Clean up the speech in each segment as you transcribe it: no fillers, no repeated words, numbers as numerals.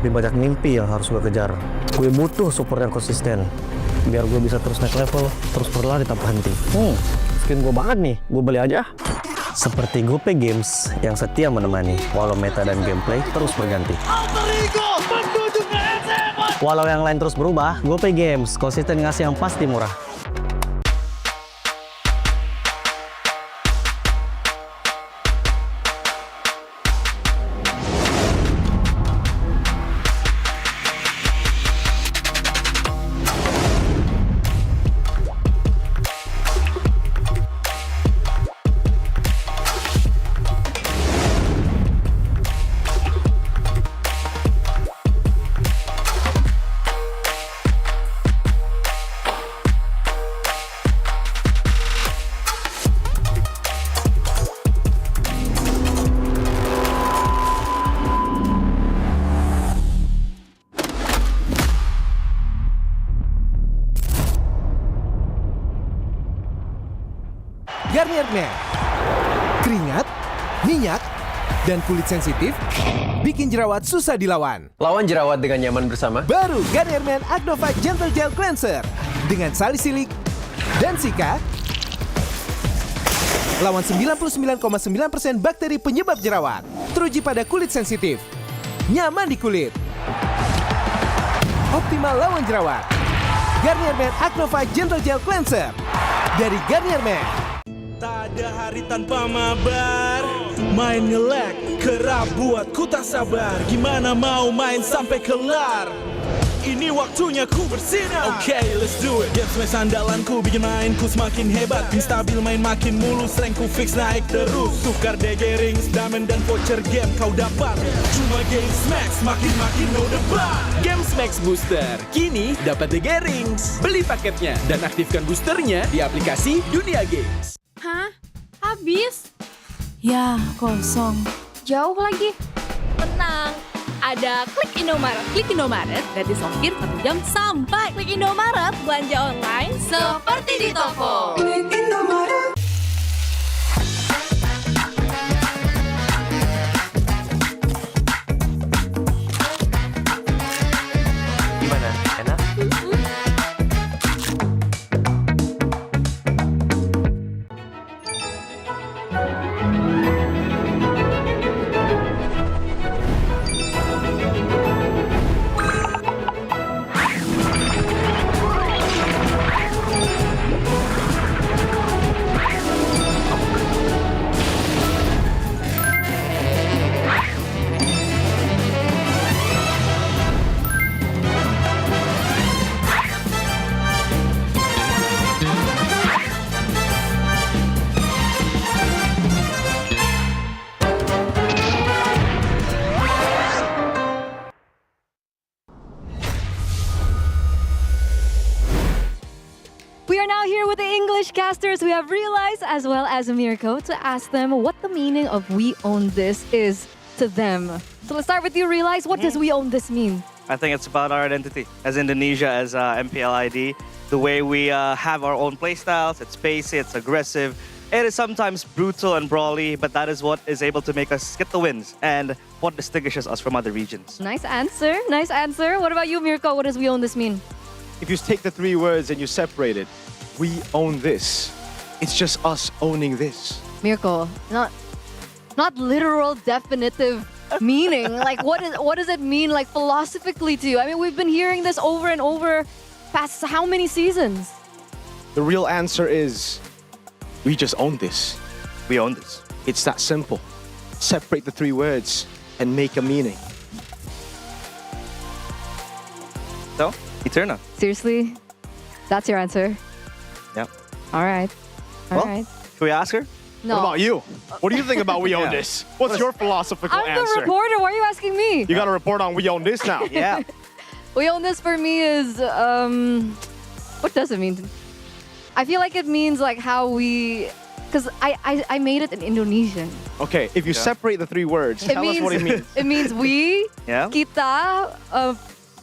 Tapi banyak mimpi yang harus gue kejar. Gue butuh support yang konsisten biar gue bisa terus naik level, terus berlari tanpa henti. Skin gue banget nih, gue beli aja. Seperti GoPay Games yang setia menemani walau meta dan gameplay terus berganti. Walau yang lain terus berubah, GoPay Games konsisten ngasih yang pasti murah. Garnier Men. Keringat, minyak, dan kulit sensitif bikin jerawat susah dilawan. Lawan jerawat dengan nyaman bersama. Baru Garnier Men Acnova Gentle Gel Cleanser dengan salisilik dan sika. Lawan 99,9% bakteri penyebab jerawat. Teruji pada kulit sensitif. Nyaman di kulit. Optimal lawan jerawat. Garnier Men Acnova Gentle Gel Cleanser dari Garnier Men. Tak ada hari tanpa mabar. Main nge-lag, kerap buat ku tak sabar. Gimana mau main sampai kelar? Ini waktunya ku bersinar. Oke, let's do it. Games main sandalanku bikin mainku semakin hebat. Pin stabil main makin mulus, rankku fix naik terus. Tukar DG rings, diamond dan voucher game kau dapat. Cuma Games Max, makin-makin no debat. Games Max Booster, kini dapat DG Rings. Beli paketnya dan aktifkan boosternya di aplikasi Dunia Games. Hah? Habis? Ya, kosong. Jauh lagi? Tenang, ada Klik Indomaret. Klik Indomaret, gratis ongkir 1 jam sampai. Klik Indomaret, belanja online seperti di toko. Klik Indomaret. Gimana? Enak? We are now here with the English casters. We have Realize as well as Mirko to ask them what the meaning of "we own this" is to them. So let's start with you, Realize. What does "we own this" mean? I think it's about our identity as Indonesia, as MPL ID. The way we have our own playstyles, it's spacey, it's aggressive. It is sometimes brutal and brawly, but that is what is able to make us get the wins and what distinguishes us from other regions. Nice answer. Nice answer. What about you, Mirko? What does "we own this" mean? If you take the 3 words and you separate it, we own this. It's just us owning this. Mirko, not literal definitive meaning. Like what does it mean like philosophically to you? I mean, we've been hearing this over and over past how many seasons? The real answer is we just own this. We own this. It's that simple. Separate the 3 words and make a meaning. So, Eterna. Seriously? That's your answer? Yeah. All right. All Well, right. Should we ask her? No. What about you? What do you think about we own Yeah. this? What's your philosophical I'm the answer? reporter. Why are you asking me? You got to report on we own this now. Yeah. We own this for me is what does it mean? I feel like it means like how we, because I made it in Indonesian. Okay, if you separate the 3 words, tell us what it means. It means we, Yeah. kita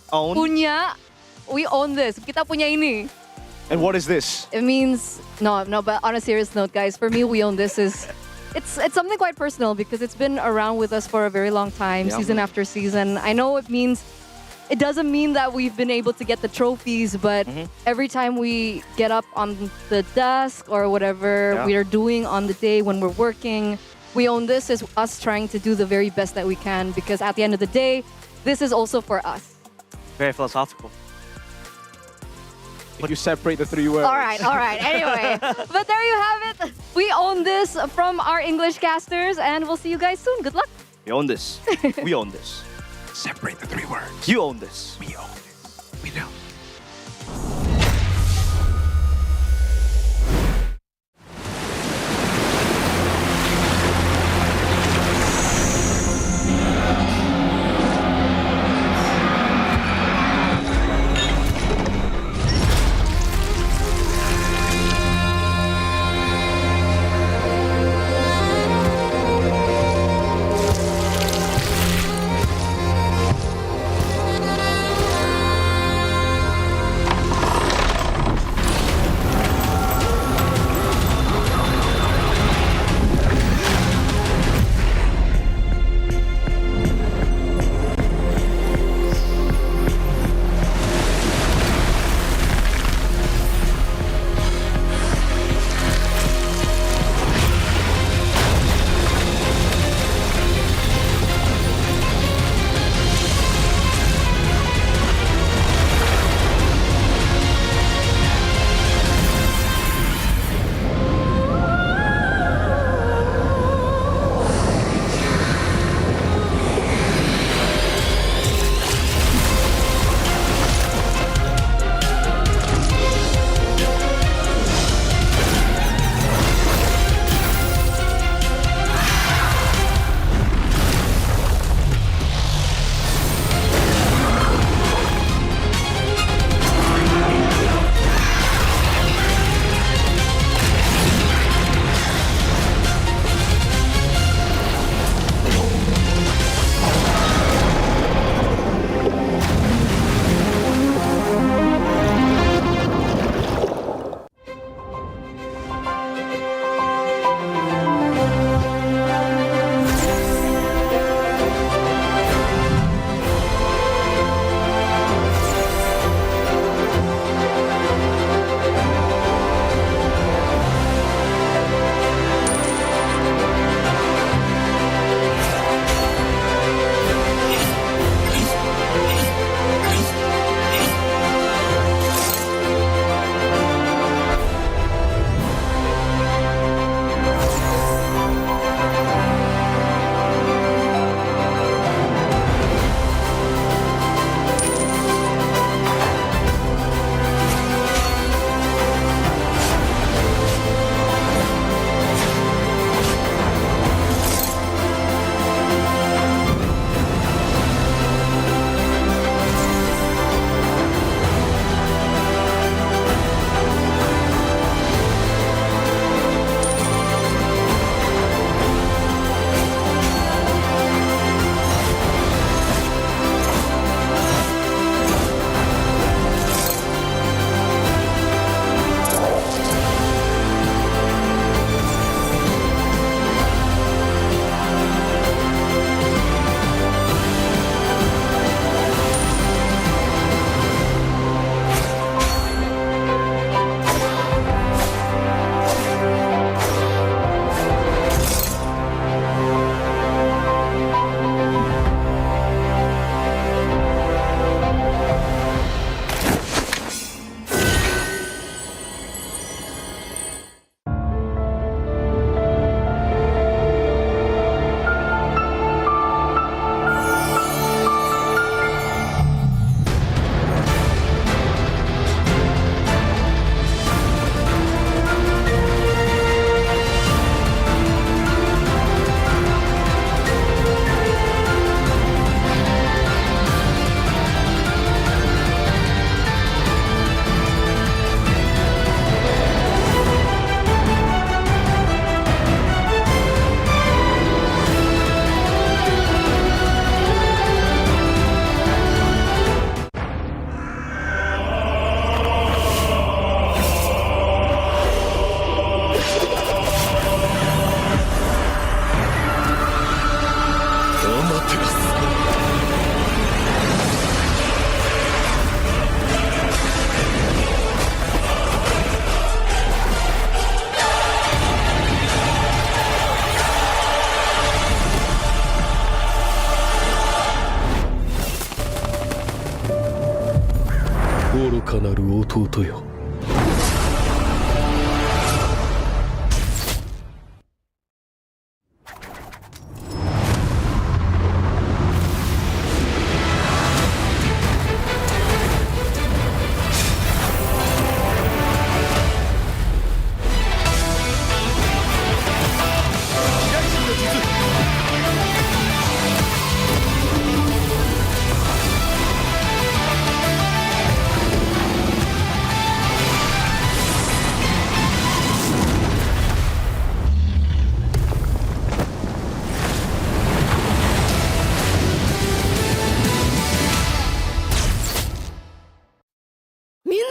Own. punya, we own this. Kita punya ini. And what is this? It means no. But on a serious note, guys, for me, we own this is it's something quite personal because it's been around with us for a very long time, season after season. I know it doesn't mean that we've been able to get the trophies, but every time we get up on the desk or whatever we are doing on the day when we're working, we own this as us trying to do the very best that we can, because at the end of the day, this is also for us. Very philosophical. If you separate the 3 words. All right. Anyway, but there you have it. We own this from our English casters, and we'll see you guys soon. Good luck. We own this. We own this. Separate the 3 words. You own this. We own it. We don't. 愚かなる弟よ。みんな、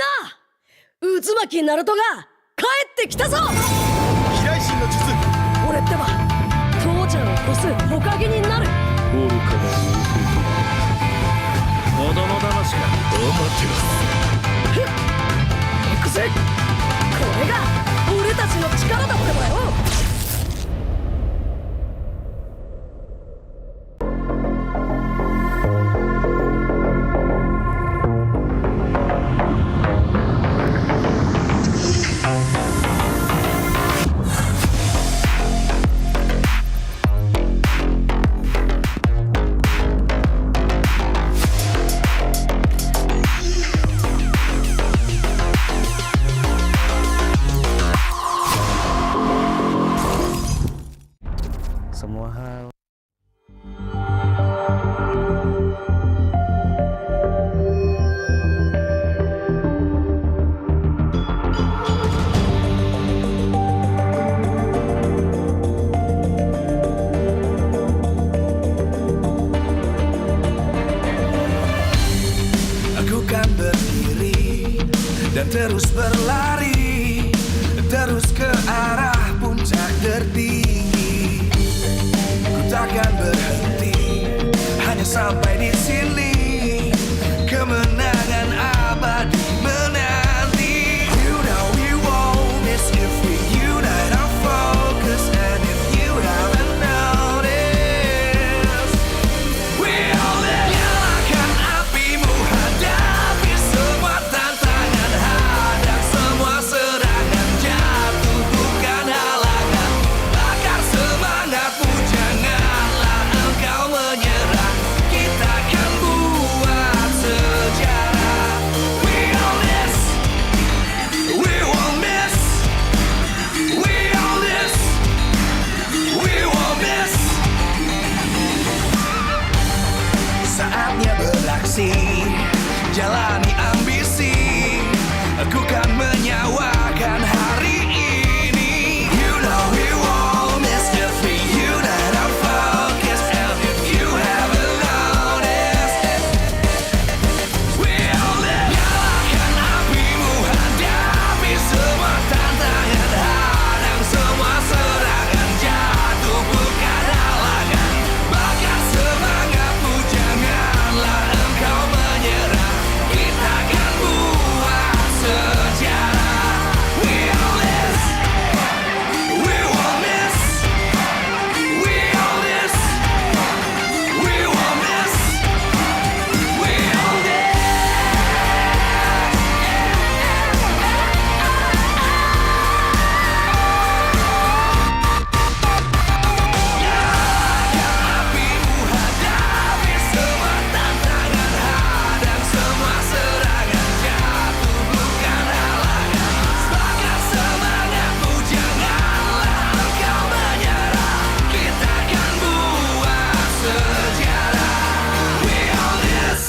渦巻きナルトが帰ってきたぞ。飛来神の術。俺ってば父ちゃんを越す火影になる。愚かなる子供騙しか。ふっ、行くぜ。これが俺たちの力だってばよ。Semua hal Aku kan berdiri dan terus berlari, terus ke arah puncak tertinggi. Ku takkan berhenti, hanya sampai di sini. Kemenangan abadi menanti. You know we won't miss if we unite our focus. And if you haven't noticed, we all live. Nyalakan apimu, hadapi semua tantangan, hadang semua serangan, jatuh bukan halangan. Bakar semangatmu, janganlah engkau menyerah. Kita akan buat sejarah. We all this, we won't miss. We all this, we won't miss. Saatnya beraksi, jalani ambisi. Aku kan menyawakan hari ini. You know we won't miss if we unite our focus. And if you haven't noticed, we all live. Nyalakan apimu, hadapi semua tantangan, hadang semua serangan, jatuh bukan halangan. Bakar semangatmu, janganlah engkau menyerah. Kita akan buat sejarah. We all this, we won't miss. We all this, we won't miss. We all this. Nyalakan apimu, hadapi semua tantangan, hadang semua serangan, jatuh bukan halangan. Bakar semangatmu, janganlah engkau menyerah. Kita akan buat sejarah. We all this.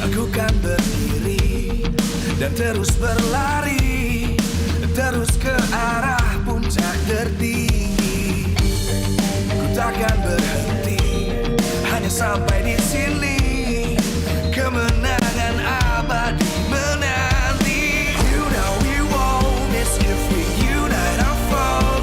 Aku kan berdiri dan terus berlari, terus ke arah puncak tertinggi. Ku takkan berhenti, hanya sampai di sini. Kemenangan abadi menanti. You know we won't miss if we unite our focus.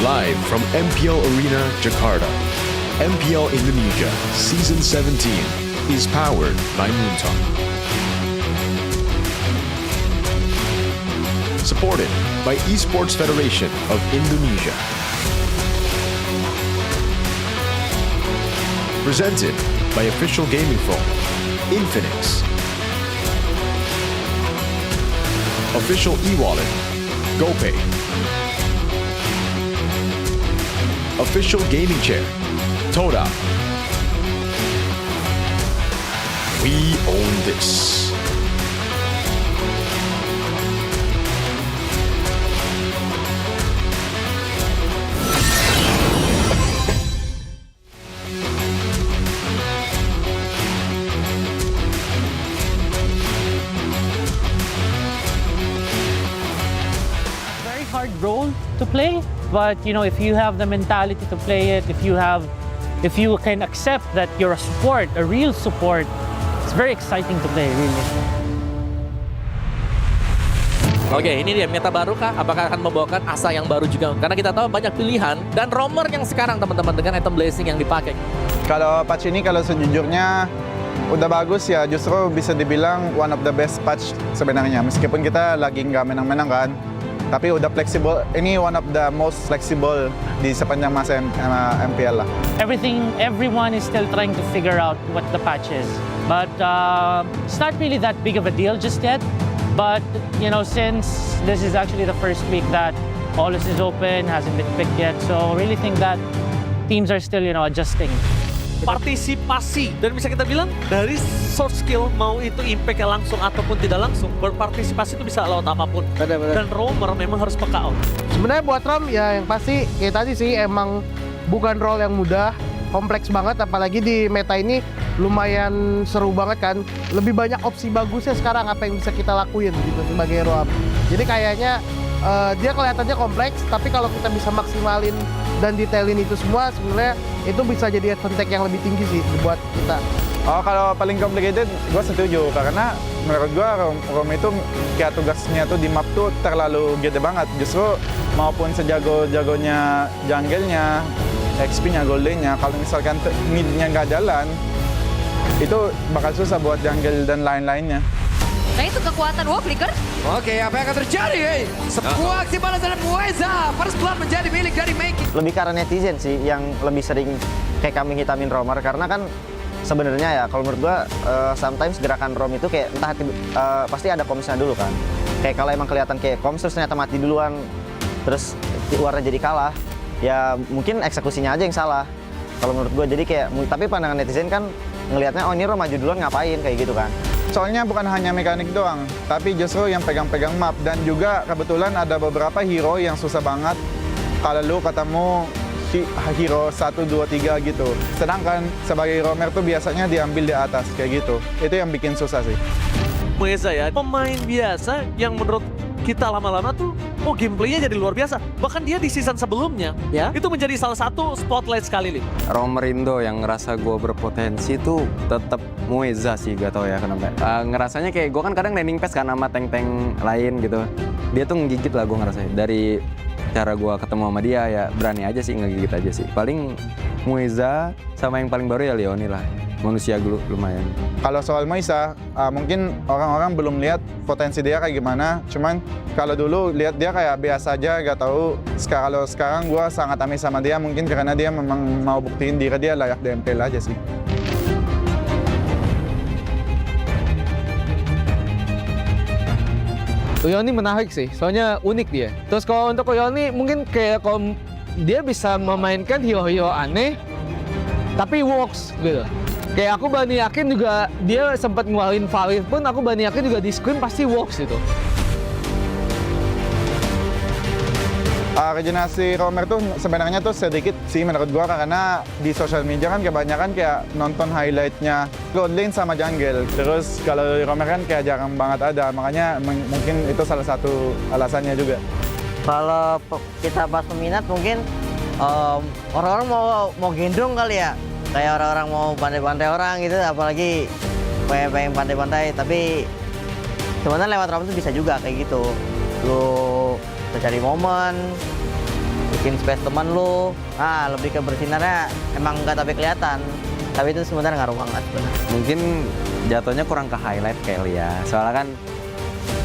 Live from MPL Arena, Jakarta. MPL Indonesia Season 17 is powered by Moontalk. Supported by Esports Federation of Indonesia. Presented by official gaming phone, Infinix. Official e-wallet, GoPay. Official gaming chair, Toda. We own this. Very hard role to play, but you know, if you have the mentality to play it, if you can accept that you're a support, a real support, it's very exciting to play, really. Oke, ini dia meta baru kah? Apakah akan membawakan asa yang baru juga? Karena kita tahu banyak pilihan dan roamer yang sekarang teman-teman dengan item blessing yang dipakai. Kalau patch ini kalau sejujurnya udah bagus ya, justru bisa dibilang one of the best patch sebenarnya. Meskipun kita lagi nggak menang-menang kan, tapi udah fleksibel. Ini one of the most flexible di sepanjang masa MPL lah. Everyone is still trying to figure out what the patch is, but it's not really that big of a deal just yet. But you know, since this is actually the first week that Paulus is open, hasn't been picked yet, so really think that teams are still, you know, adjusting. Partisipasi, dan bisa kita bilang dari soft skill, mau itu impact-nya langsung ataupun tidak langsung, berpartisipasi itu bisa lewat apapun. Dan roamer memang harus peka out. Sebenarnya buat Ram ya yang pasti kayak tadi sih emang bukan role yang mudah, kompleks banget, apalagi di meta ini lumayan seru banget kan. Lebih banyak opsi bagusnya sekarang apa yang bisa kita lakuin gitu sebagai hero up. Jadi kayaknya dia kelihatannya kompleks, tapi kalau kita bisa maksimalin dan detailin itu semua, sebenarnya itu bisa jadi advantage yang lebih tinggi sih buat kita. Oh, kalau paling complicated, gue setuju. Karena menurut gue Rom itu kayak tugasnya tuh di map tuh terlalu gede banget. Justru maupun sejago-jagonya jungle-nya, XP-nya, golden-nya, kalau misalkan mid-nya nggak jalan, itu bakal susah buat jungle dan lain-lainnya. Nah itu kekuatan Flicker. Oke, apa yang akan terjadi? Sebuah aksi balas dari Mueza. First blood menjadi milik dari Meki. Lebih karena netizen sih yang lebih sering kayak kami hitamin roamer, karena kan sebenarnya ya kalau menurut gua sometimes gerakan rom itu kayak entah pasti ada komsnya dulu kan. Kayak kalau emang kelihatan kayak koms terus ternyata mati duluan, terus warna jadi kalah, ya mungkin eksekusinya aja yang salah. Kalau menurut gua jadi kayak, tapi pandangan netizen kan ngelihatnya oh ini rom maju duluan ngapain kayak gitu kan. Soalnya bukan hanya mekanik doang, tapi justru yang pegang-pegang map. Dan juga kebetulan ada beberapa hero yang susah banget kalau lu ketemu hero 1, 2, 3 gitu. Sedangkan sebagai roamer tuh biasanya diambil di atas kayak gitu. Itu yang bikin susah sih. Mueza ya, pemain biasa yang menurut kita lama-lama tuh, oh gameplaynya jadi luar biasa. Bahkan dia di season sebelumnya, ya itu menjadi salah satu spotlight sekali nih. Roamer Indo yang ngerasa gue berpotensi tuh tetap Mueza sih, gak tau ya kenapa. Ngerasanya kayak gue kan kadang laning pass kan sama tank-tank lain gitu. Dia tuh ngegigit lah gue ngerasanya. Dari cara gue ketemu sama dia ya berani aja sih, ngegigit aja sih. Paling Mueza sama yang paling baru ya Leoni lah. Manusia lumayan. Kalau soal Moisa, mungkin orang-orang belum lihat potensi dia kayak gimana. Cuman kalau dulu lihat dia kayak biasa aja, gak tahu. Kalau sekarang gue sangat amazed sama dia, mungkin karena dia memang mau buktiin diri dia layak di MPL aja sih. Yoni menarik sih, soalnya unik dia. Terus kalau untuk Yoni mungkin kayak kalau dia bisa memainkan hero-hero aneh, tapi works gitu. Kayak aku berani yakin juga dia sempat ngeluarin Valid pun aku berani yakin juga di screen pasti works gitu. Regenerasi roamer tuh sebenarnya tuh sedikit sih menurut gua, karena di social media kan kebanyakan kayak nonton highlightnya gold lane sama jungle. Terus kalau roamer kan kayak jarang banget ada, makanya mungkin itu salah satu alasannya juga. Kalau kita pas peminat mungkin orang-orang mau gendong kali ya. Kayak orang-orang mau pandai-pandai orang gitu, apalagi pengen pandai-pandai, tapi sebenarnya lewat rom itu bisa juga kayak gitu. Lu cari momen, bikin space teman lu. Nah, lebih ke bersinarnya emang nggak tapi kelihatan. Tapi itu sebenarnya ngaruh banget sebenarnya. Mungkin jatuhnya kurang ke highlight kali ya. Soalnya kan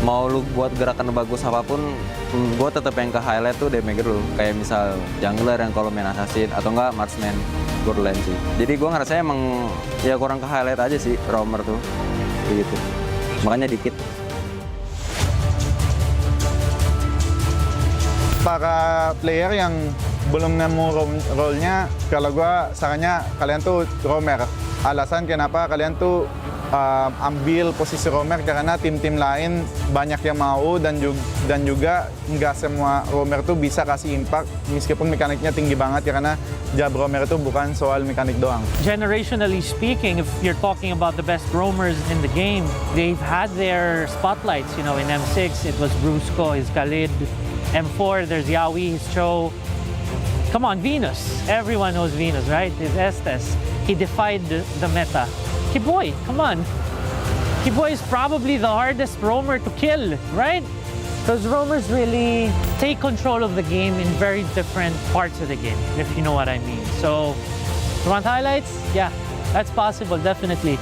mau lu buat gerakan bagus apapun, gue tetap yang ke highlight tuh damage lu. Kayak misal jungler yang kalau main assassin atau enggak marksman Borderlands sih. Jadi gue ngerasa emang ya kurang ke highlight aja sih roamer tuh. Gitu. Makanya dikit. Para player yang belum nemu role-nya, kalau gue sarannya kalian tuh roamer. Alasan kenapa kalian tuh ambil posisi roamer karena tim-tim lain banyak yang mau dan juga nggak semua roamer tuh bisa kasih impact meskipun mekaniknya tinggi banget karena job roamer itu bukan soal mekanik doang. Generationally speaking, if you're talking about the best roamers in the game, they've had their spotlights. You know, in M6 it was Brusco, his Khalid. M4 there's Yawi, his Cho. Come on, Venus. Everyone knows Venus, right? His Estes. He defied the meta. Kiboy, come on. Kiboy is probably the hardest roamer to kill, right? Because roamers really take control of the game in very different parts of the game, if you know what I mean. So, you want highlights? Yeah, that's possible, definitely.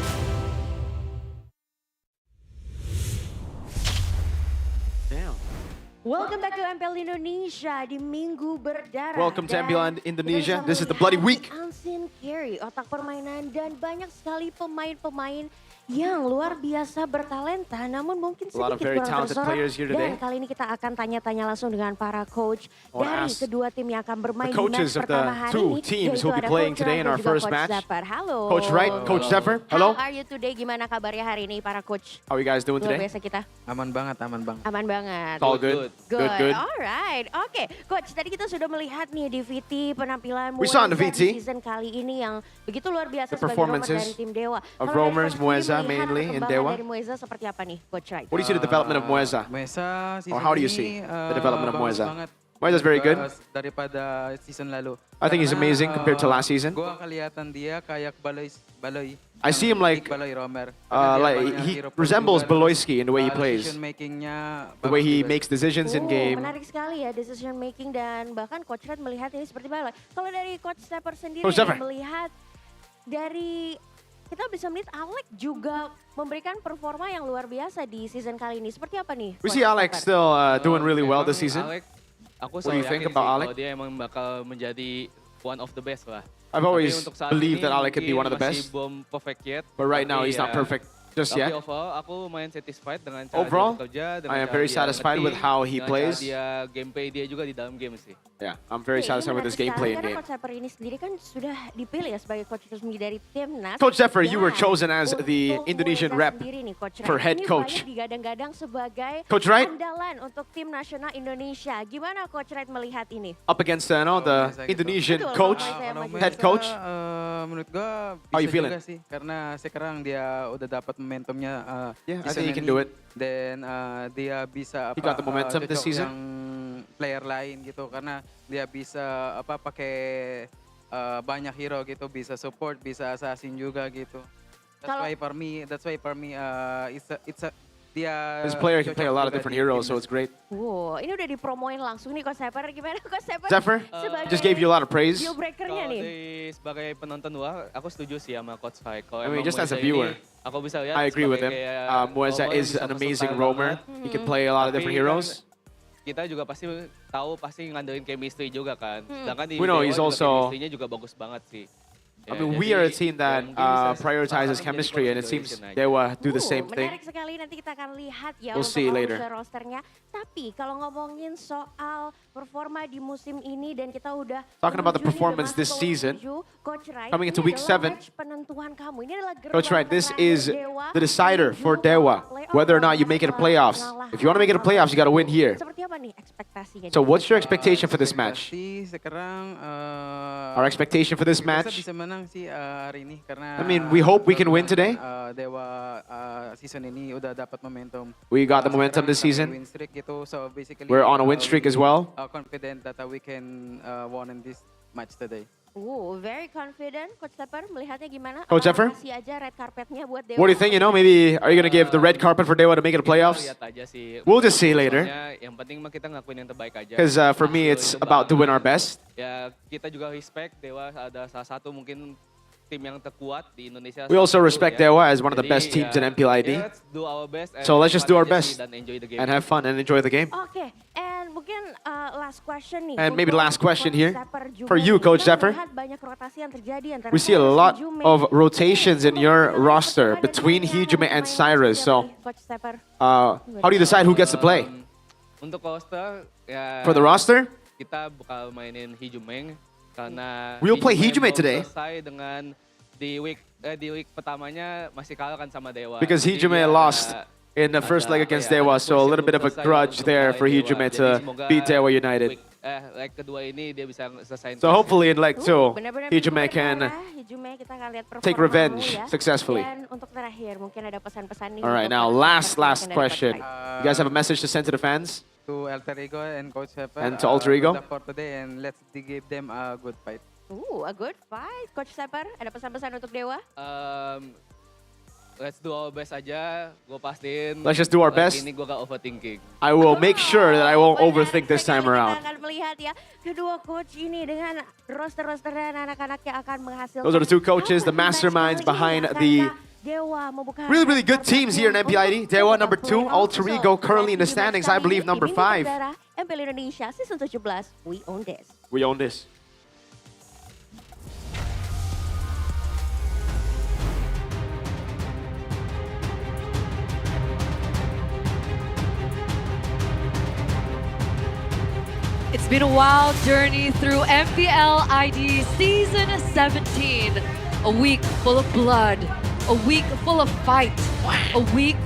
Welcome back to MPL Indonesia di Minggu Berdarah. Welcome to Dan MPL Indonesia. kita bisa This is the melihat bloody week. Unseen carry, otak permainan dan banyak sekali pemain-pemain yang luar biasa bertalenta, namun mungkin A lot of sedikit very kurang talented tersorot. players here today. Dan kali ini kita akan tanya-tanya langsung dengan para coach I wanna dari ask kedua tim yang akan bermain the di coaches match of the pertama hari two ini. teams Yaitu who will be ada playing Coach today in Wright our dan juga first Coach match. Zafar. Halo. Coach Wright, Coach Zephyr, hello. How are you today? Gimana kabarnya hari ini para coach? How are you guys doing Luar today? biasa kita. Aman banget, aman banget. Aman banget. It's all good. Good. Alright. Oke, Coach, tadi kita sudah melihat nih di VT penampilan We saw in the Mueza VT. di season kali ini yang begitu luar biasa The sebagai roamer performances dari tim Dewa. of Kalau dari roamers, Coach sendiri Mueza melihat mainly in perkembangan Dewa. dari Mueza seperti apa nih, Coach Wright? What do you see the development of Mueza? Mueza Or how do you see the development of Mueza? Mueza's very good. Daripada season lalu. I think he's amazing compared to last season. Gua kelihatan dia kayak Baloy. I see him like Baloy roamer. he resembles Beloyski in the way he plays. Decision makingnya The way he makes decisions in game. Menarik sekali ya decision making dan bahkan Coach Wright melihat ini seperti Baloy. Kalau dari Coach Stepper sendiri Coach Stepper. melihat dari kita bisa melihat Alex juga memberikan performa yang luar biasa di season kali ini. Seperti apa nih? We Coach see Alex Stepper? still doing really well this season. Alex, aku What do you selalu think yakin about sih Alex? kalau dia emang bakal menjadi one of the best lah. I've Tapi always untuk saat believed ini that Alex could be one of the mungkin best. masih belum perfect yet. But right now Tapi he's not ya, perfect just tapi yet. overall aku main satisfied dengan cara Overall, dia bekerja, dengan I am cara very dia satisfied with nge-team, how he dengan plays. cara dia gameplay dia juga di dalam game sih. Yeah, I'm very Oke, satisfied ini with his menarik gameplay in sekali, game. karena Coach Stepper ini sendiri kan sudah dipilih ya sebagai coach resmi dari timnas. Coach Zephyr, you were Dan chosen as the untuk Indonesian Mueza rep sendiri nih, Coach for Wright, head ini coach. banyak digadang-gadang sebagai Coach Wright? andalan untuk tim nasional Indonesia. Gimana Coach Wright melihat ini? Up against the Indonesian Betul, coach, kalau Mueza head coach. Menurut gua How you bisa feeling? juga sih karena sekarang dia udah dapat momentumnya. Yeah, I season think he can ini. do it. Dan dia bisa He got the momentum this cocok season. yang player lain gitu karena dia bisa pakai banyak hero gitu, bisa support, bisa assassin juga gitu. That's why for me it's a dia This player can play a lot of cocok different juga di heroes, so timnas. it's great. Wow, ini udah dipromoin langsung nih Coach Stepper. Gimana Coach Stepper? Zephyr, Sebagai just gave you a lot of praise. deal breakernya Kalau nih. sebagai penonton luar, aku setuju sih sama Coach Fight. Kalau I mean, emang just as a Mueza viewer, ini, aku bisa lihat I agree with him. sebagai kayak Mueza roamer is bisa an amazing versatile roamer. banget. He can play a lot of Tapi different kan heroes. kita juga pasti tahu ngandelin chemistry juga kan. Sedangkan di We know Dewa he's juga also- chemistry-nya juga bagus banget sih. I mean, we are a team that prioritizes chemistry, and it seems Dewa do the same thing. Menarik sekali, nanti kita akan lihat ya We'll untuk see later. roster-rosternya. Tapi kalau ngomongin soal performa di musim ini dan kita udah Talking about the menuju nih, performance udah this masuk ke season, week 7, Coach Wright, coming into ini week adalah 7, match penentuan kamu. Ini adalah Coach Wright, this gerbang is terakhir Dewa the decider for Dewa, whether or not you make it to playoffs. If you want to make it to playoffs, you got to win here. Seperti apa nih ekspektasinya? So what's your expectation for this match? Sekarang Our expectation for this kita match? bisa menang sih hari ini karena I mean, we hope we can win today. Dewa season ini udah dapat momentum. We got the momentum this season. Win streak gitu, so basically We're on a win streak as well. Confident that we can win in this match today. Very confident. Coach Tepper melihatnya gimana? Coach Tepper? Kasih aja red carpetnya buat Dewa. What do you think? You know, maybe are you gonna give the red carpet for Dewa to make it to playoffs? Lihat aja sih. We'll just see later. Soalnya yang penting mah kita ngakuin yang terbaik aja. Because for me, it's about to win our best. Ya kita juga respect Dewa ada salah satu mungkin tim yang terkuat di Indonesia. We also respect Dewa as one of the Jadi, best teams in MPL ID. Let's do our best. So let's just do our nikmati best dan enjoy the game. and have fun and enjoy the game. Oke, and mungkin last question nih. And maybe untuk last question Coach here Tepper juga for you, nih. Coach Kita Tepper. melihat banyak rotasi yang terjadi antara We see a Cyrus, lot Hijume. of rotations in your roster between Hijume and Cyrus. So, Coach Tepper. how do you decide who gets to play? Untuk roster ya For the roster? kita bakal mainin Hijumeng karena We'll play Hijume baru today. selesai dengan di week pertamanya masih kalah kan sama Dewa. Because Jadi Hijume dia lost in the first leg against Dewa, so a little bit of a grudge there for Hijume to beat Dewa United. Leg kedua ini dia bisa selesai. So hopefully in leg 2, Benar-benar Hijume can Hijume kita akan lihat take performamu revenge ya. successfully. Dan untuk terakhir mungkin ada pesan-pesan nih. All right, untuk now para last fans yang question. dari You guys have a message to send to the fans? To Alter Ego and Coach Tepper. And to Alter Ego? Good luck for today and let's give them a good fight. A good fight. Coach Tepper, ada pesan-pesan untuk Dewa? Let's do our best aja. Gue pastiin. Let's just do our leg best. Ini gue gak overthinking. I will make sure that I won't overthink this time around. Kita akan melihat ya kedua coach ini dengan roster-roster dan anak-anak yang akan menghasilkan. Those are the two coaches, the masterminds behind the Dewa membuka really good teams here in MPID. Dewa number 2, Alter Ego currently in the standings, I believe number 5. MPL Indonesia season 17, we own this. We own this. It's been a wild journey through MPL ID Season 17. A week full of blood, a week full of fight, a week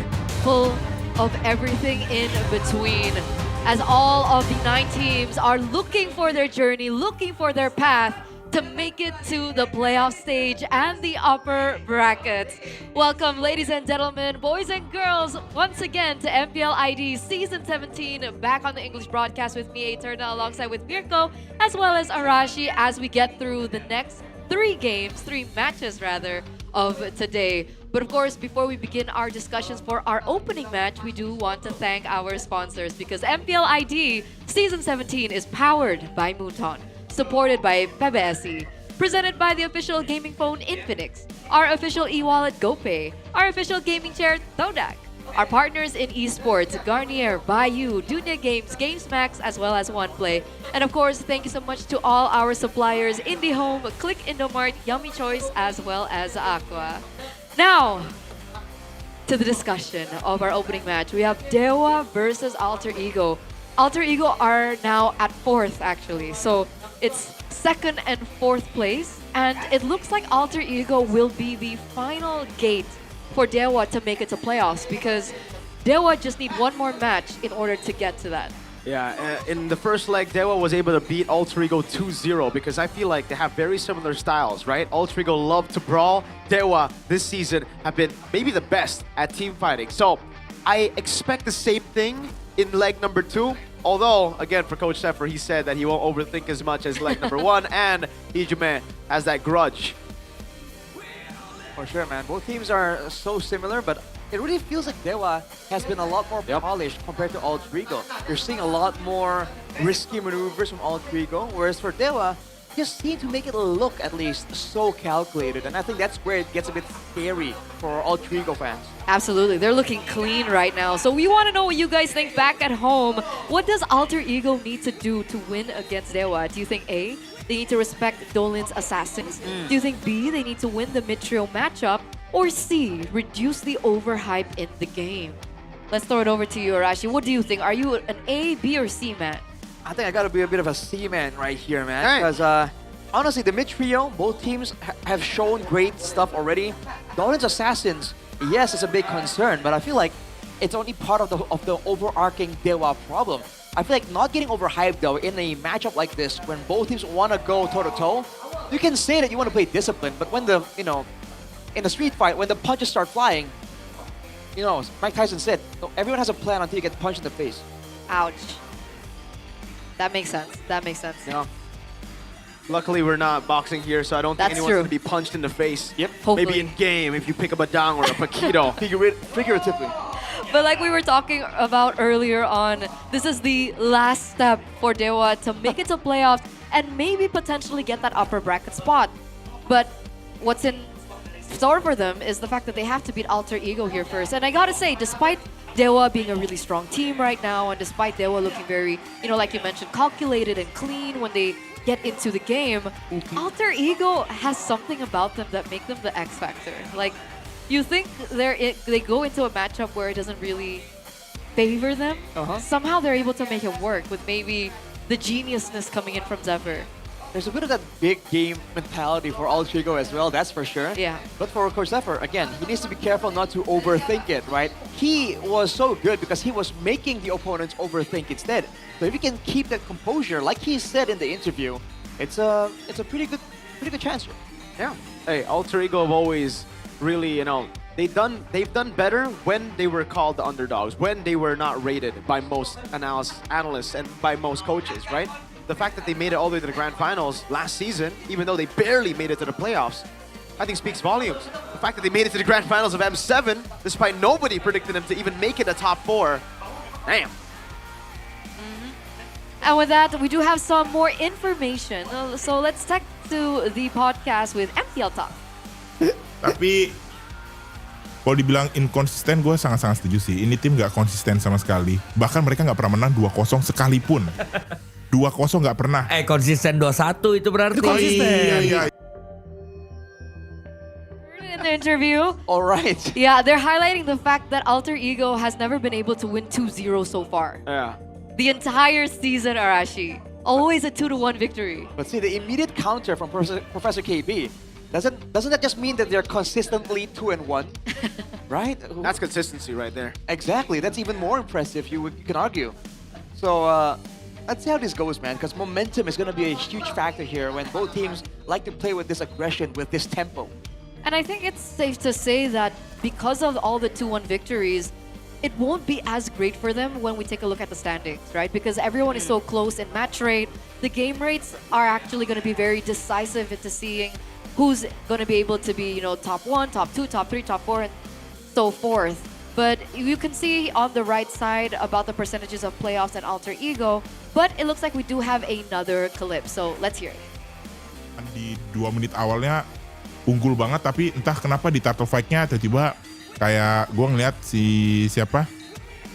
full of everything in between. As all of the 9 teams are looking for their journey, looking for their path to make it to the playoff stage and the upper brackets. Welcome, ladies and gentlemen, boys and girls, once again to MPL ID Season 17, back on the English broadcast with me, Eterna, alongside with Mirko, as well as Arashi, as we get through the next 3 matches rather, of today. But of course, before we begin our discussions for our opening match, we do want to thank our sponsors because MPL ID Season 17 is powered by Muton, supported by PBSE, presented by the official gaming phone Infinix, our official e-wallet GoPay, our official gaming chair Thodak, our partners in esports Garnier, Bayou, Dunia Games, GamesMax, as well as OnePlay. And of course, thank you so much to all our suppliers IndyHome, Click Indomart, Yummy Choice, as well as Aqua. Now, to the discussion of our opening match. We have Dewa versus Alter Ego. Alter Ego are now at 4th actually. So it's 2nd and 4th place. And it looks like Alter Ego will be the final gate for Dewa to make it to playoffs because Dewa just need one more match in order to get to that. Yeah, in the first leg, Dewa was able to beat Alter Ego 2-0 because I feel like they have very similar styles, right? Alter Ego love to brawl. Dewa this season have been maybe the best at team fighting. So I expect the same thing in leg number 2. Although, again, for Coach Tepper, he said that he won't overthink as much as leg number 1, and Hijume has that grudge. For sure, man. Both teams are so similar, but it really feels like Dewa has been a lot more polished compared to Alter Ego. You're seeing a lot more risky maneuvers from Alter Ego, whereas for Dewa, just seem to make it look at least so calculated, and I think that's where it gets a bit scary for Alter Ego fans. Absolutely, they're looking clean right now. So we want to know what you guys think back at home. What does Alter Ego need to do to win against Dewa? Do you think A, they need to respect Dolin's assassins? Do you think B, they need to win the mid-trio matchup? Or C, reduce the overhype in the game? Let's throw it over to you, Arashi. What do you think? Are you an A, B, or C man? I think I gotta be a bit of a C-man right here, man. Because honestly, the mid-trio, both teams have shown great stuff already. Dolin's assassins, yes, it's a big concern, but I feel like it's only part of the overarching Dewa problem. I feel like not getting overhyped though in a matchup like this, when both teams want to go toe-to-toe, you can say that you want to play discipline, but when the, in a street fight, when the punches start flying, Mike Tyson said, everyone has a plan until you get punched in the face. Ouch. That makes sense. That makes sense. Luckily, we're not boxing here, so I don't think That's anyone's true. going to be punched in the face. Yep. Hopefully. Maybe in game if you pick up a dang or a paquito. Figuratively. But like we were talking about earlier on, this is the last step for Dewa to make it to playoffs and maybe potentially get that upper bracket spot. But what's in store for them is the fact that they have to beat Alter Ego here first. And I gotta say, despite Dewa being a really strong team right now, and despite Dewa looking very, like you mentioned, calculated and clean when they get into the game, Alter Ego has something about them that make them the X factor. Like, you think they go into a matchup where it doesn't really favor them. Somehow they're able to make it work with maybe the geniusness coming in from Zephyr. There's a bit of that big game mentality for Alter Ego as well, that's for sure. Yeah. But for Coach Zephyr, again, he needs to be careful not to overthink it, right? He was so good because he was making the opponents overthink instead. So if he can keep that composure, like he said in the interview, it's a pretty good chance here. Yeah. Hey, Alter Ego have always really, they've done better when they were called the underdogs, when they were not rated by most analysts and by most coaches, right? The fact that they made it all the way to the grand finals last season, even though they barely made it to the playoffs, I think speaks volumes. The fact that they made it to the grand finals of M7, despite nobody predicting them to even make it a top 4, damn. And with that, we do have some more information. So let's take to the podcast with MPL Talk. Tapi kalau dibilang inkonsisten, gue sangat-sangat setuju sih. Ini tim gak konsisten sama sekali. Bahkan mereka gak pernah menang 2-0 sekalipun. 2-0 gak pernah. Konsisten 2-1 itu berarti. Iya. In the interview. All right. Yeah, they're highlighting the fact that Alter Ego has never been able to win 2-0 so far. Yeah. The entire season, Arashi. Always a 2-1 victory. But see, the immediate counter from Professor KB, doesn't that just mean that they're consistently 2-1? Right? That's consistency right there. Exactly. That's even more impressive, you can argue. So, let's see how this goes, man, because momentum is going to be a huge factor here when both teams like to play with this aggression, with this tempo. And I think it's safe to say that because of all the 2-1 victories, it won't be as great for them when we take a look at the standings, right? Because everyone is so close in match rate. The game rates are actually going to be very decisive into seeing who's going to be able to be, top 1, top 2, top 3, top 4, and so forth. But you can see on the right side about the percentages of playoffs and Alter Ego. But it looks like we do have another clip. So let's hear it. Di 2 menit awalnya unggul banget, tapi entah kenapa di turtle fight-nya tiba-tiba kayak gue ngeliat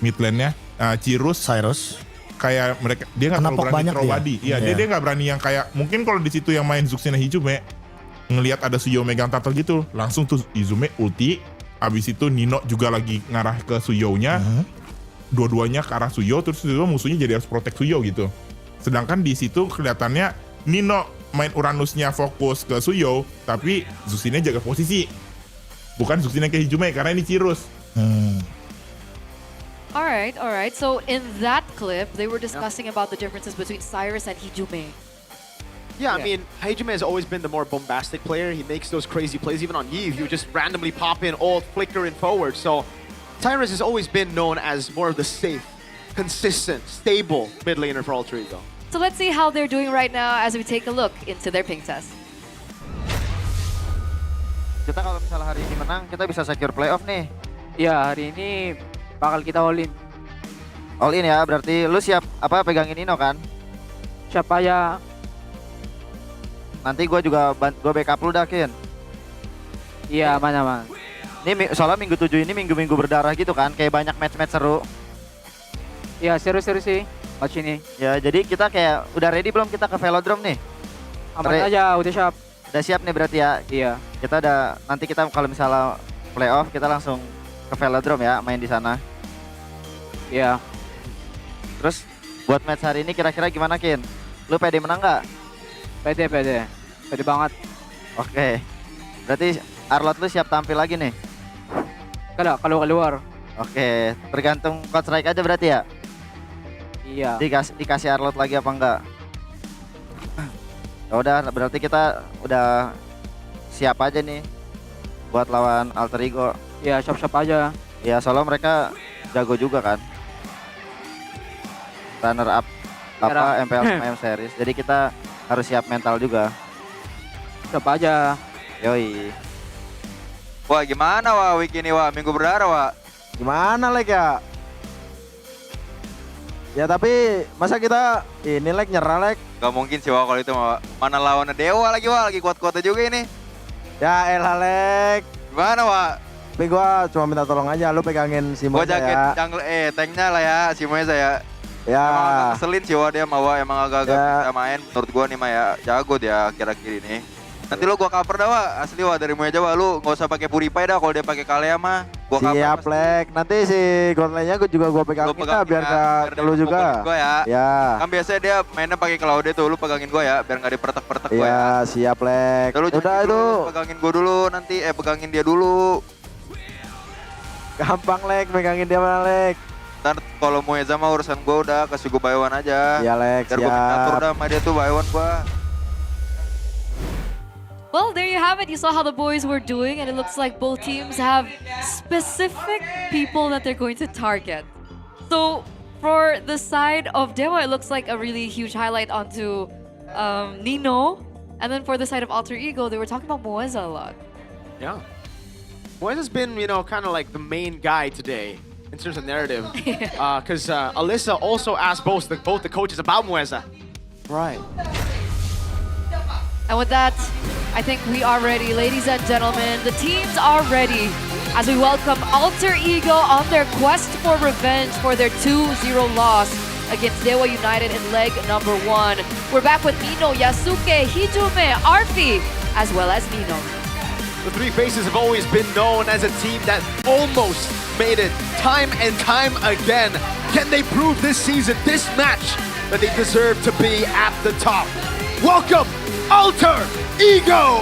mid lane-nya Cyrus kayak mereka dia nggak terlalu berani throw body. Iya, dia nggak berani yang kayak mungkin kalau di situ yang main Zuxina Hijume ngelihat ada Suyo megang turtle gitu, langsung tuh Izume ulti, abis itu Nino juga lagi ngarah ke Suyo-nya. Dua-duanya ke arah Suyo, terus itu musuhnya jadi harus protect Suyo gitu. Sedangkan di situ kelihatannya Nino main Uranusnya fokus ke Suyo, tapi Zuxina jaga posisi. Bukan Zuxina ke Hijume karena ini Cirrus. Alright. So in that clip, they were discussing about the differences between Cyrus and Hijume. Yeah, I mean, Hijume has always been the more bombastic player. He makes those crazy plays. Even on Yi, he would just randomly pop in, ult, flicker, and forward. So Cyrus has always been known as more of the safe, consistent, stable mid laner for Alter Ego. So let's see how they're doing right now as we take a look into their ping test. Kita kalau misalnya hari ini menang, kita bisa secure playoff nih. Iya, hari ini bakal kita all in. All in ya, berarti lu siap pegangin Nino kan? Siap aja. Nanti gue juga backup lu dah, Kin. Iya, aman. Ini soalnya minggu 7 ini minggu-minggu berdarah gitu kan, kayak banyak match-match seru. Iya, seru-seru sih match ini. Ya, jadi kita kayak udah ready belum kita ke Velodrome nih? Aman aja, udah siap. Udah siap nih berarti ya? Iya. Nanti kita kalau misalnya playoff, kita langsung ke Velodrome ya, main di sana. Iya. Terus buat match hari ini kira-kira gimana, Kin? Lu pede menang nggak? Pede banget. Oke. Berarti Arlot lu siap tampil lagi nih? Kalau keluar. Oke, tergantung coach strike aja berarti ya? Iya. Dikasih Arlot lagi apa enggak? Ya udah, berarti kita udah siap aja nih buat lawan Alter Ego. Iya, siap-siap aja. Ya, soalnya mereka jago juga kan. Runner up MPL sama M series. Jadi kita harus siap mental juga. Siap aja. Yoi. Wah gimana Wak week ini Wak? Minggu berdarah Wak? Gimana Lek ya? Ya tapi masa kita ini Lek nyerah Lek? Gak mungkin sih Wak kalau itu Wak. Mana lawannya Dewa lagi Wak? Lagi kuat-kuatnya juga ini. Ya elah Lek. Gimana Wak? Tapi gua cuma minta tolong aja lu pegangin si Gua Moza jaket ya. jungle tanknya lah ya si Moeza ya. Ya. Emang agak ngeselin sih Wak dia Wak. Emang agak-agak bisa main. Menurut gua nih mah ya jago dia akhir-akhir ini. Nanti lu gua cover dah Wak. Asli Wak dari Moeza Wak. Lu gak usah pakai purify dah kalau dia pakai Kalea mah. Gua cover. Siap Lek. Nanti si godline-nya gua juga pegangin lah biar ke lu juga. Gua ya. Ya. Kan biasanya dia mainnya pakai Claude tuh, lu pegangin gua ya, biar nggak dipertek-pertek gua ya. Ya siap Lek. Udah itu. Pegangin gua dulu nanti, pegangin dia dulu. Gampang Lek, pegangin dia mana Lek. Ntar kalau Moeza mah urusan gua udah, kasih gua buy one aja. Iya Lek, biar gua ngatur dah sama dia tuh buy one gua. Well, there you have it. You saw how the boys were doing, and it looks like both teams have specific people that they're going to target. So, for the side of Dewa, it looks like a really huge highlight onto Nino. And then for the side of Alter Ego, they were talking about Moeza a lot. Yeah. Moeza's been, you know, kind of like the main guy today in terms of narrative. Because Alyssa also asked both the coaches about Moeza. Right. And with that, I think we are ready. Ladies and gentlemen, the teams are ready as we welcome Alter Ego on their quest for revenge for their 2-0 loss against Dewa United in leg number 1. We're back with Nino, Yasuke, Hijume, Arfi, as well as Nino. The Three Faces have always been known as a team that almost made it time and time again. Can they prove this season, this match, that they deserve to be at the top? Welcome, Alter Ego!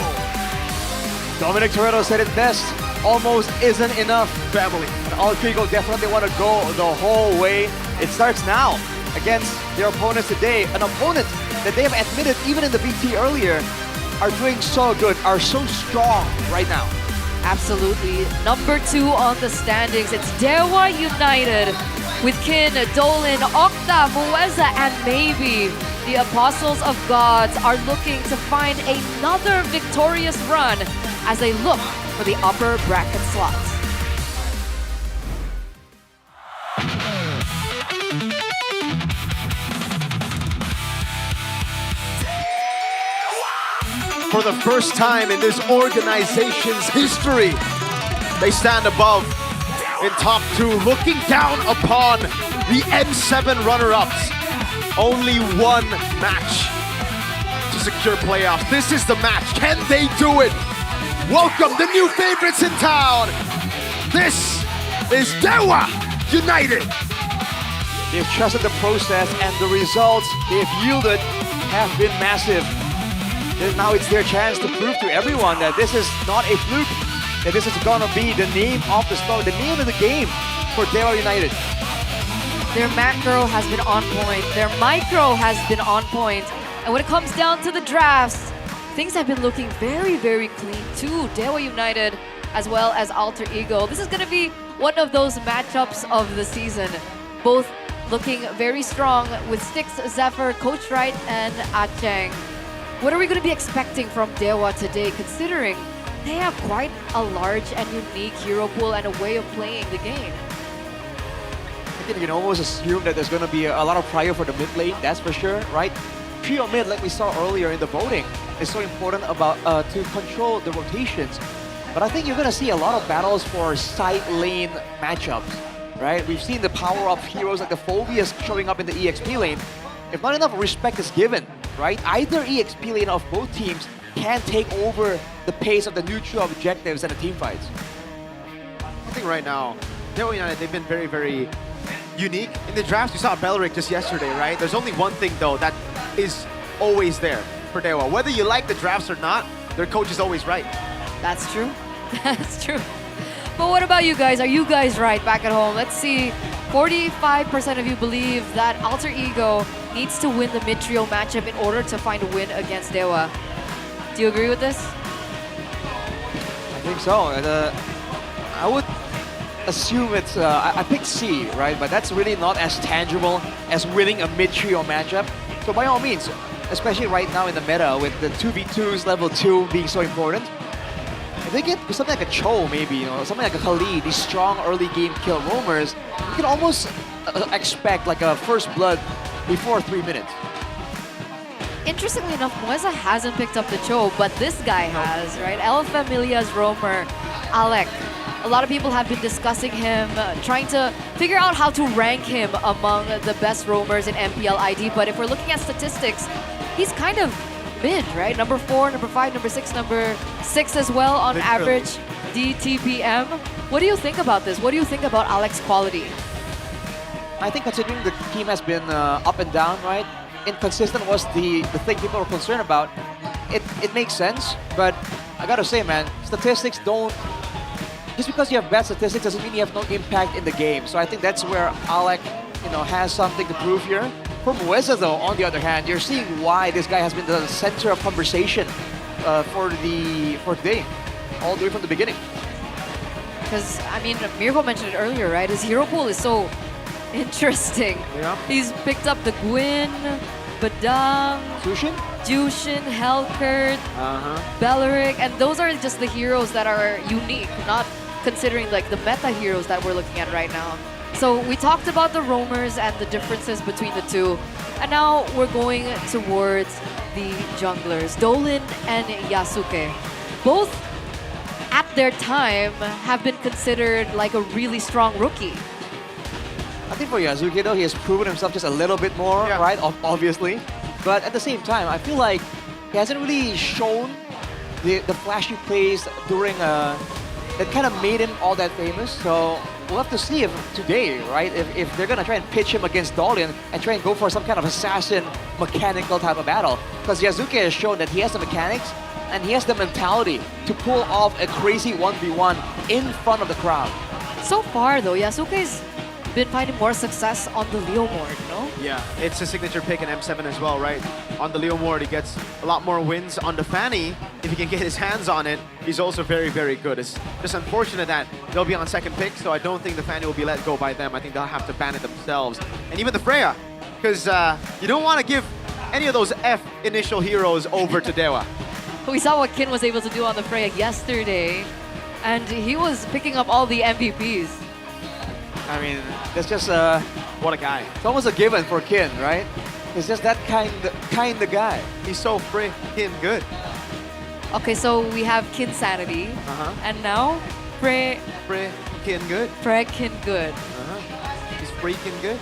Dominic Toretto said it best. Almost isn't enough, family. And Alter Ego definitely want to go the whole way. It starts now against their opponents today. An opponent that they have admitted even in the BT earlier are doing so good, are so strong right now. Absolutely. Number 2 on the standings, it's Dewa United with Kin, Dolan, Okta, Moeza, and maybe the Apostles of Gods are looking to find another victorious run as they look for the upper bracket slots. For the first time in this organization's history, they stand above in top 2, looking down upon the M7 runner-ups. Only one match to secure playoffs. This is the match. Can they do it? Welcome the new favorites in town. This is Dewa United. They've trusted the process and the results they've yielded have been massive. And now it's their chance to prove to everyone that this is not a fluke, that this is gonna be the name of the story, the name of the game for Dewa United. Their macro has been on point. Their micro has been on point. And when it comes down to the drafts, things have been looking very, very clean too. Dewa United as well as Alter Ego. This is going to be one of those matchups of the season. Both looking very strong with Styx, Zephyr, Coach Wright, and Acheng. What are we going to be expecting from Dewa today, considering they have quite a large and unique hero pool and a way of playing the game? I think you can almost assume that there's going to be a lot of prior for the mid lane, that's for sure, right? Trio mid, like we saw earlier in the voting, is so important about to control the rotations. But I think you're going to see a lot of battles for side lane matchups, right? We've seen the power of heroes like the Phobias showing up in the EXP lane. If not enough respect is given, right? Either EXP lane of both teams can take over the pace of the neutral objectives and the team fights. I think right now, Dewa United, they've been very, very unique. In the drafts, you saw Belric just yesterday, right? There's only one thing, though, that is always there for Dewa. Whether you like the drafts or not, their coach is always right. That's true. That's true. But what about you guys? Are you guys right back at home? Let's see. 45% of you believe that Alter Ego needs to win the mid-trio matchup in order to find a win against Dewa. Do you agree with this? I think so. I would assume it's, I picked C, right? But that's really not as tangible as winning a mid-trio matchup. So by all means, especially right now in the meta with the 2v2s, level 2 being so important. If they get something like a Cho, maybe, you know, something like a Khalid, these strong early game kill roamers, you can almost expect like a first blood before 3 minutes. Interestingly enough, Moeza hasn't picked up the Cho, but this guy has, right? El Familia's roamer, Alec. A lot of people have been discussing him, trying to figure out how to rank him among the best roamers in MPL ID. But if we're looking at statistics, he's kind of mid, right? Number 4, number 5, number 6, number 6 as well on average DTPM. What do you think about this? What do you think about Alec's quality? I think considering the team has been up and down, right? Inconsistent was the thing people are concerned about. It makes sense, but I gotta say, man, statistics don't... Just because you have bad statistics doesn't mean you have no impact in the game. So I think that's where Alec, you know, has something to prove here. For Moeza, though, on the other hand, you're seeing why this guy has been the center of conversation for today, all the way from the beginning. Because, I mean, Mirko mentioned it earlier, right? His hero pool is so interesting. Yeah. He's picked up the Gwyn, Badang, Jushin, Helkert, Belleric, and those are just the heroes that are unique, not considering like the meta heroes that we're looking at right now. So we talked about the roamers and the differences between the two, and now we're going towards the junglers, Dolan and Yasuke. Both at their time have been considered like a really strong rookie. I think for Yasuke, though, he has proven himself just a little bit more, right? Obviously. But at the same time, I feel like he hasn't really shown the flashy plays during that kind of made him all that famous. So we'll have to see if today, right, if they're going to try and pitch him against Dolian and try and go for some kind of assassin mechanical type of battle. Because Yasuke has shown that he has the mechanics and he has the mentality to pull off a crazy 1v1 in front of the crowd. So far, though, Yasuke's been finding more success on the Leo Mord, no? Yeah, it's a signature pick in M7 as well, right? On the Leo Mord, he gets a lot more wins. On the Fanny, if he can get his hands on it, he's also very, very good. It's just unfortunate that they'll be on second pick, so I don't think the Fanny will be let go by them. I think they'll have to ban it themselves. And even the Freya, because you don't want to give any of those F initial heroes over to Dewa. We saw what Kin was able to do on the Freya yesterday, and he was picking up all the MVPs. I mean, that's just what a guy. It's almost a given for Kin, right? He's just that kind of guy. He's so freaking good. Okay, so we have Kin Sanity, and now Freaking good. Freaking good. He's freaking good.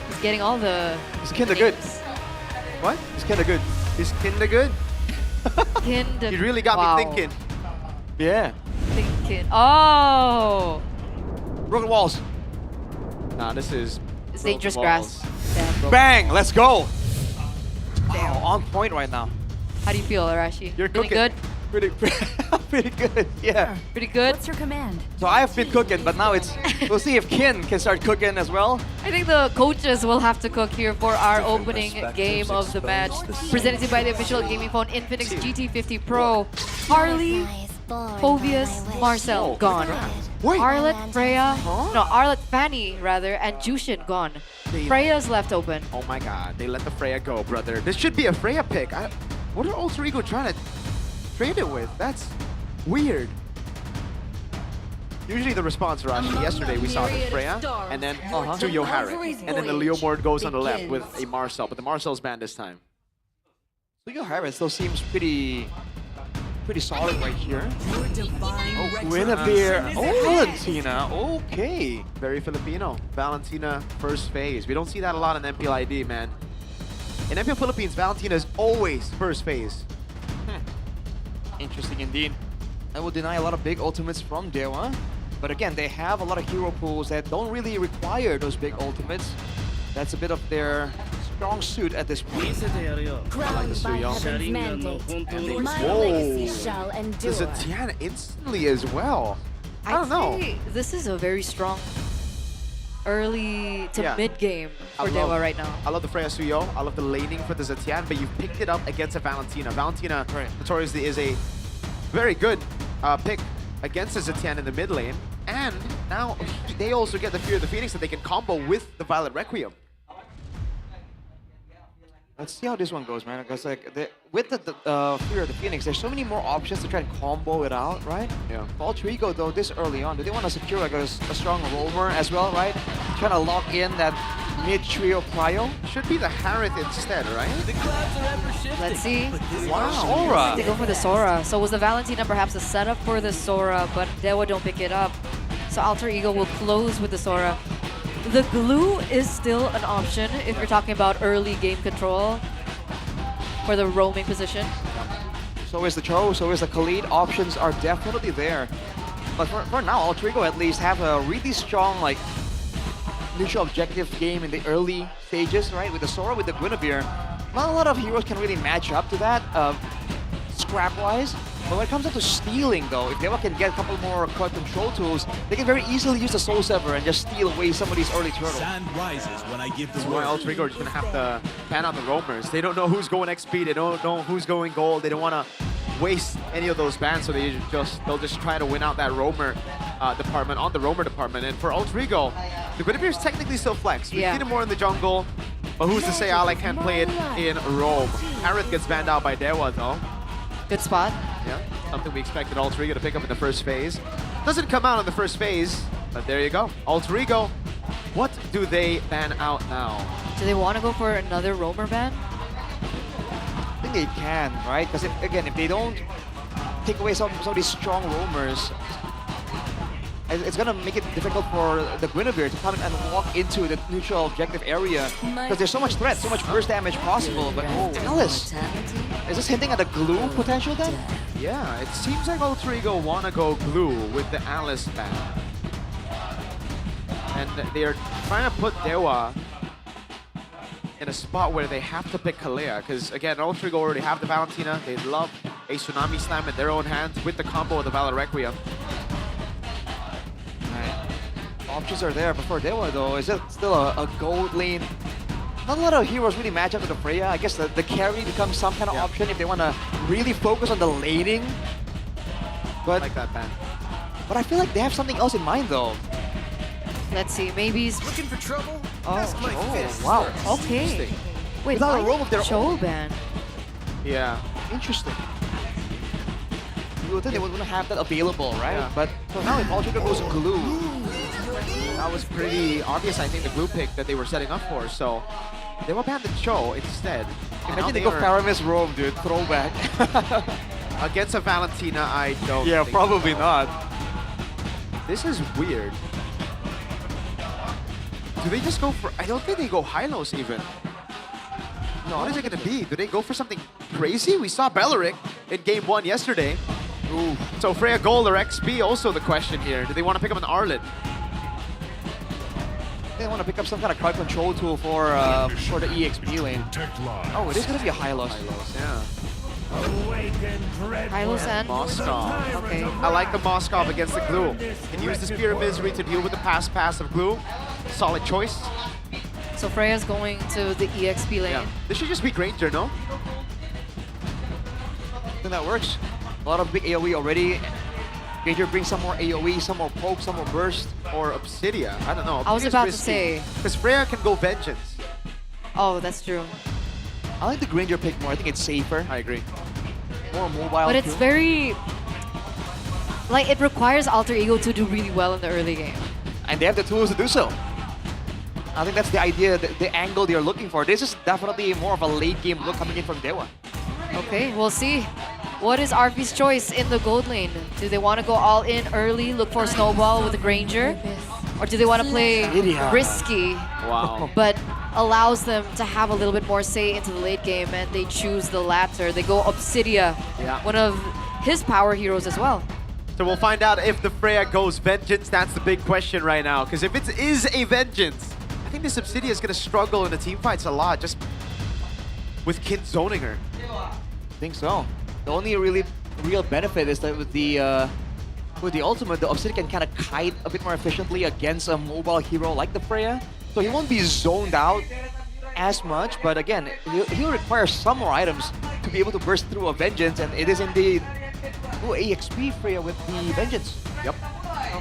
He's getting all the. He's kinda good. What? He's kinda good. He's kinda good. Kinda. He really got me thinking. Yeah. Thinking. Oh. Broken walls. Nah, this is It's dangerous grass. Yeah. Bang! Let's go. Wow, on point right now. How do you feel, Arashi? You're feeling cooking. good? Pretty good. Yeah. Pretty good. What's your command? So I have been cooking, but now we'll see if Kin can start cooking as well. I think the coaches will have to cook here for our opening game of the match. Presented by the official gaming phone Infinix GT50 Pro. Harley, Phobius, Marcel, gone. Arlet, Freya, no, Arlet, Fanny, rather, and Jushin, gone. Freya's left open. Oh my god, they let the Freya go, brother. This should be a Freya pick. What are Alter Ego trying to trade it with? That's weird. Usually the response, Rashi, yesterday we saw the Freya, and then to Yoharik. And then the Leo Mord goes on the left with a Marcel, but the Marcel's banned this time. Yoharik still seems pretty solid right here. Oh, Guinevere. Oh, Valentina. Okay. Very Filipino. Valentina first phase. We don't see that a lot in MPL ID, man. In MPL Philippines, Valentina is always first phase. Interesting indeed. I will deny a lot of big ultimates from Dewa. But again, they have a lot of hero pools that don't really require those big ultimates. That's a bit of their strong suit at this point. I like the Suyo. The Zetian instantly as well. I don't know. This is a very strong early to mid game for Dewa right now. I love the Freya Suyo. I love the laning for the Zetian, but you picked it up against a Valentina. Valentina notoriously is a very good pick against the Zetian in the mid lane. And now they also get the Fear of the Phoenix that they can combo with the Violet Requiem. Let's see how this one goes, man. Because like with the Fear of the Phoenix, there's so many more options to try and combo it out, right? Yeah. For Alter Ego though, this early on, do they want to secure like a strong roamer as well, right? Trying to lock in that mid trio prio. Should be the Harith instead, right? Let's see. Wow. Sora. They go for the Sora. So was the Valentina perhaps a setup for the Sora, but Dewa don't pick it up. So Alter Ego will close with the Sora. The glue is still an option if you're talking about early game control for the roaming position. So is the Cho, so is the Khalid. Options are definitely there. But for now, Alter Ego at least have a really strong like neutral objective game in the early stages, right? With the Sora, with the Guinevere. Not a lot of heroes can really match up to that scrap-wise. But when it comes down to stealing, though, if Dewa can get a couple more crowd control tools, they can very easily use the Soul Sever and just steal away some of these early turtles. Sand rises when I give the That's why Alter Ego are just going to have to pan out the roamers. They don't know who's going XP, they don't know who's going gold, they don't want to waste any of those bans, so they'll just try to win out that roamer department on the roamer department. And for Alter Ego, the Guinevere is technically still flex. We see them more in the jungle, but who's to say Alec can't play it in roam? Harith gets banned out by Dewa, though. Good spot. Yeah, something we expected Alter Ego to pick up in the first phase. Doesn't come out in the first phase, but there you go. Alter Ego, what do they ban out now? Do they want to go for another roamer ban? I think they can, right? Because if they don't take away some of these strong roamers, it's gonna make it difficult for the Guinevere to come and walk into the neutral objective area because there's so much threat, so much burst damage possible. But Alice, is this hinting at the glue potential then? Yeah, it seems like Alter Ego wanna go glue with the Alice ban. And they're trying to put Dewa in a spot where they have to pick Kalea, because again, Alter Ego already have the Valentina. They love a Tsunami Slam in their own hands with the combo of the Valor Requiem. Options are there, but for Dewa though, is it still a gold lane? Not a lot of heroes really match up with the Freya. I guess the carry becomes some kind of option if they want to really focus on the laning. But I like that ban. But I feel like they have something else in mind though. Let's see, maybe he's looking for trouble. Oh, wow. Okay. Wait, Without a roam of their Cho ban. Yeah. Interesting. You would think they would have that available, right? Yeah. But for now, if Alter Ego goes glue, that was pretty obvious, I think, the glue pick that they were setting up for. So they will ban the Cho instead. imagine they go Faramis roam, dude. Throwback. Against a Valentina, I don't Yeah, think probably so. not. This is weird. Do they just go for... I don't think they go high-lows even. No, what is it going to be? Do they go for something crazy? We saw Belleric in game 1 yesterday. Ooh. So Freya Gold or XP also the question here. Do they want to pick up an Arlet? They want to pick up some kind of crowd control tool for the EXP lane. Oh, it is going to be a high-loss. Yeah. Hylos and Moskov. Okay. I like the Moskov against the glue. Can use the Spear of Misery to deal with the pass of glue. Solid choice. So Freya's going to the EXP lane. Yeah. This should just be Granger, no? I think that works. A lot of big AoE already. Granger brings some more AoE, some more poke, some more burst. Or Obsidia. I don't know. I was about to say. Because Freya can go Vengeance. Oh, that's true. I like the Granger pick more. I think it's safer. I agree. More mobile. But it's too. very... Like, it requires Alter Ego to do really well in the early game. And they have the tools to do so. I think that's the idea, the angle they're looking for. This is definitely more of a late game look coming in from Dewa. Okay, we'll see. What is RP's choice in the gold lane? Do they want to go all in early, look for a snowball with a Granger? Or do they want to play risky, but allows them to have a little bit more say into the late game, and they choose the latter? They go Obsidia, one of his power heroes as well. So we'll find out if the Freya goes Vengeance. That's the big question right now. Because if it is a Vengeance, I think this Obsidia is going to struggle in the team fights a lot, just with Kin zoning her. I think so. The only real benefit is that with the ultimate, the Obsidian can kind of kite a bit more efficiently against a mobile hero like the Freya. So he won't be zoned out as much, but again, he'll require some more items to be able to burst through a Vengeance, and it is indeed EXP Freya with the Vengeance. Yep.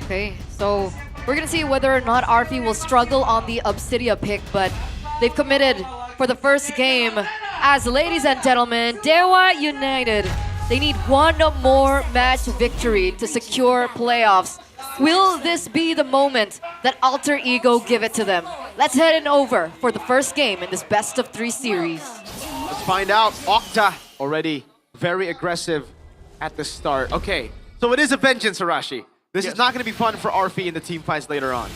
Okay, so we're gonna see whether or not RP will struggle on the Obsidia pick, but they've committed for the first game as ladies and gentlemen, Dewa United, they need one more match victory to secure playoffs. Will this be the moment that Alter Ego give it to them? Let's head in over for the first game in this best of 3 series. Let's find out. Octa already very aggressive at the start. Okay, so it is a vengeance, Arashi. This is not going to be fun for Arfi in the team fights later on.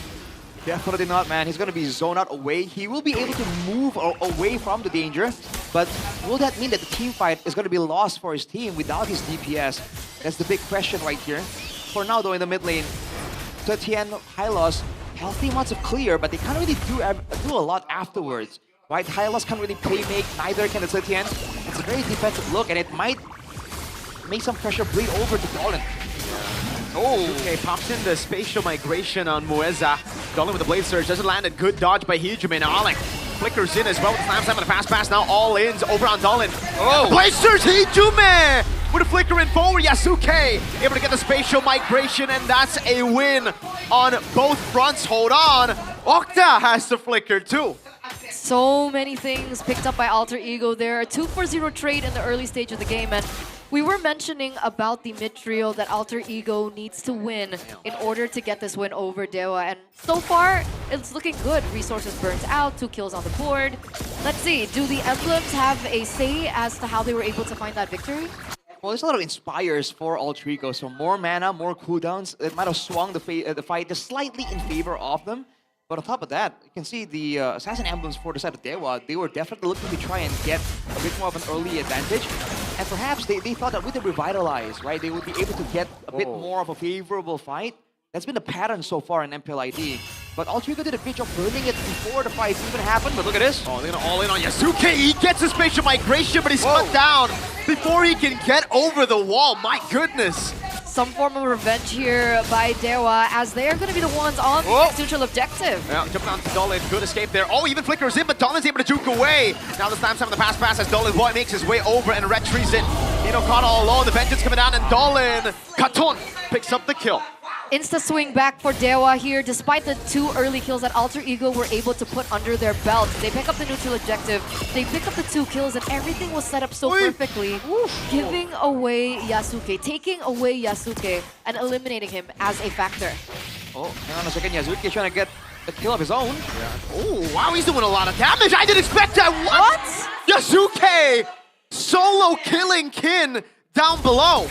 Definitely not, man. He's going to be zoned out away. He will be able to move away from the danger, but will that mean that the team fight is going to be lost for his team without his DPS? That's the big question right here. For now, though, in the mid lane, Zetian, Hylos, healthy amounts of clear, but they can't really do a lot afterwards. Right? Hylos can't really play make, neither can the Zetian. It's a very defensive look, and it might make some pressure bleed over to Dolan. Oh, okay, pops in the spatial migration on Mueza. Dolan with the blade surge, doesn't land a good dodge by Hijime. Now Alec flickers in as well with the slam and a fast pass. Now all ins over on Dolan. Oh, blade surge, Hijime with a flicker in forward. Yasuke able to get the spatial migration, and that's a win on both fronts. Hold on, Octa has the flicker too. So many things picked up by Alter Ego there. A 2-for-0 trade in the early stage of the game, and we were mentioning about the mid trio that Alter Ego needs to win in order to get this win over Dewa, and so far it's looking good. Resources burnt out, 2 kills on the board. Let's see, do the emblems have a say as to how they were able to find that victory? Well, there's a lot of inspires for Alter Ego, so more mana, more cooldowns. It might have swung the fight just slightly in favor of them. But on top of that, you can see the Assassin Emblems for the side of Dewa, they were definitely looking to try and get a bit more of an early advantage. And perhaps they thought that with the Revitalize, right, they would be able to get a bit more of a favorable fight. That's been the pattern so far in MPL ID. But Alter Ego did a great job burning it before the fight even happened, but look at this. Oh, they're gonna all in on Yasuke. He gets his spatial migration, but he's cut down before he can get over the wall. My goodness. Some form of revenge here by Dewa, as they are going to be the ones on the next neutral objective. Yeah, jumping onto Dolan, good escape there. Oh, even flickers in, but Dolan's able to juke away. Now the slam on the pass as Dolan Boy makes his way over and retreats it. Ino caught all alone, the vengeance coming down, and Dolan, Katon, picks up the kill. Insta swing back for Dewa here, despite the 2 early kills that Alter Ego were able to put under their belt. They pick up the neutral objective, they pick up the 2 kills, and everything was set up so perfectly, giving away Yasuke, taking away Yasuke, and eliminating him as a factor. Oh, hang on a second, Yasuke trying to get a kill of his own. Oh, wow, he's doing a lot of damage. I didn't expect that. What? Yasuke solo killing Kin down below.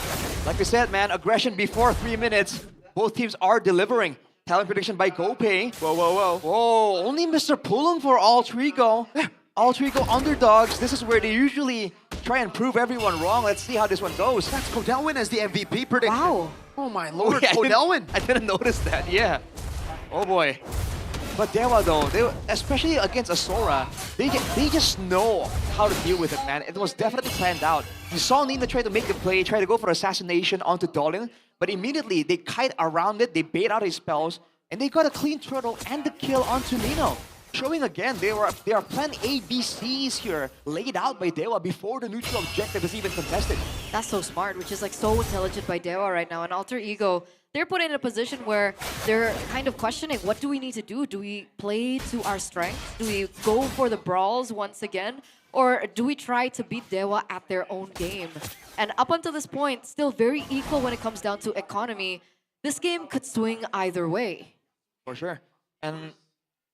Like we said, man, aggression before 3 minutes. Both teams are delivering. Talent prediction by GoPay. Whoa, whoa, whoa. Whoa, only Mr. Pulum for Alter Ego. Alter Ego underdogs. This is where they usually try and prove everyone wrong. Let's see how this one goes. That's Kodelwin as the MVP prediction. Wow. Oh my lord, yeah, Kodelwin. I didn't notice that, yeah. Oh boy. But Dewa though, especially against Asura, they just know how to deal with it, man. It was definitely planned out. You saw Nina try to make the play, try to go for assassination onto Dolan, but immediately they kite around it, they bait out his spells, and they got a clean turtle and the kill onto Nino. Showing again, there are plan A, B, C's here laid out by Dewa before the neutral objective is even contested. That's so smart, which is like so intelligent by Dewa right now. And Alter Ego, they're put in a position where they're kind of questioning, what do we need to do? Do we play to our strengths? Do we go for the brawls once again? Or do we try to beat Dewa at their own game? And up until this point, still very equal when it comes down to economy. This game could swing either way. For sure. And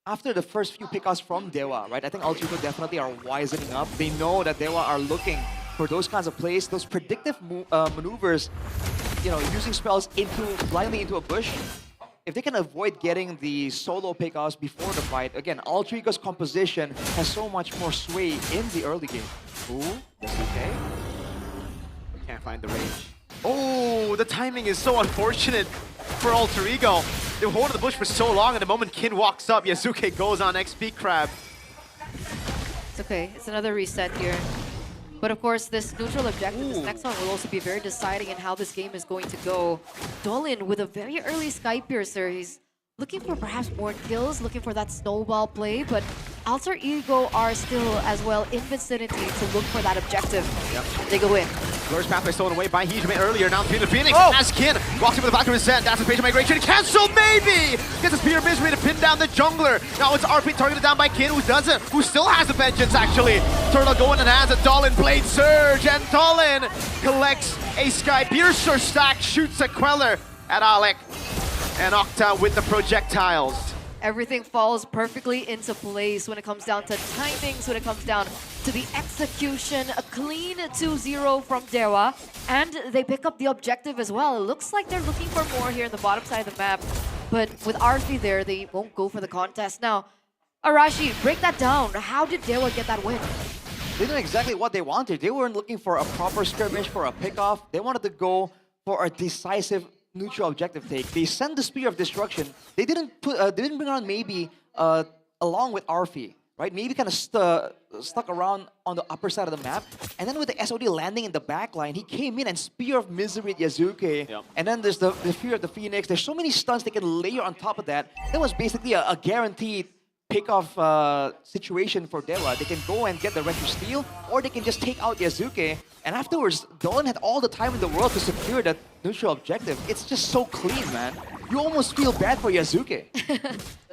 after the first few pickups from Dewa, right, I think Alter Ego definitely are wisening up. They know that Dewa are looking for those kinds of plays, those predictive maneuvers, you know, using spells blindly into a bush. If they can avoid getting the solo pickups before the fight, again, Alter Ego's composition has so much more sway in the early game. Ooh, that's okay. Can't find the range. Oh, the timing is so unfortunate for Alter Ego. They were holding the bush for so long, and the moment Kin walks up, Yasuke goes on XP Crab. It's okay. It's another reset here. But of course, this neutral objective, this next one, will also be very deciding in how this game is going to go. Dolan with a very early Sky Piercer. He's looking for perhaps more kills, looking for that snowball play, but Alter Ego are still as well in vicinity to look for that objective. Yep. They go in. Blur's pathway stolen away by Hijime earlier. Now the Phoenix as Kin walks in with the Valkyrie Descent. That's a patient migration. Cancel maybe! Gets a Spear of Misery to pin down the jungler. Now it's RP targeted down by Kin, who still has the vengeance actually. turtle going in hands of Dolan. Blade Surge, and Dolan collects a Sky Piercer stack, shoots a Queller at Alec. And Octa with the projectiles. Everything falls perfectly into place when it comes down to timings, when it comes down to the execution. A clean 2-0 from Dewa, and they pick up the objective as well. It looks like they're looking for more here in the bottom side of the map, but with Arthi there, they won't go for the contest. Now, Arashi, break that down. How did Dewa get that win? They knew exactly what they wanted. They weren't looking for a proper skirmish, for a pickoff. They wanted to go for a decisive neutral objective take. They sent the Spear of Destruction. They didn't bring around maybe along with Arfi, right? Maybe kind of stuck around on the upper side of the map. And then with the SOD landing in the back line, he came in and Spear of Misery at Yazuke. Yep. And then there's the Fear of the Phoenix. There's so many stuns they can layer on top of that. That was basically a guaranteed pick-off situation for Dewa. They can go and get the Retro Steel, or they can just take out Yazuke. And afterwards, Dolan had all the time in the world to secure that neutral objective. It's just so clean, man. You almost feel bad for Yazuke.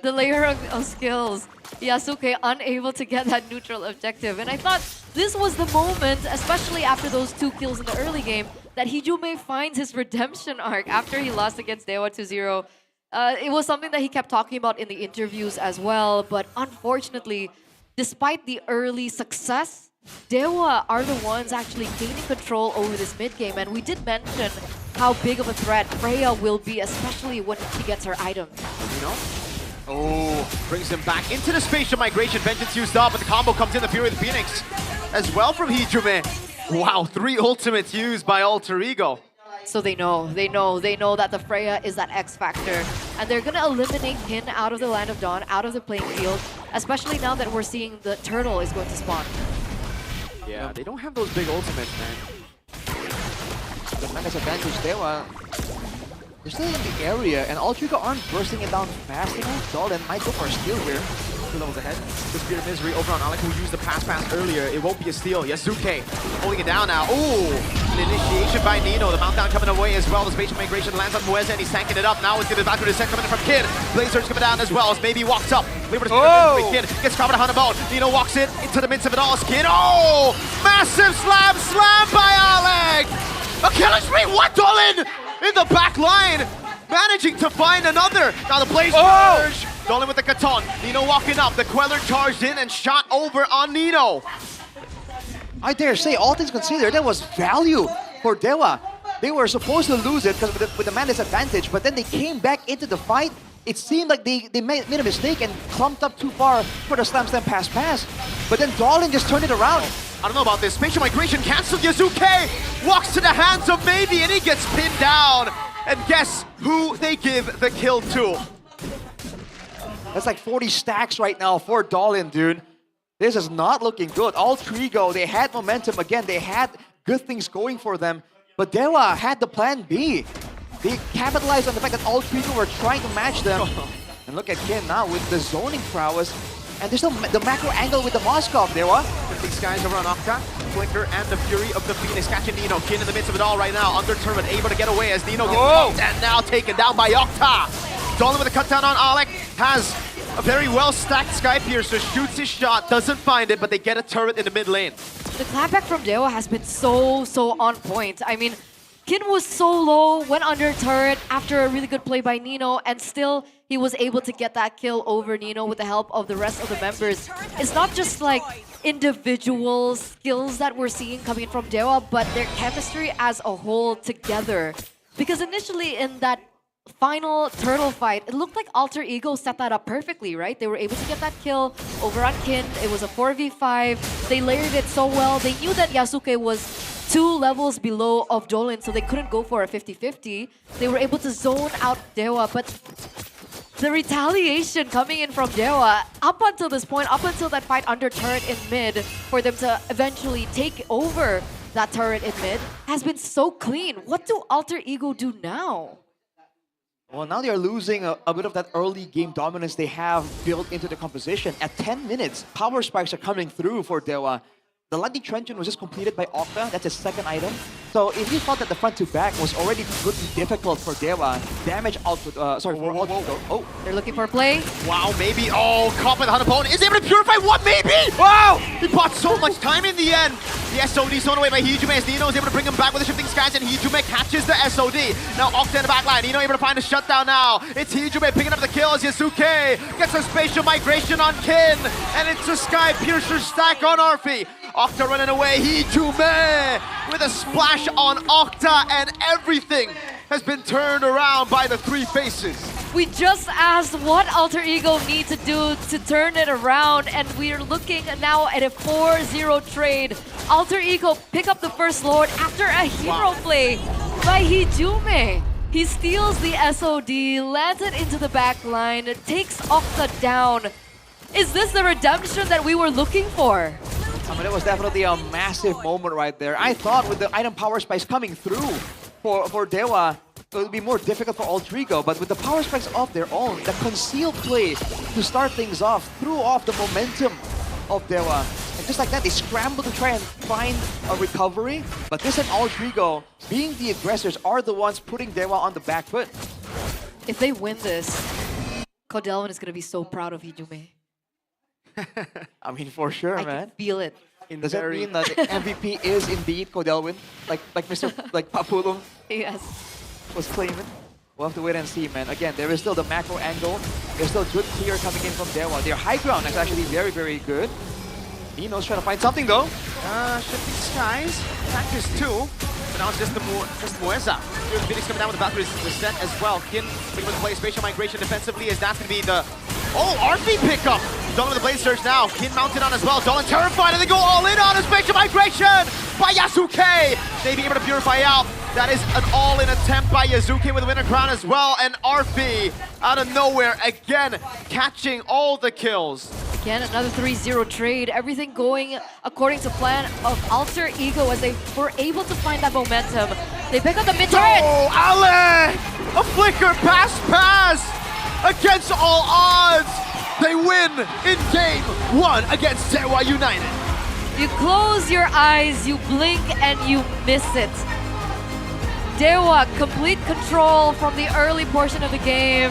The layer of skills. Yasuke unable to get that neutral objective. And I thought this was the moment, especially after those 2 kills in the early game, that Hijume finds his redemption arc after he lost against Dewa 2-0. It was something that he kept talking about in the interviews as well, but unfortunately, despite the early success, Dewa are the ones actually gaining control over this mid-game, and we did mention how big of a threat Freya will be, especially when she gets her item. You know? Oh, brings him back into the spatial migration. Vengeance used up, but the combo comes in, the Fury of the Phoenix as well from Hijume. Wow, 3 ultimates used by Alter Ego. So they know that the Freya is that X factor, and they're gonna eliminate Kin out of the Land of Dawn, out of the playing field, especially now that we're seeing the turtle is going to spawn. Yeah, they don't have those big ultimates, man. The Menace advantage, Dewa, they're still in the area, and Ultrico aren't bursting it down fast enough. Dolan might go for a steal here. 2 levels ahead. The Spear of Misery over on Alec, who used the pass earlier. It won't be a steal. Yazuke holding it down now. Ooh! An initiation by Nino. The Mountdown coming away as well. The spatial migration lands on Mueza, and he's tanking it up. Now it's going to back to the set coming in from Kid. Blazer's coming down as well as maybe walks up. Kid gets covered on the ball. Nino walks in into the midst of it all. Kid. Oh! Massive slam by Alec! A killing spree. What, Dolan? In the back line, managing to find another. Now the Blaze Surge. Dolan with the Katon. Nino walking up. The Queller charged in and shot over on Nino. I dare say, all things considered, that was value for Dewa. They were supposed to lose it because with the man disadvantage, but then they came back into the fight. It seemed like they made a mistake and clumped up too far for the slam pass. But then Dolan just turned it around. I don't know about this. Spatial migration canceled. Yazuke walks to the hands of Maybe, and he gets pinned down. And guess who they give the kill to? That's like 40 stacks right now for Dolan, dude. This is not looking good. All Trigo, they had momentum again. They had good things going for them. But Dewa had the plan B. They capitalized on the fact that all Trigo were trying to match them. And look at Kin now with the zoning prowess. And there's the macro angle with the Moskov, Dewa. These guys over on Octa, Flicker, and the Fury of the Phoenix catching Nino. Kin in the midst of it all right now. Under Turban, able to get away as Nino gets bumped and now taken down by Octa. Dolan with a cut down on Alec. Has a very well-stacked Sky Piercer. Shoots his shot, doesn't find it, but they get a turret in the mid lane. The clapback from Dewa has been so on point. I mean, Kin was so low, went under turret after a really good play by Nino, and still he was able to get that kill over Nino with the help of the rest of the members. It's not just like individual skills that we're seeing coming from Dewa, but their chemistry as a whole together. Because initially in that final turtle fight, it looked like Alter Ego set that up perfectly, right? They were able to get that kill over on Kin. It was a 4v5. They layered it so well. They knew that Yasuke was 2 levels below of Dolan, so they couldn't go for a 50-50. They were able to zone out Dewa, but the retaliation coming in from Dewa, up until this point, up until that fight under turret in mid, for them to eventually take over that turret in mid, has been so clean. What do Alter Ego do now? Well, now they are losing a bit of that early game dominance they have built into the composition. At 10 minutes, power spikes are coming through for Dewa. The Lightning Trenchant was just completed by Octa. That's his second item. So if you thought that the front to back was already good and difficult for Dewa, damage output, sorry, for Ultrico. Oh, they're looking for a play. Wow, maybe. Oh, caught by the Hunter Bone. Is able to purify what? Maybe! Wow! He bought so much time in the end. The SOD is thrown away by Hijume as Nino is able to bring him back with the shifting skies, and Hijume catches the SOD. Now Octa in the back line. Nino able to find a shutdown now. It's Hijume picking up the kills. Yasuke gets a spatial migration on Kin, and it's a Sky Piercer stack on Arfi. Octa running away. Hijume with a splash on Octa, and everything has been turned around by the three faces. We just asked what Alter Ego need to do to turn it around, and we're looking now at a 4-0 trade. Alter Ego pick up the first Lord after a hero play by Hijume. He steals the SOD, lands it into the back line, takes Octa down. Is this the redemption that we were looking for? I mean, it was definitely a massive moment right there. I thought with the item power spikes coming through for Dewa, it would be more difficult for Alter Ego, but with the power spikes of their own, the concealed play to start things off, threw off the momentum of Dewa. And just like that, they scrambled to try and find a recovery, but this and Alter Ego, being the aggressors, are the ones putting Dewa on the back foot. If they win this, Codelwin is going to be so proud of Hijume. I mean, for sure, I man. can feel it. Does that mean that the MVP is indeed Codelwin, like Mr. like Papulum? Yes. Was claiming. We'll have to wait and see, man. Again, there is still the macro angle. There's still good clear coming in from Dewa. Their high ground is actually very, very good. Nino's trying to find something though. Shifting skies. Practice 2. But now it's just Mueza. Here's Infinix coming down with the battery reset as well. Kin looking for the play spatial migration defensively, as that's going to be the... Oh, RP pickup! Dolan with the blade surge now. Kin mounted on as well. Dolan terrified, and they go all in on a spatial migration by Yasuke. They be able to purify out. That is an all-in attempt by Yasuke with the winner crown as well. And RP out of nowhere again, catching all the kills. Again, another 3-0 trade. Everything going according to plan of Alter Ego as they were able to find that momentum. They pick up the mid-turret. Oh, Ale! A flicker pass! Against all odds, they win in game 1 against Dewa United. You close your eyes, you blink, and you miss it. Dewa, complete control from the early portion of the game.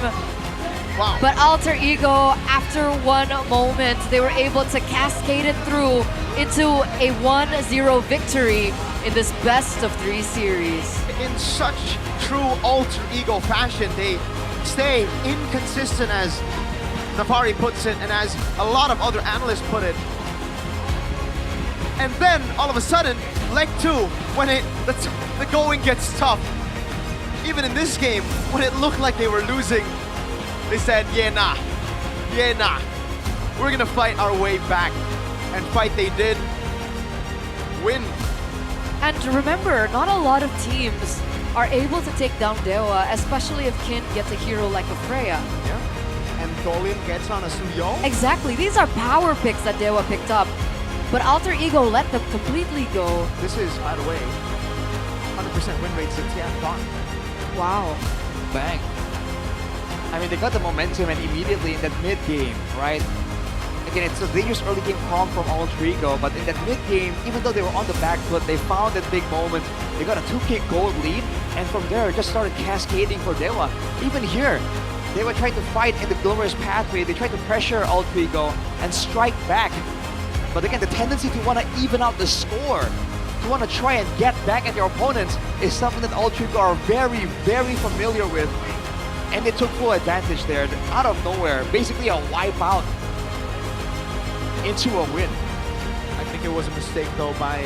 Wow. But Alter Ego, after one moment, they were able to cascade it through into a 1-0 victory in this best-of-3 series. In such true Alter Ego fashion, they stay inconsistent, as Nafari puts it, and as a lot of other analysts put it. And then, all of a sudden, leg 2, when the going gets tough, even in this game, when it looked like they were losing, they said, yeah, nah, we're gonna fight our way back. And fight they did, win. And remember, not a lot of teams are able to take down Dewa, especially if Kin gets a hero like a Freya. Yeah. And Dolin gets on a Suyo. Exactly, these are power picks that Dewa picked up. But Alter Ego let them completely go. This is, by the way, 100% win rate since gone. Wow. Bang. I mean, they got the momentum, and immediately in that mid-game, right? Again, it's a dangerous early game calm from Alter Ego, but in that mid-game, even though they were on the back foot, they found that big moment. They got a 2K gold lead, and from there, it just started cascading for Dewa. Even here, they were trying to fight in the glorious pathway. They tried to pressure Alter Ego and strike back. But again, the tendency to want to even out the score, to want to try and get back at your opponents, is something that Alter Ego are very, very familiar with. And they took full advantage there, out of nowhere, basically a wipeout into a win. I think it was a mistake though by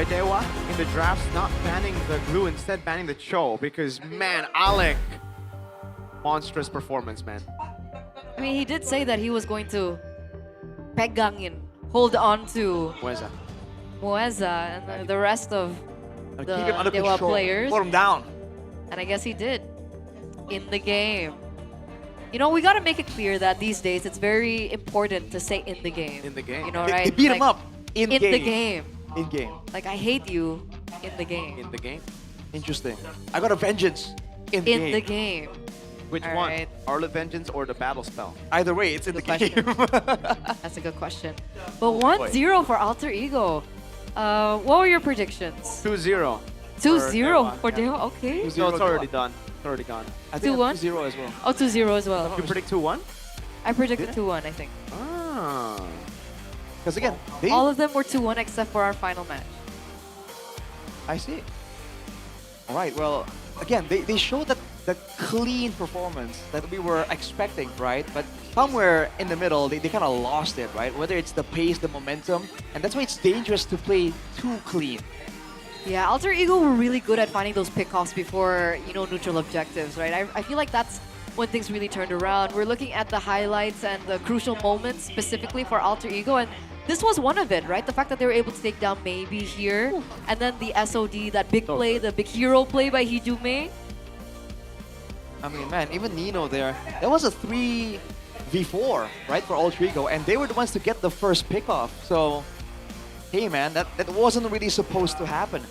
Dewa in the drafts, not banning the glue, instead banning the Cho, because man, Alec, monstrous performance, man. I mean, he did say that he was going to pegangin, hold on to Mueza and the rest of the keep him under Dewa control. players. Put him down. And I guess he did in the game. You know, we gotta make it clear that these days it's very important to say in the game. In the game. You know, They right? beat him up in the game. game. In game. Like, I hate you in the game. In the game. Interesting. I got a vengeance in the game. Which All one? right. Arlet Vengeance or the Battle Spell? Either way, it's in the game. That's a good question. But 1-0 for Alter Ego. What were your predictions? 2-0. 2-0 for Dewa. Okay. No, it's already done. It's already gone. I think 2-1? 2-0 as well. Oh, 2-0 as well. You predict 2-1? I predicted 2-1, I think. Ah. Because again, they... All of them were 2-1 except for our final match. I see. All right, well, again, they showed that the clean performance that we were expecting, right? But somewhere in the middle, they kind of lost it, right? Whether it's the pace, the momentum, and that's why it's dangerous to play too clean. Yeah, Alter Ego were really good at finding those pickoffs before, neutral objectives, right? I feel like that's when things really turned around. We're looking at the highlights and the crucial moments specifically for Alter Ego, and this was one of it, right? The fact that they were able to take down Maybe here, and then the SOD, that big play, the big hero play by Hijume. I mean, man, even Nino there, that was a 3v4, right, for Alter Ego, and they were the ones to get the first pickoff. So, hey, man, that wasn't really supposed to happen.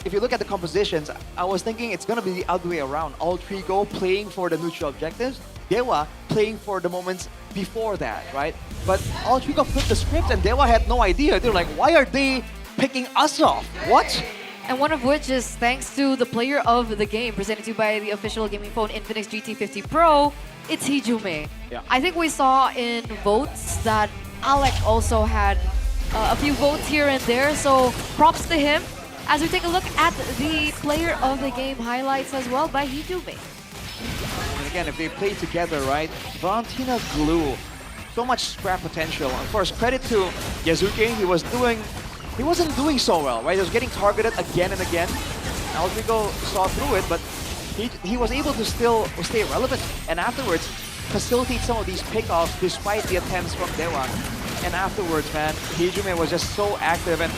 If you look at the compositions, I was thinking it's going to be the other way around. Alter Ego playing for the neutral objectives, Dewa playing for the moments before that, right? But Alter Ego flipped the script and Dewa had no idea. They're like, why are they picking us off? What? And one of which is thanks to the player of the game, presented to you by the official gaming phone Infinix GT50 Pro, it's Hijume. Yeah. I think we saw in votes that Alec also had a few votes here and there, so props to him. As we take a look at the player of the game highlights as well by Hijume. And again, if they play together, right? Valentina Glue, so much scrap potential. Of course, credit to Yazuki. He wasn't doing so well, right? He was getting targeted again and again. Alter Ego saw through it, but he was able to still stay relevant. And afterwards, facilitate some of these pickoffs despite the attempts from Dewa. And afterwards, man, Hijume was just so active. And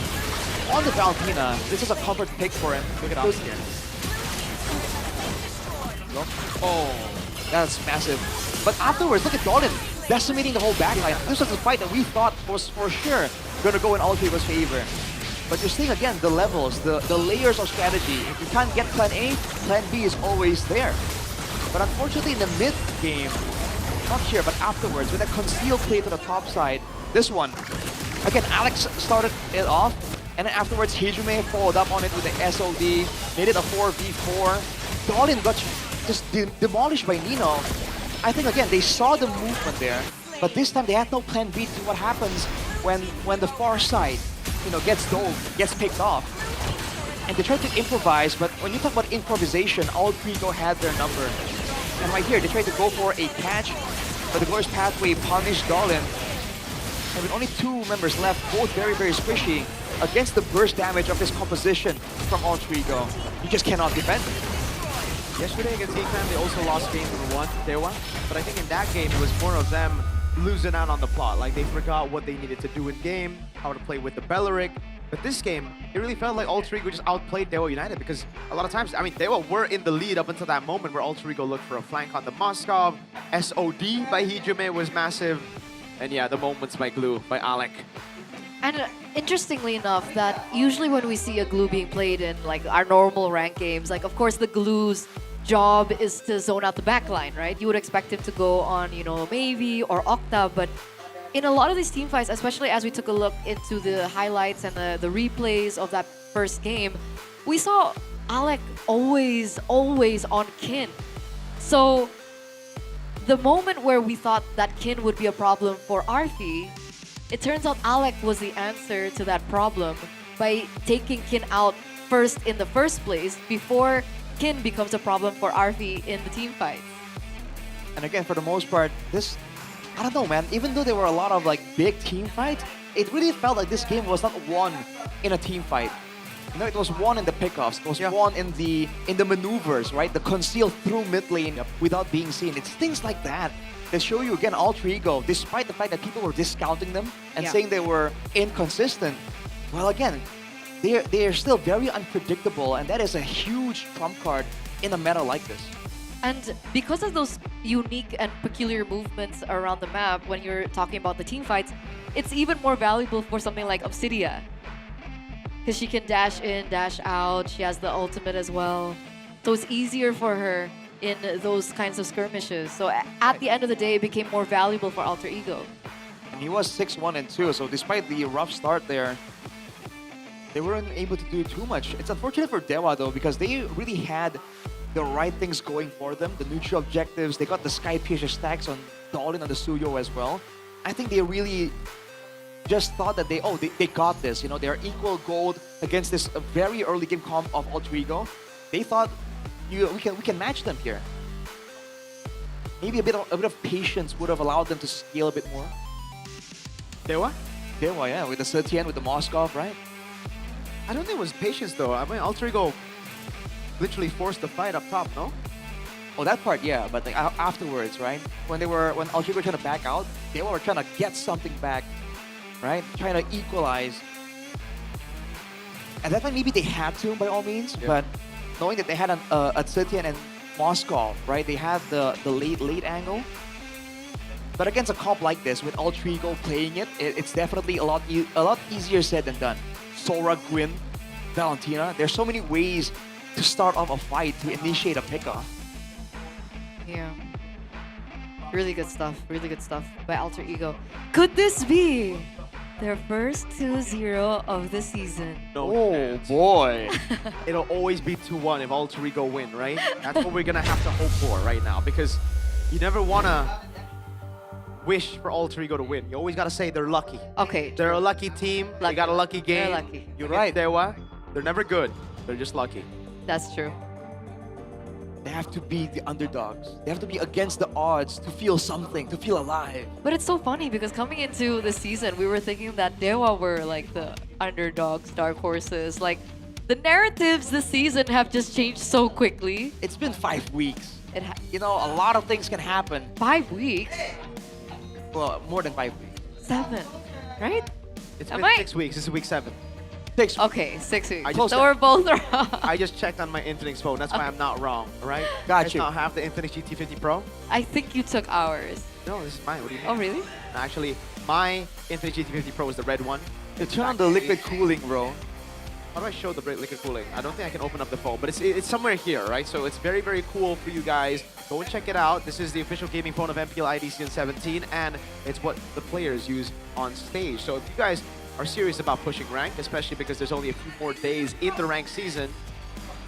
on the Valentina, this is a comfort pick for him. Look at us here. Oh, that's massive. But afterwards, look at Dolan decimating the whole backline. This was a fight that we thought was for sure going to go in Alter Ego's favor. But you're seeing again the levels, the layers of strategy. If you can't get plan A, plan B is always there. But unfortunately in the mid game, not here, but afterwards, with a concealed play to the top side, this one, again, Alex started it off, and then afterwards Hijume followed up on it with the SOD, made it a 4v4. Dolan got just demolished by Nino. I think again, they saw the movement there, but this time they had no plan B to what happens when the far side, gets dove, gets picked off. And they tried to improvise, but when you talk about improvisation, Alter Ego had their number. And right here, they tried to go for a catch, but the Glorious Pathway punished Dolan. And with only 2 members left, both very, very squishy, against the burst damage of this composition from Alter Ego, you just cannot defend it. Yesterday against Eclan, they also lost game number 1, Dewa. But I think in that game, it was more of them losing out on the plot. Like, they forgot what they needed to do in game, how to play with the Belleric. But this game, it really felt like Alter Ego just outplayed Dewa United, because a lot of times, I mean, Dewa were in the lead up until that moment where Alter Ego looked for a flank on the Moskov. SOD by Hijume was massive. And yeah, the moments by Glue, by Alec. And interestingly enough, that usually when we see a Glue being played in like our normal rank games, like of course the Glue's job is to zone out the backline, right? You would expect him to go on, Maybe or Octa, but in a lot of these team fights, especially as we took a look into the highlights and the replays of that first game, we saw Alec always on Kin. So the moment where we thought that Kin would be a problem for Arfi, it turns out Alec was the answer to that problem by taking Kin out first in the first place before Kin becomes a problem for Arfi in the team fight. And again, for the most part, this, I don't know, man, even though there were a lot of like big team fights, it really felt like this game was not won in a team fight. It was won in the pickoffs, it was won in the maneuvers, right? The conceal through mid lane without being seen. It's things like that that show you again Alter Ego, despite the fact that people were discounting them and saying they were inconsistent. Well, again, they are still very unpredictable, and that is a huge trump card in a meta like this. And because of those unique and peculiar movements around the map, when you're talking about the team fights, it's even more valuable for something like Obsidia. Because she can dash in, dash out, she has the ultimate as well. So it's easier for her in those kinds of skirmishes. So at the end of the day, it became more valuable for Alter Ego. And he was 6-1-2, so despite the rough start there, they weren't able to do too much. It's unfortunate for Dewa though, because they really had the right things going for them, the neutral objectives. They got the Sky Piercer stacks on Dolan and the Suyo as well. I think they really just thought that they got this. You know, they're equal gold against this very early game comp of Alter Ego. They thought we can match them here. Maybe a bit of patience would have allowed them to scale a bit more. Dewa? Dewa, yeah, with the 17, with the Moskov, right? I don't think it was patience though. I mean, Alter Ego literally forced the fight up top, no? Oh, that part, yeah. But like, afterwards, right? When Alter Ego were trying to back out, they were trying to get something back, right? Trying to equalize. At that time, maybe they had to, by all means. Yeah. But knowing that they had a 13 and Moskov, right? They had the late angle. But against a comp like this, with Alter Ego playing it's definitely a lot easier said than done. Sora, Gwyn, Valentina. There's so many ways to start off a fight, to initiate a pickoff. Yeah. Really good stuff. Really good stuff by Alter Ego. Could this be their first 2-0 of the season? No chance. Boy. It'll always be 2-1 if Alter Ego win, right? That's what we're gonna have to hope for right now, because you never wanna wish for Alter Ego to win. You always gotta say they're lucky. Okay. They're a lucky team. They got a lucky game. They're lucky. You're right. They're never good. They're just lucky. That's true. They have to be the underdogs. They have to be against the odds to feel something, to feel alive. But it's so funny because coming into the season, we were thinking that Dewa were like the underdogs, dark horses. Like, the narratives this season have just changed so quickly. It's been 5 weeks. You know, a lot of things can happen. 5 weeks? Well, more than 5 weeks. 7, right? It's Am been I- 6 weeks. This is week 7. Okay, 6 weeks. I just- So we're both wrong. I just checked on my Infinix phone. That's why I'm not wrong, all right? Got Guys you. not have the Infinix GT50 Pro? I think you took ours. No, this is mine. What do you mean? Oh, really? Actually, my Infinix GT50 Pro is the red one. You turn on the liquid cooling, bro. How do I show the liquid cooling? I don't think I can open up the phone, but it's somewhere here, right? So it's very, very cool for you guys. Go and check it out. This is the official gaming phone of MPL ID Season 17, and it's what the players use on stage. So if you guys are serious about pushing rank, especially because there's only a few more days in the rank season.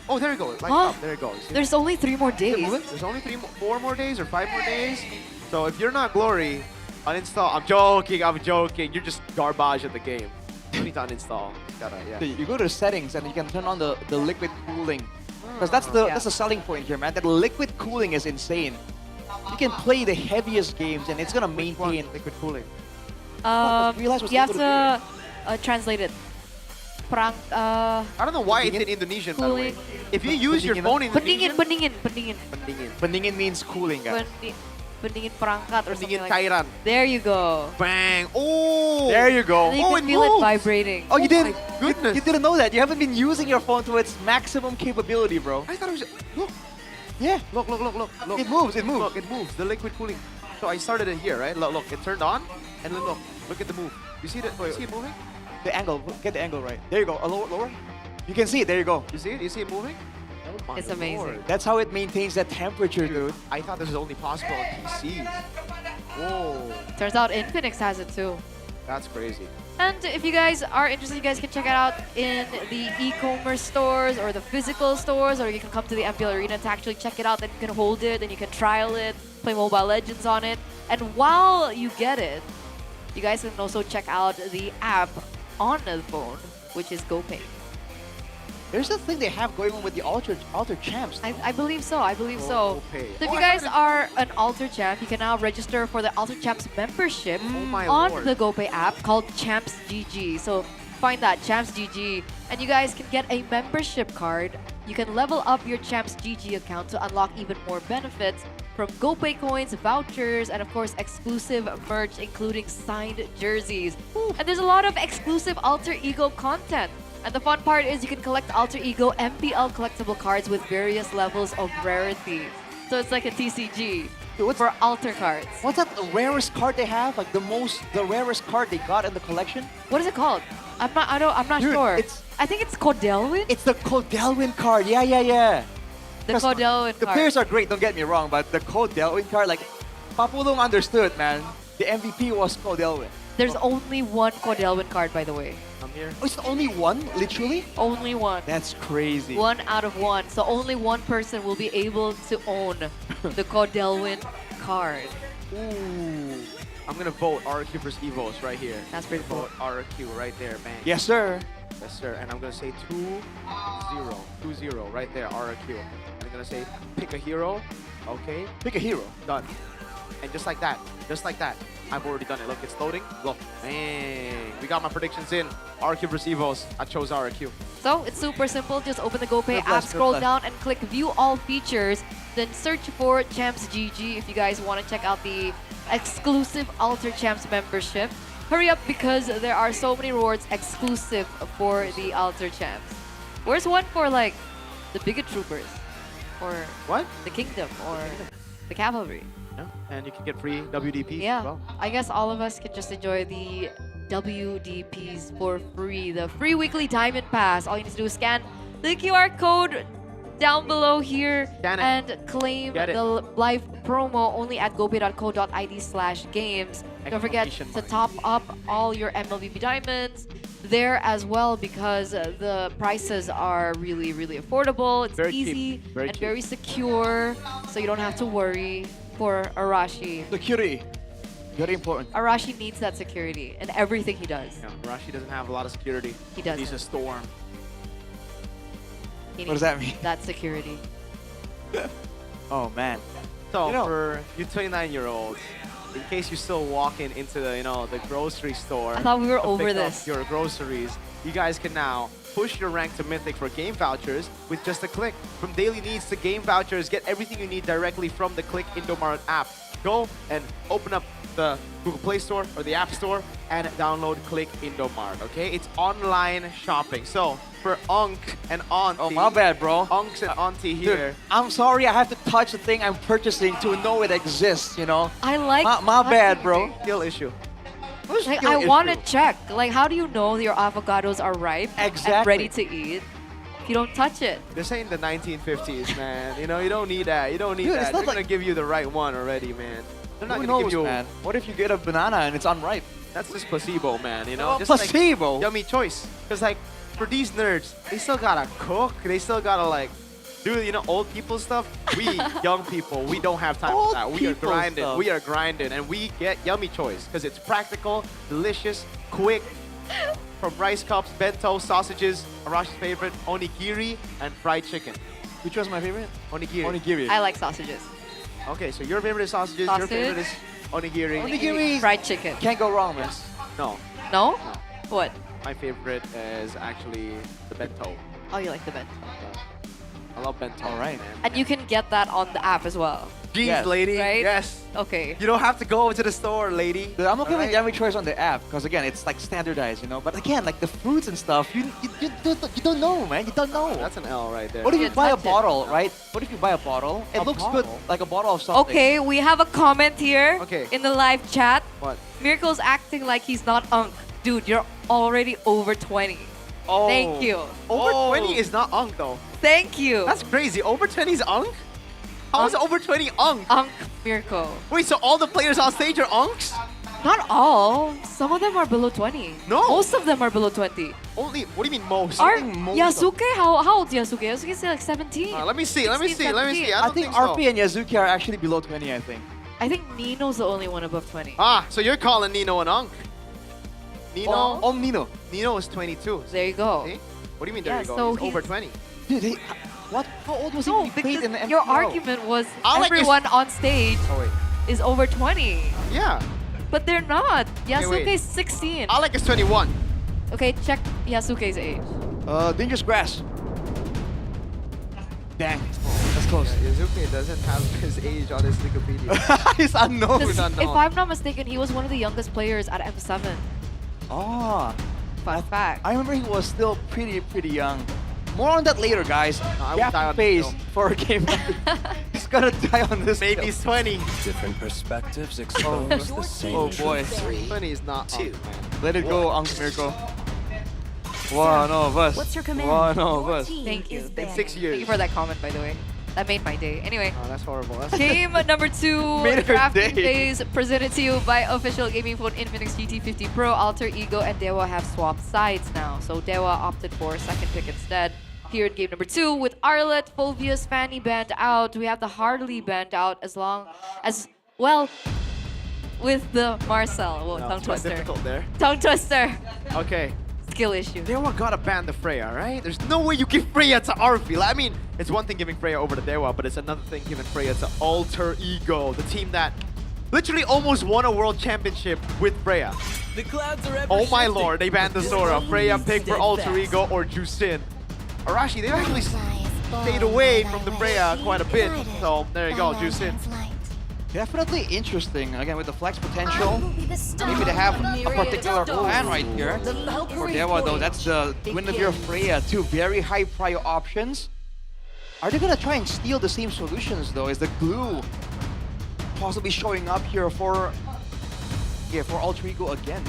Oh, there you go. Lights up. There it goes. See? There's only 3 more Is it days. moving? There's only 4 more days or 5 more days. So if you're not Glory, uninstall. I'm joking. You're just garbage at the game. You need to uninstall. Gotta, yeah. So you go to settings and you can turn on the liquid cooling. Because that's the selling point here, man. That liquid cooling is insane. You can play the heaviest games and it's gonna maintain liquid cooling. realize what's You have liquid to translate it. Perang, I don't know why it's in Indonesian, by the way. cooling. If you use your phone in Indonesian, Pendingin. Pendingin means cooling, guys. Pendingin perangkat or something Pendingin like cairan. There you go. Bang! Oh! There you go. And you Oh, can it feel it moves. vibrating. Oh, you didn't? Goodness. You didn't know that. You haven't been using your phone to its maximum capability, bro. I thought it was. Look. Yeah. Look. It moves. It moves. Look, it moves. The liquid cooling. So I started it here, right? Look, it turned on, and then look at the move. You see it? You see it moving? The angle. Get the angle right. There you go. Lower. You can see it. There you go. You see it? You see it moving? Oh my It's amazing. Lord. That's how it maintains that temperature, dude. I thought this was only possible on PCs. Whoa. Turns out Infinix has it too. That's crazy. And if you guys are interested, you guys can check it out in the e-commerce stores or the physical stores, or you can come to the MPL Arena to actually check it out. Then you can hold it, and you can trial it, play Mobile Legends on it. And while you get it, you guys can also check out the app on the phone, which is GoPay. There's a thing they have going on with the Alter Champs. I believe so. I believe so. GoPay. So if Oh, you I guys haven't- are an Alter Champ, you can now register for the Alter Champs membership my on Lord. the GoPay app called Champs GG. So find that, Champs GG, and you guys can get a membership card. You can level up your Champs GG account to unlock even more benefits from GoPay coins, vouchers, and of course exclusive merch, including signed jerseys. And there's a lot of exclusive Alter Ego content. And the fun part is you can collect Alter Ego MPL collectible cards with various levels of rarity. So it's like a TCG for Alter cards. What's that? The rarest card they have? Like the rarest card they got in the collection? What is it called? I'm not Dude, sure. it's- I think it's Codelwin. It's the Codelwin card. Yeah. The Codelwin The card. players are great, don't get me wrong, but the Codelwin card, like, Papulong understood, man. The MVP was Codelwin. There's only one Codelwin card, by the way. I'm here. Oh, it's only one? Literally? Only one. That's crazy. 1 out of 1. So only one person will be able to own the Codelwin card. Ooh. I'm gonna vote RQ versus Evos right here. That's pretty cool. Vote RQ right there, man. Yes, sir. Yes, sir. And I'm gonna say 2-0. 2-0 right there, RQ. I'm gonna say pick a hero. Okay. Pick a hero. Done. And just like that, I've already done it. Look, it's loading. Look, man, we got my predictions in. RQ versus Evos. I chose RQ. So it's super simple. Just open the GoPay Good app, plus, good scroll plus. down, and click View All Features. Then search for Champs GG if you guys want to check out the exclusive Alter Champs membership. Hurry up because there are so many rewards exclusive for the Alter Champs. Where's one for like the Bigot Troopers? Or what? The Kingdom or the Cavalry? Yeah. And you can get free WDPs Yeah, as well. I guess all of us can just enjoy the WDPs for free. The free weekly Diamond Pass. All you need to do is scan the QR code down below here and claim Get it. the live promo only at gopay.co.id/games. Don't forget Exclamation to mark. top up all your MLVP diamonds there as well because the prices are really, really affordable. It's Very cheap. easy Very and cheap. very secure, so you don't have to worry for Arashi. Security. Very important. Arashi needs that security in everything he does. Yeah, Rashi doesn't have a lot of security. He doesn't. He's a storm. He What does needs that mean? That security. Oh, man. So You know- for you 29-year-olds, in case you're still walking into the grocery store, I thought we were to over pick up this. your groceries, you guys can now push your rank to Mythic for game vouchers with just a click. From daily needs to game vouchers, get everything you need directly from the Click Indomart app. Go and open up the Google Play Store or the App Store and download Click Indomart, okay? It's online shopping. So for Unk and Auntie. Oh, my bad, bro. Unks and Auntie Dude, here. I'm sorry. I have to touch the thing I'm purchasing to know it exists, you know? I like My bad, bro. Skill issue. Like, skill I want to issue? check. Like, how do you know your avocados are ripe and Exactly. ready to eat if you don't touch it? This ain't the 1950s, man. You know, you don't need that. You don't need Dude, it's that. not They're gonna give you the right one already, man. They're not Who gonna knows, give you. man? What if you get a banana and it's unripe? That's just placebo, man. You know, Oh, just placebo? Like yummy choice. Cause like for these nerds, they still gotta cook. They still gotta like do old people stuff. We young people, we don't have time for that. We are people grinding. stuff. We are grinding, and we get yummy choice because it's practical, delicious, quick. From rice cups, bento, sausages, Arashi's favorite, onigiri, and fried chicken. Which was my favorite? Onigiri. Onigiri. I like sausages. Okay, so your favorite is sausages, your favorite is onigiri. Onigiri. Fried chicken. Can't go wrong, man. No, No? What? my favorite is actually the bento. Oh, you like the bento. I love bento. All right, man. And you can get that on the app as well. Jeez, Yes. lady. Right? Yes. Okay. You don't have to go to the store, lady. Dude, I'm okay with Alright. yummy choice on the app because again, it's like standardized, you know. But again, like the fruits and stuff, you don't know, man. You don't know. That's an L right there. What if you Yeah, buy a touch it. bottle, right? What if you buy a bottle? It A looks good, bottle? like a bottle of something. Okay, we have a comment here Okay. in the live chat. What? Miracle's acting like he's not Unk. Dude, you're already over 20. Oh. Thank you. Over 20 is not Unk, though. Thank you. That's crazy. Over 20 is Unk? How is over 20 Unk? Unk Miracle. Wait, so all the players on stage are Unks? Not all. Some of them are below 20. No. Most of them are below 20. Only, what do you mean most? Are I think most Yasuke? How old is Yasuke? Yasuke's like 17. Let me see, let me 16, see, let me see. 17. I I don't think think so. RP and Yazuki are actually below 20, I think. I think Nino's the only one above 20. Ah, so you're calling Nino an Unk? Nino? Oh, Nino. Nino is 22. There you go. See? What do you mean there Yeah, you go? so He's over he's- 20. Dude, what? How old was he No, when he played in the because your MPL? argument was Alex is- everyone on stage Oh, wait. is over 20. Yeah. But they're not. wait. Yasuke's 16. Alec is 21. Okay, check Yasuke's age. Dangerous Grass. Dang. That's close. Yuzuki doesn't have his age on his Wikipedia. It's unknown. Because unknown. if I'm not mistaken, he was one of the youngest players at M7. Oh. Fun fact. I remember he was still pretty young. More on that later, guys. I You would have die to on face this hill. for a game. He's gonna die on this Maybe hill. he's 20. Different perspectives expose the same Oh boy. 20 is not Unk, man. Let it go, Uncle Miracle. One of us. What's your command? One of us. Thank you. In 6 years. Thank you for that comment, by the way. That made my day. Anyway, Oh, that's horrible. That's game number 2, Made her drafting day. phase, presented to you by official gaming phone Infinix GT50 Pro. Alter Ego and Dewa have swapped sides now. So Dewa opted for second pick instead. Here in game number 2 with Arlet, Fulvius, Fanny banned out. We have the Harley banned out as long as, well, with the Marcel. Whoa, No, tongue it's quite twister. difficult there. Tongue twister. Okay. Skill issue. Dewa gotta ban the Freya, right? There's no way you give Freya to Arfi. I mean, it's one thing giving Freya over to Dewa, but it's another thing giving Freya to Alter Ego, the team that literally almost won a world championship with Freya. The clouds are ever Oh my shifting. lord, they banned the Sora. Freya picked for Alter Ego or Jusin. Arashi, they've actually stayed away from the Freya quite a bit. So there you go, Jusin. Definitely interesting. Again, with the flex potential, maybe they have a particular plan right here. For Dewa, though, that's the Guinevere Freya, two very high prior options. Are they gonna try and steal the same solutions, though? Is the glue possibly showing up here for Alter Ego again?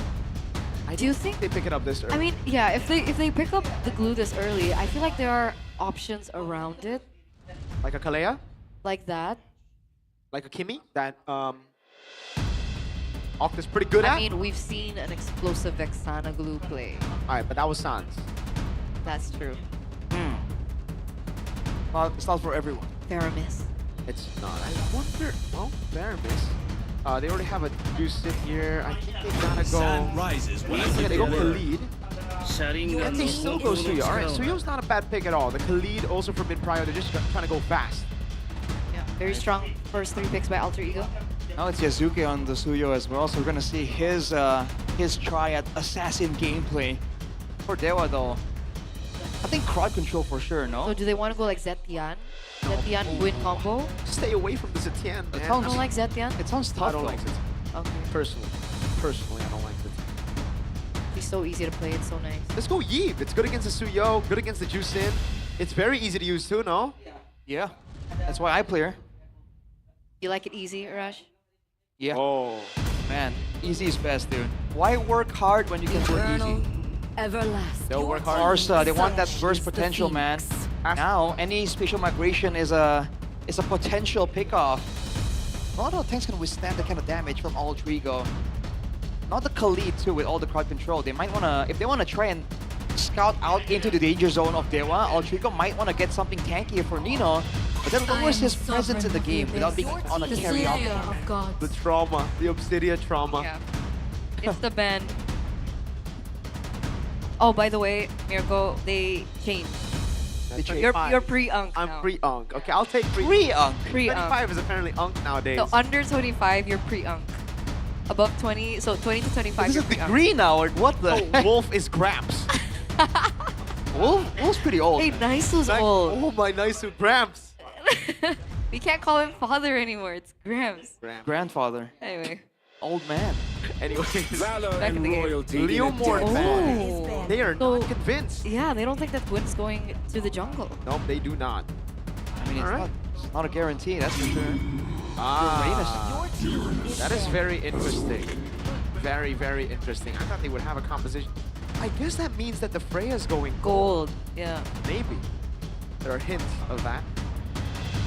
Do you think they pick it up this early? I mean, yeah, if they pick up the glue this early, I feel like there are options around it. Like a Kalea? Like that. Like a Kimi that Octa's pretty good at? I mean, we've seen an explosive Vexana glue play. Alright, but that was Sans. That's true. Well, it's not for everyone. Theramis. It's not. I wonder. Well, Theramis. They already have a juice in here. I think they gotta go. Sun rises when I Yeah, put they the go word. Khalid. And they still go Suyo. Alright, Suyo's not a bad pick at all. The Khalid also from mid prior. They're just trying to go fast. Yeah, very strong first 3 picks by Alter Ego. Now it's Yazuki on the Suyo as well, so we're gonna see his try at assassin gameplay. For Dewa though, I think crowd control for sure, no? So do they want to go like Zetian? Zetian win combo? Stay away from the Zetian, man. You don't like Zetian? It sounds tough I don't though. like Zetian. Okay. Personally, I don't like Zetian. He's so easy to play, it's so nice. Let's go Yeeb. It's good against the Suyo, good against the Jusin. It's very easy to use too, no? Yeah, that's why I play her. You like it easy, Rush? Yeah. Oh. Man, easy is best, dude. Why work hard when you can work easy? Everlasting. They'll work hard. Arsa, they want that burst potential, man. Now, any spatial migration is a potential pickoff. Not all tanks can withstand that kind of damage from Alter Ego. Not the Khalid too, with all the crowd control. They might wanna, if they wanna try and scout out into the danger zone of Dewa, Alter Ego might wanna get something tankier for Nino, but that lowers his presence in the game without being on a carry option. The trauma, the Obsidia trauma. Yeah. It's the ban. Oh, by the way, Mirko, they changed. You're pre-unk I'm now. pre-unk. Okay, I'll take pre-unk. Pre-unk. 25 is apparently unk nowadays. So under 25, you're pre-unk. Above 20, so 20 to 25, This you're is pre-unk. degree now, or what the? Oh, Wolf is Gramps. Wolf's pretty old. Hey, Nisu's Like, old. Oh my nice Gramps. We can't call him father anymore. It's Grams. Grandfather. Anyway. Old man. Anyway, Back in the game. Leo Morton. Oh. They are So- not convinced. Yeah, they don't think that Gwyn's going to the jungle. Nope, they do not. I mean, it's not a guarantee, that's for sure. Ah, that is very interesting. Very, very interesting. I thought they would have a composition. I guess that means that the Freya's going Gold. Yeah. Maybe. There are hints of that.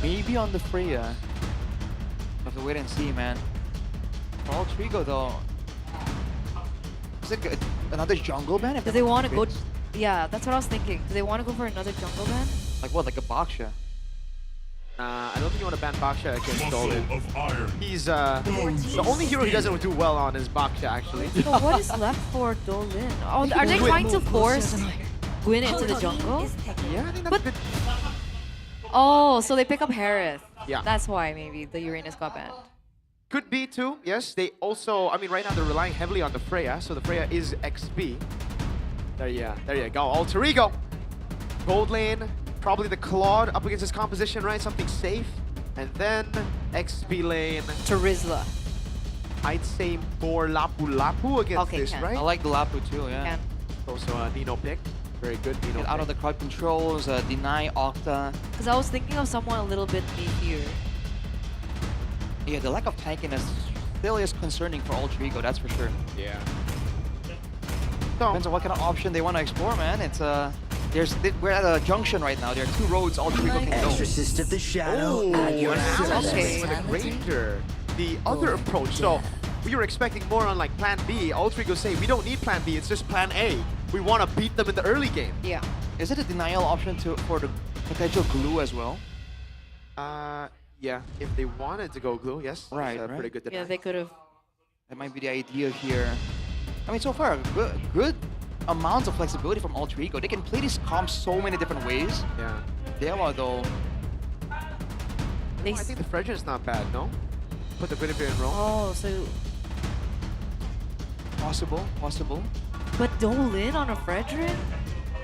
Maybe on the Freya. Have to wait and see, man. For Alter Ego, though, is it another jungle ban? Do they want to go? Yeah, that's what I was thinking. Do they want to go for another jungle ban? Like what? Like a Baksha? I don't think you want to ban Baksha against Dolan. He's the only hero he doesn't do well on is Baksha, actually. So what is left for Dolin? Oh, are they trying to force Gwyn into the jungle? Yeah, I think that's good. Oh, so they pick up Harith. Yeah. That's why maybe the Uranus got banned. Could be too, yes. They also, I mean, right now they're relying heavily on the Freya, so the Freya is XP. There you go. Alter Ego. Gold lane, probably the Claude up against his composition, right? Something safe. And then XP lane. To Rizla. I'd say more Lapu Lapu against this, Ken. right? I like the Lapu too, yeah. Ken. Also a Nino pick. Very good Nino Get out of the crowd controls, deny Octa. Because I was thinking of someone a little bit beefier. Yeah, the lack of tankiness still is concerning for Alter Ego, that's for sure. Yeah. Depends on what kind of option they want to explore, man. It's we're at a junction right now. There are two roads Alter Ego can go. Exorcist of the Shadow Oh, at your service. okay. With a Ranger. The other approach. So we were expecting more on like Plan B. Alter Ego say we don't need Plan B. It's just Plan A. We want to beat them in the early game. Yeah. Is it a denial option for the potential glue as well? Yeah. If they wanted to go glue, yes. Right, It's a right. pretty good deny. Yeah, they could have. That might be the idea here. I mean, so far, good amounts of flexibility from Alter Ego. They can play these comps so many different ways. Yeah. Dewa, though. I think the Fredrin is not bad, no? Put the Guinevere in roll. Oh, so... Possible. But Dolan on a Fredrin?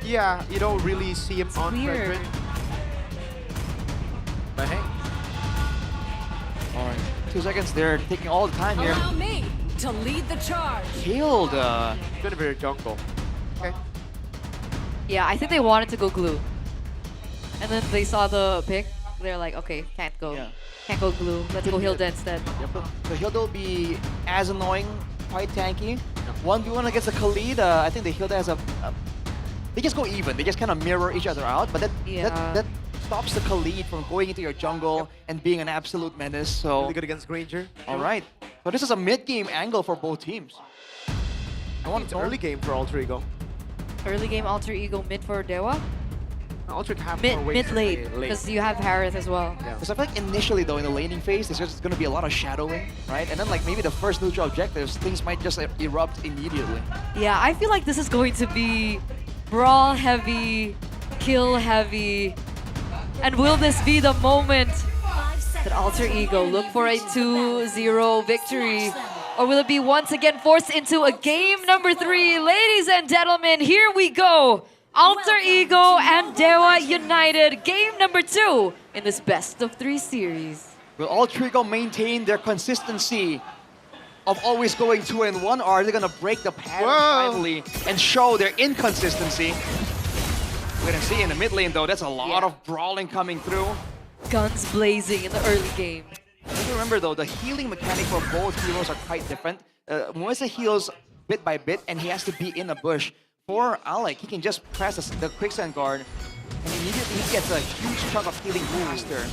Yeah, you don't really see him on weird. Fredrin. But hey. All right, 2 seconds. They're taking all the time here. Allow me to lead the charge. Killed. Guinevere jungle. Okay. Yeah, I think they wanted to go glue. And then they saw the pick. They're like, okay, can't go. Can't go glue. Let's go Hilda instead. So Hilda will be as annoying, quite tanky. 1v1 against the Khalid. I think the Hilda has they just go even. They just kind of mirror each other out. But that stops the Khalid from going into your jungle and being an absolute menace. So Really good against Granger. all right. So this is a mid-game angle for both teams. I want it's early game for Alter Ego. Early game Alter Ego, mid for Dewa? Alter Ego have Mid, more ways mid to late, play because you have Harith as well. Because I feel like initially though in the laning phase, there's just going to be a lot of shadowing, right? And then like maybe the first neutral objectives, things might just erupt immediately. Yeah, I feel like this is going to be brawl heavy, kill heavy. And will this be the moment that Alter Ego look for a 2-0 victory? Or will it be once again forced into a game number 3? Ladies and gentlemen, here we go. Alter Ego and Dewa united, game number 2 in this best of 3 series. Will Alter Ego maintain their consistency of always going 2-1, or are they going to break the pattern finally and show their inconsistency? We're going to see in the mid lane though, that's a lot of brawling coming through. Guns blazing in the early game. Remember though, the healing mechanic for both heroes are quite different. Moisa heals bit by bit and he has to be in a bush. For Alec, he can just press the quicksand guard and immediately he gets a huge chunk of healing booster.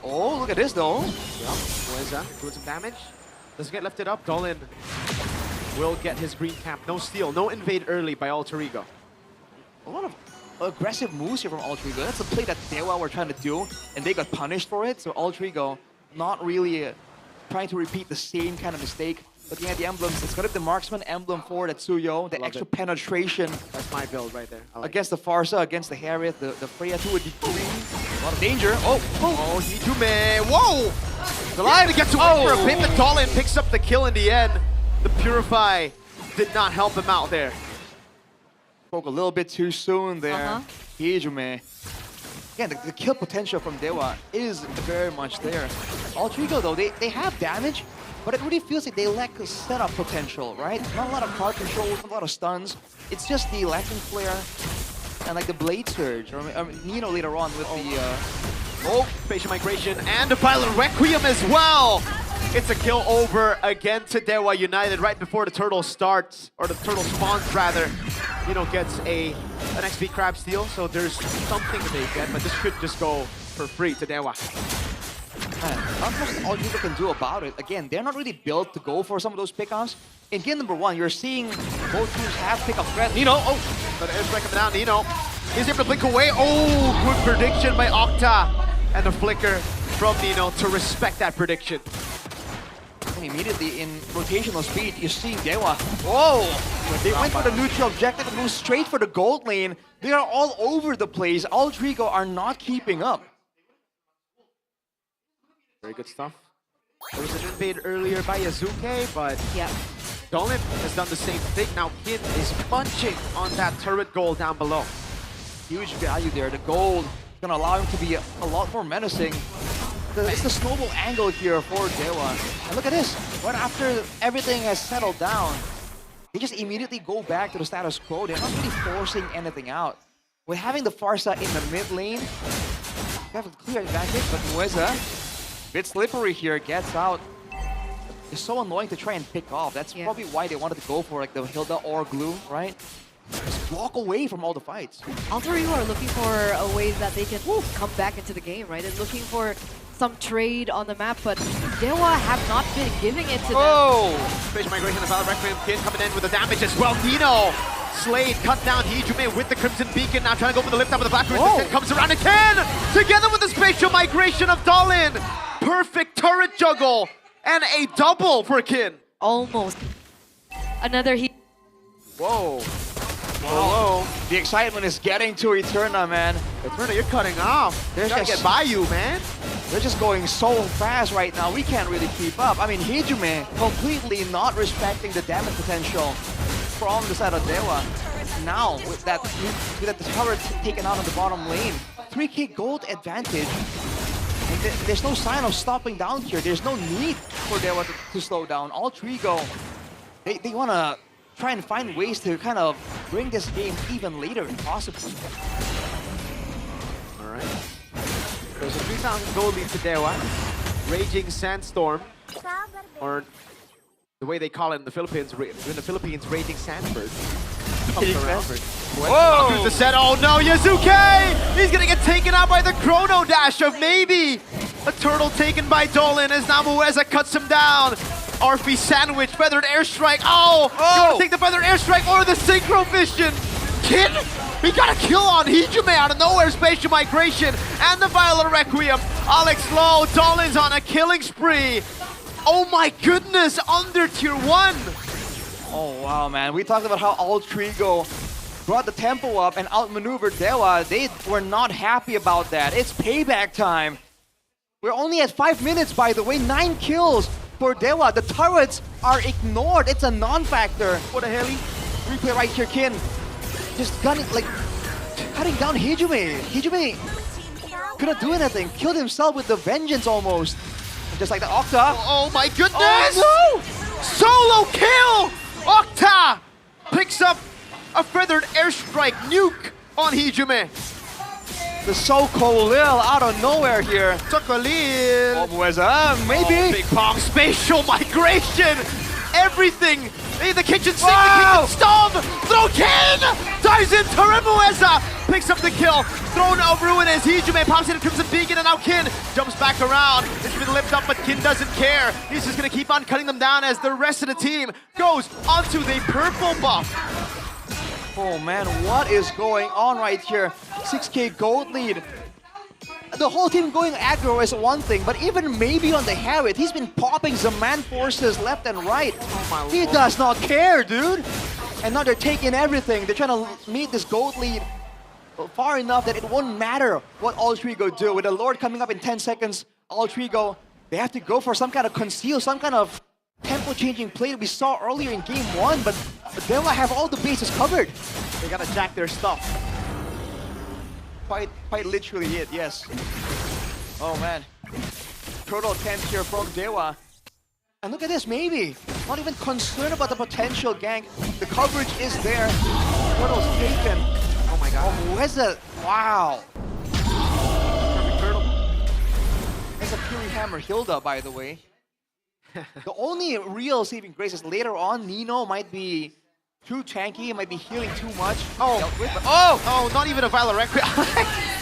Oh, look at this though. Yeah, Moisa doing some damage. Doesn't get lifted up. Dolan will get his green cap. No steal, no invade early by Alter Ego. A lot of aggressive moves here from Alter Ego. That's the play that Dewa were trying to do and they got punished for it. So Alter Ego not really trying to repeat the same kind of mistake. Looking at the emblems, it's got the marksman emblem for that Tsuyo, the extra penetration. That's my build right there. Against the Farsa, against the Harith, the Freya to a degree. A lot of danger. Oh, Hijume. Whoa! The line gets away for a bit, but Dolan picks up the kill in the end. The Purify did not help him out there. Spoke a little bit too soon there. Hijume. Again, the kill potential from Dewa is very much there. Alter Ego though, they have damage, but it really feels like they lack setup potential, right? Not a lot of card control, not a lot of stuns. It's just the Lacking Flare and like the Blade Surge, or Nino later on with the... Spatial Migration and the Pilot Requiem as well! It's a kill over again to Dewa United right before the turtle starts, or the turtle spawns rather. Nino gets an XP Crab Steal, so there's something that they get, but this should just go for free to Dewa. Not much all Ego can do about it. Again, they're not really built to go for some of those pickoffs. In game number 1, you're seeing both teams have pickup threat. Nino, but airstrike coming down. Nino is able to blink away. Oh, good prediction by Octa. And the flicker from Nino to respect that prediction. And immediately in rotational speed, you're seeing Dewa. Whoa! They went for the neutral objective and moved straight for the gold lane. They are all over the place. Alter Ego are not keeping up. Very good stuff. There was an invade earlier by Yazuke, but Dolan has done the same thing. Now Kin is munching on that turret gold down below. Huge value there. The gold is going to allow him to be a lot more menacing. It's the snowball angle here for Dewa. And look at this. Right after everything has settled down, they just immediately go back to the status quo. They're not really forcing anything out. With having the Farsa in the mid lane, they have a clear advantage, but Moisa, bit slippery here, gets out. It's so annoying to try and pick off. That's probably why they wanted to go for like the Hilda or Glue, right? Just walk away from all the fights. Alter Ego are looking for a way that they can come back into the game, right? They're looking for some trade on the map, but Dewa have not been giving it to them. Spatial Migration, the Valor Requiem, Kin coming in with the damage as well. Nino, Slade, cut down Hijume with the Crimson Beacon, now trying to go for the lift up with the Black Resistance, comes around again! Together with the Spatial Migration of Dolan! Perfect turret juggle, and a double for Kin. Almost. Another heat. Whoa. Whoa. The excitement is getting to Eterna, man. Eterna, you're cutting off. They're trying to get by you, man. They're just going so fast right now. We can't really keep up. I mean, Hijume completely not respecting the damage potential from the side of Dewa. Now, with that tower taken out on the bottom lane, 3k gold advantage. And there's no sign of stopping down here. There's no need for Dewa to slow down. Altrigo, they want to try and find ways to kind of bring this game even later if possible. All right. There's a 3,000 gold lead to Dewa. Raging Sandstorm, or the way they call it in the Philippines, Raging Sandbird. Whoa! Through the set. Oh no, Yazuke! He's gonna get taken out by the Chrono Dash of maybe a turtle taken by Dolan as Namueza cuts him down. Arfi sandwich, feathered airstrike. Oh! You wanna take the feathered airstrike or the synchro vision? Kid! We got a kill on Hijume out of nowhere, spatial migration, and the Violet Requiem. Alex Lowe, Dolan's on a killing spree. Oh my goodness, under tier 1. Oh wow, man. We talked about how Altrigo brought the tempo up and outmaneuvered Dewa. They were not happy about that. It's payback time. We're only at 5 minutes, by the way. 9 kills for Dewa. The turrets are ignored. It's a non-factor. What the hell? Replay right here, Kin. Just cutting down Hijume. Hijume couldn't do anything. Killed himself with the vengeance almost. Just like the Octa. Oh my goodness! Oh, no! Solo kill! Octa picks up a feathered airstrike nuke on Hijume. The so-called Lil out of nowhere here. Sokolil. Maybe. Oh, Big Pong spatial migration. Everything. The kitchen sink, wow. the kitchen stove. Throw Kin. Dives in. Teremueza picks up the kill. Throne of Ruin as Hijume pops in Crimson Beacon, and now Kin jumps back around. It's been lipped up, but Kin doesn't care. He's just gonna keep on cutting them down as the rest of the team goes onto the purple buff. Oh man, what is going on right here? 6k gold lead. The whole team going aggro is one thing, but even maybe on the Harriet, he's been popping Zaman forces left and right. Oh he does not care, dude. And now they're taking everything. They're trying to meet this gold lead far enough that it won't matter what Altrigo do. With the Lord coming up in 10 seconds, Altrigo, they have to go for some kind of conceal, some kind of tempo-changing play that we saw earlier in game 1, but they'll have all the bases covered. They gotta jack their stuff. Quite literally it, yes. Oh man. Total attempt here from Dewa. And look at this, maybe. Not even concerned about the potential gank. The coverage is there. Turtle's taken. Oh my god. Oh, where's the... Wow. Perfect turtle. There's a Fury Hammer Hilda, by the way. The only real saving grace is later on, Nino might be too tanky, might be healing too much. Oh, not even a Violet Requiem.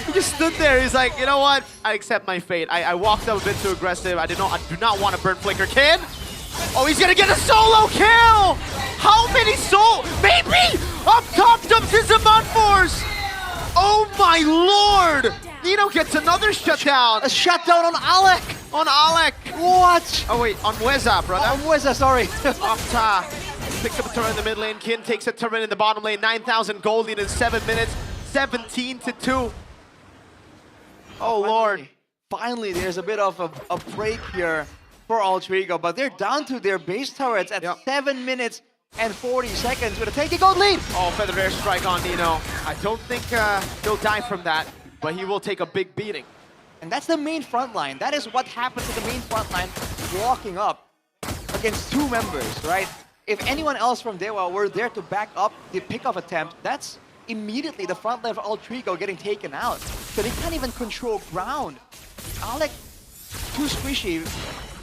He just stood there. He's like, you know what? I accept my fate. I walked up a bit too aggressive. I do not want to burn Flicker. Kin? Oh, he's gonna get a solo kill! How many Maybe! Up top jumps his Zaman Force! Oh my lord! Nino gets another shutdown. A shutdown on Alec! On Alec! What? Oh wait, on Mueza, brother. On Mueza, sorry. Octa picks up a turret in the mid lane. Kin takes a turret in the bottom lane. 9,000 gold lead in 7 minutes. 17-2. Oh lord. Finally, there's a bit of a break here for Altrigo, but they're down to their base turrets at 7 minutes and 40 seconds with a 10k gold lead. Oh, feathered airstrike on Nino. I don't think he'll die from that, but he will take a big beating. And that's the main front line. That is what happens to the main front line walking up against 2 members, right? If anyone else from Dewa were there to back up the pickoff attempt, that's immediately the front line of Altrigo getting taken out. So they can't even control ground. Alec, too squishy.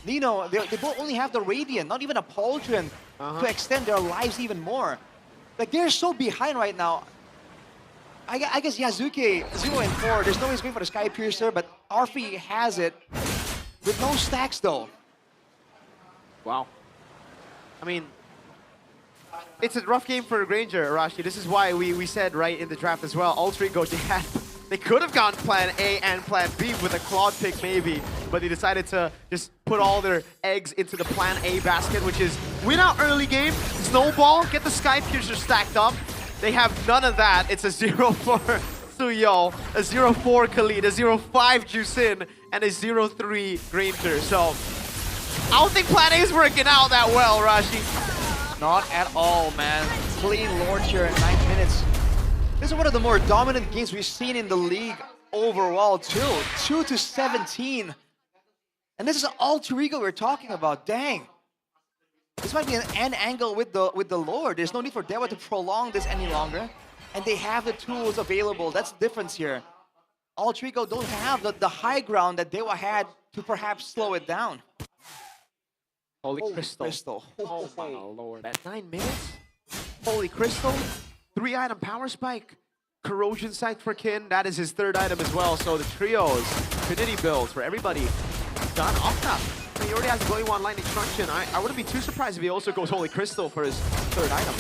Nino, they both only have the Radiant, not even a Pauldron to extend their lives even more. Like, they're so behind right now. I guess Yazuke, 0 and 4, there's no way he's going for the Sky Piercer, but Arfi has it with no stacks though. Wow. I mean, it's a rough game for Granger, Arashi. This is why we said right in the draft as well, Ultra Ego, they could have gone plan A and plan B with a Claude pick maybe, but they decided to just put all their eggs into the plan A basket, which is win out early game, snowball, get the Sky Piercer stacked up. They have none of that. It's a 0-4 Suyo, a 0-4 Khalid, a 0-5 Jusin, and a 0-3 Granger. So I don't think plan A is working out that well, Rashi. Not at all, man. Clean launch here in 9 minutes. This is one of the more dominant games we've seen in the league overall, too. 2-17. And this is Alter Ego we're talking about. Dang. This might be an angle with the Lord. There's no need for Dewa to prolong this any longer. And they have the tools available. That's the difference here. Alter Ego don't have the high ground that Dewa had to perhaps slow it down. Holy Crystal. Oh my lord. At 9 minutes? Holy Crystal. 3-item power spike. Corrosion sight for Kin. That is his 3rd item as well. So the trio's Trinity builds for everybody done off top. He already has a Glowing Wand Lightning Truncheon. I wouldn't be too surprised if he also goes Holy Crystal for his 3rd item.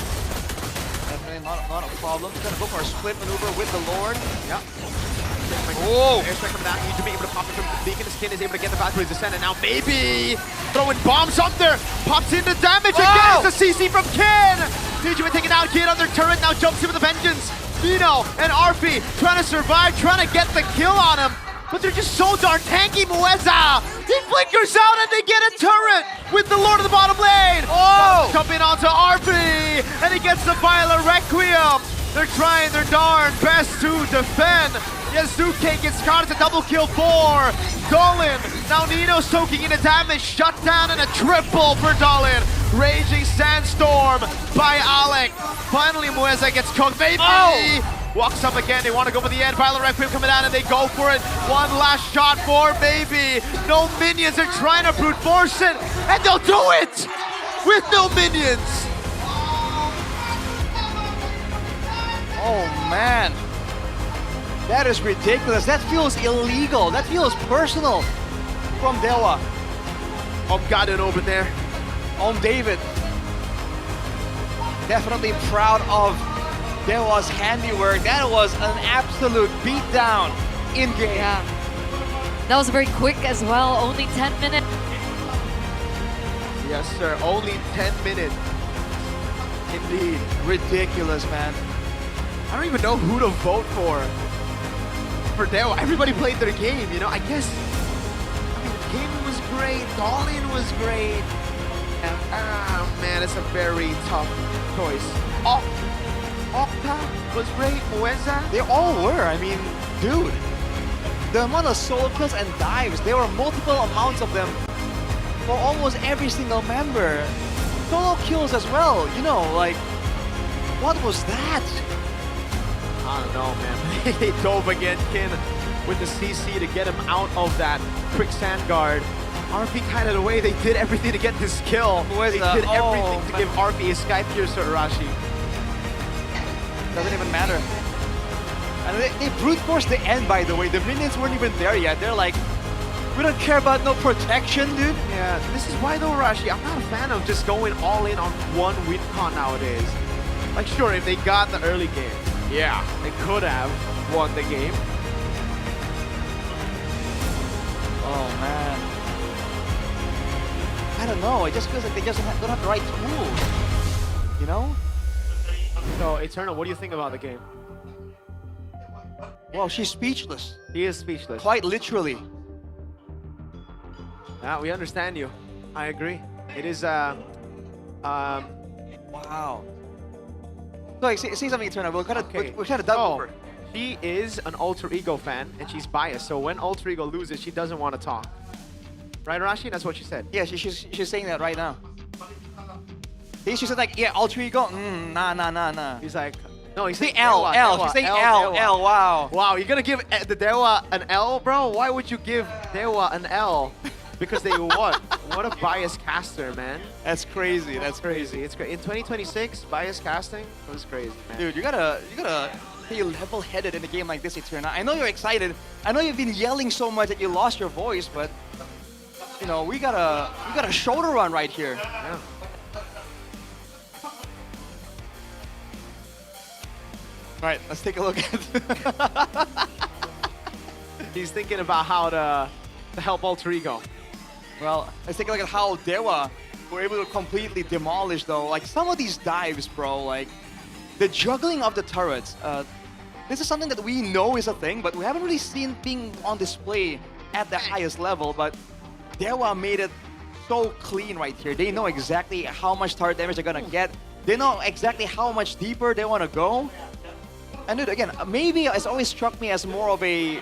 Definitely not a problem. He's gonna go for a split maneuver with the Lord. Yeah. Oh! Airstrike coming down. Need to be able to pop it from the beacon. His Kin is able to get the Valkyrie's Descent, and now maybe throwing bombs up there. Pops into damage again. It's a CC from Kin. TJ taking out Kin on their turret. Now jumps in with a vengeance. Nino and Arfi trying to survive, trying to get the kill on him. But they're just so darn tanky, Mueza. He flickers out and they get a turret with the Lord of the bottom lane. Oh! Jumping onto Arfi, and he gets the Viola Requiem. They're trying their darn best to defend. Yazuke gets caught. It's a double kill for Dolan. Now Nino soaking in the damage. Shut down and a triple for Dolan. Raging Sandstorm by Alec. Finally, Mueza gets cooked. Maybe. Walks up again. They want to go for the end. Violet Requiem coming down and they go for it. One last shot for maybe. No minions. They're trying to brute force it. And they'll do it with no minions. Oh, man. That is ridiculous. That feels illegal. That feels personal from Dewa. Garden over there. David. Definitely proud of Dewa's handiwork. That was an absolute beatdown in game. Yeah. That was very quick as well. Only 10 minutes. Yes, sir. Only 10 minutes. Indeed. Ridiculous, man. I don't even know who to vote for Dewa. Everybody played their game, you know. I guess, Game was great. Darlene was great. And, man, it's a very tough choice. Octa was great. Mueza. They all were. I mean, dude. The amount of solo kills and dives, there were multiple amounts of them for almost every single member. Solo kills as well, you know, like, what was that? I don't know, man. They dove again, Kin, with the CC to get him out of that quicksand guard. RP kind of the way they did everything to get this kill. They did everything to give RP a Sky Piercer, Arashi. Doesn't even matter. And they brute forced the end, by the way. The minions weren't even there yet. They're like, we don't care about no protection, dude. Yeah, this is why though, Arashi, I'm not a fan of just going all in on one win con nowadays. Like, sure, if they got the early game, yeah, they could have won the game. Oh, man. I don't know. It just feels like they just don't have the right tools. You know? So, Eternal, what do you think about the game? Well, she's speechless. He is speechless. Quite literally. Yeah, we understand you. I agree. It is, wow. So, like, say something, Eternal. We're kind of done over. She is an Alter Ego fan, and she's biased. So when Alter Ego loses, she doesn't want to talk. Right, Arashi? That's what she said. Yeah, she's saying that right now. She said like, yeah, Alter Ego, nah. He's like, no, he's saying L. She's saying L. Wow. Wow, you're gonna give the Dewa an L, bro? Why would you give Dewa an L? Because they won. What a biased caster, man. That's crazy. That's crazy. It's great. In 2026, biased casting was crazy, man. Dude, you gotta stay level-headed in a game like this, Eternal. I know you're excited. I know you've been yelling so much that you lost your voice, but you know we got a shoulder run right here. Yeah. Right, let's take a look at. He's thinking about how to help Alter Ego. Well, let's take a look at how Dewa were able to completely demolish, though. Like, some of these dives, bro, like, the juggling of the turrets. This is something that we know is a thing, but we haven't really seen being on display at the highest level. But Dewa made it so clean right here. They know exactly how much turret damage they're gonna get. They know exactly how much deeper they want to go. And dude, again, maybe it's always struck me as more of a,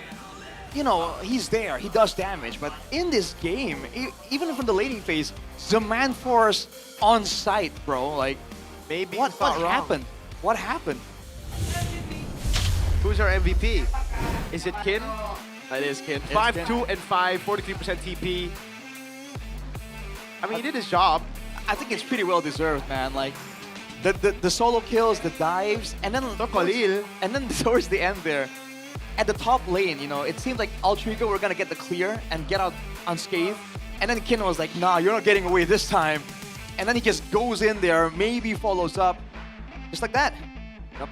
you know, he's there, he does damage. But in this game, even from the laning phase, Demand Force on site, bro. Like, maybe what wrong. happened? What happened? Who's our MVP? Is it Kin? That is Kin. It's 5, Kin. 2, and 5, 43% TP. I mean, he did his job. I think it's pretty well deserved, man. Like, the solo kills, the dives, and then towards the end there, at the top lane, you know, it seemed like Alter Ego were gonna get the clear and get out unscathed, and then Kin was like, nah, you're not getting away this time, and then he just goes in there, maybe follows up, just like that. Yep.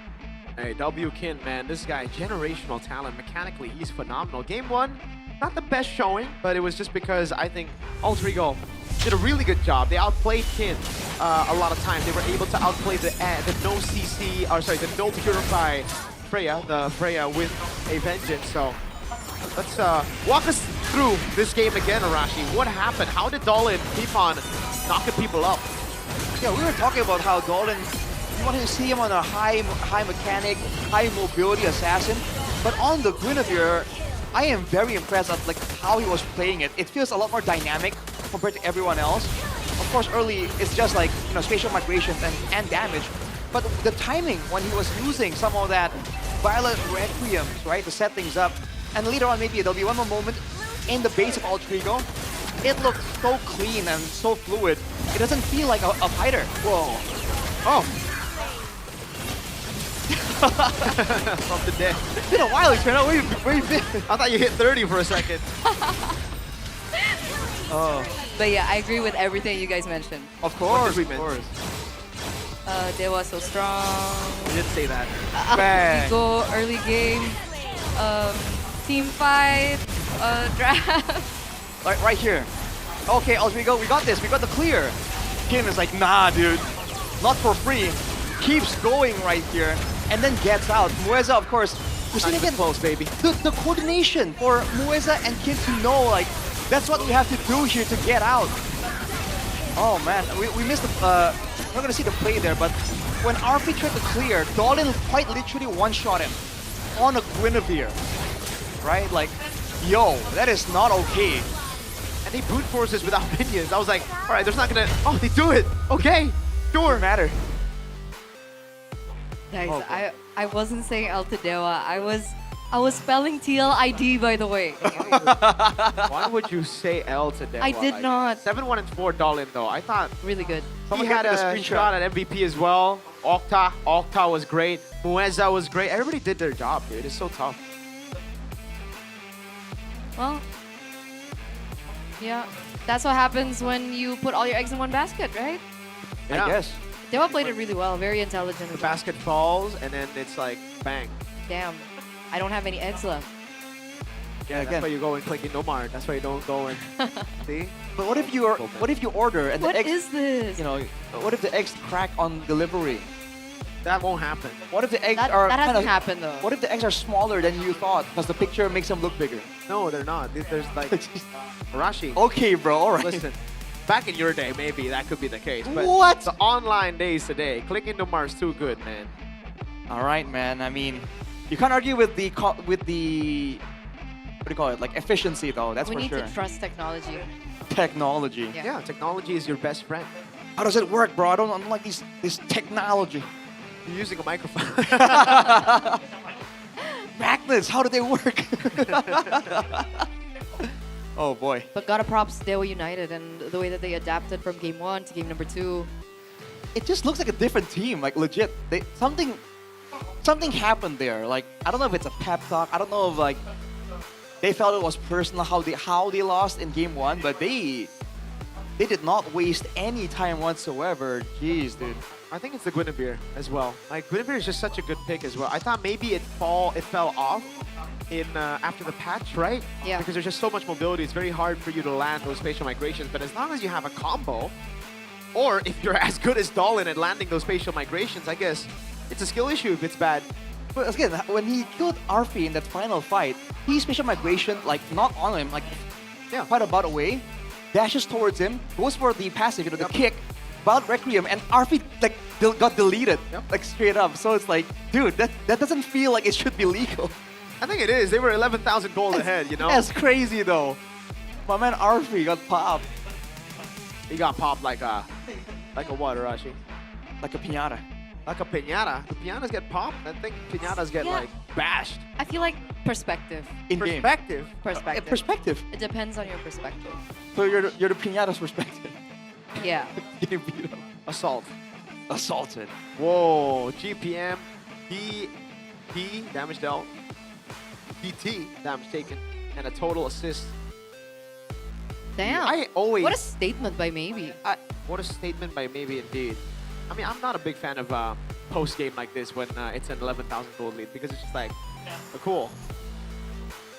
Hey, W Kin, man, this guy, generational talent. Mechanically, he's phenomenal. Game 1, not the best showing, but it was just because I think Alter Ego did a really good job. They outplayed Kin a lot of times. They were able to outplay the no CC, or sorry, the no Purify Freya, the Freya with a vengeance. So let's walk us through this game again, Arashi. What happened? How did Dolan keep on knocking people up? Yeah, we were talking about how Dolan, you want to see him on a high mechanic, high mobility assassin, but on the Guinevere, I am very impressed at like how he was playing it. It feels a lot more dynamic compared to everyone else. Of course, early it's just like, you know, spatial migration and damage, but the timing when he was using some of that Violet Requiems, right, to set things up, and later on maybe there'll be one more moment in the base of Alter Ego. It looks so clean and so fluid. It doesn't feel like a fighter. Whoa. Oh. From the dead. It's been a while, Eternal. Where you been? I thought you hit 30 for a second. Oh. But yeah, I agree with everything you guys mentioned. Of course, of course. They were so strong. You didn't say that. We go early game, team fight, draft. Right here. Okay, Alter Ego, we got this. We got the clear. Kim is like, nah, dude. Not for free. Keeps going right here. And then gets out. Mueza, of course, we're seeing again close, baby. The coordination for Mueza and Kim to know, like, that's what we have to do here to get out. Oh man, we missed the, we're not gonna see the play there, but when RP tried to clear, Dolan quite literally one-shot him on a Guinevere, right? Like, yo, that is not okay. And he brute forces without minions. I was like, all right, there's not gonna, oh, they do it. Okay, sure. Doesn't matter. Guys, Oh, I wasn't saying Altadewa. I was spelling TLID, by the way. Why would you say L to Dewa? I did not. 7-1 and 4 Dolan though. I thought really good. Someone He had a had a screenshot at MVP as well. Octa was great. Mueza was great. Everybody did their job, dude. It's so tough. Well, yeah, that's what happens when you put all your eggs in one basket, right? Yeah. I guess. Dewa played it really well, very intelligent. The as well. basket falls and then it's like bang. Damn, I don't have any eggs left. Yeah, that's why you go and click Indomar. That's why you don't go and see. But what if you order and What the eggs, is this? you know, what if the eggs crack on delivery? That won't happen. What if the eggs That are hasn't kinda- happened though. What if the eggs are smaller than you thought because the picture makes them look bigger? No, they're not. There's like Arashi. Okay, bro. All right. Listen, back in your day, maybe that could be the case. But What? the online days today, click Indomar is too good, man. All right, man. I mean, you can't argue with the what do you call it? Like efficiency, though. That's we for need sure. to trust technology. Technology. Yeah, technology is your best friend. How does it work, bro? I don't like this technology. You're using a microphone. Magnets. How do they work? Oh boy. But gotta props Dewa United and the way that they adapted from game 1 to game number 2. It just looks like a different team. Like legit. Something happened there. Like I don't know if it's a pep talk. I don't know if like they felt it was personal how they lost in game 1, but they did not waste any time whatsoever. Jeez, dude. I think it's the Guinevere as well. Like Guinevere is just such a good pick as well. I thought maybe it fell off in after the patch, right? Yeah. Because there's just so much mobility. It's very hard for you to land those spatial migrations. But as long as you have a combo, or if you're as good as Dolan at landing those spatial migrations, I guess it's a skill issue if it's bad. But again, when he killed Arfi in that final fight, he spatial migration, like, not on him, like, quite about away, dashes towards him, goes for the passive, the kick, about Requiem, and Arfi, like, got deleted, like, straight up. So it's like, dude, that doesn't feel like it should be legal. I think it is. They were 11,000 gold ahead, you know? That's crazy, though. My man Arfi got popped. He got popped like a what, Arashi? Like a piñata. Like a piñata. The piñatas get popped. I think piñatas get like bashed. I feel like perspective. In-game. Perspective. Perspective. It depends on your perspective. So you're the piñata's perspective. Yeah. Getting beat up. Assault. Assaulted. Whoa. GPM. D damage dealt. DT damage taken. And a total assist. Damn. I always. What a statement by Maybe. What a statement by Maybe indeed. I mean, I'm not a big fan of post game like this when it's an 11,000 gold lead because it's just like, cool.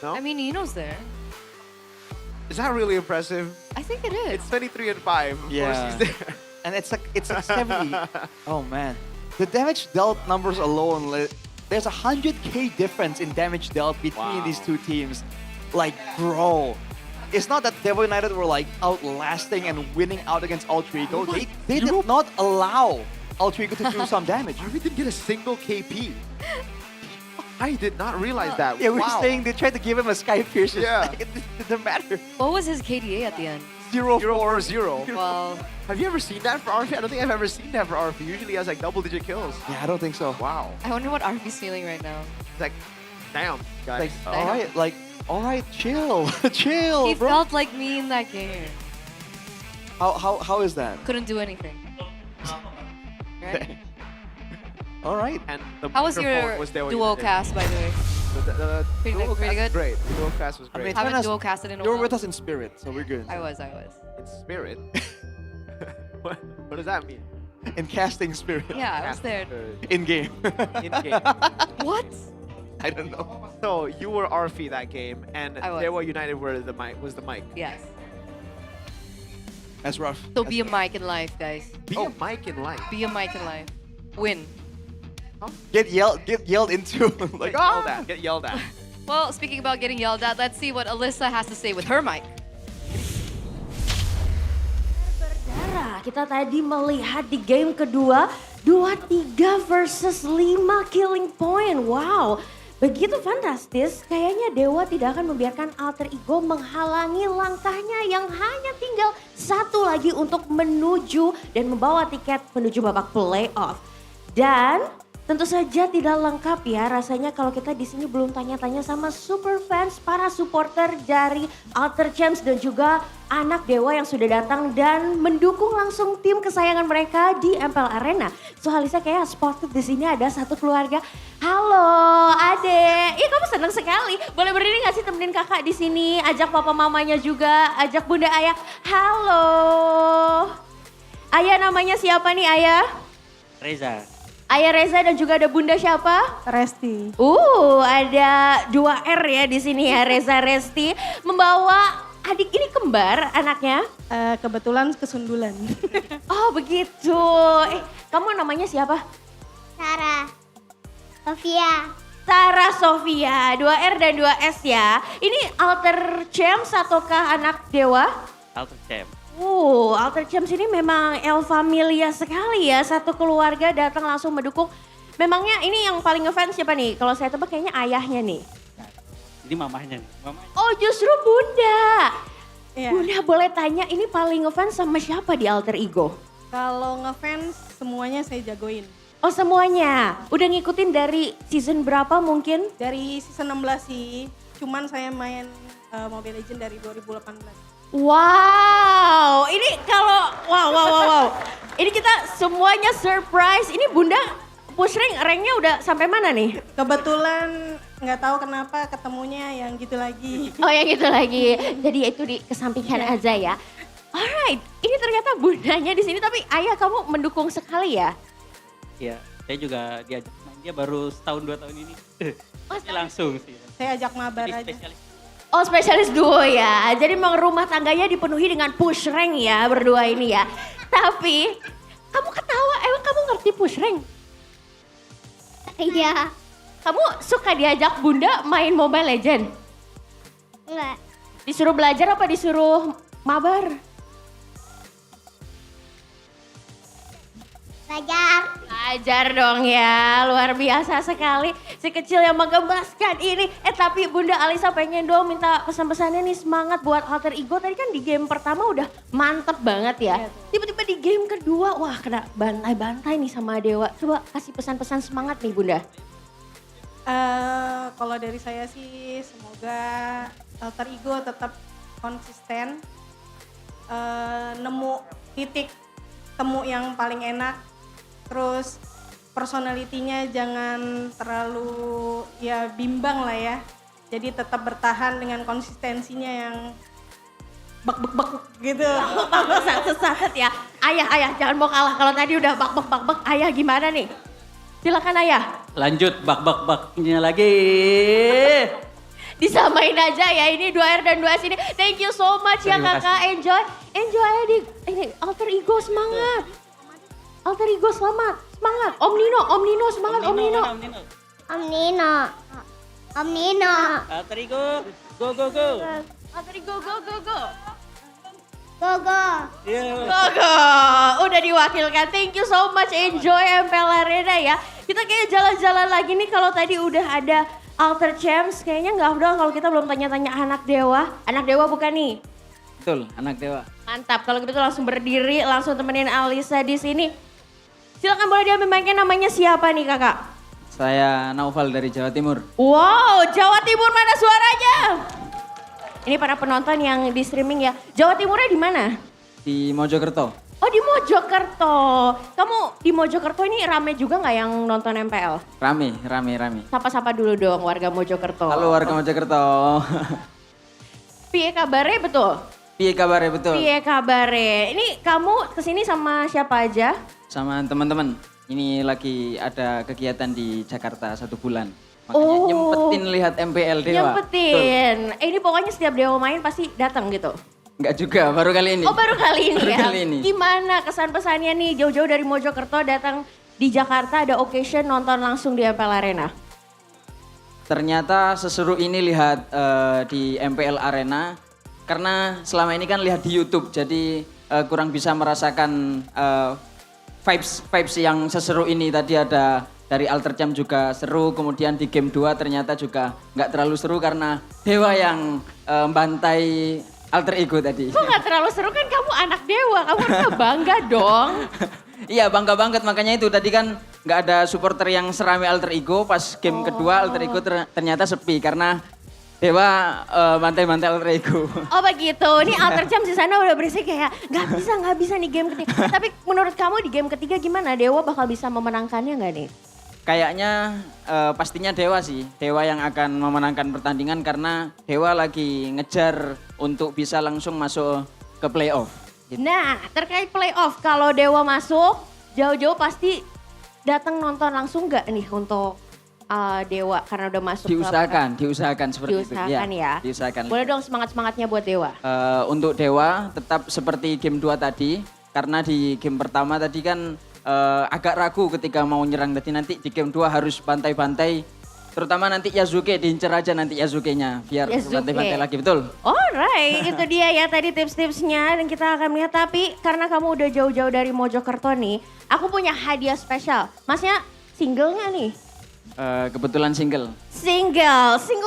No? I mean, Ino's there. Is that really impressive? I think it is. It's 23 and 5. Of course he's there. And it's like 70. Oh man, the damage dealt numbers alone. There's 100k difference in damage dealt between these two teams. Like, bro. It's not that Devil United were like outlasting and winning out against Ultrigo. They did not allow Ultrigo to do some damage. We didn't get a single KP. I did not realize that. Yeah, we were saying they tried to give him a Sky Pierce. Yeah. It didn't matter. What was his KDA at the end? 0-4-0. Well, have you ever seen that for RP? I don't think I've ever seen that for RP. Usually he has like double-digit kills. Yeah, I don't think so. Wow. I wonder what Arfi's feeling right now. It's like, damn, guys. Like, all right, chill, chill, He bro. felt like me in that game. How is that? Couldn't do anything. Right? All right. And the How was your duo cast, by the way? The Pretty duo pretty cast good? was great. The duo cast was great. Haven't duo casted in a You while. were with us in spirit, so we're good. I was. In spirit? what does that mean? In casting spirit. Yeah, I was there. In game. In game. What? I don't know. So you were RP that game, and I was. Dewa United was the mic. Yes. That's rough. So be a mic in life, guys. Be a mic in life. Be a mic in life. Win. Get yelled into. Like, Get yelled at. Well, speaking about getting yelled at, let's see what Alyssa has to say with her mic. Berdarah. Kita tadi melihat di game kedua 2-3 versus 5 killing point. Wow. Begitu fantastis, kayaknya Dewa tidak akan membiarkan alter ego menghalangi langkahnya yang hanya tinggal satu lagi untuk menuju dan membawa tiket menuju babak playoff. Dan tentu saja tidak lengkap ya rasanya kalau kita di sini belum tanya-tanya sama super fans, para supporter dari Alter Champs dan juga anak Dewa yang sudah datang dan mendukung langsung tim kesayangan mereka di MPL Arena. So Halisa kayak spotted di sini ada satu keluarga. Halo adek, ih kamu senang sekali. Boleh berdiri gak sih temenin kakak di sini? Ajak papa mamanya juga, ajak bunda ayah. Halo. Ayah namanya siapa nih ayah? Reza. Ayah Reza dan juga ada bunda siapa? Resti. Ada 2 R ya di sini ya, Reza Resti. Membawa adik ini kembar anaknya? Kebetulan kesundulan. Oh begitu. Kamu namanya siapa? Sarah. Sofia. Sarah Sofia, 2 R dan 2 S ya. Ini Alter Champs ataukah anak Dewa? Alter Champ. Alter Champs ini memang El Familia sekali ya. Satu keluarga datang langsung mendukung. Memangnya ini yang paling ngefans siapa nih? Kalau saya tebak kayaknya ayahnya nih. Ini mamahnya nih. Oh justru bunda. Iya. Bunda boleh tanya ini paling ngefans sama siapa di Alter Ego? Kalau ngefans semuanya saya jagoin. Oh semuanya? Udah ngikutin dari season berapa mungkin? Dari season 16 sih. Cuman saya main Mobile Legends dari 2018. Wow, ini kalau wow. Ini kita semuanya surprise. Ini bunda push ranknya udah sampai mana nih? Kebetulan nggak tahu kenapa ketemunya yang gitu lagi. Oh yang gitu lagi. Jadi itu dikesampingkan Iya. aja ya. Alright, ini ternyata bundanya di sini tapi ayah kamu mendukung sekali ya? Iya, saya juga diajak main. Dia baru setahun 2 tahun ini. Langsung sih. Saya ajak mabar Jadi aja. spesialis. Oh spesialis duo ya. Jadi memang rumah tangganya dipenuhi dengan push rank ya berdua ini ya. Tapi kamu ketawa, emang kamu ngerti push rank? Iya. Kamu suka diajak bunda main Mobile Legend? Enggak. Disuruh belajar apa disuruh mabar? Belajar. Belajar dong ya, luar biasa sekali. Si kecil yang menggemaskan ini. Tapi Bunda Alisa pengen dong minta pesan-pesannya nih semangat buat alter ego. Tadi kan di game pertama udah mantep banget ya. Tiba-tiba di game kedua, wah kena bantai-bantai nih sama Dewa. Coba kasih pesan-pesan semangat nih Bunda. Kalau dari saya sih semoga alter ego tetap konsisten. Nemu titik temu yang paling enak. Terus personalitinya jangan terlalu ya bimbang lah ya. Jadi tetap bertahan dengan konsistensinya yang bak gitu. Sesat ya. Ayah jangan mau kalah. Kalau tadi udah bak. Ayah gimana nih? Silakan ayah. Lanjut baknya lagi. Disamain aja ya, ini 2R dan 2S ini. Thank you so much ya kakak, enjoy aja di ini alter ego semangat. Alter ego semangat. Om Nino semangat Om Nino. Alter ego, go. Alter ego go. Go. Go. Udah diwakilkan. Thank you so much. Enjoy MPL Arena ya. Kita kayak jalan-jalan lagi nih kalau tadi udah ada Alter Champs. Kayaknya nggak udah kalau kita belum tanya-tanya anak Dewa. Anak Dewa bukan nih? Betul, anak Dewa. Mantap. Kalau gitu langsung berdiri, langsung temenin Alisa di sini. Silakan boleh diambil mic-nya, namanya siapa nih kakak? Saya Naufal dari Jawa Timur. Wow, Jawa Timur mana suaranya? Ini para penonton yang di streaming ya. Jawa Timurnya di mana? Di Mojokerto. Oh di Mojokerto. Kamu di Mojokerto ini rame juga nggak yang nonton MPL? Rame. Sapa-sapa dulu dong warga Mojokerto. Halo warga Mojokerto. Piye kabare betul? Piye kabare betul? Piye kabare. Ini kamu kesini sama siapa aja? Sama teman-teman. Ini lagi ada kegiatan di Jakarta 1 bulan. Makanya nyempetin lihat MPL Dewa. Nyempetin. Ini pokoknya setiap Dewa main pasti datang gitu? Enggak juga, baru kali ini. Oh baru kali ini baru ya? Kali ini. Gimana kesan-pesannya nih jauh-jauh dari Mojokerto datang di Jakarta ada occasion nonton langsung di MPL Arena? Ternyata seseru ini lihat di MPL Arena. Karena selama ini kan lihat di YouTube, jadi kurang bisa merasakan vibes yang seseru ini. Tadi ada dari Alter Jam juga seru, kemudian di game 2 ternyata juga nggak terlalu seru karena Dewa yang bantai alter ego tadi. Kok nggak terlalu seru kan kamu anak Dewa, kamu harusnya bangga dong. Iya bangga banget, makanya itu tadi kan nggak ada supporter yang serame alter ego, pas game kedua alter ego ternyata sepi karena Dewa bantai-bantai alter ego. Oh begitu, ini Alter Jam di sana udah berisik kayak nggak bisa nih game ketiga. Tapi menurut kamu di game ketiga gimana? Dewa bakal bisa memenangkannya nggak nih? Kayaknya pastinya Dewa sih. Dewa yang akan memenangkan pertandingan karena Dewa lagi ngejar untuk bisa langsung masuk ke playoff. Gitu. Nah terkait playoff, kalau Dewa masuk jauh-jauh pasti datang nonton langsung nggak nih untuk Dewa karena udah masuk diusahakan seperti itu. Ya. Diusahakan. Boleh dong semangat-semangatnya buat Dewa. Untuk Dewa tetap seperti game 2 tadi, karena di game pertama tadi kan agak ragu ketika mau nyerang, tadi nanti di game 2 harus bantai-bantai, terutama nanti Yasuke, diincer aja nanti Yasuke-nya biar bantai-bantai lagi, betul? Alright, itu dia ya tadi tips-tipsnya dan kita akan melihat. Tapi karena kamu udah jauh-jauh dari Mojokerto nih, aku punya hadiah spesial. Masnya single nggak nih? Kebetulan single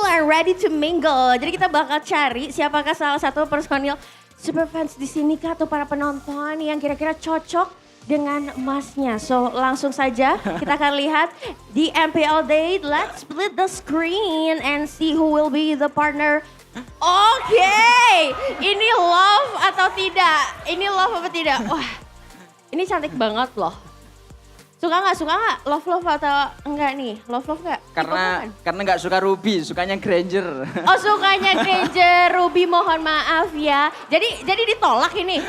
and ready to mingle. Jadi kita bakal cari siapakah salah satu personil super fans di sini kah atau para penonton yang kira-kira cocok dengan emasnya. So langsung saja kita akan lihat di MPL Date. Let's split the screen and see who will be the partner. Oke, ini love atau tidak? Ini love apa tidak? Wah, ini cantik banget loh. Suka nggak? Love atau enggak nih? Love nggak? Karena nggak suka Ruby, sukanya Granger. Oh sukanya Granger, Ruby mohon maaf ya. Jadi ditolak ini?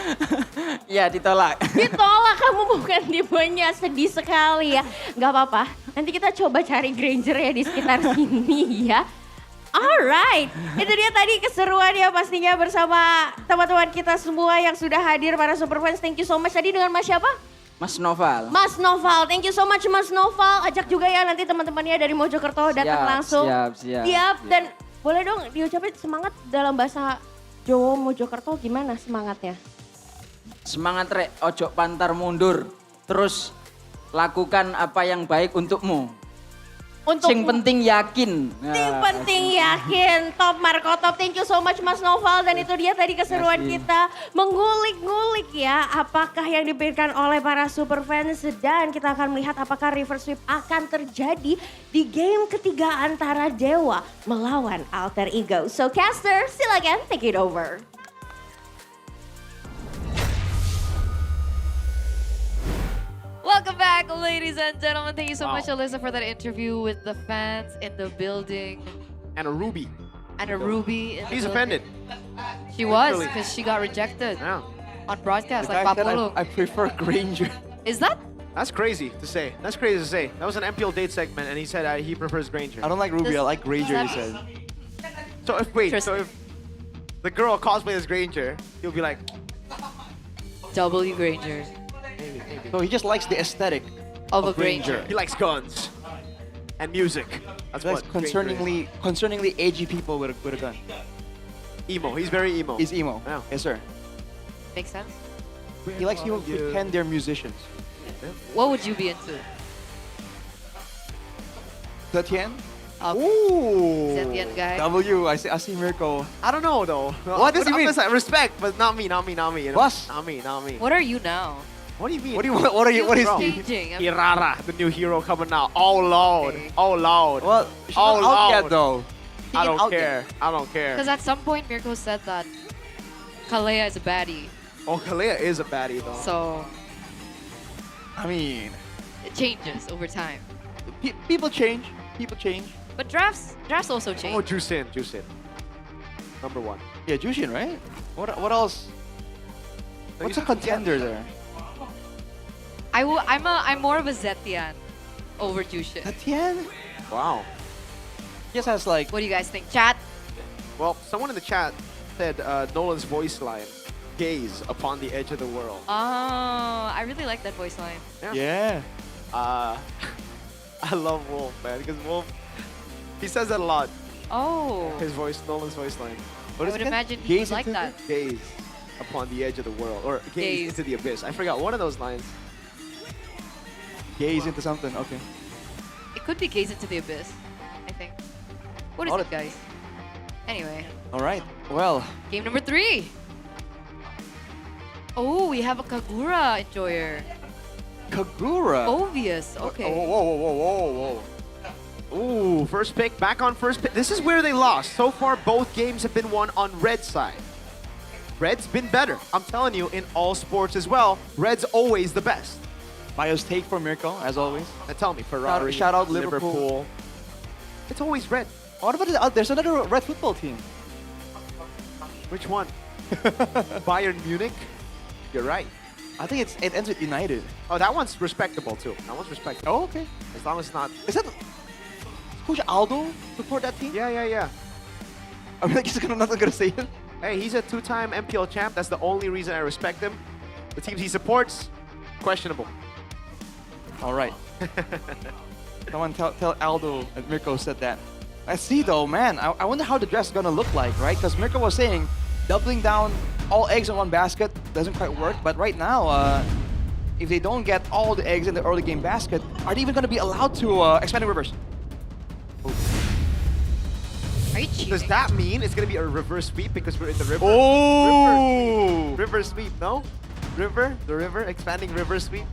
Iya ditolak. Ditolak, kamu bukan tipenya, sedih sekali ya. Nggak apa-apa, nanti kita coba cari Granger ya di sekitar sini ya. Alright, itu dia tadi keseruan ya pastinya bersama teman-teman kita semua yang sudah hadir para super fans. Thank you so much. Tadi dengan Mas siapa? Mas Noval. Mas Noval, thank you so much Mas Noval. Ajak juga ya nanti teman-temannya dari Mojokerto datang langsung. Siap. Dan boleh dong diucapin semangat dalam bahasa Jawa Mojokerto gimana semangatnya? Semangat rek, ojo pantar mundur. Terus lakukan apa yang baik untukmu. Sing penting yakin. Sing penting yakin. Top Marco Top. Thank you so much Mas Noval. Dan itu dia tadi keseruan kita mengulik-ngulik ya. Apakah yang diberikan oleh para super fans. Dan kita akan melihat apakah reverse sweep akan terjadi di game ketiga antara Dewa melawan Alter Ego. So caster silakan take it over. Welcome back, ladies and gentlemen. Thank you so much, Alyssa, for that interview with the fans in the building. And a Ruby. She's offended. She was, because she got rejected on broadcast, like Papulong. I prefer Granger. Is that? That's crazy to say. That was an MPL date segment, and he said he prefers Granger. I don't like Ruby, I like Granger, he said. So if the girl cosplays as Granger, he'll be like... W Granger. Maybe. So he just likes the aesthetic of a Granger. He likes guns and music. That's what concerningly edgy people with a gun. Emo. He's very emo. He's emo. Yeah. Yes, sir. Makes sense. He likes people who pretend they're musicians. What would you be into? Zetian? Ooh. Zetian guy. W. I see Mirko. I don't know though. What do you mean? Respect, but not me. You know? Boss. Not me. What are you now? What do you mean? What is he? Changing. Irara, the new hero coming out. All loud. Okay. All loud. Well, she's all not out loud. yet though. I don't care. Because at some point, Mirko said that Kalea is a baddie. Oh, Kalea is a baddie though. So, I mean, it changes over time. People change. But drafts also change. Oh, Jusin. Number 1. Yeah, Jushin, right? What else? What's a contender there? I'm more of a Zetian over Jushin. Zetian? Wow. He just has like... What do you guys think, chat? Well, someone in the chat said Nolan's voice line, gaze upon the edge of the world. Oh, I really like that voice line. Yeah. I love Wolf, man, because Wolf, he says that a lot. Oh. Nolan's voice line. I would imagine he would like that. Gaze upon the edge of the world, or gaze into the abyss. I forgot one of those lines. Gaze into something, okay. It could be gaze into the abyss, I think. What is it, guys? Anyway. All right, well. Game number 3. Oh, we have a Kagura enjoyer. Kagura? Obvious, okay. Whoa. Ooh, first pick, back on first pick. This is where they lost. So far, both games have been won on Red's side. Red's been better. I'm telling you, in all sports as well, Red's always the best. Bios take for Mirko, as always. And tell me, Ferrari, Shout out Liverpool. It's always Red. What about there's another Red football team. Which one? Bayern Munich? You're right. I think it ends with United. Oh, that one's respectable too. Oh, okay. As long as it's not... Is that... Coach Aldo support that team? Yeah. I'm like, he's not gonna say it. Hey, he's a 2-time MPL champ. That's the only reason I respect him. The teams he supports, questionable. All right. Someone tell Aldo that Mirko said that. I see though, man. I wonder how the dress is gonna look like, right? Because Mirko was saying doubling down all eggs in one basket doesn't quite work. But right now, if they don't get all the eggs in the early game basket, are they even gonna be allowed to expanding reverse? Are you cheating? Does that mean it's gonna be a reverse sweep because we're in the river? Oh! River sweep, no? The river, expanding river sweep.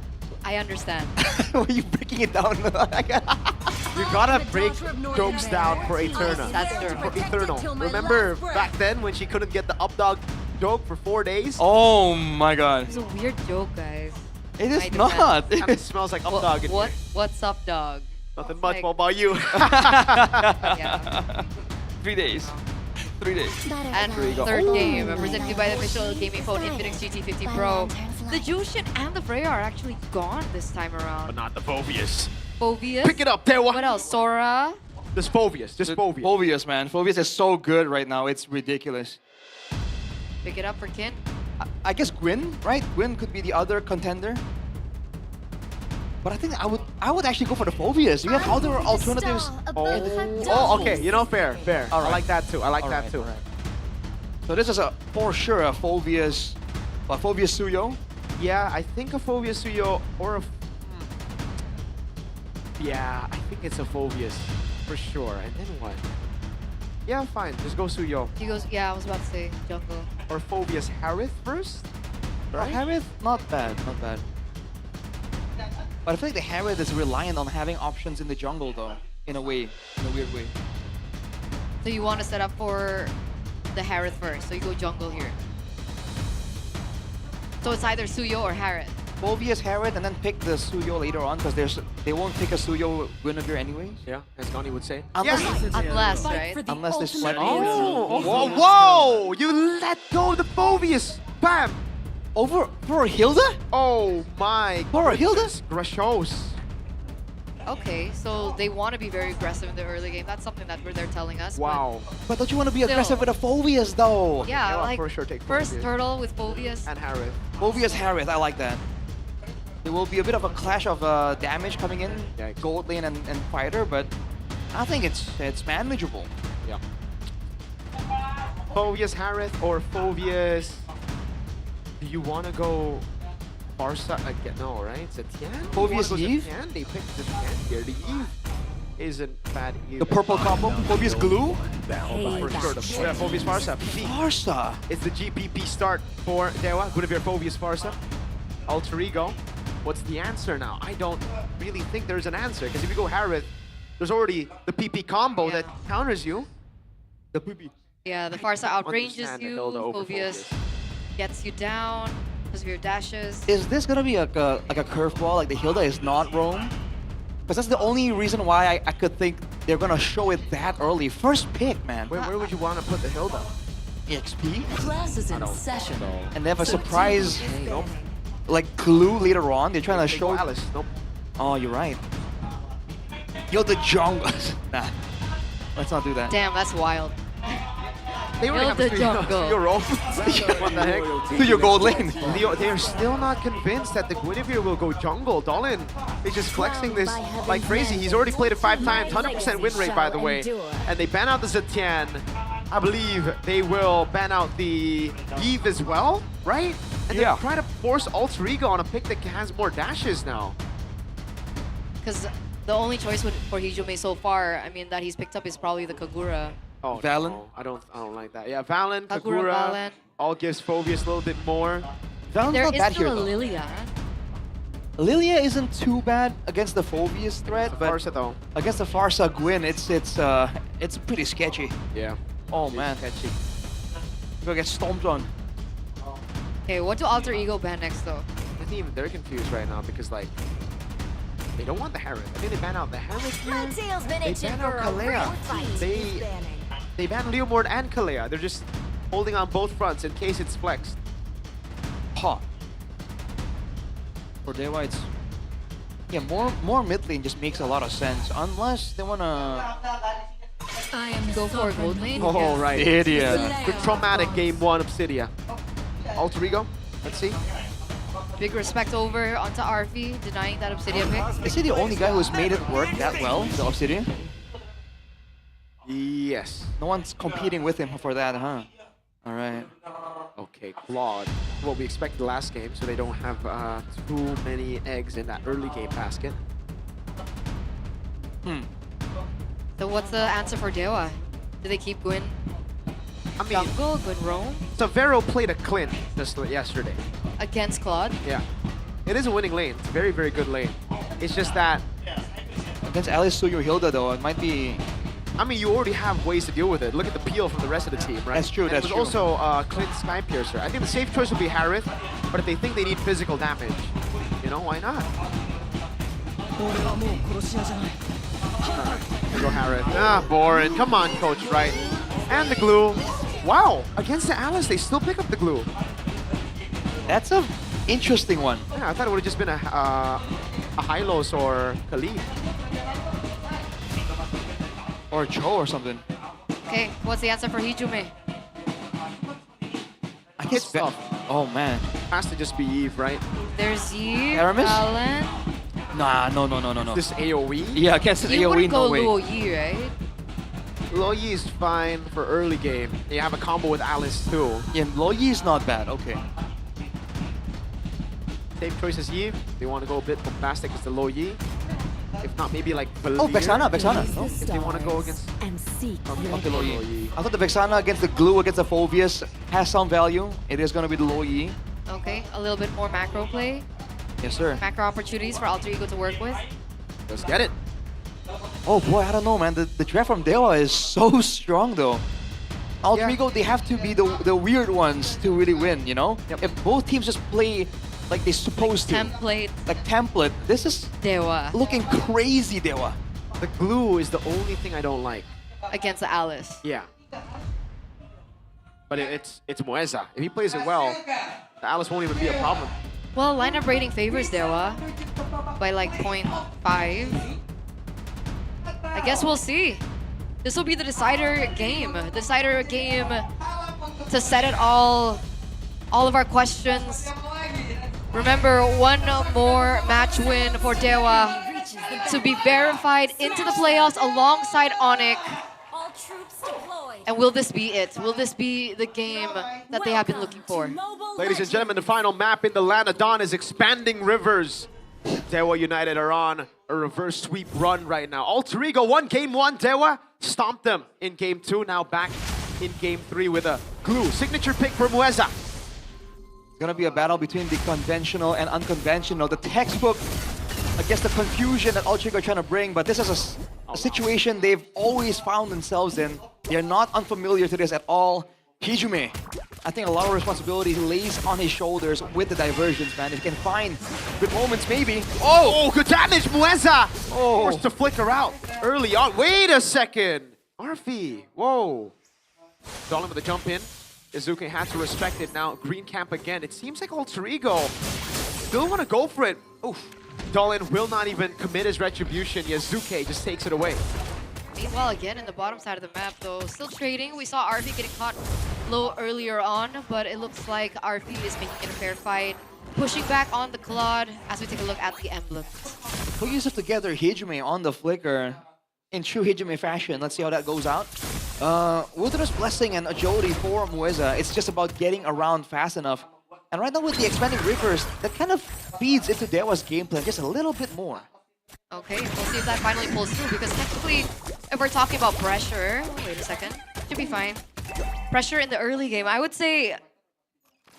I understand. Were you breaking it down? You gotta break jokes down for Eterna. That's true. For Eternal. Remember back then when she couldn't get the up dog joke for 4 days? Oh my god. It's a weird joke, guys. It is My not. defense. It smells like up dog in here. What's up, dog? Nothing much. Like- What about you? Yeah. 3 days. 3 days. And third game, presented by the official gaming phone Infinix GT50 Pro. The Jushin and the Freya are actually gone this time around. But not the Phobius. Phobius. Pick it up, Dewa. What else? Sora. Just Phobius. Just Phobius. Phobius, man. Phobius is so good right now. It's ridiculous. Pick it up for Kin. I guess Gwyn, right? Gwyn could be the other contender. But I think I would actually go for the Phobius. You have other alternatives. Oh, okay. You know, fair. All right. I like that too. I like that too. All right. So this is for sure a Phobius, Phobius Suyo. Yeah, I think a Phobius Suyo or a... Yeah, I think it's a Phobius for sure. And then what? Yeah, fine. Just go Suyo. He goes, yeah, I was about to say jungle. Or Phobius Harith first? Right? Harith, not bad, not bad. But I feel like the Harith is reliant on having options in the jungle though, in a way, in a weird way. So you want to set up for the Harith first, so you go jungle here. So it's either Suyo or Harith. Phobius Harith and then pick the Suyo later on because they won't pick a Suyo Guinevere anyways. Yeah, as Gani would say. Unless, right? Unless they split. Oh, whoa! You let go of the Phobius! Bam! Over for Hilda? Oh my! For Hilda? Grashos. Okay, so they want to be very aggressive in the early game. That's something that they're telling us. Wow. But don't you want to be Still. aggressive with a Phobius though? Yeah, like for sure take first Phobius. turtle with Phobius. And Harith. Phobius Harith, I like that. There will be a bit of a clash of damage coming in, gold lane and fighter, but I think it's manageable. Yeah. Phobius Harith or Phobius... Do you want to go Barca again? No, right? Zetian? Phobius Eve? They picked Zetian here. The Eve isn't bad either. The purple combo, Phobius Glue? For sure. Yeah, Phobius Farsa. Farsa? It's the GPP start for Dewa. Guinevere Phobius Farsa. Alter Ego. What's the answer now? I don't really think there's an answer. Because if you go Harith, there's already the PP combo that counters you. The PP. Yeah, the Farsa outranges Understand the you. Hilda over Phobius gets you down because of your dashes. Is this gonna be like a curveball? Like the Hilda is not roam? Because that's the only reason why I could think they're gonna show it that early. First pick, man. Where would you want to put the Hilda? EXP? Class is in session. And then for surprise, like glue later on, they're trying to show. Alice. Nope. Oh, you're right. Hilda jungle. Nah, let's not do that. Damn, that's wild. They already have Build a the jungle. Your roll. What the heck? To your gold lane. They are still not convinced that the Guinevere will go jungle. Dolan is just flexing this like crazy. He's already played it 5 times, 100% win rate, by the way. And they ban out the Zetian. I believe they will ban out the Eve as well, right? And they're trying to force Alter Ego on a pick that has more dashes now. Because the only choice for Hijome so far, I mean, that he's picked up is probably the Kagura. Oh, Valen? no, I don't like that. Yeah, Valen, Kagura, Kagura, Valen. all gives Phobius a little bit more. Valen's There not is bad still here a though. Lilia. Lilia isn't too bad against the Phobius threat, but Farsa though. against the Farsa Gwyn, it's pretty sketchy. Yeah. Oh man, sketchy. You're gonna get stomped on. Okay, what do Alter Ego ban next though? I think even they're confused right now because like they don't want the Harith. I think they ban out the Harith here. They ban out Kalea. They ban Leomord and Kalea. They're just holding on both fronts in case it's flexed. Huh. For Dewa, it's more mid lane just makes a lot of sense unless they wanna. I am Go for gold lane. Oh right. Idiot. The traumatic game 1 Obsidia. Alter Ego. Let's see. Big respect over onto Arfi, denying that Obsidian pick. Is he the only guy who's made it work that well, the Obsidian? Yes. No one's competing with him for that, huh? All right. Okay, Claude. What we expected last game, so they don't have too many eggs in that early game basket. So what's the answer for Dewa? Do they keep Gwyn I mean, jungle, Gwyn roam Severo played a Clint just yesterday. against Claude? Yeah. It is a winning lane. It's a very, very good lane. It's just that... Against Alice Suyo Hilda though, it might be... I mean, you already have ways to deal with it. Look at the peel from the rest of the team, right? That's true, and that's it was true. also Clint Skypiercer. I think the safe choice would be Harith, but if they think they need physical damage, you know, why not? Go Harris. Ah, boring. Come on, coach, right? And the glue. Wow, against the Alice, they still pick up the glue. That's a interesting one. Yeah, I thought it would have just been a Hylos or Khalid. Or Cho or something. Okay, what's the answer for Hijume? I guess tough. Oh man. Has to just be Eve, right? There's Eve, Aramis? Alan. Nah, no. This AoE? Yeah, against an You AoE, wouldn't go no way. Luo Yi, right? Luo Yi is fine for early game. You have a combo with Alice too. Yeah, Luo Yi is not bad, okay. Safe choice is Eve. They want to go a bit bombastic as the Luo Yi. If not, maybe like Valir. Oh, Vexana. No, if they want to go against... And seek Okay, Luo Yi. I thought the Vexana against the glue against the Phobius has some value. It is going to be the Luo Yi. Okay, a little bit more macro play. Yes, sir. Macro opportunities for Alter Ego to work with. Let's get it. Oh boy, I don't know, man. The draft from Dewa is so strong, though. Alter Ego, they have to be the weird ones to really win, you know? If both teams just play like they're supposed to. Template. This is Dewa. Looking crazy, Dewa. The glue is the only thing I don't like. Against the Alice. Yeah. But it's Moeza. If he plays it well, the Alice won't even be a problem. Well, lineup rating favors Dewa by like 0.5. I guess we'll see. This will be the decider game. Decider game to set it all of our questions. Remember, one more match win for Dewa to be verified into the playoffs alongside Onyx. And will this be it? Will this be the game that they have been looking for? Ladies and gentlemen, the final map in the Land of Dawn is Expanding Rivers. Dewa United are on a reverse sweep run right now. Alter Ego won game 1. Dewa stomped them in game 2. Now back in game 3 with a glue. Signature pick for Mueza. It's going to be a battle between the conventional and unconventional. The textbook against the confusion that Alter Ego are trying to bring, but this is a situation they've always found themselves in. They're not unfamiliar to this at all. Hijume, I think a lot of responsibility lays on his shoulders with the diversions, man. If he can find good moments, maybe. Oh, good damage, Mueza! Forced to flicker out early on. Wait a second. Arfi, whoa. Dolan with a jump in. Izuke had to respect it. Now, green camp again. It seems like Alter Ego still want to go for it. Oof. Dolan will not even commit his retribution. Yazuke just takes it away. Meanwhile, again, in the bottom side of the map, though, still trading. We saw RV getting caught low earlier on, but it looks like RV is making it a fair fight. Pushing back on the Claude as we take a look at the emblems. Put yourself together, Hijume on the flicker in true Hijume fashion. Let's see how that goes out. Wilderness Blessing and Agility for Mueza. It's just about getting around fast enough. And right now with the Expanding Rivers, that kind of feeds into Dewa's gameplay just a little bit more. Okay, we'll see if that finally pulls through, because technically, if we're talking about pressure, wait a second, should be fine. Pressure in the early game, I would say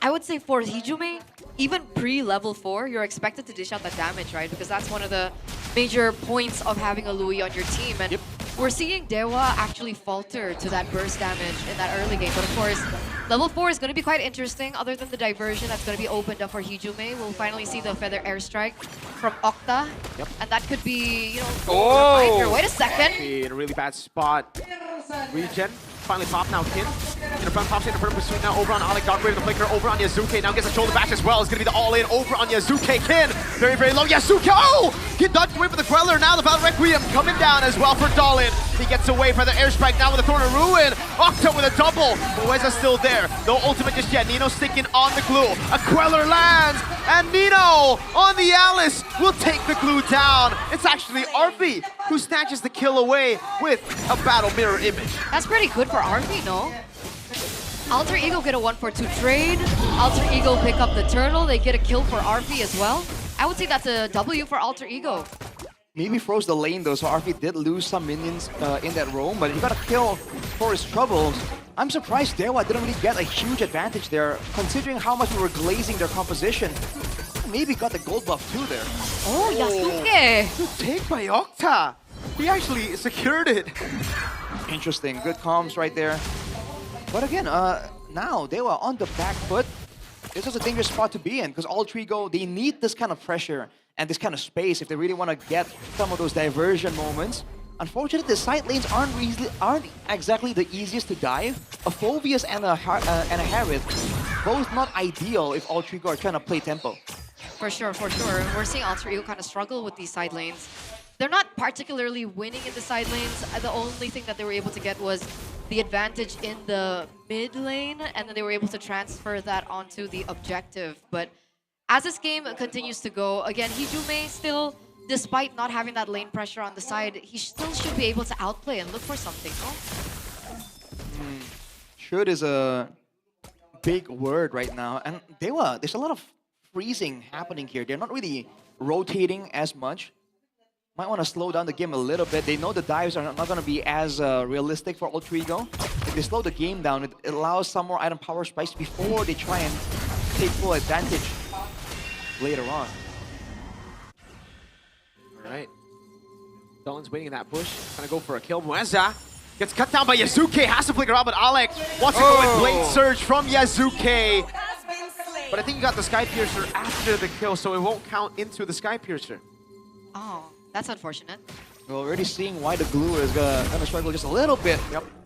for Hijume, even pre-level 4, you're expected to dish out that damage, right? Because that's one of the major points of having a Louis on your team. And we're seeing Dewa actually falter to that burst damage in that early game. But of course, level 4 is going to be quite interesting. Other than the diversion that's going to be opened up for Hijume, we'll finally see the Feather Airstrike from Octa. And that could be, you know, Oh! wait a second. In a really bad spot. Regen. Finally popped now, Kin. In the front, pops in the front pursuit now over on Alec. Darkwave the flicker over on Yazuke. Now gets a shoulder bash as well. It's going to be the all-in over on Yazuke. Kin, very, very low. Yazuke, oh! Kin dodged away with the Queller. Now the Battle Requiem coming down as well for Dolan. He gets away for the airstrike now with the Thorn of Ruin. Octa with a double. Mueza's still there. No ultimate just yet. Nino sticking on the glue. A Queller lands. And Nino on the Alice will take the glue down. It's actually Arfi who snatches the kill away with a battle mirror image. That's pretty good for Arfi, no? Alter Ego get a 1-for-2 trade. Alter Ego pick up the turtle. They get a kill for Arfi as well. I would say that's a W for Alter Ego. Maybe froze the lane though, so RP did lose some minions in that roam, but he got a kill for his troubles. I'm surprised Dewa didn't really get a huge advantage there, considering how much we were glazing their composition. Maybe got the gold buff too there. Oh, Yasuke! Good take by Octa. He actually secured it. Interesting, good comms right there. But again, now Dewa on the back foot. this is a dangerous spot to be in because Altrigo, they need this kind of pressure and this kind of space if they really want to get some of those diversion moments. Unfortunately, the side lanes aren't exactly the easiest to dive. A Phoveus and a Harith, both not ideal if Altrigo are trying to play tempo. For sure, for sure. We're seeing Alter Ego kind of struggle with these side lanes. They're not particularly winning in the side lanes. The only thing that they were able to get was the advantage in the mid lane, and then they were able to transfer that onto the objective. But as this game continues to go, again, Hijume still, despite not having that lane pressure on the side, he still should be able to outplay and look for something, no? Should is a big word right now. And there's a lot of freezing happening here. They're not really rotating as much. Might want to slow down the game a little bit. They know the dives are not going to be as realistic for Altrigo. If they slow the game down, it allows some more item power spikes before they try and take full advantage later on. All right. Dolan's waiting in that bush. Trying to go for a kill. Mueza gets cut down by Yazuke. Has to flicker around, but Alec wants to go in Blade Surge from Yazuke. But I think he got the Sky Piercer after the kill, so it won't count into the Sky Piercer. Oh, that's unfortunate. We're already seeing why the glue is gonna struggle just a little bit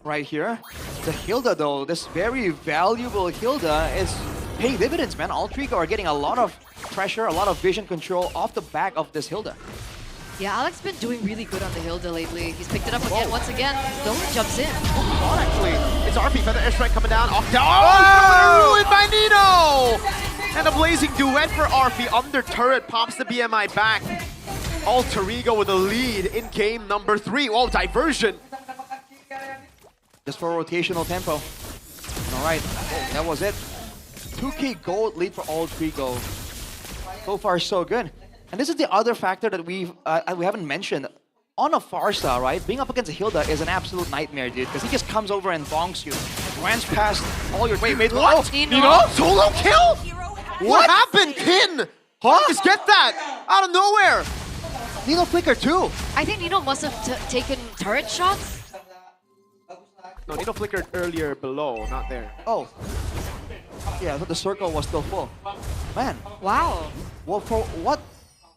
right here. The Hilda, though, this very valuable Hilda is paying dividends, man. Altrigo are getting a lot of pressure, a lot of vision control off the back of this Hilda. Yeah, Alec's been doing really good on the Hilda lately. He's picked it up again, once again. Dolan jumps in. Oh, actually, it's RP, Feather Airstrike coming down. Off down. Oh, ruined by Nino! And a blazing duet for RP. Under turret, pops the BMI back. Alter Ego with a lead in game number 3. Oh, diversion. Just for rotational tempo. All right, that was it. 2k gold lead for Altrigo. So far, so good. And this is the other factor that we haven't mentioned. On a Farsa, right, being up against a Hilda is an absolute nightmare, dude, because he just comes over and bonks you. Runs past all your teammates. What? Nino? Solo kill? What happened, Kin? Huh? Just get that out of nowhere. Nino flicker too. I think Nino must have taken turret shots. No, Nino flickered earlier below, not there. Oh. Yeah, I thought the circle was still full. Man. Wow. Well, for what?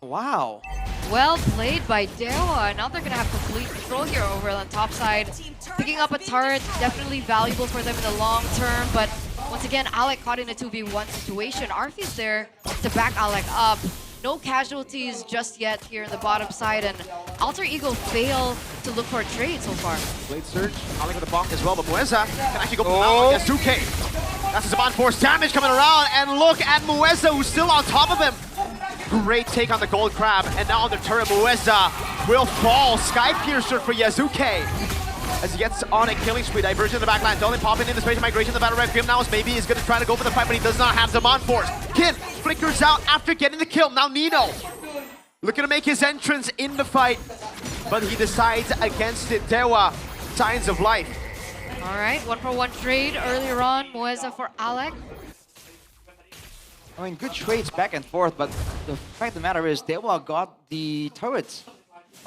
Wow. Well played by Dewa. Now they're going to have complete control here over on the top side. Picking up a turret, definitely valuable for them in the long term. But once again, Alec caught in a 2v1 situation. Arfi's there to back Alec up. No casualties just yet here in the bottom side. And Alter Ego fail to look for a trade so far. Blade Surge, Alec with a bonk as well. But Mueza can actually go out with Yasuke. That's his Savant Force damage coming around. And look at Mueza, who's still on top of him. Great take on the Gold Crab, and now on the turret, Mueza will fall. Sky Piercer for Yazuke as he gets on a killing spree. Diversion in the backline. Dolan popping in the space of migration. The Battle Red Grim now maybe is going to try to go for the fight, but he does not have Zaman Force. Kin flickers out after getting the kill. Now Nino looking to make his entrance in the fight, but he decides against it. Dewa, signs of life. All right, 1-for-1 trade earlier on. Mueza for Alec. I mean, good trades back and forth, but the fact of the matter is Dewa got the turrets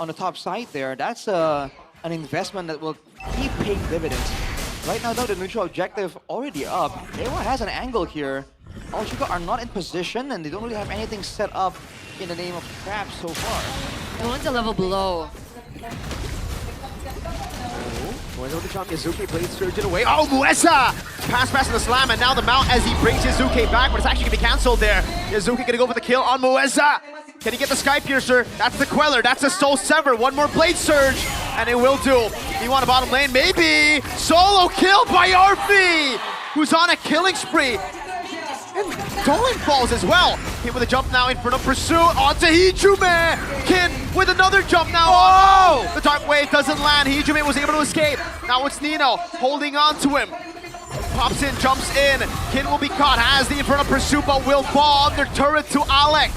on the top side there. That's an investment that will keep paying dividends. Right now, though, the neutral objective already up. Dewa has an angle here. Altrigo are not in position, and they don't really have anything set up in the name of Crab so far. Going to level below. Mueza with the jump, Yazuke Blade Surge it away. Oh, Mueza! Pass in the slam, and now the mount as he brings Yazuke back, but it's actually gonna be cancelled there. Yazuke gonna go for the kill on Mueza. Can he get the Sky Piercer? That's the Queller, that's a Soul Sever. One more Blade Surge, and it will do. You want a bottom lane? Maybe! Solo kill by Arfi, who's on a killing spree. And Dolan falls as well. Kin with a jump now, Inferno Pursuit onto Hijume. Kin with another jump now. Oh! The Dark Wave doesn't land. Hijume was able to escape. Now it's Nino holding on to him. Pops in, jumps in. Kin will be caught, has the Inferno Pursuit, but will fall under turret to Alec.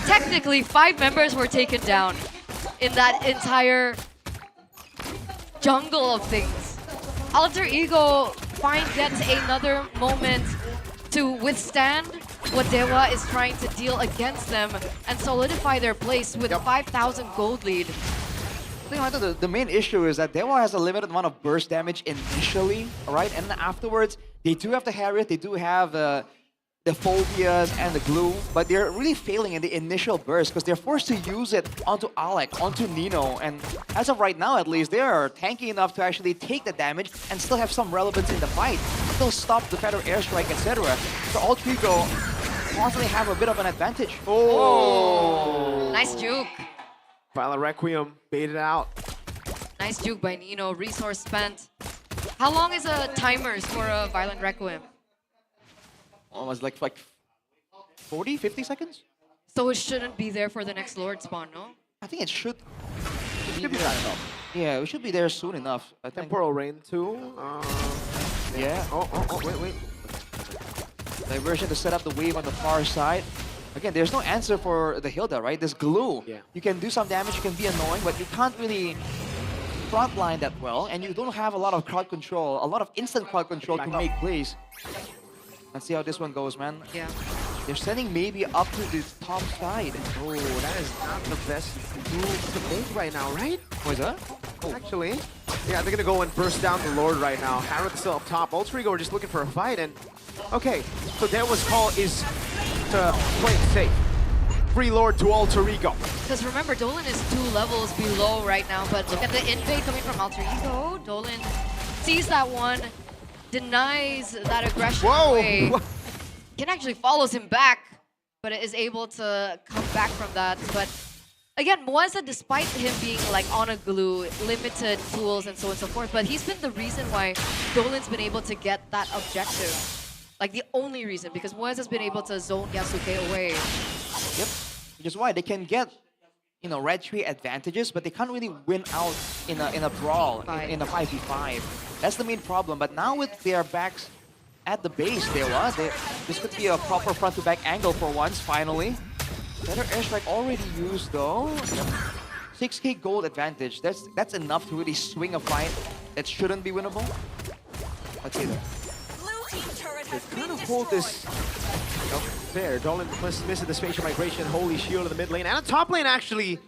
Technically, 5 members were taken down in that entire jungle of things. Alter Ego gets another moment to withstand what Dewa is trying to deal against them and solidify their place with a 5,000 gold lead. I think the main issue is that Dewa has a limited amount of burst damage initially, right? And then afterwards, they do have the Harriet, they do have the phobias and the glue, but they're really failing in the initial burst because they're forced to use it onto Alec, onto Nino, and as of right now at least, they are tanky enough to actually take the damage and still have some relevance in the fight. Still stop the Feather Airstrike, etc. So Altrigo constantly have a bit of an advantage. Oh! Nice juke. Violent Requiem baited out. Nice juke by Nino, resource spent. How long is a timers for a Violent Requiem? Almost like 40, 50 seconds? So it shouldn't be there for the next Lord spawn, no? I think it should. It should be that enough. Yeah, we should be there soon enough. I think. Temporal Rain too. Yeah. Oh, wait. Diversion to set up the wave on the far side. Again, there's no answer for the Hilda, right? This glue. Yeah. You can do some damage, you can be annoying, but you can't really frontline that well, and you don't have a lot of crowd control, a lot of instant crowd control to make plays. Let's see how this one goes, man. Yeah. They're sending maybe up to the top side. Oh, that is not the best move to make right now, right? What is that? Oh. Actually, yeah, they're gonna go and burst down the Lord right now. Harrow's still up top. Ultrigo are just looking for a fight, and okay, so Dewa's call is to play it safe. Free Lord to Alter Ego. Because remember, Dolan is 2 levels below right now, but look at the invade coming from Alter Ego. Dolan sees that one, denies that aggression away. Can actually follows him back, but is able to come back from that. But again, Moeza, despite him being like on a glue, limited tools and so on and so forth, but he's been the reason why Dolan's been able to get that objective. Like the only reason, because Moeza's been able to zone Yasuke away. Yep. Which is why they can get, you know, red tree advantages, but they can't really win out in a brawl, in a 5v5. That's the main problem. But now with their backs at the base, this could be a proper front-to-back angle for once, finally. Better airstrike already used though. 6k gold advantage. That's enough to really swing a fight that shouldn't be winnable. Let's see that. They kind of hold this there. Dolan misses the spatial migration. Holy shield in the mid lane and the top lane actually.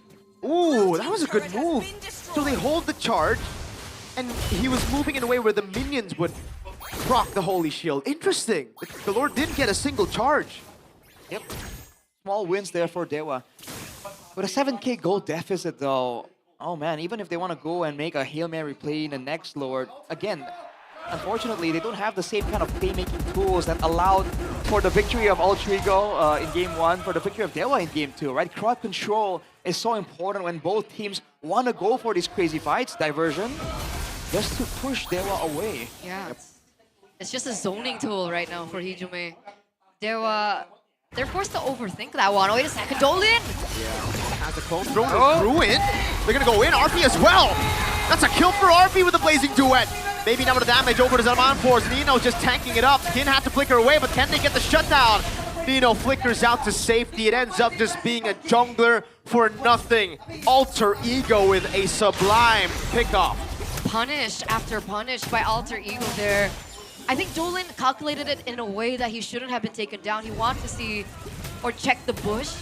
Ooh, that was a good move. So they hold the charge, and he was moving in a way where the minions would proc the holy shield. Interesting. The Lord didn't get a single charge. Yep. Small wins there for Dewa. With a 7k gold deficit though, oh man, even if they want to go and make a Hail Mary play in the next Lord, again, unfortunately, they don't have the same kind of playmaking tools that allowed for the victory of Altrigo in Game 1, for the victory of Dewa in Game 2, right? Crowd control is so important when both teams want to go for these crazy fights, diversion, just to push Dewa away. Yeah, it's just a zoning tool right now for Hijume. They're forced to overthink that one. Wait a second, Dolan! Yeah, has the clone thrown through it. They're gonna go in, RP as well! That's a kill for RP with the Blazing Duet! Maybe number of damage over to Zaman Force. Nino just tanking it up. Kin had to flicker away, but can they get the shutdown? Nino flickers out to safety. It ends up just being a jungler for nothing. Alter Ego with a sublime pickoff. Punished after punished by Alter Ego there. I think Dolan calculated it in a way that he shouldn't have been taken down. He wanted to see or check the bush,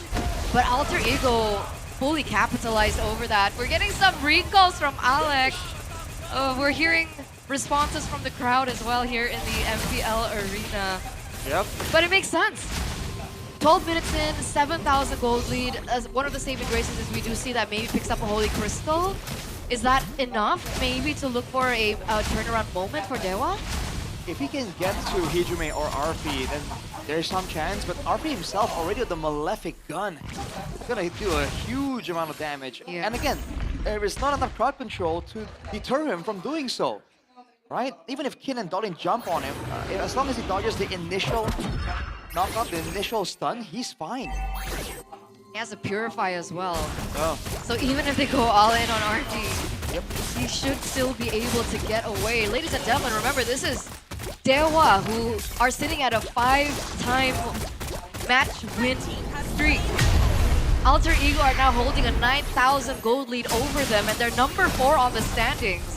but Alter Ego fully capitalized over that. We're getting some recalls from Alec. We're hearing responses from the crowd as well here in the MPL arena. Yep. But it makes sense. 12 minutes in, 7,000 gold lead. As one of the saving graces is we do see that maybe picks up a Holy Crystal. Is that enough maybe to look for a turnaround moment for Dewa? If he can get to Hijume or RP, then there's some chance, but RP himself already with the Malefic gun. It's gonna do a huge amount of damage. Yeah. And again, there is not enough crowd control to deter him from doing so. Right? Even if Kin and Dolan jump on him, as long as he dodges the initial knockout, the initial stun, he's fine. He has a Purify as well. Oh. So even if they go all in on RG, he should still be able to get away. Ladies and gentlemen, remember this is Dewa, who are sitting at a 5-time match win streak. Alter Ego are now holding a 9,000 gold lead over them, and they're number 4 on the standings.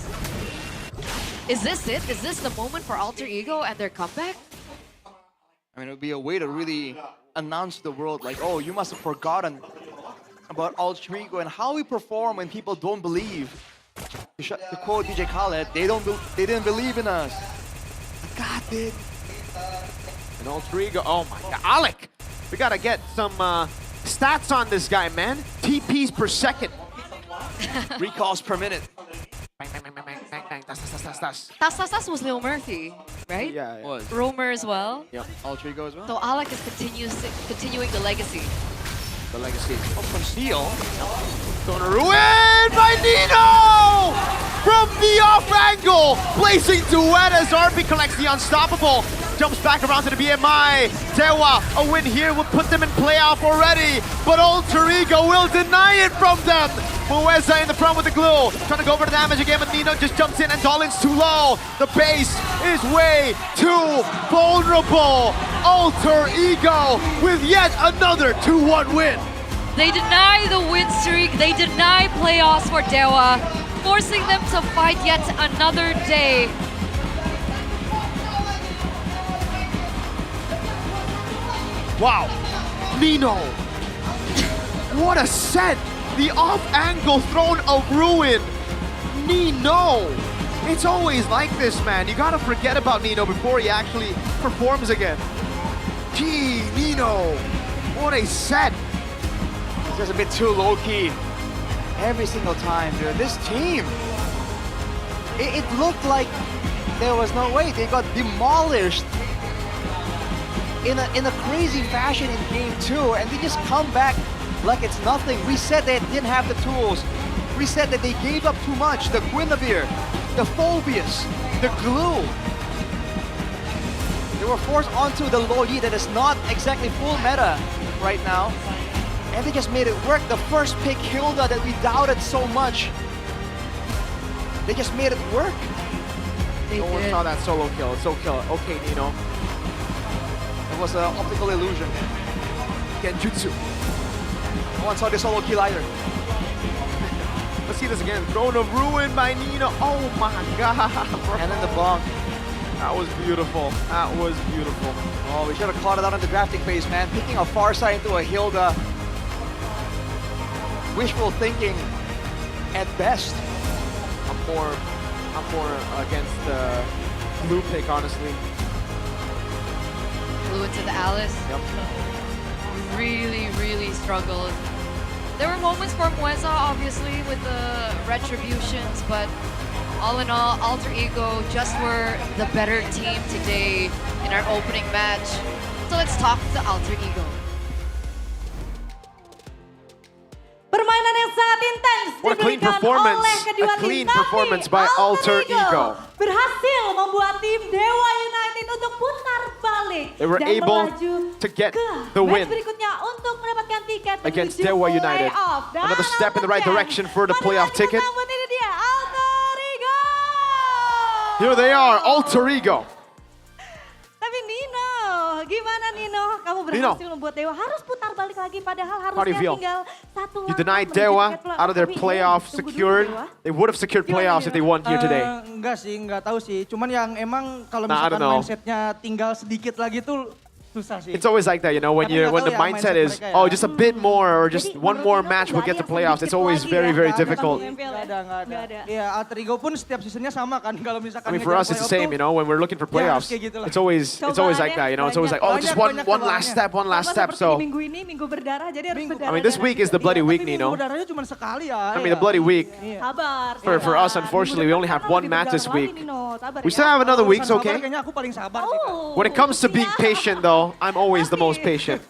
Is this it? Is this the moment for Alter Ego and their comeback? I mean, it would be a way to really announce to the world, like, oh, you must have forgotten about Altrigo and how we perform when people don't believe. To quote DJ Khaled, they didn't believe in us. God did. And Altrigo, oh my God, Alec! We gotta get some stats on this guy, man. TPs per second. Recalls per minute. Tas was Lil Murphy, right? Yeah, it was. Roamer as well. Yep, Altrigo as well. So Alec is continuing the legacy. The legacy. Oh, from Steel. Gonna ruin by Nino! From the off angle! Blazing duet as RB collects the unstoppable. Jumps back around to the BMI. Dewa, a win here will put them in playoff already. But Altrigo will deny it from them. Mueza in the front with the glue. Trying to go for the damage again, but Nino just jumps in and Dolin's too low. The base is way too vulnerable. Altrigo with yet another 2-1 win. They deny the win streak. They deny playoffs for Dewa, forcing them to fight yet another day. Wow, Nino, what a set! The off angle thrown of ruin. Nino, it's always like this, man. You gotta forget about Nino before he actually performs again. Gee, Nino, what a set! It's just a bit too low-key. Every single time, dude. This team, it looked like there was no way. They got demolished in a crazy fashion in game 2, and they just come back like it's nothing. We said they didn't have the tools. We said that they gave up too much. The Guinevere, the Phobius, the glue. They were forced onto the low Yi that is not exactly full meta right now. And they just made it work. The first pick, Hilda, that we doubted so much. They just made it work. No one saw that solo kill. It's okay, Nino. It was an optical illusion. Genjutsu. No one saw the solo kill either. Let's see this again. Throne of Ruin by Nino. Oh my God. Bro. And then the bonk. That was beautiful. That was beautiful. Oh, we should have caught it out in the drafting phase, man. Picking a Farsight into a Hilda. Wishful thinking at best. I'm more against the blue pick, honestly. Flew into the Alice. Yep. Really struggled. There were moments for Mueza, obviously, with the retributions, but all in all, Altrigo just were the better team today in our opening match. So let's talk to Altrigo. Permainan yang sangat intens What a clean diberikan performance. oleh kedua A clean tim, performance tapi by Altrigo. berhasil membuat tim Dewa United untuk putar balik They were dan able melaju to get ke the win match berikutnya untuk mendapatkan tiket against menuju Dewa United. playoff. Dan Another step in the right direction for the playoff ticket. sambut ini dia, Altrigo! Here they are, Altrigo. Tapi Nino, gimana Nino? Kamu berhasil membuat Dewa harus putar balik lagi padahal harusnya tinggal satu You langkah denied menuju Dewa tiket playoff. out of their Tapi, playoff tunggu dulu, secured. Dewa. They would have secured playoffs if they won here today. Enggak sih, enggak tahu sih. Cuman yang emang kalau Nah, I misalkan don't know. mindsetnya tinggal sedikit lagi tuh susah sih. It's always like that, you know, when Tapi nggak when tahu the ya mindset mindset is, mereka ya. oh, just a bit more or just one more match we'll get to playoffs. It's always very difficult. Enggak ada. Iya, Altrigo pun setiap seasonnya sama kan. Kalau misalkan I mean, for us, it's the same, you know, when we're looking for playoffs, kayak gitu lah. it's always like that, you know, it's always like, oh, just one last step. So, Minggu ini minggu berdarah jadi harus berdarah. I mean, this week is the bloody week, Nino. Udaranya cuma sekali ya. I mean, the bloody week. Sabar. For us, unfortunately, we only have one match this week. We still have another week, okay? Kayaknya aku paling sabar sih, Kak. When it comes to being patient, though, I'm always the most patient.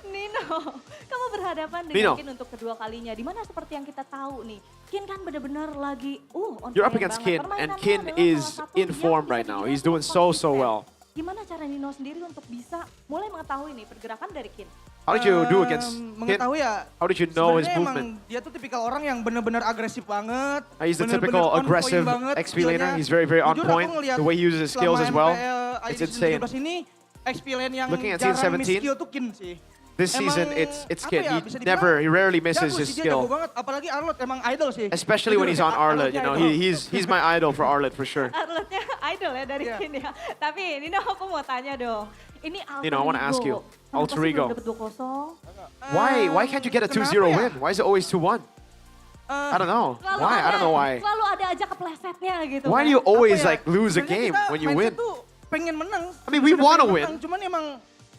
Nino, kamu berhadapan dengan Nino. Kin untuk kedua kalinya. Dimana seperti yang kita tahu nih, Kin kan benar-benar lagi on You're up fire against banget. Kin, and Permainannya Kin adalah is salah satu in yang form bisa right now. dibilang He's doing cukup so well. Gimana cara Nino sendiri untuk bisa mulai mengetahui nih pergerakan dari Kin? How did you do against Kin? Mengetahui ya. How did you know his sebenarnya movement? Emang dia tuh tipikal orang yang benar-benar agresif banget. He's the bener-bener typical on point aggressive banget XP laner. skillnya. He's very on Jujur, point. aku ngeliat The way he uses his skills as selama well. MPL It's insane. 17 ini XP lane yang Looking at jarang S17, miss skill tuh Kin sih. This Emang, season, it's Kin. apa ya, He bisa dibilang he rarely misses jago his sih, dia jago skill. banget. Apalagi Arlot emang idol sih. Especially when he's on Arlet, you know, Arlotnya he's my idol for Arlet for sure. Arletnya idol ya dari Kin ya. Tapi Nino aku mau tanya dong. Ini Nino, I want to ask you. Alter Ego. Dapat 2-0. Why can't you get a 2-0 win? Why is it always 2-1? I don't know. Why? I don't know why. Selalu ada aja keplesetnya gitu. Why do you always like lose a game when you win? Pengen menang. I mean, we want to win. Cuman emang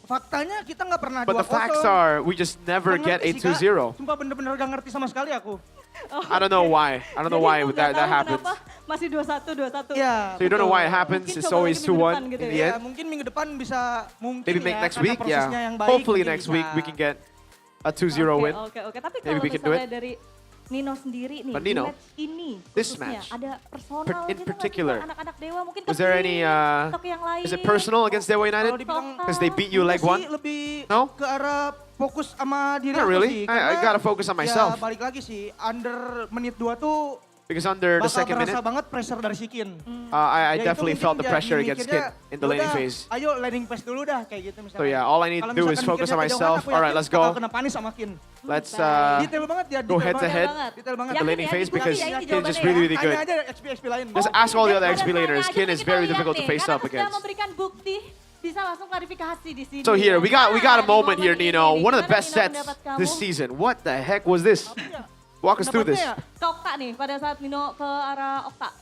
faktanya kita nggak pernah 2-0. But the facts are we just never get a 2-0. Sumpah bener-bener gak ngerti sama sekali aku. I don't know why. I don't know why that happens. Masih 2-1. Yeah, So you don't know why it happens. It's always 2-1 in the end. Mungkin minggu depan bisa Maybe make next week. Yeah. Hopefully next week we can get a 2-0 win. Oke. Tapi Maybe kalau we can do misalnya it. dari Nino sendiri nih, But di Nino, match ini, this khususnya, match, ada personal in gitu nggak sih particular, buat anak-anak Dewa mungkin was there any, atau yang lain? is it personal against Dewa United? Because they beat you leg one? Lebih No? ke arah fokus sama diri Not aku really. sih. I gotta focus on myself. Ya balik lagi sih, under menit 2 tuh Because under the bakal second berasa minute, banget pressure dari Sikin. I Ya, itu definitely mungkin felt the dia pressure against Kid mikirnya, in the laning "Udah, phase. Ayo laning phase dulu dah kayak gitu misalnya. So yeah, all I need to Kalau do is misalkan focus on mikirnya kejauhan, myself. aku All right, yakin let's bakal go. kena panis sama Kin. Let's Detail banget dia, go detail head to head Detail banget. at the laning phase because Kin is just really, really good. Tanya aja XP lain. Just ask all the other XP Pada laners. saatnya Kin aja is kita very lihat difficult to nih, face karena up sudah against. memberikan bukti, bisa langsung klarifikasi di sini. So here, we got a moment here, ini. Nino. One of the Gimana best Nino sets pendapat kamu? this season. What the heck was this? Walk us through this. Ke Okta nih, pada saat Nino ke arah Okta.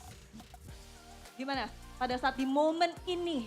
Gimana? Pada saat di momen ini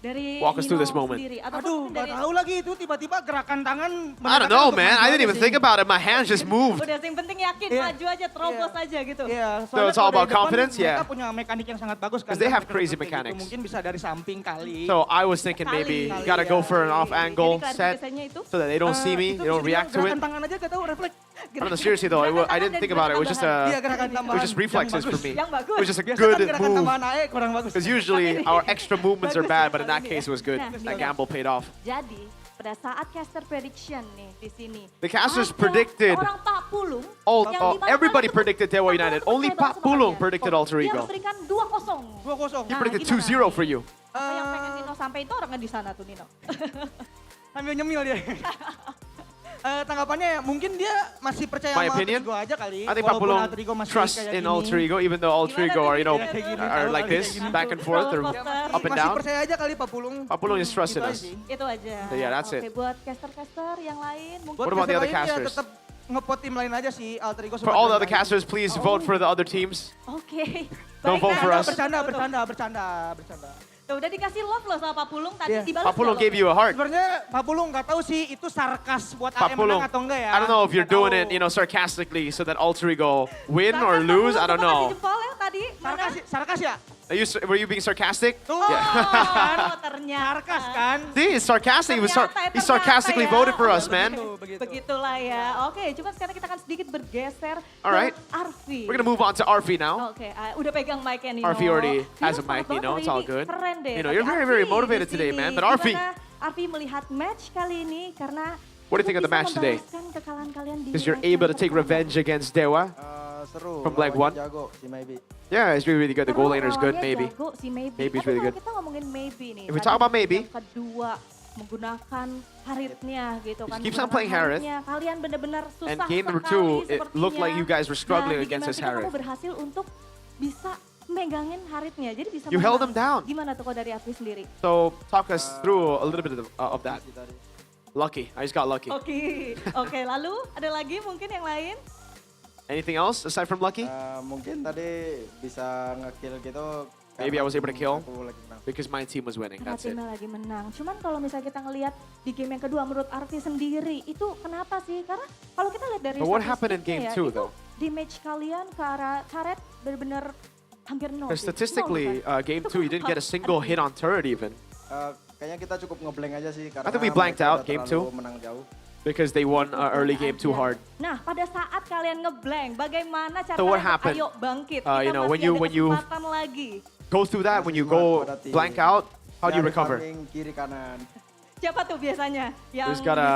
dari Walk us through Nino this moment. sendiri. Ataupun Aduh, mungkin gak dari tahu lagi itu tiba-tiba gerakan tangan. I don't know, man. I didn't even think about it. My hands just moved. Udah yang penting yakin, maju aja, terobos aja gitu. Iya, So it's all about confidence, mereka yeah. punya mekanik yang sangat bagus kan. Because they have Mereka crazy kayak gitu. mechanics. Mungkin bisa dari samping kali. So I was thinking maybe gotta go for an off angle set so that they don't see me, they don't react to it. Gerakan tangan aja gak tahu refleks. I don't know, seriously though, I didn't think about it. It was just Iya, gerakan it tambahan. was just reflexes for me. Yang bagus. It was just a Biasa good kan gerakan move. tambahan AE kurang bagus. Because usually our extra movements are bad, but in that Nah, case it was good. That gamble paid off. Jadi, pada saat caster prediction nih di sini. The casters ada predicted orang Pak Pulung yang everybody predicted Dewa United. Only Pak Pulung predicted Alter dia Ego. memberikan 2-0. 2-0. He predicted 2-0 for you. Apa yang pengen Nino sampai itu orangnya di sana tuh Nino. Sambil nyemil dia. Tanggapannya mungkin dia masih percaya My sama opinion, Alter Ego aja kali. I think Pak Walaupun Pulung Alter Ego masih trusts kayak in gini. Alter Ego, even though Alter Ego are, are like this, back and forth, or up and Masih down. percaya aja kali Pak Pulung. Pak Pulung just trusted Gitu us. aja sih. Itu aja. So yeah, that's Oke, it. buat caster-caster yang lain mungkin. What about the other lain ya casters? tetap nge-vote tim lain aja sih Alter Ego. For all the other casters, please vote for the other teams. Oke. Don't vote for us. Bercanda. Tuh, udah dikasih love loh sama Pak Pulung tadi dibalas. Pak Pulung gave you a heart. Sebenarnya Pak Pulung nggak tahu sih itu sarkas buat Pak AM Pulung, menang atau enggak ya. I don't know if you're doing it, sarcastically so that Alter Ego win or lose. I don't know. Jempol ya tadi. Sarkas ya? Were you being sarcastic? Tuh, Oh, ternyata. Sarkas kan? See, it's sarcastic. He sarcastically voted for us, man. Begitulah ya. Oke, cuma sekarang kita akan sedikit bergeser Alright. ke Arfi. We're gonna move on to Arfi now. Oke, udah pegang mic-nya Nino. Arfi already has a Semangat mic, banget It's all hari good. ini. Keren deh. You're Tapi very, very Arfi motivated di today, sini, man. But Arfi, gimana Arfi melihat match kali ini karena what do you think of the match today? Because you're able to take revenge against Dewa Seru. from leg one. Jago si Maybe. Yeah, it's really, really good. The goal laner is good, maybe. Jago, si Maybe. Maybe is Tapi really kalau good. kita ngomongin Maybe nih. If we tadi talk about Maybe, yang kedua menggunakan Haritnya gitu kan. keeps on menggunakan playing Harith. Haritnya. Kalian benar-benar susah And game number sekali 2, it looked like you guys were struggling Nah, against this di game yang Harith. kedua kamu berhasil untuk bisa megangin Haritnya. Jadi bisa You held menang. him down. Gimana tuh kalau dari Arfi sendiri? So talk us through a little bit of that. Lucky. I just got lucky. Oke, lalu ada lagi mungkin yang lain? Anything else aside from lucky? Mungkin tadi bisa nge-kill gitu. Maybe I was able to kill aku lagi menang. because my team was winning. Karena That's it. timnya lagi menang. Cuman kalau misalnya kita ngelihat di game yang kedua menurut Arfi sendiri itu kenapa sih? Karena kalau kita lihat dari But what happened in statistiknya game ya, 2 itu though? di match kalian ke arah turret benar-benar hampir nol. Because sih. statistically, Nol, bukan? game Itu 2 you didn't get a single hit on turret even. Kayaknya kita cukup ngeblank aja sih karena I think we blanked mereka out udah game terlalu 2. menang jauh. Because they won early game too hard. Nah, pada saat kalian ngeblank, bagaimana cara So what kalian happened? ayo bangkit? You Kita know, when masih you- ada when you kesempatan lagi. Go through that when you go blank out. How do you Dari recover? farming kiri kanan. Siapa tuh biasanya yang Just bisa gotta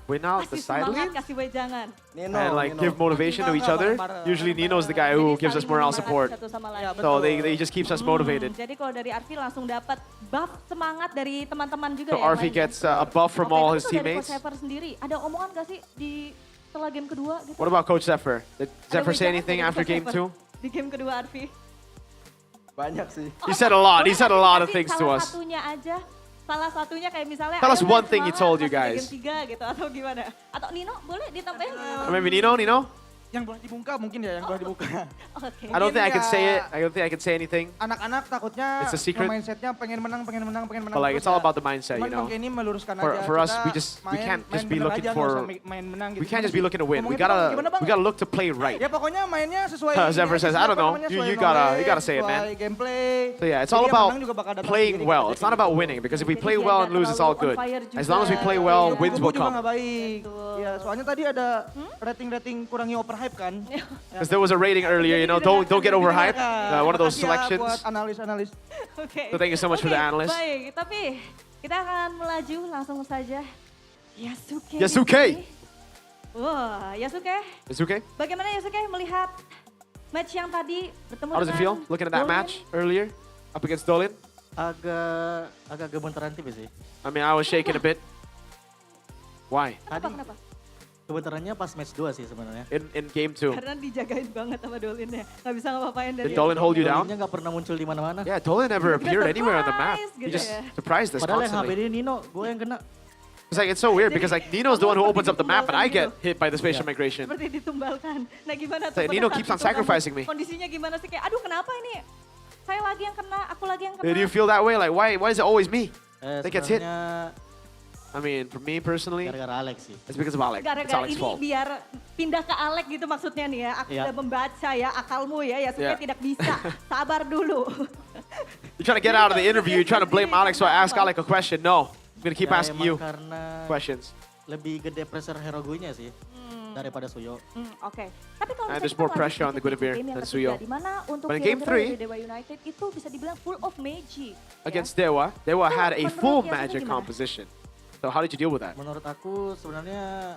win out the kasih side semangat, lane kasih wejangan? and like give motivation to each other. Usually Nino's the guy who gives us morale support. Satu sama lain. So they just keeps us motivated. Jadi kalau dari Arfi langsung dapat buff semangat dari teman-teman juga So ya. Arfi gets a buff from all his Dari teammates. Coach Zephyr sendiri, ada omongan gak sih di setelah game kedua gitu? What about Coach Zephyr? Did Ada Zephyr say wejangan anything dari after Coach game Zephyr 2? Di game kedua Arfi. Banyak sih. He said a lot. He said a lot of Kasih things to salah us. satunya aja. salah satunya kayak misalnya Tell us "Ayo, one guys, thing he semangat, told you masih ada guys." Game 3 gitu atau gimana? Atau Nino boleh ditambahin? Maybe Nino? Yang boleh dibuka mungkin ya, yang boleh dibuka. Oke. I don't think I can say it. I don't think I can say anything. Anak-anak takutnya It's a secret. mindsetnya pengen menang. But like, terus it's all ya. about the mindset, Cuman you know. Bang Kenny meluruskan For, aja. for us, Kita we can't just be bener looking aja, nggak usah for. main menang gitu. We can't just be looking to win. We Ngomongin gotta gimana, Bang? we gotta look to play right. Ya pokoknya mainnya sesuai. As Zephyr says, I don't know. You gotta say it, man. Sesuai gameplay. So yeah, it's all Jadi yang about menang juga bakal datang playing sendiri, well. gitu. It's not about winning because if we play well and lose, it's all good. As long as we play well, wins will Kubu juga come. nggak baik. Ya, soalnya tadi ada rating kurangi overhype kan. Because there was a rating earlier, you know. Don't get overhyped. One of those Makasih ya selections. buat analis-analis. Oke. So thank you so much for the analyst. Baik, tapi kita akan melaju langsung saja. Yasuke. Yasuke. di sini. Wah, Yasuke. Yasuke? Bagaimana Yasuke melihat match yang tadi bertemu How does it feel looking at that Dolin? match earlier up against Dolin? Agak gemeteran tipis sih. I mean, I was shaking a bit. Why? Kenapa? Kebetulannya pas match 2 sih sebenarnya. In game 2. Karena dijagain banget sama Dolinnya. Nggak bisa ngapa-ngapain dari Did Dolin hold you down? Dolinnya nggak pernah muncul di mana-mana. Yeah, Dolin never appeared anywhere on the map. surprise He gitu just ya. surprised us Padahal yang constantly. HBD Nino, gue yang kena. It's like it's so weird because like Nino's the one who opens up the map and I get hit by the spatial migration. Seperti ditumbalkan. Nah gimana tuh? Say, pada Nino saat keeps on itu kamu sacrificing me. Kondisinya gimana sih? Kayak aduh kenapa ini? Saya lagi yang kena, aku lagi yang kena. Do you feel that way? Like why is it always me that gets hit? Sebenarnya I mean, for me personally, gara-gara Alex sih. it's because of Alec. It's Gara-gara Alec's ini fault. biar pindah ke Alek gitu maksudnya nih ya. Aku Iya. udah membaca ya akalmu ya. Ya supaya Yeah. tidak bisa. Sabar dulu. You're trying to get out of the interview. You're trying to blame Alex, so I ask Alec a question. No, I'm gonna keep Ya, asking emang you karena questions. lebih gede pressure hero gue-nya sih daripada Suyo. Oke. Tapi kalau And misalnya there's kita more lanjut pressure on the sedikit Guinevere ke game yang than ketiga, Suyo. di mana untuk But in game hero-hero 3, dari Dewa United itu bisa dibilang full of magic. against Dewa had a menurut full Yasuke magic gimana? composition. So how did you deal with that? Menurut aku sebenarnya,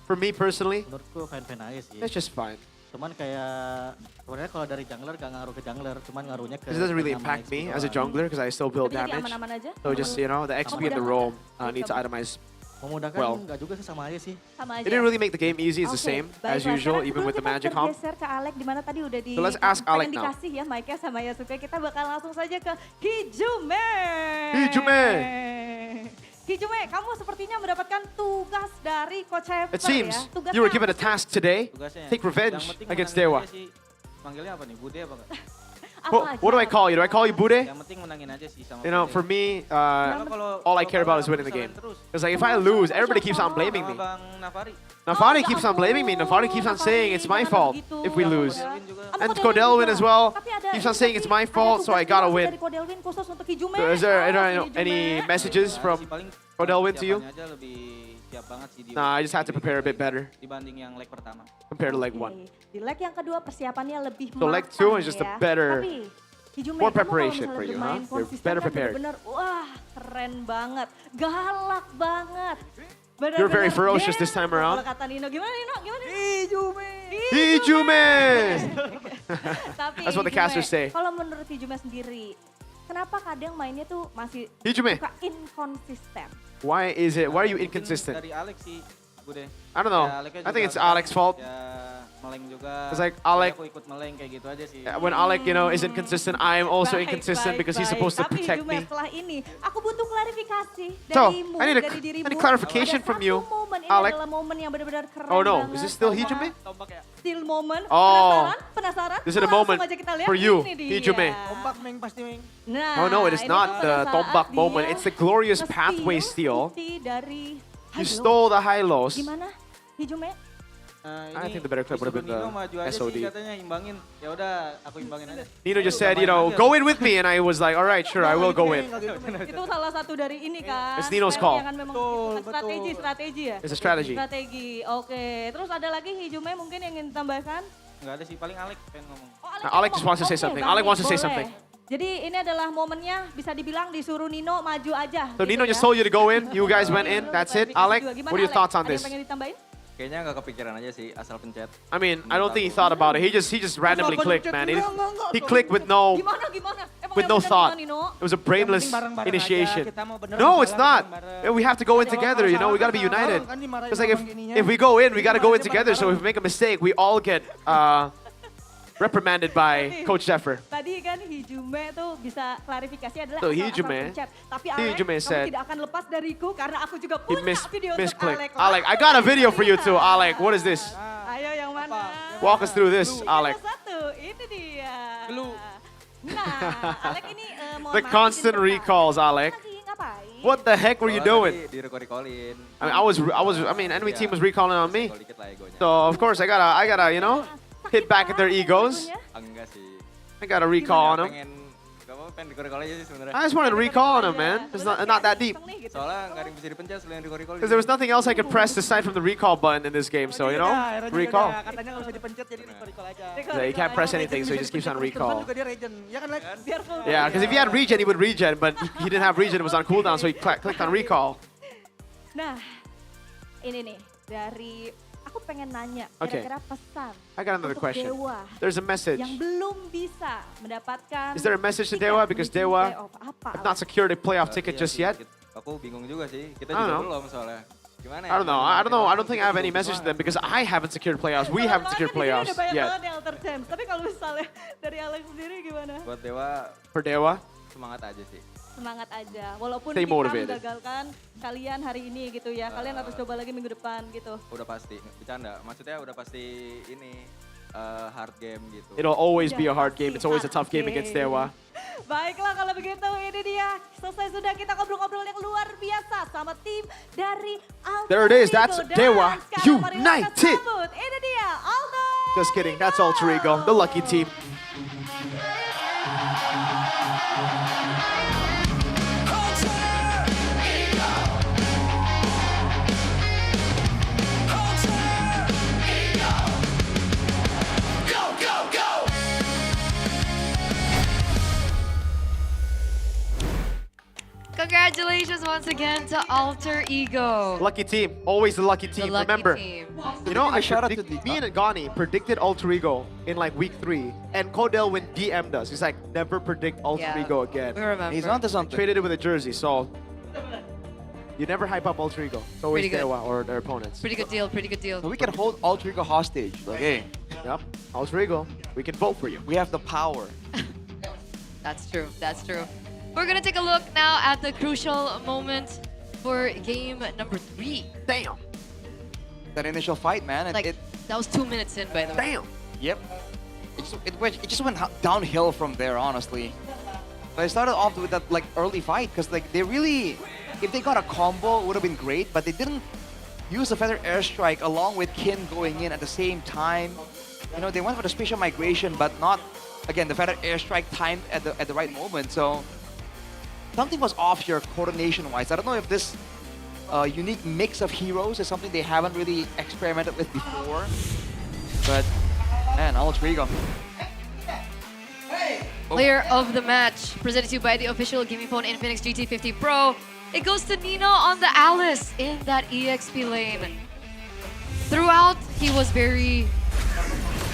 For me personally, menurutku fine-fine aja sih. it's just fine. Cuman kayak sebenarnya kalau dari jungler gak ngaruh ke jungler, cuman ngaruhnya ke. Because it doesn't really dynamics impact me gitu as a doang. jungler because I still build Tapi jadi damage. aman-aman aja? So just, you know, the XP and the roam need to itemize. Memudahkan well. nggak juga sih, sama aja sih. Sama aja. It didn't really make the game easy. It's the Oke, same as baiklah. usual, Sekarang even with the sebelum magic kita comp. bergeser ke Alek di mana tadi udah di So let's ask Alec pengen now. dikasih ya mic-nya sama Yasuke. Kita bakal langsung saja ke Hijume. Hijume. Hijume, kamu sepertinya mendapatkan tugas dari Coach Hever It seems ya. Tugasnya you were given a task today. Tugasnya Take revenge yang penting against menangin Dewa. aja sih. Panggilnya apa nih? Bude apa enggak? What do I call you? Do I call you Bude? Yang penting menangin aja sih sama You know, Bude. for me, all I care about is winning the game. Because like if I lose, everybody keeps on blaming me. Bang Navari. Nafari keeps on blaming me. Nafari keeps on saying it's my fault if we lose. And Kodelwin as well keeps on saying it's my fault, so I gotta win. dari Kodelwin khusus untuk Hijume. So is there any messages from Kodelwin to you? Siapannya aja lebih siap banget sih dia. Nah, I just had to prepare a bit better Dibanding yang leg pertama. compared to leg 1. Di leg yang kedua persiapannya lebih So leg matang 2 is just a ya. better, Tapi, Hijume, more kamu kalau preparation misalnya for you, bermain huh? You're konsisten better kan prepared. bener-bener, wah keren banget, galak banget. You're very Bener-bener ferocious this time dance, around. kalau kata Nino, gimana Nino? Gimana? Hijume. Hijume! Tapi That's what the Hijume, casters say. Kalau menurut Hijume sendiri, kenapa kadang mainnya tuh masih Hijume. suka inkonsisten? Why are you inconsistent? Dari Alex sih, Bude. I don't know. Ya, Aleknya I think juga it's Alex's fault. Ya, meleng juga. It's like Jadi Alec- aku ikut meleng kayak gitu aja sih. When Alec, you know, isn't consistent, I am also Baik, inconsistent baik, because he's baik. supposed to Tapi protect Hijume, me. setelah ini, aku butuh klarifikasi So, darimu, I need a dari dirimu. clarification Ada from you, satu momen, ini Alec. adalah momen yang benar-benar keren Oh no, banget. is this still sama Hijume? Still moment. Oh. Penasaran? This is a Langsung moment aja kita lihat. for you, Ini dia. Hijume. Tombak Meng pasti Meng. Nah, Oh no, it is ini not tuh the pada tombak saat moment. dia It's the glorious nge-steal pathway steal. ulti dari You Halo. stole the high lows. Gimana, Hijume? I think the better clip would have been Nino maju the aja sih SOD. katanya imbangin. Ya udah, aku imbangin aja. Nino just said, you know, go in with me, and I was like, all right, sure, I will go in. Itu salah satu dari ini kan. It's Nino's Spell call. yang kan memang strategi ya. It's a strategy. Strategi. Oke. Terus ada lagi Hijume mungkin yang ingin ditambahkan? Enggak ada sih, paling Alex pengen ngomong. Now, Alec just wants to say Oke, something. baik, Alec wants to say boleh. something. Jadi ini adalah momennya bisa dibilang disuruh Nino maju aja. So gitu Nino ya. just told you to go in. You guys went in. That's it. Alec, Gimana, what are your Alec? thoughts on Ada this? yang pengen ditambahin? Kayaknya nggak kepikiran aja sih, asal pencet. I mean, I don't think he thought about it. He just randomly clicked, man. He clicked with no Gimana? Emang with yang no bener thought. gimana, Nino? It was a brainless bareng-bareng aja, initiation. kita mau beneran No, it's jalan not. bareng-bareng. We have to go in Kalau together. You know, we gotta be salah united. kan dimarahin It's like sama Bang Gininya. if we go in, we gotta go in together. So if we make a mistake, we all get reprimanded by Coach Zephyr. Tadi kan Hijume tuh bisa klarifikasi adalah So, asal Hijume- pencet. Tapi Alek, Hijume kamu said- tidak akan lepas dariku karena aku juga He punya video untuk misclicked. Alek. Alec, I got a video for you too. Alec, what is this? Ayo yang mana? Walk us through this, Alec. Satu, ini dia. Nah, Alek ini mohon The maaf, constant izin bertanya. recalls, Alec. Ngapain? What the heck were you doing? Di-recall-recallin. I mean, enemy team was recalling on me. So of course I gotta, you know, hit back at their egos. Enggak sih. I gotta recall on them. Pengen di-recall aja sih sebenarnya. I just wanted to recall on him, man. It's not that deep. Soalnya nggak ada yang bisa dipencet selain recall-recall. Because there was nothing else I could press aside from the recall button in this game. So, you know, recall. Katanya nggak bisa dipencet jadi recall aja. Yeah, he can't press anything, so he just keeps on recall. Juga dia regen. Ya kan, Lex? Biar full. Yeah, because if he had regen, he would regen, but he didn't have regen, it was on cooldown, so he clicked on recall. Nah, ini nih dari aku pengen nanya Okay. kira-kira pesan I got another untuk question. Dewa There's a message. yang belum bisa mendapatkan. Is there a message to tiket Dewa? Because menuju Dewa playoff. Apa, have not secured a playoff ticket Iya just sih, yet. Aku bingung juga sih. Kita I don't juga know. belum soalnya. Gimana ya? I don't know. I don't think I have any message to them because I haven't secured playoffs. We haven't secured playoffs Udah banyak yet. banget yang alter chance. Tapi kalau misalnya dari Alex sendiri gimana? Buat Dewa For Dewa, semangat aja sih. Semangat aja. Walaupun Stay kita motivated. menggagalkan kalian hari ini gitu ya. Kalian harus coba lagi minggu depan gitu. Udah pasti, bercanda. Maksudnya udah pasti ini hard game gitu. it'll always be a hard game. It's always a tough game against Dewa. Baiklah kalau begitu ini dia. Selesai sudah kita ngobrol-ngobrol yang luar biasa sama tim dari Alter There it is, Ego. that's Dan Dewa sekarang mari kita United. sambut. Ini dia Alter. Just kidding. That's Alter Ego, the lucky team. Congratulations once again to Alter Ego. Lucky team, always the lucky team. The lucky Remember, team. you know, I shout out me and Agani predicted Alter Ego in like week 3, and Kodel when DM'd us, he's like, never predict Alter Yeah, Ego again. we remember. He's onto something. Traded it with a jersey, so you never hype up Alter Ego. It's always Pretty good. Dewa or their opponents. Pretty good deal, pretty good deal. So we can hold Alter Ego hostage. Like, hey, Yep, Alter Ego, we can vote for you. we have the power. That's true, that's true. We're gonna take a look now at the crucial moment for game number 3. Damn. That initial fight, man. Like, that was 2 minutes in, by the way. Damn. Yep. It just went downhill from there, honestly. But I started off with that like early fight because like they really, if they got a combo, it would have been great. But they didn't use the feather airstrike along with Kin going in at the same time. You know, they went for the spatial migration, but not again the feather airstrike timed at the right moment. So something was off here coordination-wise. I don't know if this unique mix of heroes is something they haven't really experimented with before. But man, Alter Ego. Player of the match, presented to you by the official gaming phone Infinix GT50 Pro. It goes to Nino on the Alice in that EXP lane. Throughout, he was very,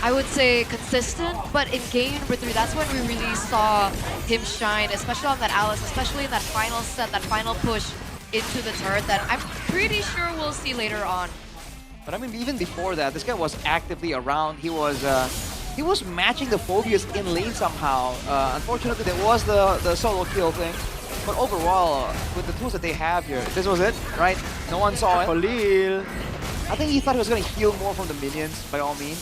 I would say, consistent, but in game number 3, that's when we really saw him shine, especially on that Alice, especially in that final set, that final push into the turret that I'm pretty sure we'll see later on. But I mean, even before that, this guy was actively around. He was matching the Phobias in lane somehow. Unfortunately, there was the solo kill thing. But overall, with the tools that they have here, this was it, right? No one saw it. Khalil. I think he thought he was going to heal more from the minions, by all means.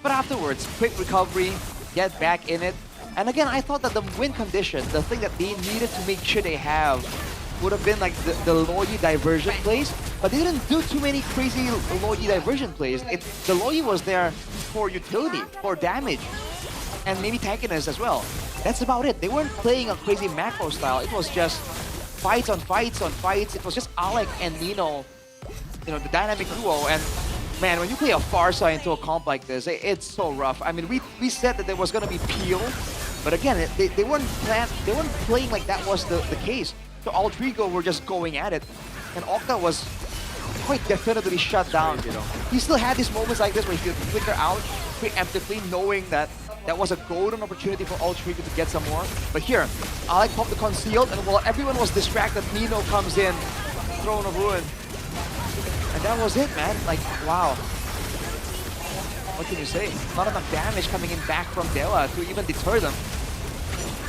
But afterwards, quick recovery, get back in it. And again, I thought that the win condition, the thing that they needed to make sure they have, would have been like the Loyi diversion plays. But they didn't do too many crazy Loyi diversion plays. The Loyi was there for utility, for damage, and maybe tankiness as well. That's about it. They weren't playing a crazy macro style. It was just fights on fights on fights. It was just Alec and Nino, you know, the dynamic duo. And man, when you play a Farsa into a comp like this, it's so rough. I mean, we said that there was gonna be peel, but again, they weren't playing like that was the case. So Alter Ego were just going at it, and Octa was quite definitely shut down. You know, he still had these moments like this where he could flicker out preemptively, knowing that that was a golden opportunity for Alter Ego to get some more. But here, Alec popped the concealed, and while everyone was distracted, Nino comes in, Throne of Ruin. And that was it, man. Like, wow. What can you say? Not enough damage coming in back from Dewa to even deter them.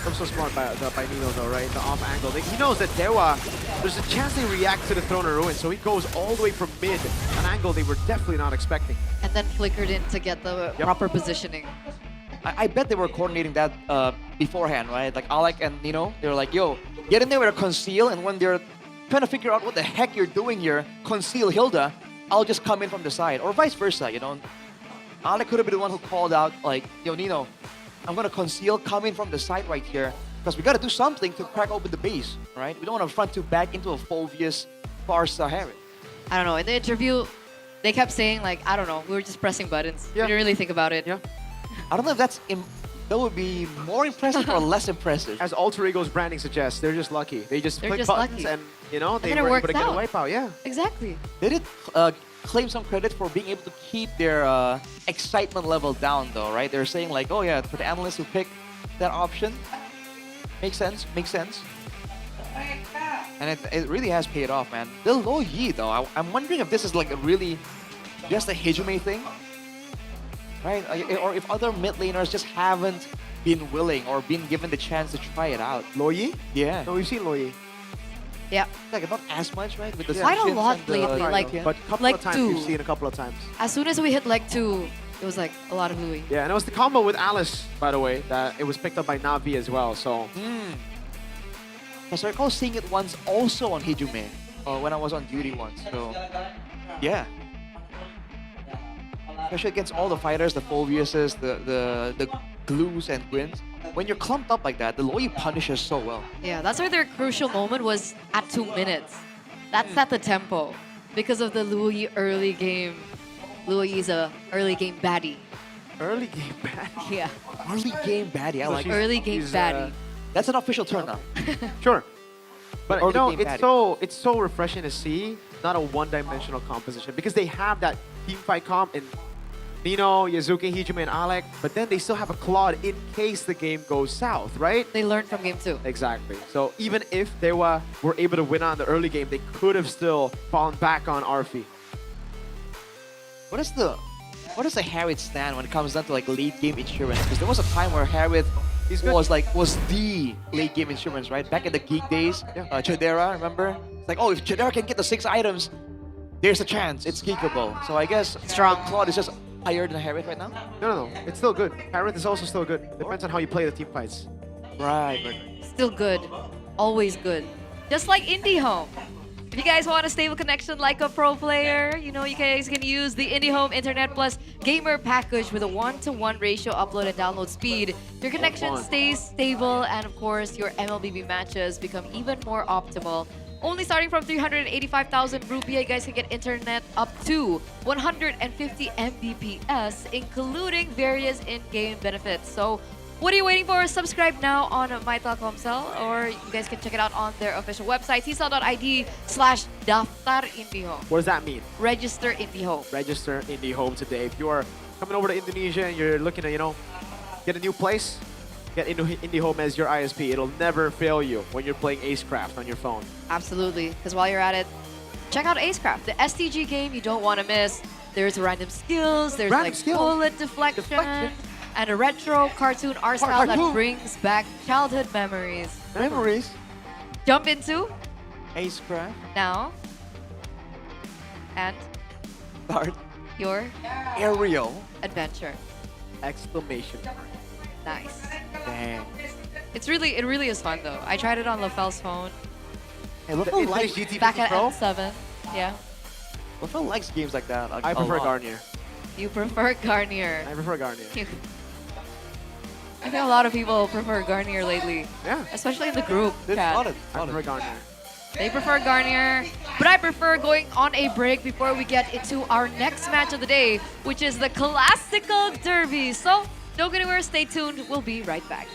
I'm so smart by Nino though, right? The off angle. Like, he knows that Dewa, there's a chance they react to the Throne of Ruin, so he goes all the way from mid, an angle they were definitely not expecting. And then flickered in to get the proper positioning. I bet they were coordinating that beforehand, right? Like Alec and Nino, they were like, yo, get in there with a conceal, and when they're trying to figure out what the heck you're doing here, conceal Hilda, I'll just come in from the side, or vice versa, you know? Alec could have been the one who called out, like, yo, Nino, I'm gonna conceal, come in from the side right here, because we gotta do something to crack open the base, right? We don't want to front to back into a Phobius Farsa Harry. I don't know. In the interview, they kept saying, like, I don't know, we were just pressing buttons. Yeah. We didn't really think about it. Yeah. I don't know if that would be more impressive or less impressive. As Alter Ego's branding suggests, they're just lucky. They just They're click just buttons lucky. and, you know, And they then it were able works to get a out. wipeout, yeah. Exactly. They did claim some credit for being able to keep their excitement level down, though, right? They're saying like, oh yeah, for the analysts who picked that option, makes sense. And it really has paid off, man. The low Yi, though, I'm wondering if this is like a really just a Hijume thing, right? Or if other mid laners just haven't been willing or been given the chance to try it out. Lo Yi? Yeah. No, we've seen Lo Yi. Yeah. Like not as much, right? With the Quite a sections lot and the- lately, like But a couple leg of times two. you've seen a couple of times. As soon as we hit leg 2, it was like a lot of Louis. Yeah, and it was the combo with Alice, by the way, that it was picked up by Navi as well, so. Because I recall seeing it once also on Hijume, when I was on duty once. So, yeah. Especially against all the fighters, the Phobiuses, the Glues and Gwins. When you're clumped up like that, the Loi punishes so well. Yeah, that's why their crucial moment was at 2 minutes. That's at the tempo. Because of the Louis early game. Louis is a early game baddie. Early game baddie? Yeah. Early game baddie, I like it. Early game baddie. That's an official term now. Sure. But you Early know, game it's so refreshing to see, not a one-dimensional composition, because they have that team fight comp in Nino, Yazuki, Hijume, and Alec, but then they still have a Claude in case the game goes south, right? They learned from game 2. Exactly. So even if they were able to win on the early game, they could have still fallen back on Arfi. What is the Harriet stand when it comes down to like late game insurance? Because there was a time where Harriet was the late game insurance, right? Back in the Geek days, Chidera, remember? It's like, oh, if Chidera can get the 6 items, there's a chance it's geekable. So I guess Claude is just higher than Harriet right now? No. It's still good. Harriet is also still good. Depends on how you play the team fights. Right. Still good. Always good. Just like IndieHome. If you guys want a stable connection like a pro player, you know, you guys can use the IndieHome Internet Plus Gamer package with a 1-to-1 ratio upload and download speed. Your connection stays stable, and of course, your MLBB matches become even more optimal. Only starting from 385,000 rupiah, you guys can get internet up to 150 Mbps, including various in-game benefits. So, what are you waiting for? Subscribe now on MyTelkomsel, or you guys can check it out on their official website, tcell.id/daftar IndieHome. What does that mean? Register IndieHome. Register IndieHome today. If you are coming over to Indonesia and you're looking to, you know, get a new place, get IndieHome as your ISP. It'll never fail you when you're playing Acecraft on your phone. Absolutely, because while you're at it, check out Acecraft, the STG game you don't want to miss. There's random skills, there's bullet deflection, and a retro cartoon art style that brings back childhood memories. Jump into Acecraft now and start your aerial adventure. Exclamation. Nice. Dang. It really is fun though. I tried it on LaFell's phone. Hey, LaFell likes Back at N7. Yeah. LaFell likes games like that. I prefer Garnier. You prefer Garnier. I prefer Garnier. I think a lot of people prefer Garnier lately. Yeah. Especially in the group chat. I prefer Garnier. They prefer Garnier, but I prefer going on a break before we get into our next match of the day, which is the Classical Derby. So don't go anywhere, stay tuned. We'll be right back.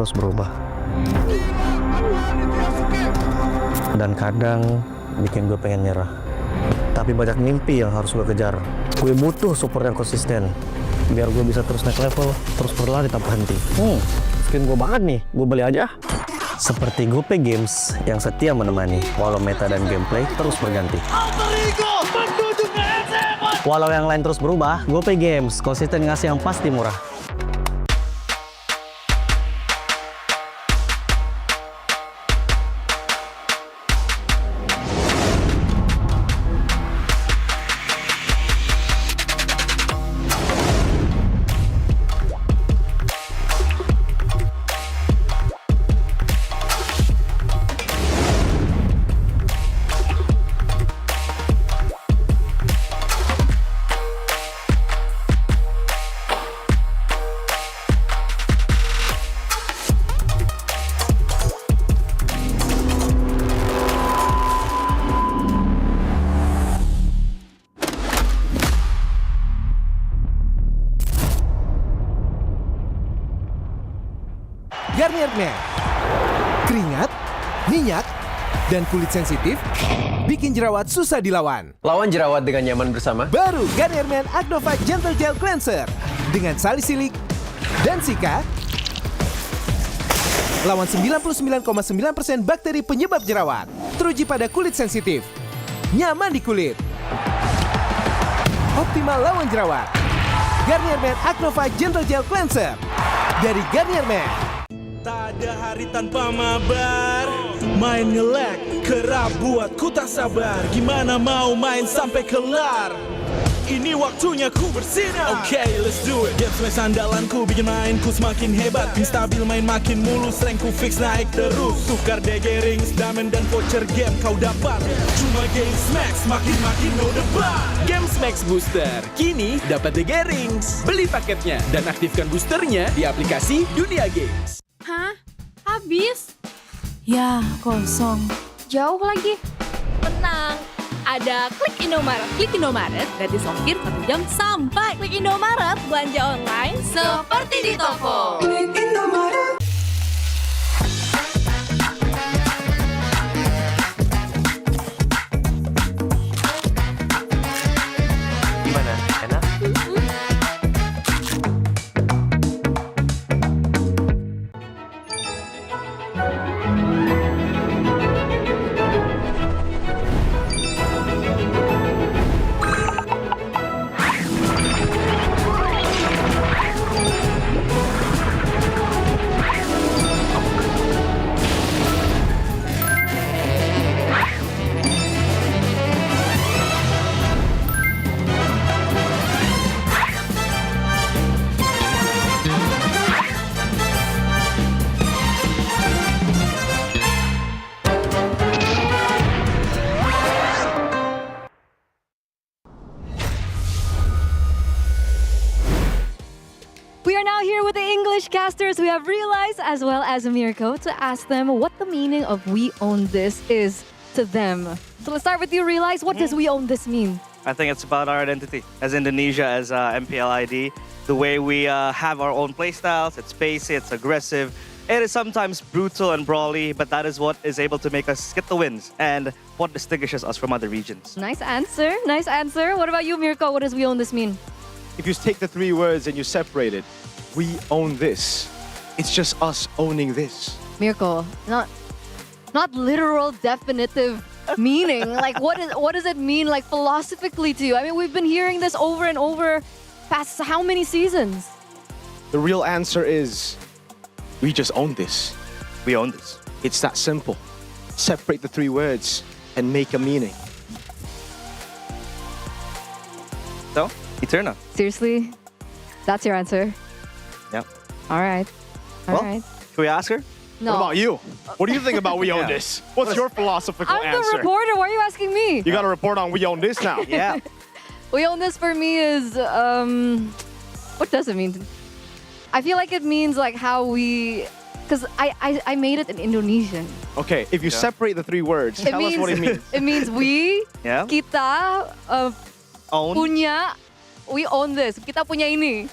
terus berubah. Dan kadang bikin gue pengen nyerah. Tapi banyak mimpi yang harus gue kejar. Gue butuh support yang konsisten. Biar gue bisa terus naik level, terus berlari tanpa henti. Skin gue banget nih, gue beli aja. Seperti GoPay Games yang setia menemani, walau meta dan gameplay terus berganti. Walau yang lain terus berubah, GoPay Games konsisten ngasih yang pasti murah. Garnier Men. Keringat, minyak, dan kulit sensitif bikin jerawat susah dilawan. Lawan jerawat dengan nyaman bersama. Baru Garnier Men Acnova Gentle Gel Cleanser dengan salisilik dan sika. Lawan 99,9% bakteri penyebab jerawat. Teruji pada kulit sensitif. Nyaman di kulit. Optimal lawan jerawat. Garnier Men Acnova Gentle Gel Cleanser dari Garnier Men. Tak ada hari tanpa mabar. Main nge-lag, kerap buatku tak sabar. Gimana mau main sampai kelar? Ini waktunya ku bersinar. Okay, let's do it. Game smash andalanku bikin mainku semakin hebat. Pin stabil main makin mulus, rankku fix naik terus. Tukar DG rings, diamond dan voucher game kau dapat. Cuma Game Smash makin no debat. Game Smash Booster kini dapat DG rings. Beli paketnya dan aktifkan boosternya di aplikasi Dunia Games. Hah? Habis? Ya, kosong. Jauh lagi. Tenang. Ada Klik Indomaret. Klik Indomaret, gratis ongkir 1 jam sampai. Klik Indomaret, belanja online seperti di toko. Klik Indomaret. Gimana? Enak? We are now here with the English casters. We have Realize as well as Mirko to ask them what the meaning of "we own this" is to them. So let's start with you, Realize. What does "we own this" mean? I think it's about our identity as Indonesia, as MPL ID. The way we have our own playstyles. It's pacey, it's aggressive. It is sometimes brutal and brawly, but that is what is able to make us get the wins and what distinguishes us from other regions. Nice answer. Nice answer. What about you, Mirko? What does "we own this" mean? If you take the 3 words and you separate it, we own this. It's just us owning this. Mirko, not literal definitive meaning. Like what does it mean like philosophically to you? I mean, we've been hearing this over and over past how many seasons? The real answer is we just own this. We own this. It's that simple. Separate the 3 words and make a meaning. So, Eterna. Seriously? That's your answer? Yep. All right. All Well, right. Should we ask her? No. What about you? What do you think about we own Yeah. this? What's your philosophical I'm answer? the reporter. Why are you asking me? You got to report on we own this now. Yeah. We own this for me is what does it mean? I feel like it means like how we, because I made it in Indonesian. Okay, if you separate the 3 words, tell us what it means. It means we, Yeah. kita Own. punya, we own this. Kita punya ini.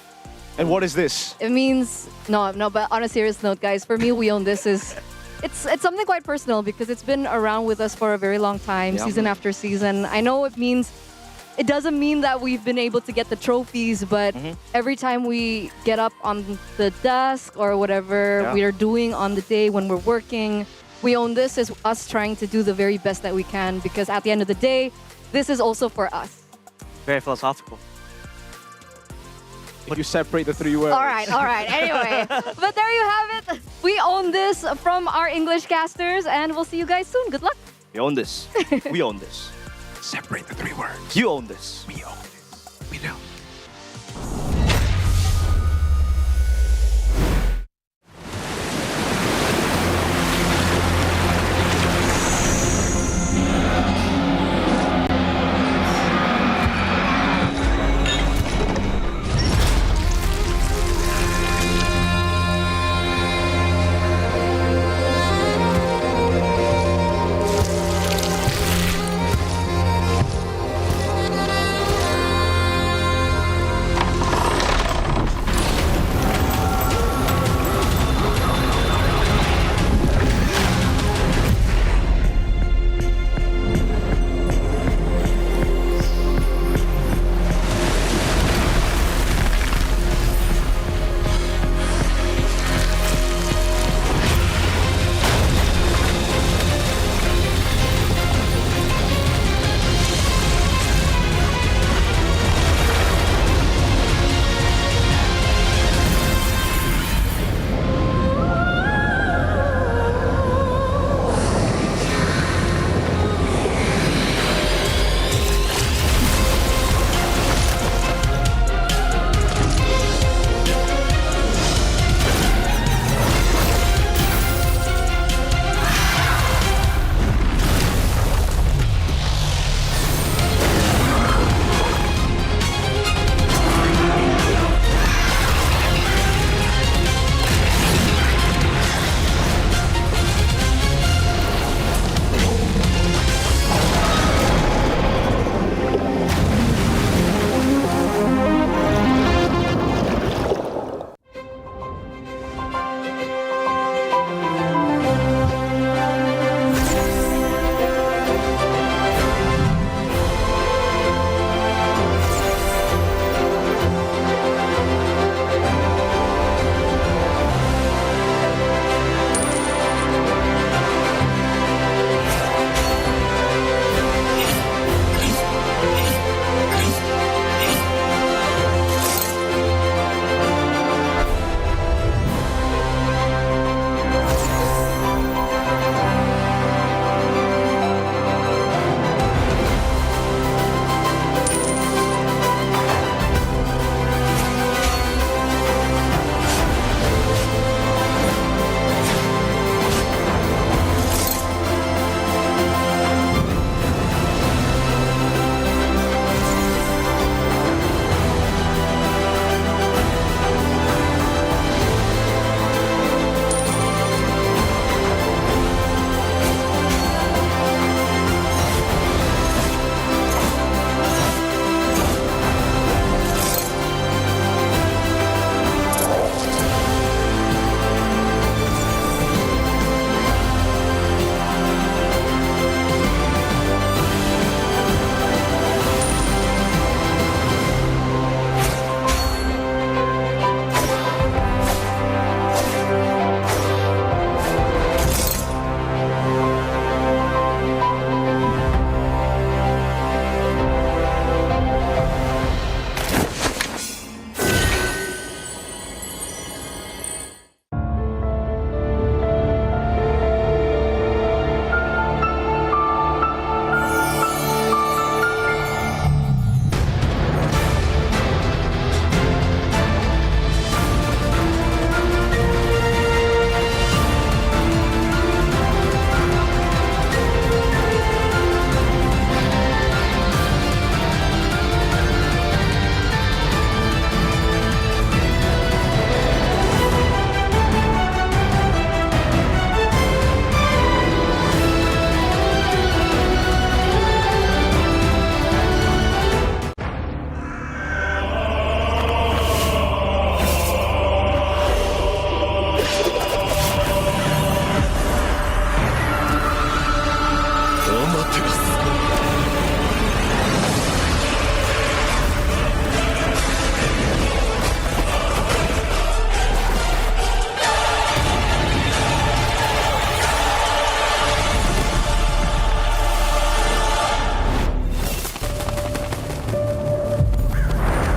And what is this? It means no, but on a serious note, guys, for me, we own this is it's something quite personal because it's been around with us for a very long time, Yeah. season after season. I know it doesn't mean that we've been able to get the trophies, but every time we get up on the desk or whatever Yeah. we are doing on the day when we're working, we own this as us trying to do the very best that we can because at the end of the day, this is also for us. Very philosophical. If you separate the three words. All right. Anyway, but there you have it. We own this from our English casters, and we'll see you guys soon. Good luck. We own this. We own this. Separate the three words. You own this. We own this. We don't.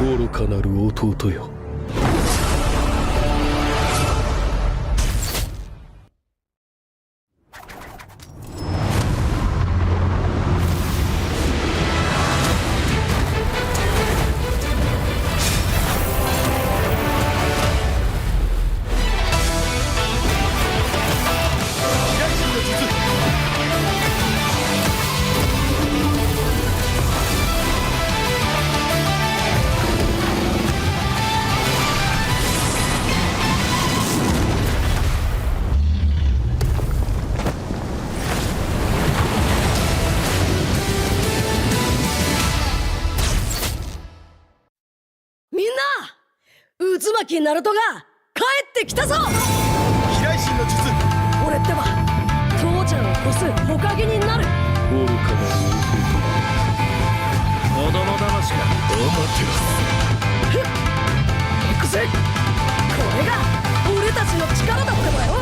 愚かなる弟よ。 みんな渦巻きナルトが帰ってきたぞ。飛来神の術。俺ってば父ちゃんを越す火影になる。愚かなる弟。子供騙しか。お待てろ。行くぜ。これが俺たちの力だってばよ。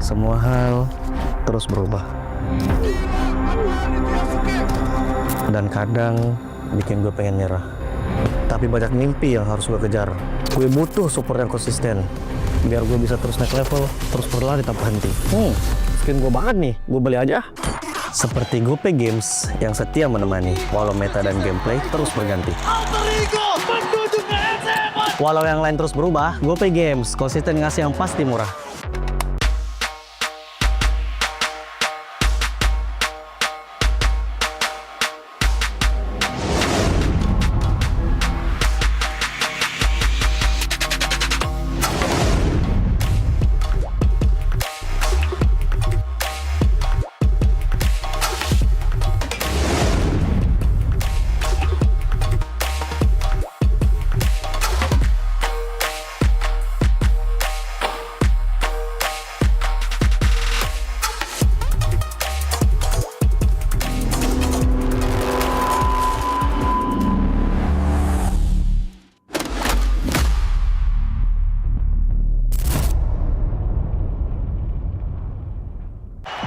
Semua hal terus berubah. Dan kadang bikin gue pengen nyerah. Tapi banyak mimpi yang harus gue kejar. Gue butuh support yang konsisten. Biar gue bisa terus naik level, terus berlari tanpa henti. Skin gue banget nih, gue beli aja. Seperti GoPay Games yang setia menemani, walau meta dan gameplay terus berganti. Walau yang lain terus berubah, GoPay Games konsisten ngasih yang pasti murah.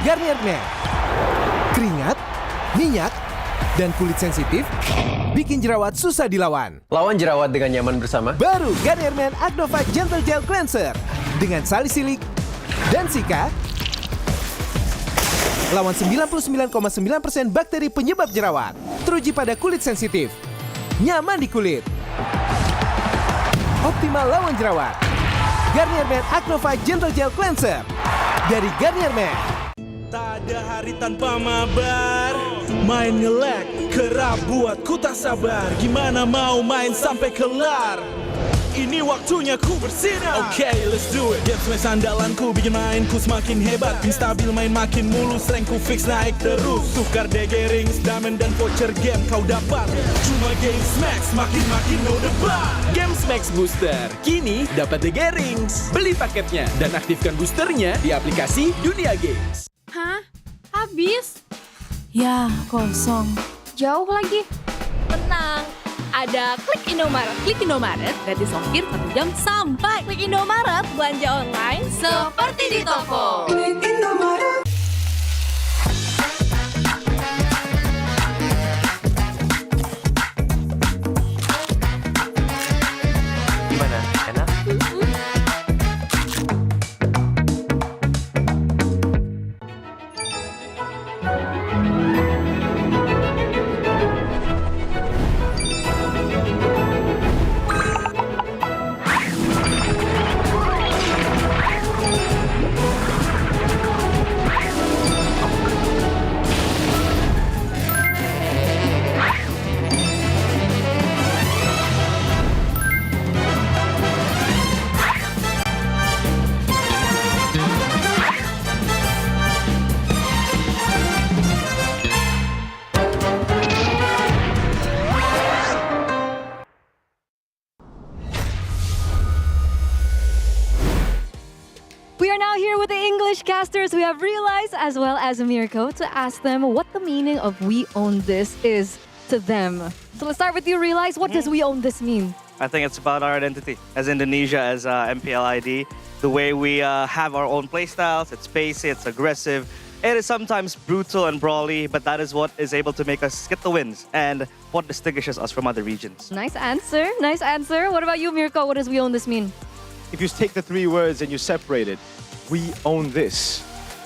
Garnier Men. Keringat, minyak, dan kulit sensitif bikin jerawat susah dilawan. Lawan jerawat dengan nyaman bersama. Baru Garnier Men Acno 5 Gentle Gel Cleanser dengan salisilik dan sika. Lawan 99,9% bakteri penyebab jerawat. Teruji pada kulit sensitif. Nyaman di kulit. Optimal lawan jerawat. Garnier Men Acno 5 Gentle Gel Cleanser dari Garnier Men. Tak ada hari tanpa mabar. Main nge-lag, kerap buatku tak sabar. Gimana mau main sampai kelar? Ini waktunya ku bersinar. Okay, let's do it. Game smash andalanku bikin mainku semakin hebat. Pin stabil main makin mulus, rankku fix naik terus. Tukar DG rings, diamond dan voucher game kau dapat. Cuma Game Smash makin no debat. Game Max Booster. Kini dapat DG Rings. Beli paketnya dan aktifkan boosternya di aplikasi Dunia Games. Hah? Habis? Ya, kosong. Jauh lagi. Tenang. Ada Klik Indomaret. Klik Indomaret gratis ongkir 1 jam sampai. Klik Indomaret, belanja online seperti di toko. Klik Indomaret. Gimana? Enak? are now here with the English casters. We have Realize as well as Mirko to ask them what the meaning of "We Own This" is to them. So let's start with you, Realize. What does "We Own This" mean? I think it's about our identity as Indonesia, as MPL ID. The way we have our own playstyles. It's pacey, it's aggressive. It is sometimes brutal and brawly, but that is what is able to make us get the wins and what distinguishes us from other regions. Nice answer. Nice answer. What about you, Mirko? What does "We Own This" mean? If you take the three words and you separate it, we own this.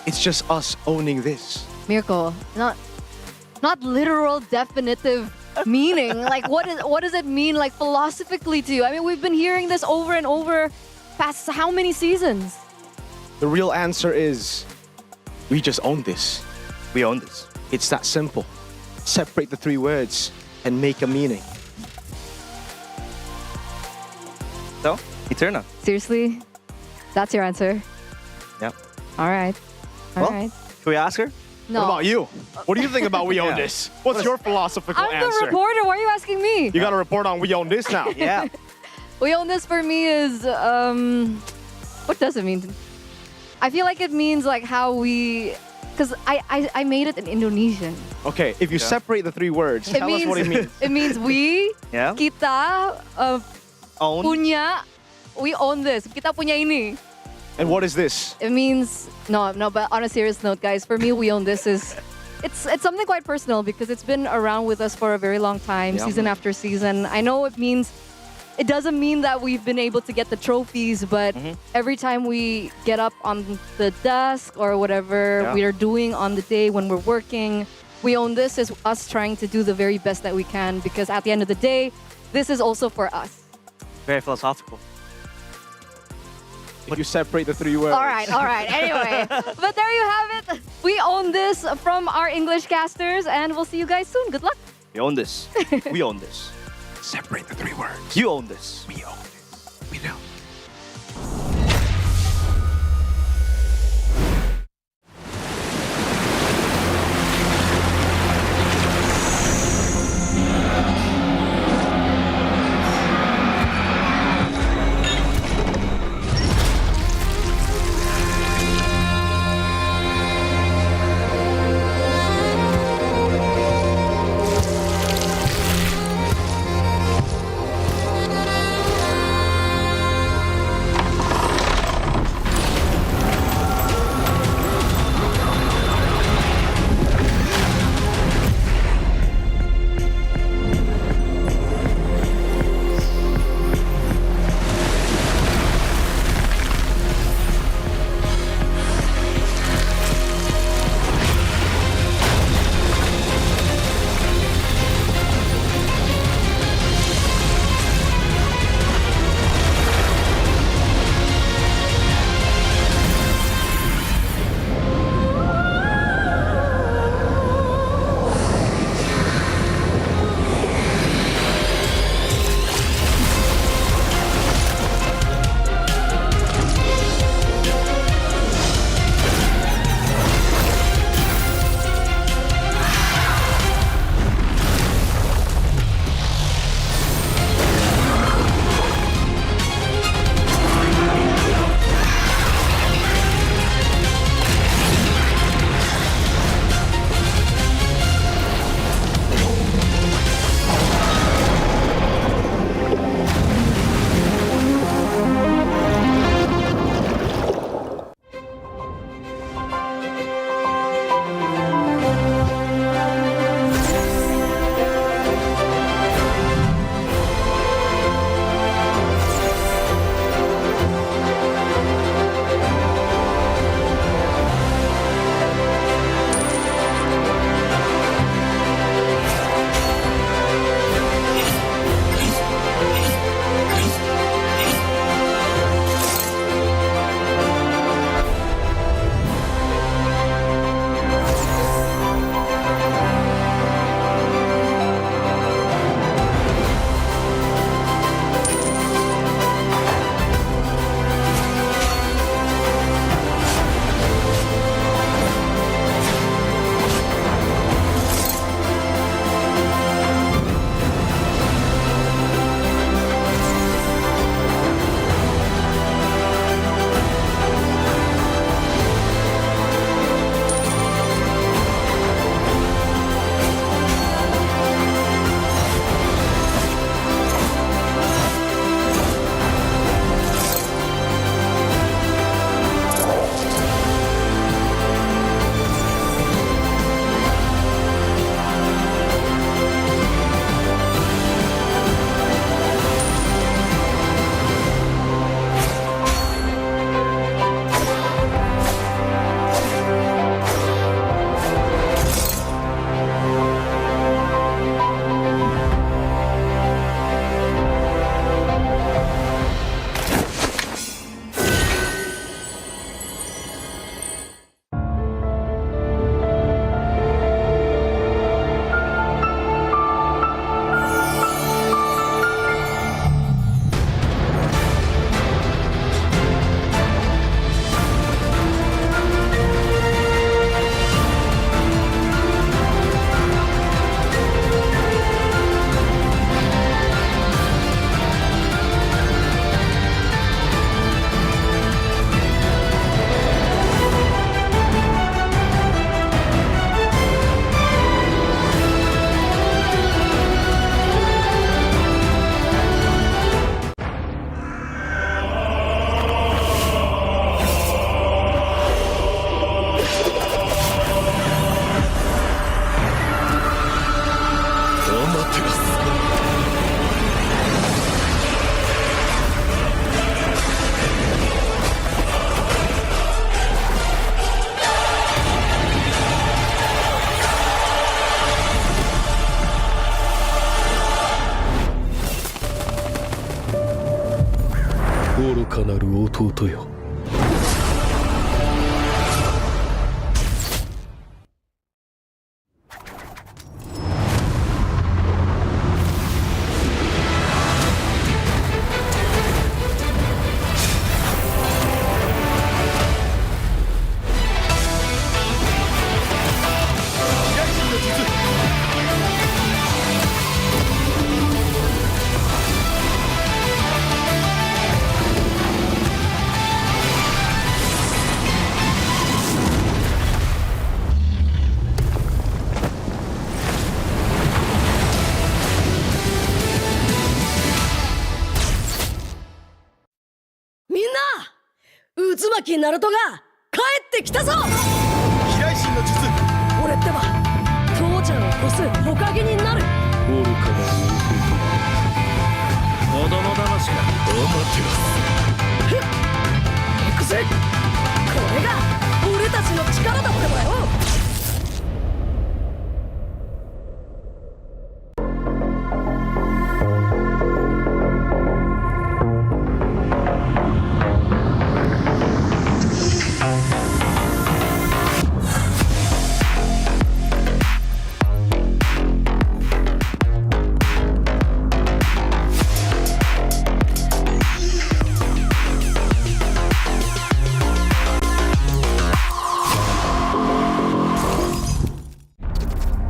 It's just us owning this. Mirko, not literal definitive meaning. Like what does it mean like philosophically to you? I mean, we've been hearing this over and over past how many seasons? The real answer is we just own this. We own this. It's that simple. Separate the three words and make a meaning. So, Eterna. Seriously? That's your answer? Yep. All right. All Well, right. Should we ask her? No. What about you? What do you think about we own Yeah. this? What's your philosophical I'm answer? the reporter. Why are you asking me? You got to report on we own this now. Yeah. We Own This for me is what does it mean? I feel like it means like how we, because I made it in Indonesian. Okay, if you separate the three words, It tell means us what it means. it means we, Yeah. kita Own. punya, we own this. Kita punya ini. And what is this? It means no, but on a serious note, guys, for me, "We Own This" is it's something quite personal because it's been around with us for a very long time, Yeah. season after season. I know it doesn't mean that we've been able to get the trophies, but every time we get up on the desk or whatever Yeah. we are doing on the day when we're working, "We Own This" is us trying to do the very best that we can because at the end of the day, this is also for us. Very philosophical. If you separate the three words. All right. Anyway, but there you have it. We own this from our English casters, and we'll see you guys soon. Good luck. We own this. We own this. Separate the three words. You own this. We own this. We know. 愚かなる弟よ。みんな渦巻きナルトが帰ってきたぞ。飛来神の術。俺ってば父ちゃんを越す火影になる。愚かなる弟。子供騙しか。ふっ行くぜ。これが俺たちの力だってばよ。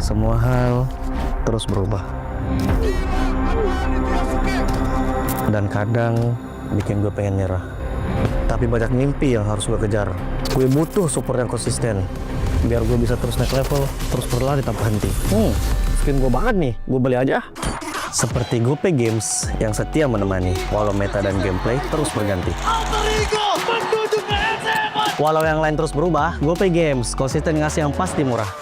Semua hal terus berubah. Dan kadang bikin gue pengen nyerah. Tapi banyak mimpi yang harus gue kejar. Gue butuh support yang konsisten. Biar gue bisa terus naik level, terus berlari tanpa henti. Skin gue banget nih, gue beli aja. Seperti GoPay Games yang setia menemani, walau meta dan gameplay terus berganti. Walau yang lain terus berubah, GoPay Games konsisten ngasih yang pasti murah.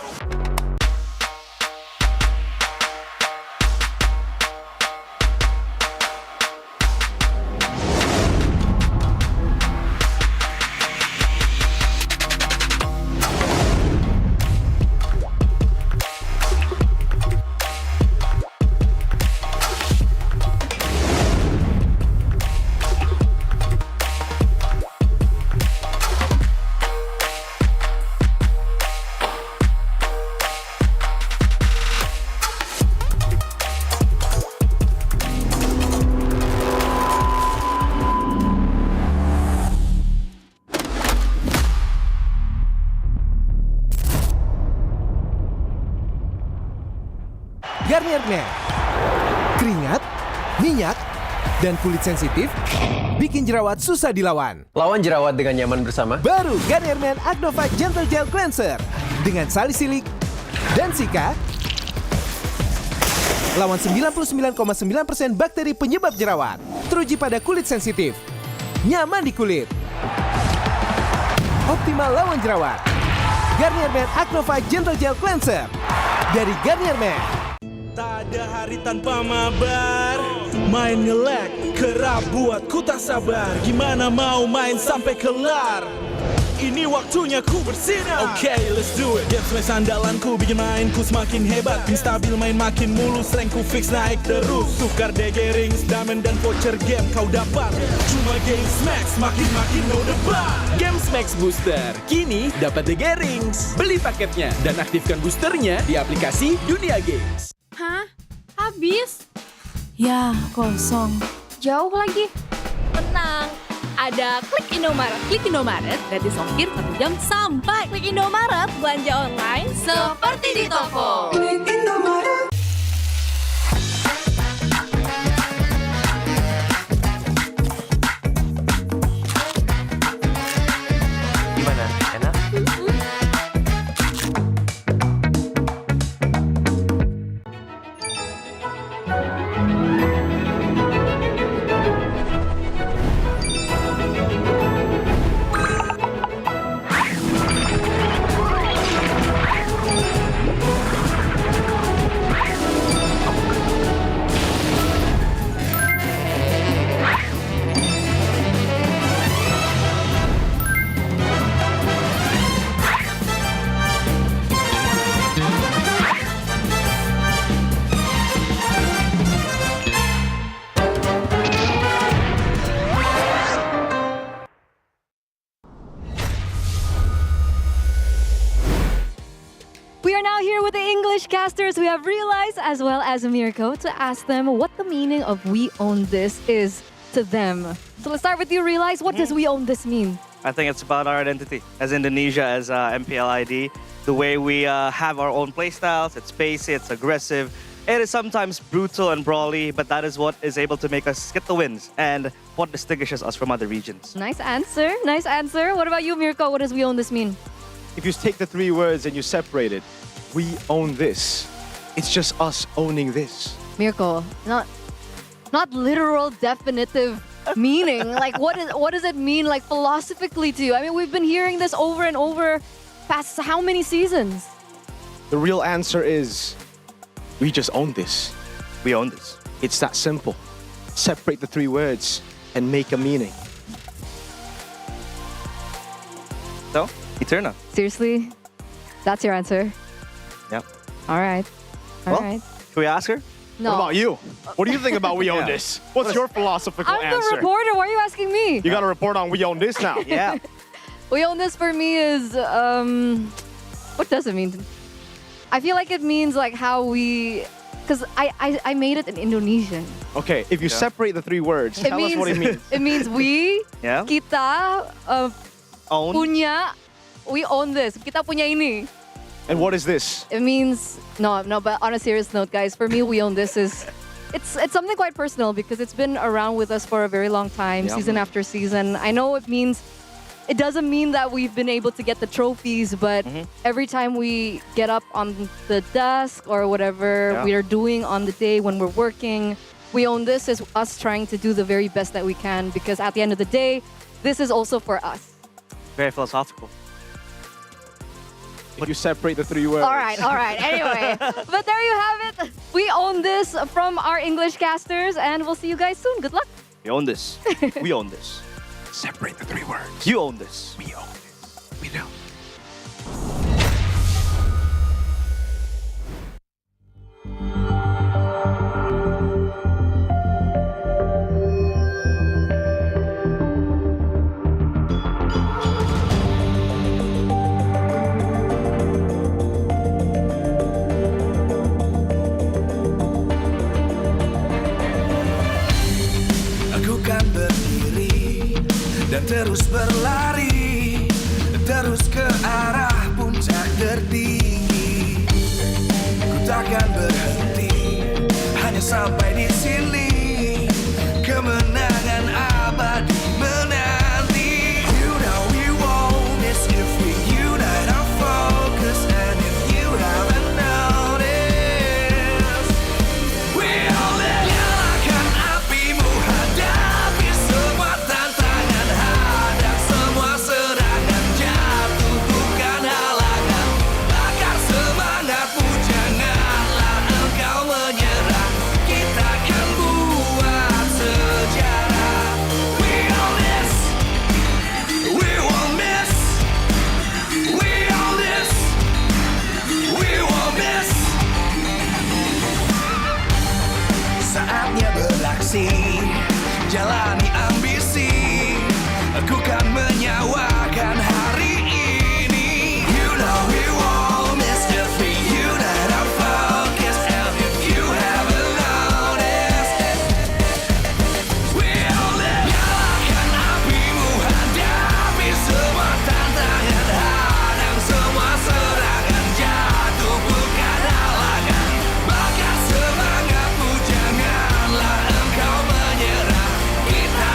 Garnier Men. Keringat, minyak, dan kulit sensitif bikin jerawat susah dilawan. Lawan jerawat dengan nyaman bersama. Baru Garnier Men Acno Fight Gentle Gel Cleanser dengan salisilik dan sika. Lawan 99,9% bakteri penyebab jerawat. Teruji pada kulit sensitif. Nyaman di kulit. Optimal lawan jerawat. Garnier Men Acno Fight Gentle Gel Cleanser dari Garnier Men. Tak ada hari tanpa mabar. Main nge-lag, kerap buat ku tak sabar. Gimana mau main sampai kelar? Ini waktunya ku bersinar. Okay, let's do it. Game smash andalanku bikin mainku semakin hebat. Pin stabil main makin mulus, rankku fix naik terus. Tukar DG rings, diamond dan voucher game kau dapat. Cuma Game Smash makin no debat. Game Max Booster kini dapat DG Rings. Beli paketnya dan aktifkan boosternya di aplikasi Dunia Games. Hah? Habis? Ya, kosong. Jauh lagi. Tenang. Ada Klik Indomaret. Klik Indomaret gratis ongkir 1 jam sampai. Klik Indomaret belanja online seperti di toko. Klik Indomaret. Gimana? Enak? English casters, we have Realize as well as Mirko to ask them what the meaning of We Own This is to them. So let's start with you, Realize. What does We Own This mean? I think it's about our identity as Indonesia, as MPL ID. The way we have our own playstyles, it's spacey, it's aggressive. It is sometimes brutal and brawly, but that is what is able to make us get the wins and what distinguishes us from other regions. Nice answer. Nice answer. What about you, Mirko? What does We Own This mean? If you take the three words and you separate it, we own this. It's just us owning this. Mirko, not literal definitive meaning. Like what does it mean like philosophically to you? I mean, we've been hearing this over and over past how many seasons? The real answer is we just own this. We own this. It's that simple. Separate the three words and make a meaning. So, Eterna. Seriously? That's your answer? Yep. All right. All right. Should we ask her? No. What about you? What do you think about We Own This? What's your philosophical I'm answer? the reporter. Why are you asking me? You got to report on We Own This now. Yeah. We Own This for me is, what does it mean? I feel like it means like how we, because I made it in Indonesian. Okay, if you separate the three words, tell us what it means. It means we, Yeah. kita, Own. punya, we own this. Kita punya ini. And what is this? It means, no, but on a serious note, guys, for me, We Own This is, it's something quite personal because it's been around with us for a very long time, Yeah. season after season. I know it doesn't mean that we've been able to get the trophies, but every time we get up on the desk or whatever Yeah. we are doing on the day when we're working, We Own This is us trying to do the very best that we can because at the end of the day, this is also for us. Very philosophical. If you separate the three words. All right. Anyway, but there you have it. We own this from our English casters, and we'll see you guys soon. Good luck. We own this. We own this. Separate the three words. You own this. We own this. We do. Aku kan berdiri dan terus berlari, terus ke arah puncak tertinggi. Ku takkan berhenti, hanya sampai di sini. Kemenangan abadi menanti. You know we won't miss if we unite our focus, and if you haven't noticed, we all nyalakan apimu, hadapi semua tantangan, hadap semua serangan, jatuh bukan halangan, bakar semangatmu, janganlah engkau menyerah, kita akan buat sejarah. We all this, we won't miss, we all this, we won't miss. Saatnya beraksi, jalani ambisi. Aku kan menyawakan hari ini. You know we won't miss if we unite our focus, and if you haven't noticed, we all nyalakan apimu, hadapi semua tantangan, hadang semua serangan, jatuh bukan halangan, bakar semangatmu, janganlah engkau menyerah, kita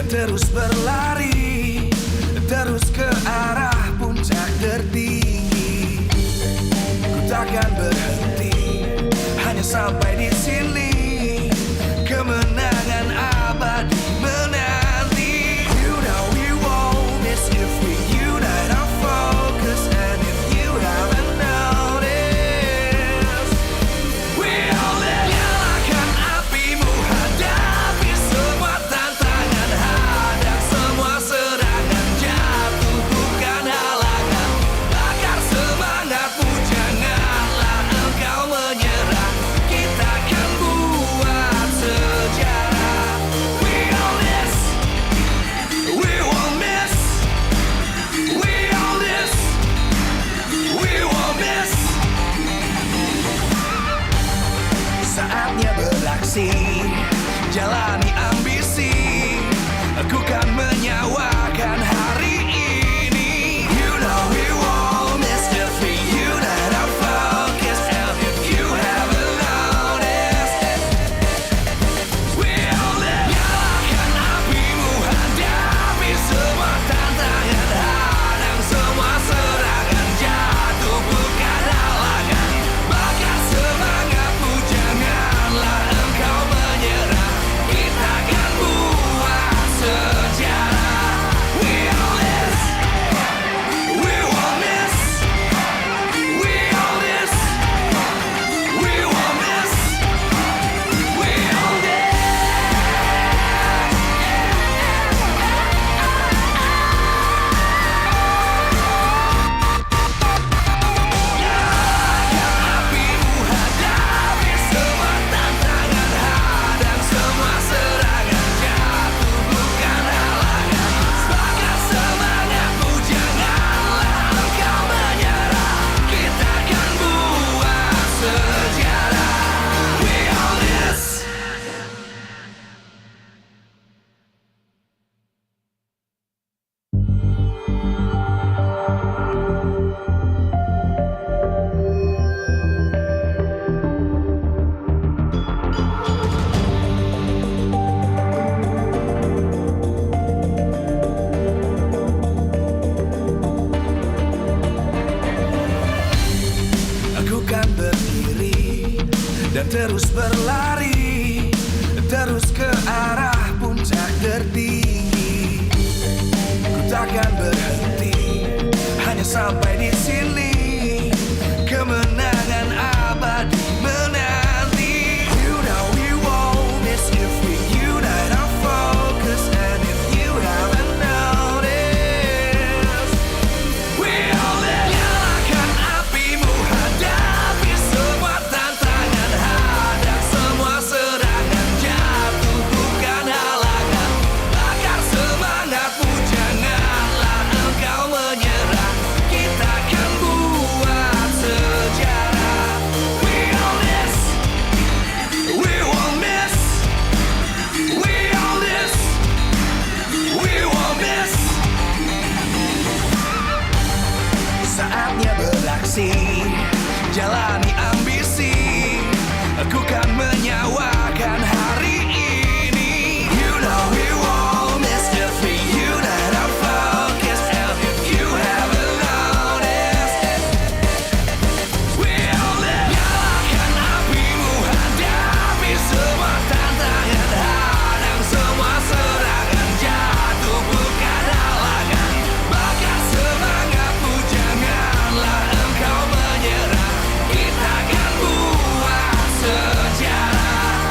dan terus berlari, terus ke arah puncak tertinggi. Ku takkan berhenti, hanya sampai di sini. Kemenangan abadi menanti. You know we won't miss if we unite our focus. And if you haven't noticed, we all nyalakan apimu, hadapi semua tantangan, hadang semua serangan, jatuh bukan halangan, bakar semangatmu, janganlah engkau menyerah, kita akan buat sejarah. We all this, we won't miss, we all this, we won't miss. Saatnya beraksi, jalani ambisi, aku kan menyawakan hari ini. You know we won't miss if we unite our focus. And if you haven't noticed, we all live. Nyalakan apimu, hadapi semua tantangan, hadang semua serangan, jatuh bukan halangan, bakar semangatmu, janganlah engkau menyerah, kita akan buat sejarah. We all this, we won't miss, we all this, we won't miss, we all this. Apimu, hadapi semua tantangan, hadang semua serangan, jatuh bukan halangan, bakar semangatmu, janganlah engkau menyerah, kita akan buat sejarah. We all this. Aku kan berdiri dan terus berlari, terus ke arah puncak tertinggi. Ku takkan berhenti, hanya sampai di sini. Kemenangan abadi menanti. You know we won't miss if we unite our focus. And if you haven't noticed, we all live. Nyalakan apimu, hadapi semua tantangan, hadang semua serangan, jatuh bukan halangan, bakar semangatmu, janganlah engkau menyerah, kita akan buat sejarah. We all this, we won't miss, we all this, we won't miss. Saatnya beraksi, jalani ambisi, aku kan menyawakan hari ini. You know we won't miss if we unite our focus. And if you haven't noticed, we all live. Nyalakan apimu, hadapi semua tantangan, hadang semua serangan, jatuh bukan halangan, bakar semangatmu, janganlah engkau menyerah, kita akan buat sejarah.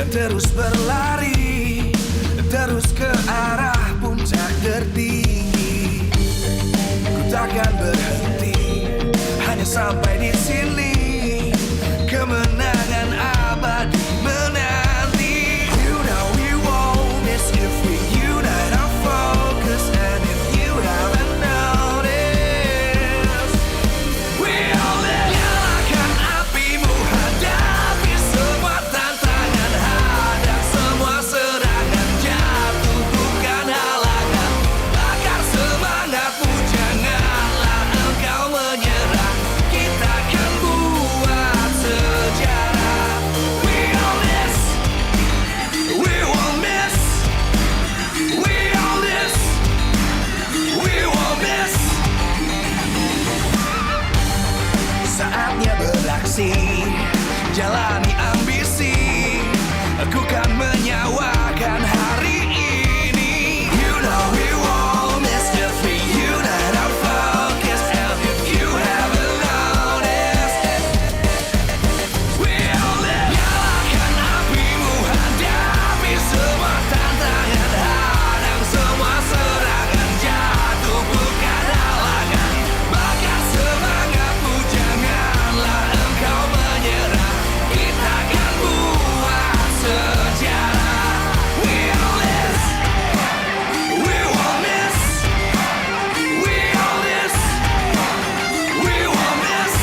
terus berlari, terus ke arah puncak tertinggi. Ku takkan berhenti, hanya sampai di sini. Kemenangan abadi menanti. You know we won't miss if we unite our focus. And if you haven't noticed, we all in. Nyalakan apimu, hadapi semua tantangan, hadang semua serangan, jatuh bukan halangan. Bakar semangatmu, janganlah engkau menyerah. Kita akan buat sejarah. We all this, we won't miss. We all this, we won't miss. Saatnya beraksi, jalani ambisi. Aku kan menyawakan hari ini. You know we won't miss if we unite our focus. And if you haven't noticed, we all live. Nyalakan apimu, hadapi semua tantangan, hadang semua serangan, jatuh bukan halangan. Bakar semangatmu, janganlah engkau menyerah. Kita akan buat sejarah. We all this, we won't miss. We all this, we won't miss.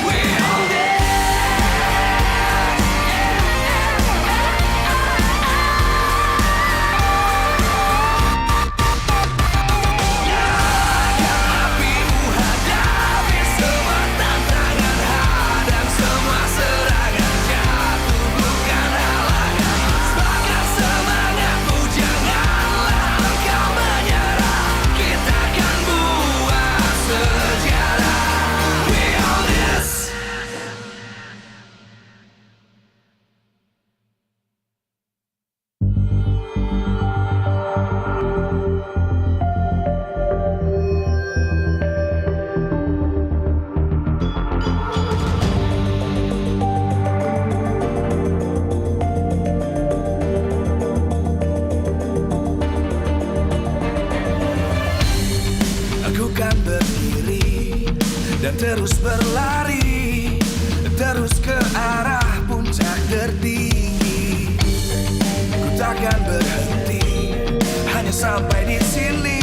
We all this. Apimu, hadapi semua tantangan, hadang semua serangan, jatuh bukan halangan. Bakar semangatmu, janganlah engkau menyerah. Kita akan buat sejarah. We all this. Aku kan berdiri dan terus berlari, terus ke arah puncak tertinggi. Ku takkan berhenti, hanya sampai di sini.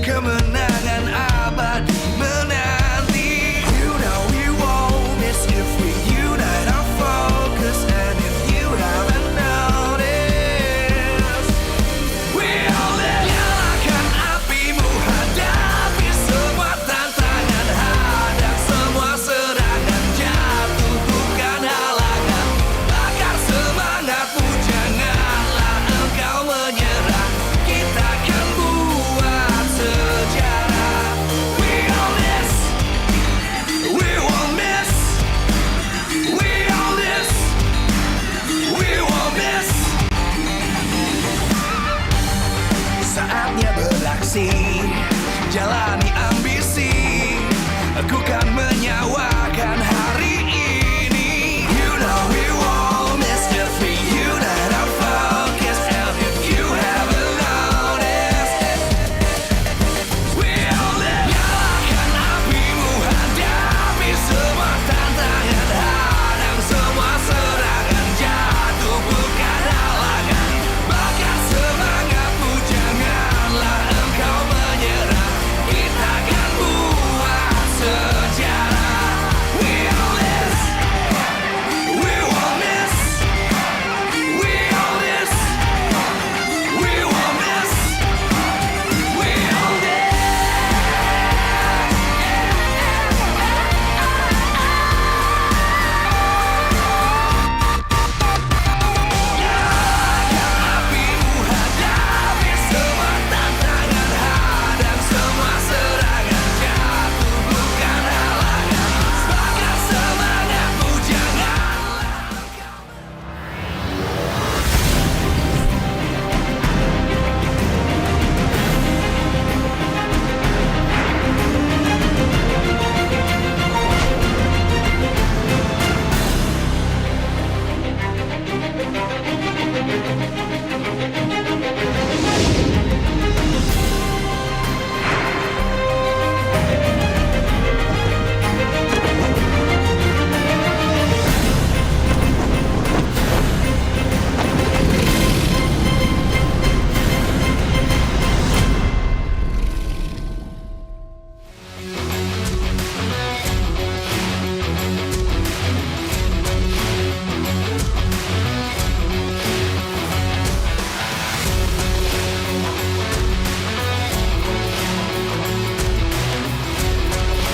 Kemenangan abadi menanti. You know we won't miss if we unite our focus. And if you haven't noticed, we all live. Nyalakan apimu, hadapi semua tantangan, hadang semua serangan, jatuh bukan halangan. Bakar semangatmu, janganlah engkau menyerah. Kita akan buat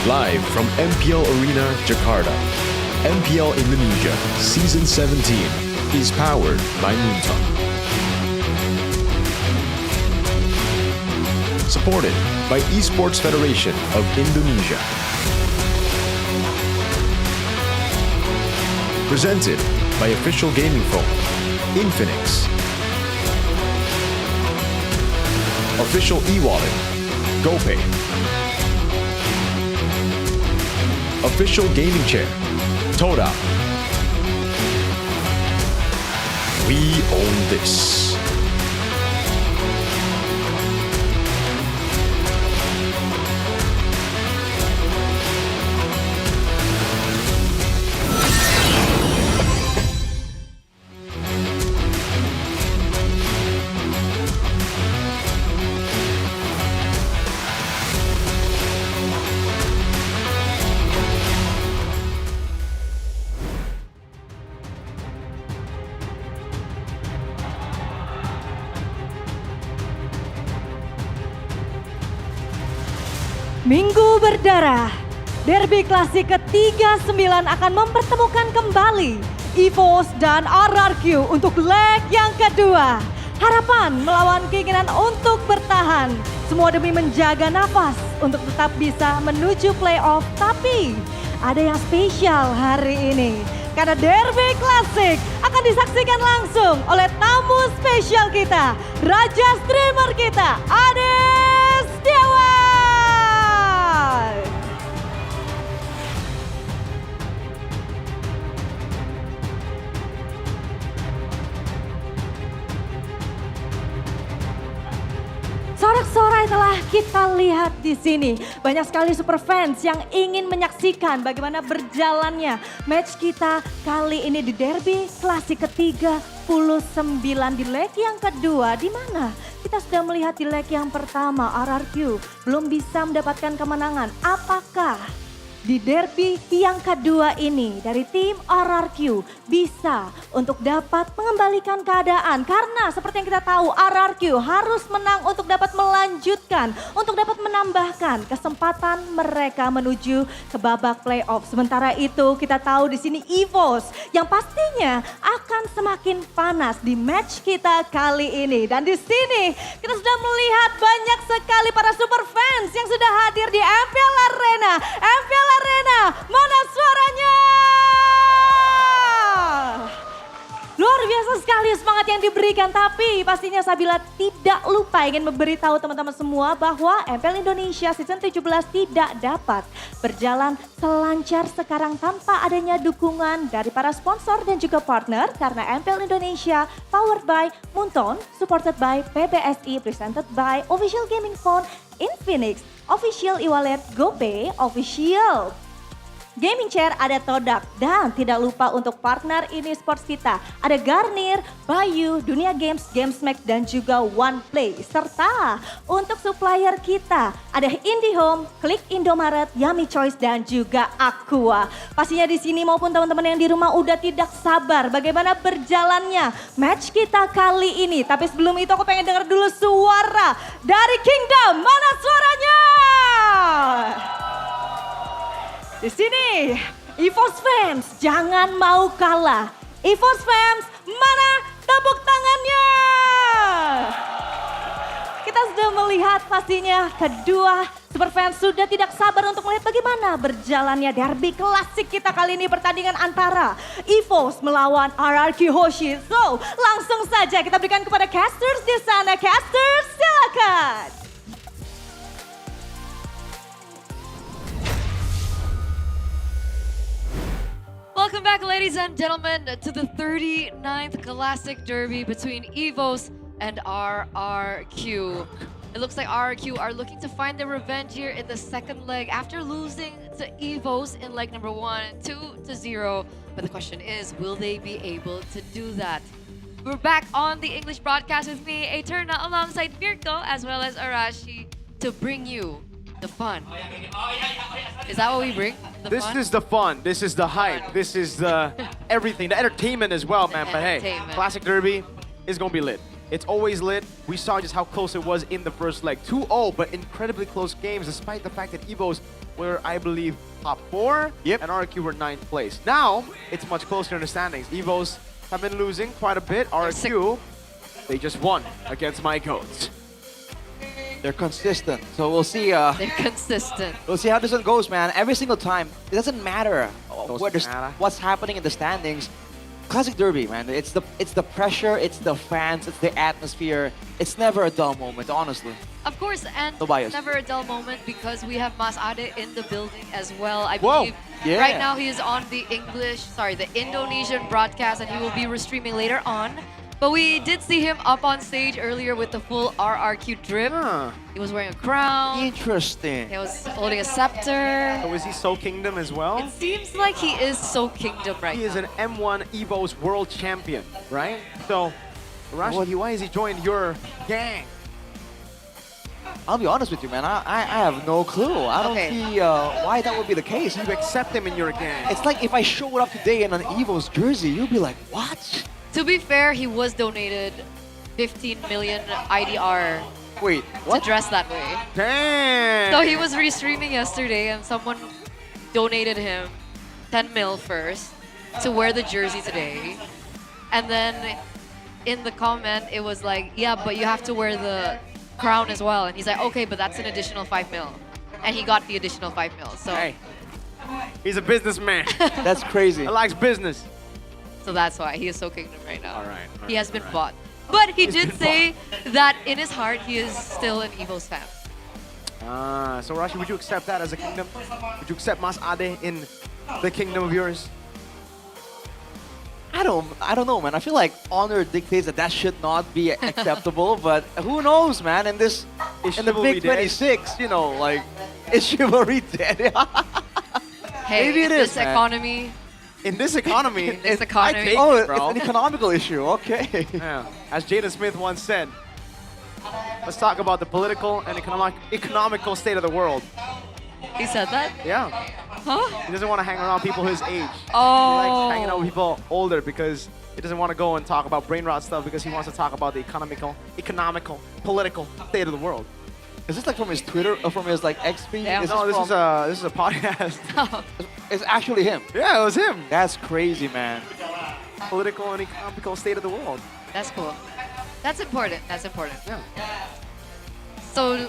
Live from MPL Arena, Jakarta. MPL Indonesia Season 17 is powered by Moonton. Supported by Esports Federation of Indonesia. Presented by official gaming phone, Infinix. Official e-wallet, GoPay. Official gaming chair, Toda. We own this. Minggu berdarah, derby klasik ke-39 akan mempertemukan kembali EVOS dan RRQ untuk leg yang kedua. Harapan melawan keinginan untuk bertahan, semua demi menjaga nafas untuk tetap bisa menuju playoff. Tapi ada yang spesial hari ini, karena derby klasik akan disaksikan langsung oleh tamu spesial kita, raja streamer kita, Ades Dewa. Sorak-sorai telah kita lihat di sini. Banyak sekali super fans yang ingin menyaksikan bagaimana berjalannya match kita kali ini di derby klasik ke-39 di leg yang kedua, di mana kita sudah melihat di leg yang pertama RRQ belum bisa mendapatkan kemenangan. Apakah di derby yang kedua ini dari tim RRQ bisa untuk dapat mengembalikan keadaan? Karena seperti yang kita tahu RRQ harus menang untuk dapat melanjutkan, untuk dapat menambahkan kesempatan mereka menuju ke babak playoff. Sementara itu kita tahu di sini EVOS yang pastinya akan semakin panas di match kita kali ini. Dan di sini kita sudah melihat banyak sekali para super fans yang sudah hadir di MPL Arena. MPL Arena, mana suaranya? Luar biasa sekali semangat yang diberikan, tapi pastinya Sabila tidak lupa ingin memberitahu teman-teman semua bahwa MPL Indonesia Season 17 tidak dapat berjalan selancar sekarang tanpa adanya dukungan dari para sponsor dan juga partner, karena MPL Indonesia powered by Moonton, supported by PBSI, presented by Official Gaming Phone, Infinix, Official e-wallet, GoPay, Official Gaming Chair, ada Todak, dan tidak lupa untuk partner ini sports kita, ada Garnier, Bayu, Dunia Games, Gamesmack, dan juga OnePlay. Serta untuk supplier kita, ada IndiHome, Klik Indomaret, Yummy Choice, dan juga Aqua. Pastinya di sini maupun teman-teman yang di rumah udah tidak sabar bagaimana berjalannya match kita kali ini. Tapi sebelum itu aku pengen dengar dulu suara dari Kingdom. Mana suaranya? Di sini, EVOS fans jangan mau kalah. EVOS fans, mana tepuk tangannya? Kita sudah melihat pastinya kedua super fans sudah tidak sabar untuk melihat bagaimana berjalannya derby klasik kita kali ini, pertandingan antara EVOS melawan RRQ Hoshi. So, langsung saja kita berikan kepada casters di sana. Casters, silakan. Welcome back, ladies and gentlemen, to the 39th Classic Derby between EVOS and RRQ. It looks like RRQ are looking to find their revenge here in the second leg after losing to EVOS in leg number 1, 2-0. But the question is, will they be able to do that? We're back on the English broadcast with me, Eterna, alongside Mirko, as well as Arashi, to bring you the fun. Is that what we bring? This is the fun. This is the hype. This is the everything. The entertainment as well, man. But hey, Classic Derby is going to be lit. It's always lit. We saw just how close it was in the first leg. 2-0, but incredibly close games, despite the fact that Evos were, I believe, top 4, and RRQ were 9th place. Now, it's much closer in the standings. Evos have been losing quite a bit. RRQ, they just won against my goats. They're consistent, so we'll see. They're consistent. We'll see how this one goes, man. Every single time, it doesn't matter matter. what's happening in the standings. Classic Derby, man. It's the pressure, it's the fans, it's the atmosphere. It's never a dull moment, honestly. Of course, and No bias. it's never a dull moment because we have Mas Ade in the building as well. I Whoa. believe Yeah. right now he is on the the Indonesian broadcast, and he will be restreaming later on. But we did see him up on stage earlier with the full RRQ drip. He was wearing a crown. Interesting. He was holding a scepter. So is he Soul Kingdom as well? It seems like he is Soul Kingdom right He is now. an M1 Evos world champion, right? So, Rashi, why has he joined your gang? I'll be honest with you, man. I have no clue. I don't see why that would be the case. You accept him in your gang. It's like if I showed up today in an Evo's jersey, you'd be like, what? To be fair, he was donated 15 million IDR Wait, to dress that way. Damn! So he was restreaming yesterday and someone donated him 10 mil first to wear the jersey today. And then in the comment, it was like, yeah, but you have to wear the crown as well. And he's like, okay, but that's an additional 5 mil. And he got the additional 5 mil. So Hey, he's a businessman. That's crazy. He likes business. So that's why he is so Kingdom right now. All right. He has been bought. But he did say that in his heart, he is still an Evos fan. So Rashi, would you accept that as a kingdom? Would you accept Mas Ade in the kingdom of yours? I don't know, man. I feel like honor dictates that should not be acceptable, but who knows, man? In the chivalry Big dead? 26, you know, like, is chivalry dead? Hey, Maybe it in is, this man. economy. In this economy, In this economy. I take Oh, it, bro. it's an economical issue. Okay. Yeah. As Jaden Smith once said, let's talk about the political and economical state of the world. He said that? Yeah. Huh? He doesn't want to hang around people his age. Oh. He likes hanging out with people older because he doesn't want to go and talk about brain rot stuff because he wants to talk about the economical, political state of the world. Is this like from his Twitter or from his like X feed? Yeah. No, this is a podcast. It's actually him. Yeah, it was him. That's crazy, man. Political and economical state of the world. That's cool. That's important. That's important. Yeah. So,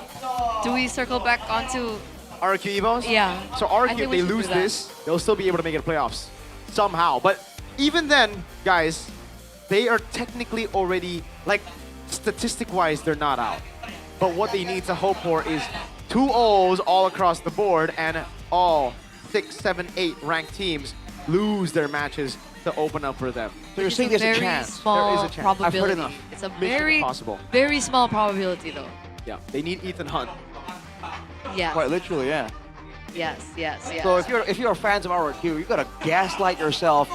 do we circle back onto... RQ Evos? Yeah. So I RQ, think if we they should do lose that. this, they'll still be able to make it to playoffs. Somehow. But even then, guys, they are technically already, like, statistic-wise, they're not out. But what they need to hope for is 2 O's all across the board, and all 6, 7, 8 ranked teams lose their matches to open up for them. So you're saying there's a chance? Small There is a chance. probability. I've heard enough. It's a Mission very, impossible. very small probability, though. Yeah, they need Ethan Hunt. Yeah. Quite literally, yeah. Yes. So if you're fans of RRQ, you gotta gaslight yourself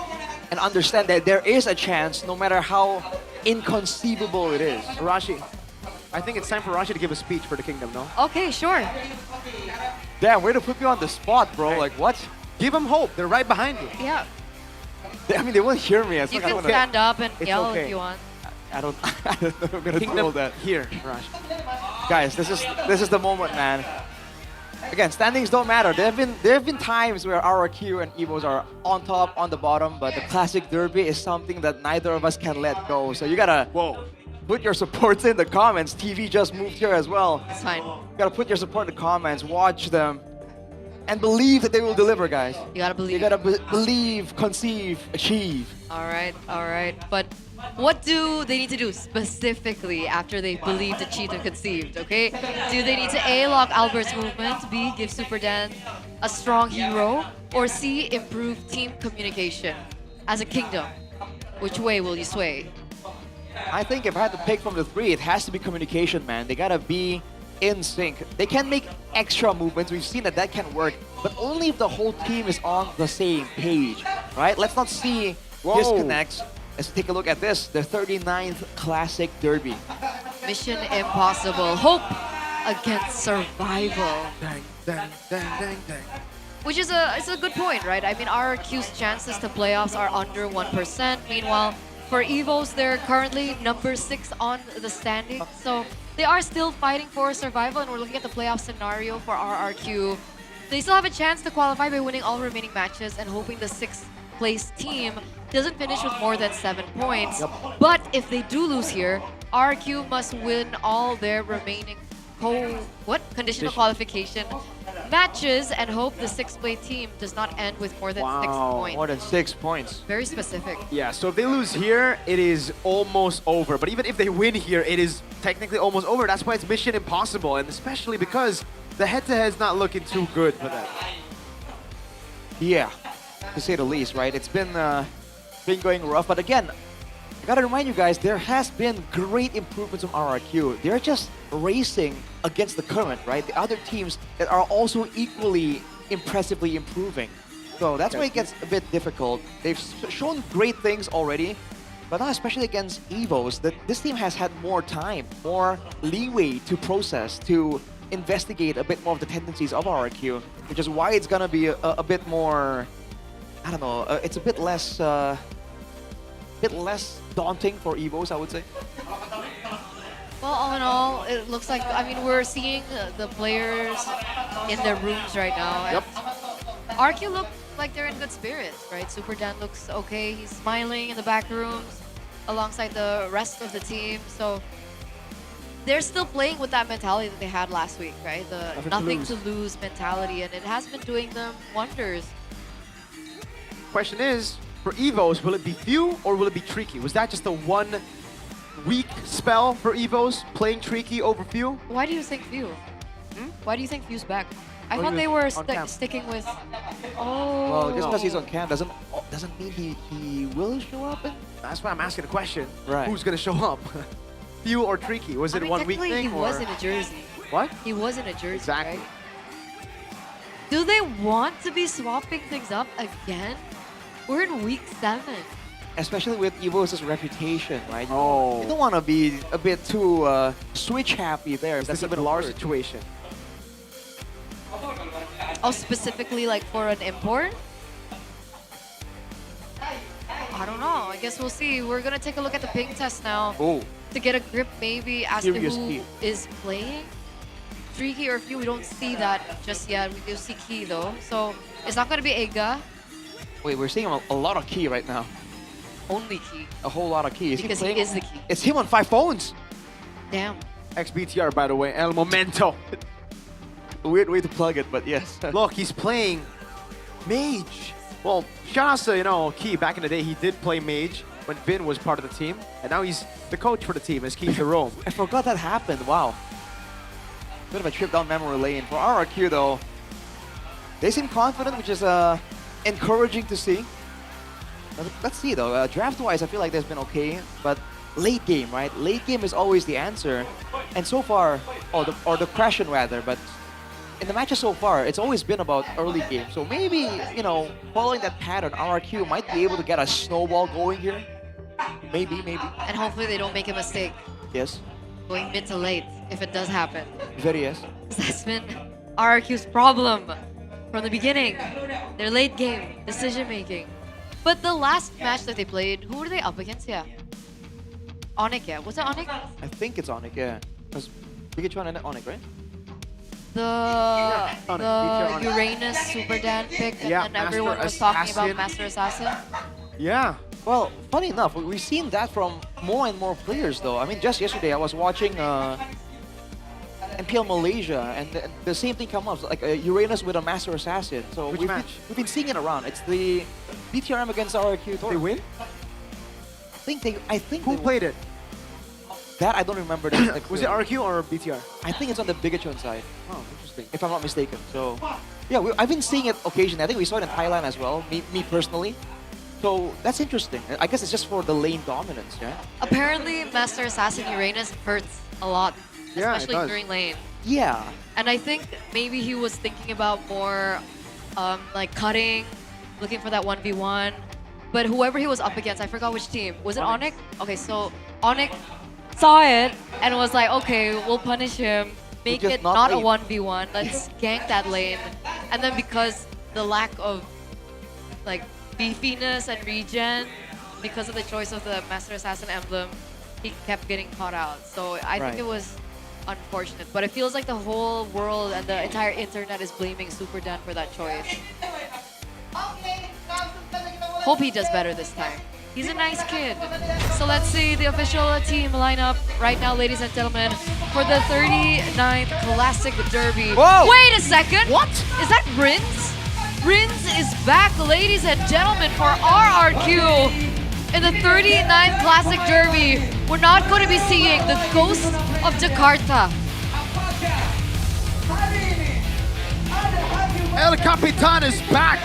and understand that there is a chance, no matter how inconceivable it is. Rashi, I think it's time for Rashi to give a speech for the kingdom, no? Okay, sure. Damn, way to put me on the spot, bro. Hey. Like, what? Give them hope. They're right behind you. Yeah. I mean, they won't hear me. It's You like, I can don't know. stand up and It's yell okay. if you want. I don't know if I'm gonna do all Kingdom that. here, Rashi. Guys, this is the moment, man. Again, standings don't matter. There have been times where RRQ and Evos are on top, on the bottom, but the classic derby is something that neither of us can let go. So you gotta put your supports in the comments. TV just moved here as well. It's fine. You gotta put your support in the comments, watch them, and believe that they will deliver, guys. You gotta believe. You gotta believe, conceive, achieve. All right. But what do they need to do specifically after they believed, achieved, and conceived, okay? Do they need to A, lock Albert's movement, B, give Super Dan a strong hero, or C, improve team communication? As a kingdom, which way will you sway? I think if I had to pick from the three, it has to be communication, man. They gotta be in sync. They can make extra movements. We've seen that can work, but only if the whole team is on the same page, right? Let's not see disconnects. Let's take a look at this, the 39th Classic Derby. Mission impossible. Hope against survival. Dang. Which is it's a good point, right? I mean, RRQ's chances to playoffs are under 1%. Meanwhile, For Evos, they're currently number 6 on the standings. So they are still fighting for survival, and we're looking at the playoff scenario for RRQ. They still have a chance to qualify by winning all remaining matches and hoping the 6th place team doesn't finish with more than 7 points. But if they do lose here, RRQ must win all their remaining conditional qualification matches and hope the 6th place team does not end with more than 6 points. More than 6 points. Very specific. Yeah, so if they lose here, it is almost over. But even if they win here, it is technically almost over. That's why it's mission impossible, and especially because the head-to-head's not looking too good for them. Yeah, to say the least, right? It's been going rough, but again, I gotta remind you guys, there has been great improvements from RRQ. They're just racing against the current, right? The other teams that are also equally impressively improving. So that's why it gets a bit difficult. They've shown great things already, but now especially against Evos, that this team has had more time, more leeway to process, to investigate a bit more of the tendencies of RRQ, which is why it's gonna be a bit more, I don't know, it's a bit less daunting for Evos, I would say. Well, all in all, it looks like, I mean, we're seeing the players in their rooms right now. And RQ look like they're in good spirits, right? Super Dan looks okay. He's smiling in the back rooms alongside the rest of the team. So they're still playing with that mentality that they had last week, right? The nothing to lose mentality, and it has been doing them wonders. Question is, for Evos, will it be Few or will it be Tricky? Was that just a 1 week spell for Evos, playing Tricky over Few? Why do you think Few? Why do you think Few's back? I thought they were sticking with... Oh. Well, just because he's on camp doesn't mean he will show up. That's why I'm asking the question. Right. Who's going to show up? Few or Tricky? Was it a 1 week thing? He was in a jersey. What? He was in a jersey, exactly. Right? Do they want to be swapping things up again? We're in week 7. Especially with Evos' reputation, right? Oh. You don't want to be a bit too switch happy there. That's a bit of a large situation. Oh, specifically like for an import? I don't know. I guess we'll see. We're going to take a look at the ping test now to get a grip maybe as to who is playing. Tricky or Few, we don't see that just yet. We do see Key though. So it's not going to be Ega. Wait, we're seeing a lot of Key right now. Only Key. A whole lot of Key. Because he is the Key. It's him on 5 phones. Damn. XBTR, by the way. El Momento. A weird way to plug it, but yes. Look, he's playing Mage. Well, shout out to, you know, Key. Back in the day, he did play Mage when Vin was part of the team. And now he's the coach for the team as Key to Rome. I forgot that happened. Wow. Bit of a trip down memory lane. For RRQ, though, they seem confident, which is encouraging to see. Let's see, though. Draft-wise, I feel like there's been okay, but late game, right? Late game is always the answer. And so far, or the question rather, but in the matches so far, it's always been about early game. So maybe, you know, following that pattern, RRQ might be able to get a snowball going here. Maybe. And hopefully they don't make a mistake. Yes. Going mid to late, if it does happen. Very yes. That's been RRQ's problem from the beginning. Their late game decision making. But the last match that they played, who were they up against? Yeah. Onyx, yeah. Was it Onyx? I think it's Onyx, yeah. Because Pikachu and Onyx, right? The Uranus Super Dan pick, and then everyone was talking about Master Assassin. Yeah. Well, funny enough, we've seen that from more and more players, though. I mean, just yesterday I was watching MPL Malaysia, and the same thing come up, like Uranus with a Master Assassin. So we've been seeing it around. It's the BTRM against RRQ. They win? I think Who played it? That I don't remember. That Was it RQ or BTR? I think it's on the Bigatron side. Oh, interesting. If I'm not mistaken. So, yeah, I've been seeing it occasionally. I think we saw it in Thailand as well, me personally. So that's interesting. I guess it's just for the lane dominance, yeah? Apparently, Master Assassin Uranus hurts a lot, especially during lane. Yeah. And I think maybe he was thinking about more like cutting, looking for that 1v1. But whoever he was up against, I forgot which team. Was it Onyx? Okay, so Onyx saw it and was like, okay, we'll punish him. Make it not a 1v1. Let's gank that lane. And then because the lack of like beefiness and regen, because of the choice of the Master Assassin emblem, he kept getting caught out. So I think it was unfortunate. But it feels like the whole world and the entire internet is blaming Super Dan for that choice. Hope he does better this time. He's a nice kid. So let's see the official team lineup right now, ladies and gentlemen, for the 39th Classic Derby. Whoa! Wait a second. What? Is that Rins? Rins is back, ladies and gentlemen, for RRQ. In the 39th Classic Derby, we're not going to be seeing the ghost of Jakarta. El Capitan is back!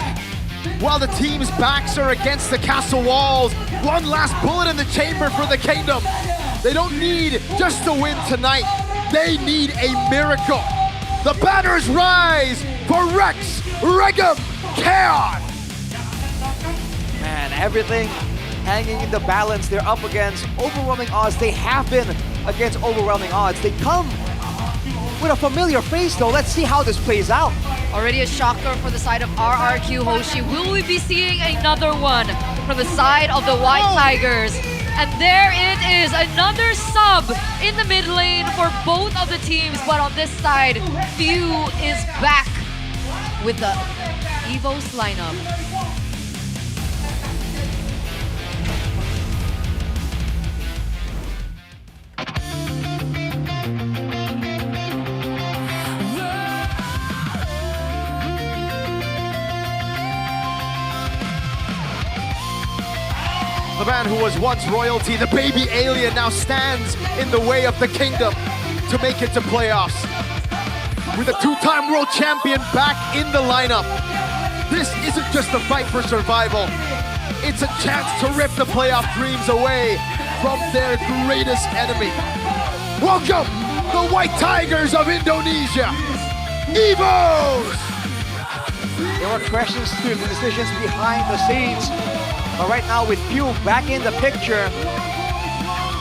While the team's backs are against the castle walls, one last bullet in the chamber for the kingdom. They don't need just to win tonight. They need a miracle. The banners rise for Rex Regum Chaos. Man, everything hanging in the balance. They're up against overwhelming odds. They have been against overwhelming odds. They come with a familiar face though. Let's see how this plays out. Already a shocker for the side of RRQ Hoshi. Will we be seeing another one from the side of the White Tigers? And there it is, another sub in the mid lane for both of the teams. But on this side, Few is back with the EVOS lineup. The man who was once royalty, the baby alien, now stands in the way of the kingdom to make it to playoffs. With a two-time world champion back in the lineup, this isn't just a fight for survival. It's a chance to rip the playoff dreams away from their greatest enemy. Welcome, the White Tigers of Indonesia, EVOS! There were questions to the decisions behind the scenes. But right now with Few back in the picture,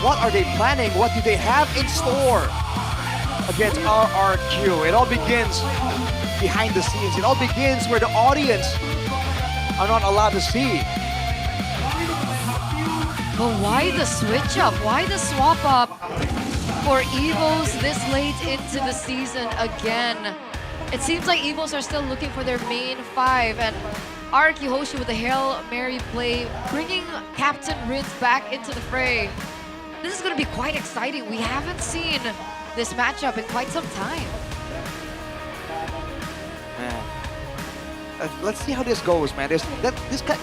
what are they planning? What do they have in store against RRQ? It all begins behind the scenes. It all begins where the audience are not allowed to see. But why the switch up? Why the swap up for EVOS this late into the season again? It seems like EVOS are still looking for their main five, and RRQ Hoshi with the Hail Mary play, bringing Captain Rins back into the fray. This is going to be quite exciting. We haven't seen this matchup in quite some time. Man. Let's see how this goes, man. This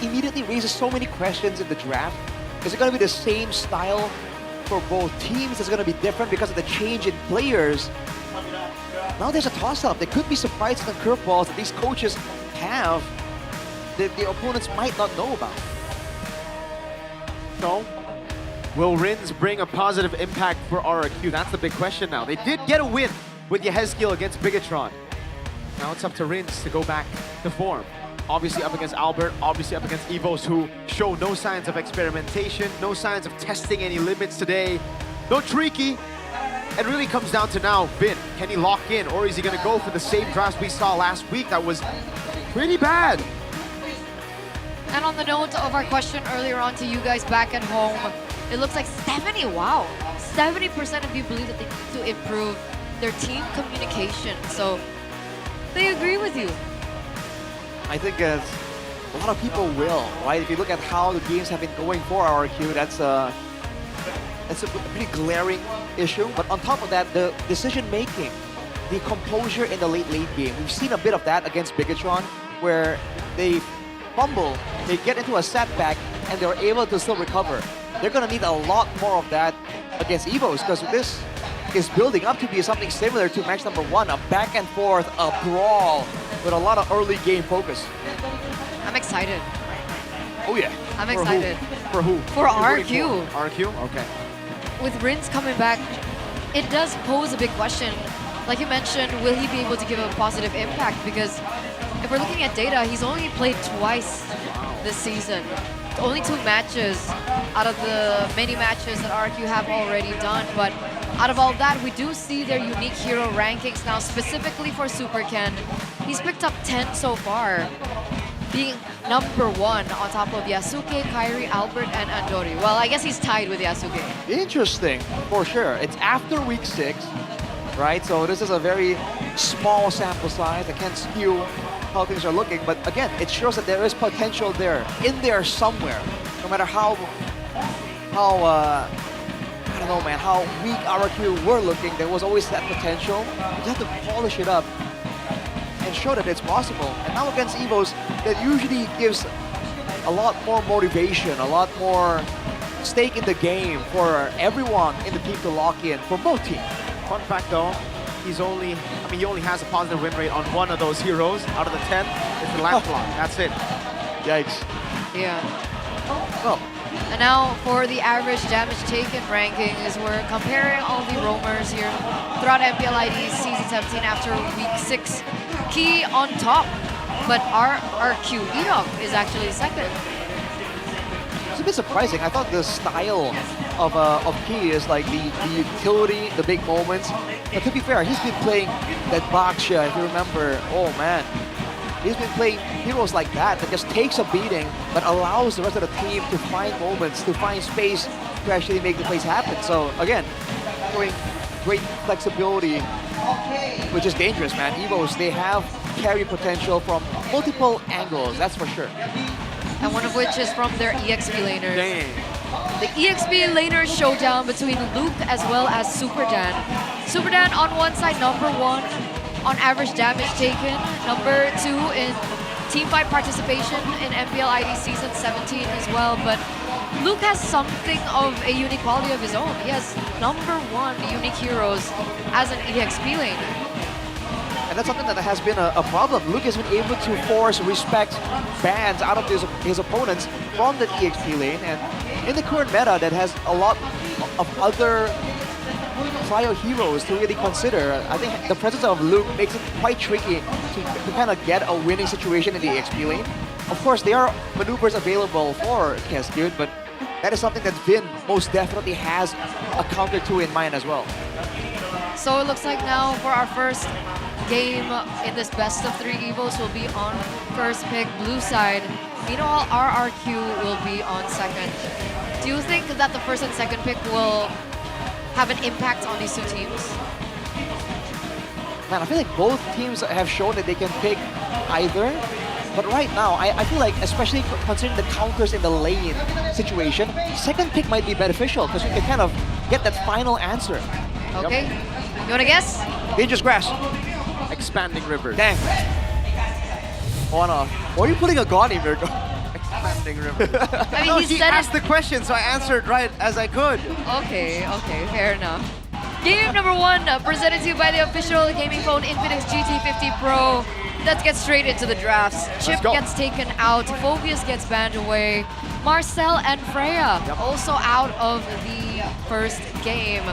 immediately raises so many questions in the draft. Is it going to be the same style for both teams? Is it going to be different because of the change in players? Now there's a toss-up. There could be surprises and curveballs that these coaches have that the opponents might not know about. So, will Rins bring a positive impact for RRQ? That's the big question now. They did get a win with Yehezkiel against Bigatron. Now it's up to Rins to go back to form. Obviously up against Albert, obviously up against EVOS, who show no signs of experimentation, no signs of testing any limits today. No Tricky. It really comes down to now, Vin, can he lock in, or is he going to go for the same draft we saw last week that was pretty bad? And on the note of our question earlier on to you guys back at home, it looks like 70% of you believe that they need to improve their team communication. So they agree with you. I think a lot of people will, right? If you look at how the games have been going for RRQ, that's a pretty glaring issue. But on top of that, the decision-making, the composure in the late game. We've seen a bit of that against Bigatron, where they fumble, they get into a setback, and they're able to still recover. They're going to need a lot more of that against EVOS, because this is building up to be something similar to match number 1, a back and forth, a brawl, with a lot of early game focus. I'm excited. Oh yeah. I'm excited. For who? For RRQ. RRQ? Okay. With Rins coming back, it does pose a big question. Like you mentioned, will he be able to give a positive impact? Because if we're looking at data, he's only played twice this season. Only 2 matches out of the many matches that RRQ have already done. But out of all that, we do see their unique hero rankings now, specifically for Super Ken. He's picked up 10 so far. being number 1 on top of Yasuke, Kairi, Albert, and Andori. Well, I guess he's tied with Yasuke. Interesting, for sure. It's after week 6, right? So this is a very small sample size. I can't skew how things are looking, but again, it shows that there is potential there, in there somewhere. No matter how I don't know, man, how weak RRQ were looking, there was always that potential. You have to polish it up and show that it's possible. And now against EVOs, that usually gives a lot more motivation, a lot more stake in the game for everyone in the team to lock in, for both teams. Fun fact though, he only has a positive win rate on one of those heroes out of the 10. It's the Lancelot. That's it. Yikes. Yeah. Well. And now for the average damage taken rankings, we're comparing all the roamers here throughout MPL ID Season 17 after Week 6. Key on top, but RRQ Enoch is actually second. It's a bit surprising. I thought the style of Key is like the utility, the big moments. But to be fair, he's been playing that Baksha, if you remember. Oh man. He's been playing heroes like that just takes a beating, but allows the rest of the team to find moments, to find space to actually make the plays happen. So again, showing great flexibility, which is dangerous, man. EVOs, they have carry potential from multiple angles, that's for sure. And one of which is from their EXP laners. Dang. The EXP laner showdown between Luke as well as Super Dan. Super Dan on one side, number 1 on average damage taken, number 2 in teamfight participation in MPL ID Season 17 as well. But Luke has something of a unique quality of his own. He has number 1 unique heroes as an EXP laner. And that's something that has been a problem. Luke has been able to force respect bans out of his opponents from the EXP lane. And in the current meta that has a lot of other trial heroes to really consider, I think the presence of Luke makes it quite tricky to kind of get a winning situation in the EXP lane. Of course, there are maneuvers available for Cascade, but that is something that Vin most definitely has a counter to in mind as well. So it looks like now for our first game in this best of 3 EVOs will be on first pick blue side. Meanwhile, RRQ will be on second. Do you think that the first and second pick will have an impact on these 2 teams? Man, I feel like both teams have shown that they can pick either. But right now, I feel like, especially considering the counters in the lane situation, second pick might be beneficial because you can kind of get that final answer. Okay. You want to guess? Dangerous Grass. Expanding River. Dang. On off. Why are you putting a god in there? Expanding River. I mean, no, he asked the question, so I answered right as I could. Okay, fair enough. Game number 1 presented to you by the official gaming phone Infinix GT50 Pro. Let's get straight into the drafts. Chip gets taken out, Phobius gets banned away, Marcel and Freya also out of the first game.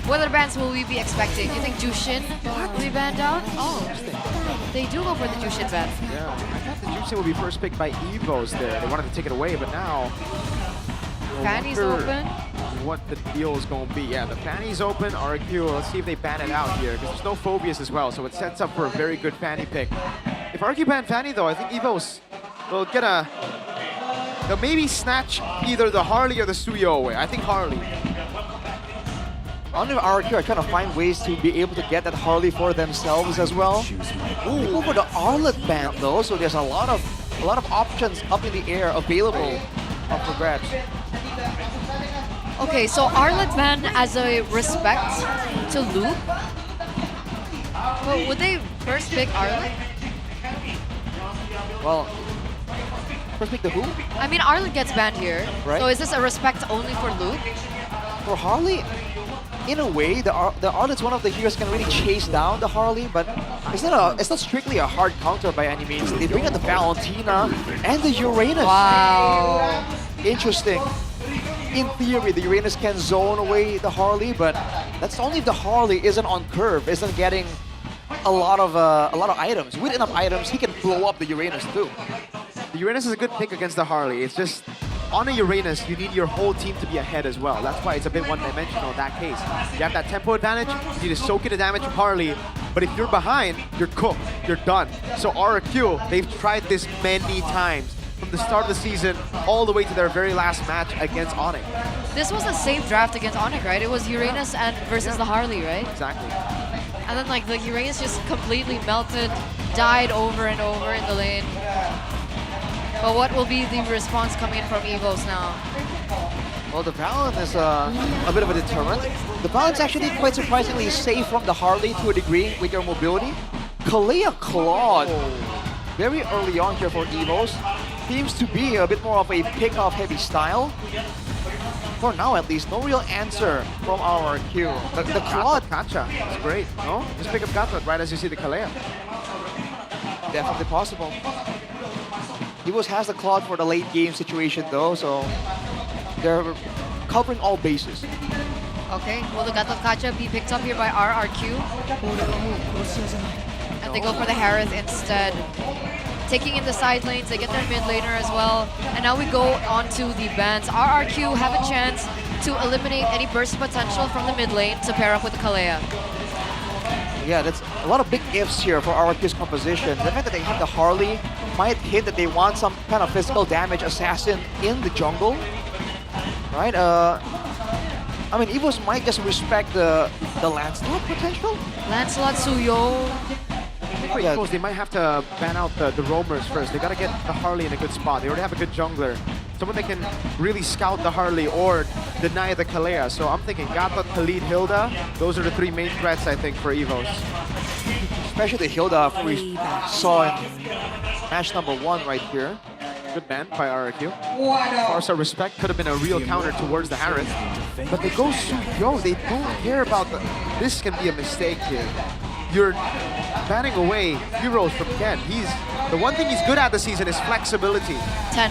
What other bans will we be expecting? You think Jushin will be banned out? Oh, they do go for the Jushin ban. Yeah, I thought the Jushin would be first picked by EVOs there. They wanted to take it away, but now... Fanny's open. What the deal is going to be. Yeah, the Fanny's open, RQ. Let's see if they ban it out here, because there's no Phobius as well, so it sets up for a very good Fanny pick. If RQ ban Fanny, though, I think EVOs will get a... They'll maybe snatch either the Harley or the Suyo away. I think Harley. I wonder if RRQ are trying to find ways to be able to get that Harley for themselves as well. They go for the Arlet ban though, so there's a lot of options up in the air available for grabs. Okay, so Arlet ban as a respect to Luke. Well, would they first pick Arlet? Well, first pick the who? I mean, Arlet gets banned here. Right. So is this a respect only for Luke? For Harley, in a way, the Arlet's one of the heroes can really chase down the Harley, but it's not strictly a hard counter by any means. They bring out the Valentina and the Uranus. Wow. Interesting. In theory, the Uranus can zone away the Harley, but that's only if the Harley isn't on curve, isn't getting a lot of items. With enough items, he can blow up the Uranus too. The Uranus is a good pick against the Harley. It's just, on a Uranus, you need your whole team to be ahead as well. That's why it's a bit one-dimensional in that case. You have that tempo advantage, you need to soak in the damage from Harley, But if you're behind, you're cooked, you're done. So RRQ, they've tried this many times. From the start of the season all the way to their very last match against Onyx. This was the same draft against Onyx, right? It was Uranus and versus the Harley, right? Exactly. And then like the Uranus just completely melted, died over and over in the lane. But what will be the response coming in from Evos now? Well, the Valiant is a bit of a deterrent. The Valiant's actually quite surprisingly safe from the Harley to a degree with your mobility. Kalea Claude, very early on here for Evos, seems to be a bit more of a pick-off heavy style. For now at least, no real answer from our Q. The Claude Kacha, it's great, no? Just pick up Gatlet right as you see the Kalea. Definitely possible. Evos has the Claude for the late game situation though, so they're covering all bases. Okay, will the Gatot Kacha be picked up here by RRQ? And they go for the Harith instead. Taking in the side lanes, they get their mid laner as well. And now we go on to the bans. RRQ have a chance to eliminate any burst potential from the mid lane to pair up with the Kalea. Yeah, that's a lot of big ifs here for RRQ's composition. The fact that they have the Harley might hint that they want some kind of physical damage assassin in the jungle. Right? I mean, Evos might just respect the Lancelot potential. Lancelot, Suyo. For Evos, they might have to ban out the roamers first. They gotta get the Harley in a good spot. They already have a good jungler. Someone that can really scout the Harley or deny the Kalea. So I'm thinking Gatot, Khalid, Hilda. Those are the three main threats, I think, for Evos. Especially the Hilda we saw in match number 1 right here. Good ban by RRQ. As far as our respect, could have been a real counter towards the Harris. But they go Suyo. They don't care about the... This can be a mistake here. You're banning away heroes from Ken. The one thing he's good at this season is flexibility. 10.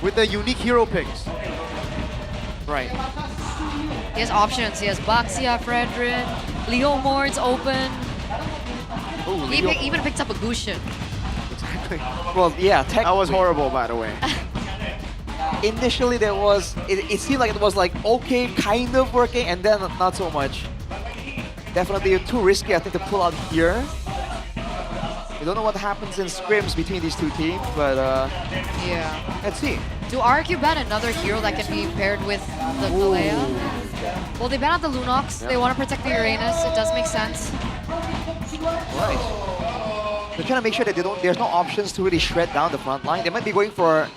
With the unique hero picks. Right. He has options. He has Baxia, Fredrin, Leo Mord's open. Ooh, He even picked up a Gushin. Exactly. Well, yeah, that was horrible, by the way. Initially, there was... It seemed like it was like, okay, kind of working, and then not so much. Definitely too risky, I think, to pull out here. We don't know what happens in scrims between these two teams, but yeah. Let's see. Do RQ ban another hero that can be paired with the Kalea? Well, they ban out the Lunox. Yeah. They want to protect the Uranus. It does make sense. Right. They're trying to make sure that there's no options to really shred down the front line. They might be going for,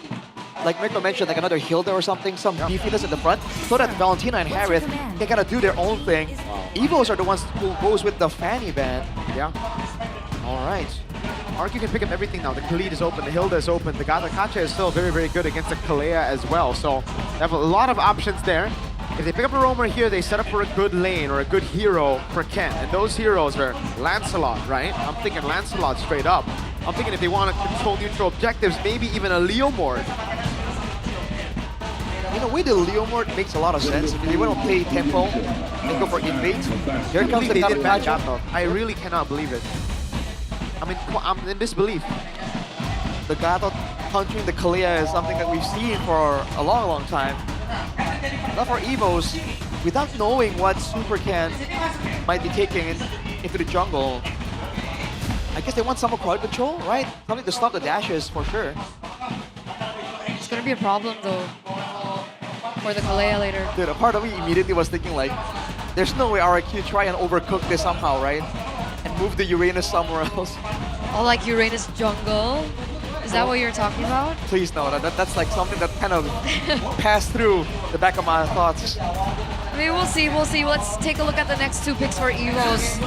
like Mirko mentioned, like another Hilda or something, some beefiness in the front, so that Valentina and Harith can kind of do their own thing. Evos are the ones who goes with the Fanny ban. Yeah. All right. RQ can pick up everything now. The Khalid is open, the Hilda is open, the Gatot Kacha is still very, very good against the Kalea as well. So they have a lot of options there. If they pick up a roamer here, they set up for a good lane or a good hero for Ken. And those heroes are Lancelot, right? I'm thinking Lancelot straight up. I'm thinking if they want to control neutral objectives, maybe even a Leo Mord. In a way, the Leo Mord makes a lot of sense. If they want to play tempo and go for invade, here comes the Gatot Kacha. I really cannot believe it. I mean, I'm in disbelief. The Gatot countering the Kalea is something that we've seen for a long, long time. Not for Evos, without knowing what Super Can might be taking into the jungle. I guess they want some crowd control, right? Something to stop the dashes for sure. It's gonna be a problem though for the Kalea later. Dude, a part of me immediately was thinking like, there's no way RRQ try and overcook this somehow, right? And move the Uranus somewhere else. Oh, like Uranus jungle? Is that what you're talking about? Please no, that's like something that kind of passed through the back of my thoughts. I mean, we'll see. Let's take a look at the next two picks for Evos.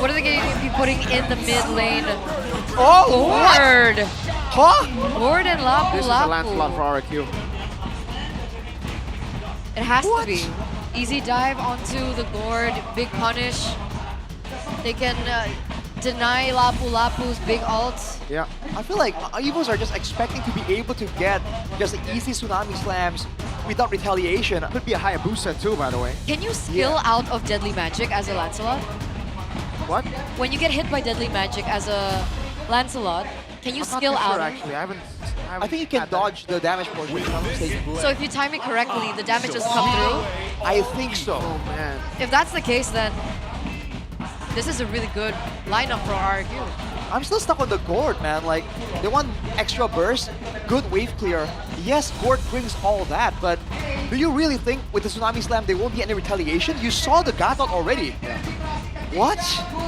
What are they going to be putting in the mid lane? Oh, Lord! Huh? Lord and Lapu This is a Lancelot for RQ. It has to be. Easy dive onto the Gord, big punish. They can deny Lapu's big ult. Yeah. I feel like Evos are just expecting to be able to get just easy tsunami slams without retaliation. Could be a Hayabusa too, by the way. Can you skill out of Deadly Magic as a Lancelot? What? When you get hit by Deadly Magic as a Lancelot, can you skill not out? sure, actually. I think you can dodge the damage portion. So if you time it correctly, the damage doesn't come through? I think so. Oh man. If that's the case, then this is a really good lineup for RRQ. I'm still stuck on the Gord, man. Like, they want extra burst, good wave clear. Yes, Gord brings all that, but do you really think with the Tsunami Slam there won't be any retaliation? You saw the Gatot already. What?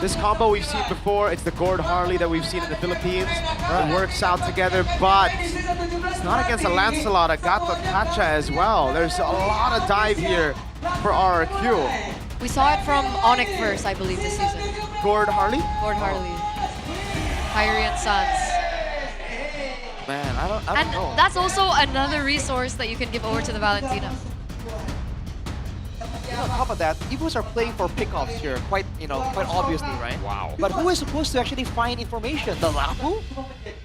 This combo we've seen before. It's the Gord Harley that we've seen in the Philippines. It works out together, but it's not against a Lancelot, a Gatot Kacha as well. There's a lot of dive here for RRQ. We saw it from Onyx first, I believe, this season. Gord Harley? Gord Harley. Kyrie and Suns. Man, I don't know. And that's also another resource that you can give over to the Valentina. On top of that, Evos are playing for pickoffs here, quite obviously, right? Wow. But who is supposed to actually find information? The Lapu?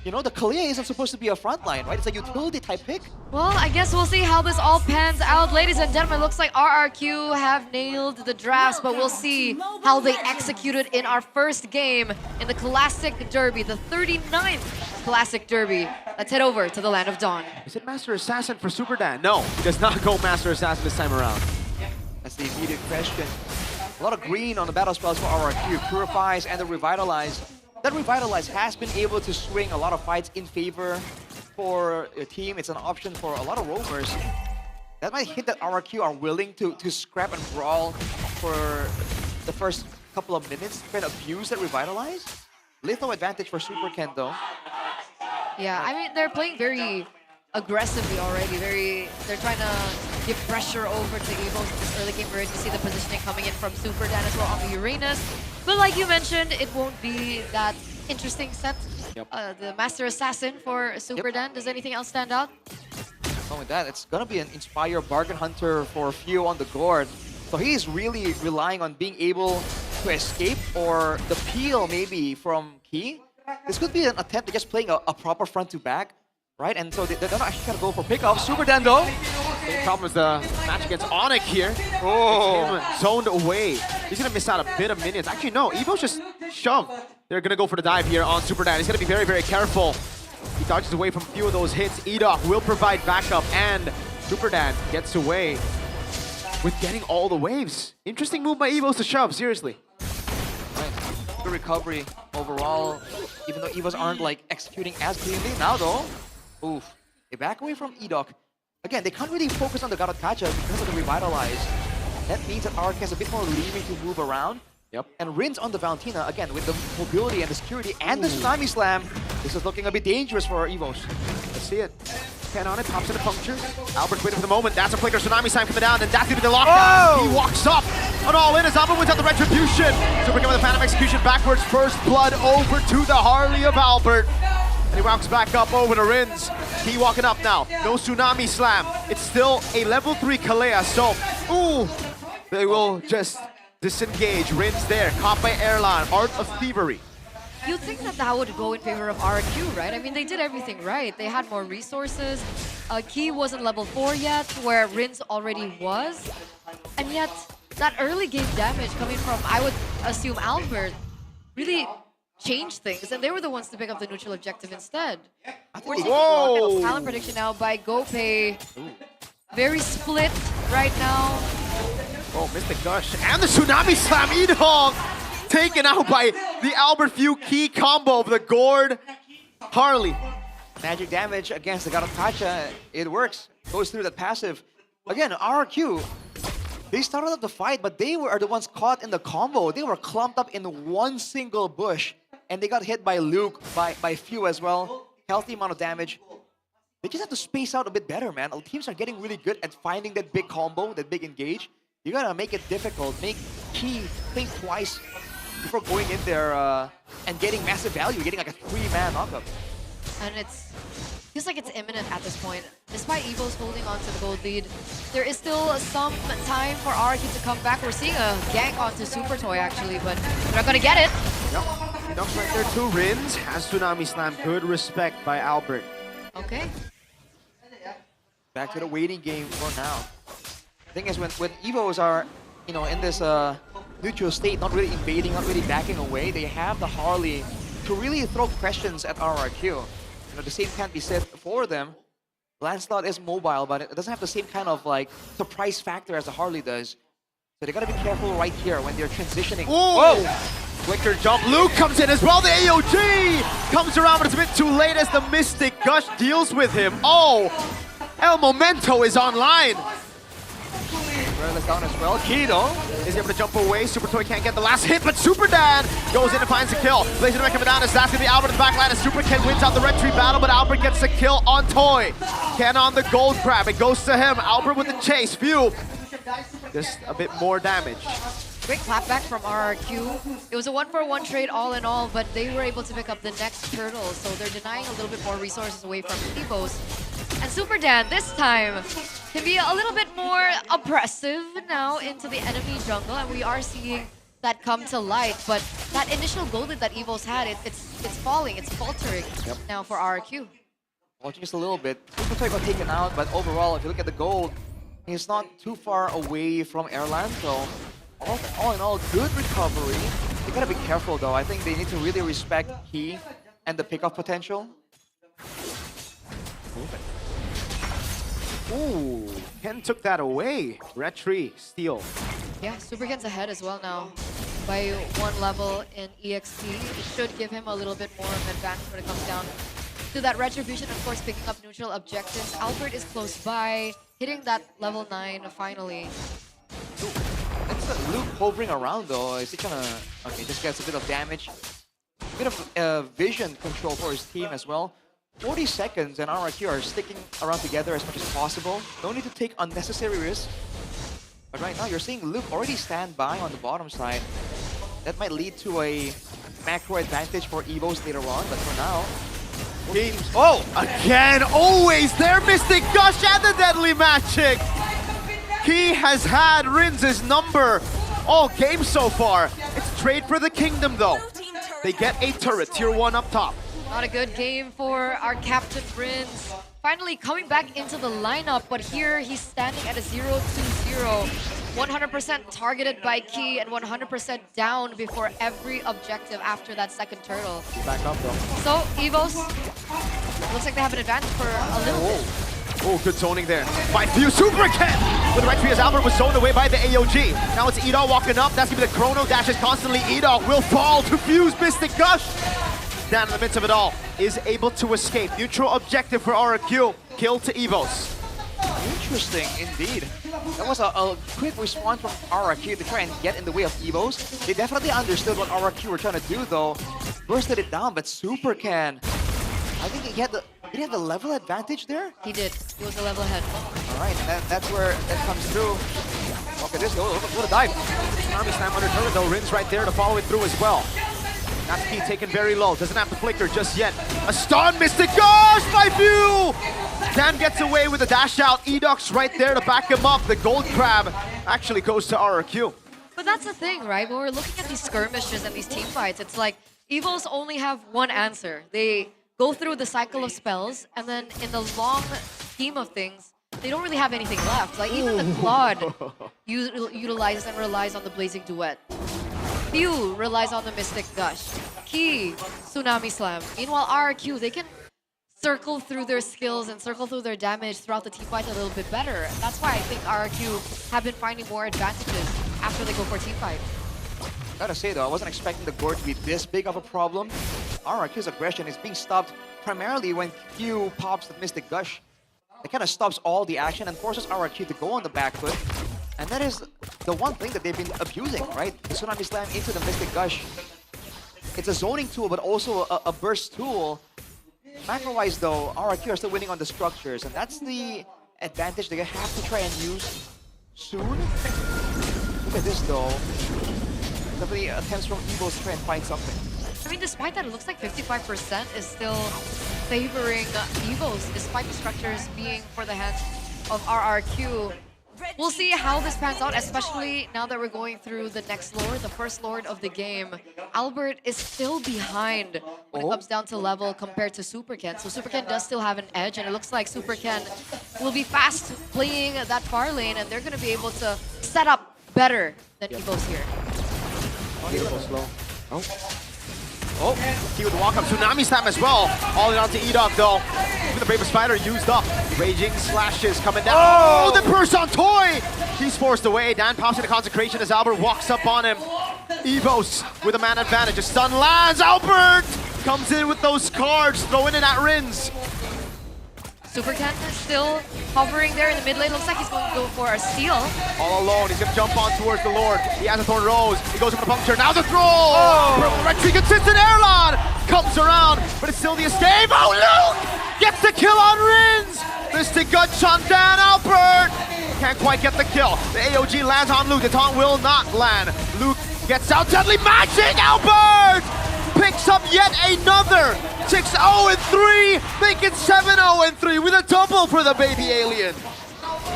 You know, the Kalia isn't supposed to be a frontline, right? It's a utility type pick. Well, I guess we'll see how this all pans out. Ladies and gentlemen, looks like RRQ have nailed the drafts, but we'll see how they executed in our first game in the Classic Derby, the 39th Classic Derby. Let's head over to the Land of Dawn. Is it Master Assassin for Super Dan? No, he does not go Master Assassin this time around. That's the immediate question. A lot of green on the battle spells for RRQ. Purifies and the Revitalize. That Revitalize has been able to swing a lot of fights in favor for a team. It's an option for a lot of roamers. That might hit that RRQ are willing to scrap and brawl for the first couple of minutes. Can abuse that Revitalize. Lethal advantage for Super Ken though. Yeah, I mean, they're playing very aggressively already. They're trying to give pressure over to Evos in this early game. We're ready to see the positioning coming in from Super Dan as well on the Uranus. But like you mentioned, it won't be that interesting set. Yep. The Master Assassin for Super Dan. Does anything else stand out? Not only that, it's gonna be an Inspire Bargain Hunter for Fio on the Gord. So he's really relying on being able to escape or the peel maybe from Key. This could be an attempt at just playing a proper front to back. Right, and so they're not actually gonna go for pickoff. Super Dan though. Same problem as the match against Onyx here. Oh, zoned away. He's gonna miss out a bit of minions. Actually, no, Evo's just shove. They're gonna go for the dive here on Super Dan. He's gonna be very, very careful. He dodges away from a few of those hits. Edok will provide backup, and Super Dan gets away with getting all the waves. Interesting move by Evos to shove, seriously. Right. Good recovery overall, even though Evos aren't like executing as cleanly. Now though, oof. They back away from Edok. Again, they can't really focus on the Gatot Kacha because of the Revitalize. That means that RRQ has a bit more leeway to move around. Yep. And Rin's on the Valentina, again, with the mobility and the security and the Tsunami Slam. This is looking a bit dangerous for Evos. Let's see it. Ken on it, pops in a puncture. Albert's waiting for the moment. That's a flicker. Tsunami Slam coming down, and that's gonna be the lockdown. He walks up on all in as Albert wins out the Retribution. Super Ken with the Phantom Execution backwards. First blood over to the Harley of Albert. And he walks back up over to Rins. He walking up now. No Tsunami Slam. It's still a level 3 Kalea, so, ooh, they will just disengage. Rins there, caught by Airline. Art of Thievery. You'd think that that would go in favor of RRQ, right? I mean, they did everything right. They had more resources. Key wasn't level 4 yet, where Rins already was. And yet, that early game damage coming from, I would assume, Albert, really changed things. And they were the ones to pick up the neutral objective instead. We're taking a look at talent prediction now by GoPay. Very split right now. Oh, missed the gush. And the Tsunami Slam, Edog! Taken out by the Albert Few key combo of the Gord Harley. Magic damage against the Gatot Kacha. It works. Goes through that passive. Again, RRQ, they started up the fight, but they are the ones caught in the combo. They were clumped up in one single bush, and they got hit by Luke, by Few as well. Healthy amount of damage. They just have to space out a bit better, man. Teams are getting really good at finding that big combo, that big engage. You gotta make it difficult. Make Key think twice before going in there and getting massive value, getting like a 3-man knockup. And feels like it's imminent at this point. Despite Evos holding on to the gold lead, there is still some time for RRQ to come back. We're seeing a gank onto Super Toy actually, but they're not gonna get it. Yep. Knocks right there, 2 Rins. Has Tsunami Slam. Good respect by Albert. Okay. Back to the waiting game for now. The thing is, when Evos are, in this neutral state, not really invading, not really backing away, they have the Harley to really throw questions at RRQ. The same can't be said for them. Lancelot is mobile, but it doesn't have the same kind of surprise factor as the Harley does. So they gotta be careful right here when they're transitioning. Whoa! Flicker jump. Luke comes in as well. The AOG comes around, but it's a bit too late as the Mystic Gush deals with him. Oh, El Momento is online. Is down as well. Kido is able to jump away. Super Toy can't get the last hit, but Super Dan goes in and finds a kill. Blazer coming down as that's going to be Albert in the back line as Super Ken wins out the red tree battle, but Albert gets the kill on Toy. Ken on the gold grab. It goes to him. Albert with the chase. Phew. Just a bit more damage. Great clapback from RRQ. It was a 1-for-1 trade all in all, but they were able to pick up the next turtle, so they're denying a little bit more resources away from Evos. And Super Dan, this time, can be a little bit more oppressive now into the enemy jungle, and we are seeing that come to light. But that initial gold lead that Evos had, it's falling, it's faltering now for RRQ. Watching just a little bit. Super Toy got taken out, but overall, if you look at the gold, he's not too far away from Airland, so all in all, good recovery. They gotta be careful though. I think they need to really respect Key and the pickoff potential. Ooh, Ken took that away. Red tree, steal. Yeah, Super Ken's ahead as well now by 1 level in EXP. It should give him a little bit more of an advantage when it comes down to that retribution. Of course, picking up neutral objectives. Albert is close by, hitting that level 9 finally. It's Luke hovering around though. Is he gonna... Okay, just gets a bit of damage. A bit of vision control for his team as well. 40 seconds and RRQ are sticking around together as much as possible. No need to take unnecessary risks. But right now, you're seeing Luke already stand by on the bottom side. That might lead to a macro advantage for Evos later on, but for now... Oh, again, always there, Mystic Gush and the Deadly Magic! He has had Rinz's number all game so far. It's trade for the kingdom though. They get a turret, tier 1 up top. Not a good game for our captain Rinz. Finally coming back into the lineup, but here he's standing at a 0-2-0. 100% targeted by Key and 100% down before every objective after that second turtle. Back up though. So Evos, looks like they have an advantage for a little bit. Oh, good zoning there. By Few, Super Ken! With the right tree as Albert was zoned away by the AOG. Now it's Edol walking up. That's gonna be the chrono dashes constantly. Edol will fall to Fuse Mystic Gush. Down in the midst of it all, is able to escape. Neutral objective for RRQ. Kill to Evos. Interesting indeed. That was a quick response from RRQ to try and get in the way of Evos. They definitely understood what RRQ were trying to do though. Bursted it down, but Super Ken, I think he had the level advantage there? He did. He was a level ahead. Alright, that's where that comes through. Okay, this goes. What a dive. Army Slam under turret though. Rin's right there to follow it through as well. That's Key taken very low. Doesn't have to flicker just yet. A stun, Mystic Gush by View! Dan gets away with a dash out. Edox right there to back him up. The gold crab actually goes to RRQ. But that's the thing, right? When we're looking at these skirmishes and these team fights, it's like Evos only have one answer. They go through the cycle of spells, and then in the long scheme of things, they don't really have anything left. Like even the Claude utilizes and relies on the Blazing Duet. Few relies on the Mystic Gush. Key, Tsunami Slam. Meanwhile, RRQ, they can circle through their skills and circle through their damage throughout the team fight a little bit better. And that's why I think RRQ have been finding more advantages after they go for team fight. Gotta say though, I wasn't expecting the Gore to be this big of a problem. RRQ's aggression is being stopped primarily when Q pops the Mystic Gush. It kind of stops all the action and forces RRQ to go on the back foot. And that is the one thing that they've been abusing, right? The Tsunami Slam into the Mystic Gush. It's a zoning tool, but also a burst tool. Macro-wise though, RRQ are still winning on the structures, and that's the advantage they have to try and use soon. Look at this though. Definitely attempts from Evos to try and find something. I mean, despite that, it looks like 55% is still favoring Evos, despite the structures being for the hands of RRQ. We'll see how this pans out, especially now that we're going through the next lord, the first lord of the game. Albert is still behind when it comes down to level compared to Super Ken. So Super Ken does still have an edge, and it looks like Super Ken will be fast playing that far lane, and they're going to be able to set up better than Evos here. Beautiful slow. Oh, he would walk up. Tsunami Slam as well. All in onto Edog though. Even the Bravest Spider used up. Raging slashes coming down. Oh, the burst on Toy! He's forced away. Dan pops into Consecration as Albert walks up on him. Evos with a man advantage. A stun lands. Albert comes in with those cards, throwing in at Rins. Super Ken still hovering there in the mid lane. Looks like he's going to go for a steal. All alone, he's gonna jump on towards the Lord. He has a Thorn Rose. He goes for the puncture. Now the throw! Oh. Red tree consistent Airlon comes around, but it's still the escape. Oh, Luke gets the kill on Rins. Mystic Guts on Dan Albert. Can't quite get the kill. The AOG lands on Luke. The taunt will not land. Luke gets out. Deadly Magic. Albert picks up yet another 6-0-3, make it 7-0-3 with a double for the baby alien.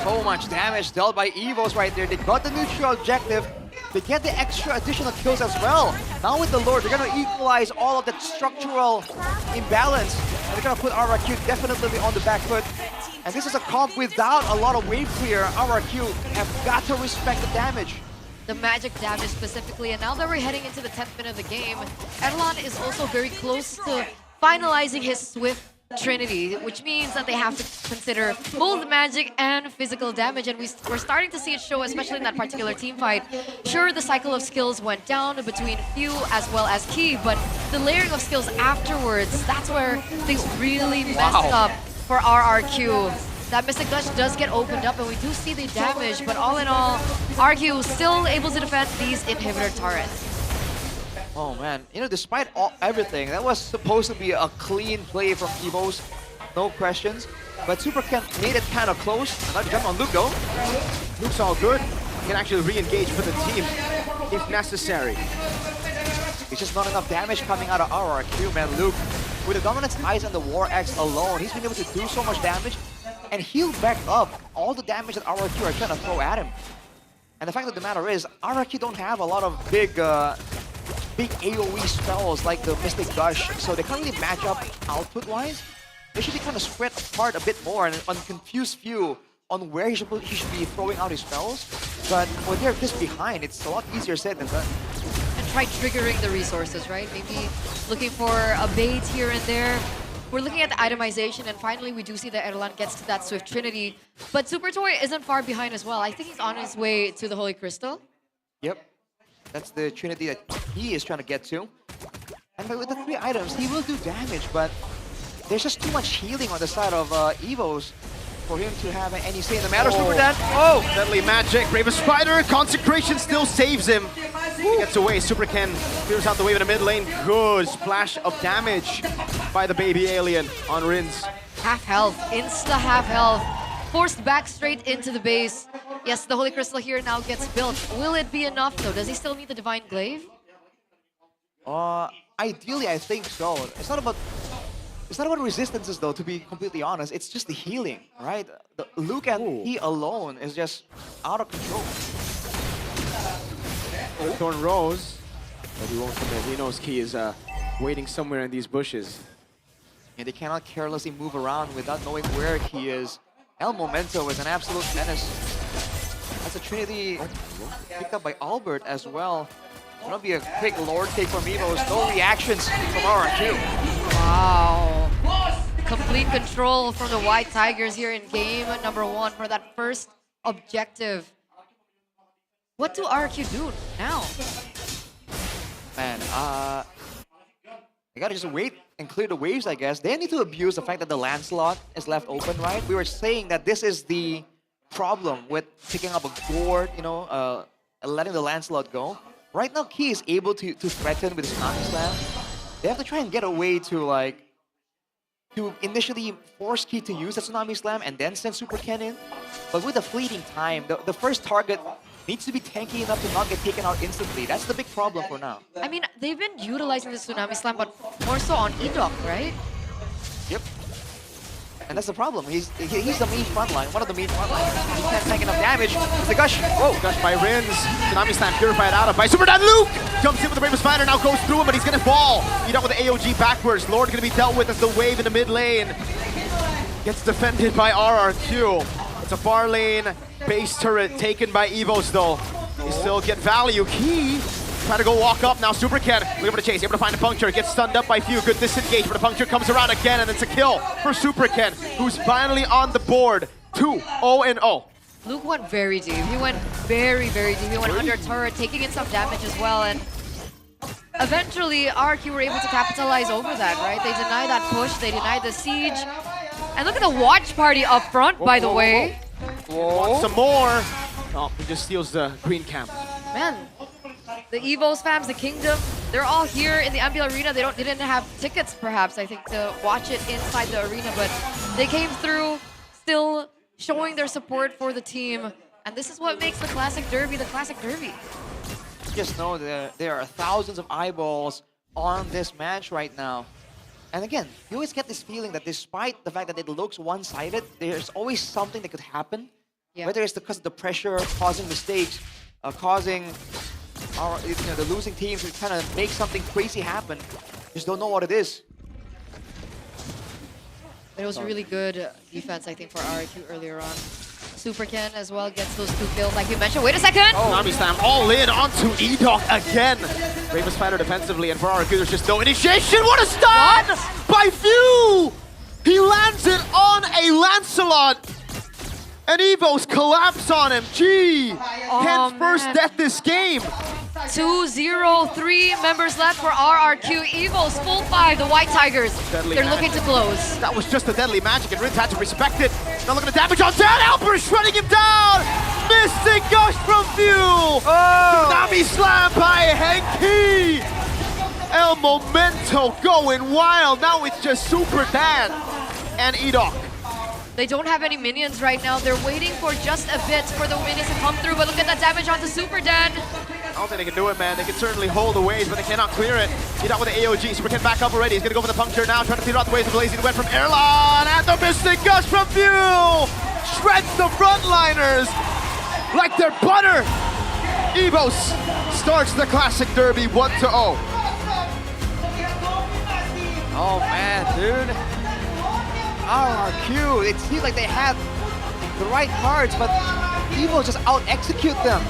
So much damage dealt by Evos right there. They got the neutral objective. They get the extra additional kills as well. Now with the Lord, they're going to equalize all of that structural imbalance. And they're going to put RRQ definitely on the back foot. And this is a comp without a lot of wave clear. RRQ have got to respect the damage. The magic damage specifically, and now that we're heading into the 10th minute of the game, Erlan is also very close to finalizing his Swift Trinity, which means that they have to consider both magic and physical damage, and we're starting to see it show, especially in that particular team fight. Sure, the cycle of skills went down between Few as well as Key, but the layering of skills afterwards, that's where things really messed up for RRQ. That Mystic Gush does get opened up, and we do see the damage, but all in all, RQ still able to defend these inhibitor turrets. Oh man, you know, despite everything, that was supposed to be a clean play from Evos, no questions. But Super Ken made it kind of close. Another jump on Luke though. Luke's all good. He can actually re-engage for the team if necessary. It's just not enough damage coming out of RRQ, man. Luke, with the Dominance Eyes and the War X alone, he's been able to do so much damage and heal back up all the damage that RRQ are trying to throw at him. And the fact of the matter is, RRQ don't have a lot of big AoE spells like the Mystic Gush, so they can't really match up output-wise. They should be kind of spread apart a bit more and confuse Few on where he should be throwing out his spells. But when they're this behind, it's a lot easier said than done. And try triggering the resources, right? Maybe looking for a bait here and there. We're looking at the itemization, and finally we do see that Erlan gets to that Swift Trinity. But Super Toy isn't far behind as well. I think he's on his way to the Holy Crystal. Yep. That's the Trinity that he is trying to get to. And with the 3 items, he will do damage, but there's just too much healing on the side of Evos for him to have any say in the matter. Super Dan. Oh! Deadly Magic, Bravest Spider, Consecration still saves him. He gets away, Super Ken clears out the wave in the mid lane. Good splash of damage by the baby alien on Rins. Half health, insta half health. Forced back straight into the base. Yes, the Holy Crystal here now gets built. Will it be enough though? Does he still need the Divine Glaive? Ideally, I think so. It's not about resistances though, to be completely honest. It's just the healing, right? The Luke and he alone is just out of control. Thorn Rose, but he won't commit. He knows Key is waiting somewhere in these bushes. And they cannot carelessly move around without knowing where he is. El Momento is an absolute menace. That's a Trinity picked up by Albert as well. It's gonna be a quick Lord take from Evos. No reactions from RRQ. Wow. Complete control from the White Tigers here in game number 1 for that first objective. What do RRQ do now? Man, they gotta just wait and clear the waves, I guess. They need to abuse the fact that the land slot is left open, right? We were saying that this is the problem with picking up a gourd, you know, letting the land slot go. Right now, Key is able to threaten with Tsunami Slam. They have to try and get away to initially force Key to use the Tsunami Slam and then send Super Ken in. But with the fleeting time, the first target needs to be tanky enough to not get taken out instantly. That's the big problem for now. I mean, they've been utilizing the Tsunami Slam, but more so on Edok, right? Yep. And that's the problem. He's the main frontline, one of the main frontlines. He can't tank enough damage. It's the Gush. Whoa, Gush by Rins. Tsunami Slam purified out of by Super Dan. Luke jumps in with the Bravest Spider, now goes through him, but he's gonna fall. Edok with the AOG backwards. Lord gonna be dealt with as the wave in the mid lane gets defended by RRQ. It's a far lane base turret taken by Evos though. They still get value. Key trying to go walk up now. Super Ken looking for the chase, able to find a puncture, gets stunned up by Few. Good disengage, but the puncture comes around again, and it's a kill for Super Ken, who's finally on the board. 2-0-0. Luke went very deep. He went very, very deep. He went under turret, taking in some damage as well. And eventually RQ were able to capitalize over that, right? They denied that push, they denied the siege. And look at the watch party up front, by the way. Want some more. Oh, he just steals the green camp. Man, the Evos fams, the Kingdom, they're all here in the MPL arena. They didn't have tickets, perhaps, I think, to watch it inside the arena, but they came through, still showing their support for the team. And this is what makes the Classic Derby the Classic Derby. Just know that there are thousands of eyeballs on this match right now. And again, you always get this feeling that despite the fact that it looks one-sided, there's always something that could happen. Yeah. Whether it's because of the pressure, causing mistakes, causing the losing teams to kind of make something crazy happen. Just don't know what it is. But it was really good defense, I think, for RQ earlier on. Super Ken as well gets those 2 kills, like you mentioned. Wait a second! Tsunami Slam all in onto E-Dog again. Bravest fighter defensively, and for RQ, there's just no initiation. What a stun by Few! He lands it on a Lancelot. And Evo's collapse on him. Gee! Ken's first death this game. 2-0-3 members left for RRQ. Evo's full 5, the White Tigers. Deadly They're magic. looking to close. That was just a deadly magic, and Rince had to respect it. Now look at the damage on down. Alper shredding him down. Mystic Gush from Few. Tsunami Slam by Henki. El Momento going wild. Now it's just Super Dan and E-Dog. They don't have any minions right now. They're waiting for just a bit for the minions to come through, but look at that damage onto Super Dan. I don't think they can do it, man. They can certainly hold the waves, but they cannot clear it. E-Dog with the AOG. Super Ken back up already. He's going to go for the puncture now, trying to clear out the waves with Blazing Wet from Erlon. And the Mystic Gush from Few shreds the frontliners like they're butter. Evos starts the Classic Derby 1-0. Oh man, dude. RRQ, it seems like they had the right cards, but Evo just out-execute them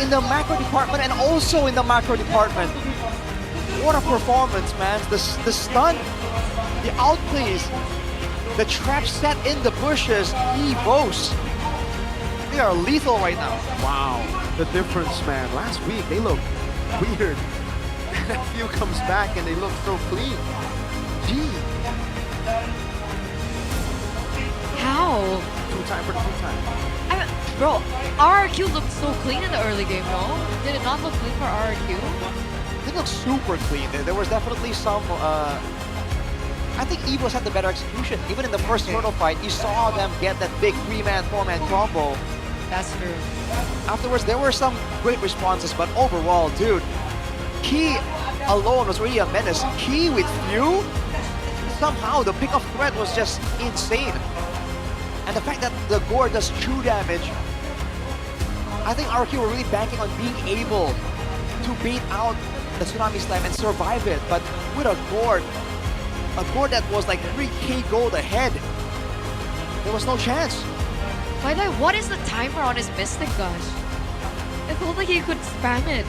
in the macro department and also in the macro department. What a performance, man. The stun, the outplays, the trap set in the bushes, Evos. They are lethal right now. Wow, the difference, man. Last week, they looked weird. And a few comes back and they look so clean. Gee. How? 2-time for the 2-time. Bro, RRQ looked so clean in the early game, no? Did it not look clean for RRQ? They look super clean. There was definitely some... I think Evos had the better execution. Even in the first turtle fight, you saw them get that big 3-man, 4-man combo. That's true. Afterwards, there were some great responses, but overall, dude, Key alone was really a menace. Key with Few, somehow the pick-off threat was just insane. And the fact that the Gore does true damage, I think RQ were really banking on being able to beat out the Tsunami Slam and survive it. But with a Gore that was like 3k gold ahead, there was no chance. By the way, what is the timer on his Mystic Gush? It felt like he could spam it.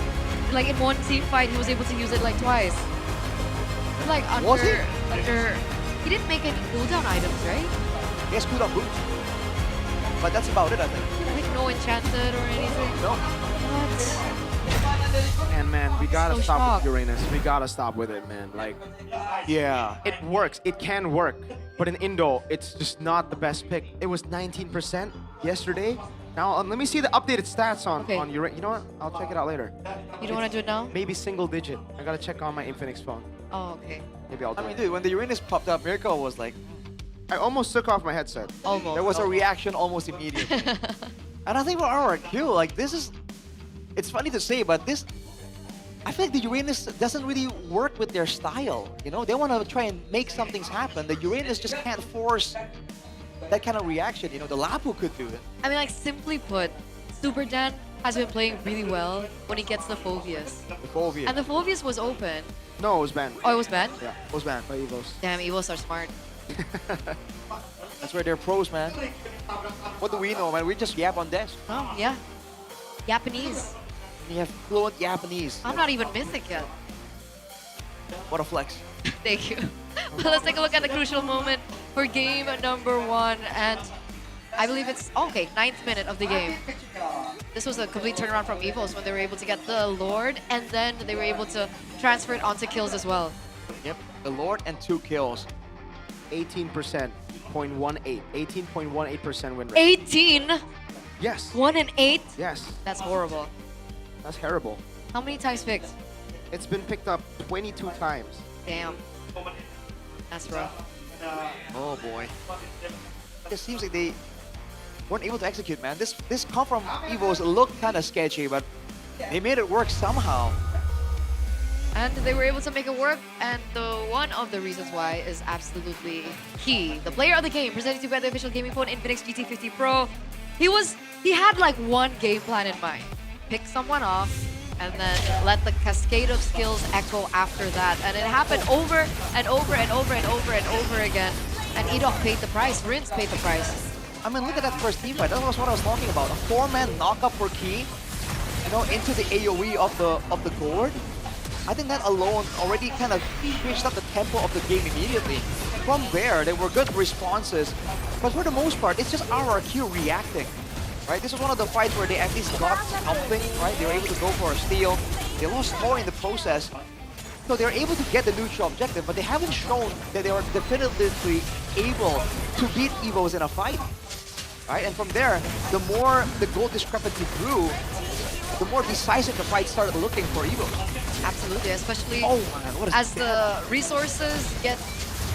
Like in one team fight, he was able to use it like twice. But like under, he didn't make any cooldown items, right? He has cooldown boots. But that's about it, I think. Like no enchanted or anything? No. What? And man, we gotta So stop shocked. with Uranus. We gotta stop with it, man. Like, yeah, it works. It can work. But in Indo, it's just not the best pick. It was 19% yesterday. Now, let me see the updated stats on Uranus. You know what? I'll check it out later. You don't want to do it now? Maybe single digit. I gotta check on my Infinix phone. Oh, okay. Maybe I'll do it. Dude, when the Uranus popped up, Miracle was like... I almost took off my headset. Almost. There was a reaction almost immediately. And I think for RRQ, like this is... It's funny to say, but this... I feel like the Uranus doesn't really work with their style. You know, they want to try and make some things happen. The Uranus just can't force that kind of reaction. You know, the Lapu could do it. I mean, like, simply put, Super Dan has been playing really well when he gets the Phobius. The Phobius. And the Phobius was open. No, it was banned. Oh, it was banned? Yeah, it was banned by Evos. Damn, Evos are smart. That's where they're pros, man. What do we know, man? We just yap on desk. Oh, yeah. Japanese. We have fluent Japanese. I'm not even Mythic yet. What a flex. Thank you. Well, let's take a look at the crucial moment for game number 1. And I believe it's, okay, 9th minute of the game. This was a complete turnaround from Evos when they were able to get the Lord, and then they were able to transfer it onto kills as well. Yep, the Lord and 2 kills. 18.18%. 18.18% win rate. 18? Yes. 1 and 8? Yes. That's horrible. That's terrible. How many times picked? It's been picked up 22 times. Damn. That's rough. Oh boy. It seems like they weren't able to execute, man. This come from Evos looked kind of sketchy, but they made it work somehow. And they were able to make it work, and one of the reasons why is absolutely key. The player of the game, presented to you by the official gaming phone Infinix GT50 Pro. He had like one game plan in mind. Pick someone off, and then let the cascade of skills echo after that. And it happened over and over and over and over and over again. And Edok paid the price, Rins paid the price. I mean, look at that first team fight. That was what I was talking about. A 4-man knockup for Key, into the AoE of the gourd. I think that alone already kind of switched up the tempo of the game immediately. From there were good responses, but for the most part, it's just RRQ reacting. Right? This is one of the fights where they at least got something, right? They were able to go for a steal. They lost more in the process. So they're able to get the neutral objective, but they haven't shown that they are definitively able to beat Evos in a fight. Right? And from there, the more the goal discrepancy grew, the more decisive the fight started looking for Evos. Absolutely, especially man, as the resources get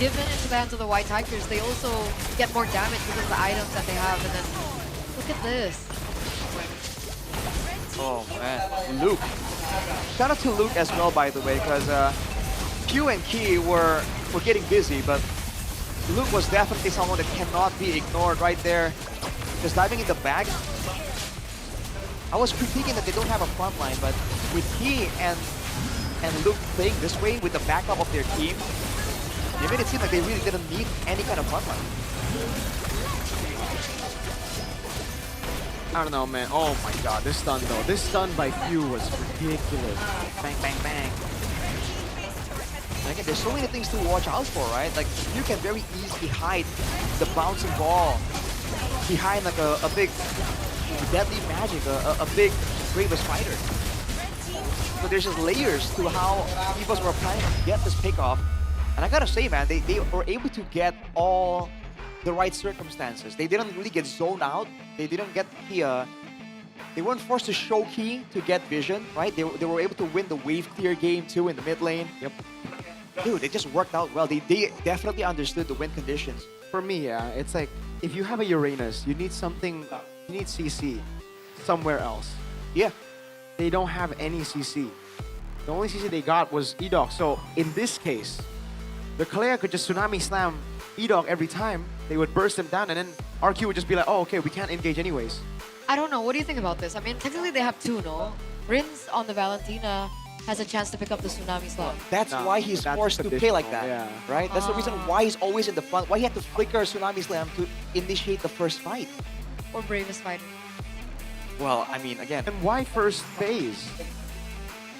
given into the hands of the White Tigers, they also get more damage because of the items that they have. And then, look at this. Oh man, Luke. Shout out to Luke as well, by the way, because Q and Key were getting busy, but Luke was definitely someone that cannot be ignored right there. Just diving in the back. I was critiquing that they don't have a front line, but with Key and Luke playing this way with the backup of their team, they made it seem like they really didn't need any kind of front line. I don't know, man. Oh my god, this stun though. This stun by Q was ridiculous. Bang, bang, bang. And again, there's so many things to watch out for, right? Like, you can very easily hide the bouncing ball behind like a big deadly magic, a big Bravest fighter. So there's just layers to how Evos were planning to get this pick off. And I gotta say, man, they were able to get all the right circumstances. They didn't really get zoned out. They didn't get the they weren't forced to show Key to get vision, right? They were able to win the wave clear game too in the mid lane. Yep. Dude, it just worked out well. They definitely understood the win conditions. For me, yeah, it's like if you have a Uranus, you need something, you need CC somewhere else. Yeah. They don't have any CC. The only CC they got was Edok. So in this case, the Kalea could just Tsunami Slam Edok every time. They would burst him down, and then RQ would just be like, oh, okay, we can't engage anyways. I don't know. What do you think about this? I mean, technically they have two, no? Rins on the Valentina has a chance to pick up the Tsunami Slam. That's why he's forced to play like that, yeah. right? That's the reason why he's always in the front, why he had to flicker Tsunami Slam to initiate the first fight. Or Bravest fighter. Well, I mean, again... And why first phase?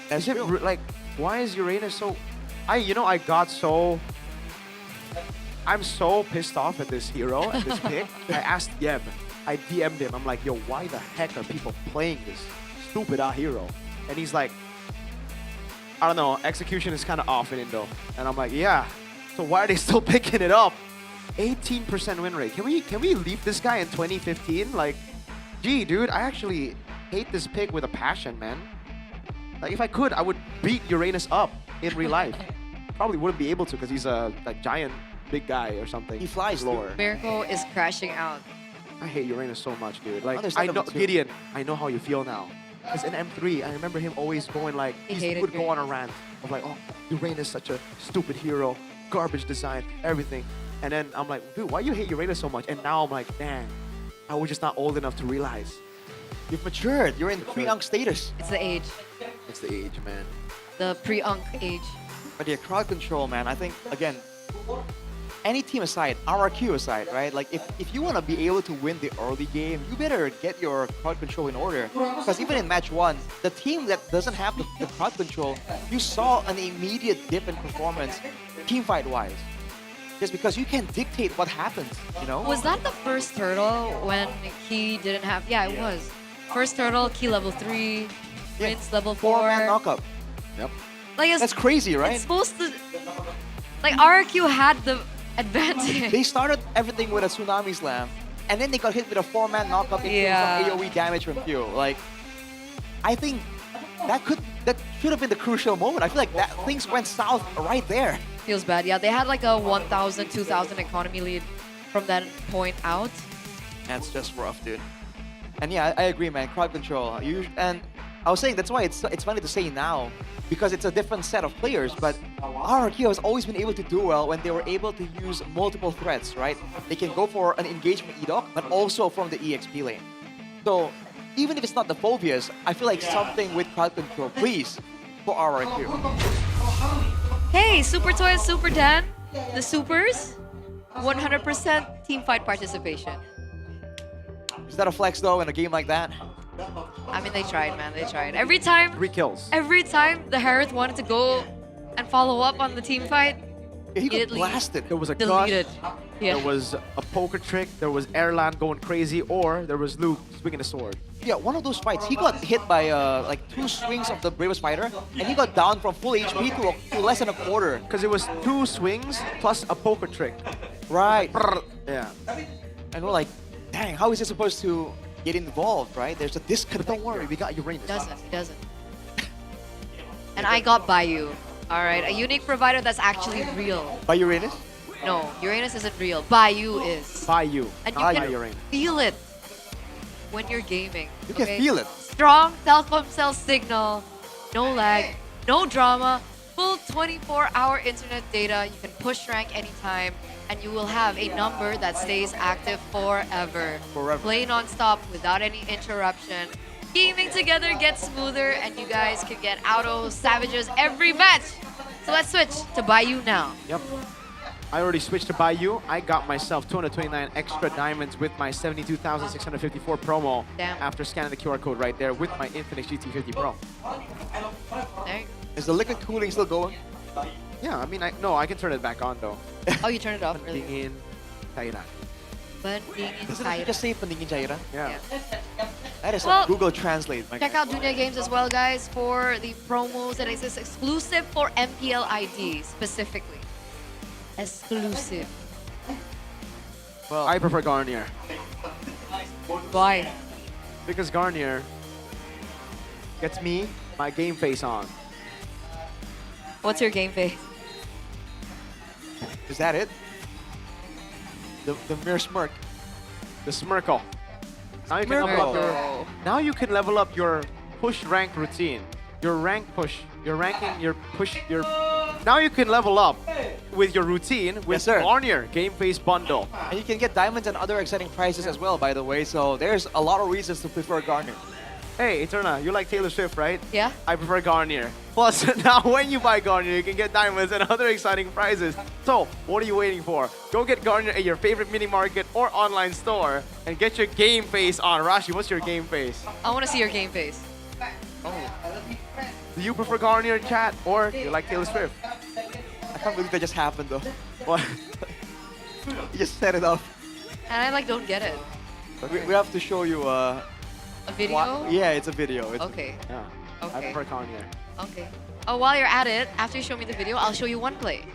That's like, why is Uranus so... I'm so pissed off at this hero, at this pick. I asked Yeb, I DM'd him, I'm like, yo, why the heck are people playing this stupid hero? And he's like, I don't know, execution is kind of off in Indo. And I'm like, yeah, so why are they still picking it up? 18% win rate. Can we leave this guy in 2015? Like, gee, dude, I actually hate this pick with a passion, man. Like, if I could, I would beat Uranus up in real life. Probably wouldn't be able to because he's a giant, big guy or something. He flies lower. Miracle is crashing out. I hate Uranus so much, dude. Like, I know, Gideon, I know how you feel now. Because in M3, I remember him always going like, he would go on a rant of like, oh, Uranus such a stupid hero, garbage design, everything. And then I'm like, dude, why you hate Uranus so much? And now I'm like, dang, I was just not old enough to realize. You've matured. You're in pre-unk status. It's the age. It's the age, man. The pre-unk age. But yeah, crowd control, man. I think, again, any team aside, RRQ aside, right? Like, if you want to be able to win the early game, you better get your crowd control in order. Because even in match 1, the team that doesn't have the crowd control, you saw an immediate dip in performance, team fight-wise. just because you can dictate what happens, you know? Was that the first turtle when he didn't have? Yeah, it was. First turtle, key level 3, Rinse level 4. 4-man knockup. Yep. Like That's crazy, right? It's supposed to. Like RRQ had the advantage. They started everything with a tsunami slam, and then they got hit with a 4-man knockup into some AoE damage from Q. Like, I think that should have been the crucial moment. I feel like that things went south right there. Feels bad. Yeah, they had like a 1,000, 2,000 economy lead from that point out. That's just rough, dude. And yeah, I agree, man. Crowd control. And I was saying that's why it's funny to say now, because it's a different set of players. But RRQ has always been able to do well when they were able to use multiple threats, right? They can go for an engagement EDOC, but also from the EXP lane. So even if it's not the phobias, I feel like something with crowd control, please, for RRQ. Hey, Super Toy and Super Dan, the Supers, 100% team fight participation. Is that a flex though in a game like that? I mean, they tried, man. They tried. Every time. 3 kills. Every time the Harith wanted to go and follow up on the team fight, he got blasted. There was a deleted. gush, Yeah. there was a poker trick, there was Airland going crazy, or there was Luke swinging a sword. Yeah, one of those fights, he got hit by like 2 swings of the Bravest Fighter, and he got down from full HP to less than a quarter. Because it was 2 swings plus a poker trick. Right. Yeah. And we're like, dang, how is he supposed to get involved, right? There's a disconnect. But don't worry, we got Uranus. He doesn't. And I got Bayou. All right, a unique provider that's actually real. By Uranus? No, Uranus isn't real. Bayou is. Bayou. And you can feel it when you're gaming. You can feel it. Strong telecom cell signal, no lag, no drama, full 24-hour internet data. You can push rank anytime, and you will have a number that stays active forever. Play non-stop without any interruption. Gaming together gets smoother, and you guys can get auto savages every match. So let's switch to Bayou now. Yep. I already switched to Bayou. I got myself 229 extra diamonds with my 72,654 promo after scanning the QR code right there with my Infinix GT50 Pro. Is the liquid cooling still going? Yeah, I mean, I can turn it back on though. Oh, you turn it off, really? Pendingin cairan. Pendingin Doesn't it just say pendingin cairan? Yeah. That is Well, like Google Translate. My Check guy. out Dunia Games as well, guys, for the promos that exist exclusive for MPL ID specifically. Exclusive. Well, I prefer Garnier. Why? Because Garnier gets me my game face on. What's your game face? Is that it? The mere smirk. The Smirkle. Now you can level up your, now you can level up your push rank routine. Your rank push. Your ranking, your push, your... Now you can level up with your routine with Garnier Game Face Bundle. And you can get diamonds and other exciting prizes as well, by the way. So there's a lot of reasons to prefer Garnier. Hey, Eterna, you like Taylor Swift, right? Yeah. I prefer Garnier. Plus, now when you buy Garnier, you can get diamonds and other exciting prizes. So, what are you waiting for? Go get Garnier at your favorite mini market or online store and get your game face on. Rashi, what's your game face? I want to see your game face. Do you prefer Garnier, chat, or do you like Taylor Swift? I can't believe that just happened, though. What? You just set it up. And I don't get it. We have to show you a video? Yeah, it's a video. It's Okay. Yeah. Okay. I prefer Garnier. Okay. Oh, while you're at it, after you show me the video, I'll show you one play.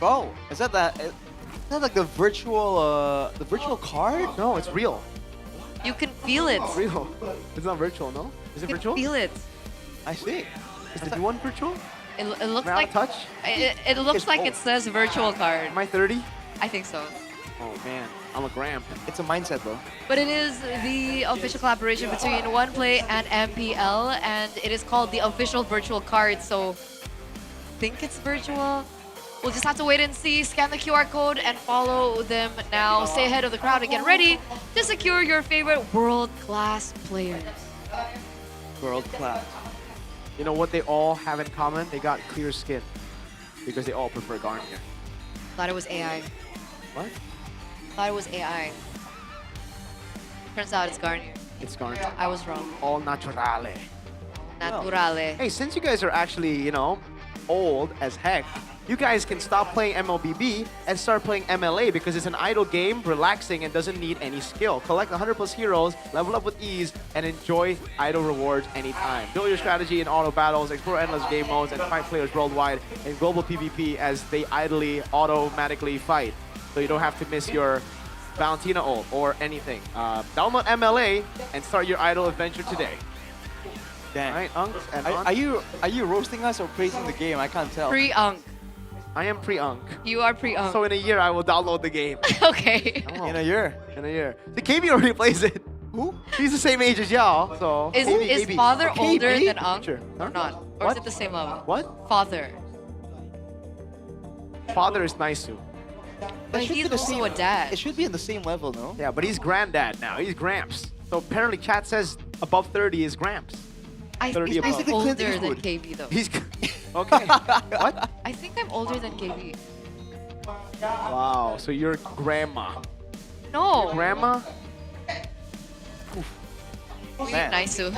Oh, is that like the virtual card? No, it's real. You can feel it. It's real. It's not virtual, no? Is it You can virtual? feel it. I see. Is the new one virtual? It looks May I like touch? It looks like it says virtual card. Am I 30? I think so. Oh man, I'm a gram. It's a mindset, bro. But it is the official collaboration between OnePlay and MPL, and it is called the official virtual card. So, think it's virtual. We'll just have to wait and see. Scan the QR code and follow them now. Stay ahead of the crowd and get ready to secure your favorite world-class players. World class. You know what they all have in common? They got clear skin. Because they all prefer Garnier. Thought it was AI. What? Thought it was AI. Turns out it's Garnier. It's Garnier. I was wrong. All naturale. Naturale. Hey, since you guys are actually, you know, old as heck, you guys can stop playing MLBB and start playing MLA because it's an idle game, relaxing, and doesn't need any skill. Collect 100 plus heroes, level up with ease, and enjoy idle rewards anytime. Build your strategy in auto battles, explore endless game modes, and fight players worldwide in global PvP as they idly, automatically fight. So you don't have to miss your Valentina ult or anything. Download MLA and start your idle adventure today. Damn. All right, Unk and Are you roasting us or praising the game? I can't tell. Pre-Unk. I am pre-Unk. You are pre-Unk. So in a year, I will download the game. Okay. In a year. In a year. The KB already plays it. Who? He's the same age as y'all, so. Is father older than Unk Sure. or not? Or is it the same level? What? Father. Father is Naisu. But he's also a dad. It should be in the same level, no? Yeah, but he's granddad now. He's Gramps. So apparently chat says above 30 is Gramps. I 30 think above. I'm older than KB though. He's okay. What? I think I'm older than KB. Wow. So you're grandma. No. Your grandma? We need Man. Naisu.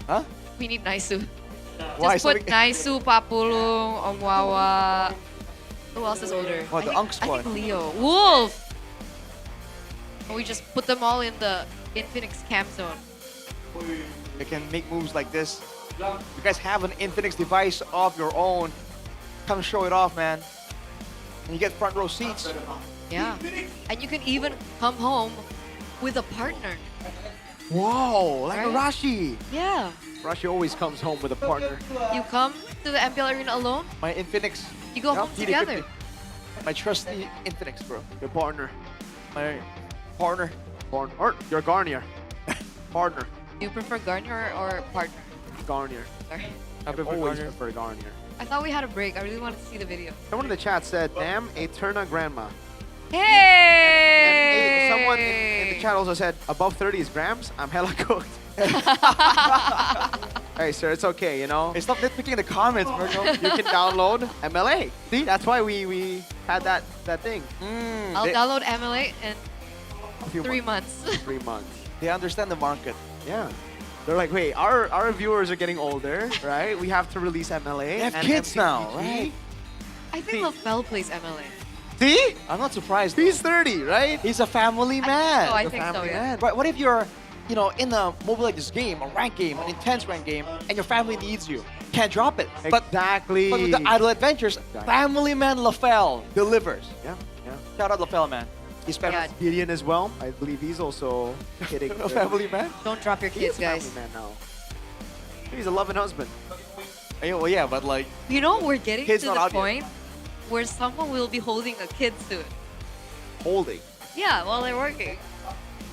Huh? We need Naisu. Why? Just put Naisu, Papulung, Omwawa. Who else is older? What, the I think, Unk squad? I think Leo. Wolf! And we just put them all in the Infinix camp zone. They can make moves like this. You guys have an Infinix device of your own. Come show it off, man. And you get front row seats. Yeah. And you can even come home with a partner. Whoa, like Right? a Rashi. Yeah. Rashi always comes home with a partner. You come to the MPL arena alone, My Infinix. you go home together. My trusty Infinix, bro. Your partner. My partner. Or your Garnier. Partner. Do you prefer Garnier or partner? Garnier. Sorry. I always prefer Garnier. I thought we had a break. I really wanted to see the video. Someone in the chat said, damn, Eterna grandma. Hey! And someone in the chat also said, above 30 is grams? I'm hella cooked. Hey, sir, it's okay, you know? Hey, stop nitpicking in the comments, Virgo. You can download MLA. See, that's why we had that thing. I'll download MLA in A few 3 months. 3 months. They understand the market. Yeah. They're like, wait, our viewers are getting older, right? We have to release MLA. They have and kids now, MCPG. right? I think LaFell plays MLA. See? I'm not surprised. He's 30, right? He's a family man. I think so, yeah. Right, what if you're, in a Mobile Legends game, a ranked game, an intense ranked game, and your family needs you? Can't drop it. Exactly. But with the Idle Adventures, family man LaFell delivers. Yeah. Shout out LaFell, man. He's family. Gideon as well. I believe he's also hitting A family man? Don't drop your He's kids, a guys. family man now. He's a loving husband. Well, yeah, but like, You know, we're getting Kids to not the out yet. point where someone will be holding a kid soon. Holding. Yeah, while they're working.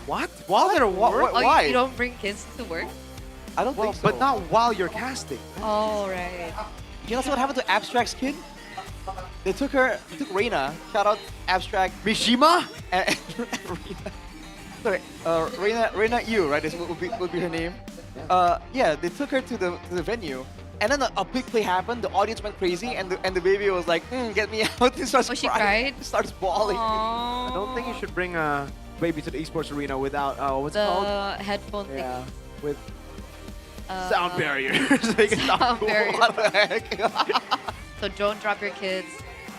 What? while they're Oh, why? you don't bring kids to work? I don't Well, think so. but not while you're casting. Oh, right. You know what happened to Abstract's kid? They took Reina. Shout out Abstract. Mishima? And Reina. Sorry, Reina Yu, right? This would be her name. Yeah, they took her to the venue, and then a big play happened. The audience went crazy, and the baby was like, "Get me out!" He starts she crying. cried? Starts bawling. I don't think you should bring a baby to the esports arena without what's it called? The headphone thing. Yeah, with sound barriers. So you can Sound talk cool. barrier. What the heck? So don't drop your kids.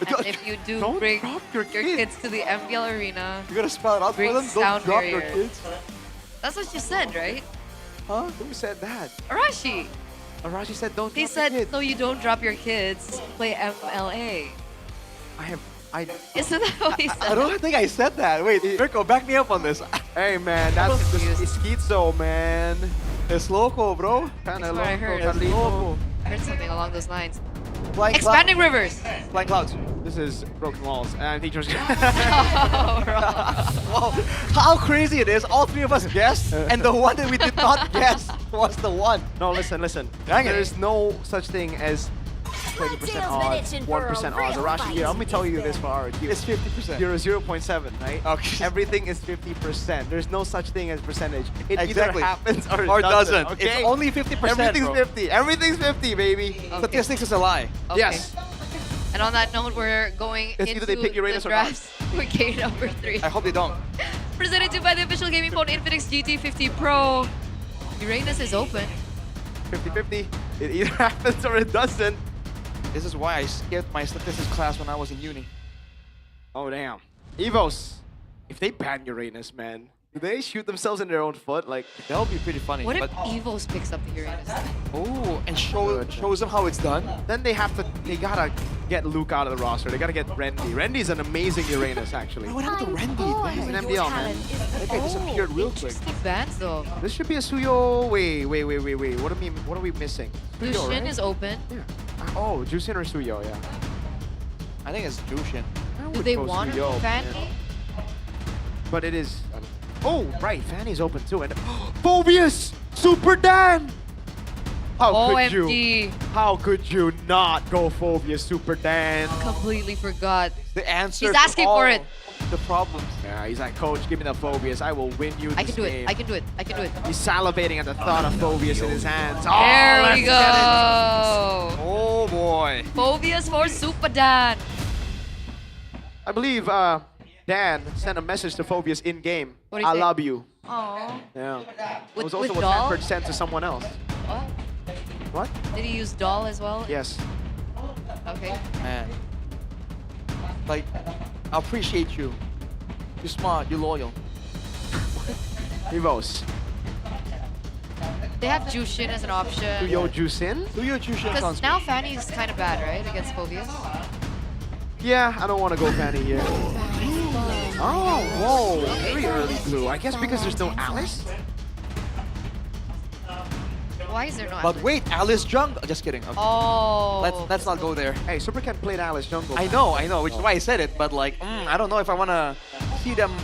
And if you do Don't bring drop your your kids. kids to the MPL arena, You gotta spell it out for Bring them. Don't sound drop your barriers. kids. that's what you said, right? Huh? Who said that? Arashi. Arashi said don't He drop said, your kids. so you don't drop your kids, play MLA. Isn't that what he said? I don't think I said that. Wait, Rico, back me up on this. Hey man, that's it's schizo, man. It's loco, bro. Kinda That's what I heard. loco, Carlito. I heard something along those lines. Flying Expanding rivers. Flying clouds. This is broken walls and teachers. Oh, wrong. Wow, how crazy it is. All three of us guessed, and the one that we did not guess was the one. No, listen. Dang it. There's no such thing as 20% odds, 1% odds. Arashi, here, let me tell you this for our It's 50%. You're 0.7, right? Okay. Everything is 50%. There's no such thing as percentage. It Exactly. either happens or Or it doesn't. doesn't. Okay? It's only 50%. Everything's bro. 50. Everything's 50, baby. Statistics is a lie. Okay. Yes. And on that note, we're going It's into either they pick Uranus the or not. drafts for game number 3. I hope they don't. Presented to you by the official gaming phone Infinix GT50 Pro. Uranus is open. 50-50. It either happens or it doesn't. This is why I skipped my statistics class when I was in uni. Oh, damn. Evos, if they ban Uranus, man, do they shoot themselves in their own foot? Like, that would be pretty funny. What if but- Evos picks up the Uranus? Oh, and shows them how it's done. Then they gotta get Luke out of the roster. They gotta get Rendy. Rendy's an amazing Uranus, actually. What happened to Randy? He's an MPL, man. That guy disappeared real quick. Interesting bans though. This should be a Suyo. Wait. What are we missing? Suyo, Jushin right? is open. Yeah. Oh, Jushin or Suyo, yeah. I think it's Jushin. Do they want Suyo, Fanny? man. But it is... Oh, right. Fanny's open too. And Phobius! Super Dan! OMG. How could you not go Phobius Super Dan? Completely forgot. The answer. He's asking for it. The problems. Yeah, he's like, Coach, give me the Phobius. I will win you this I can do it. game. I can do it. I can do it. He's salivating at the thought of Phobius in his hands. Oh, There let's we get go. it. Oh, boy. Phobius for Super Dan. I believe Dan sent a message to Phobius in-game. What did he I say? love you. Oh. Yeah. It With- was also with what doll? Sanford sent to someone else. What? What? Did he use doll as well? Yes. Okay. Man. Like, I appreciate you. You're smart, you're loyal. Evos. They have Jushin as an option. Suyo Jusin? Suyo Jushin Because now Fanny is kind of bad, right? Against Phobius. Yeah, I don't want to go Fanny here. Oh, whoa. Very early blue. I guess because there's no Alice? Why is there no But wait, Alice jungle. Just kidding. Okay. Oh. Let's not go there. Hey, Super Cat played Alice jungle. I know, which is why I said it. But like, I don't know if I wanna see them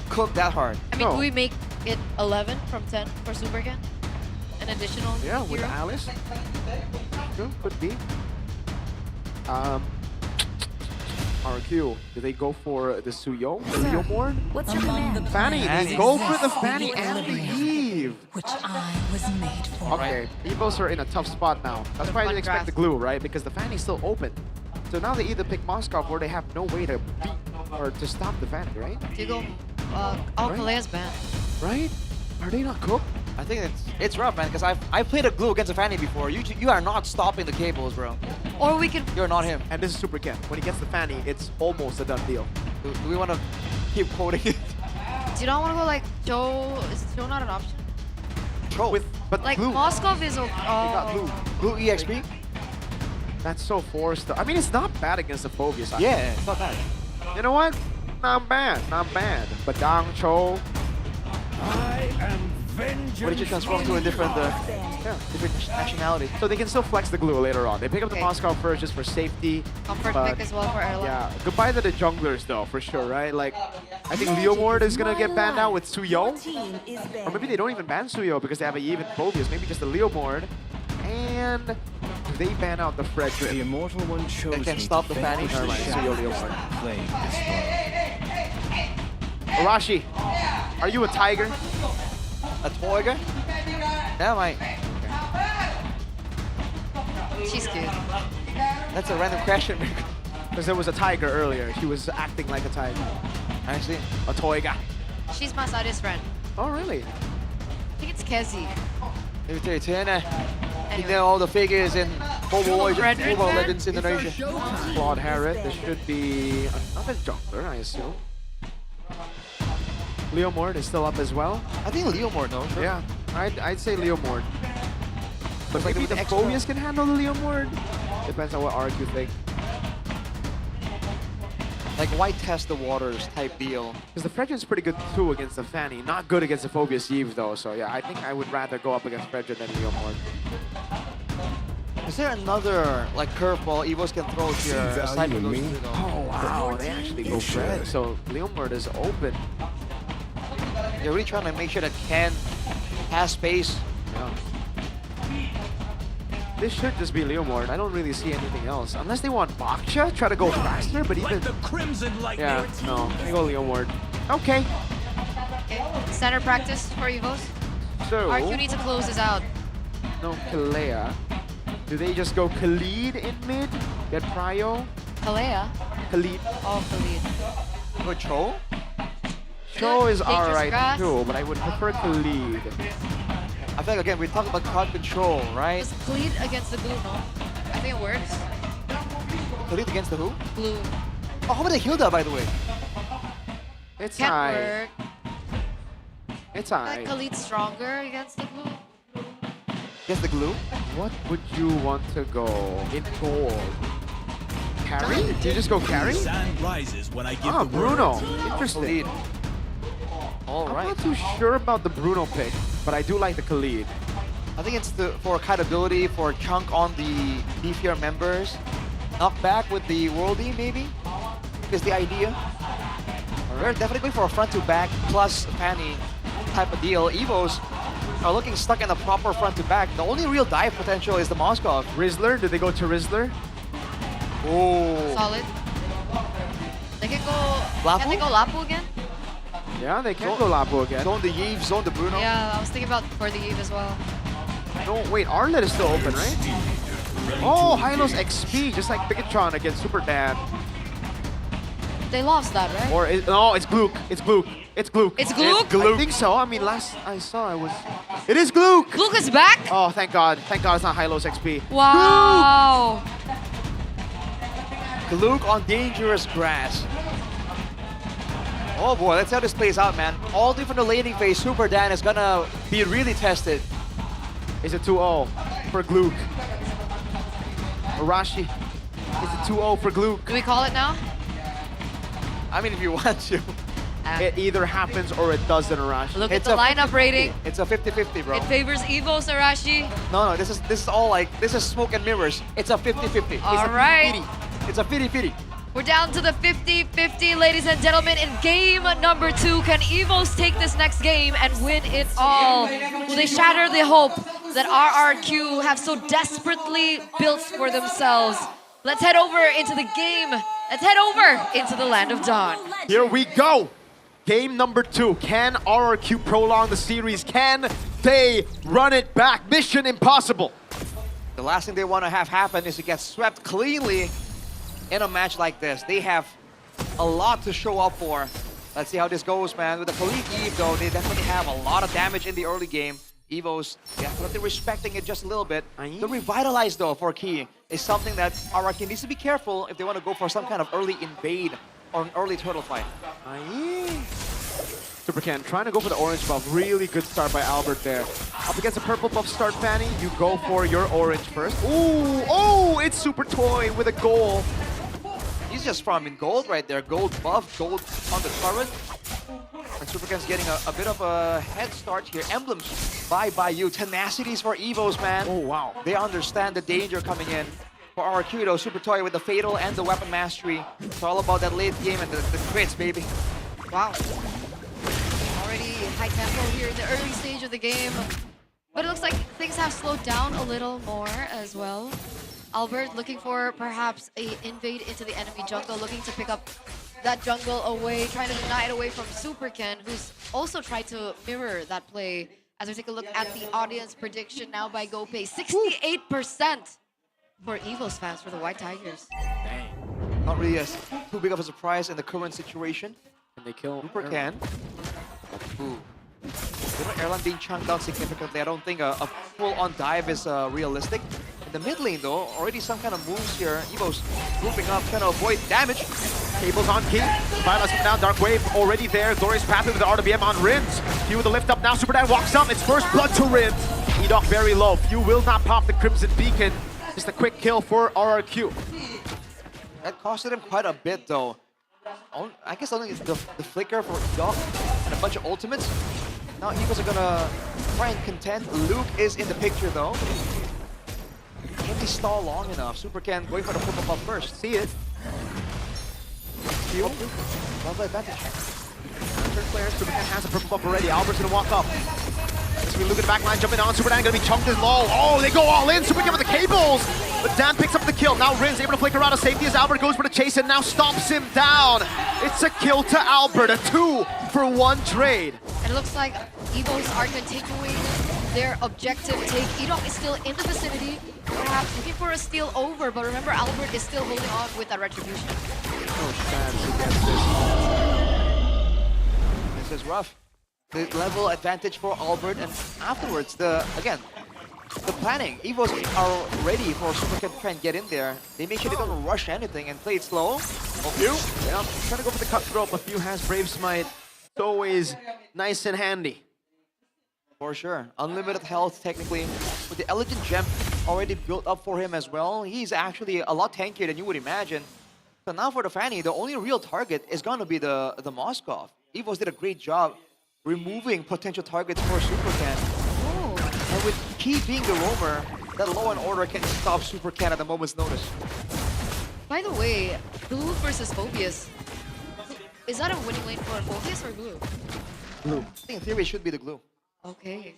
cook that hard. I mean, do we make it 11 from 10 for Super Cat? An additional Yeah, with hero? Alice. Sure, could be. RQ, do they go for the Suyo? The Leo Mord? What's your command? Fanny, they go for the Fanny and the Eve. Which I was made for. Okay, Evos are in a tough spot now. That's why I didn't expect the glue, right? Because the Fanny's still open. So now they either pick Moskov or they have no way to beat or to stop the Fanny, right? Do you go? Kalea's banned. Right? Are they not cooked? I think it's rough, man. Because I played a glue against a Fanny before. You are not stopping the cables, bro. Or we can. You're not him. And this is Super Ken. When he gets the Fanny, it's almost a done deal. Do we want to keep quoting it? Do you not want to go like Joe? Is Joe not an option? Troll. But Like glue. Moskov is. They got glue. Glue EXP? That's so forced. I mean, it's not bad against the Phobius. Yeah, it's not bad. You know what? Not bad, not bad. But Dang Cho. I am vengeance. What did you transform to a different nationality? So they can still flex the glue later on. They pick up the Moscow first just for safety. Comfort but pick as well for Erla. Yeah, goodbye to the junglers though, for sure, right? Like, I think Leo Ward is gonna get banned out with Suyo. Or maybe they don't even ban Suyo because they have an even Phobius. Maybe just the Leo Ward. And they ban out the Frederick. The immortal one chose They can stop the Fanny. Never mind, Suyo Leo Ward. Playing this one. Arashi, are you a tiger? A tiger? Yeah, mate. She's cute. That's a random question. Because there was a tiger earlier. She was acting like a tiger. Actually, a tiger. She's Masada's friend. Oh, really? I think it's Kezi. You know all the figures in Mobile Legends Indonesia. Claude Harrod. This should be another jungler, I assume. Leo Mord is still up as well. I think Leo Mord, no? Sure. Yeah, I'd say Leo Mord. But Like maybe with the extra- Phobius can handle the Leo Mord. Depends on what RQ think. Like, why test the waters type deal? Because the Fredrin's pretty good too against the Fanny. Not good against the Phobius Eve though. So yeah, I think I would rather go up against Fredrin than Leo Mord. Is there another like curveball Evos can throw here aside from those two, though? Oh wow, they actually go Fred. So Leo Mord is open. They're really trying to make sure that Ken has space. Yeah. This should just be Leo Mord. I don't really see anything else. Unless they want Baksha, try to go faster, but even... The Crimson Lightning. Yeah, no. I go Leo Mord. Okay. Okay. Center practice for Evos. So... RQ needs to close this out. No Kalea. Do they just go Khalid in mid? Get Pryo? Kalea. Khalid. Oh, Khalid. Go Cho? Cho is Dangerous alright grass. too, but I would prefer Khalid. I feel like, again, we talk about card control, right? Just Khalid against the glue, no? I think it works. Khalid against the who? Blue. Oh, how about the Hilda, by the way? It's Can't high. work. It's Like high. Khalid's stronger against the blue. Against the glue? What would you want to go in gold? Carry? Do you just go carry? Sand rises when I give Ah, the Bruno. word. Interesting. All I'm right. not too sure about the Bruno pick, but I do like the Khalid. I think it's for kiteability, for chunk on the beefier members. Knock back with the worldie, maybe? Is the idea. We're definitely going for a front to back plus Fanny type of deal. Evos are looking stuck in the proper front to back. The only real dive potential is the Moskov. Rizzler, did they go to Rizzler? Oh. Solid. They can go. Lapu? Can they go Lapu again? Yeah, they can go Lapo again. Zone the Yves, zone the Bruno. Yeah, I was thinking about for the Eve as well. No, wait, Arlet is still open, right? Oh, Hylos XP, just like Bigatron against Super Dan. They lost that, right? Or, no, it's Gluck. It's Gluck. It's Gluck. It's Gluck? I think so. I mean, last I saw it was... It is Gluck! Gluck is back? Oh, thank God. Thank God it's not Hylos XP. Wow. Gluck on dangerous grass. Oh boy, let's see how this plays out, man. All different the laning phase, Super Dan is gonna be really tested. It's a 2-0 for Gluck. Arashi. It's a 2-0 for Gluck. Do we call it now? I mean, if you want to. It either happens or it doesn't, Arashi. Look at the lineup rating. It's a 50-50, bro. It favors Evos, Arashi. No, this is all like, this is smoke and mirrors. It's a 50-50. All right. It's a 50-50. We're down to the 50-50, ladies and gentlemen, in game number 2. Can Evos take this next game and win it all? Will they shatter the hope that RRQ have so desperately built for themselves? Let's head over into the game. Let's head over into the land of Dawn. Here we go. Game number 2. Can RRQ prolong the series? Can they run it back? Mission impossible. The last thing they want to have happen is to get swept cleanly in a match like this. They have a lot to show up for. Let's see how this goes, man. With the Khalid Eve, though, they definitely have a lot of damage in the early game. Evos definitely respecting it just a little bit. The Revitalize, though, for Key is something that RRQ needs to be careful if they want to go for some kind of early invade or an early turtle fight. Supercan trying to go for the orange buff. Really good start by Albert there. Up against a purple buff start, Fanny. You go for your orange first. Ooh, oh, it's Super Toy with a goal. He's just farming gold right there. Gold buff, gold on the turret. And Supercan's getting a bit of a head start here. Emblems by you. Tenacities for Evos, man. Oh, wow. They understand the danger coming in. For RRQ, though, Super Toy with the Fatal and the Weapon Mastery. It's all about that late game and the crits, baby. Wow. Already high tempo here in the early stage of the game. But it looks like things have slowed down a little more as well. Albert looking for perhaps a invade into the enemy jungle, looking to pick up that jungle away, trying to deny it away from Superken, who's also tried to mirror that play. As we take a look at the audience prediction now by GoPay, 68% for Evos fans for the White Tigers. Dang. Not really too big of a surprise in the current situation. And they kill Supercan. Ooh. Airline being chunked down significantly. I don't think a full-on dive is realistic. In the mid lane, though, already some kind of moves here. Evo's grouping up, trying to avoid damage. Cables on Key. Violence coming down. Dark Wave already there. Glorious Pathway with the RWM on Rins. Few with the lift up now. Super Dan walks up. It's first blood to Rins. Edok very low. Few will not pop the Crimson Beacon. Just a quick kill for RRQ. That costed him quite a bit, though. I guess only the flicker for Edok and a bunch of ultimates. Now Eagles are gonna try and contend. Luke is in the picture, though. Can they stall long enough? Supercan going for the purple buff first. See it. Heal. Love advantage. Turn players. Supercan has a purple buff already. Albert's gonna walk up. So we look at the back line, jumping on. Super Dan gonna be chunked as low. Oh, they go all in. Supercan with the cables. But Dan picks up the kill. Now Rin's able to flicker out of safety as Albert goes for the chase and now stomps him down. It's a kill to Albert. A 2-for-1 trade. And it looks like Evos are continuing their objective take. Edok is still in the vicinity, perhaps looking for a steal over, but remember Albert is still holding on with that retribution. No chance against This is rough. The level advantage for Albert, and afterwards, again, the planning. Evos are ready for Super Ken to try and get in there. They make sure they don't rush anything and play it slow. Few, yeah, trying to go for the cutthroat, but Few has Brave Smite. It's always nice and handy. For sure. Unlimited health, technically. With the Elegant Gem already built up for him as well, he's actually a lot tankier than you would imagine. So now for the Fanny, the only real target is going to be the Moskov. Evos did a great job removing potential targets for Super Ken. And with Key being the roamer, that Law and Order can stop Super Ken at a moment's notice. By the way, Blue versus Phobius. Is that a winning lane for Phobius or Blue? Blue. I think in theory it should be the Glue. Okay.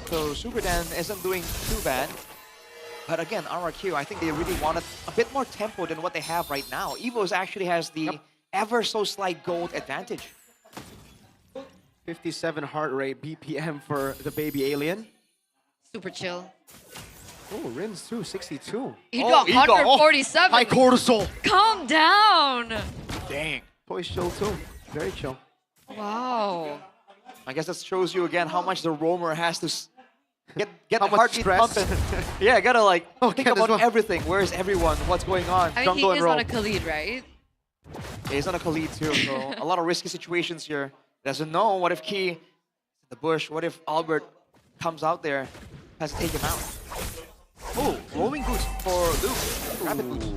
So Super Dan isn't doing too bad. But again, RRQ, I think they really wanted a bit more tempo than what they have right now. Evos actually has the ever so slight gold advantage. 57 heart rate BPM for the baby alien. Super chill. Oh, Rins too, 62. Edok, 147. High cortisol. Calm down. Dang. Toy's chill too. Very chill. Wow. I guess that shows you again how much the roamer has to get How the much heartbeat stress? pumping. Yeah, gotta like think as about well. everything. Where's everyone? What's going on? I mean, Jungle he and is roam. on a Khalid, right? Yeah, he's on a Khalid too, so a lot of risky situations here. Doesn't know what if Key in the bush, what if Albert comes out there, has to take him out. Oh, roaming boost for Luke. Rapid boost.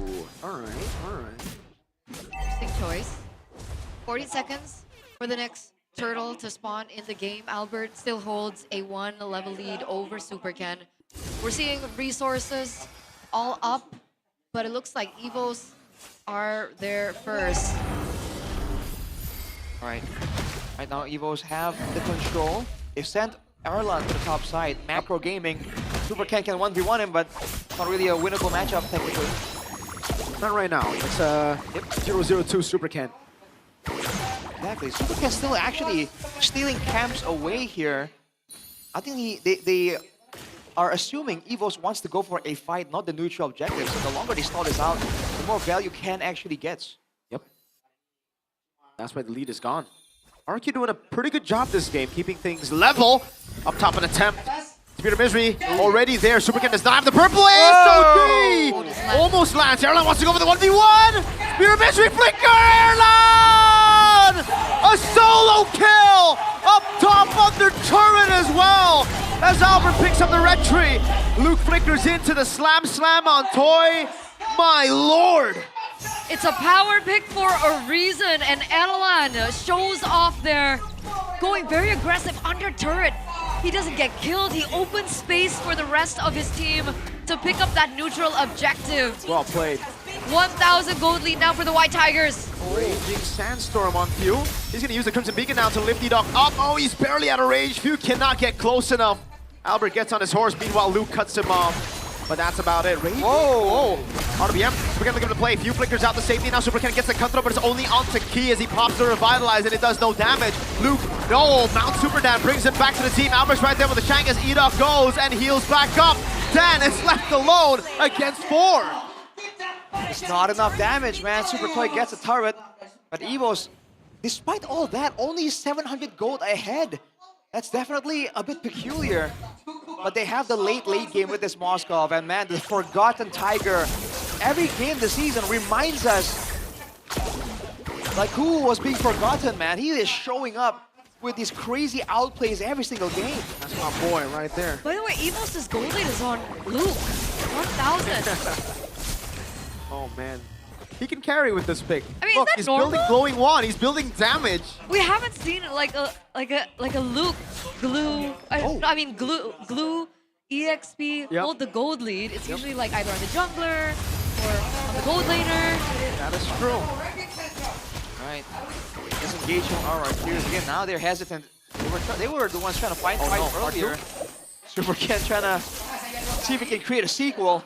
Alright, alright. Interesting choice. 40 seconds for the next turtle to spawn in the game. Albert still holds a 1 level lead over Super Ken. We're seeing resources all up, but it looks like Evos are there first. Alright. Right now, Evos have the control. They've sent Erlan to the top side. Macro Gaming. Super Ken can 1v1 him, but not really a winnable matchup technically. Not right now. It's 0-0-2 Super Ken. Exactly. Super Ken still actually stealing camps away here. I think they are assuming Evos wants to go for a fight, not the neutral objective. So the longer they stall this out, the more value Ken actually gets. Yep. That's why the lead is gone. RQ doing a pretty good job this game, keeping things level. Up top an attempt. Spear of Misery already there. Super Ken does not have the purple ASOD! Almost lands. Erlan wants to go for the 1v1. Spear of Misery flicker. Erlan! A solo kill! Up top on the turret as well. As Albert picks up the red tree. Luke flickers into the slam on Toy. My lord! It's a power pick for a reason, and Erlan shows off there, going very aggressive under turret. He doesn't get killed, he opens space for the rest of his team to pick up that neutral objective. Well played. 1,000 gold lead now for the White Tigers. Raging Sandstorm on Few. He's gonna use the Crimson Beacon now to lift Edok up. Oh, he's barely out of range. Few cannot get close enough. Albert gets on his horse, meanwhile Luke cuts him off. But that's about it. Raging. Whoa! RBM, Super Ken looking to play. Few flickers out the safety. Now Super Ken gets the cut throw, but it's only onto Key as he pops the Revitalize, and it does no damage. Luke, no! Mount Super Dan brings him back to the team. Albert's right there with the shank as Edok goes and heals back up. Dan is left alone against 4. It's not enough damage, man. Super Toy gets a turret. But Evos, despite all that, only 700 gold ahead. That's definitely a bit peculiar. But they have the late game with this Moskov. And man, the Forgotten Tiger, every game this season reminds us like who was being forgotten, man. He is showing up with these crazy outplays every single game. That's my boy right there. By the way, Evos' gold lead is on Luke. 1,000. Oh man. He can carry with this pick. I mean, look, is that he's normal? building glowing wand. He's building damage. We haven't seen like a Luke glue. I mean glue EXP hold the gold lead. It's usually like either on the jungler or on the gold laner. That is true. Alright. Disengaging RRQs again. Now they're hesitant. They were the ones trying to fight earlier. Super Ken trying to see if he can create a sequel.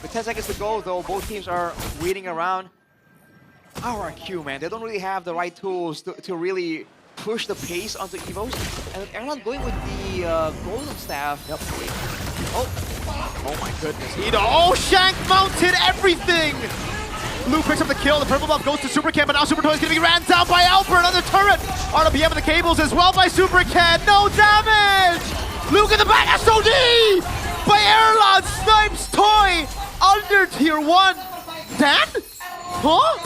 With 10 seconds to go, though, both teams are waiting around. RRQ, man, they don't really have the right tools to really push the pace onto Evos. And Erlan going with the Golden Staff. Yep. Oh my goodness. Oh, Shank mounted everything! Luke picks up the kill. The purple buff goes to Super Ken, but now Super Toy is going to be ran down by Albert on the turret. RWM and the cables as well by Super Ken. No damage! Luke in the back, SOD! by Erlan! Snipes Toy under tier 1. Dan? Huh?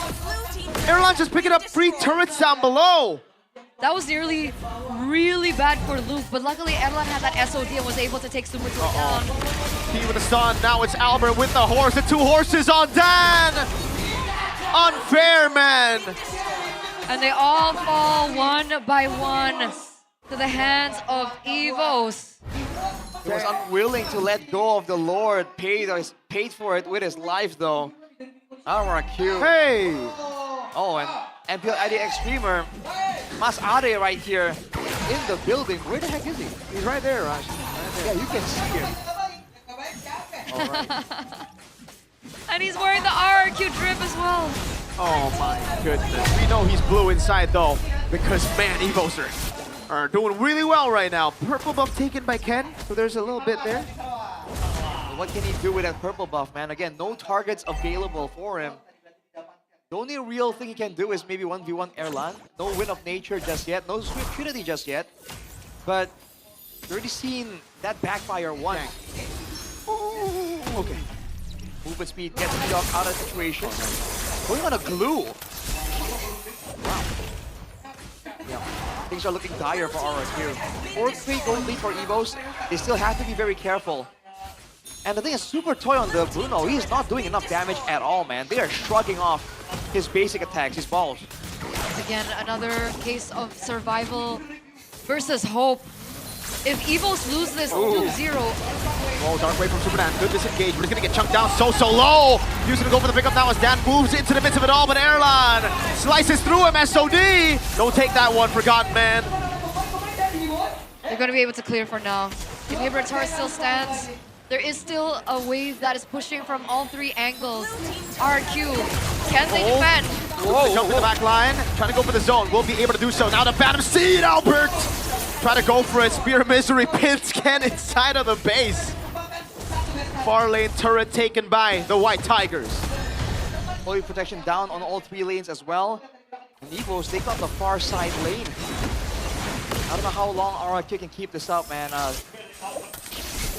Erlan just picking up 3 turrets down below. That was nearly really bad for Luke, but luckily Erlan had that SOD and was able to take Super Toy down. He with the stun. Now it's Albert with the horse. The 2 horses on Dan. Unfair, man. And they all fall one by one to the hands of Evos. He was unwilling to let go of the Lord. Paid for it with his life, though. RRQ. Hey! Oh, and MPL ID Extremer, Mas Ade right here in the building. Where the heck is he? He's right there, Raj. Yeah, you can see him. All right. And he's wearing the RRQ drip as well. Oh my goodness. We know he's blue inside though, because man, Evos are doing really well right now. Purple buff taken by Ken, so there's a little bit there. What can he do with that purple buff, man? Again, no targets available for him. The only real thing he can do is maybe 1v1 Erlan. No Win of Nature just yet, no Swift Trinity just yet. But you've already seen that backfire once. Ooh, okay. Movement speed gets Edoc out of the situation. Going on a glue. Wow. Yeah. Things are looking dire for RRQ. 4-3 gold lead for Evos. They still have to be very careful. And the thing is, Super Toy on the Bruno, he's not doing enough damage at all, man. They are shrugging off his basic attacks, his balls. Again, another case of survival versus hope. If Evos lose this 2-0. Oh, Dark Wave from Superman. Good disengage, but he's gonna get chunked down so low. He's gonna go for the pickup now as Dan moves into the midst of it all, but Erlan slices through him, SOD. Don't take that one, Forgotten Man. They're gonna be able to clear for now. Inhibitor Turret still stands. There is still a wave that is pushing from all 3 angles. RQ, can they defend? Whoa, jump in the back line, trying to go for the zone. Will be able to do so. Now the Phantom Seed, Albert! Try to go for it. Spear of Misery pins Ken inside of the base. Far lane turret taken by the White Tigers. Holy protection down on all 3 lanes as well. And Evos, they got the far side lane. I don't know how long RRQ can keep this up, man.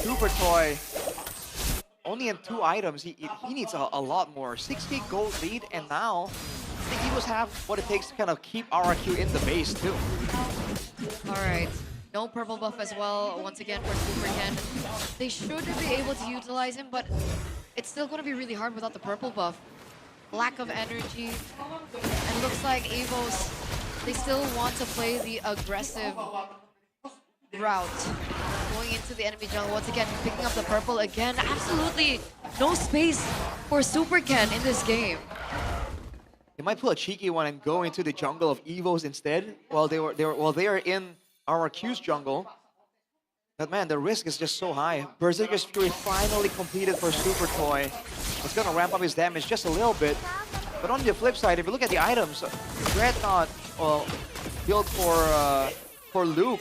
Super Toy, only in 2 items. He needs a lot more. 6k gold lead, and now I think Evos have what it takes to kind of keep RRQ in the base too. Alright, no purple buff as well, once again for Super Ken. They should be able to utilize him, but it's still going to be really hard without the purple buff. Lack of energy, and looks like Evos, they still want to play the aggressive route. Going into the enemy jungle, once again, picking up the purple again. Absolutely no space for Super Ken in this game. They might pull a cheeky one and go into the jungle of Evos instead, while they are in RRQ's jungle. But man, the risk is just so high. Berserker's Fury finally completed for Super Toy. It's gonna ramp up his damage just a little bit. But on the flip side, if you look at the items, Dreadnought, well, built for Luke.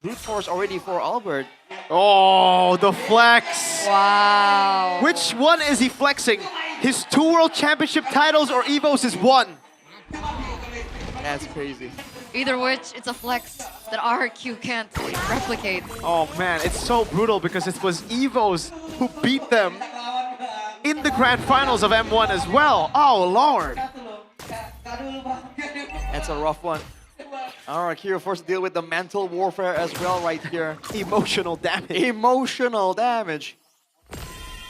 Brute Force already for Albert. Oh, the flex. Wow. Which one is he flexing? His 2 World Championship titles or Evos' 1? That's crazy. Either which, it's a flex that RQ can't replicate. Oh man, it's so brutal because it was Evos who beat them in the grand finals of M1 as well. Oh lord. That's a rough one. RRQ forced to deal with the mental warfare as well right here. Emotional damage. Emotional damage.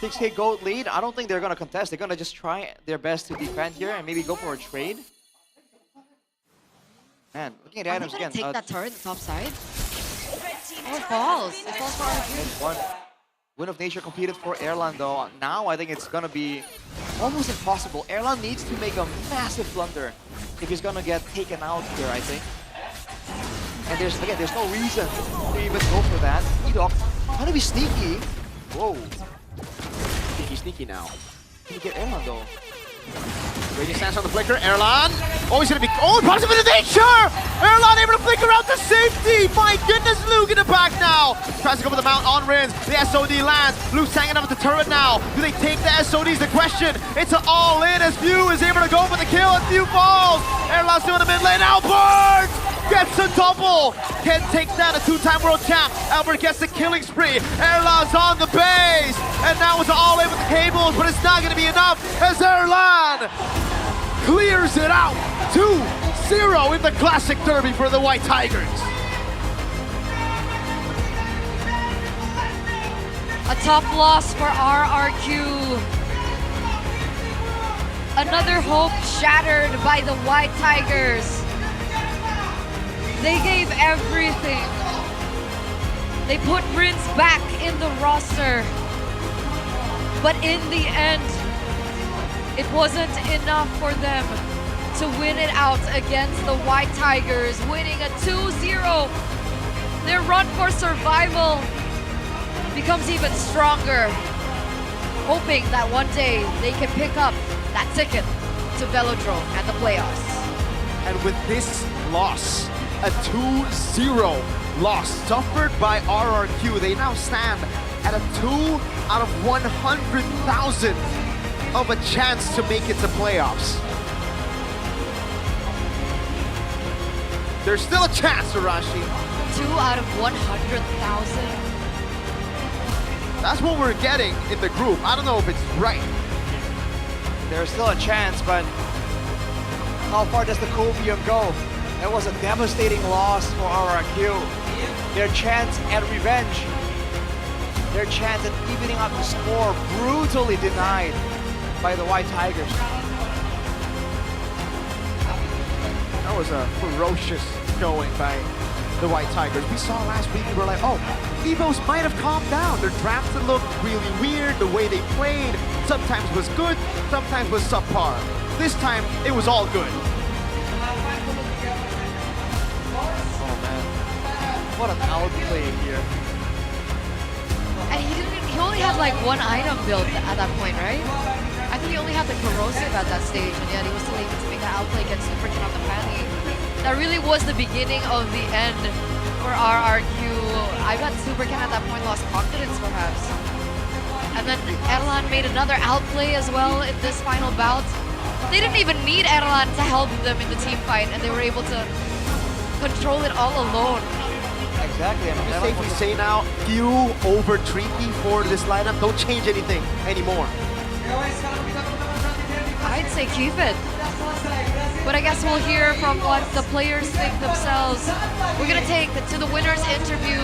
6k gold lead. I don't think they're going to contest. They're going to just try their best to defend here and maybe go for a trade. Man, looking at the items again. Take that turret, the top side. Oh, it falls. It falls for RQ. One. Win of Nature completed for Erlan though. Now I think it's going to be almost impossible. Erlan needs to make a massive blunder if he's going to get taken out here, I think. And there's no reason to even go for that. Edoc trying to be sneaky. Whoa. Sneaky now. Can you get Erlan though? Raging stance on the flicker. Erlan. Oh, he's gonna be. Oh, positive in the nature! Erlan able to flicker out to safety. My goodness, Luke in the back now. Tries to go for the mount on Rins. The SOD lands. Luke's hanging up with the turret now. Do they take the SODs? The question. It's an all in as View is able to go for the kill and View falls. Erlan still in the mid lane. Albert! gets a double. Can take down a two-time world champ. Albert gets the killing spree. Erlan's on the base. And now it's all in with the cables, but it's not going to be enough as Erlan clears it out. 2-0 in the Classic Derby for the White Tigers. A tough loss for RRQ. Another hope shattered by the White Tigers. They gave everything. They put Prince back in the roster. But in the end, it wasn't enough for them to win it out against the White Tigers, winning a 2-0. Their run for survival becomes even stronger, hoping that one day they can pick up that ticket to Velodrome and the playoffs. And with this loss, a 2-0 loss suffered by RRQ, they now stand at a 2 out of 100,000 of a chance to make it to playoffs. There's still a chance, Arashi. 2 out of 100,000. That's what we're getting in the group. I don't know if it's right. There's still a chance, but how far does the Copium go? That was a devastating loss for RRQ. Their chance at revenge, their chance at evening up the score, brutally denied by the White Tigers. That was a ferocious showing by the White Tigers. We saw last week, we were like, oh, Evos might have calmed down. Their drafts looked really weird. The way they played sometimes was good, sometimes was subpar. This time, it was all good. Oh man, what an outplay here. And he only had like one item built at that point, right? I think he only had the corrosive at that stage, and yet he was still able to make that outplay against Superkin on the Fanny. That really was the beginning of the end for RRQ. I bet Superkin at that point lost confidence, perhaps. And then Erlan made another outplay as well in this final bout. They didn't even need Erlan to help them in the team fight, and they were able to control it all alone. Exactly. Can you safely say now, few over Treaty for this lineup? Don't change anything anymore. I'd say keep it. But I guess we'll hear from what the players think themselves. We're gonna take to the winners interview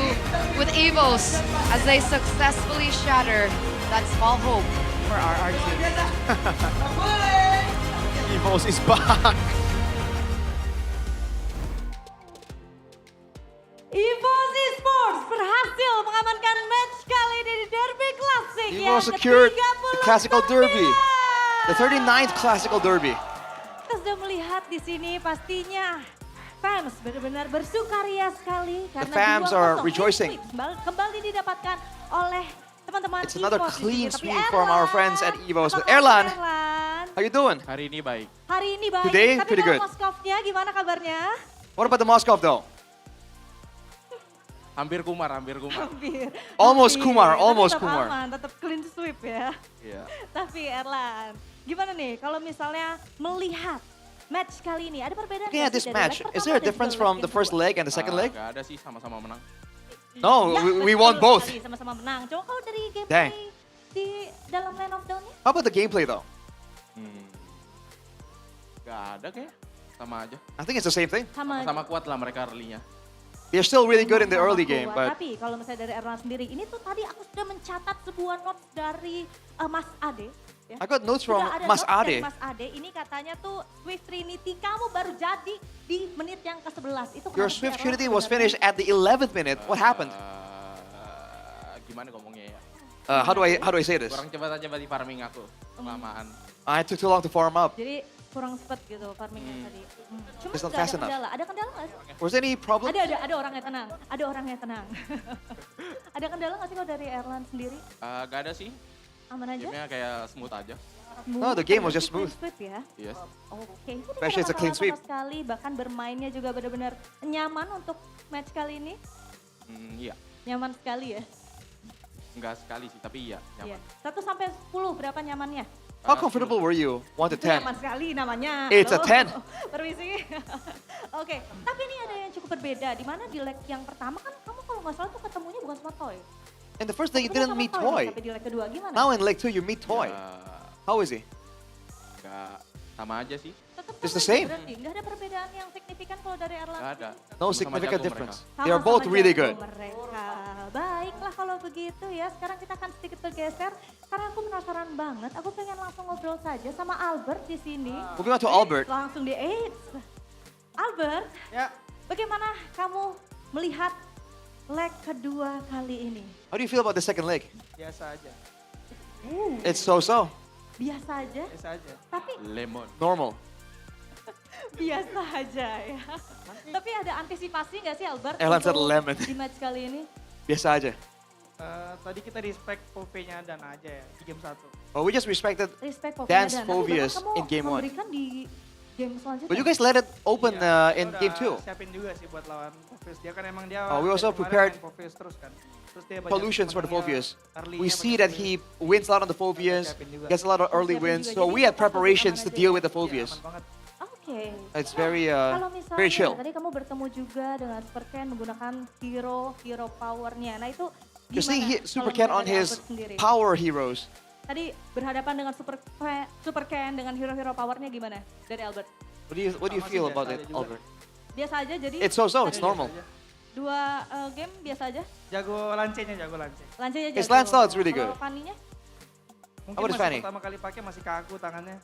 with Evos as they successfully shatter that small hope for RRQ. Evos is back. Evos Esports berhasil mengamankan match kali ini di Derby Classic yang Evos secured the ke-39. Classical Derby, the 39th Classical Derby. Kita sudah melihat di sini pastinya fans benar-benar bersukaria sekali karena fans are 2-0 rejoicing. kembali didapatkan oleh teman-teman It's another Evos di clean sini. Tapi sweep from our friends at Evos. But Erlan, Erlan, how you doing? Hari ini baik. hari ini baik. Today, Tapi pretty kalau good. Moskovnya gimana kabarnya? What about the Moscow though? Hampir kumar. Hampir. Almost Kumar, Tapi almost tetap Kumar. aman, tetap clean sweep ya. Iya. Tapi Erlan, gimana nih kalau misalnya melihat match kali ini? Ada perbedaan Looking at nggak this sih dari match, leg is pertama there a dan difference juga from leg the first kedua? leg and the second leg? Gak ada sih, sama-sama menang. No, Ya, we betul won both. sekali, sama-sama menang. Coba kalau dari Dang. gameplay di dalam Land of Dawn-nya? How about the gameplay though? Gak ada kayak, sama aja. I think it's the same thing. Sama-sama kuat lah mereka early-nya. They're still really good in the Sama-sama early game, kuat. but Tapi kalau misalnya dari Erlan sendiri, ini tuh tadi aku sudah mencatat sebuah notes dari Mas Ade. Ya. I got notes from Sudah ada Mas notes dari Ade. Mas Ade, ini katanya tuh Swift Trinity kamu baru jadi di menit yang ke-11. Itu Your kenapa sih, Swift Erlan Trinity was sebenarnya? finished at the 11th minute. What happened? Gimana ngomongnya ya? How do I say this? Kurang cepat aja di farming aku, kelamaan. I took too long to farm up. Jadi kurang cepat gitu farmingnya tadi. Cuma It's not nggak fast ada enough. kendala. Ada kendala nggak sih? Was there any problem? Ada orangnya tenang. Ada orangnya tenang. Ada kendala nggak sih kalau dari Erlan sendiri? Gak ada sih. Aman aja? Gamenya kayak smooth aja. No, the game was just smooth. Sweep ya? Yes. Oke, itu Especially it's a clean sama sweep. sekali, bahkan bermainnya juga benar-benar nyaman untuk match kali ini. Iya. Nyaman sekali ya? Enggak sekali sih, tapi iya. Iya. Nyaman. 1 sampai 10 berapa nyamannya? How comfortable were you? 1 to Itu 10. nyaman sekali namanya. It's a Halo. 10. Permisi. Oke, tapi ini ada yang cukup berbeda. Di mana di leg yang pertama kan kamu kalau nggak salah tuh ketemunya bukan sama Toy. In the first leg, you Ketemu didn't sama meet Toy. Tapi di leg kedua gimana? Now in leg 2, you meet Toy. How is he? Nggak sama aja sih. It's the same. Berarti nggak ada perbedaan yang signifikan kalau dari Erlang. Nggak ada. No Sama significant jago difference. mereka. They are both Sama-sama really jago good. Mereka. Baiklah kalau begitu ya. Sekarang kita akan sedikit bergeser karena aku penasaran banget. Aku pengen langsung ngobrol saja sama Albert di sini. Moving on to Albert. Langsung di Albert. Ya. Bagaimana kamu melihat leg kedua kali ini? How do you feel about the second leg? Biasa aja. It's so-so. Biasa aja. Biasa aja. Tapi Lemon. Normal. biasa aja ya. Tapi ada antisipasi nggak sih Albert? Erlang said untuk lemon. Di match kali ini? Biasa aja. Tadi kita respect POV-nya dan aja ya di game 1. Well, we just respected Respect Dan's Dan. phobias Tapi bahkan in game kamu 1. memberikan di game selanjutnya. But you guys let it open in game 2. Siapin juga sih buat lawan Phobius. Dia kan emang dia We also kemarin prepared main Phobius terus kan. Terus dia banyak solutions for the menangnya Phobias. early-nya We see banyak that early. he wins a lot on the Phobias, gets a lot of early wins. So we had preparations to deal with the Phobias. Oke. It's very Kalau misalnya very chill. tadi kamu bertemu juga dengan Super Ken menggunakan hero powernya. Nah itu You're seeing gimana Super kalau Ken on dari his Albert sendiri? power heroes. Tadi berhadapan dengan Super Ken dengan hero powernya gimana dari Albert? What do you feel about it, Albert? Biasa aja jadi. It's so-so, it's normal. Dua game biasa aja. Jago lancenya, jago lance. Lancenya jago. His lance style is really good. Kalau Fanny-nya? Mungkin How about masih Fanny? pertama kali pakai masih kaku tangannya.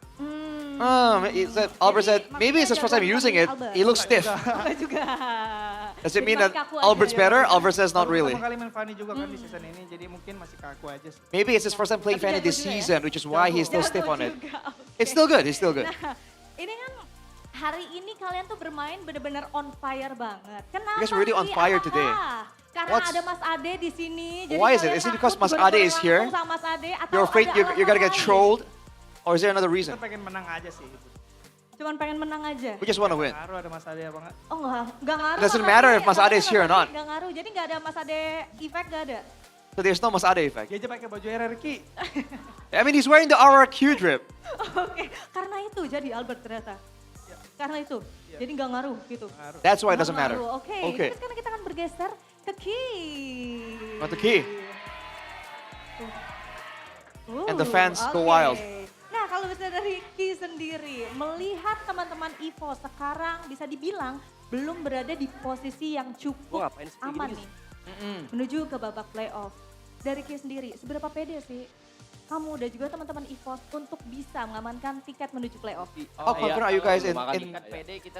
Albert said maybe it's his first time using it. He looks stiff. Enggak juga. Does it mean Jadi that masih kaku aja Albert's ya. better? Albert says not Baru really. Pertama kali main Fanny juga kan di season ini, jadi mungkin masih kaku aja sih. Maybe it's his first time playing Fanny this season, which is why he's still stiff on it. Juga, It's still good. It's still good. Nah, ini kan hari ini kalian tuh bermain bener-bener on fire banget. Kenapa? You guys are really on sih? fire Apa? today. Karena What's- ada Mas Ade di sini. Jadi Why is it? kalian Is it because takut Mas Ade is berperan here? langsung sama Mas Ade, atau You're afraid ada you're gonna get alasan lain? trolled? Or is there another reason? Kita pengen menang aja sih. Cuman pengen menang aja. We just want to win. Ngaruh ada Mas Ade apa enggak? Oh enggak ngaruh. It doesn't Mas matter Ade. if Mas Ade is here or not. Enggak ngaruh, jadi enggak ada Mas Ade effect, enggak ada. So there's no Mas Ade effect. Dia aja pakai baju RRQ. I mean, he's wearing the RRQ drip. Oke, karena itu jadi Albert ternyata. Karena itu, jadi nggak ngaruh gitu. That's why it Nggak doesn't matter. ngaruh. Oke, Okay. tapi sekarang kita akan bergeser ke Key. Want the key? And the fans go Oke. wild. Nah, kalau misalnya dari Key sendiri, melihat teman-teman Evo sekarang bisa dibilang belum berada di posisi yang cukup ngapain sih kayak aman gini? nih. Menuju ke babak playoff. Dari Key sendiri, seberapa pede sih kamu dan juga teman-teman EVOS untuk bisa mengamankan tiket menuju playoff? How confident are you guys in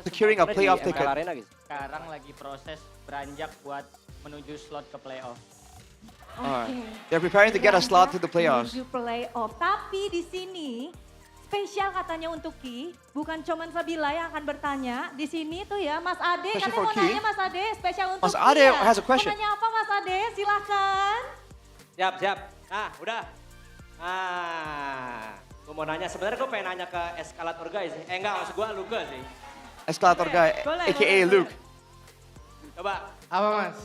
securing a playoff ticket? Sekarang lagi proses beranjak buat menuju slot ke playoff. Alright. They're preparing to get a slot to the playoffs. Menuju playoff. Tapi di sini spesial katanya untuk Ki, bukan cuman Sabila yang akan bertanya. Di sini tuh ya Mas Ade, Question katanya for mau Ki. nanya Mas Ade, spesial untuk Mas Ki Ade ya. has a question. Mau nanya apa Mas Ade? Silakan. Siap, siap. Nah, udah. Nah, gue mau nanya. Sebenarnya gue pengen nanya ke eskalator guys. Enggak, maksud gue Luke sih. Escalator guy, Boleh, aka boleh, Luke. Coba. Apa mas?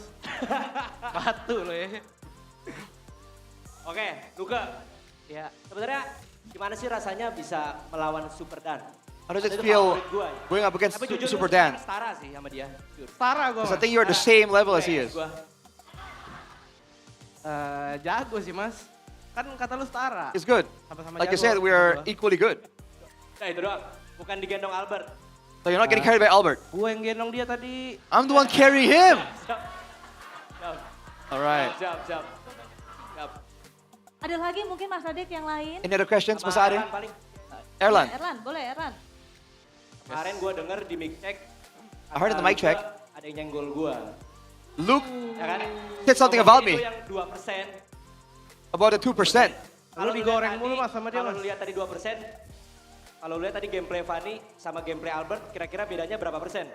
Batu lo ya. Oke, Luke. Ya, sebenarnya gimana sih rasanya bisa melawan Super Dan? How does it Itu feel favorit gua. going up against Tapi jujur, Super gua Dan? setara sih sama dia. Jujur. Setara gue Because I think you're the same level as he is. Gua. Jago sih mas. Kan kata lu setara. It's good. Sama-sama Like you jago said, we are gua. equally good. Nah itu doang. Bukan digendong Albert. So you're not getting carried by Albert. Gue yang gendong dia tadi. I'm the one carrying him. Siap. Siap. Alright. Siap, siap. Siap. Ada lagi mungkin Mas Ade yang lain? Any other questions, Mas Sama Ade? Erlan paling. Erlan. Erlan, boleh Erlan. Kemarin gue denger di mic check. I heard in the mic check. Ada yang nyenggol gue. Luke Ya kan? said something about Itu me. yang 2%. About the 2%. Kalau digoreng lihat mulu, tadi- Mas, sama dia, Kalau Mas. lu lihat tadi 2%, kalau lu lihat tadi gameplay Fanny sama gameplay Albert, kira-kira bedanya berapa persen?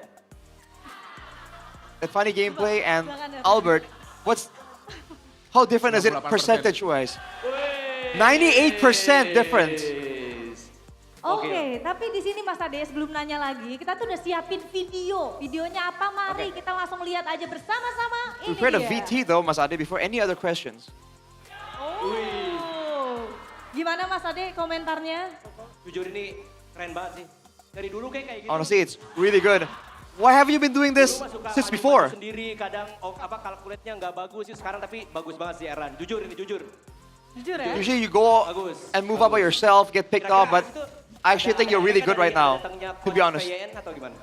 That funny gameplay and Jangan, Erlan. Albert, how different is it 98%. percentage-wise? 98% difference. Oke, tapi di sini Mas Ade sebelum nanya lagi, kita tuh udah siapin video. Videonya apa? Mari kita langsung lihat aja bersama-sama. We Ini prepared a dia. VT though, Mas Ade, before any other questions. Oh. Gimana Mas Ade komentarnya? Jujur ini keren banget sih. Dari dulu kayak gitu. Honestly, it's really good. Why have you been doing this Dulu mah suka since maju-maju before? Sendiri kadang kalkulatnya nggak bagus sih sekarang tapi bagus banget sih Erlan. Jujur ini jujur. Jujur ya? Usually you go Bagus. and move up by yourself, get picked off, but I actually think you're really good right now, to be honest. PYN atau gimana?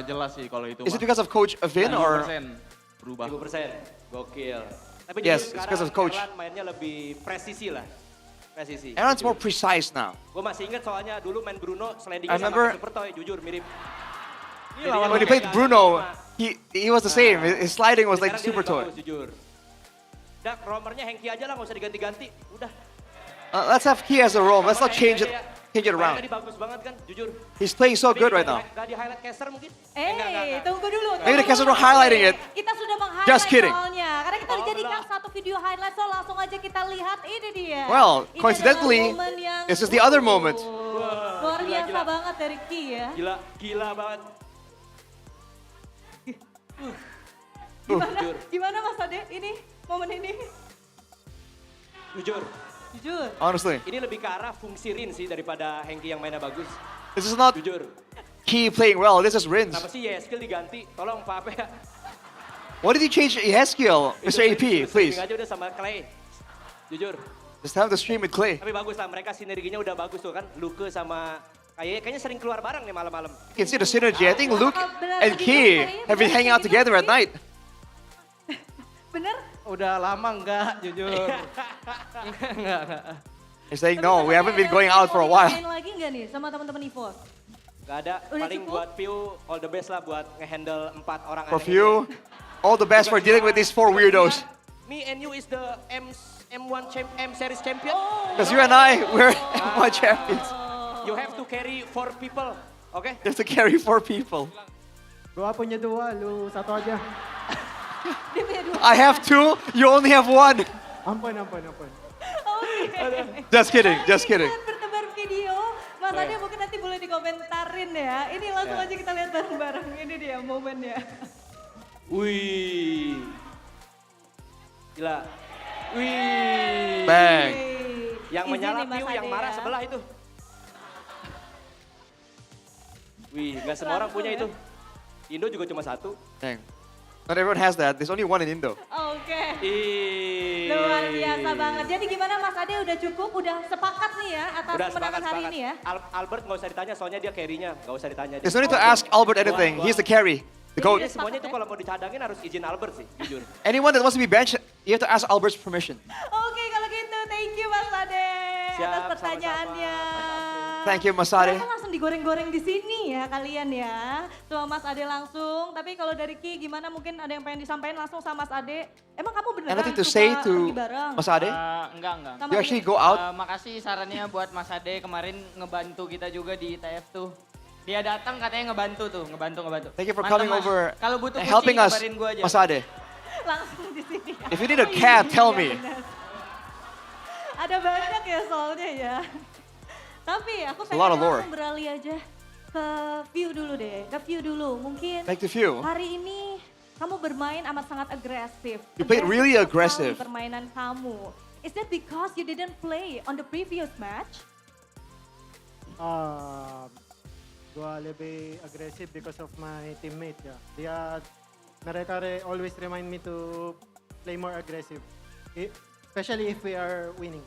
Jelas sih kalau itu. Is it because of Coach Vin or? 1000% berubah. 1000%. Gokil. Tapi Yes, jujur it's because of coach. Erlan mainnya lebih presisi lah. Presisi. Aaron's more precise now. Gue masih inget soalnya dulu main Bruno I slidingnya sama remember- kayak Super Toy, jujur mirip. When he played Bruno, he was the same. His sliding was like Sekarang dia super lebih toy. bagus, jujur. Udah, roamernya Hengki aja lah, nggak usah diganti-ganti. Udah. Let's have Key as a roam. Let's not change it Mainnya around. tadi bagus banget kan, jujur. He's playing so good right now. Gak di highlight caster mungkin? Tunggu dulu. Maybe the caster were highlighting it. Kita sudah meng-highlight Just kidding. soalnya. Karena kita dijadikan satu video highlight, so langsung aja kita lihat ini dia. Well, Ini coincidentally, adalah momen yang this is the other moment. luar biasa banget dari Ki ya. Gila banget. Gimana Mas Ade ini, momen ini? Jujur. Jujur. Honestly, Ini lebih ke arah fungsi Rin sih daripada Hengki yang mainnya bagus. this is not Jujur. Key playing well. This is Rins. Kenapa sih skill diganti? Tolong Pak Ape ya. What did he change Yeskiel, Mr. AP, please? Streaming aja udah sama Clay. Jujur. Just have the stream with Clay. Tapi bagus lah, mereka sinerginya udah bagus tuh kan. Luke sama kayaknya sering keluar bareng nih malam-malam. You can see the synergy. I think Luke and Key have been hanging out together at night. Bener? Udah lama enggak, jujur. Enggak. He's saying no, we haven't been going out for a while. Main lagi nggak nih sama teman-teman EVOS? Gak ada, Udah paling cukup? buat Piu all the best lah buat ngehandle 4 orang For aneh few, all the best for dealing with these 4 weirdos. Me and you is the M1 M series champion. Because you and I, we're M1 champions. You have to carry 4 people, okay? You have to carry 4 people. Gua punya 2, lu 1 aja. I have 2, you only have 1. Ampun. Just kidding, just kidding. Bertebar video, Mas Ade mungkin nanti boleh dikomentarin ya. Ini langsung aja kita lihat bareng-bareng. Ini dia momennya. Wih. Gila. Wih. Bang. Yang Izin menyala nih, Mas Piu, yang Ade marah ya. sebelah itu. Wih, nggak semua orang punya itu. Indo juga cuma 1. Dang. Not everyone has that. There's only 1 in Indo. Oke. Ih. Luar biasa banget. Jadi gimana Mas Ade udah cukup, udah sepakat nih ya atas Udah kemenangan hari ini ya? Albert nggak usah ditanya, soalnya dia carry-nya. Nggak usah ditanya. There's no need to ask Albert anything. He's the carry, the Jadi goat. semuanya itu kalau mau dicadangin harus izin Albert sih, jujur. Anyone that wants to be benched, you have to ask Albert's permission. Oke kalau gitu, thank you Mas Ade Siap, atas pertanyaannya. Thank you, Mas Ade. Mereka langsung digoreng-goreng di sini ya kalian ya. Sama Mas Ade langsung. Tapi kalau dari Ki gimana mungkin ada yang pengen disampaikan langsung sama Mas Ade. Emang kamu beneran Anything to suka say pergi to bareng? Mas Ade? Enggak. Sama You actually go out? Makasih sarannya buat Mas Ade kemarin ngebantu kita juga di TF tuh. Dia datang katanya ngebantu tuh, ngebantu. Thank you for Mantap, coming Mas. over Kalau butuh and kucing helping us, kabarin gua aja. Mas Ade. Langsung di sini. If you need a cat, tell me. Ada banyak ya soalnya ya. Tapi aku It's a lot pengen of lore. langsung beralih aja ke view dulu deh. Ke view dulu. Mungkin Back to view. hari ini kamu bermain amat sangat agresif. You played really sekali aggressive. permainan kamu. Is that because you didn't play on the previous match? Gua lebih agresif because of my teammate ya. Mereka always remind me to play more aggressive. Especially if we are winning.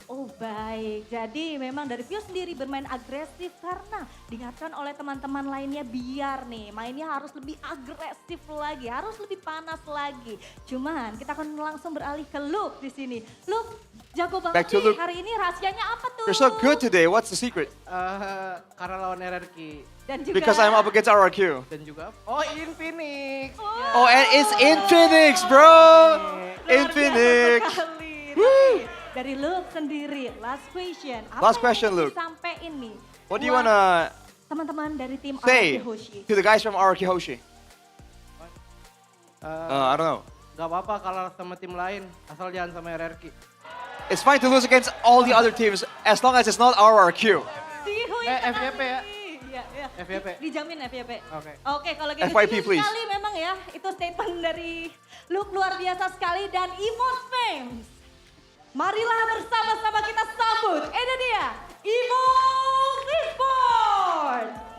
Oh baik, jadi memang dari Vio sendiri bermain agresif karena diingatkan oleh teman-teman lainnya biar nih mainnya harus lebih agresif lagi, harus lebih panas lagi. Cuman kita akan langsung beralih ke Luke di sini. Luke, jago Back banget to nih Luke. hari ini rahasianya apa tuh? You're so good today. What's the secret? Karena lawan RRQ. Dan juga, Because I'm up against RRQ. Dan juga, Infinix. Oh, and it's Infinix, bro. Infinix. Woo! Dari Luke sendiri, last question. Apa Last question, yang Luke. sampai ini? What do you wanna Teman-teman dari tim say RRQ Hoshi. to the guys from RRQ Hoshi? I don't know. Gak apa-apa kalah sama tim lain, asal jangan sama RRQ. It's fine to lose against all the other teams as long as it's not RRQ. FYP ya. Iya. FYP. Dijamin FYP. Oke. Oke, kalau gitu FYP, setuju please. sekali memang ya. Itu statement dari Luke luar biasa sekali dan Emote Fans. Marilah bersama-sama kita sambut. Ini dia, Evo Esports.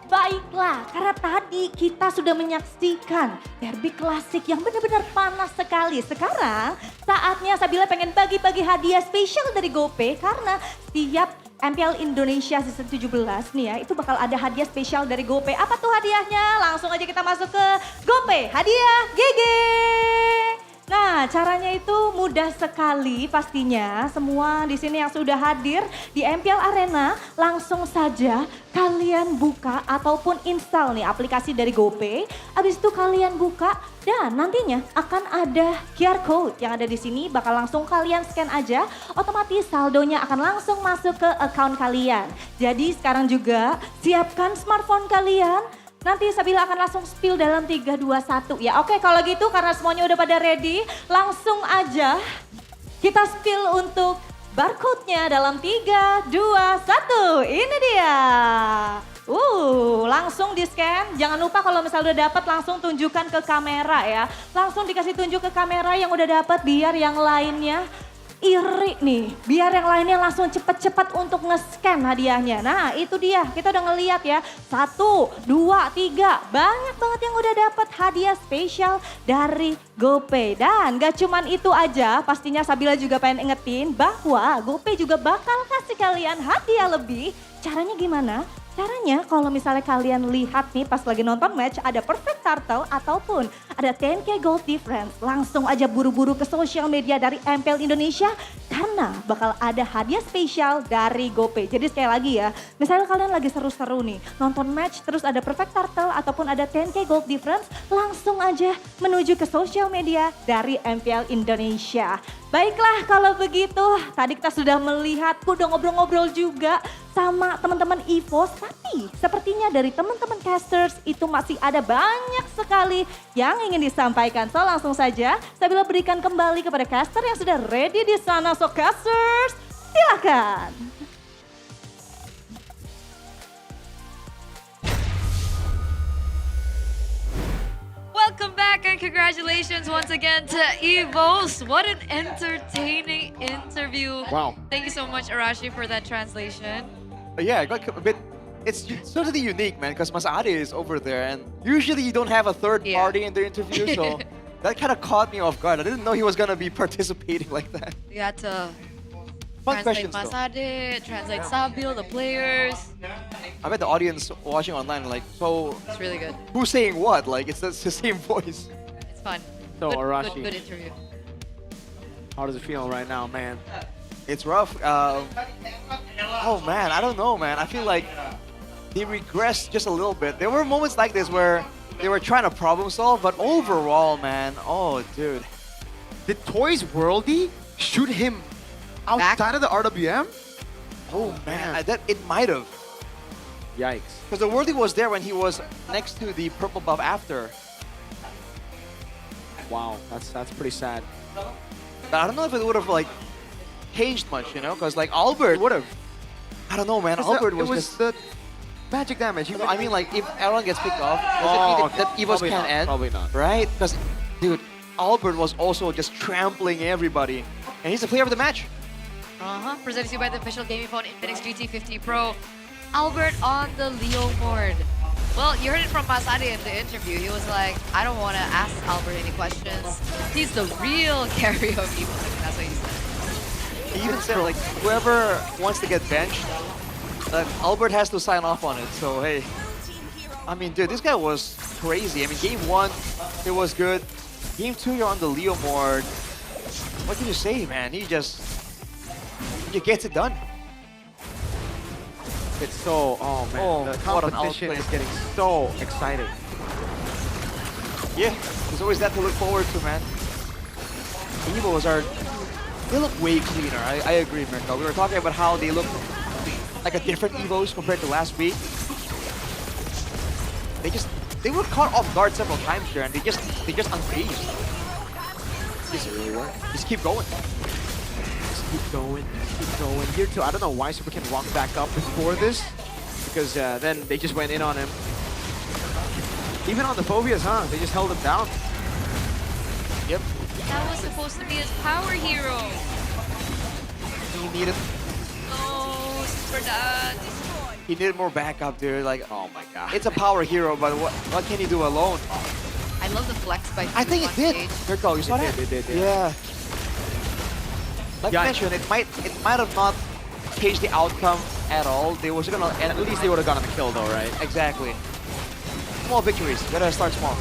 Baiklah, karena tadi kita sudah menyaksikan derby klasik yang benar-benar panas sekali. Sekarang saatnya Sabila pengen bagi-bagi hadiah spesial dari GoPay karena setiap MPL Indonesia Season 17 nih ya, itu bakal ada hadiah spesial dari GoPay. Apa tuh hadiahnya? Langsung aja kita masuk ke GoPay, hadiah GG. Nah, caranya itu mudah sekali pastinya. Semua di sini yang sudah hadir di MPL Arena, langsung saja kalian buka ataupun install nih aplikasi dari GoPay. Habis itu kalian buka dan nantinya akan ada QR code yang ada di sini, bakal langsung kalian scan aja, otomatis saldonya akan langsung masuk ke account kalian. Jadi sekarang juga siapkan smartphone kalian. Nanti Sabila akan langsung spill dalam 3, 2, 1 ya. Oke, kalau gitu karena semuanya udah pada ready, langsung aja kita spill untuk barcode-nya dalam 3, 2, 1. Ini dia. Langsung di scan. Jangan lupa kalau misalnya udah dapat langsung tunjukkan ke kamera ya. Langsung dikasih tunjuk ke kamera yang udah dapat biar yang lainnya iri nih, biar yang lainnya langsung cepet-cepet untuk nge-scan hadiahnya. Nah itu dia, kita udah ngeliat ya, 1, 2, 3, banyak banget yang udah dapat hadiah spesial dari GoPay. Dan gak cuman itu aja, pastinya Sabila juga pengen ingetin bahwa GoPay juga bakal kasih kalian hadiah lebih. Caranya gimana? Caranya kalau misalnya kalian lihat nih pas lagi nonton match ada perfect turtle ataupun ada 10k gold difference. Langsung aja buru-buru ke sosial media dari MPL Indonesia karena bakal ada hadiah spesial dari GoPay. Jadi sekali lagi ya, misalnya kalian lagi seru-seru nih nonton match terus ada perfect turtle ataupun ada 10k gold difference, langsung aja menuju ke sosial media dari MPL Indonesia. Baiklah kalau begitu, tadi kita sudah melihat, udah ngobrol-ngobrol juga sama teman-teman EVOS, tapi sepertinya dari teman-teman casters itu masih ada banyak sekali yang ingin disampaikan. So langsung saja Sabila berikan kembali kepada caster yang sudah ready di sana. So casters, silakan. Welcome back and congratulations once again to EVOS. What an entertaining interview. Wow. Thank you so much, Arashi, for that translation. Yeah, I got a bit. It's totally unique, man, because Masade is over there, and usually you don't have a third party in the interview, so that kind of caught me off guard. I didn't know he was gonna be participating like that. You had to Fun translate questions, though. Masade, translate Sabil, the players. I bet the audience watching online like, so It's really good. who's saying what? Like it's the same voice. It's fun. So, good, Arashi. good interview. How does it feel right now, man? It's rough. Oh man, I don't know, man. I feel like they regressed just a little bit. There were moments like this where they were trying to problem solve, but overall, man, oh dude. Did Toys Worldy shoot him outside of the RWM? Oh man, that it might have. Yikes. Because the Worthy was there when he was next to the purple buff after. Wow, that's pretty sad. But I don't know if it would have like changed much, you know? Because like Albert would have. I don't know, man. Albert was just the magic damage. No, I mean, like, if Aaron gets picked off, does it mean that EVOS probably can't not, end? probably not. Right? Because, dude, Albert was also just trampling everybody. And he's the player of the match. Presented to you by the official gaming phone Infinix GT50 Pro. Albert on the Leo board. Well, you heard it from Masade in the interview. He was like, I don't want to ask Albert any questions. He's the real carry of EVOS. That's what he said. He even said, like, whoever wants to get benched, Albert has to sign off on it. So, hey. I mean, dude, this guy was crazy. I mean, game 1, it was good. Game 2, you're on the Leo board. What can you say, man? He gets it done. It's so, oh man, the what an competition outplay. is getting so exciting. Yeah, there's always that to look forward to, man. Evos they look way cleaner. I agree, Mirko. We were talking about how they look like a different Evos compared to last week. they were caught off guard several times here, and they just unfazed. Just keep going. Keep going, keep going. Here too, I don't know why Super can walk back up before this, because then they just went in on him. Even on the phobias, huh? They just held him down. Yep. That was supposed to be his power hero. He needed. Oh, super dad. He needed more backup, dude. Like, oh my god. It's a power hero, but what can he do alone? I love the flex by I think it did. Mirko, you saw that? It did, yeah. Like I mentioned, it might have not changed the outcome at all. They was gonna, and at least they would have gotten the kill though, right? Exactly. Small victories. Gotta start small.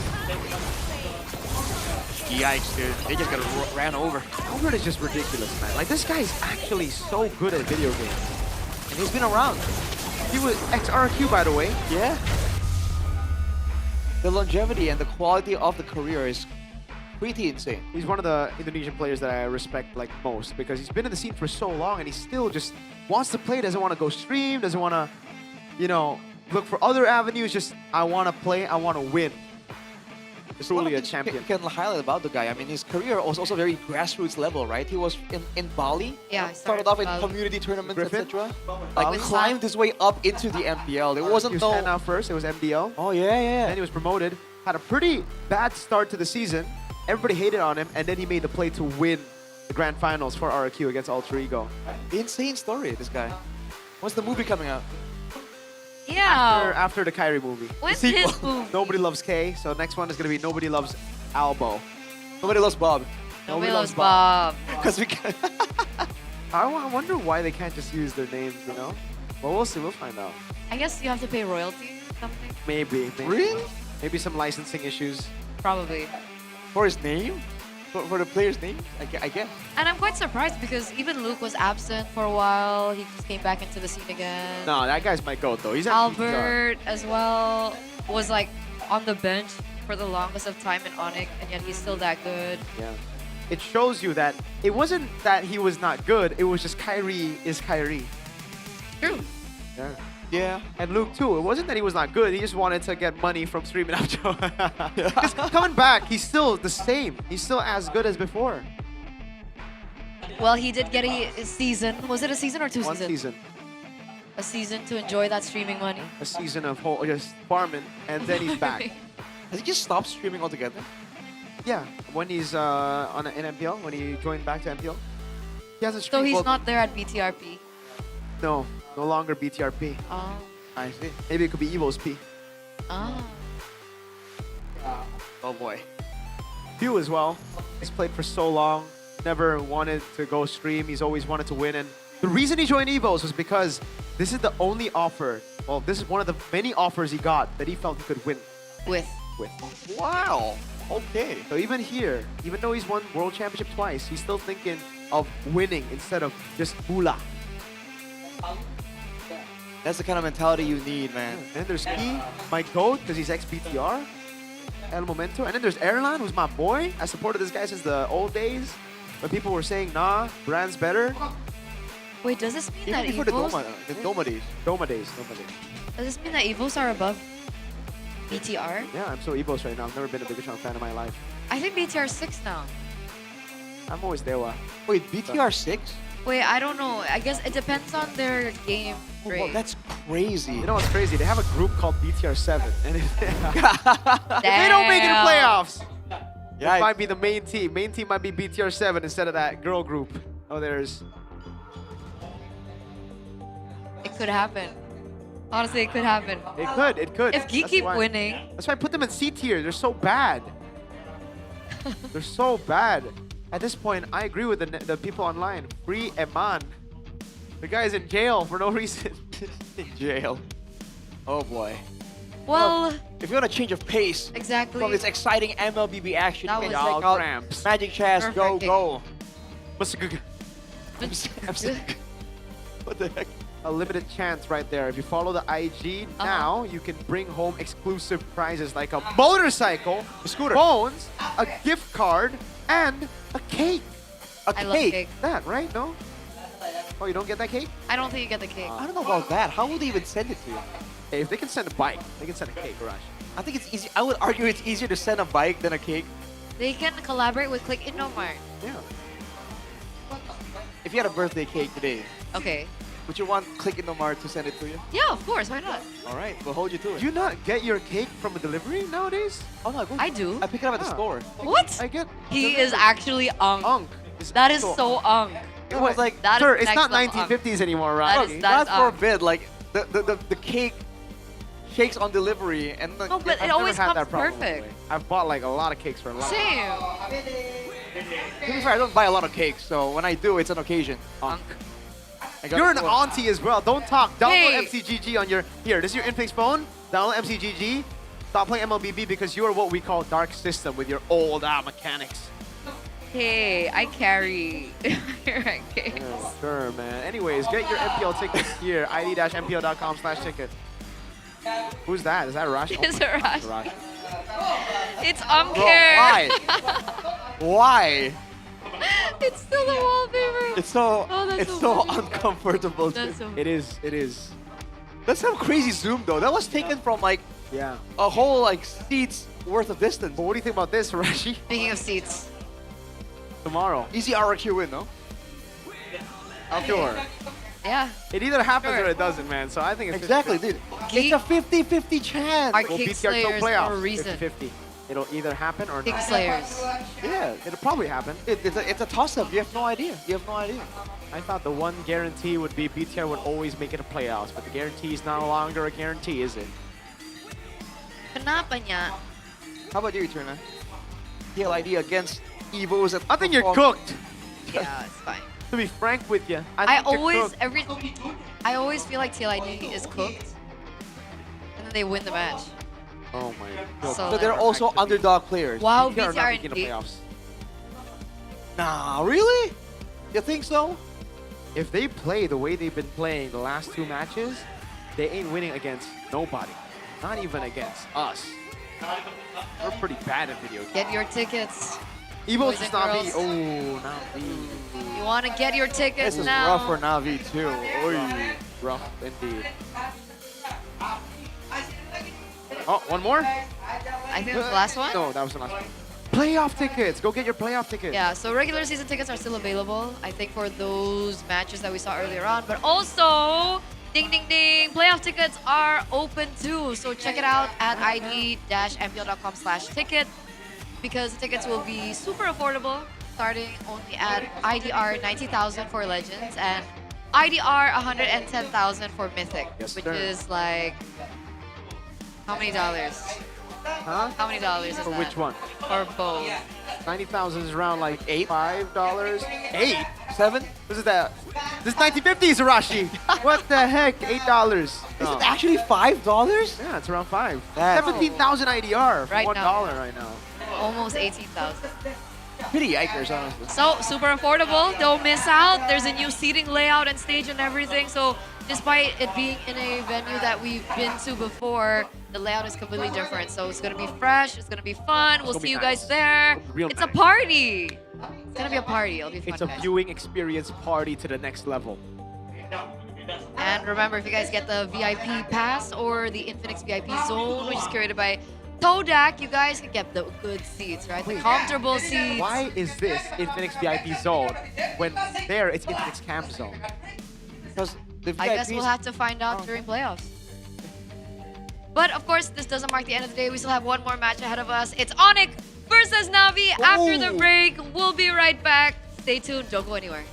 Yikes, dude. They just got ran over. Albert is just ridiculous, man. Like, this guy is actually so good at video games. And he's been around. He was ex-RQ, by the way. Yeah. The longevity and the quality of the career is pretty insane. He's one of the Indonesian players that I respect like most, because he's been in the scene for so long and he still just wants to play, doesn't want to go stream, doesn't want to, you know, look for other avenues. Just, I want to play, I want to win. It's truly a champion. Can highlight about the guy. I mean, his career was also very grassroots level, right? He was in Bali. Yeah, started off in community tournaments, etc. Like Bali? climbed his way up into the MPL. It wasn't he was 10 out first. It was MDL. Oh yeah. Then he was promoted. Had a pretty bad start to the season. Everybody hated on him, and then he made the play to win the grand finals for RQ against Alter Ego. Insane story, this guy. When's the movie coming out? Yeah. After the Kyrie movie. When's his movie? Nobody Loves K. So next one is gonna be Nobody Loves Albo. Nobody Loves Bob. Nobody loves Bob. Because we can. I wonder why they can't just use their names, you know? Well, we'll see. We'll find out. I guess you have to pay royalty or something. Maybe. Really? Maybe some licensing issues. Probably. For his name? For the player's name? I guess. And I'm quite surprised because even Luke was absent for a while. He just came back into the scene again. No, that guy's my goat though. He's Albert as well was like on the bench for the longest of time in Onyx, and yet he's still that good. Yeah. It shows you that it wasn't that he was not good. It was just Kyrie is Kyrie. True. Yeah. Yeah. And Luke too. It wasn't that he was not good. He just wanted to get money from streaming after. Just coming back, he's still the same. He's still as good as before. Well, he did get a season. Was it a season or two One seasons? season. A season to enjoy that streaming money. A season of just farming, and then he's back. Has he just stopped streaming altogether? Yeah, when he's on an MPL, when he joined back to MPL. He hasn't So streamed. he's not there at BTRP. No, no longer BTRP. Oh. I see. Maybe it could be Evo's P. Oh. Oh boy. Pew as well. He's played for so long. Never wanted to go stream. He's always wanted to win. And the reason he joined Evos was because this is the only offer. Well, this is one of the many offers he got that he felt he could win with. Wow. Okay. So even here, even though he's won World Championship twice, he's still thinking of winning instead of just moolah. That's the kind of mentality you need, man. And then there's E, my GOAT, because he's ex-BTR. El Momento. And then there's Erlan, who's my boy. I supported this guy since the old days. When people were saying, nah, Brand's better. Wait, does this mean Even that before Evos... the Doma days. Doma days. Does this mean that Evos are above BTR? Yeah, I'm so Evos right now. I've never been a Bigatron fan in my life. I think BTR 6 now. I'm always Dewa. Wait, BTR 6? Wait, I don't know. I guess it depends on their game. Oh, well, that's crazy. You know what's crazy? They have a group called BTR 7. And if they don't make it to playoffs, it might be the main team. Main team might be BTR 7 instead of that girl group. Oh, there's... It could happen. Honestly, it could happen. It could. If Geek keep winning. That's why I put them in C tier. They're so bad. They're so bad. At this point, I agree with the people online. Free Eman. The guy's in jail for no reason. In jail. Oh boy. Well, if you want a change of pace exactly from this exciting MLBB action, that you was can check out cramps. Magic Chess, go, go. What the heck? A limited chance right there. If you follow the IG now, you can bring home exclusive prizes like a motorcycle, a scooter, phones, a gift card, and a cake. I love cake. That, right? No? Oh, you don't get that cake? I don't think you get the cake. I don't know about that. How would they even send it to you? Hey, if they can send a bike, they can send a cake, Rush. I think it's easy. I would argue it's easier to send a bike than a cake. They can collaborate with Click Innomart. Yeah. If you had a birthday cake today, Okay. would you want Click Innomart to send it to you? Yeah, of course. Why not? All right, we'll hold you to it. Do you not get your cake from a delivery nowadays? Oh no, I do. I pick it up at the store. What? I get. He is actually unk. That is so unk. It was like, That Sir, is it's not next level unk. 1950s anymore, right? That is- that God is forbid, like the cake shakes on delivery, and No, but I've it always never had comes that problem, by the perfect. way. I've bought like a lot of cakes for a lot. Same. To be fair, I don't buy a lot of cakes, so when I do, it's an occasion. I got You're an four. auntie as well. Don't talk. Download Hey. MCGG on your... Here, this is your Infinix phone. Download MCGG. Stop playing MLBB because you are what we call dark system with your old mechanics. Hey, I carry your cake. Yeah, sure, man. Anyways, get your MPL tickets here. id-mpl.com/ticket. Who's that? Is that Rush? It's my a God, Rush. Rush. It's Bro, uncare. why? Why? It's still the wallpaper. It's so Oh, that's it's so so funny. uncomfortable. That's so It is. It is. That's some crazy zoom though. That was taken from like Yeah. a whole like seats worth of distance. But what do you think about this, Rashi? Speaking of seats. Tomorrow. Easy RQ win, no? Sure. Yeah. It either happens Sure. or it doesn't, man. So I think it's Exactly, dude. It's a 50-50 chance. Our We'll King beat the Arcade Slayers playoffs. for a reason. 50-50. It'll either happen or King not. Slayers. Yeah, it'll probably happen. It's a toss-up. You have no idea. You have no idea. I thought the one guarantee would be BTR would always make it to playoffs, but the guarantee is no longer a guarantee, is it? Kenapa niya? How about you, Eterna? TLID against Evos at I think you're perform- cooked. Yeah, it's fine. To be frank with you, I think you're always cooked. I always feel like TLID is cooked, and then they win the match. Oh my god. So So they're also underdog players. Wow, BTR are not BTR making the indeed. playoffs. Nah, really? You think so? If they play the way they've been playing the last two matches, they ain't winning against nobody. Not even against us. We're pretty bad at video games. Get your tickets. Evo's boys just and not girls. me. Oh, not me. You want to get your tickets This is now? rough for Navi too. Oy. Rough indeed. Oh, one more? I think it was the last one. No, that was the last one. Playoff tickets. Go get your playoff tickets. Yeah, so regular season tickets are still available, I think, for those matches that we saw earlier on. But also, ding, ding, ding, playoff tickets are open too. So check it out at id-mpl.com/ticket because the tickets will be super affordable, starting only at IDR 90,000 for Legends and IDR 110,000 for Mythic, Yes, which sir. is like, how many dollars? Huh? How many dollars is For that? which one? For both. 90,000 is around like $5. 8? 7? What is that? This is 1950s, Arashi. What the heck? $8. Is it actually $5? Yeah, it's around 5. That's 17,000 IDR for Right $1 now. right now. Almost 18,000. pretty yikers, honestly. So, super affordable. Don't miss out. There's a new seating layout and stage and everything. So, despite it being in a venue that we've been to before, the layout is completely different. So, it's going to be fresh. It's going to be fun. We'll see you guys there. Real It's a nice. party. It's going to be a party. It'll be fun, It's a guys. viewing experience party to the next level. And remember, if you guys get the VIP pass or the Infinix VIP zone, which is curated by Todak, you guys can get the good seats, right? The comfortable seats. Why is this Infinix VIP zone when there it's Infinix Camp Zone? Because the I guess we'll VIPs have to find out during playoffs. But of course, this doesn't mark the end of the day. We still have one more match ahead of us. It's Onyx versus Navi. After the break, we'll be right back. Stay tuned. Don't go anywhere.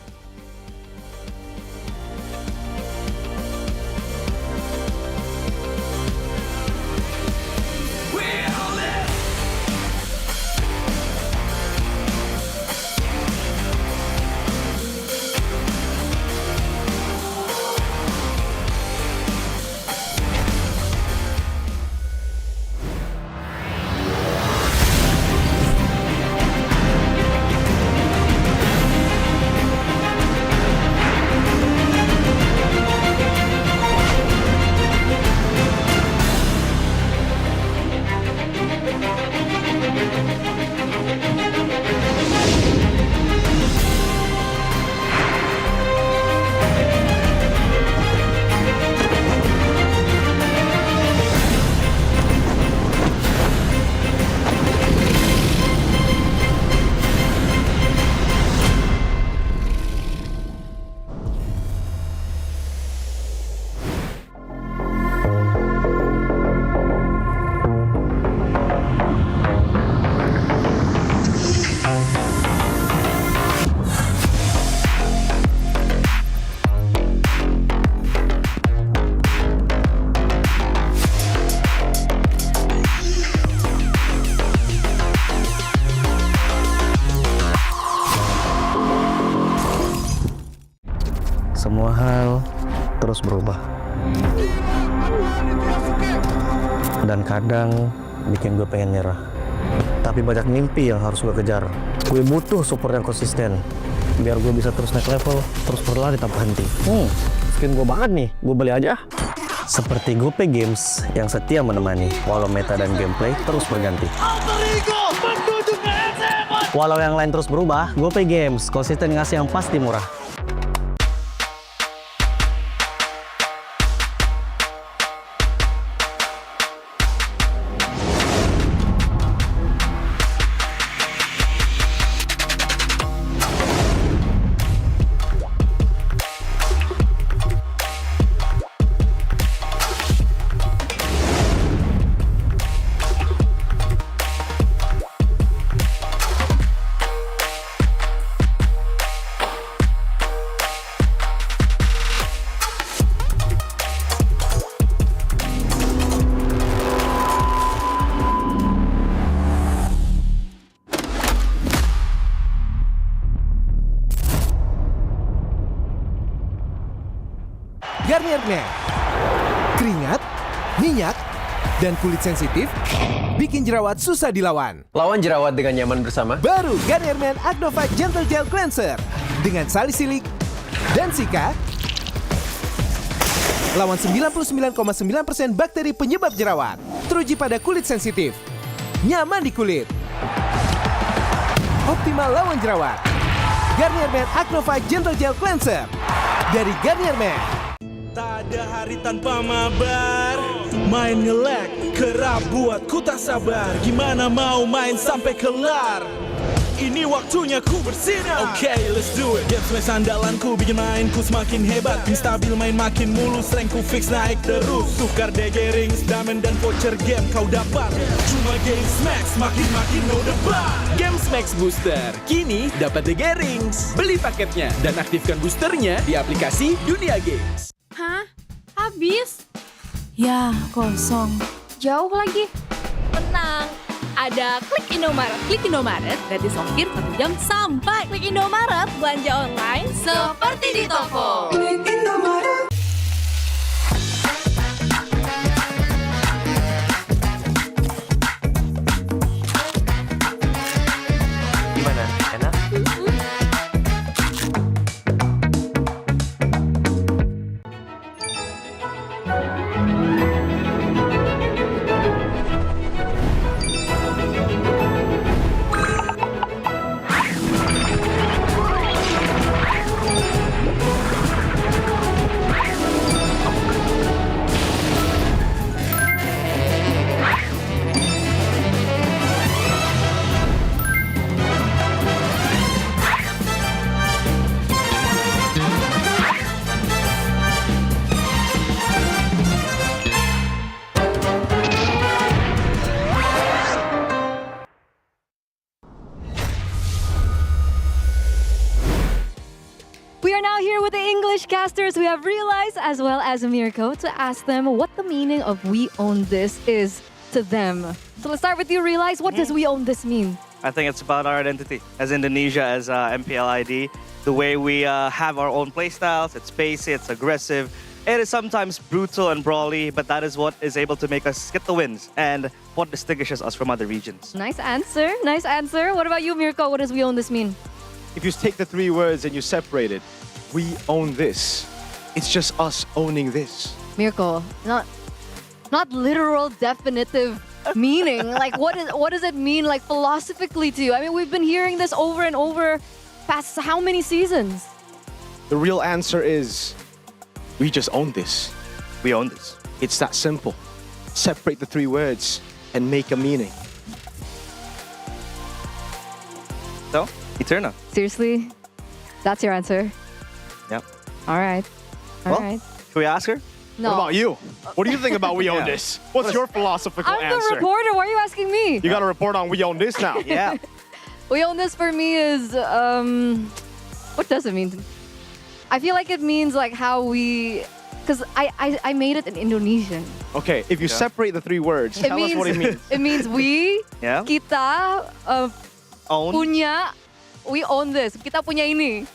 Dan kadang bikin gue pengen nyerah. Tapi banyak mimpi yang harus gue kejar. Gue butuh support yang konsisten. Biar gue bisa terus naik level, terus berlari tanpa henti. Skin gue banget nih, gue beli aja. Seperti GoPay Games yang setia menemani, walau meta dan gameplay terus berganti. Walau yang lain terus berubah, GoPay Games konsisten ngasih yang pasti murah. Garnier Men. Keringat, minyak, dan kulit sensitif bikin jerawat susah dilawan. Lawan jerawat dengan nyaman bersama. Baru Garnier Men Acno Fight Gentle Gel Cleanser dengan salisilik dan sika. Lawan 99,9% bakteri penyebab jerawat. Teruji pada kulit sensitif. Nyaman di kulit. Optimal lawan jerawat. Garnier Men Acno Fight Gentle Gel Cleanser dari Garnier Men. Tak ada hari tanpa mabar. Main nge-lag, kerap buat ku tak sabar. Gimana mau main sampai kelar? Ini waktunya ku bersinar. Okay, let's do it. Game smash andalanku bikin mainku semakin hebat. Pin stabil main makin mulus, rankku fix naik terus. Tukar DG rings, diamond dan voucher game kau dapat. Cuma Game Smash makin no debat. Game Max Booster, kini dapat DG Rings. Beli paketnya dan aktifkan boosternya di aplikasi Dunia Games. Hah? Habis? Ya, kosong. Jauh lagi. Tenang, ada Klik Indomaret. Klik Indomaret, gratis ongkir 1 jam sampai. Klik Indomaret, belanja online seperti di toko. Klik Indomaret. Gimana? Enak? We are now here with the English casters. We have Realize as well as Mirko to ask them what the meaning of "We Own This" is to them. So let's start with you, Realize. What does "We Own This" mean? I think it's about our identity. As Indonesia, as MPL ID, the way we have our own playstyles, it's spacey, it's aggressive. It is sometimes brutal and brawly, but that is what is able to make us get the wins and what distinguishes us from other regions. Nice answer. Nice answer. What about you, Mirko? What does "We Own This" mean? If you take the 3 words and you separate it, we own this. It's just us owning this. Mirko, not literal definitive meaning. Like what does it mean like philosophically to you? I mean, we've been hearing this over and over past how many seasons? The real answer is we just own this. We own this. It's that simple. Separate the 3 words and make a meaning. So, Eterna. Seriously? That's your answer? Yep. All right. All Well, right. Should we ask her? No. What about you? What do you think about we own Yeah. this? What's your philosophical I'm answer? the reporter. Why are you asking me? You got to report on we own this now. Yeah. We Own This for me is what does it mean? I feel like it means like how we, because I made it in Indonesian. Okay, if you separate the 3 words, It tell us what it means. It means we, Yeah. kita Own. punya, we own this. Kita punya ini.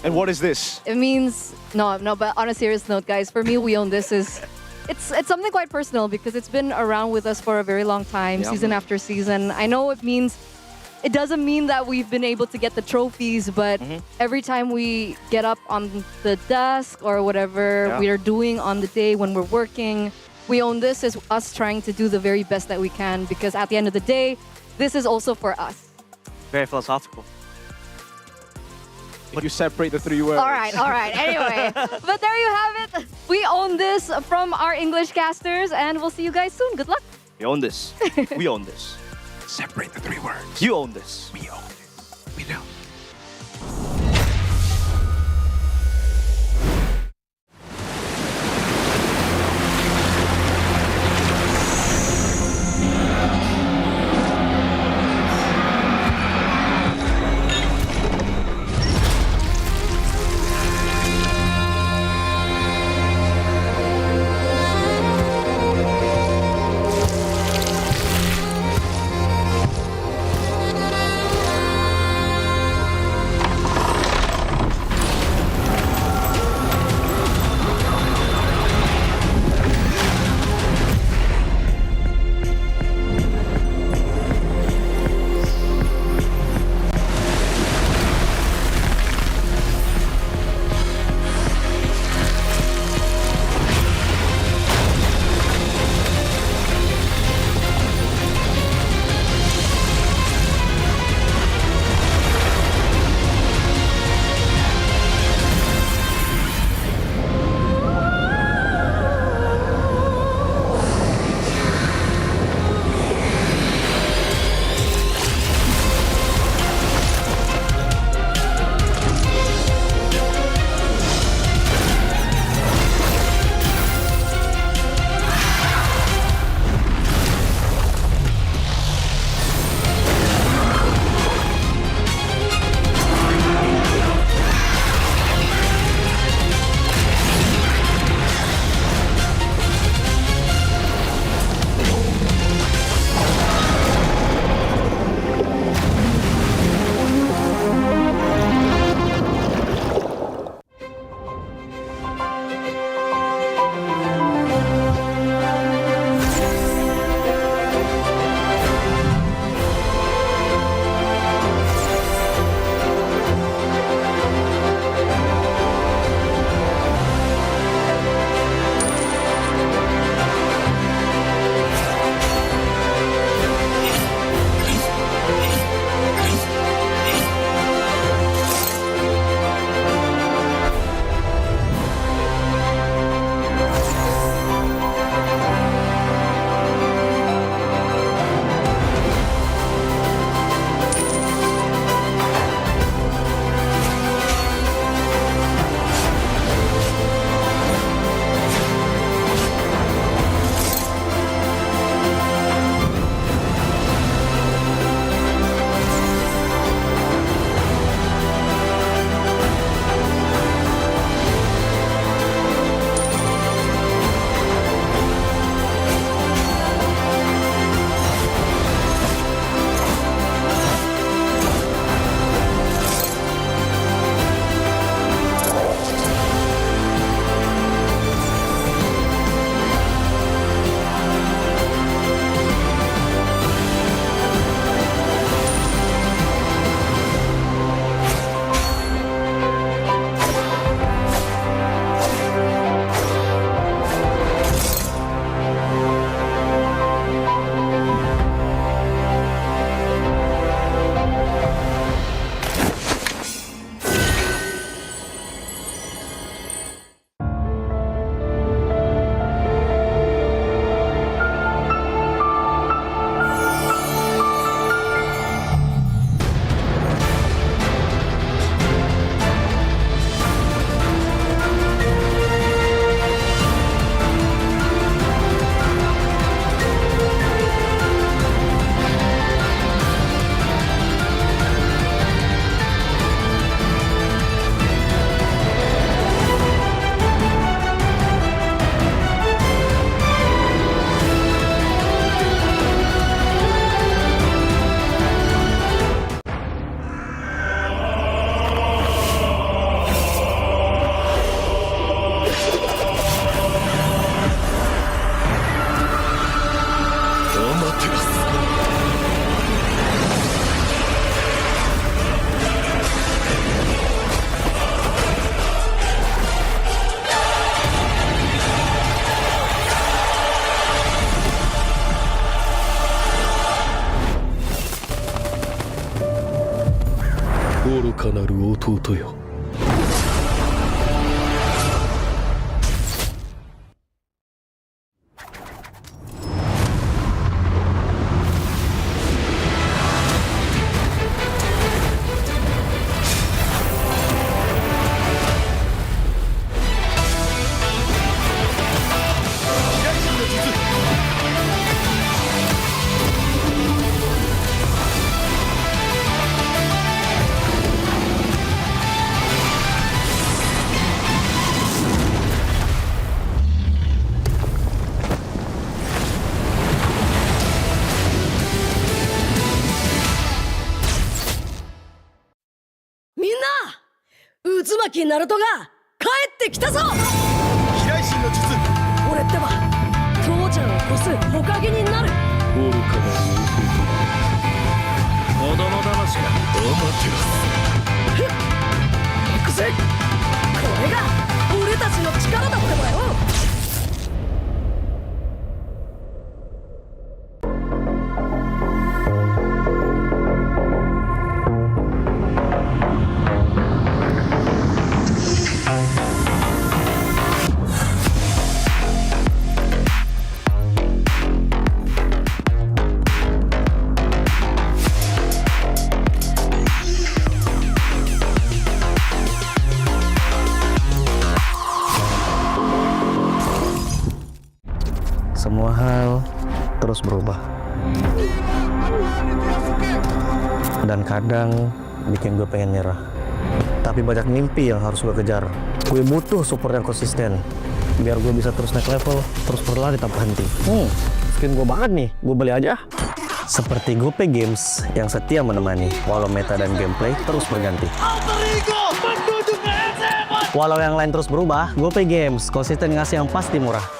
And what is this? It means no, but on a serious note, guys, for me, we own this is it's something quite personal because it's been around with us for a very long time, Yeah. season after season. I know it doesn't mean that we've been able to get the trophies, but every time we get up on the desk or whatever Yeah. we are doing on the day when we're working, we own this as us trying to do the very best that we can because at the end of the day, this is also for us. Very philosophical. If you separate the three words. All right. Anyway, but there you have it. We own this from our English casters, and we'll see you guys soon. Good luck. We own this. We own this. Separate the three words. You own this. We own this. We don't. 愚かなる弟よ。みんな渦巻きナルトが帰ってきたぞ。飛来神の術。俺ってば父ちゃんを越す火影になる。愚かなる弟。子供騙しか。行くぜ。これが俺たちの力だってばよ。Semua hal terus berubah. Dan kadang bikin gue pengen nyerah. Tapi banyak mimpi yang harus gue kejar. Gue butuh support yang konsisten. Biar gue bisa terus naik level, terus berlari tanpa henti. Skin gue banget nih, gue beli aja. Seperti GoPay Games yang setia menemani, walau meta dan gameplay terus berganti. Walau yang lain terus berubah, GoPay Games konsisten ngasih yang pasti murah.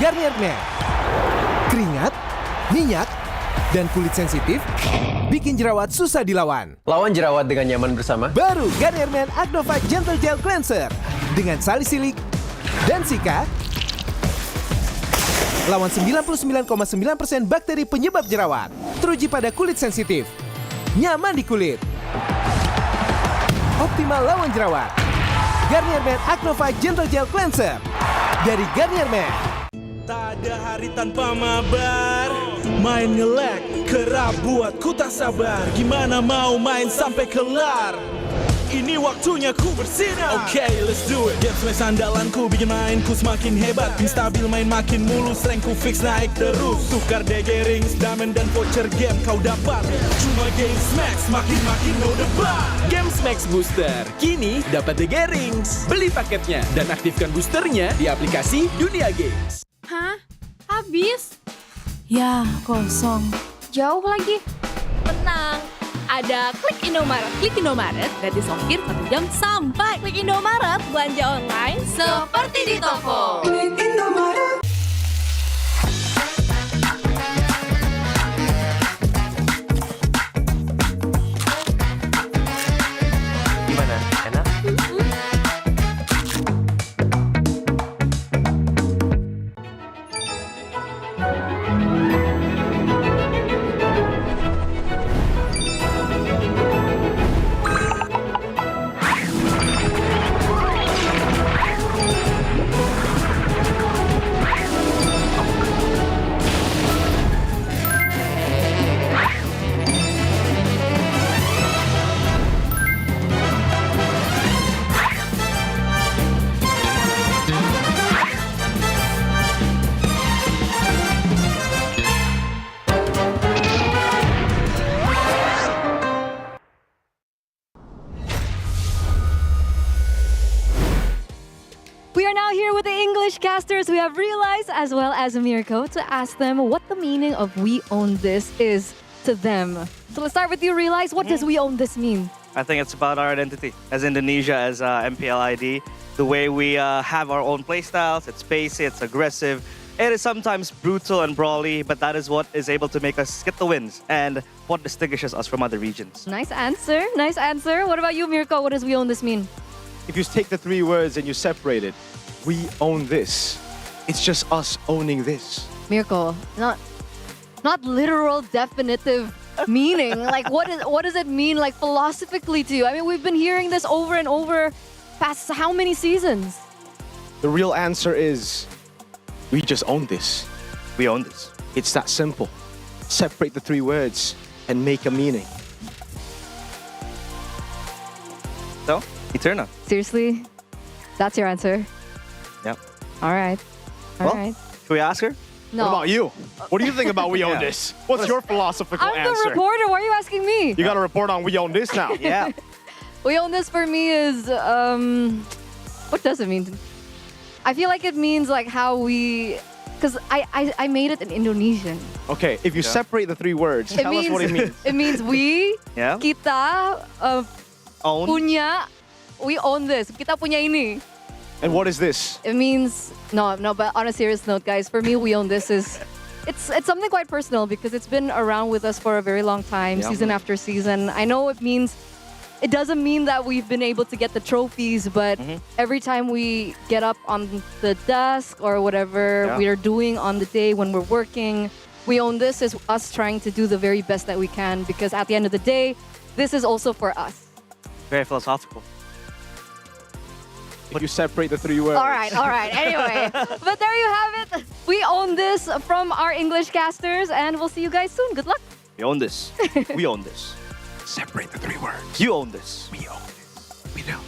Garnier Men. Keringat, minyak, dan kulit sensitif bikin jerawat susah dilawan. Lawan jerawat dengan nyaman bersama. Baru Garnier Men Acno Fight Gentle Gel Cleanser dengan salisilik dan sika. Lawan 99,9% bakteri penyebab jerawat. Teruji pada kulit sensitif. Nyaman di kulit. Optimal lawan jerawat. Garnier Men Acno Fight Gentle Gel Cleanser dari Garnier Men. Tak ada hari tanpa mabar. Main nge-lag, kerap buat ku tak sabar. Gimana mau main sampai kelar? Ini waktunya ku bersinar. Okay, let's do it. Game smash andalanku bikin mainku semakin hebat. Pin stabil main makin mulus, rankku fix naik terus. Tukar DG rings, diamond dan voucher game kau dapat. Cuma game smash, makin no debat. Games Max Booster, kini dapat DG Rings. Beli paketnya dan aktifkan boosternya di aplikasi Dunia Games. Hah? Habis? Ya, kosong. Jauh lagi. Tenang. Ada Klik Indomaret. Klik Indomaret gratis ongkir 1 jam sampai. Klik Indomaret, belanja online seperti di toko. Klik Indomaret. Gimana? Enak? English casters, we have Realize as well as Mirko to ask them what the meaning of We Own This is to them. So let's start with you, Realize. What does We Own This mean? I think it's about our identity as Indonesia, as MPL ID. The way we have our own playstyles, it's pacey, it's aggressive. It is sometimes brutal and brawly, but that is what is able to make us get the wins and what distinguishes us from other regions. Nice answer. Nice answer. What about you, Mirko? What does We Own This mean? If you take the three words and you separate it, we own this. It's just us owning this. Mirko, not literal definitive meaning. Like what does it mean like philosophically to you? I mean, we've been hearing this over and over past how many seasons? The real answer is we just own this. We own this. It's that simple. Separate the three words and make a meaning. So, Eterna. Seriously? That's your answer? Yep. All right. All right. Should we ask her? No. What about you? What do you think about we own this? What's your philosophical I'm answer? the reporter. Why are you asking me? You got to report on we own this now. Yeah. We Own This for me is, what does it mean? I feel like it means like how we, because I made it in Indonesian. Okay, if you separate the three words, tell us what it means. It means we, Yeah. kita, Own. punya, we own this. Kita punya ini. And what is this? It means, no, but on a serious note, guys, for me, we own this is, it's something quite personal because it's been around with us for a very long time, Yeah. season after season. I know it doesn't mean that we've been able to get the trophies, but every time we get up on the desk or whatever we are doing on the day when we're working, we own this is us trying to do the very best that we can because at the end of the day, this is also for us. Very philosophical. If you separate the three words. All right. Anyway, but there you have it. We own this from our English casters, and we'll see you guys soon. Good luck. We own this. We own this. Separate the three words. You own this. We own this. We do.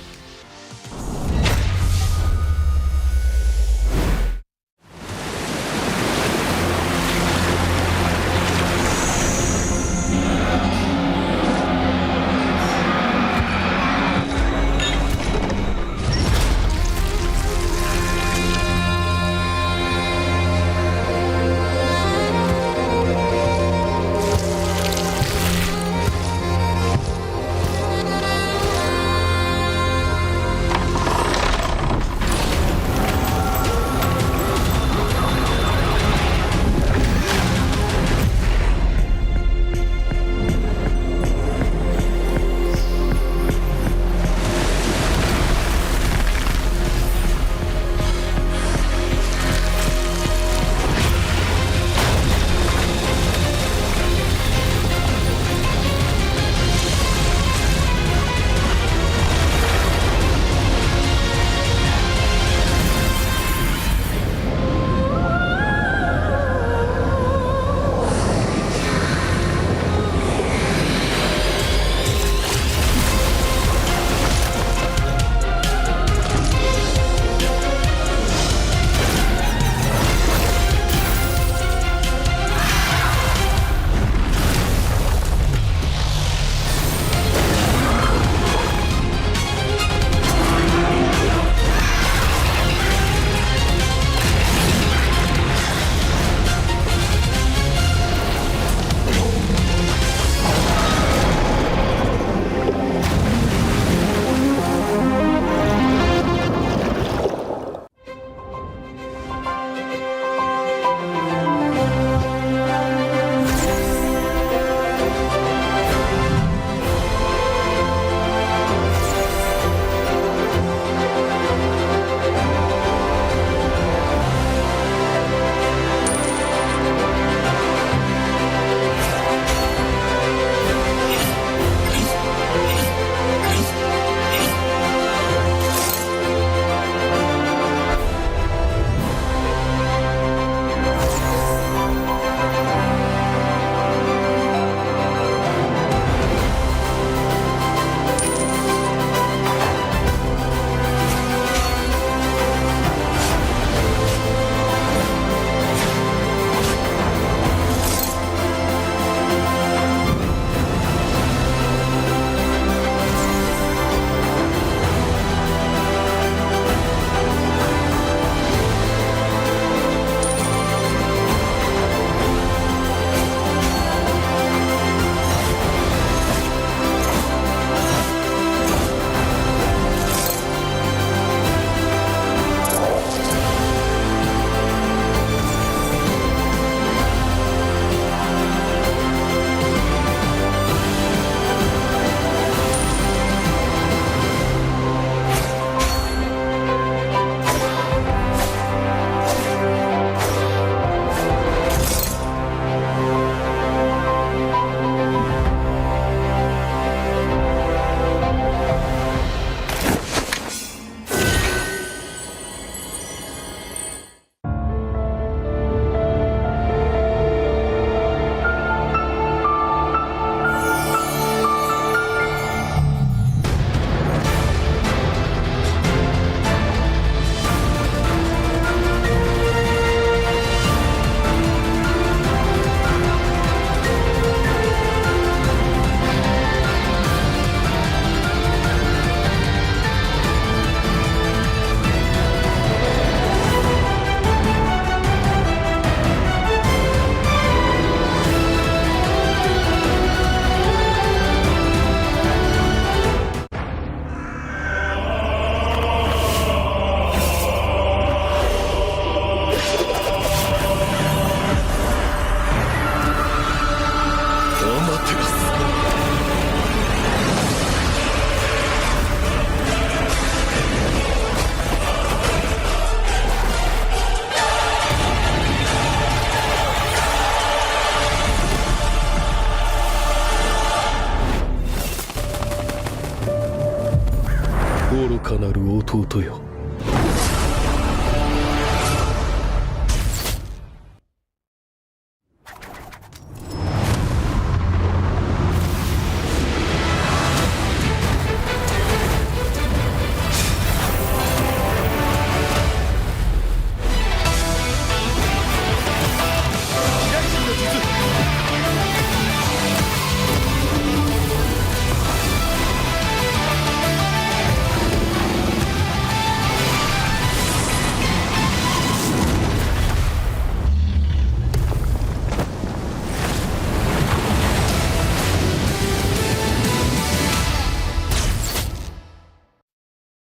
なる弟よ。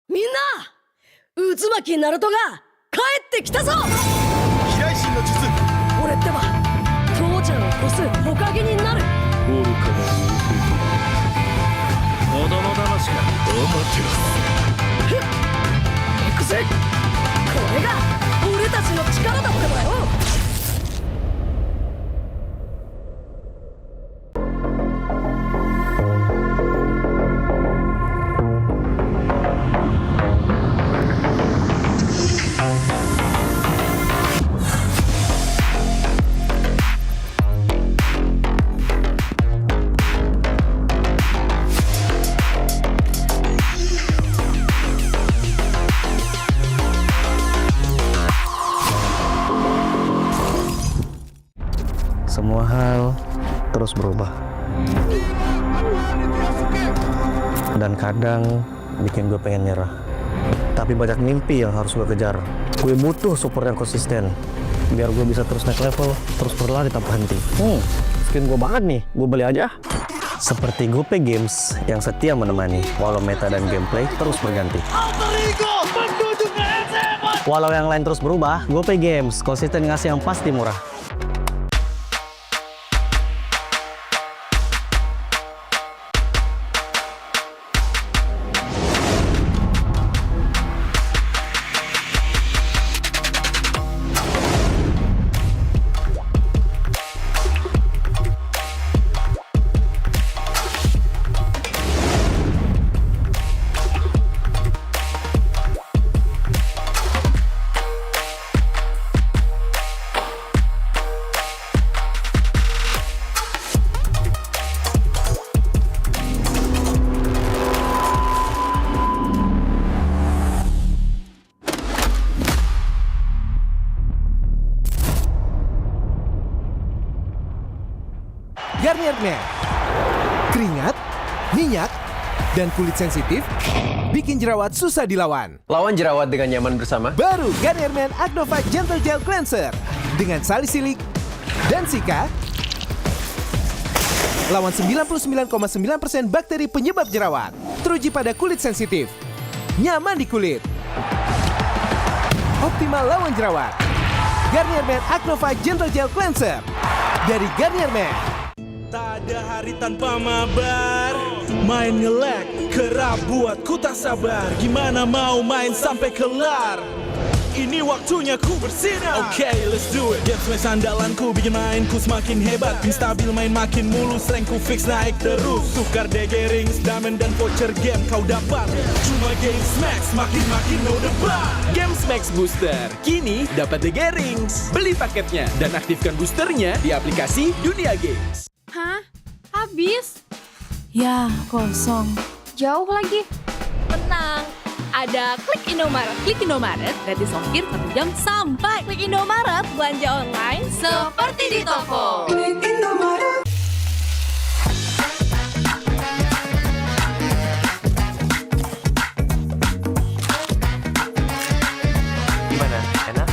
みんな渦巻きナルトが帰ってきたぞ。飛来神の術。俺ってば父ちゃんを越す火影になる。愚かな弟。子供騙しか。アマテラス。行くぜ。これが俺たちの力だってばよ。Semua hal terus berubah. Dan kadang bikin gue pengen nyerah. Tapi banyak mimpi yang harus gue kejar. Gue butuh support yang konsisten. Biar gue bisa terus naik level, terus berlari tanpa henti. Skin gue banget nih, gue beli aja. Seperti GoPay Games yang setia menemani, walau meta dan gameplay terus berganti. Walau yang lain terus berubah, GoPay Games konsisten ngasih yang pasti murah. Garnier Man. Keringat, minyak, dan kulit sensitif bikin jerawat susah dilawan. Lawan jerawat dengan nyaman bersama. Baru Garnier Man Acno 5 Gentle Gel Cleanser dengan salisilik dan sika. Lawan 99,9% bakteri penyebab jerawat. Teruji pada kulit sensitif. Nyaman di kulit. Optimal lawan jerawat. Garnier Man Acno 5 Gentle Gel Cleanser dari Garnier Man. Tak ada hari tanpa mabar. Main nge-lag, kerap buat ku tak sabar. Gimana mau main sampai kelar? Ini waktunya ku bersinar. Okay, let's do it. Game smash andalanku bikin mainku semakin hebat. Pin stabil main makin mulus, rankku fix naik terus. Tukar DG rings, diamond dan voucher game kau dapat. Cuma Game Max makin no debat. Games Max Booster, kini dapat DG Rings. Beli paketnya dan aktifkan boosternya di aplikasi Dunia Games. Hah? Habis? Ya, kosong. Jauh lagi. Tenang. Ada Klik Indomaret. Klik Indomaret, gratis ongkir 1 jam sampai. Klik Indomaret, belanja online seperti di toko. Klik Indomaret. Gimana? Enak?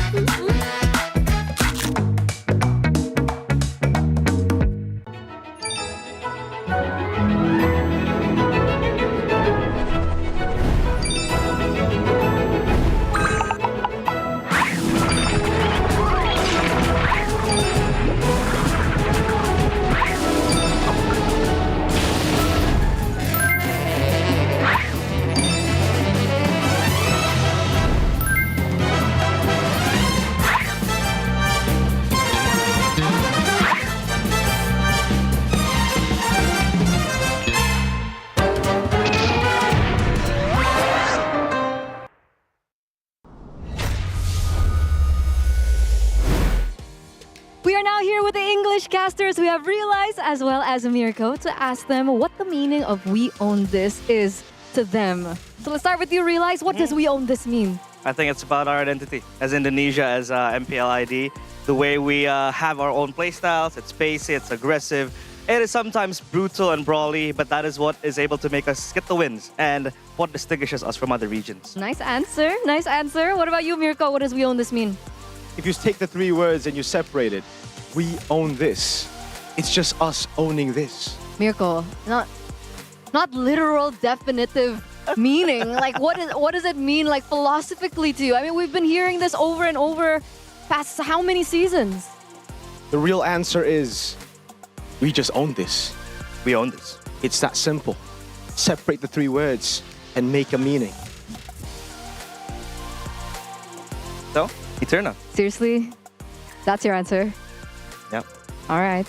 are now here with the English casters. We have Realize as well as Mirko to ask them what the meaning of "We Own This" is to them. So let's start with you, Realize. What does "We Own This" mean? I think it's about our identity as Indonesia, as MPL ID. The way we have our own playstyles. It's pacey, it's aggressive. It is sometimes brutal and brawly, but that is what is able to make us get the wins and what distinguishes us from other regions. Nice answer. Nice answer. What about you, Mirko? What does "We Own This" mean? If you take the three words and you separate it, we own this. It's just us owning this. Mirko, not literal definitive meaning. Like what does it mean like philosophically to you? I mean, we've been hearing this over and over past how many seasons? The real answer is we just own this. We own this. It's that simple. Separate the three words and make a meaning. So, Eterna. Seriously? That's your answer? Yep. All right.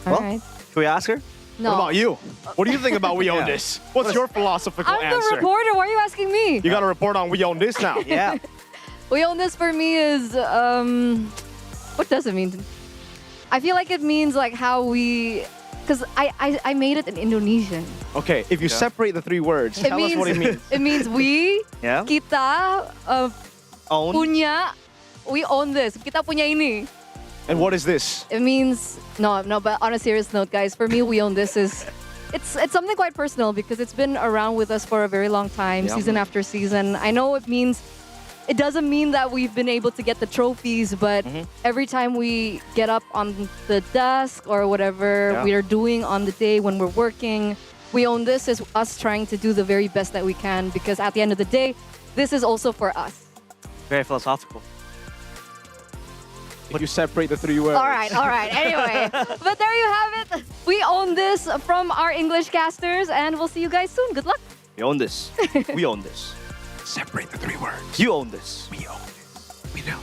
All right. Should we ask her? No. What about you? What do you think about "We Own Yeah. This"? What's your philosophical I'm answer? the reporter. Why are you asking me? You got to report on "We Own This" now. Yeah. "We Own This" for me is what does it mean? I feel like it means like how we, because I made it in Indonesian. Okay, if you separate the three words, It tell us what it means. It means we, Yeah. kita Own. punya, we own this. Kita punya ini. And what is this? It means no, but on a serious note, guys, for me, "We Own This" is it's something quite personal because it's been around with us for a very long time, Yeah. season after season. I know it doesn't mean that we've been able to get the trophies, but every time we get up on the desk or whatever Yeah. we are doing on the day when we're working, "We Own This" is us trying to do the very best that we can because at the end of the day, this is also for us. Very philosophical. If you separate the three words. All right. Anyway, but there you have it. We own this from our English casters, and we'll see you guys soon. Good luck. We own this. We own this. Separate the three words. You own this. We own this. We know.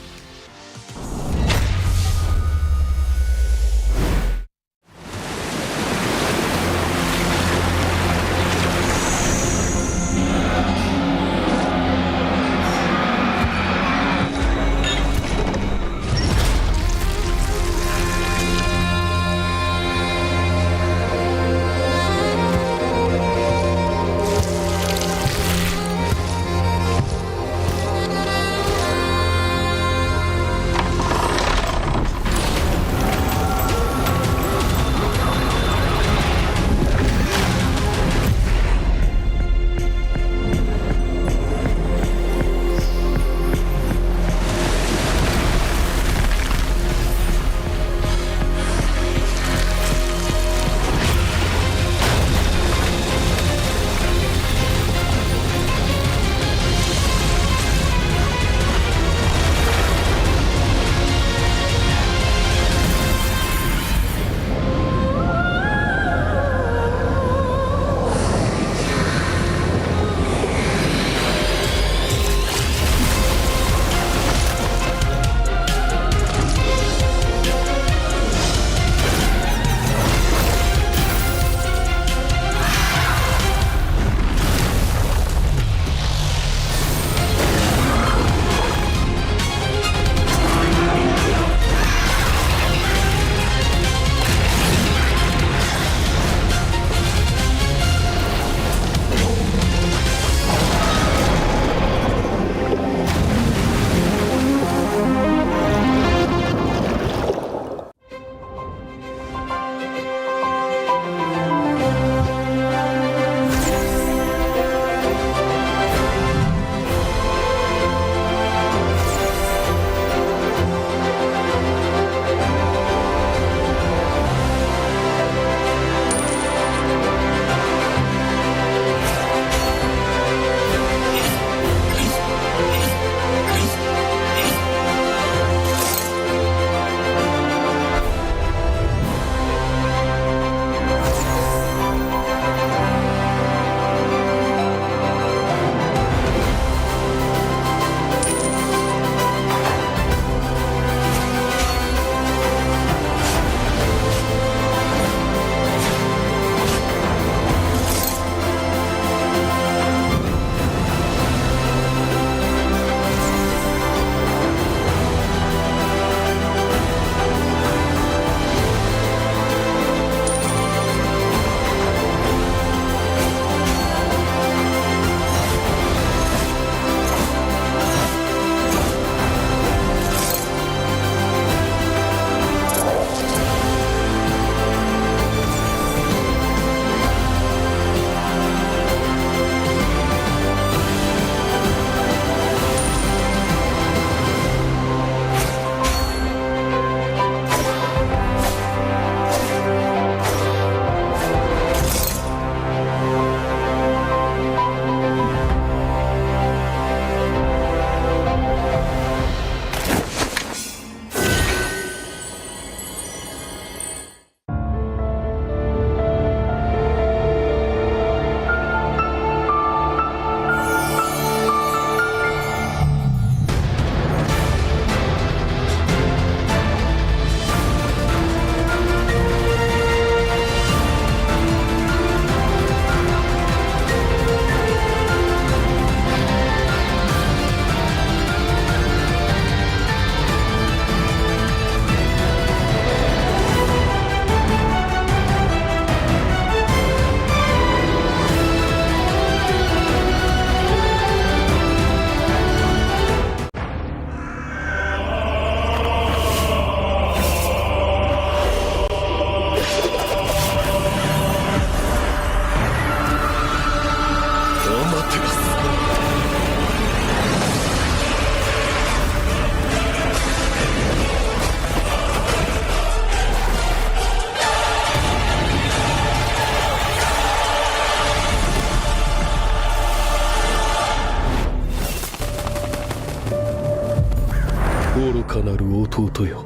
ことよ。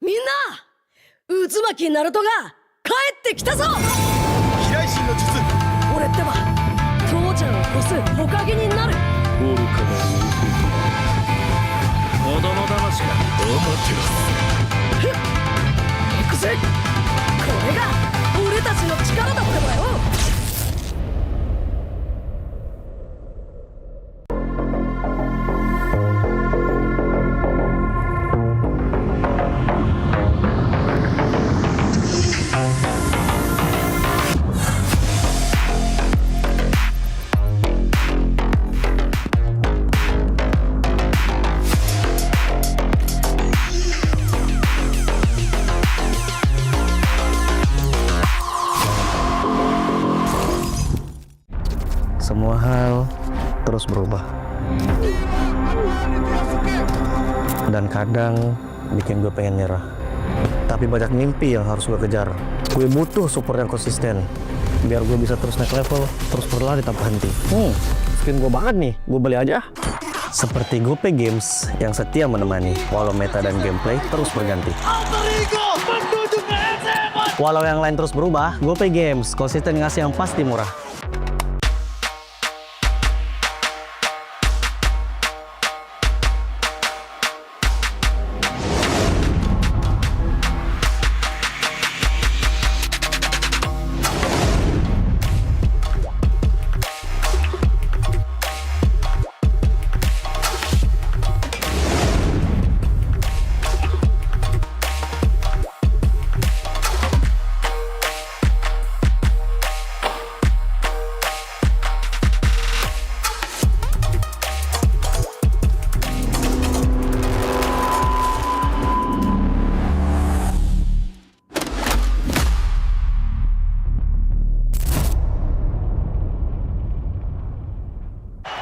みんな渦巻きナルトが帰ってきたぞ。飛来神の術。俺ってば父ちゃんを越す火影になる。愚かな子供騙しか。ふっ行くぜ。これが俺たちの力だってばよ。Semua hal terus berubah. Dan kadang bikin gue pengen nyerah. Tapi banyak mimpi yang harus gue kejar. Gue butuh support yang konsisten. Biar gue bisa terus naik level, terus berlari tanpa henti. Skin gue banget nih, gue beli aja. Seperti GoPay Games yang setia menemani, walau meta dan gameplay terus berganti. Walau yang lain terus berubah, GoPay Games konsisten ngasih yang pasti murah.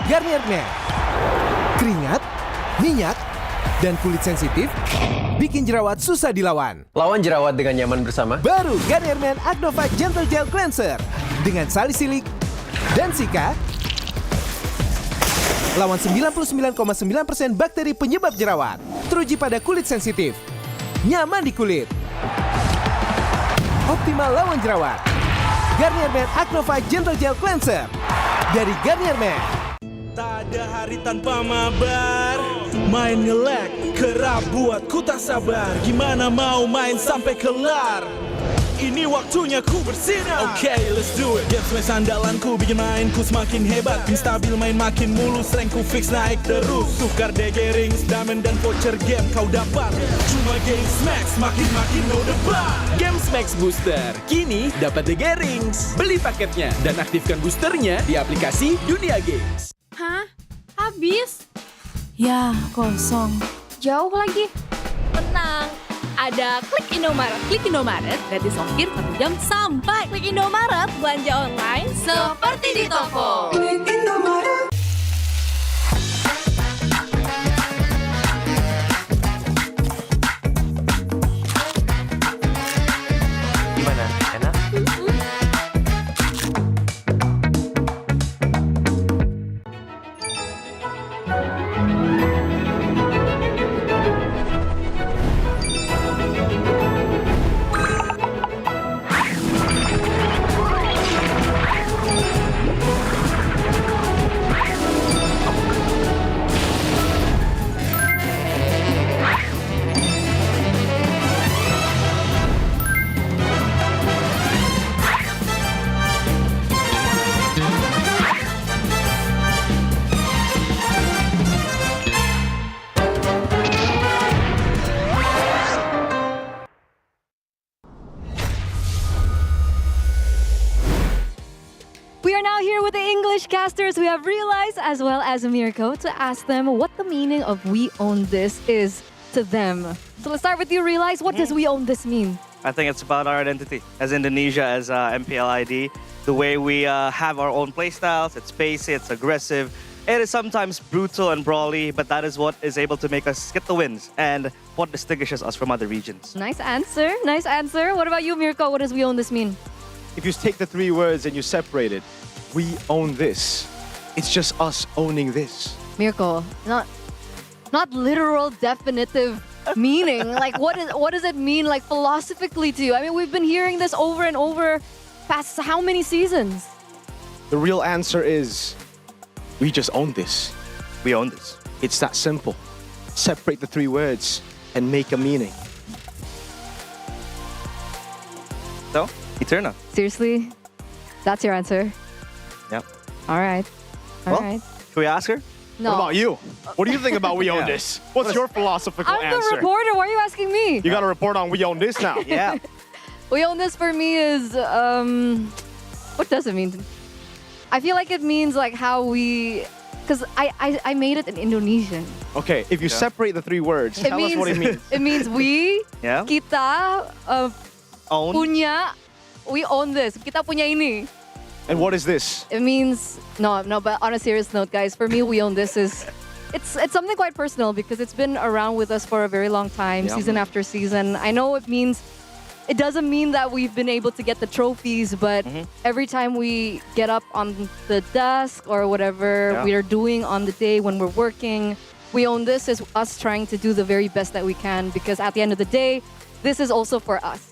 Garnier Man. Keringat, minyak, dan kulit sensitif bikin jerawat susah dilawan. Lawan jerawat dengan nyaman bersama. Baru Garnier Man Acno 5 Gentle Gel Cleanser dengan salisilik dan sika. Lawan 99,9% bakteri penyebab jerawat. Teruji pada kulit sensitif. Nyaman di kulit. Optimal lawan jerawat. Garnier Man Acno 5 Gentle Gel Cleanser dari Garnier Man. Tak ada hari tanpa mabar. Main nge-lag, kerap buatku tak sabar. Gimana mau main sampai kelar? Ini waktunya ku bersinar. Okay, let's do it. Games main sandalanku bikin mainku semakin hebat. Pin stabil main makin mulus, rankku fix naik terus. Tukar DG rings, diamond dan voucher game kau dapat. Cuma Games Max, makin-makin no debat. Games Max Booster, kini dapat DG Rings. Beli paketnya dan aktifkan boosternya di aplikasi Dunia Games. Hah? Habis? Ya, kosong. Jauh lagi. Tenang. Ada Klik Indomaret. Klik Indomaret, gratis ongkir 1 jam sampai. Klik Indomaret, belanja online seperti di toko. Klik Indomaret. Gimana? Enak? now here with the English casters. We have Realize as well as Mirko to ask them what the meaning of "We Own This" is to them. So let's start with you, Realize. What does "We Own This" mean? I think it's about our identity as Indonesia, as MPL ID. The way we have our own playstyles. It's pacey, it's aggressive. It is sometimes brutal and brawly, but that is what is able to make us get the wins and what distinguishes us from other regions. Nice answer. Nice answer. What about you, Mirko? What does "We Own This" mean? If you take the three words and you separate it, we own this. It's just us owning this. Mirko, not literal definitive meaning. Like what does it mean like philosophically to you? I mean, we've been hearing this over and over past how many seasons? The real answer is we just own this. We own this. It's that simple. Separate the three words and make a meaning. So, Eterna. Seriously? That's your answer? Yep. All right. All right. Can we ask her? No. What about you? What do you think about we own this? What's your philosophical I'm answer? the reporter. Why are you asking me? You got to report on we own this now. Yeah. We Own This for me is, what does it mean? I feel like it means like how we, because I made it in Indonesian. Okay, if you separate the three words, It tell means, us what it means. It means we, Yeah. kita, Own. punya, we own this. Kita punya ini. And what is this? It means, no, but on a serious note, guys, for me, we own this is, it's something quite personal because it's been around with us for a very long time, Yeah. season after season. I know it doesn't mean that we've been able to get the trophies, but every time we get up on the desk or whatever Yeah. we are doing on the day when we're working, we own this as us trying to do the very best that we can because at the end of the day, this is also for us.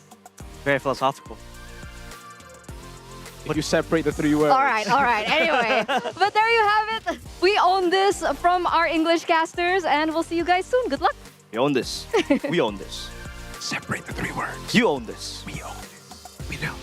Very philosophical. If you separate the three words. All right. Anyway, but there you have it. We own this from our English casters, and we'll see you guys soon. Good luck. We own this. We own this. Separate the three words. You own this. We own this. We don't.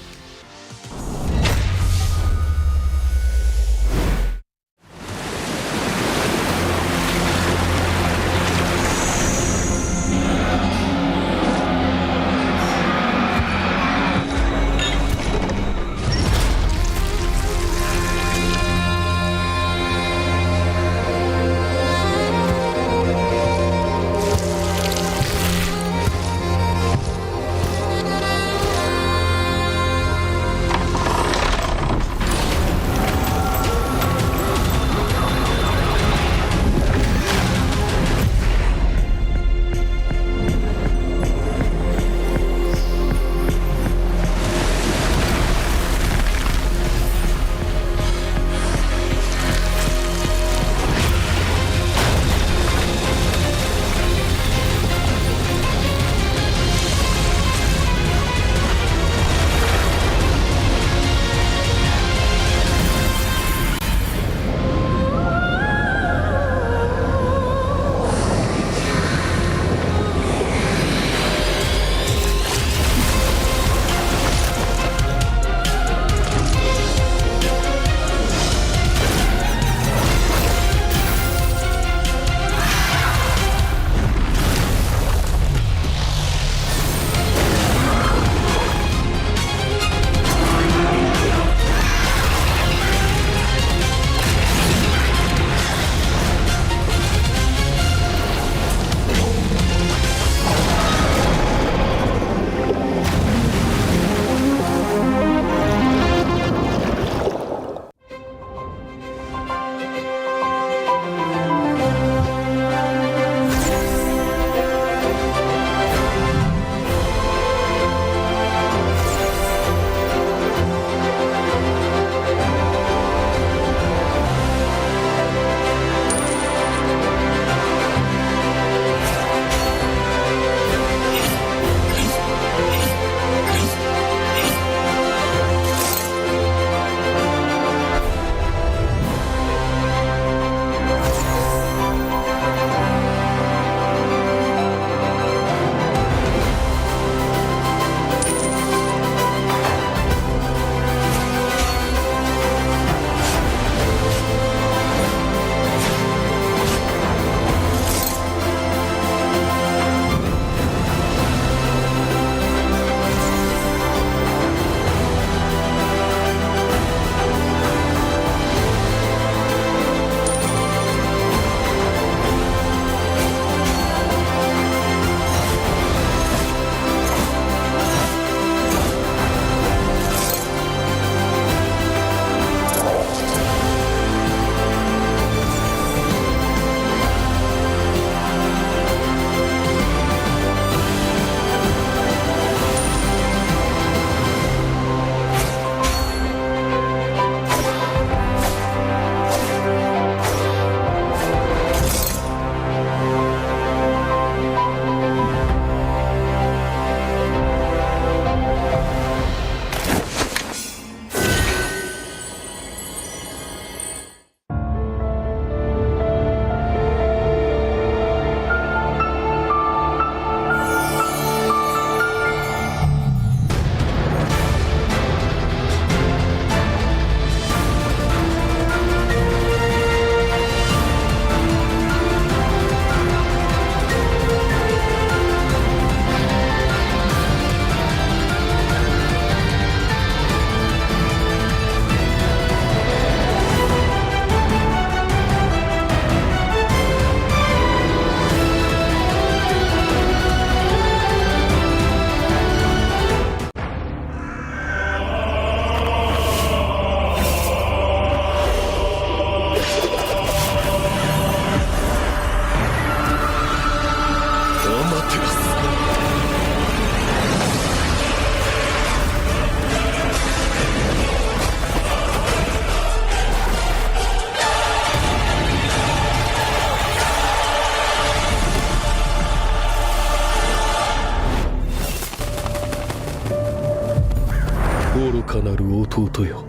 愚かなる弟よ。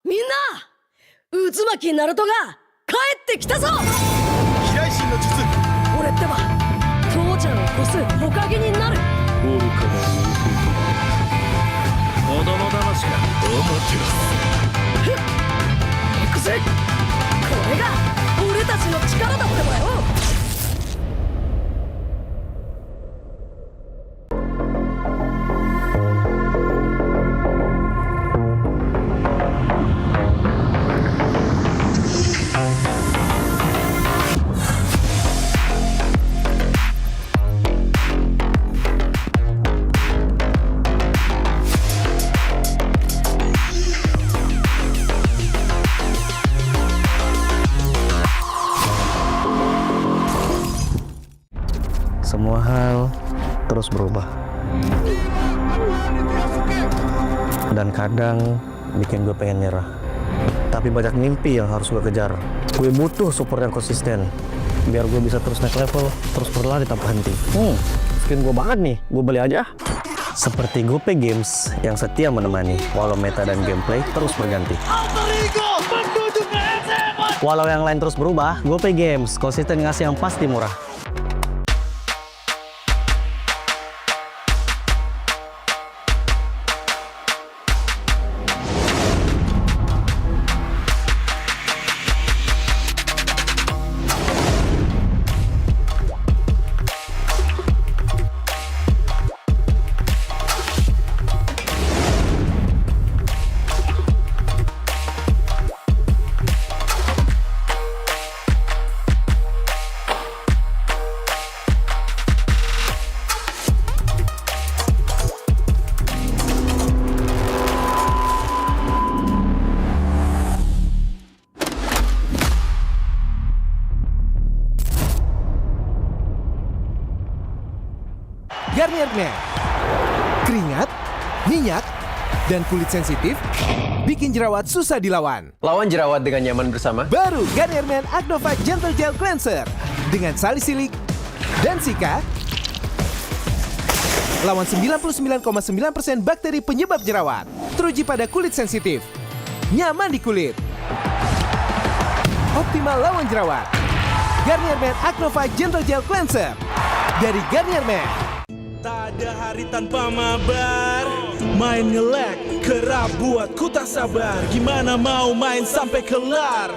みんな渦巻きナルトが帰ってきたぞ。飛来神の術。俺ってば父ちゃんを越す火影になる。愚かなる弟よ。子供騙しか。ふっ行くぜ。これが俺たちの力だってばよ。Semua hal terus berubah. Dan kadang bikin gue pengen nyerah. Tapi banyak mimpi yang harus gue kejar. Gue butuh support yang konsisten. Biar gue bisa terus naik level, terus berlari tanpa henti. Skin gue banget nih, gue beli aja. Seperti GoPay Games yang setia menemani, walau meta dan gameplay terus berganti. Walau yang lain terus berubah, GoPay Games konsisten ngasih yang pasti murah. Garnier Men. Keringat, minyak, dan kulit sensitif bikin jerawat susah dilawan. Lawan jerawat dengan nyaman bersama. Baru Garnier Men Acno Fight Gentle Gel Cleanser dengan salisilik dan sika. Lawan 99,9% bakteri penyebab jerawat. Teruji pada kulit sensitif. Nyaman di kulit. Optimal lawan jerawat. Garnier Men Acno Fight Gentle Gel Cleanser dari Garnier Men. Tak ada hari tanpa mabar. Main nge-lag, kerap buat ku tak sabar. Gimana mau main sampai kelar?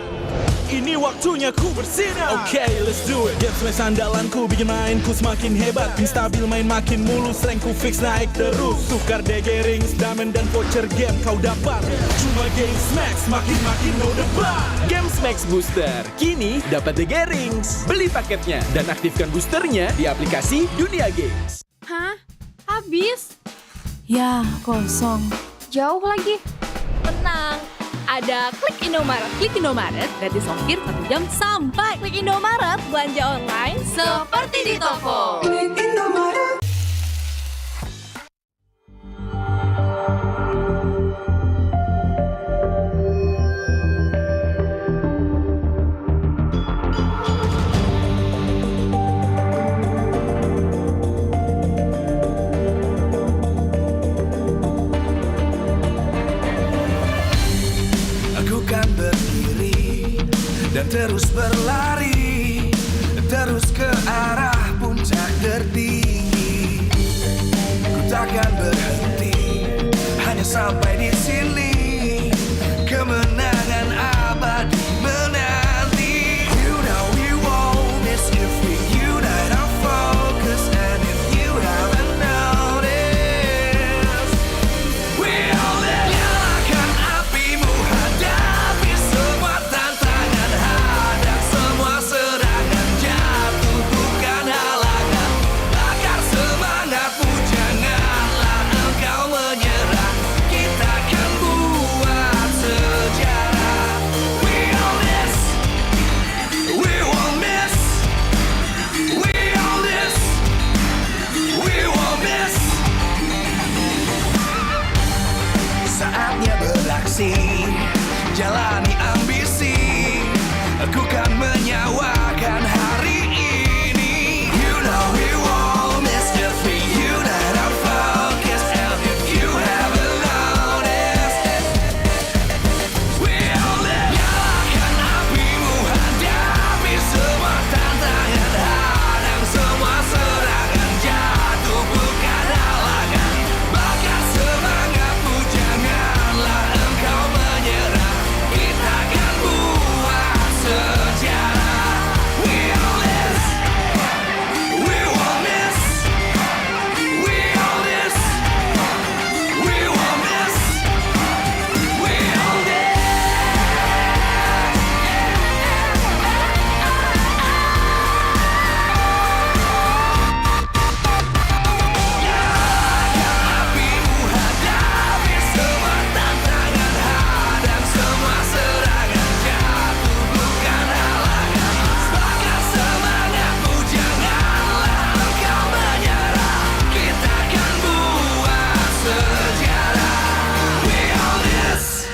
Ini waktunya ku bersinar. Oke, let's do it. Game smash andalanku bikin mainku semakin hebat. Pin stabil main makin mulus, rankku fix naik terus. Tukar DG rings, diamond dan voucher game kau dapat. Cuma Game Max makin no debat. Game Max Booster kini dapat DG Rings. Beli paketnya dan aktifkan boosternya di aplikasi Dunia Games. Hah? Habis? Ya, kosong. Jauh lagi. Tenang. Ada Klik Indomaret. Klik Indomaret gratis ongkir 1 jam sampai. Klik Indomaret belanja online seperti di toko. Klik Indomaret. Dan terus berlari, terus ke arah puncak tertinggi. Ku takkan berhenti, hanya sampai di sini. Kemenangan abadi menanti. You know we won't miss if we unite our focus. And if you haven't noticed, we'll nyalakan apimu. beraksi, jalani ambisi. Aku kan menyawakan hari ini. You know we won't miss if we unite our focus. And if you haven't noticed, we'll live. Nyalakan apimu, hadapi semua tantangan, hadang semua serangan, jatuh bukan halangan. Bakar semangatmu, janganlah engkau menyerah. Kita akan buat sejarah. We all this, we won't miss. We all this, we won't miss. We all this. Apimu, hadapi semua tantangan, hadang semua serangan, jatuh bukan halangan. Bakar semangatmu, janganlah engkau menyerah. Kita akan buat sejarah. We all this.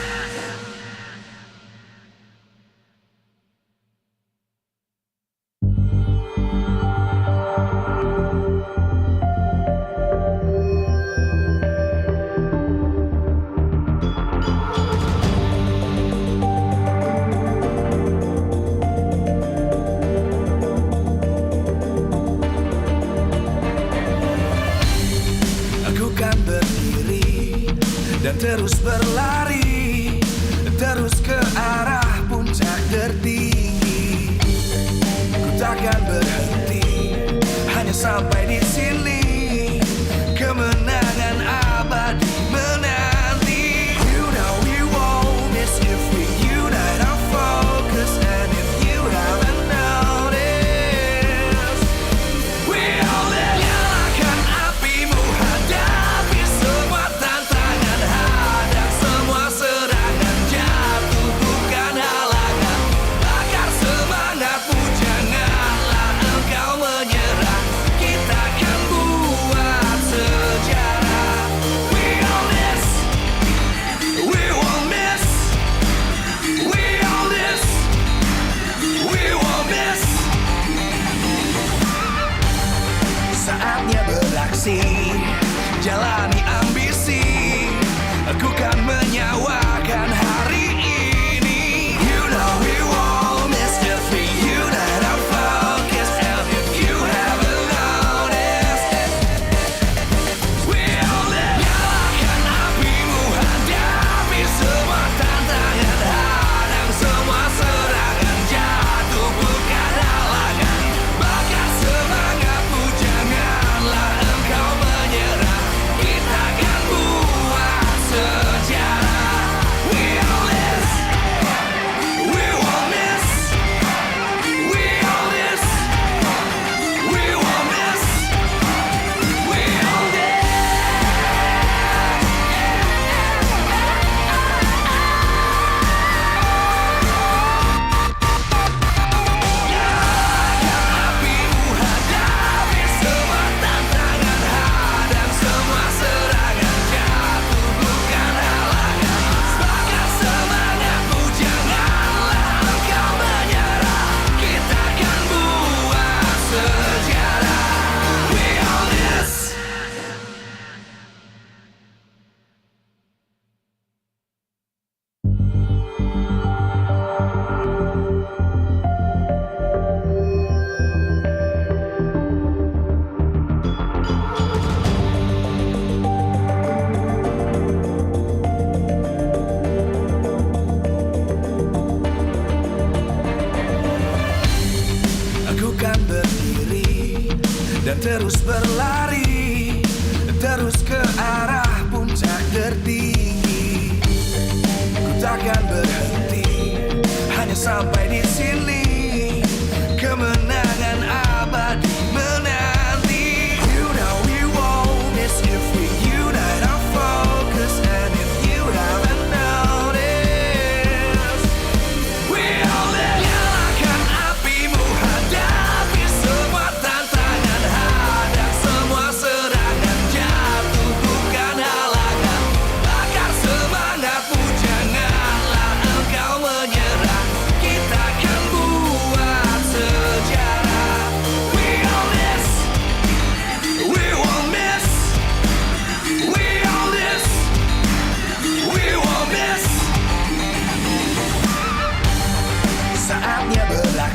Aku kan berdiri dan terus berlari, terus ke arah puncak tertinggi. Ku takkan berhenti, hanya sampai di sini. Kemenangan abadi menanti. You know we won't miss if we unite our focus. And if you haven't noticed, we all live. Nyalakan apimu, hadapi semua tantangan, hadang semua serangan, jatuh bukan halangan. Bakar semangatmu, janganlah engkau menyerah. Kita akan buat sejarah. We all this, we won't miss. We all this, we won't miss. Saatnya beraksi, jalani ambisi. Aku kan menyawakan hari ini. You know we won't miss if we unite our focus. And if you haven't noticed, we all live. Nyalakan apimu, hadapi semua tantangan, hadang semua serangan, jatuh bukan halangan. Bakar semangatmu, janganlah engkau menyerah. Kita akan buat sejarah. We all this, we won't miss. We all this, we won't miss. We all this. Apimu, hadapi semua tantangan, hadang semua serangan, jatuh bukan halangan. Bakar semangatmu, janganlah engkau menyerah. Kita akan buat sejarah. We all this. Aku kan berdiri dan terus berlari, terus ke arah puncak tertinggi. Ku takkan berhenti, hanya sampai di sini. Kemenangan abadi menanti. You know we won't miss if we unite our focus. And if you haven't noticed, we all live. Nyalakan apimu, hadapi semua tantangan, hadang semua serangan, jatuh bukan halangan. Bakar semangatmu, jangan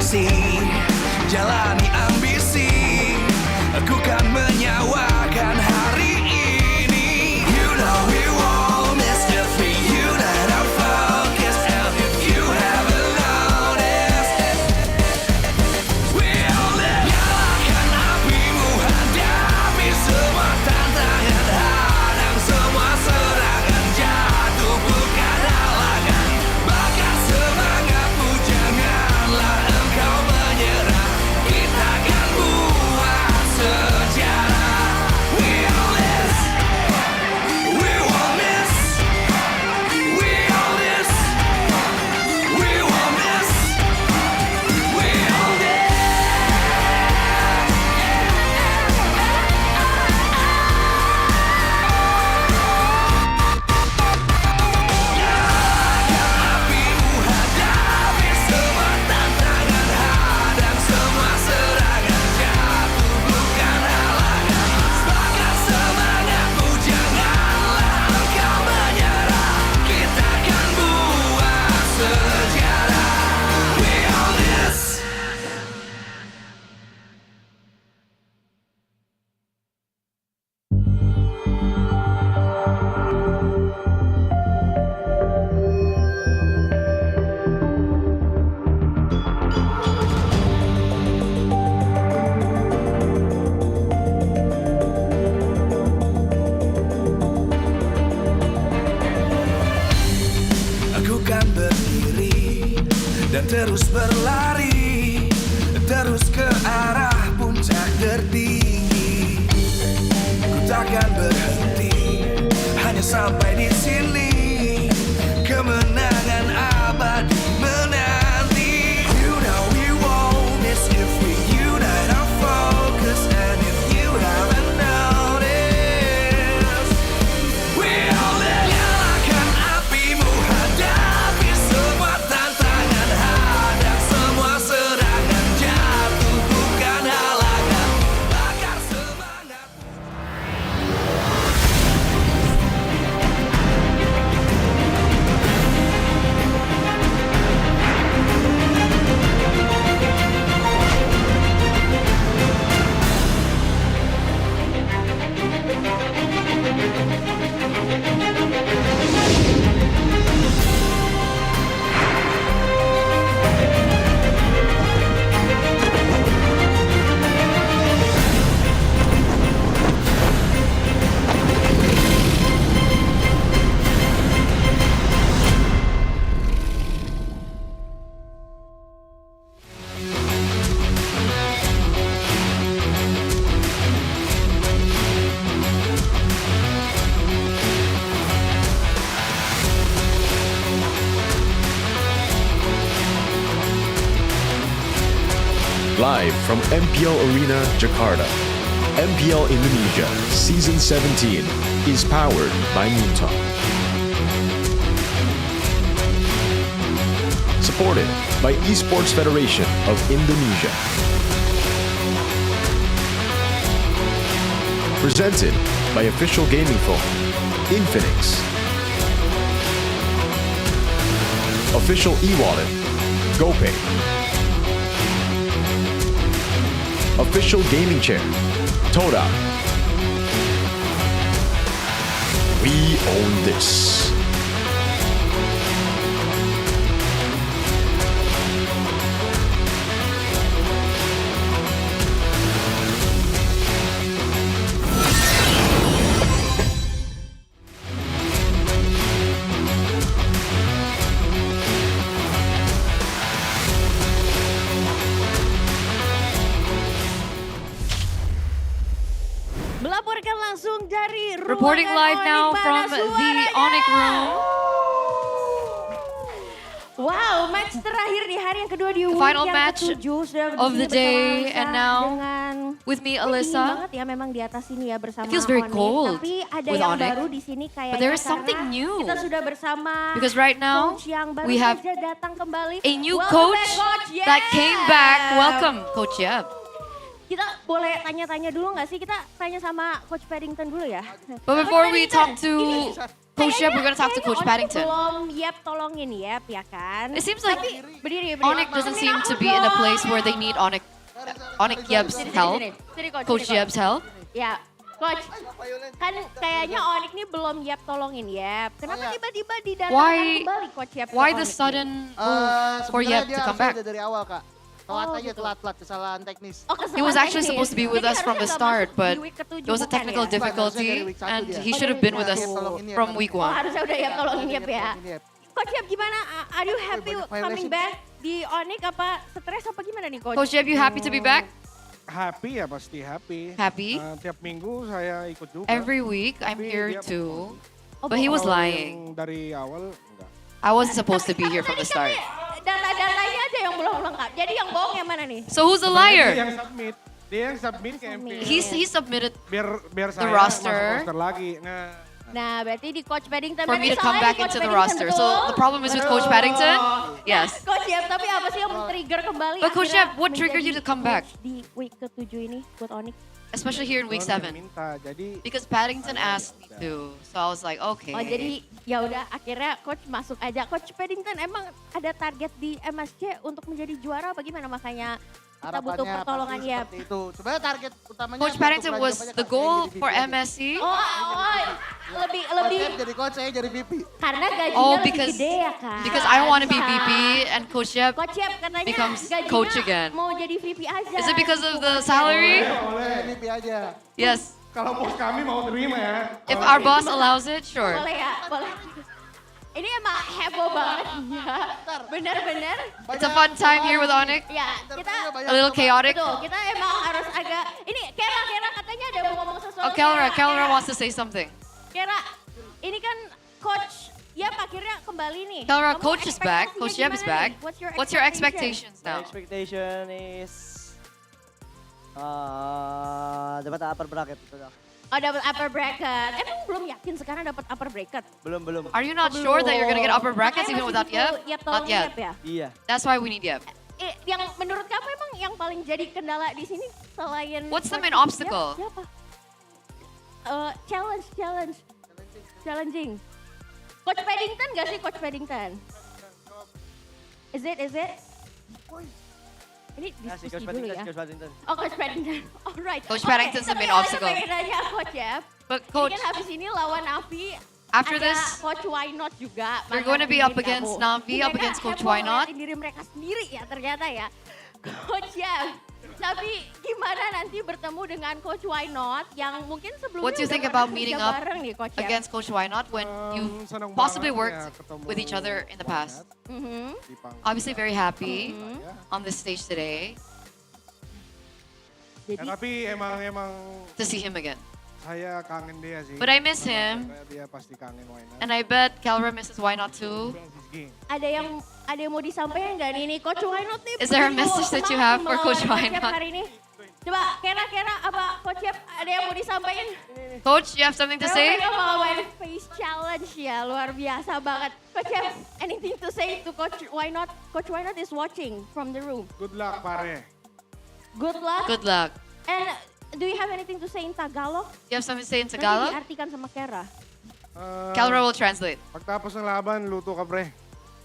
bersih, jalani ambisi. Aku kan menyawakan hari ini. You know we won't miss the free. You that our focus. And if you haven't noticed, we'll nyalakan apimu, hadapi semua tantangan, hadang semua serangan, jatuh bukan halangan, bakar semangatmu, janganlah engkau menyerah, kita akan buat sejarah. We all this, we won't miss, we all this, we won't miss, we all this. Apimu, hadapi semua tantangan, hadang semua serangan, jatuh bukan halangan, bakar semangatmu, janganlah engkau menyerah, kita akan buat sejarah. We all this. Aku kan berdiri dan terus berlari, terus ke arah puncak tertinggi. Ku takkan berhenti, hanya sampai di sini. Kemenangan abadi menanti. You know we won't miss if we unite our focus. And if you haven't noticed, we all nyalakan apimu, hadapi semua tantangan, hadang semua serangan, jatuh bukan halangan, bakar semangat. Live from MPL Arena, Jakarta, MPL Indonesia Season 17 is powered by Moontalk. Supported by Esports Federation of Indonesia. Presented by official gaming phone, Infinix. Official e-wallet, GoPay. Official gaming chair, Toda. We own this. Melaporkan langsung dari Reporting live now from the Onyx room. Wow, match terakhir di hari yang kedua di week Final yang match ke-7 sudah of the bersama day, Alisa and now dengan with me, dingin Alyssa. banget ya memang di atas sini ya bersama It feels very Onyx. cold Tapi ada with yang Onyx. baru di sini kayaknya But there is karena something new. kita sudah bersama Because right now, coach yang baru we have saja datang kembali. a new Welcome coach back, Coach that came back. Yap. Welcome, Coach Yap. Kita boleh tanya-tanya dulu nggak sih? Kita tanya sama Coach Paddington dulu ya. But Coach before we Paddington, talk to ini Coach Jeb, we're gonna talk to Coach Paddington. Belum tolongin ya kan. It seems like berdiri. Onyx doesn't seem to be in a place where they need Onyx Yeb's help. Coach Jeb's help. Ya, Coach. Kan kayaknya Onyx nih belum tolongin Yeb. Kenapa tiba-tiba didatangkan kembali Coach Yeb? Why the sudden move for Yeb to come back? Dari awal, Kak. Telat aja, telat kesalahan teknis. He was actually supposed to be with us from the start, but it was a technical difficulty, and he should have been with us from week 1. Harusnya udah tolongin Yeb ya. Coach Yeb gimana? Are you happy coming back di Onyx? Apa stres apa gimana nih Coach? Coach Yeb, you happy to be back? Happy ya pasti happy. Happy? Tiap minggu saya ikut juga. Every week I'm here too. But he was lying. Dari awal enggak. I wasn't supposed to be here from the start. Data-datanya aja yang belum lengkap. Jadi yang bohong yang mana nih? So who's the liar? Dia yang submit ke MPL. He submitted biar the saya roster. masuk roster lagi. Nah, berarti di Coach Paddington. For me to come back into the roster. So the problem is with Coach Paddington? Yes. Coach Yeb, tapi apa sih yang men-trigger kembali? But Coach Yeb, what triggered you to come back? Di week ke-7 ini buat Onyx. Especially here in week 7. Because Paddington asked me to. So I was like, okay. Oh, jadi ya udah akhirnya Coach masuk aja. Coach Paddington emang ada target di MSC untuk menjadi juara bagaimana makanya kita butuh pertolongan Yeb. Itu. Sebenarnya target utamanya Coach Paddington was the goal for MSC. Lebih jadi coach, saya jadi VP. karena gajinya lebih because gede ya kan. because I want to be VP and Coach Yeb katanya becomes gajinya coach again. mau jadi VP aja. Is it because of the salary? Boleh, VP aja. Yes. Kalau bos kami mau terima ya. If our boss allows it, sure. Boleh ya, boleh. Ini emang heboh banget ya. Bener-bener. It's a fun time here with Onyx. Ya, kita A little chaotic. betul, kita emang harus agak ini Kera katanya ada mau ngomong sesuatu. Oh, Kelra wants to say something. Kera, ini kan Coach Yeb akhirnya kembali nih. Kelra, Kamu Coach is back. ekspektasinya Coach Yeb is gimana back. nih? What's your expectations My now? expectation is dapat upper bracket itu dah. Oh, dapat upper bracket. Emang belum yakin sekarang dapat upper bracket? Belum. Are you not sure that you're gonna get upper brackets even without Yeb? Not yet. Ya? Iya. That's why we need Yeb. Yang menurut kamu emang yang paling jadi kendala di sini selain What's the main Coach obstacle? Yeb, siapa? Challenging. Coach Paddington gak sih Coach Paddington? Is it? Ini diskusi dulu ya. Coach Paddington. Oh, Coach Paddington. Alright. Coach Paddington's the main obstacle. Tapi pengen nanya Coach ya. But Ini Coach, kan habis ini lawan Navi. After ada this, Coach Why Not juga. you're going to be up manggil against kamu. Navi, up Mereka against Coach heboh Why Not. ngeliatin diri mereka sendiri ya ternyata ya. Coach ya. Tapi gimana nanti bertemu dengan Coach Why Not yang mungkin sebelumnya what do you udah think pernah about meeting kerja up bareng nih Coach ya? against Coach Why Not when you senang possibly banget worked ya ketemu with each other in the past? Mhm. Obviously very happy on this stage today Tapi emang to see him again. saya kangen dia sih. But I miss him. Dia pasti kangen Why Not. And I bet Kelra misses Why Not too. Ada yang mau disampaikan nggak nih Coach Why Not nih? Is there a begitu message that you semangat have for Coach Why Yeb Not? hari ini? Coba Kera apa Coach Yeb ada yang mau disampaikan? Coach, you have something to say? Mereka bawain face challenge ya, luar biasa banget. Coach Yeb, anything to say to Coach Why Not? Coach Why Not is watching from the room. Good luck pare. Good luck. Good luck. And do you have anything to say in Tagalog? You have something to say in Nanti Tagalog? diartikan sama Kera. Kelra will translate. Pagtapos ng laban, luto ka pre.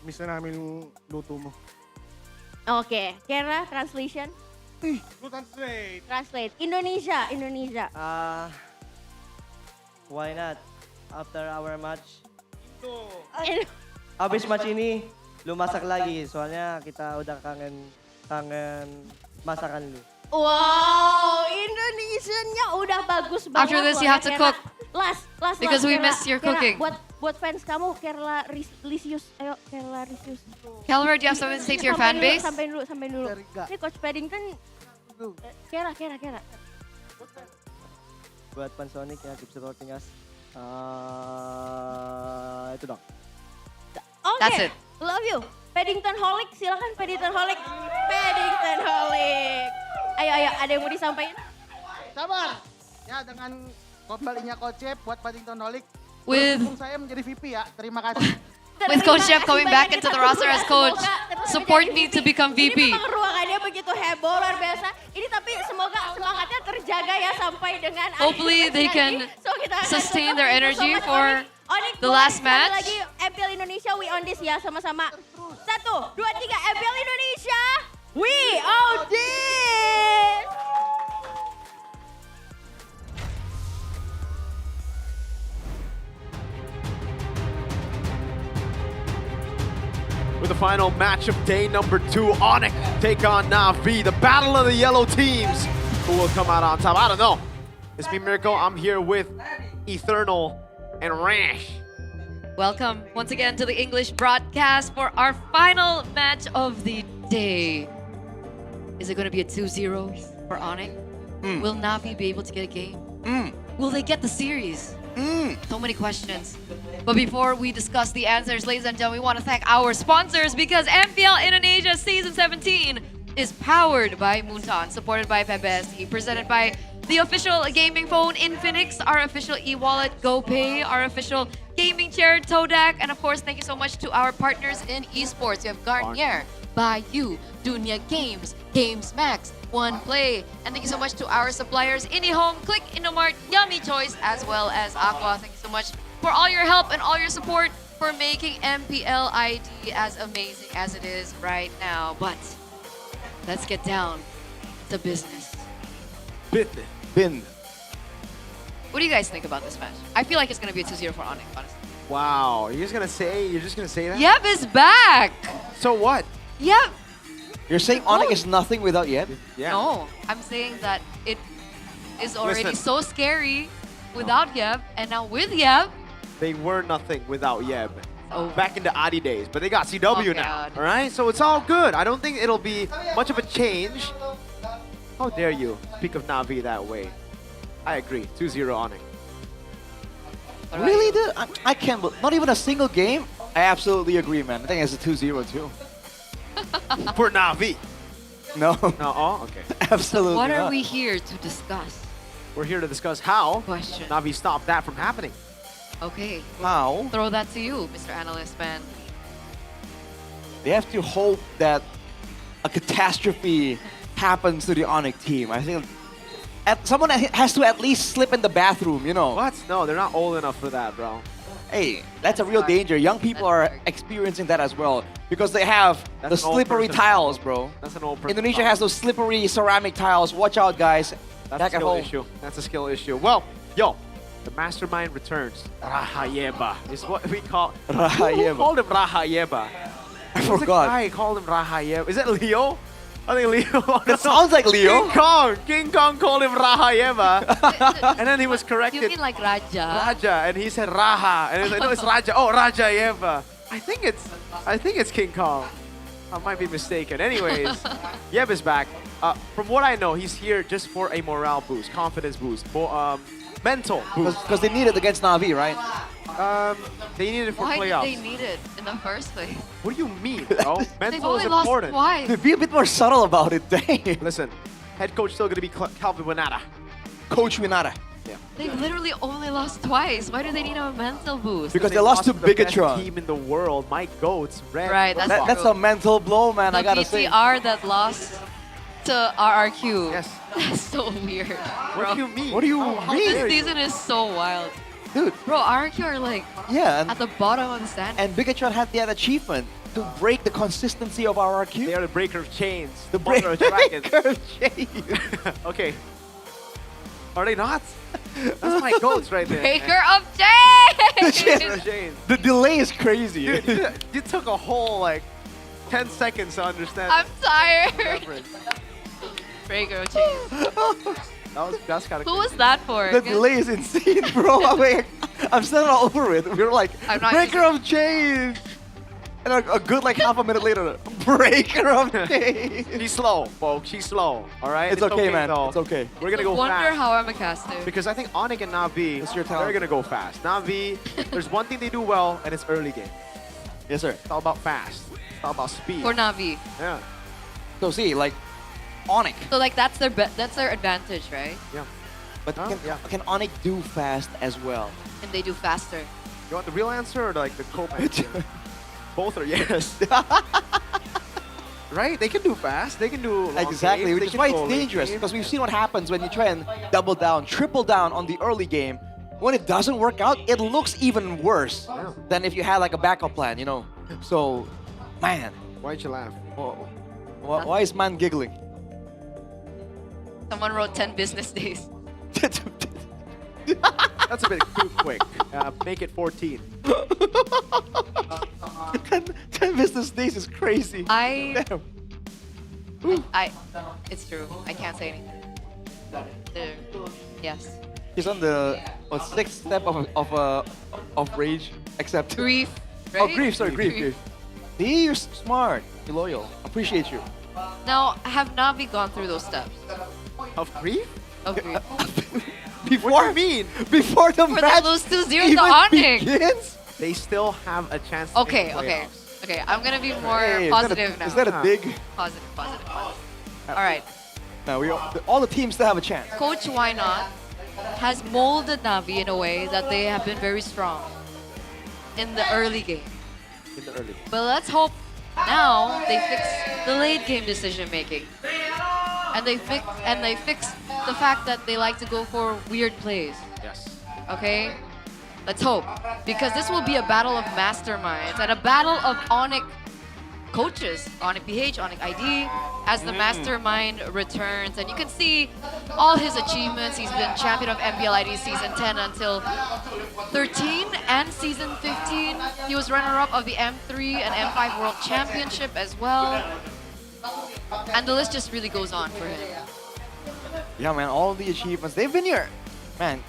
Miss na namin yung luto mo. Oke, Kera translation. Translate. Translate. Indonesia. Why not? After our match, In- habis match ini, lu masak lagi. Soalnya kita udah kangen masakan lu. Wow, Indonesianya udah bagus banget. After this, loh you have ya, to Kera. cook. Last, Because we Kera. miss your Kera, cooking. Buat fans kamu, Kerla Lisius. Ayo, Kerla Lisius. Kelra, do you have something to say to your fan base? Sampai dulu. Ini Coach Paddington. Kera. Buat Panasonic ya, keep supporting us. Itu dong. Oke, That's it. love you. Paddington Holic, silakan Paddington Holic. Paddington Holic. Ayo, ada yang mau disampaikan? Sabar. Ya dengan kembalinya Coach Yeb buat Paddington Holic. With- Dukung saya menjadi VP ya. Terima kasih. With Coach Yeb coming back into the roster as coach, support me to become Ini VP. memang ruangannya begitu heboh, luar biasa. Ini tapi semoga semangatnya terjaga ya sampai dengan akhir Hopefully they sesi can ini. So, kita akan sustain tutup. their Thank you so energy much, for Onyx. Onyx The boys, last sekali match. lagi MPL Indonesia, we on this ya sama-sama. 1, 2, 3, MPL Indonesia, we on this! With the final match of day number 2, Onyx take on Na'Vi, the battle of the yellow teams. Who will come out on top? I don't know. It's me, Miracle. I'm here with Eternal and Rash. Welcome once again to the English broadcast for our final match of the day. Is it going to be a 2-0 for Onyx? Will Na'Vi be able to get a game? Will they get the series? So many questions. But before we discuss the answers, ladies and gentlemen, we want to thank our sponsors because MPL Indonesia Season 17 is powered by Moonton, supported by PBSE, presented by the official gaming phone Infinix, our official e-wallet GoPay, our official gaming chair Todak, and of course, thank you so much to our partners in esports. You have Garnier, Bayou, Dunia Games, Games Max, One Play, and thank you so much to our suppliers IndyHome, Click, Indomart, Yummy Choice, as well as Aqua. Thank you so much for all your help and all your support for making MPL ID as amazing as it is right now. But let's get down to business. Bin. What do you guys think about this match? I feel like it's going to be a 2-0 for Onyx, honestly. Wow, you're just gonna say that? Yep is back. So what? Yep. You're saying Onyx is nothing without Yeb? Yeah. No, I'm saying that it is already Listen. so scary without Yeb, and now with Yeb, They were nothing without Yeb. Oh. Back in the Adi days, but they got CW Oh, now. God. All right, so it's all good. I don't think it'll be much of a change. How dare you speak of Na'Vi that way? I agree. 2-0 Onyx. Really, dude? I can't believe, not even a single game? I absolutely agree, man. I think it's a 2-0 too. For Na'Vi. No. No. Oh, okay. Absolutely what are not. we here to discuss? We're here to discuss how Question. Na'Vi stopped that from happening. Okay. How? Throw that to you, Mr. Analyst Man. They have to hope that a catastrophe happens to the Onyx team. I think someone has to at least slip in the bathroom, you know. What? No, they're not old enough for that, bro. Hey, that's a real danger. Young people are experiencing that as well because they have the That's an old slippery person tiles, problem. bro. That's an old person Indonesia problem. has those slippery ceramic tiles. Watch out, guys. That's Back a at skill home. issue. That's a skill issue. Well, yo, the mastermind returns. Rahayeba is what we call. Who Rahayeba. called him Rahayeba? I Who's the forgot. guy called him Rahayeba? Is it Leo? I think Leo. It sounds like Leo. King Kong called him Rahayeba, and then he was corrected. You mean like Raja? Raja, and he said Raha, and he's like, no, it's Raja. Oh, Rajayeva. I think it's King Kong. I might be mistaken. Anyways, Yeb is back. From what I know, he's here just for a morale boost, confidence boost, mental boost. Because they need it against Na'Vi, right? They need it for Why playoffs. did they need it in the first place? What do you mean, bro? They've Mental only is lost important. twice. Be a bit more subtle about it, dang. Listen, head coach still gonna be Calvin Winata. Coach Winata. Yeah. They literally only lost twice. Why do they need a mental boost? Because they lost to the best Bigatron. team in the world, my goats, red. Right, that's Buffalo. That's a mental blow, man. the I gotta say. BTR that lost to RRQ. Yes. That's so weird. What Bro. do you mean? What do you How mean? dare This you? season is so wild. Dude, Bro, RRQ are like yeah. at the bottom of the standing. And Bigatron had that achievement to break the consistency of our RQ. They are the breaker of chains. The mother of dragons. breaker of chains. Okay. Are they not? That's my goats right there. Breaker of chains! Breaker of chains. The delay is crazy. Dude, you took a whole like 10 seconds to understand. I'm tired. reference. Breaker of chains. That's kind of. Who was that for? The delay is insane, bro. I'm still not over it. We were like, I'm not breaker of chains. And a good like half a minute later, breaker of chains. She's slow, folks. She's slow. All right. It's okay, man. Though. It's okay. We're gonna go Wonder fast how I'm a caster. because I think Onyx and Na'Vi, It's your talent. they're gonna go fast. Na'Vi, there's one thing they do well, and it's early game. Yes, sir. It's all about fast. It's all about speed. For Na'Vi. Yeah. So see, like, Onyx. So like that's their advantage, right? Yeah. But Huh? Yeah. can Onyx do fast as well? And they do faster. You want the real answer or like the co-answer? Both are yes. Right? They can do fast. They can do long Exactly, games, which they is can why go it's late dangerous games. because we've seen what happens when you try and double down, triple down on the early game. when it doesn't work out, it looks even worse than if you had like a backup plan, you know. So, man. Why'd you laugh? Why is man giggling? Someone wrote 10 business days. That's a bit too quick. Make it 14. 10 business days is crazy. Damn. It's true. I can't say anything. Yes. He's on the sixth step of rage, except grief. Oh, Right? grief. Sorry, grief. See, you're smart. You're loyal. Appreciate you. Now, have Navi gone through those steps? Of grief? Of grief. Before, what do you mean? Before the For match they lose 2-0 to even Onyx. begins? They still have a chance to Okay, make the okay. playoffs. Okay, I'm gonna be more Hey, positive now. Is that a dig? Positive. All right. No, all the teams still have a chance. Coach Why Not has molded Navi in a way that they have been very strong in the early game. In the early. But let's hope now they fix the late game decision making. And they fix the fact that they like to go for weird plays. Yes. Okay? Let's hope. Because this will be a battle of masterminds and a battle of Onyx coaches, Onyx PH, Onyx ID, as the mastermind returns. And you can see all his achievements. He's been champion of MPL ID Season 10 until 13 and Season 15. He was runner-up of the M3 and M5 World Championship as well. And the list just really goes on for him. Yeah, man, all the achievements. They've been here. Man,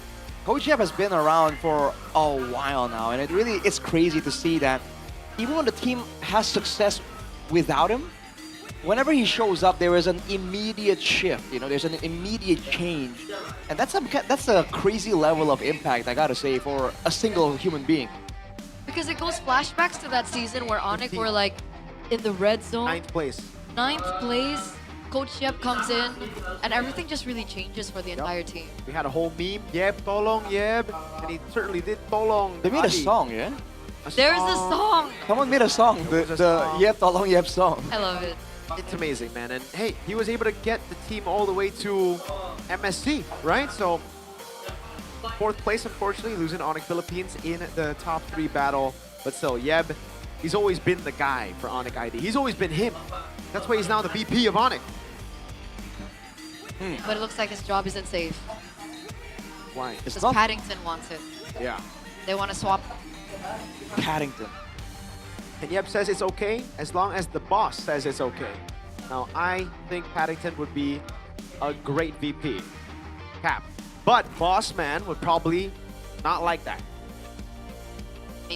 Coach Yep has been around for a while now. And it's crazy to see that even when the team has success without him, whenever he shows up, there is an immediate shift. You know, there's an immediate change. And that's a crazy level of impact, I gotta say, for a single human being. Because it goes flashbacks to that season where Onyx were like in the red zone. 9th place. 9th place. Coach Yep comes in, and everything just really changes for the entire team. We had a whole meme, Yeb, Tolong, Yeb, and he certainly did Tolong. They made a song, yeah? There's a song! Someone made a song, the Yep Tolong Yep song. I love it. It's amazing, man. And hey, he was able to get the team all the way to MSC, right? So, 4th place, unfortunately, losing Onyx Philippines in the top 3 battle. But still, Yeb, he's always been the guy for Onyx ID. He's always been him. That's why he's now the VP of Onyx. But it looks like his job isn't safe. Why? Because Paddington wants it. Yeah. They want to swap. Paddington. And Yeb says it's okay as long as the boss says it's okay. Now, I think Paddington would be a great VP. Cap. But Boss Man would probably not like that.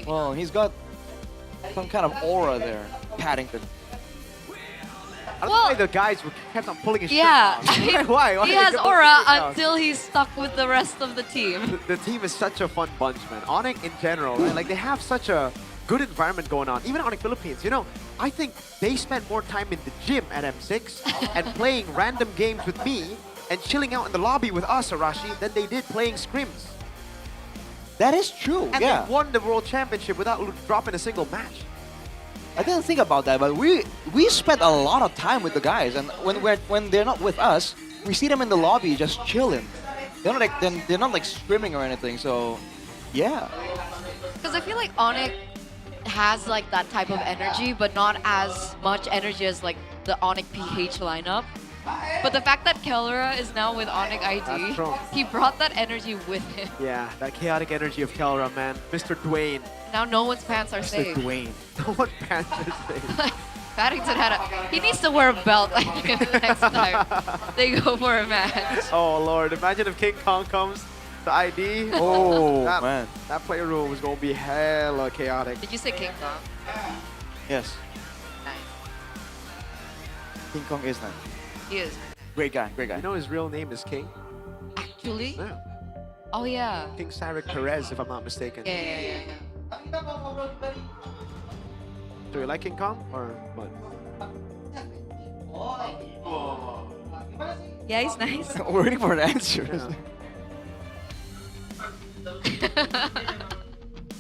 Well, he's got some kind of aura there, Paddington. I don't know why the guys kept on pulling his Yeah. shirt down. Why? He has aura until he's stuck with the rest of the team. The team is such a fun bunch, man. Onyx in general, right? Like, they have such a good environment going on. Even Onyx Philippines, you know, I think they spend more time in the gym at M6 and playing random games with me and chilling out in the lobby with us, Arashi, than they did playing scrims. That is true, And yeah. they won the World Championship without dropping a single match. I didn't think about that, but we spent a lot of time with the guys, and when they're not with us, we see them in the lobby just chilling. They're not like scrimming or anything. So, yeah. Because I feel like Onyx has like that type of energy, but not as much energy as like the Onyx PH lineup. But the fact that Kelra is now with Onyx ID, he brought that energy with him. Yeah, that chaotic energy of Kelra, man. Mr. Dwayne. Now no one's pants are safe. Mr. Dwayne. No one's pants are safe. Like, Paddington he needs to wear a belt like the next time they go for a match. Oh, Lord. Imagine if King Kong comes to ID. Oh, man. That player room is going to be hella chaotic. Did you say King Kong? Yes. Nice. King Kong is nice. He is. Great guy, great guy. You know his real name is King? Actually? Yeah. Oh, yeah. King Sarek Perez, if I'm not mistaken. Yeah. Do you like King Kong or what? Yeah, he's nice. We're waiting for an answer.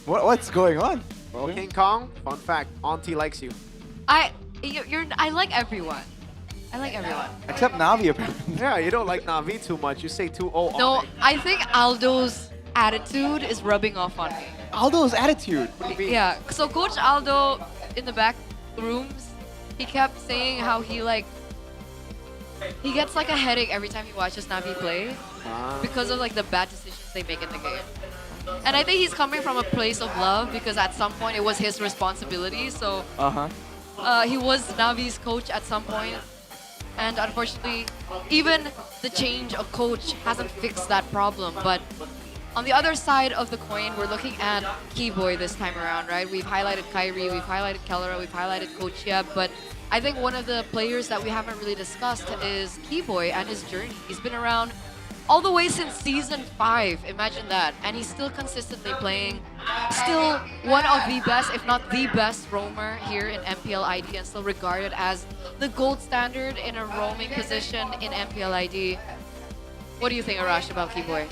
What's going on? Well, King Kong, fun fact, Auntie likes you. I like everyone. I like everyone. Except Navi, apparently. Yeah, you don't like Navi too much. You say too, oh, No, Onyx. I think Aldo's attitude is rubbing off on me. Aldo's attitude. What do you mean? Yeah, so Coach Aldo in the back rooms, he kept saying how he gets like a headache every time he watches Navi play because of like the bad decisions they make in the game. And I think he's coming from a place of love because at some point it was his responsibility. So he was Navi's coach at some point. And unfortunately, even the change of coach hasn't fixed that problem. But on the other side of the coin, we're looking at Keyboy this time around, right? We've highlighted Kyrie, we've highlighted Kellera, we've highlighted Coach Yeb, but I think one of the players that we haven't really discussed is Keyboy and his journey. He's been around all the way since Season 5, imagine that. And he's still consistently playing, still one of the best, if not the best roamer here in MPL ID and still regarded as the gold standard in a roaming position in MPL ID. What do you think, Arash, about Keyboy?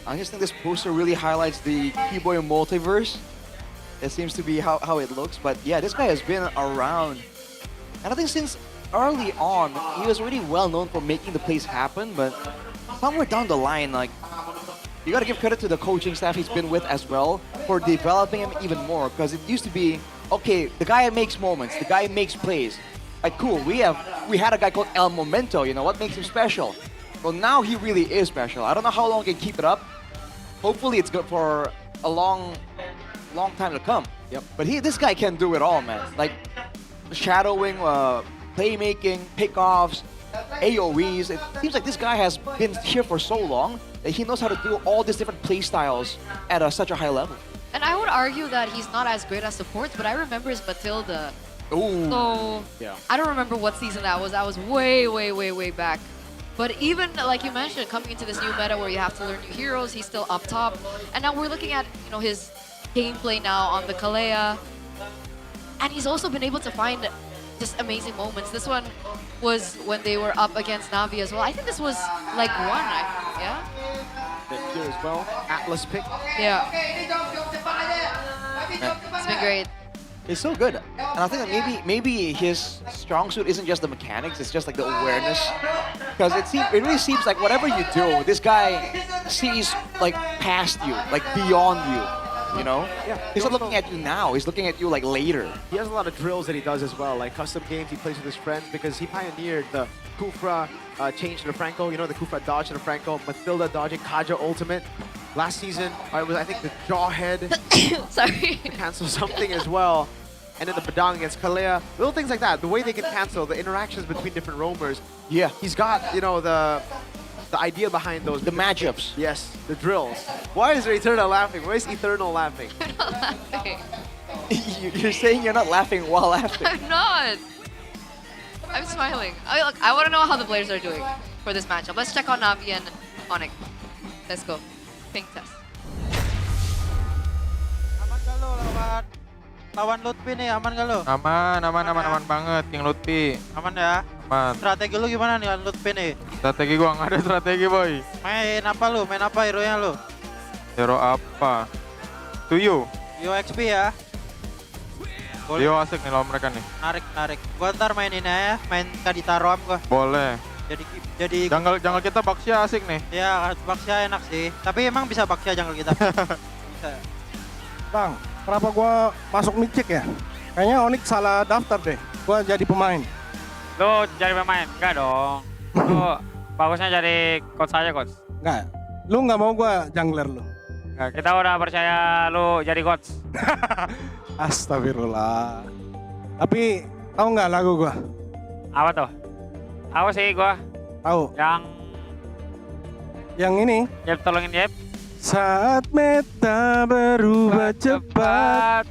I just think this poster really highlights the Keyboy multiverse. It seems to be how it looks, but yeah, this guy has been around. And I think since early on, he was already well known for making the plays happen, but somewhere down the line, like, you gotta give credit to the coaching staff he's been with as well for developing him even more, because it used to be, okay, the guy makes moments, the guy makes plays. Like, cool, we had a guy called El Momento, you know, what makes him special? Well, now he really is special. I don't know how long he can keep it up. Hopefully it's good for a long time to come. Yep. But this guy can do it all, man. Like, shadowing, playmaking, pickoffs, AoEs. It seems like this guy has been here for so long that he knows how to do all these different play styles at such a high level. And I would argue that he's not as great as supports, but I remember his Matilda. Ooh. So, yeah. I don't remember what season that was. That was way back. But even, like you mentioned, coming into this new meta where you have to learn new heroes, he's still up top. And now we're looking at, you know, his gameplay now on the Kalea. And he's also been able to find just amazing moments. This one was when they were up against Navi as well. I think this was like one, yeah? Here as well, Atlas pick. Yeah. It's been great. He's so good. And I think that maybe his strong suit isn't just the mechanics, it's just like the awareness. Because it really seems like whatever you do, this guy sees like past you, like beyond you, you know? Yeah. He's not looking at you now, he's looking at you like later. He has a lot of drills that he does as well, like custom games he plays with his friends because he pioneered the Kufra change to the Franco, you know, the Kufra dodge to the Franco, Matilda dodging Kaja ultimate. Last season, it was, I think, the Jawhead. Sorry. To cancel something as well. And then the Badang against Kalea. Little things like that. The way they can cancel, the interactions between different roamers. Yeah. He's got, you know, the idea behind those. The matchups. Yes, the drills. Why is Eternal laughing? Why is Eternal laughing? I'm not laughing. You're saying you're not laughing while laughing. I'm not. I'm smiling. I want to know how the players are doing for this matchup. Let's check on Navi and Onyx. Let's go. Pink test. Aman gak lo lawan Lutfi nih, aman gak lo? Aman banget, King Lutfi. Aman ya? Aman. Strategi lu gimana nih lawan Lutfi nih? Strategi gua nggak ada strategi, boy. Main apa lu? Main apa hero-nya lu? Hero apa? Tuyu. Yo XP ya? Dio asik nih lawan mereka nih. Narik. Gua ntar mainin aja, main Kadita Roam gua. Boleh. Jadi jungle kita Baxia asik nih. Ya, Baxia enak sih. Tapi emang bisa Baxia jungle kita. Bisa. Bang, kenapa gua masuk micik ya? Kayaknya Onyx salah daftar deh. Gua jadi pemain. Lu jadi pemain? Enggak dong. Lu bagusnya jadi coach aja, coach. Enggak. Lu nggak mau gua jungler lu. Enggak, kita udah percaya lu jadi coach. Astagfirullah. Tapi tahu nggak lagu gua? Apa tuh? Apa sih gua? Tahu. Yang ini. Yep, tolongin Yep. Saat meta berubah cepat.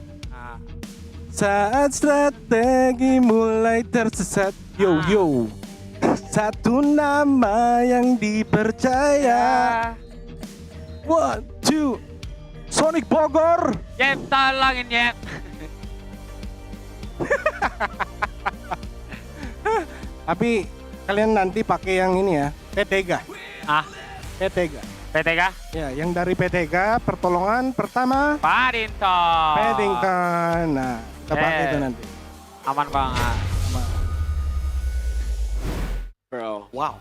Saat strategi mulai tersesat. Yo. Satu nama yang dipercaya. 1, 2. Sonic Bogor. Yep, tolongin Yep. Tapi kalian nanti pakai yang ini ya, P3. P3. P3? Ya, yang dari P3 pertolongan pertama. Paddington. Nah, kita pakai itu nanti. Aman banget. Bro, wow.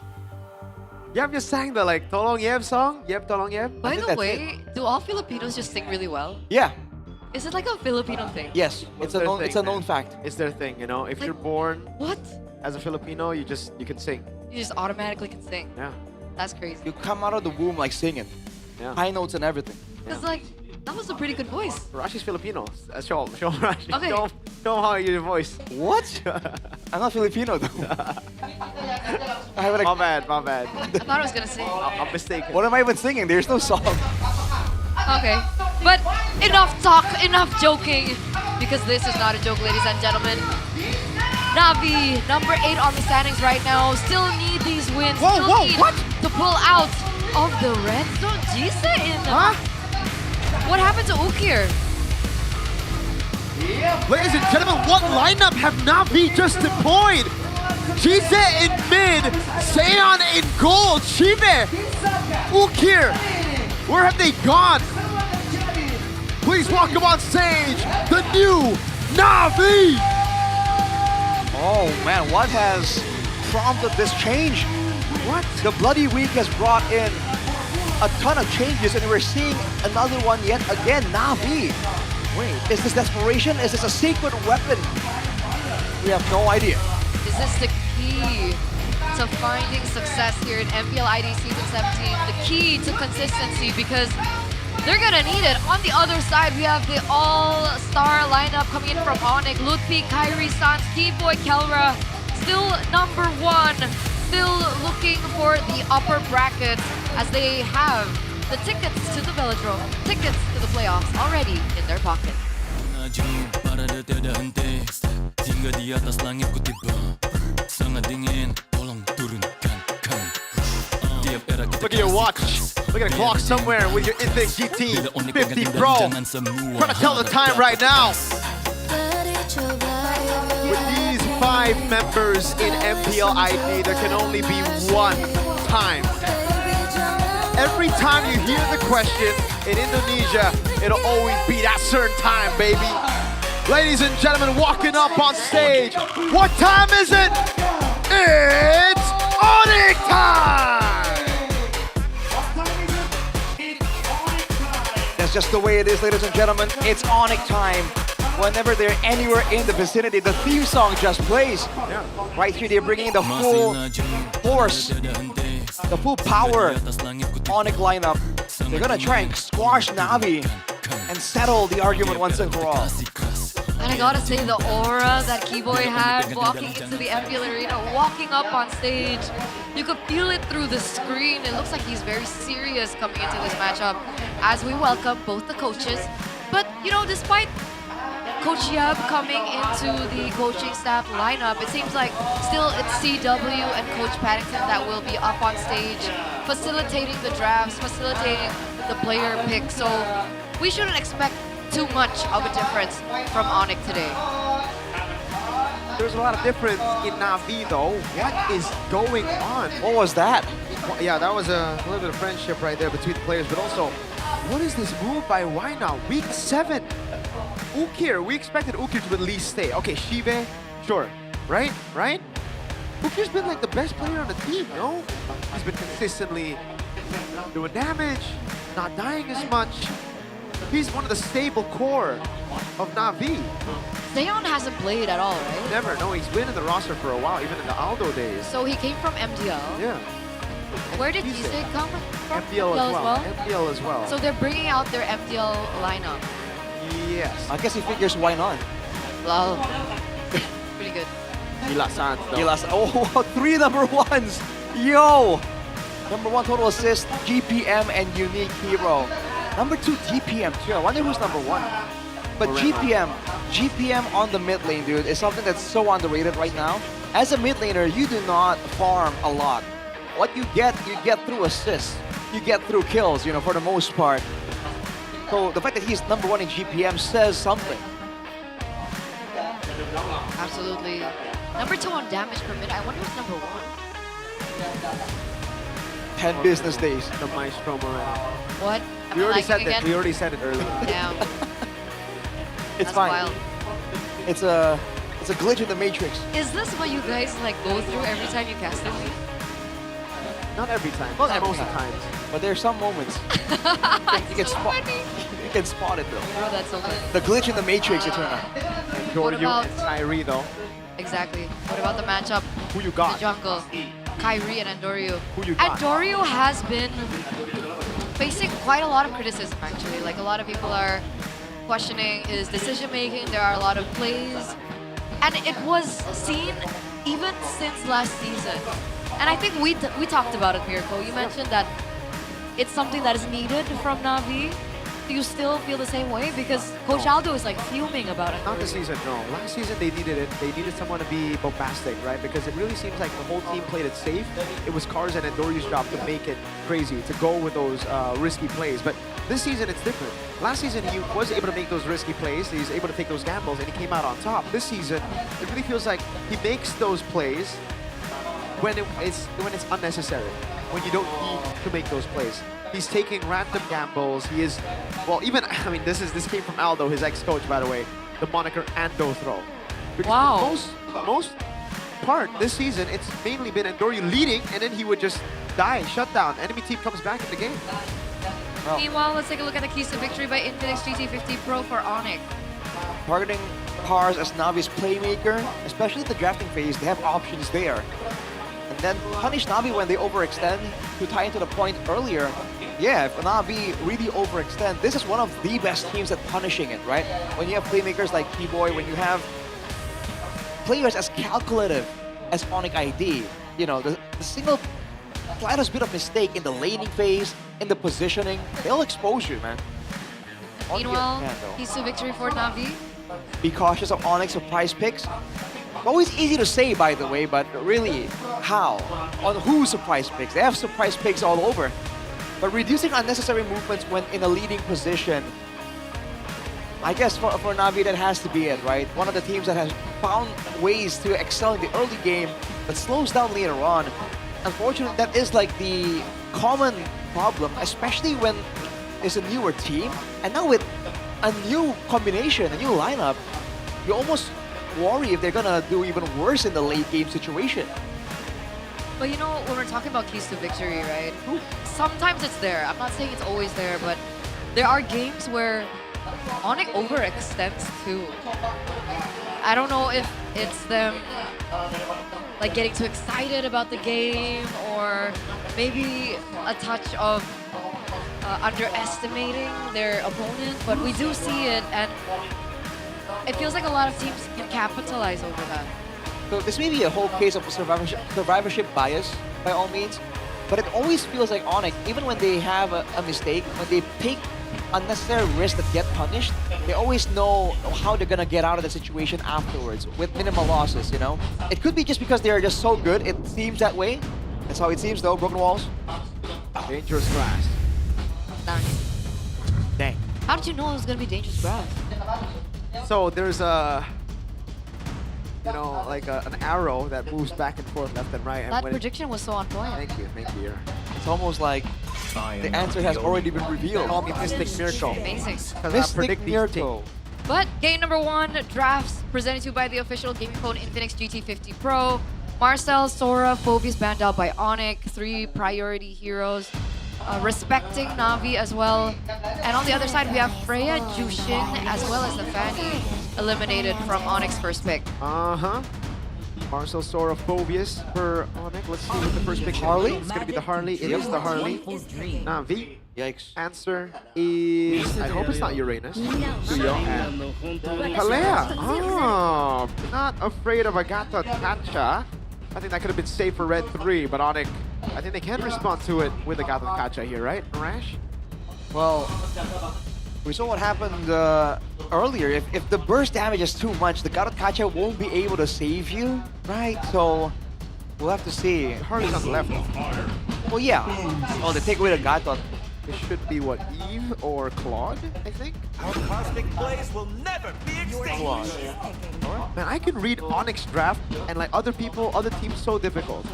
Yep just sang the like Tolong Yeb song. Yep, Tolong Yeb. By the way, do all Filipinos just sing really well? Yeah. Is it like a Filipino thing? Yes. It's a known fact. It's their thing, you know. If you're born What? as a Filipino, you can sing. You just automatically can sing. Yeah. That's crazy. You come out of the womb like singing. Yeah. High notes and everything. Because like, that was a pretty good voice. Rashi's Filipino. Show him Rashi. Okay. Show him how your voice. What? I'm not Filipino though. I have My bad. I thought I was gonna sing. I'm mistaken. What am I even singing? There's no song. Okay. But enough talk, enough joking. Because this is not a joke, ladies and gentlemen. Navi, number 8 on the standings right now. Still need these wins. Still need to pull out of the red zone. Jisa in. Huh? What happened to Ukir? Ladies and gentlemen, what lineup have Navi just deployed? Jise in mid, Seon in goal, Chibe, Ukir. Where have they gone? Please welcome on stage the new Navi. Oh man, what has prompted this change? What? The Bloody Week has brought in a ton of changes and we're seeing another one yet again, Navi. Wait, is this desperation? Is this a secret weapon? We have no idea. Is this the key to finding success here in MPL ID Season 17? The key to consistency, because they're gonna need it. On the other side, we have the all-star lineup coming in from Onyx, Ludwig, Kyrie, Sans, T-Boy, Kelra, still number 1, still looking for the upper brackets as they have the tickets to the Velodrome, tickets to the playoffs already in their pocket. Look at your watch. Look at a clock somewhere with your Infinix GT 50 Pro. Trying to tell the time right now. With these 5 members in MPL ID, there can only be one time. Every time you hear the question in Indonesia, it'll always be that certain time, baby. Ladies and gentlemen, walking up on stage. What time is it? It's Onyx time! That's just the way it is, ladies and gentlemen. It's Onyx time. Whenever they're anywhere in the vicinity, the theme song just plays. Right here, they're bringing the full force, the full power Onyx lineup. They're gonna try and squash Navi and settle the argument once and for all. And I gotta say, the aura that Keyboy had walking into the MPL arena, walking up on stage, you could feel it through the screen. It looks like he's very serious coming into this matchup as we welcome both the coaches. But, you know, despite Coach Yab coming into the coaching staff lineup, it seems like still it's CW and Coach Paddington that will be up on stage, facilitating the drafts, facilitating the player pick. So we shouldn't expect too much of a difference from Onyx today. There's a lot of difference in Navi though. What is going on? What was that? Well, yeah, that was a little bit of friendship right there between the players, but also, what is this move by Why now? Week 7. Ukir, we expected Ukir to at least stay. Okay, Shive, sure. Right? Ukir's been like the best player on the team, no? He's been consistently doing damage, not dying as much. He's one of the stable core of Navi. Zeon hasn't played at all, right? Never, no, he's been in the roster for a while, even in the Aldo days. So he came from MDL. Yeah. Where did Jise come from? MPL as well. MPL as well. So they're bringing out their MPL lineup. Yes. I guess he figures why not? Wow. Pretty good. Gila Sans, though. Gila Sans. Oh, 3 number 1s. Yo! Number 1 total assist, GPM and Unique Hero. Number 2, GPM too. I wonder who's number 1. But GPM on the mid lane, dude, is something that's so underrated right now. As a mid laner, you do not farm a lot. What you get through assists. You get through kills, you know, for the most part. So the fact that he's number 1 in GPM says something. Absolutely. Number 2 on damage per minute. I wonder who's number 1. 10 business days. The Maestro Moreno. What? We already said that. We already said it earlier. Damn. It's That's fine. wild. It's a glitch in the matrix. Is this what you guys like go through every time you cast a league? Not every time. Not every most of the time. times. But there are some moments. you can spot. You can spot it though. Bro, that's so funny. The glitch in the Matrix, Eternal. And What Doryu about- and Tyree though. Exactly. What about the matchup? Who you The got? jungle. Kyrie and Andoryu. Who you got? Andoryu has been facing quite a lot of criticism actually. Like a lot of people are questioning his decision making. There are a lot of plays. And it was seen even since last season. And I think we talked about it, Mirko. You mentioned that it's something that is needed from Na'Vi. Do you still feel the same way? Because Coach Aldo is like fuming about it. Not this season, no. Last season they needed it. They needed someone to be bombastic, right? Because it really seems like the whole team played it safe. It was Cars and Endoryu's job to make it crazy, to go with those risky plays. But this season it's different. Last season he was able to make those risky plays. He's able to take those gambles and he came out on top. This season it really feels like he makes those plays when it's unnecessary, when you don't need to make those plays. He's taking random gambles. He is, well, even, I mean, this came from Aldo, his ex-coach, by the way, the moniker Ando throw. Because wow. Most part this season, it's mainly been Andoryu leading, and then he would just die, shut down. Enemy team comes back in the game. Meanwhile, let's take a look at the keys to victory by Infinix GT50 Pro for Onyx. Targeting Cars as Navi's playmaker, especially the drafting phase, they have options there. And then punish Na'Vi when they overextend. To tie into the point earlier, yeah, if Na'Vi really overextend, this is one of the best teams at punishing it, right? When you have playmakers like T-Boy, when you have players as calculative as Onyx ID, you know, the single slightest bit of mistake in the laning phase, in the positioning, they'll expose you, man. Meanwhile, keys to victory for Na'Vi. Be cautious of Onyx surprise picks. Always easy to say, by the way, but really, how? On who surprise picks? They have surprise picks all over. But reducing unnecessary movements when in a leading position, I guess for Na'Vi that has to be it, right? One of the teams that has found ways to excel in the early game, but slows down later on. Unfortunately, that is like the common problem, especially when it's a newer team. And now with a new combination, a new lineup, you almost worry if they're gonna do even worse in the late game situation. But you know, when we're talking about keys to victory, right? Sometimes it's there. I'm not saying it's always there, but there are games where Onyx overextends too. I don't know if it's them like getting too excited about the game or maybe a touch of underestimating their opponent, but we do see it, and it feels like a lot of teams can capitalize over that. So this may be a whole case of survivorship bias, by all means, but it always feels like Onyx, even when they have a mistake, when they take unnecessary risks that get punished, they always know how they're gonna get out of the situation afterwards with minimal losses, you know? It could be just because they're just so good, it seems that way. That's how it seems though, broken walls. Dangerous grass. Nice. Dang. How did you know it was gonna be dangerous grass? So there's a, you know, like an arrow that moves back and forth, left and right. And That when prediction was so on point. Thank you. It's almost like the answer has already been revealed. Call me Mystic Miracle. Amazing. Because I predict these things. But game number 1, drafts presented to you by the official gaming phone Infinix GT50 Pro. Marcel, Sora, Phobius banned out by Onyx, 3 priority heroes. Respecting Na'Vi as well. And on the other side, we have Freya, Jushin, as well as the Fanny eliminated from Onyx first pick. Marcel, Sora, Phobius for Onyx. Let's see what the first pick Harley? It's gonna be the Harley. It is the Harley. Na'Vi. Yikes. Answer is, I hope it's not Uranus. Suyo and Kalea. Oh, not afraid of Agatha Kacha. I think that could have been safe for Red 3, but Onyx, I think they can respond to it with Agatha Kacha here, right, Rash? Well, we saw what happened earlier. If the burst damage is too much, the Garot Kacha won't be able to save you, right? So we'll have to see. Harley's on the left. Well, yeah. Oh, they take away the Gatot. It should be what, Eve or Claude, I think? Our cosmic blaze will never be extinguished. Man, I can read Onyx draft and like other people, other teams so difficult.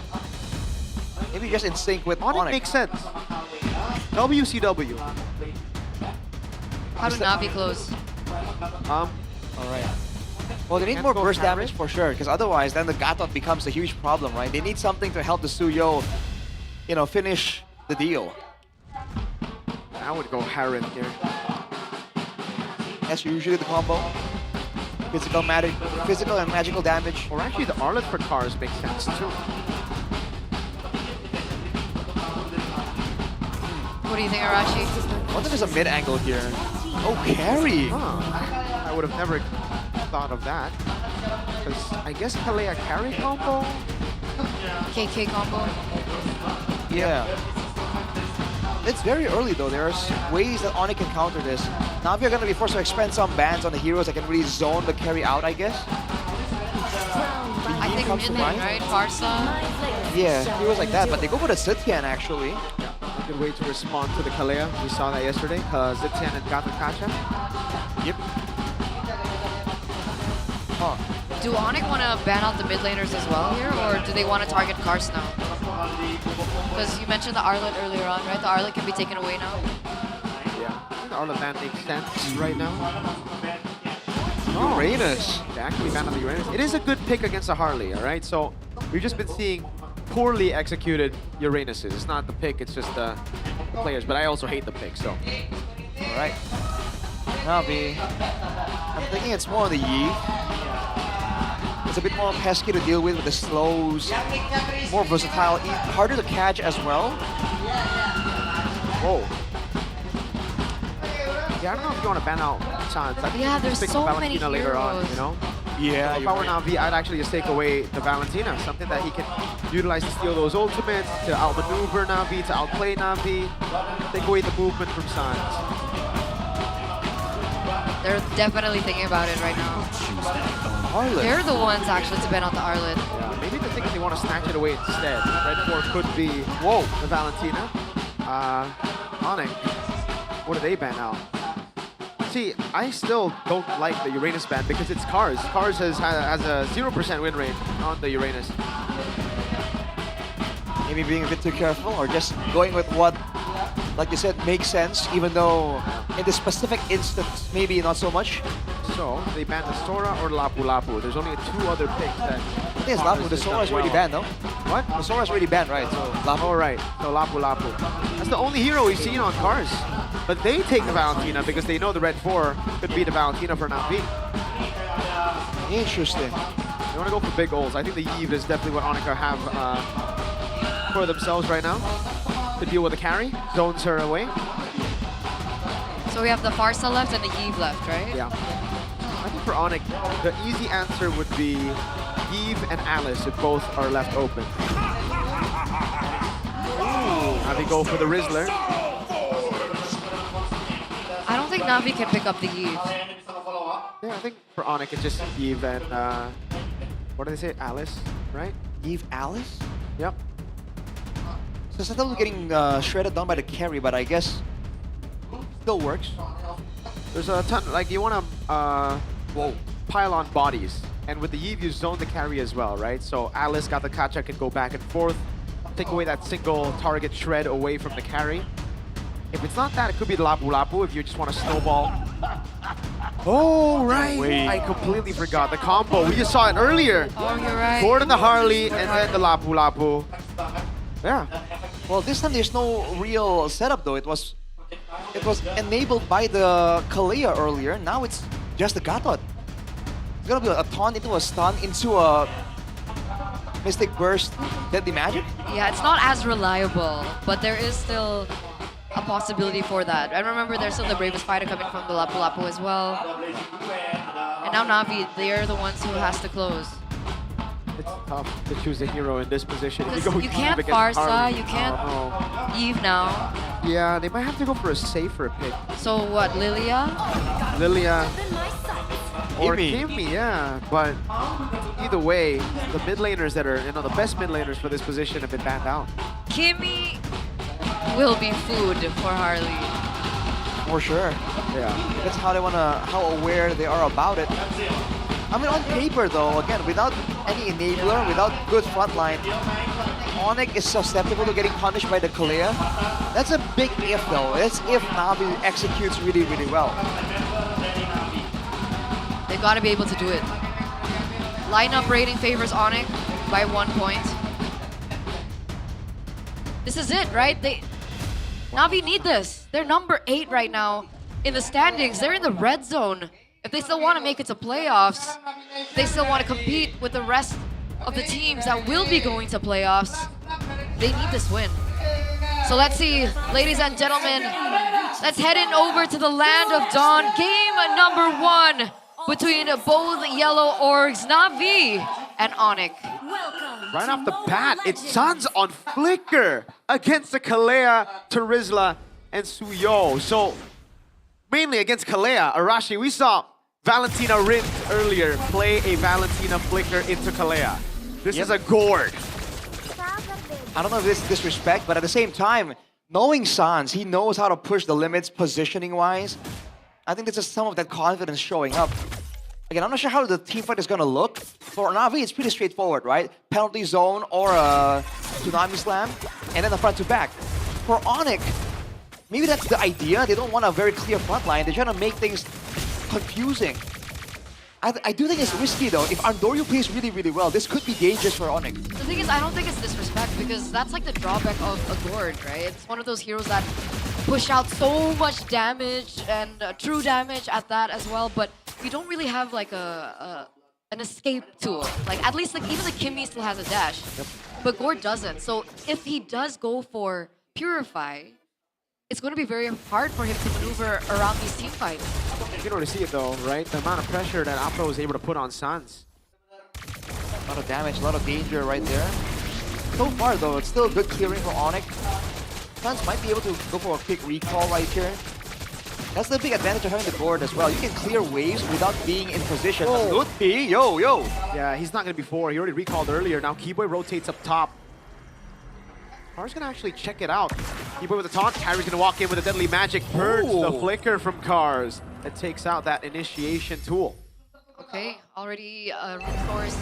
Maybe just in sync with Onyx. Makes sense. WCW. How do Na'Vi close? Alright. Well, they need more burst damage for sure, because otherwise then the Gatot becomes a huge problem, right? They need something to help the Suyo finish the deal. I would go Harith here. That's usually the combo. Physical and magical damage. Or actually, the Arlet for cars makes sense too. What do you think, Arashi? What if there's a mid angle here? Oh, carry! I would have never thought of that. Because I guess Kalea carry combo? KK combo? Yeah. It's very early though. There's ways that Onyx can counter this. Navi are going to be forced to expend some bans on the heroes that can really zone the carry out, I guess. I think mid lane, right? Farsa? Yeah, heroes like that, but they go for the Zitian actually. Yeah, a good way to respond to the Kalea. We saw that yesterday. Zitian and Gata Kacha. Yep. Oh. Do Onyx want to ban out the mid laners as well here, or do they want to target Cars now? Because you mentioned the Arlet earlier on, right? The Arlet can be taken away now. Yeah, I think the Arlet ban makes sense right now. Uranus. They actually banned on the Uranus. It is a good pick against a Harley, all right? So we've just been seeing poorly executed Uranuses. It's not the pick, it's just the players. But I also hate the pick, so. All right. Navi. I'm thinking it's more on the Yi. It's a bit more pesky to deal with the slows. More versatile, harder to catch as well. Whoa. Yeah, I don't know if you want to ban out Chance. I think Yeah, there's pick so Valentina many later on, heroes. you know? Yeah, So if I were Navi, I'd actually just take away the Valentina. Something that he can utilize to steal those ultimates, to outmaneuver Navi, to outplay Navi. Take away the movement from Chance. They're definitely thinking about it right now. Arlet. They're the ones actually to ban out the Arlet. Yeah, maybe the thing is they want to snatch it away instead. Red 4 could be, whoa, the Valentina. Onyx, what do they ban out? See, I still don't like the Uranus ban because it's Cars. Cars has a 0% win rate on the Uranus. Maybe being a bit too careful or just going with what, like you said, makes sense, even though in this specific instance, maybe not so much. So, they banned the Sora or Lapu Lapu. There's only 2 other picks that... I think it's Lapu. The Sora's already banned, though. What? The Sora's already banned, right? So, Lapu. Oh, right. So, Lapu Lapu. That's the only hero we've seen on Cars. But they take the Valentina because they know the Red 4 could be the Valentina for Navi. Interesting. They want to go for big goals. I think the Yves is definitely what Onika have for themselves right now. To deal with the carry. Zones her away. So we have the Farsa left and the Eve left, right? Yeah. I think for Onyx, the easy answer would be Eve and Alice if both are left open. Now they go for the Rizzler. I don't think Navi can pick up the Eve. Yeah, I think for Onyx it's just Eve and, what do they say? Alice, right? Eve Alice? Yep. So Sentinel was getting shredded down by the carry, but I guess still works. There's a ton, like you want to pile on bodies. And with the Eve, you zone the carry as well, right? So Alice got the Kacha, can go back and forth, take away that single target shred away from the carry. If it's not that, it could be the Lapu Lapu if you just want to snowball. Oh, right. Wait. I completely forgot the combo. We just saw it earlier. Oh, you're right. Gordon the Harley and then the Lapu Lapu. Yeah. Well, this time there's no real setup though. It was enabled by the Kalea earlier. Now it's just the Gatot. It's gonna be a taunt into a stun into a Mystic Burst, Deadly Magic. Yeah, it's not as reliable, but there is still a possibility for that. And remember, there's still the Bravest Fighter coming from the Lapu Lapu as well. And now Navi, they're the ones who has to close. It's tough to choose a hero in this position. Because go you can't Eve against Farsa, Harley. you can't Oh, Eve now. no. Yeah, they might have to go for a safer pick. So what, Lilia? Lilia or Kimmy, yeah. But either way, the mid laners that are, the best mid laners for this position have been banned out. Kimmy will be food for Harley. For sure. Yeah. That's how how aware they are about it. I mean, on paper though, again, without any enabler, without good frontline, Onyx is susceptible to getting punished by the Kalea. That's a big if though. That's if Navi executes really, really well. They gotta be able to do it. Lineup rating favors Onyx by 1 point. This is it, right? Na'Vi need this. They're number 8 right now in the standings. They're in the red zone. If they still want to make it to playoffs, they still want to compete with the rest of the teams that will be going to playoffs, they need this win. So let's see, ladies and gentlemen, let's head in over to the land of Dawn. Game number 1 between both yellow orgs, Na'Vi and Onyx. Right off the bat, it's Suns on Flicker against the Kalea, Terizla, and Suyo. So, mainly against Kalea, Arashi, we saw Valentina Rin earlier play a Valentina Flicker into Kalea. This is a gourd. I don't know if this is disrespect, but at the same time, knowing Sans, he knows how to push the limits positioning-wise. I think this is some of that confidence showing up. Again, I'm not sure how the team fight is going to look. For Na'Vi, it's pretty straightforward, right? Penalty zone or a Tsunami Slam, and then the front to back. For Onyx, maybe that's the idea. They don't want a very clear front line. They're trying to make things confusing. I do think it's risky though. If Andoryu plays really, really well, this could be dangerous for Onyx. The thing is, I don't think it's disrespect because that's like the drawback of a Gord, right? It's one of those heroes that push out so much damage and true damage at that as well, but you don't really have like an escape tool. Like at least like even the Kimmy still has a dash, but Gord doesn't. So if he does go for Purify, it's going to be very hard for him to maneuver around these team fights. You can already see it though, right? The amount of pressure that Afro was able to put on Suns. A lot of damage, a lot of danger right there. So far though, it's still good clearing for Onyx. Suns might be able to go for a quick recall right here. That's the big advantage of having the board as well. You can clear waves without being in position. Lutfi, yo. Yeah, he's not going to be 4. He already recalled earlier. Now Keyboy rotates up top. Cars gonna actually check it out. Keyboy with the taunt. Kyrie's gonna walk in with a deadly magic. Purge the flicker from Cars. That takes out that initiation tool. Okay, already Reinforce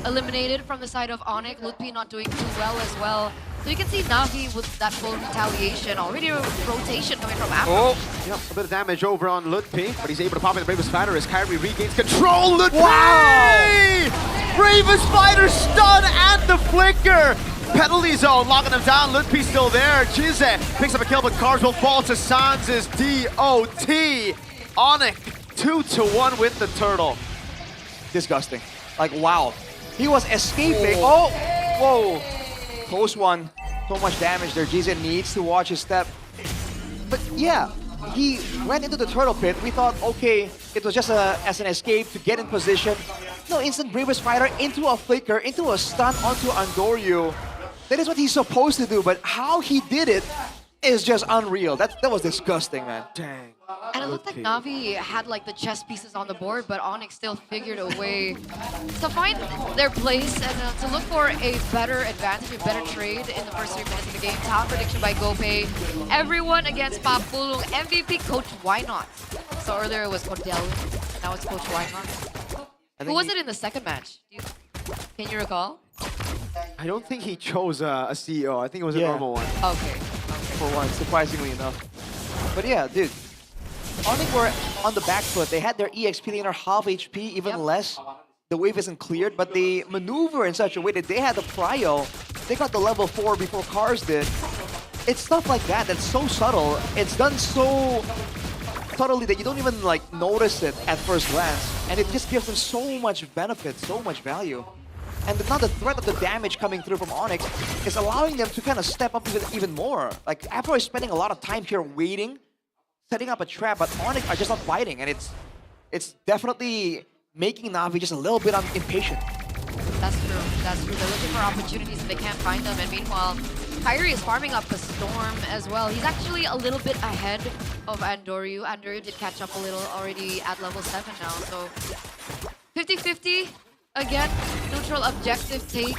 eliminated from the side of Onyx. Lutfi not doing too well as well. So you can see Na'Vi with that full retaliation. Already a rotation coming from Afro. Yep, a bit of damage over on Lutfi, but he's able to pop in the Bravest Spider as Kyrie regains control. Lutfi! Wow! Bravest Spider stun and the flicker! Penalty zone, locking him down. Lutfi still there. Chize picks up a kill, but Cars will fall to Sans' DOT. Onyx 2-1 with the turtle. Disgusting. Like, wow. He was escaping. Oh, whoa. Close one. So much damage there. Jizen needs to watch his step. But yeah, he went into the turtle pit. We thought, okay, it was just as an escape to get in position. No, instant Bravest Spider into a flicker, into a stun onto Andoryu. That is what he's supposed to do, but how he did it is just unreal. That was disgusting, man. Dang. And it looked like Na'Vi had like the chess pieces on the board, but Onyx still figured a way to find their place and to look for a better advantage, a better trade in the first 3 minutes of the game. Talent prediction by Gopay. Everyone against Papulong. MVP, Coach Why Not? So earlier it was Cordell, now it's Coach Why Not. Who was it in the second match? Can you recall? I don't think he chose a CEO. I think it was a normal one. Okay. For one, surprisingly enough. But yeah, dude. Onyx were on the back foot. They had their EXP, they are half HP, even less. The wave isn't cleared, but they maneuver in such a way that they had the prio. They got the level 4 before Cars did. It's stuff like that that's so subtle. It's done so subtly that you don't even like notice it at first glance. And it just gives them so much benefit, so much value. And now the threat of the damage coming through from Onyx is allowing them to kind of step up even more. Like, Afro is spending a lot of time here waiting, setting up a trap, but Onyx are just not fighting, and it's definitely making Na'Vi just a little bit impatient. That's true. That's true. They're looking for opportunities and they can't find them. And meanwhile, Kyrie is farming up the Storm as well. He's actually a little bit ahead of Andoryu. Andoryu did catch up a little already at level 7 now. So 50-50. Again, neutral objective take.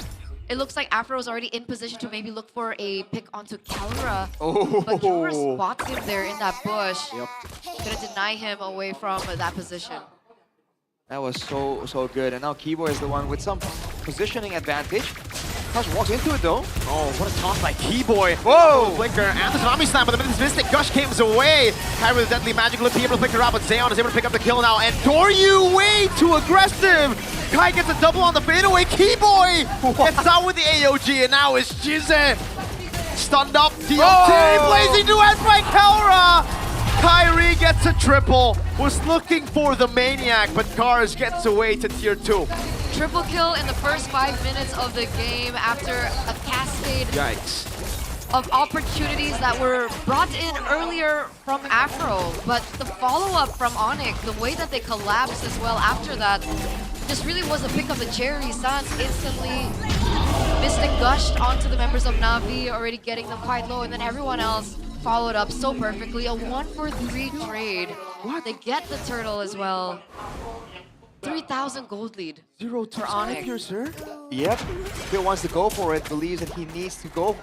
It looks like Afro is already in position to maybe look for a pick onto Kalra. But Kalra spots him there in that bush. Gonna deny him away from that position. That was so good. And now Keyboy is the one with some positioning advantage. Cars walks into it though. Oh, what a toss by Keyboy. Whoa! Flicker and the Tsunami Slam, but the minute Mystic Gush comes away. Kyrie with a deadly magic look, able to flicker out, but Zeon is able to pick up the kill now. And Doryu way too aggressive! Kai gets a double on the fadeaway. Keyboy gets out with the AOG, and now it's Jizen Stunned up, DLT, blazing to end by Kelra! Kyrie gets a triple, was looking for the Maniac, but Cars gets away to tier 2. Triple kill in the first 5 minutes of the game after a cascade Yikes. of opportunities that were brought in earlier from Afro. But the follow-up from Onyx, the way that they collapsed as well after that, just really was a pick of the cherry. Sans instantly Mystic gushed onto the members of Na'Vi, already getting them quite low, and then everyone else followed up so perfectly. A 1-for-3 trade. They get the turtle as well. 3,000 gold lead. 0 for Onyx. here, sir. Yep. Phil wants to go for it, believes that he needs to go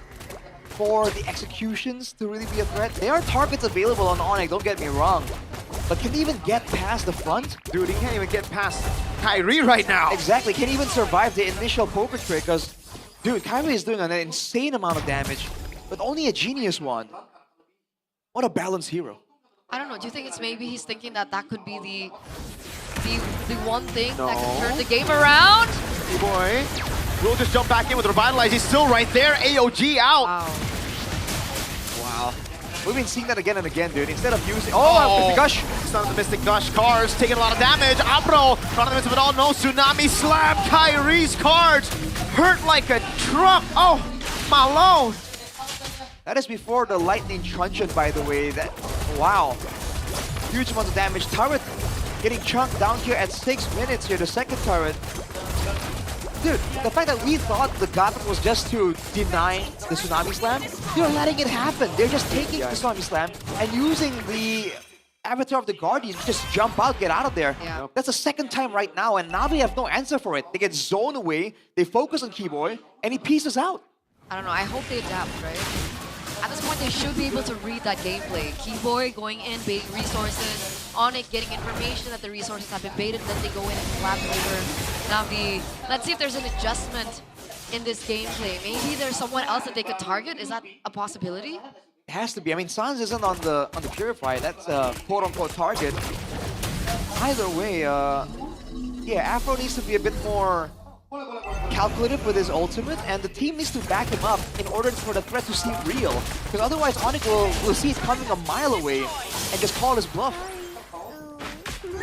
for the executions to really be a threat. There are targets available on Onyx, don't get me wrong. But can he even get past the front? Dude, he can't even get past Kyrie right now. Exactly, can't even survive the initial poker trick because, dude, Kyrie is doing an insane amount of damage, but only a genius one. What a balanced hero. I don't know, do you think it's maybe he's thinking that that could be the one thing that can turn the game around? Hey boy, we'll just jump back in with Revitalize. He's still right there. AOG out. Wow. We've been seeing that again and again, dude. Instead of using... Oh, Mystic Gush! Stun of the Mystic Gush. Cars taking a lot of damage. Apro, front of the midst of it all. No Tsunami Slam. Kyrie's cards hurt like a truck. Oh, my lord. That is before the Lightning Truncheon, by the way. That, wow. Huge amount of damage. Turret getting chunked down here at 6 minutes here, the second turret. Dude, the fact that we thought the Gauntlet was just to deny the Tsunami Slam, they're letting it happen. They're just taking the Tsunami Slam and using the Avatar of the Guardian to just jump out, get out of there. Yeah. That's the second time right now, and now they have no answer for it. They get zoned away, they focus on Keyboy, and he pieces out. I don't know, I hope they adapt, right? At this point, they should be able to read that gameplay. Keyboy going in, baiting resources. Onyx getting information that the resources have been baited, then they go in and collapse over Na'Vi. Let's see if there's an adjustment in this gameplay. Maybe there's someone else that they could target. Is that a possibility? It has to be. I mean, Sans isn't on the Purify. That's a quote-unquote target. Either way, yeah, Afro needs to be a bit more calculative with his ultimate, and the team needs to back him up in order for the threat to seem real. Because otherwise, Onyx will see it coming a mile away and just call his bluff.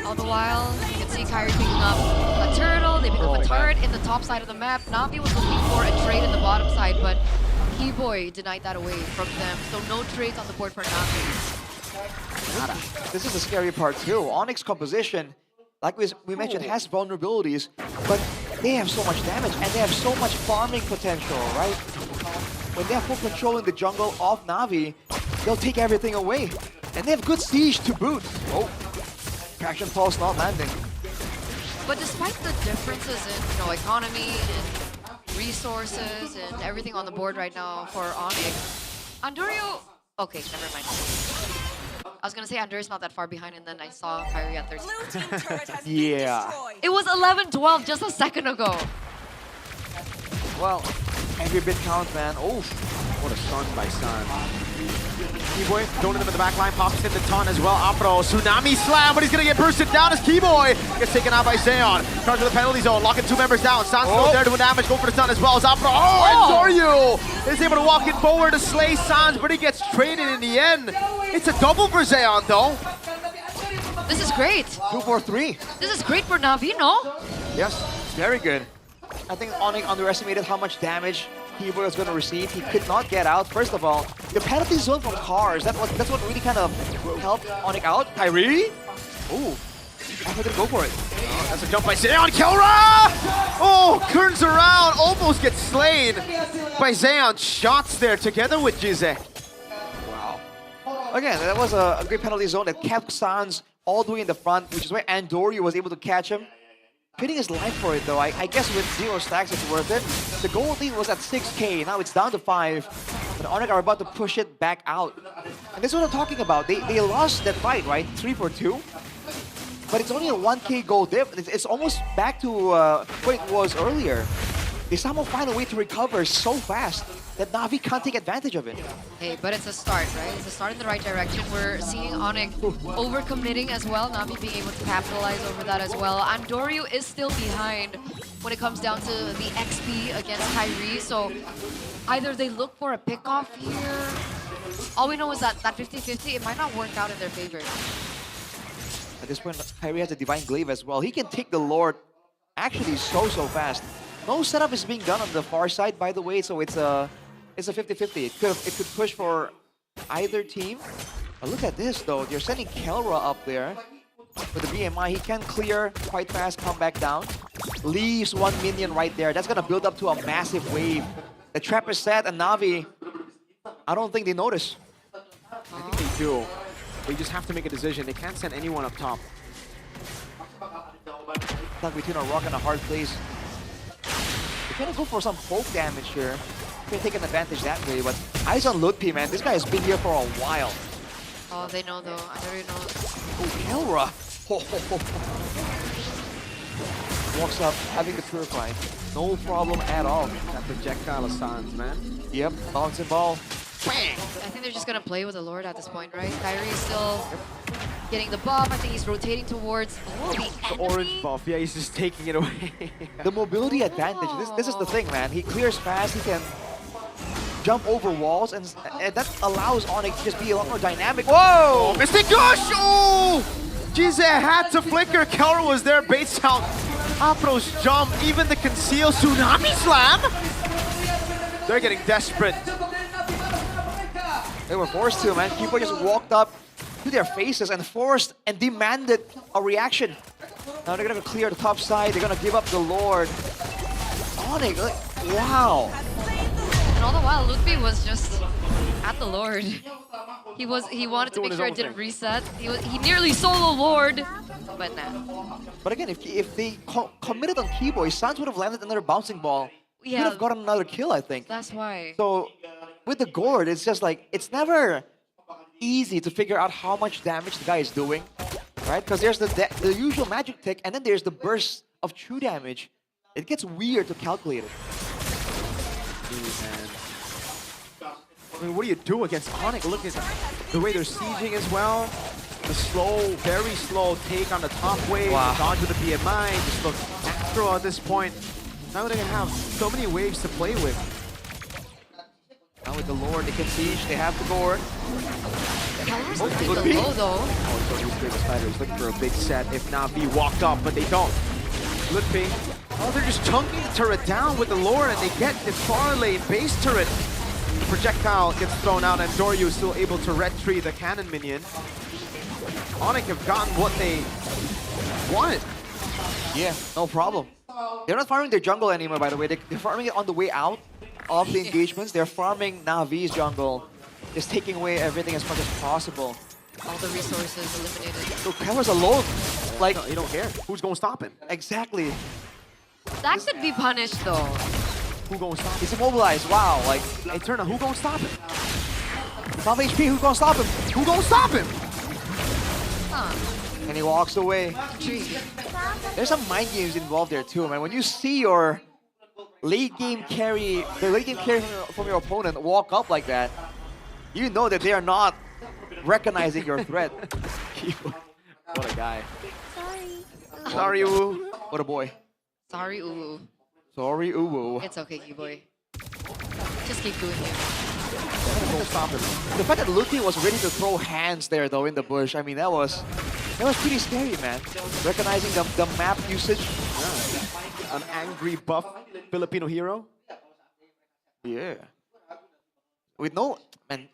All the while, you can see Kyrie picking up a turtle. They pick up a turret in the top side of the map. Na'Vi was looking for a trade in the bottom side, but Keyboy denied that away from them. So no trades on the board for Na'Vi. This is the scary part too. Onyx composition, like we mentioned, has vulnerabilities, but they have so much damage and they have so much farming potential, right? When they have full control in the jungle of Na'Vi, they'll take everything away. And they have good siege to boot. Oh, Traction Pulse not landing. But despite the differences in economy and resources and everything on the board right now for Onyx, Andorio... Okay, never mind. I was gonna say Andorio's not that far behind, and then I saw Kyrie at 13. Yeah. It was 11-12 just a second ago. Well, every bit counts, man. Oh, what a stun by Sun. Keyboy throwing him in the back line, pops in the ton as well. Apro, Tsunami Slam, but he's gonna get bursted down as Keyboy gets taken out by Zeon. Charge with the penalty zone, locking 2 members down. Sans still there doing damage, go for the stun as well as Apro. And Doryu is able to walk in forward to slay Sans, but he gets traded in the end. It's a double for Zeon though. This is great. 2-4-3. This is great for Na'Vi, no? Yes, very good. I think Onyx underestimated how much damage Keyboy was going to receive. He could not get out. First of all, the penalty zone from Cars, that's what really kind of helped Onyx out. Kyrie? Ooh, I'm going to go for it. That's a jump by Zeon. Kelra! Oh, turns around, almost gets slain by Zeon. Shots there together with Jize. Wow. Again, that was a great penalty zone that kept Sans all the way in the front, which is where Andoryu was able to catch him. Trading his life for it though. I guess with 0 stacks it's worth it. The gold lead was at 6k, now it's down to 5. But Onyx are about to push it back out. And this is what I'm talking about. They lost that fight, right? 3-4-2. But it's only a 1k gold dip. It's almost back to what it was earlier. They somehow find a way to recover so fast that Na'Vi can't take advantage of it. Hey, but it's a start, right? It's a start in the right direction. We're seeing Onyx overcommitting as well. Na'Vi being able to capitalize over that as well. Andoryu is still behind when it comes down to the XP against Kyrie. So either they look for a pickoff here. All we know is that 50-50, it might not work out in their favor. At this point, Kyrie has a Divine Glaive as well. He can take the Lord actually so fast. No setup is being done on the far side, by the way, so it's a 50-50. It could push for either team. But look at this, though. They're sending Kelra up there with the BMI. He can clear quite fast, come back down. Leaves one minion right there. That's going to build up to a massive wave. The trap is set, and Na'Vi, I don't think they notice. I think they do. They just have to make a decision. They can't send anyone up top. Stuck between a rock and a hard place. They're trying to go for some poke damage here. They're taking advantage that way, but eyes on Lutpi, man. This guy has been here for a while. Oh, they know though. I already know. Oh, Kelra! Walks up, having the Purify. No problem at all. That projectile assault, man. Yep, bouncing ball. Bang! I think they're just gonna play with the Lord at this point, right? Kyrie is still getting the buff. I think he's rotating towards The orange buff, yeah, he's just taking it away. The mobility advantage. This is the thing, man. He clears fast. He can jump over walls, and that allows Onyx to just be a lot more dynamic. Whoa! Mystic Gush! Oh! Jize had to flicker. Kelra was there, baits out. Apro's jump, even the conceal Tsunami Slam! They're getting desperate. They were forced to, man. People just walked up to their faces and forced and demanded a reaction. Now they're gonna clear the top side. They're gonna give up the Lord. Onyx, like, wow. And all the while, Lutfi was just at the Lord. He wanted to make sure it didn't reset. He nearly solo Lord, but nah. But again, if they committed on Keyboy, Sans would have landed another bouncing ball. He Yeah. could have gotten another kill, I think. That's why. So with the Gourd, it's just like, it's never easy to figure out how much damage the guy is doing, right? Because there's the usual magic tick, and then there's the burst of true damage. It gets weird to calculate it. I mean, what do you do against Onyx? Look at the way they're sieging as well. The slow, very slow take on the top wave. Wow. Onto the BMI. Just look natural at this point. Now they're going to have so many waves to play with. Now with the Lord, they can siege. They have the Gourd. Kelra's Oh, looking Lutfi. low though. Oh, so he's great. The Spider's looking for a big set. If Na'Vi walked up, but they don't. Lutfi. Oh, they're just chunking the turret down with the Lord, and they get the far lane base turret. The projectile gets thrown out, and Doryu is still able to red tree the cannon minion. Onyx have gotten what they wanted. Yeah, no problem. They're not farming their jungle anymore, by the way. They're farming it on the way out of the engagements. They're farming Na'Vi's jungle, just taking away everything as much as possible. All the resources eliminated. So Kelra's alone. Like, No, you don't care. Who's going to stop him? exactly. That could be punished though. Who going to stop him? He's immobilized. Wow. Like, Hey, Turner, who going to stop him? top HP. Who's gonna stop him? Who going to stop him? Huh. And he walks away. There's some mind games involved there too, man. When you see your late game carry, the late game carry from your opponent walk up like that, you know that they are not recognizing your threat. What a guy. Sorry. Sorry, Uwu. What a boy. Sorry, Uwu. Sorry, Uwu. It's okay, Keyboy. Just keep doing it. Go stop him. The fact that Lutfi was ready to throw hands there though in the bush, I mean that was pretty scary, man. Recognizing the map usage. Yeah. An angry buff Filipino hero. Yeah. With no, man,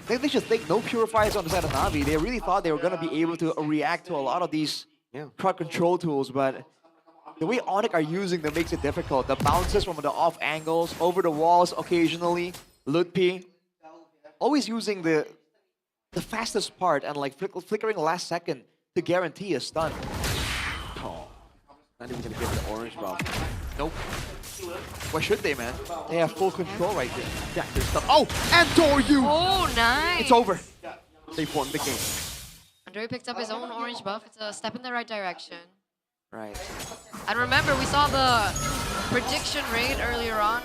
they should think no purifiers on the side of Na'Vi. They really thought they were gonna be able to react to a lot of these crowd control tools, but the way Onyx are using them makes it difficult. The bounces from the off angles, over the walls occasionally. Lutpi, always using the fastest part and like flickering last second to guarantee a stun. Oh, not even gonna get the orange buff. Nope. Why should they, man? They have full control right there. Yeah, there's stuff. Oh, and Doryu! Oh, nice. It's over. They've won the game. Andrei picked up his own orange buff. It's a step in the right direction. Right. And remember, we saw the prediction rate earlier on,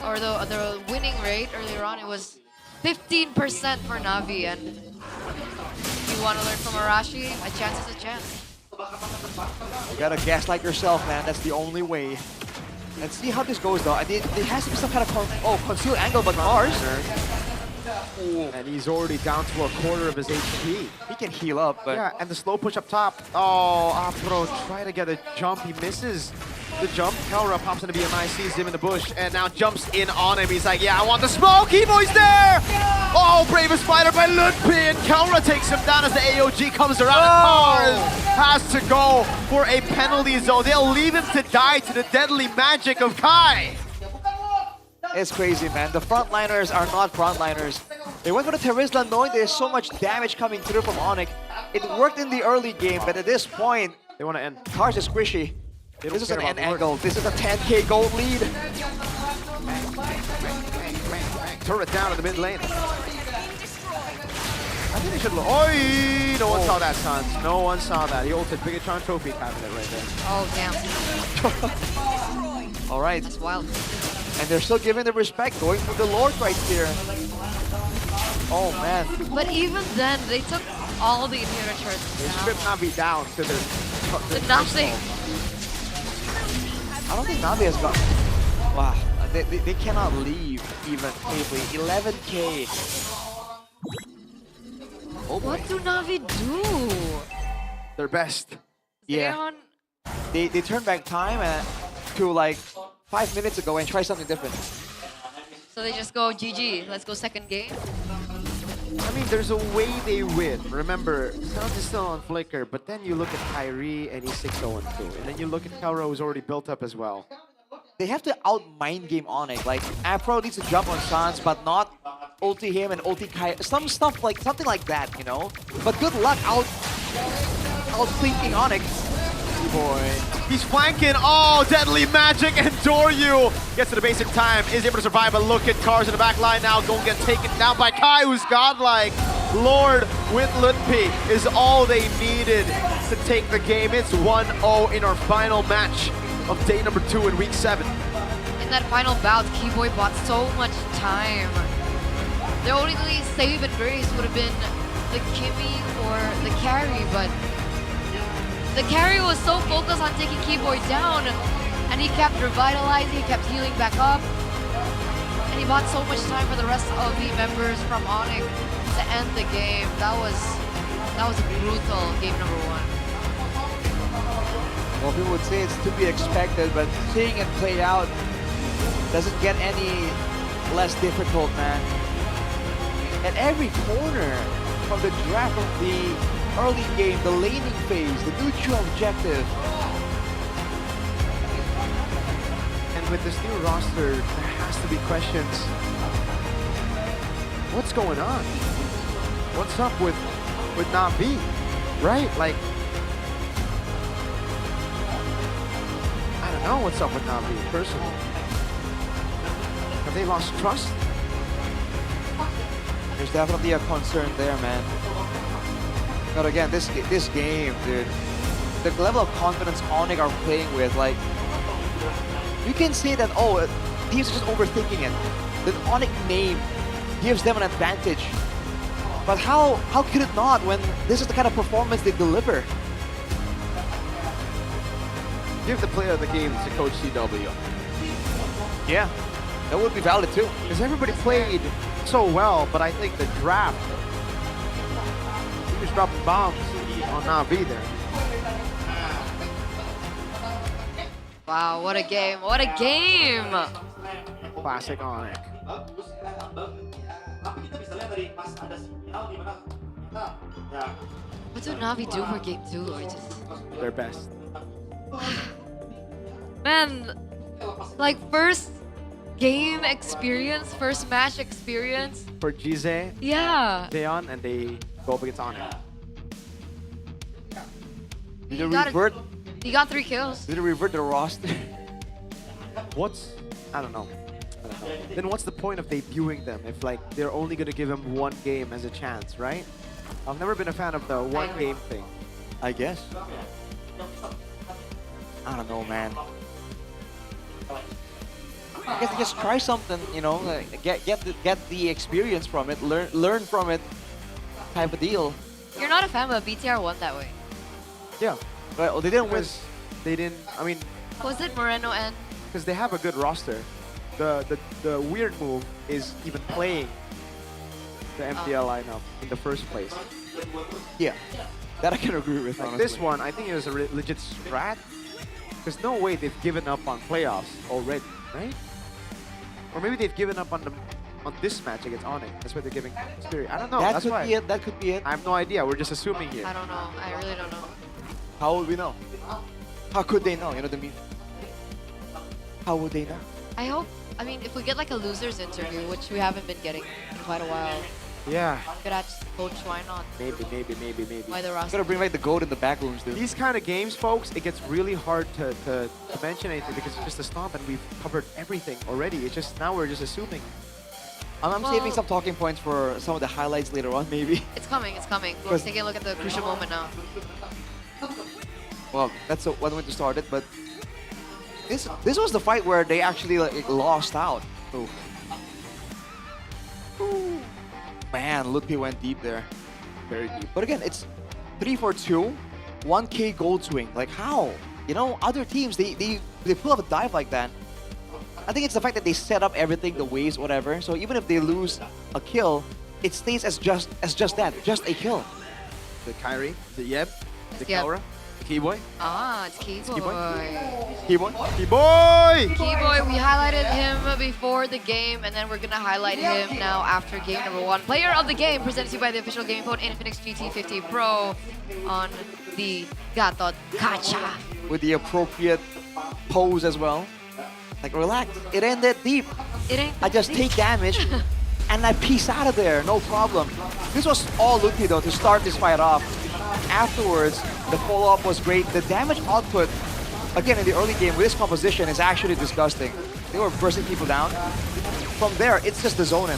or the winning rate earlier on. It was 15% for Na'Vi, and if you want to learn from Arashi, a chance is a chance. You gotta gaslight yourself, man. That's the only way. And see how this goes, though. There has to be some kind of concealed angle, but ours. And he's already down to a quarter of his HP. He can heal up, but... Yeah, and the slow push up top. Oh, Afro try to get a jump. He misses the jump. Kelra pops into BMI, sees him in the bush, and now jumps in on him. He's like, yeah, I want the smoke. Evo's there! Oh, bravest fighter by Ludpi, and Kelra takes him down as the AOG comes around. And Mars has to go for a penalty zone. They'll leave him to die to the deadly magic of Kai. It's crazy, man. The frontliners are not frontliners. They went for the Terizla knowing there's so much damage coming through from Onyx. It worked in the early game, but at this point, they want to end. Cars is squishy. This is an end angle. This is a 10k gold lead. Turret down in the mid lane. I think they should look. Oi! No one saw that, Sons. No one saw that. He ulted Bigatron Trophy cabinet right there. Oh, damn. All right. That's wild. And they're still giving the respect, going for the Lord right here. Oh, man. But even then, they took all the inhibitor turrets They down. stripped Navi down to To nothing. I don't think Navi has got... Wow. They cannot leave even safely. 11k. Oh, boy. What do Navi do? Their best. Yeah. They turn back time to like 5 minutes ago and try something different. So they just go GG. Let's go second game. I mean, there's a way they win. Remember, Sounds is still on Flicker, but then you look at Kyrie and he's 6-0-2. And then you look at Kelra, who's already built up as well. They have to out-mind game Onyx. Like, Afro needs to jump on Sans, but not ulti him and ulti Kai. Some stuff like, something like that, you know? But good luck out-thinking Onyx. Boy. He's flanking. Oh, deadly magic and Doryu gets to the basic time, is able to survive, but look at Cars in the back line now, going to get taken down by Kai, who's godlike. Lord with Ludpi is all they needed to take the game. It's 1-0 in our final match of day number 2 in week 7. In that final bout, Keyboy bought so much time. The only save and grace would have been the Kimmy or the carry, but the carry was so focused on taking Keyboy down, and he kept revitalizing, he kept healing back up, and he bought so much time for the rest of the members from Onyx to end the game. That was a brutal game number 1. Well, people would say it's to be expected, but seeing it play out doesn't get any less difficult, man. At every corner, from the draft of the early game, the laning phase, the neutral objective. And with this new roster, there has to be questions. What's going on? What's up with Navi? Right? Like, I don't know what's up with Navi, personally. Have they lost trust? There's definitely a concern there, man. But again, this game, dude, the level of confidence Onyx are playing with, like, you can say that, oh, teams are just overthinking it. The Onyx name gives them an advantage. But how could it not when this is the kind of performance they deliver? Give the player of the game to Coach CW. Yeah, that would be valid too. Because everybody played so well, but I think the draft, he was dropping bombs on Navi there. Wow, what a game, what a game! Classic Onyx. What do Navi do for game 2? Or just... Their best. Man, like first game experience, first match experience. For Gize, Yeah. Deon, and they go up against Onyx. Did it revert? He got 3 kills. Did it revert the roster? I don't know. Then what's the point of debuting them if like they're only gonna give them one game as a chance, right? I've never been a fan of the one game thing. I guess. I don't know, man. I guess just try something, you know, like, get the experience from it, learn from it, type of deal. You're not a fan, but BTR won that way. Yeah. Right, well, they didn't win. They didn't. I mean, Was it Moreno and because they have a good roster. The weird move is even playing the MPL lineup in the first place. Yeah, that I can agree with. Like this one, I think it was a legit strat. There's no way they've given up on playoffs already, right? Or maybe they've given up on this match against Onyx. That's why they're giving Spirit. I don't know. That could be it. That could be it. I have no idea. We're just assuming here. I don't know. I really don't know. How would we know? How could they know? You know what I mean? How would they know? I hope. I mean, if we get like a losers interview, which we haven't been getting in quite a while. Yeah. Could ask coach, why not? Maybe. Why the roster? Gotta bring back the goat in the back rooms, dude. These kind of games, folks, it gets really hard to mention anything because it's just a stomp and we've covered everything already. It's just now we're just assuming. I'm saving some talking points for some of the highlights later on, maybe. It's coming. It's coming. We're taking a look at the crucial moment now. Well, that's one way to start it, but this was the fight where they actually like lost out. Ooh. Ooh. Man, Ludwig went deep there. Very deep. But again, it's 3-4-2, 1K gold swing. Like how? You know, other teams, they pull off a dive like that. I think it's the fact that they set up everything, the waves, whatever. So even if they lose a kill, it stays as just that, just a kill. The Kyrie, the Yeb, the Yeb. Kaura, the Keyboy. Ah, it's Keyboy. Keyboy. Keyboy! Keyboy, we highlighted him before the game, and then we're gonna highlight him now after game number 1. Player of the game presented to you by the official gaming phone Infinix GT50 Pro on the Gatot Kacha. With the appropriate pose as well. Like, relax. It ain't that deep. I just take damage and I peace out of there. No problem. This was all Luki though to start this fight off. Afterwards, the follow-up was great. The damage output, again in the early game with this composition, is actually disgusting. They were bursting people down. From there, it's just the zone in.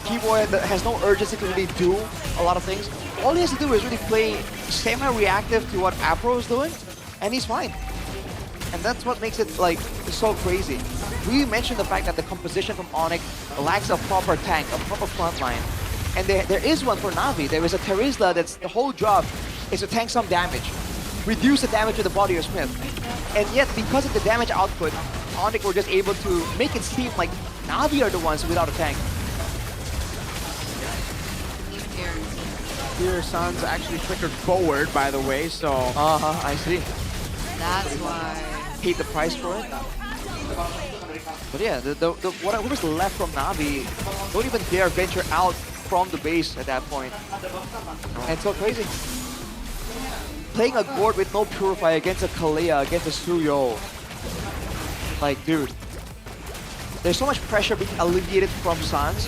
Keyboy has no urgency to really do a lot of things. All he has to do is really play semi-reactive to what Apro is doing, and he's fine. And that's what makes it like so crazy. We mentioned the fact that the composition from Onyx lacks a proper tank, a proper front line. And there is one for Na'Vi. There is a Terizla that's the whole job is to tank some damage, reduce the damage to the body of Smith. And yet, because of the damage output, Onyx were just able to make it seem like Na'Vi are the ones without a tank. Even here. Here, Sans actually flickered forward, by the way, so... I see. That's why. Paid the price for it. But yeah, whatever's left from Na'Vi don't even dare venture out from the base at that point. And so crazy. Playing a Gord with no Purify against a Kalea, against a Suyo. Like, dude. There's so much pressure being alleviated from Sans.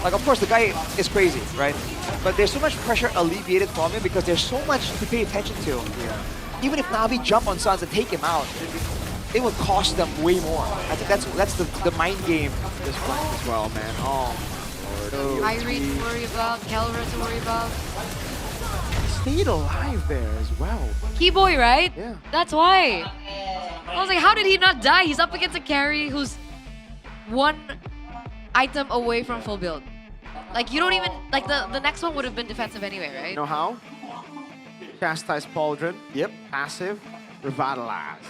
Like, of course, the guy is crazy, right? But there's so much pressure alleviated from him because there's so much to pay attention to. Yeah. Even if Na'Vi jump on Sans and take him out, it will cost them way more. I think that's the mind game this fight as well, man. Oh, Lord. Irene to worry about, Kelra to worry about. Stayed alive there as well. Keyboy, right? Yeah. That's why. I was like, how did he not die? He's up against a carry who's 1 item away from full build. Like, you don't even... Like, the next one would have been defensive anyway, right? You know how? Chastise Pauldron. Yep. Passive. Revitalize.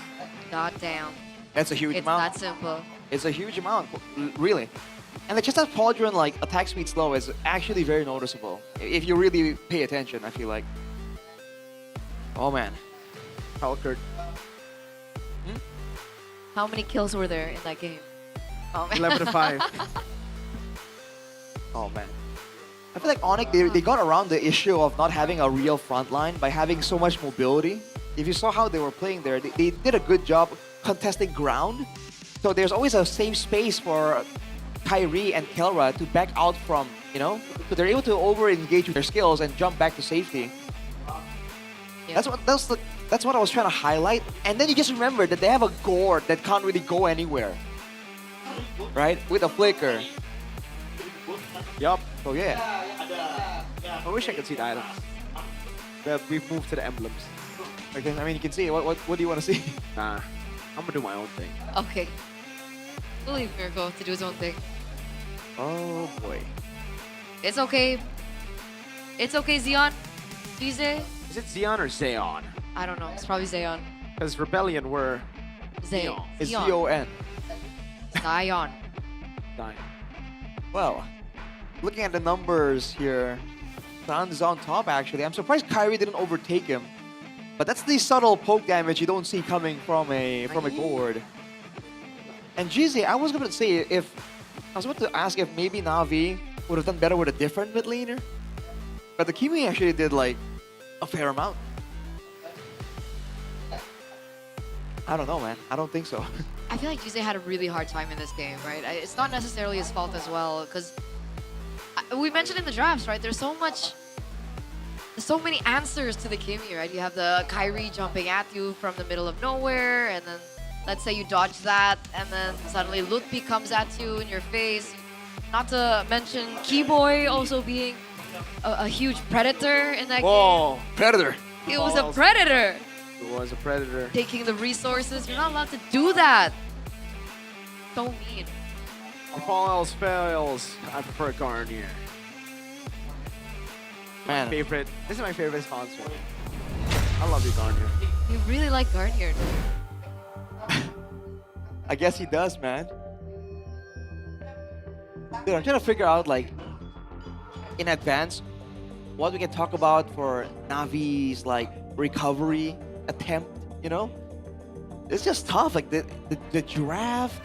God damn. That's a huge It's amount. that simple. It's a huge amount, really. And the Chestnut Pauldron, like, attack speed slow is actually very noticeable. If you really pay attention, I feel like. Oh, man. Halkerd. How many kills were there in that game? Oh, man. 11-5. Oh, man. I feel like Onyx, they got around the issue of not having a real front line by having so much mobility. If you saw how they were playing there, they did a good job contesting ground. So there's always a safe space for Kyrie and Kelra to back out from, you know? So they're able to over-engage with their skills and jump back to safety. Yeah. That's what I was trying to highlight. And then you just remember that they have a Gord that can't really go anywhere. Right? With a flicker. Yup. So yeah. I wish I could see the items. But we've moved to the emblems. Okay, I mean, you can see. What do you want to see? Nah. I'm gonna do my own thing. Okay. We'll leave Mirko to do his own thing. Oh boy. It's okay. It's okay, Zion. Zize. Is it Zion or Zeon? I don't know. It's probably Zion. Because Rebellion were Zion. It's Z-O-N. Zion. dying. Well, looking at the numbers here, Franz is on top actually. I'm surprised Kyrie didn't overtake him. But that's the subtle poke damage you don't see coming from a board. And GZ, I was going to say I was about to ask if maybe Navi would have done better with a different mid laner. But the Kimi actually did like a fair amount. I don't know, man. I don't think so. I feel like GZ had a really hard time in this game, right? It's not necessarily his fault as well, because we mentioned in the drafts, right? There's so many answers to the Kimi, right? You have the Kyrie jumping at you from the middle of nowhere, and then let's say you dodge that, and then suddenly Lutpi comes at you in your face. Not to mention Keyboy also being a huge predator in that Whoa, game. Predator. It was a predator. It was a predator. Taking the resources. You're not allowed to do that. So mean. If all else fails, I prefer Garnier. Man. This is my favorite sponsor. I love you, Garnier. You really like Garnier. I guess he does, man. Dude, I'm trying to figure out, like, in advance, what we can talk about for Navi's, like, recovery attempt, you know? It's just tough, like, the draft,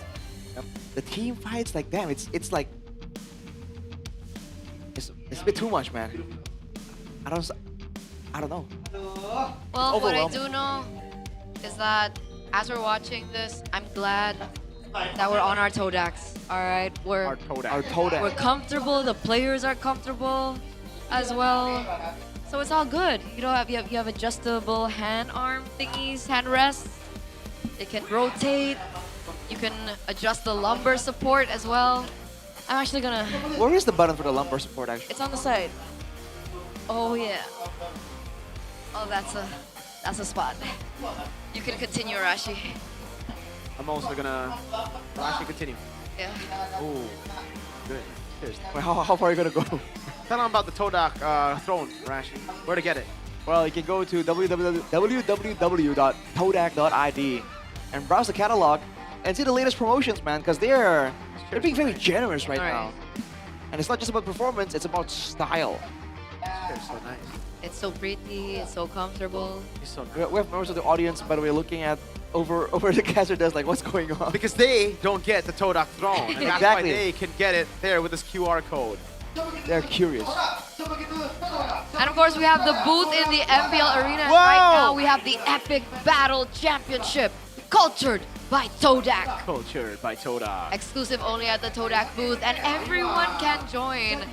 the team fights, like, damn, it's like, it's a bit too much, man. I don't know. Well, what I do know is that as we're watching this, I'm glad that we're on our Todaks. All right, Our Todak. we're comfortable. The players are comfortable as well, so it's all good. You know, you have adjustable hand arm thingies, hand rests. They can rotate. You can adjust the lumbar support as well. I'm actually gonna. Where is the button for the lumbar support, actually? It's on the side. Oh yeah. Oh, that's a spot. You can continue, Rashi. I'm also gonna actually continue. Yeah. Oh, good. Cheers. Wait, how far are you gonna go? Tell them about the Todak throne, Rashi. Where to get it? Well, you can go to www.todak.id and browse the catalog and see the latest promotions, man, because they're being very generous right now. And it's not just about performance, it's about style. They're so nice. It's so pretty, it's so comfortable. It's so nice. We have members of the audience, by the way, looking at over the caster desk, like, what's going on? Because they don't get the Todak throne. And that's why they can get it there with this QR code. They're curious. And of course, we have the booth in the MPL arena. And right now, we have the Epic Battle Championship, cultured by Todak. Cultured by Todak. Exclusive only at the Todak booth, and everyone can join.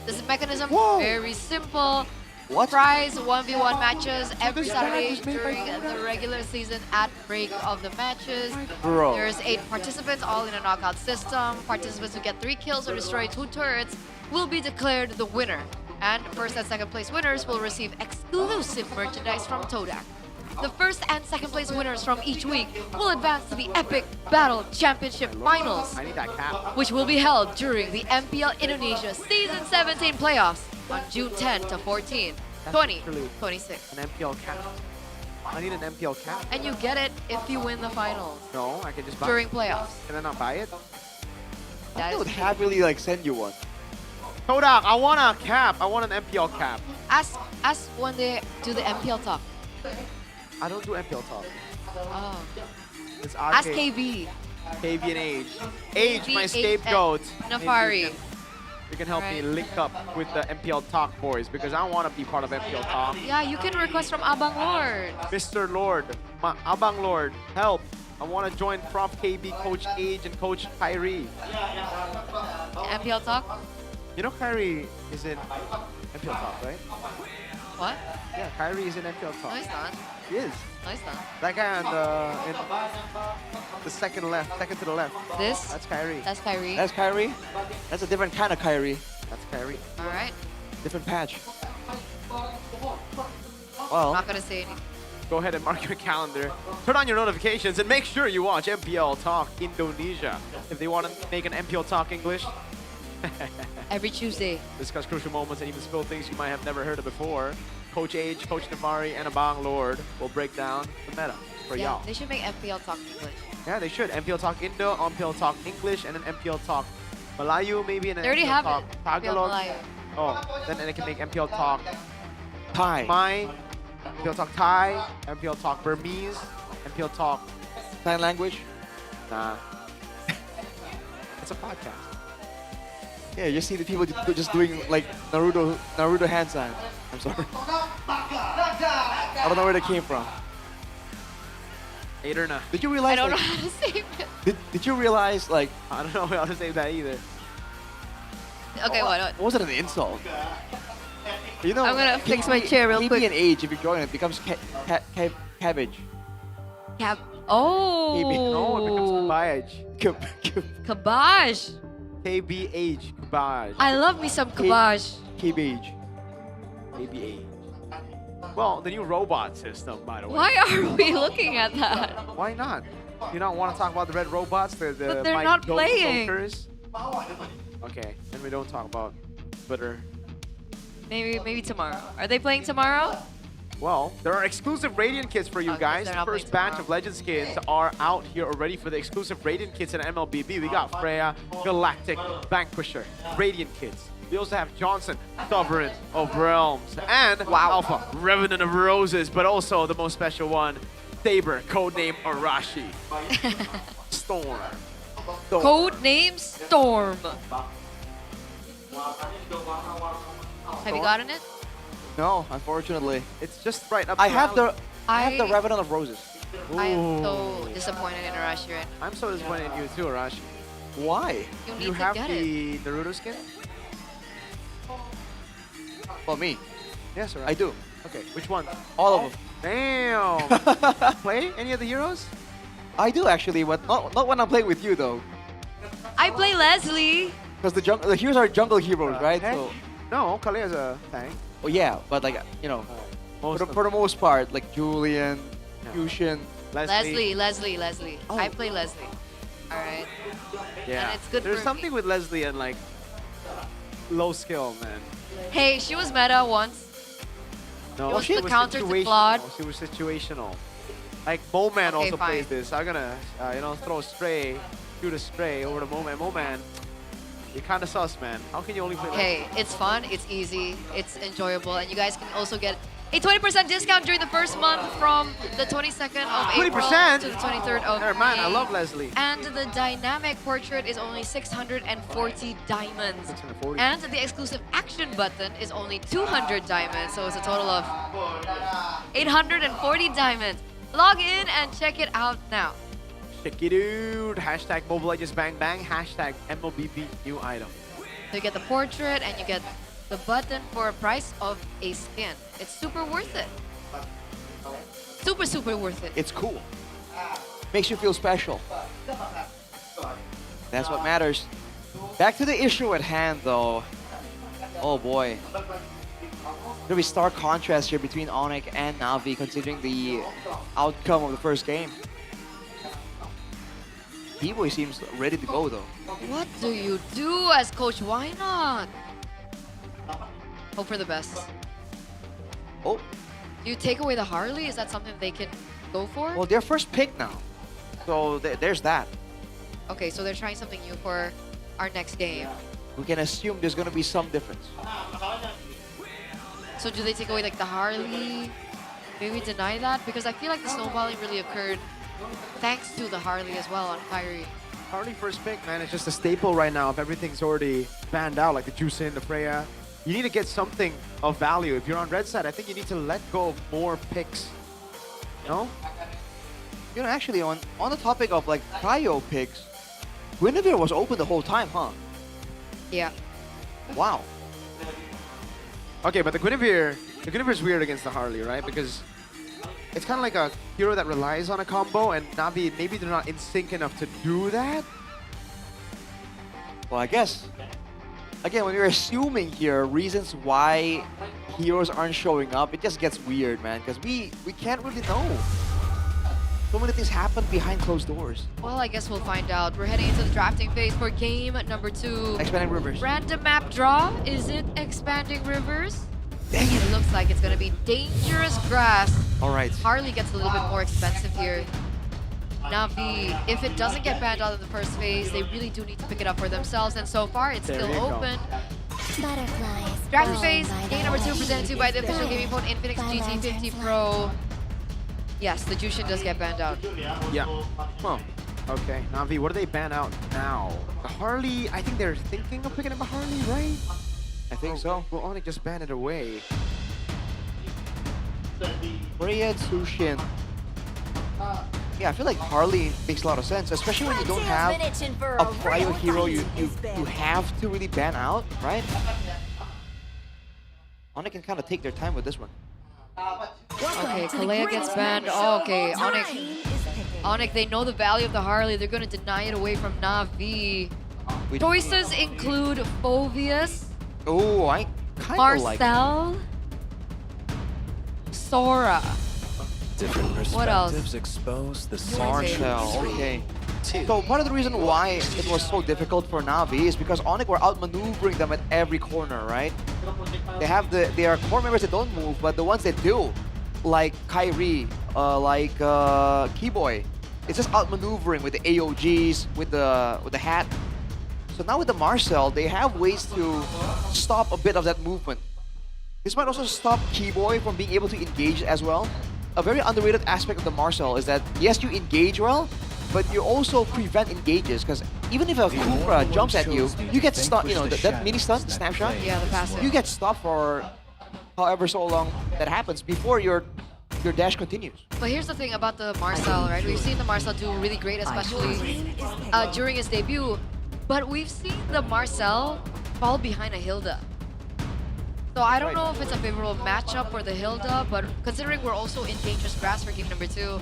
This mechanism very simple. Prize 1v1 matches every Saturday during the regular season at break of the matches. Bro. There's 8 participants, all in a knockout system. Participants who get 3 kills or destroy 2 turrets will be declared the winner. And first and second place winners will receive exclusive merchandise from Todak. The first and second place winners from each week will advance to the Epic Battle Championship Finals, I need that cap. which will be held during the MPL Indonesia Season 17 playoffs on June 10 to 14, 2026. An MPL cap. I need an MPL cap. And you get it if you win the finals No, I can just buy during it. playoffs. Can I not buy it? That I would is happily, like, send you one. Todak, I want a cap. I want an MPL cap. ask when they do the MPL talk. I don't do MPL talk. Oh. It's Ask RK. KB. KB and Age. Age, my KB, scapegoat. Nafari. You can help me link up with the MPL Talk boys because I want to be part of MPL Talk. Yeah, you can request from Abang Lord. Mr. Lord, Abang Lord, help. I want to join Prof. KB, Coach Age, and Coach Kyrie. MPL talk? You know Kyrie is in MPL Talk, right? What? Yeah, Kyrie is in MPL Talk. No, he's not. He is. No, he's not. That guy on the second to the left. This? That's Kyrie. That's Kyrie. That's Kyrie? That's a different kind of Kyrie. That's Kyrie. All right. Different patch. I'm not gonna say anything. Go ahead and mark your calendar. Turn on your notifications and make sure you watch MPL Talk Indonesia. If they want to make an MPL Talk English. Every Tuesday. Discuss crucial moments and even spill things you might have never heard of before. Coach Age, Coach Navari, and Abang Lord will break down the meta for Yeah, y'all. they should make MPL talk English. Yeah, they should. MPL talk Indo, MPL talk English, and then MPL talk Malayu maybe, and then They already MPL have talk it. MPL Tagalog. Malayu. Oh, then they can make MPL talk Thai. Khmer, MPL talk Thai, MPL talk Burmese, MPL talk Sign language? Nah. It's a podcast. Yeah, you see the people just doing like Naruto hand signs. I'm sorry. I don't know where they came from. Aderna. Did you realize? I don't know like, how to say it. Did you realize like I don't know how to say that either. Okay, what? wasn't an insult? You know, I'm gonna fix my chair real quick. and age, if you join it, becomes cabbage. Cab. Oh. No, it becomes Kabash. KBH. Kabaj. I love me some kabash. Cabbage. KBH. Well, the new robot system, by the way. Why are we looking at that? Why not? You don't want to talk about the red robots? The But they're Mike not Goat playing. Smokers? Okay, then we don't talk about Twitter. Maybe tomorrow. Are they playing tomorrow? Well, there are exclusive Radiant kits for you guys. they're The not first playing batch of Legend skins are out here already for the exclusive Radiant kits in MLBB. We got Freya, Galactic, Vanquisher, Radiant kits. We also have Johnson, Sovereign of Realms, and Alpha, Revenant of Roses, but also the most special one, Saber, codename Arashi. Storm. Code name Storm. Have you gotten it? No, unfortunately. It's just right up. I to have alley. I have the Revenant of Roses. I am so disappointed in Arashi right now. I'm so disappointed in you too, Arashi. Why? You need You to have get the Naruto skin? Well, me. Yes, Arashi. I do. Okay, which one? All of them. Damn! Play any of the heroes? I do actually, but not when I'm playing with you though. I play Leslie. Because the heroes are jungle heroes, right? Heck, So, no, Kalea's a tank. oh yeah, but like you know, for the most part, like Julian, Fusion, Leslie. Oh. I play Leslie. All right. Yeah. And it's good There's for something with Leslie and like low skill, man. Hey, she was meta once. No, It was she the counter to situational. Claude. She was situational. Like Moman Okay, also fine. plays this. I'm gonna, throw a stray, shoot a stray over to Moman. Moman, you're kind of sus, man. How can you only play? Hey, it's fun, it's easy, it's enjoyable, and you guys can also get a 20% discount during the first month from the 22nd of April 20%? to the 23rd of Never mind, I May. love Leslie. And the dynamic portrait is only 640 diamonds. 640. And the exclusive action button is only 200 diamonds, so it's a total of 840 diamonds. Log in and check it out now. Check it, dude. Hashtag Mobile Legends Bang Bang. Hashtag MLBB new item. So you get the portrait and you get the button for a price of a skin. It's super worth it. Super, super worth it. it's cool. Makes you feel special. That's what matters. Back to the issue at hand, though. Oh boy. There'll be stark contrast here between Onyx and Navi, considering the outcome of the first game. B-Boy seems ready to go, though. What do you do as coach? Why not? Hope for the best. Oh, Do you take away the Harley? Is that something they can go for? well, their first pick now. So there's that. Okay, so they're trying something new for our next game. We can assume there's going to be some difference. So do they take away like the Harley? Maybe deny that? Because I feel like the snowballing really occurred thanks to the Harley as well on Kyrie. Harley first pick, man, it's just a staple right now. If everything's already banned out, like the Juicin, the Freya, you need to get something of value. If you're on red side, I think you need to let go of more picks. No? You know, actually, on the topic of like prio picks, Guinevere was open the whole time, huh? Yeah. Wow. Okay, but the Guinevere's weird against the Harley, right? Because it's kind of like a hero that relies on a combo, and Navi, maybe they're not in sync enough to do that. Well, I guess. Again, when we're assuming here reasons why heroes aren't showing up, it just gets weird, man. Because we can't really know. So many things happen behind closed doors. Well, I guess we'll find out. We're heading into the drafting phase for game number 2. Expanding Rivers. Random map draw. Is it Expanding Rivers? It looks like it's gonna be dangerous grass. All right. Harley gets a little bit more expensive here. Navi, if it doesn't get banned out of the first phase, they really do need to pick it up for themselves. And so far, it's still open. Drafting phase, game number 2 presented to you by the official gaming phone Infinix GT50 Pro. Yes, the Jushin does get banned out. Yeah. Well, okay. Navi, what do they ban out now? The Harley, I think they're thinking of picking up a Harley, right? I think so. Well, Onyx just banned it away. Freya Tsushin. Yeah, I feel like Harley makes a lot of sense, especially when you don't have a prior hero you have to really ban out, right? Onyx can kind of take their time with this one. Okay, Kalea gets banned. Oh, okay, Onyx, they know the value of the Harley. They're going to deny it away from Navi. Choices include Phoveus. Oh, I kind of like Marcel. Sora. Different What else? perspectives expose the Marcel, okay. So part of the reason why it was so difficult for Navi is because Onyx were outmaneuvering them at every corner, right? They have their core members that don't move, but the ones that do, like Kyrie, like Keyboy, it's just outmaneuvering with the AOGs, with the hat. So now with the Marcel, they have ways to stop a bit of that movement. This might also stop Keyboy from being able to engage as well. A very underrated aspect of the Marcel is that, yes, you engage well, but you also prevent engages, because even if a Kufra jumps at you, you get stunned, you know, that mini stun, the snapshot? Yeah, the passive. You get stopped for however so long that happens before your dash continues. But here's the thing about the Marcel, right? We've seen the Marcel do really great, especially during his debut. But we've seen the Marcel fall behind a Hilda. So I don't know if it's a favorable matchup for the Hilda, but considering we're also in dangerous grass for game number 2,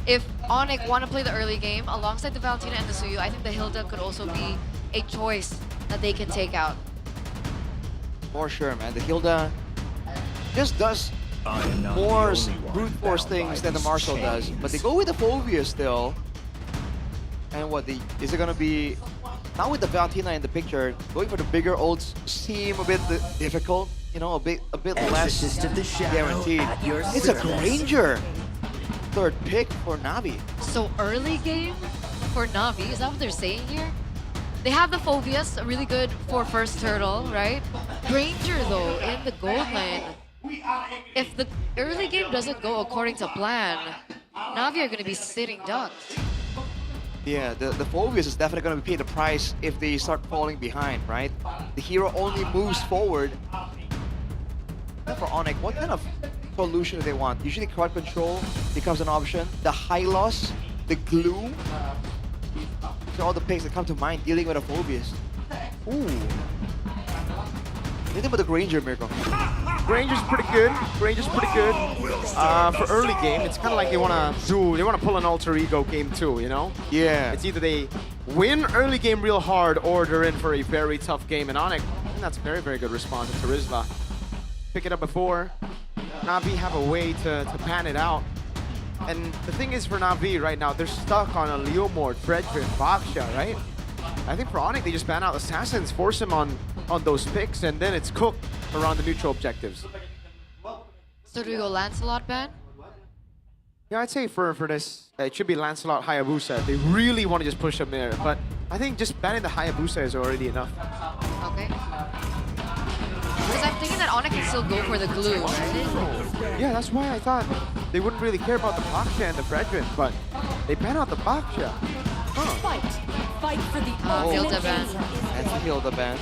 if Onyx want to play the early game alongside the Valentina and the Suyu, I think the Hilda could also be a choice that they can take out. For sure, man. The Hilda just does more brute force things than the Marcel does, but they go with the Phoveus still. And what, is it gonna be, now with the Valentina in the picture, going for the bigger ults seem a bit difficult, you know, a bit less guaranteed. It's a Granger third pick for Navi. So early game for Navi, is that what they're saying here? They have the Phoveus, really good for first turtle, right? Granger though, in the gold lane. If the early game doesn't go according to plan, Navi are gonna be sitting ducks. Yeah, the Phoveus is definitely going to be paying the price if they start falling behind, right? The hero only moves forward. And for Onyx, what kind of solution do they want? Usually crowd control becomes an option. The high loss, the glue. These are all the picks that come to mind dealing with a Phoveus. Ooh. Anything but the Granger, Mirko. Granger's pretty good. Granger's pretty good. For early game, it's kind of like they want to pull an alter ego game too, you know? Yeah. It's either they win early game real hard or they're in for a very tough game. And Onyx, I think that's a very, very good response to Rizla. Pick it up before. Navi have a way to pan it out. And the thing is for Navi right now, they're stuck on a Leomord, Frederick, Baksha, right? I think for Onyx, they just ban out Assassins, force him on those picks, and then it's cooked around the neutral objectives. So do we go Lancelot ban? Yeah, I'd say for this, it should be Lancelot, Hayabusa. They really want to just push him there, but I think just banning the Hayabusa is already enough. Okay. Because I'm thinking that Onyx can still go for the glue, right? Yeah, that's why I thought they wouldn't really care about the Baksha and the Frederick, but they ban out the Baksha. Fight for the Hilda ban. That's a Hilda ban.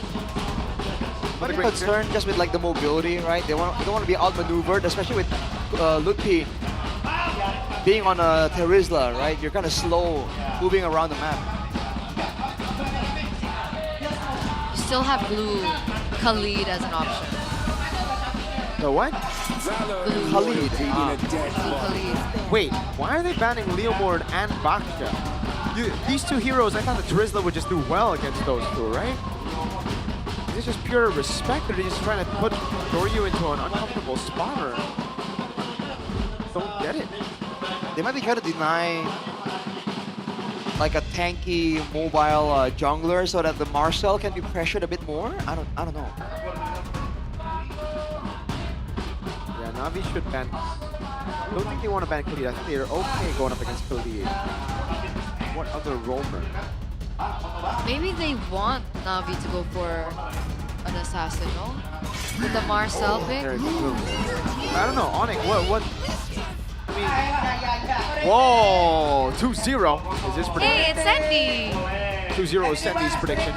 But a concern just with like the mobility, right? They don't want to be outmaneuvered, especially with Lutpi being on a Terizla, right? You're kind of slow moving around the map. You still have glue Khalid as an option. The what? Khalid. Khalid. Wait, why are they banning Leomord and Baksha? These two heroes, I thought that Terizla would just do well against those two, right? Is this just pure respect, or are they just trying to put Doryu into an uncomfortable spot, or don't get it? They might be trying to deny like a tanky mobile jungler so that the Marcel can be pressured a bit more. I don't know. Na'Vi should ban. I don't think they want to ban Khalid. I think they're okay going up against Khalid. What other roamer? Maybe they want Na'Vi to go for an assassin, no? With the Marcel pick? I don't know, Onyx, what? I mean, whoa, 2-0 is this prediction? Hey, it's Sandy! 2-0 is Sandy's prediction.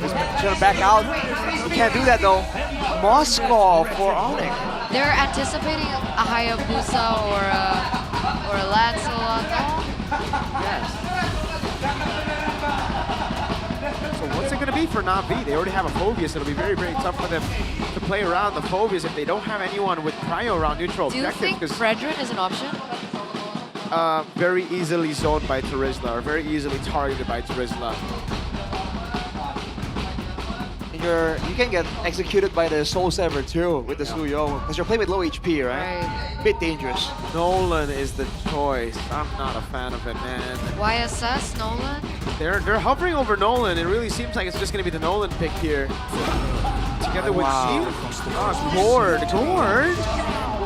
He's gonna back out. He can't do that though. Moscow for Onyx. They're anticipating a Hayabusa or a Lancelot, no? Yes. So what's it going to be for Na'Vi? They already have a Phobius. It'll be very, very tough for them to play around the Phobius if they don't have anyone with Cryo around neutral Do you objective. think Fredrin is an option? Very easily zoned by Terizla, or very easily targeted by Terizla. You can get executed by the Soul Sever too with the Suyo because you're playing with low HP, right? Bit dangerous. Nolan is the choice. I'm not a fan of it, man. YSS, Nolan? They're hovering over Nolan. It really seems like it's just going to be the Nolan pick here. Together with Gord.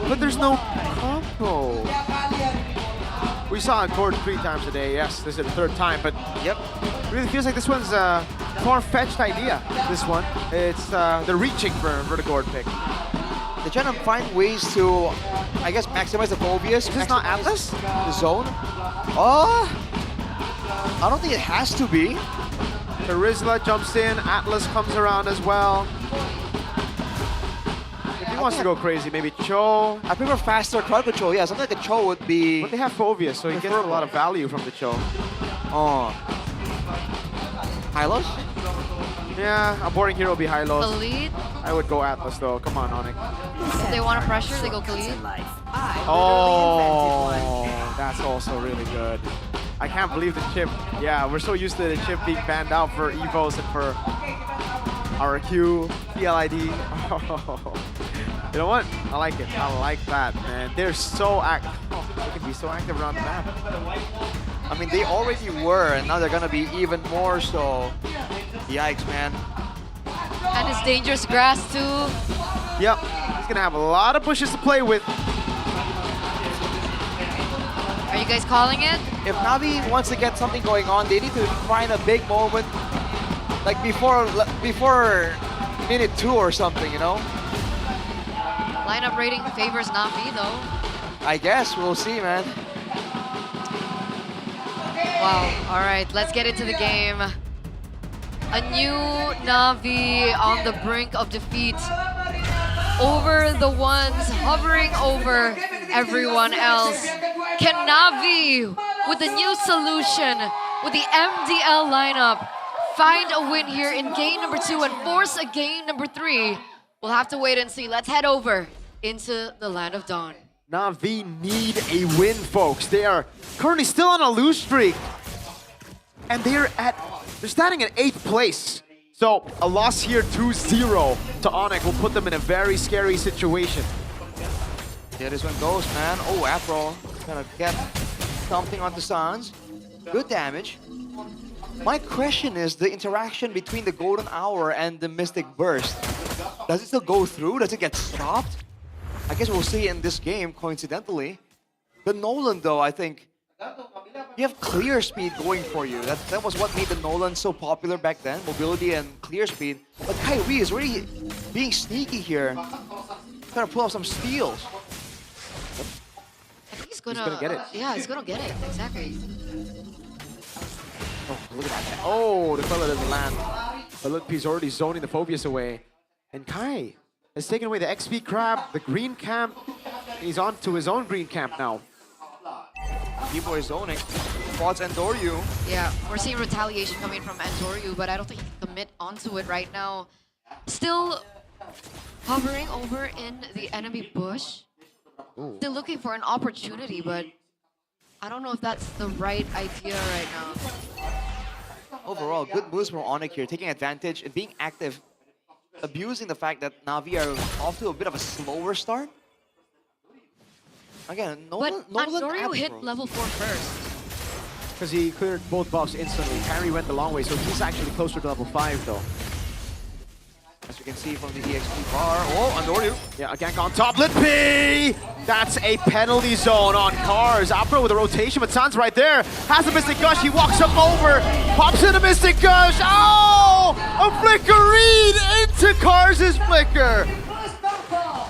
But there's no combo. We saw Gord 3 times a day. Yes, this is the 3rd time, but yep. Really feels like this one's a far-fetched idea, this one. It's, they're reaching for the Gord pick. They're trying to find ways to, I guess, maximize the Phobius. Is this not Atlas? The zone? I don't think it has to be. Terizla jumps in, Atlas comes around as well. If he wants to go crazy, maybe Cho. I prefer faster crowd control. Yeah, something like the Cho would be... But they have Phobius, so he gets a lot of value from the Cho. Oh. Hylos? Yeah, a boring hero would be Hylos. Khalid? I would go Atlas though. Come on, Onyx. If they want to pressure, they go Khalid. Oh, that's also really good. I can't believe the chip. Yeah, we're so used to the chip being banned out for Evos and for RQ, PLID. You know what? I like it. I like that, man. They're so active. Oh, they can be so active around the map. I mean, they already were, and now they're gonna be even more so. Yikes, man. And it's dangerous grass too. Yep, he's gonna have a lot of bushes to play with. Are you guys calling it? If Na'Vi wants to get something going on, they need to find a big moment, like before minute 2 or something, you know? Lineup rating favors Na'Vi though. I guess, we'll see, man. Wow, all right, let's get into the game. A new Na'Vi on the brink of defeat. Over the ones, hovering over everyone else. Can Na'Vi, with a new solution, with the MDL lineup, find a win here in game number 2 and force a game number 3? We'll have to wait and see. Let's head over into the Land of Dawn. Na'Vi need a win, folks. They are currently still on a lose streak. And they're standing at 8th place. So a loss here 2-0 to Onyx will put them in a very scary situation. Yeah, this one goes, man. Oh, Afro gonna get something onto Sans. Good damage. My question is the interaction between the Golden Hour and the Mystic Burst. Does it still go through? Does it get stopped? I guess we'll see in this game, coincidentally. The Nolan, though, I think, you have clear speed going for you. That was what made the Nolan so popular back then, mobility and clear speed. But Kyrie is really being sneaky here. Trying to pull off some steals. I think he's gonna get it. Yeah, he's gonna get it, exactly. Oh, look at that. Oh, the fella doesn't land. But look, he's already zoning the Phobius away. And Kai has taken away the XP Crab, the green camp. He's on to his own green camp now. B-Boy zoning. Spots Endoryu. Yeah, we're seeing retaliation coming from Endoryu, but I don't think he can commit onto it right now. Still hovering over in the enemy bush. Ooh. Still looking for an opportunity, but I don't know if that's the right idea right now. Overall, good moves from Onyx here, taking advantage and being active, abusing the fact that Na'Vi are off to a bit of a slower start. Again, Nolan Endoryu hit level 4 first. Because he cleared both buffs instantly. Kyrie went the long way, so he's actually closer to level 5 though. As you can see from the EXP bar. Oh, Andoryu. Yeah, a gank on top. Lippy! That's a penalty zone on Cars. Apro with a rotation, but Sans right there. Has a Mystic Gush. He walks him over. Pops in a Mystic Gush. Oh! A flicker read into Cars' flicker.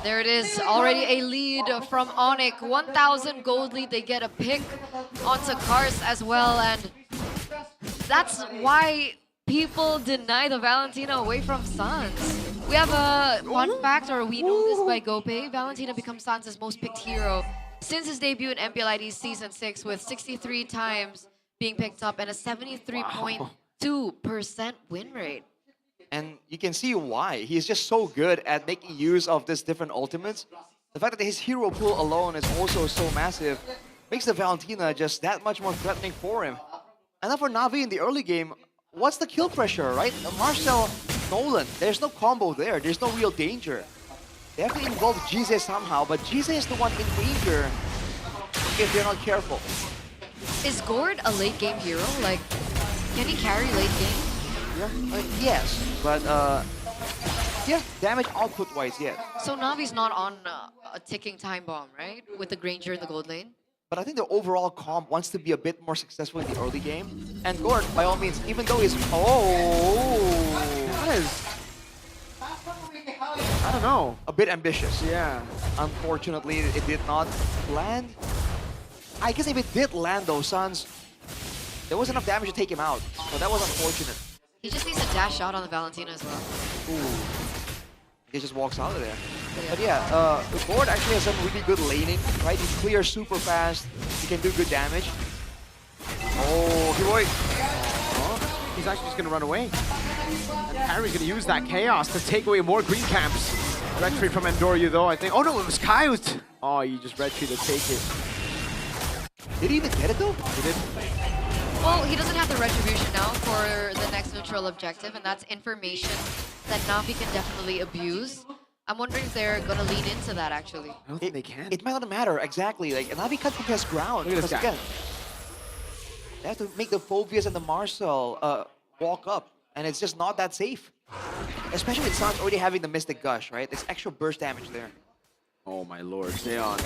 There it is, already a lead from Onyx. 1,000 gold lead. They get a pick onto Cars as well, and that's why people deny the Valentina away from Sans. We have a fun fact, or we know this by GoPay. Valentina becomes Sans' most picked hero since his debut in MPL ID Season 6 with 63 times being picked up and a 73.2% win rate. And you can see why. He's just so good at making use of these different ultimates. The fact that his hero pool alone is also so massive makes the Valentina just that much more threatening for him. And then for Na'Vi in the early game, what's the kill pressure, right? Marcel, Nolan, there's no combo there. There's no real danger. They have to involve Jize somehow, but Jize is the one in danger if they're not careful. Is Gord a late game hero? Like, can he carry late game? Yeah, yes, but yeah, damage output wise, yeah. So Navi's not on a ticking time bomb, right? With the Granger in the gold lane? But I think the overall comp wants to be a bit more successful in the early game. And Gord, by all means, even though he's... That is... I don't know. A bit ambitious. Yeah. Unfortunately, it did not land. I guess if it did land though, Sans, there was enough damage to take him out. So that was unfortunate. He just needs to dash out on the Valentina as well. Ooh. He just walks out of there. But yeah, the board actually has some really good laning, right? He clears super fast. He can do good damage. Oh, boy. He's actually just gonna run away. And Harry's gonna use that chaos to take away more green camps. Red tree from Endoryu though, I think. Oh no, it was Kai who's... Oh, you just red tree to take it. Did he even get it though? He did. Well, he doesn't have the retribution now for the next neutral objective, and that's information that Navi can definitely abuse. I'm wondering if they're gonna lean into that actually. I don't think they can. It might not matter, exactly. Like, Navi can't contest ground. Look at this Because guy. again, they have to make the Phobias and the Marcel walk up, and it's just not that safe. Especially with Sans already having the Mystic Gush, right? There's extra burst damage there. Oh my lord, Zeon.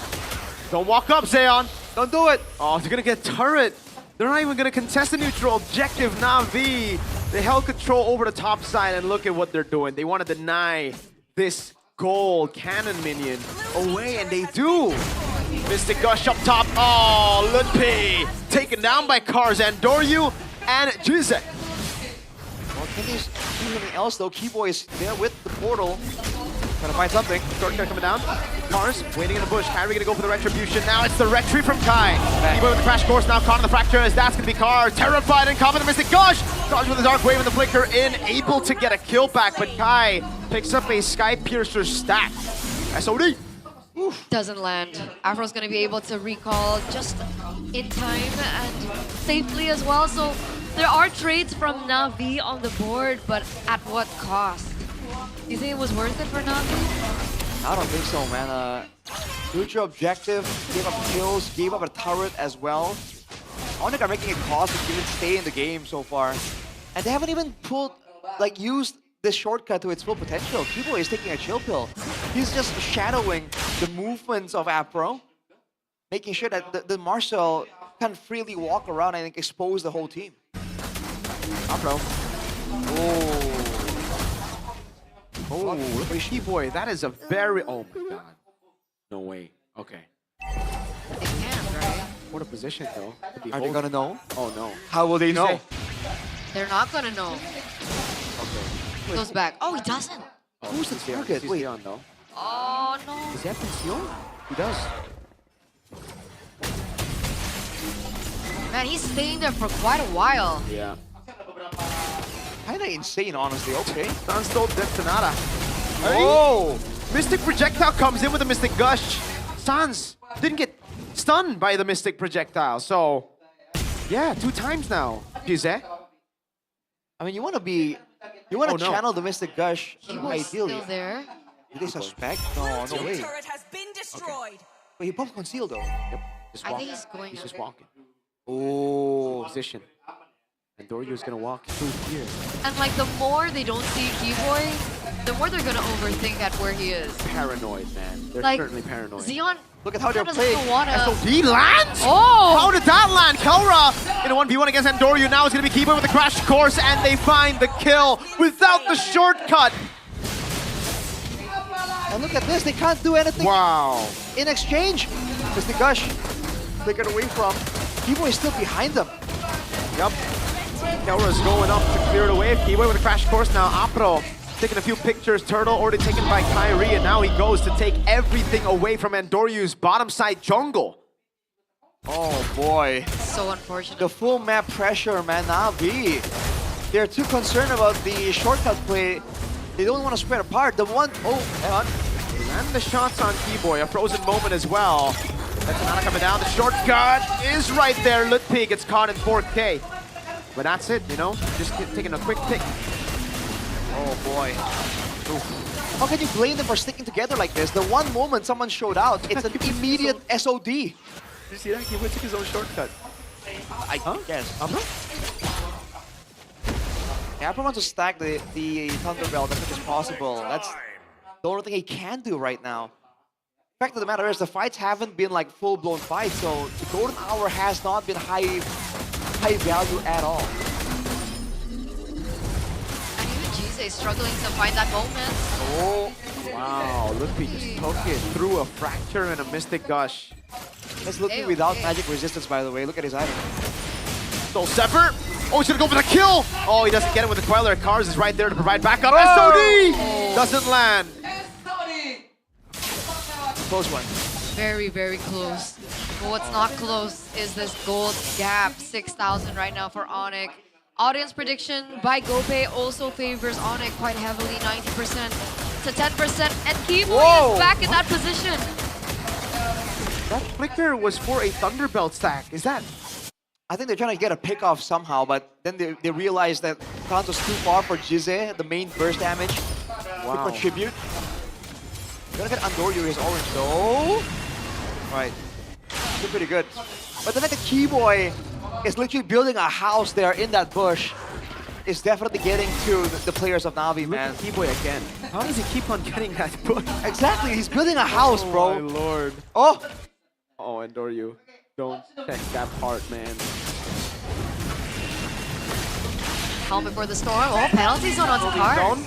Don't walk up, Zeon! Don't do it! Oh, they're gonna get turret! They're not even gonna contest the neutral objective, Na'Vi! They held control over the top side, and look at what they're doing. They want to deny this gold cannon minion away, and they do! Mystic Gush up top. Oh, Lunpi! Taken down by Cars, Andoryu and Jize. Well, can they do something else though? Keyboy is there with the portal. Trying to find something. Shortcut coming down. Cars waiting in the bush. Harry gonna go for the retribution. Now it's the retry from Kai. Keyboy with the crash course now caught in the fractures. That's gonna be Car. Terrified and caught with the Mystic Gush. Dodge with the dark wave and the flicker in. Able to get a kill back, but Kai picks up a Sky Piercer stack. SOD. Oof. Doesn't land. Afro's gonna be able to recall just in time and safely as well. So there are trades from Na'Vi on the board, but at what cost? Do you think it was worth it for Na'Vi? I don't think so, man. Future objective, gave up kills, gave up a turret as well. Onyx are making it cost to even stay in the game so far. And they haven't even pulled, like, used this shortcut to its full potential. Keyboy is taking a chill pill. He's just shadowing the movements of Apro, making sure that the Marcel can freely walk around and expose the whole team. Apro. Oh. Oh, look at Keyboy. That is a very... Oh my god. No way. Okay. They can, right? What a position, though. Are they gonna know? Oh no. How will they know? They're not gonna know. Okay. Goes back. Oh, he doesn't. Oh, Who's the target? He's Wait. Leon, though. Oh, no. Is that Pension? He does. Man, he's staying there for quite a while. Yeah. Kinda insane, honestly. Okay. Sunstone Detonata. Oh! Mystic Projectile comes in with a Mystic Gush. Sans didn't get stunned by the Mystic Projectile, so... Yeah, 2 times now. Jize. I mean, you want to channel the Mystic Gush He was ideally. still there. Did they suspect? No, no way. has been destroyed. Wait, he pumped conceal though. Yep. Just I walk. think he's going He's just under. walking. Oh, position. And Dorio's gonna walk through here. And like the more they don't see Keyboy, the more they're gonna overthink at where he is. Paranoid, man. They're Like, certainly paranoid. Xeon. Look at how they're doesn't playing. Wanna... SOD lands? Oh! How did that land? Kelra in a 1v1 against Andoryu. Now it's going to be Keeper with the crash course, and they find the kill without the shortcut. And look at this, they can't do anything. Wow. In exchange, Mr. Gush flickered away from. Kiboy is still behind them. Yup. Kelra's going up to clear it away. Keeper with a crash course now. Apro taking a few pictures. Turtle already taken by Kyrie, and now he goes to take everything away from Andoryu's bottom side jungle. Oh boy. So unfortunate. The full map pressure, man. Navi. They're too concerned about the shortcut play. They don't want to spread apart. The one, oh, hang on. And the shots on Keyboy, a frozen moment as well. That's Anana coming down. The shortcut is right there. Ludwig gets caught in 4K. But that's it, you know? Just taking a quick pick. Oh boy. Oof. How can you blame them for sticking together like this? The one moment someone showed out, it's an immediate SOD. Did you see that? Keyboy took his own shortcut. I guess. Apro wants to stack the Thunderbelt as much as possible. That's the only thing he can do right now. The fact of the matter is the fights haven't been like full-blown fights, so the golden hour has not been high value at all. And even Jise is struggling to find that moment. Oh, wow. Ludwig just took it through a fracture and a Mystic Gush. That's Ludwig without magic resistance, by the way. Look at his item. Soul Sever. Oh, he's gonna go for the kill. Oh, he doesn't get it with the Queller. Cars is right there to provide backup. SOD doesn't land. Close one. Very, very close. But what's not close is this gold gap. 6,000 right now for Onyx. Audience prediction by Gope also favors Onyx quite heavily, 90% to 10%. And Keyboy is back in that position. That flicker was for a Thunderbelt stack. Is that? I think they're trying to get a pick off somehow, but then they realized that Khan's was too far for Jise, the main burst damage, to contribute. Gonna get Andoryu his orange though. Right. Still pretty good. But the fact that Keyboy is literally building a house there in that bush is definitely getting to the players of Navi, man. Look at Keyboy again. How does he keep on getting that bush? Exactly, he's building a house, bro. Oh my lord. Oh! Oh, Andoryu. Don't check that part, man. Calm before the storm. Oh, penalty zone onto Cars.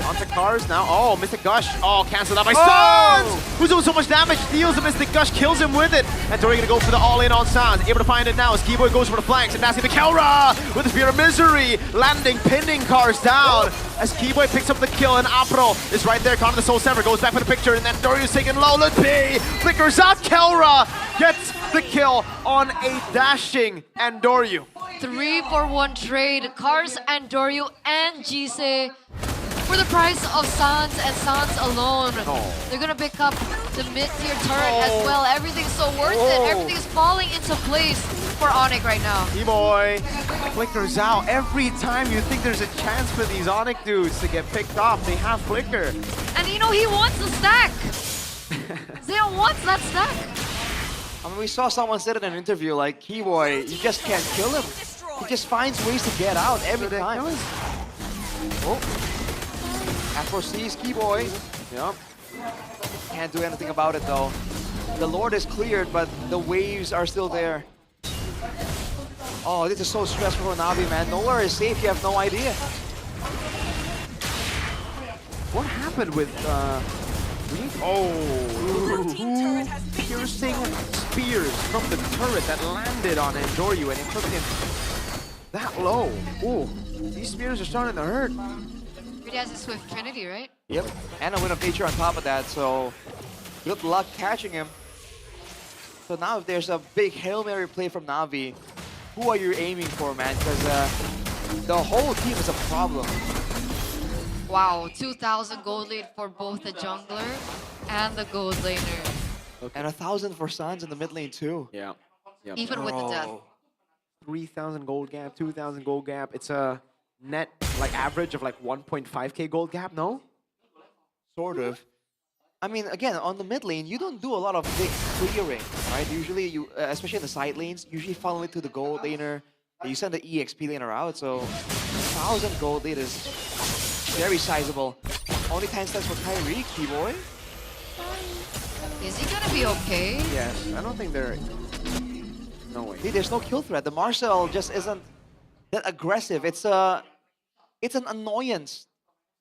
Onto Cars now. Oh, Mystic Gush. Oh, cancelled out by Sans! Who's doing so much damage? Steals the Mystic Gush, kills him with it. And Tori gonna go for the all-in on Sans. Able to find it now as Keyboy goes for the flanks. And that's gonna be Kelra with the Spear of Misery. Landing, pinning Cars down. As Keyboy picks up the kill and Apro is right there. Caught in the Soul Sever. Goes back for the picture. And then Doryu's taking low. P flickers out. Kelra gets the kill on a dashing Andoryu. 3-for-1 trade. Cars, Andoryu, and Jise for the price of Sans and Sans alone. They're gonna pick up the mid-tier turret as well. Everything's so worth it. Everything's falling into place for Onyx right now. Keyboy flickers out. Every time you think there's a chance for these Onyx dudes to get picked off, they have flicker. And you know, he wants the stack. Xeon wants that stack. I mean, we saw someone said in an interview, like, Keyboy, you just can't kill him. He just finds ways to get out every time. Oh. Afro sees Keyboy. Yep. Can't do anything about it, though. The Lord is cleared, but the waves are still there. Oh, this is so stressful for Navi, man. Nowhere is safe, you have no idea. What happened with, piercing spears from the turret that landed on Andoryu, and it took him that low. Ooh, these spears are starting to hurt. He has a Swift Trinity, right? Yep, and a Wind of Nature on top of that, so good luck catching him. So now if there's a big Hail Mary play from Navi, who are you aiming for, man? Because the whole team is a problem. Wow, 2,000 gold lead for both the jungler and the gold laner. And 1,000 for Sans in the mid lane too. Yeah. Yep. Even with the death. 3,000 gold gap, 2,000 gold gap. It's a net like average of like 1.5k gold gap, no? Sort of. I mean, again, on the mid lane, you don't do a lot of big clearing, right? Usually, you, especially in the side lanes, usually funnel it to the gold laner. You send the EXP laner out, so 1,000 gold lead is very sizable. Only 10 stacks for Kyrie, Keyboy. Is he gonna be okay? Yes, I don't think they're... No way. See, there's no kill threat. The Marcel just isn't that aggressive. It's an annoyance,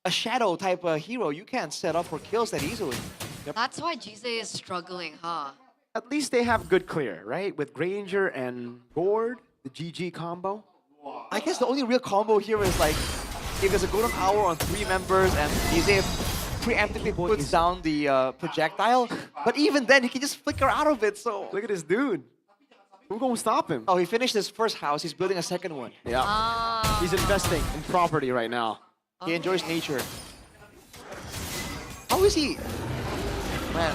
a shadow type of hero. You can't set up for kills that easily. That's why Jize is struggling, huh? At least they have good clear, right? With Granger and Gord, the GG combo. I guess the only real combo here is like, if there's a golden hour on 3 members and Jize preemptively puts down the projectile, but even then he can just flicker out of it. So look at this dude. Who gonna stop him? Oh, he finished his first house. He's building a second one. Yeah. He's investing in property right now. He enjoys nature. How is he? Man,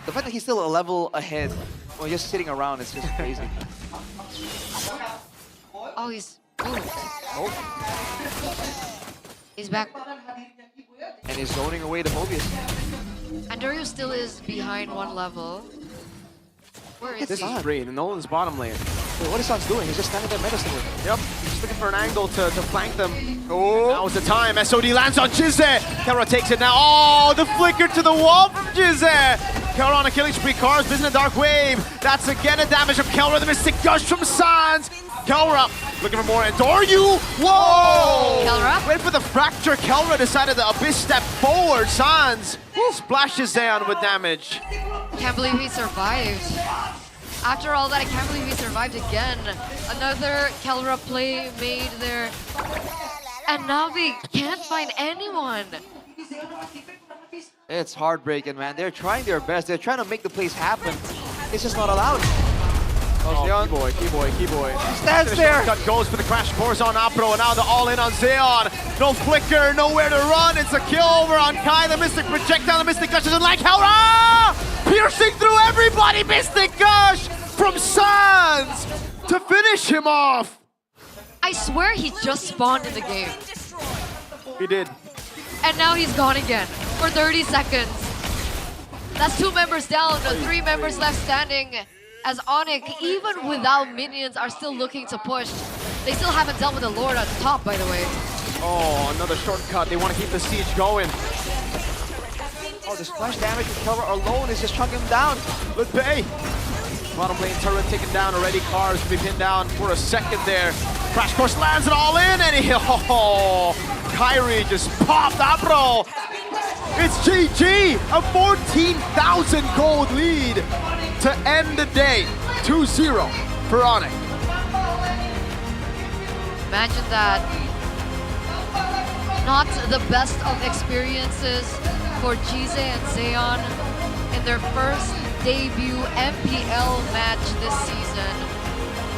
the fact that he's still a level ahead while just sitting around is just crazy. Oh, he's moved. Oh. He's back. And he's zoning away the Mobius. And Dario still is behind 1 level. Where is This he? is great. Nolan's bottom lane. Wait, what is San's doing? He's just standing there menacing him. Yep, he's just looking for an angle to flank them. Oh, now's the time. SOD lands on Jize. Kelra takes it now. Oh, the flicker to the wall from Jize. Kelra on a killing spree. Cars, Vision a Dark Wave. That's again a damage from Kelra. The Mystic Gush from Sans. Kelra looking for more. And Doryu. Whoa! Kelra? Wait for the fracture. Kelra decided to Abyss step forward. Sans splashes down with damage. Can't believe he survived. After all that, I can't believe he survived again. Another Kelra play made there. And now they can't find anyone. It's heartbreaking, man. They're trying their best. They're trying to make the plays happen. It's just not allowed. Oh, Keyboy. Stands there. Cut goes for the crash course on Apro, and now the all-in on Zeon. No flicker, nowhere to run. It's a kill over on Kai. The Mystic projectile, the Mystic Gush isn't like Hera! Piercing through everybody, Mystic Gush from Sans to finish him off. I swear he just spawned in the game. He did. And now he's gone again for 30 seconds. That's 2 members down, 3 members left standing. As Onyx, even without minions, are still looking to push. They still haven't dealt with the Lord at the top, by the way. Oh, another shortcut. They want to keep the siege going. Oh, the splash damage from Kelra alone is just chunking him down. Good pay. Bottom lane turret taken down already. Cars to be pinned down for a second there. Crash course lands it all in, and Kyrie just popped Apro. It's GG, a 14,000 gold lead to end the day. 2-0 for Onyx. Imagine that. Not the best of experiences for Jize and Zeon in their first debut MPL match this season,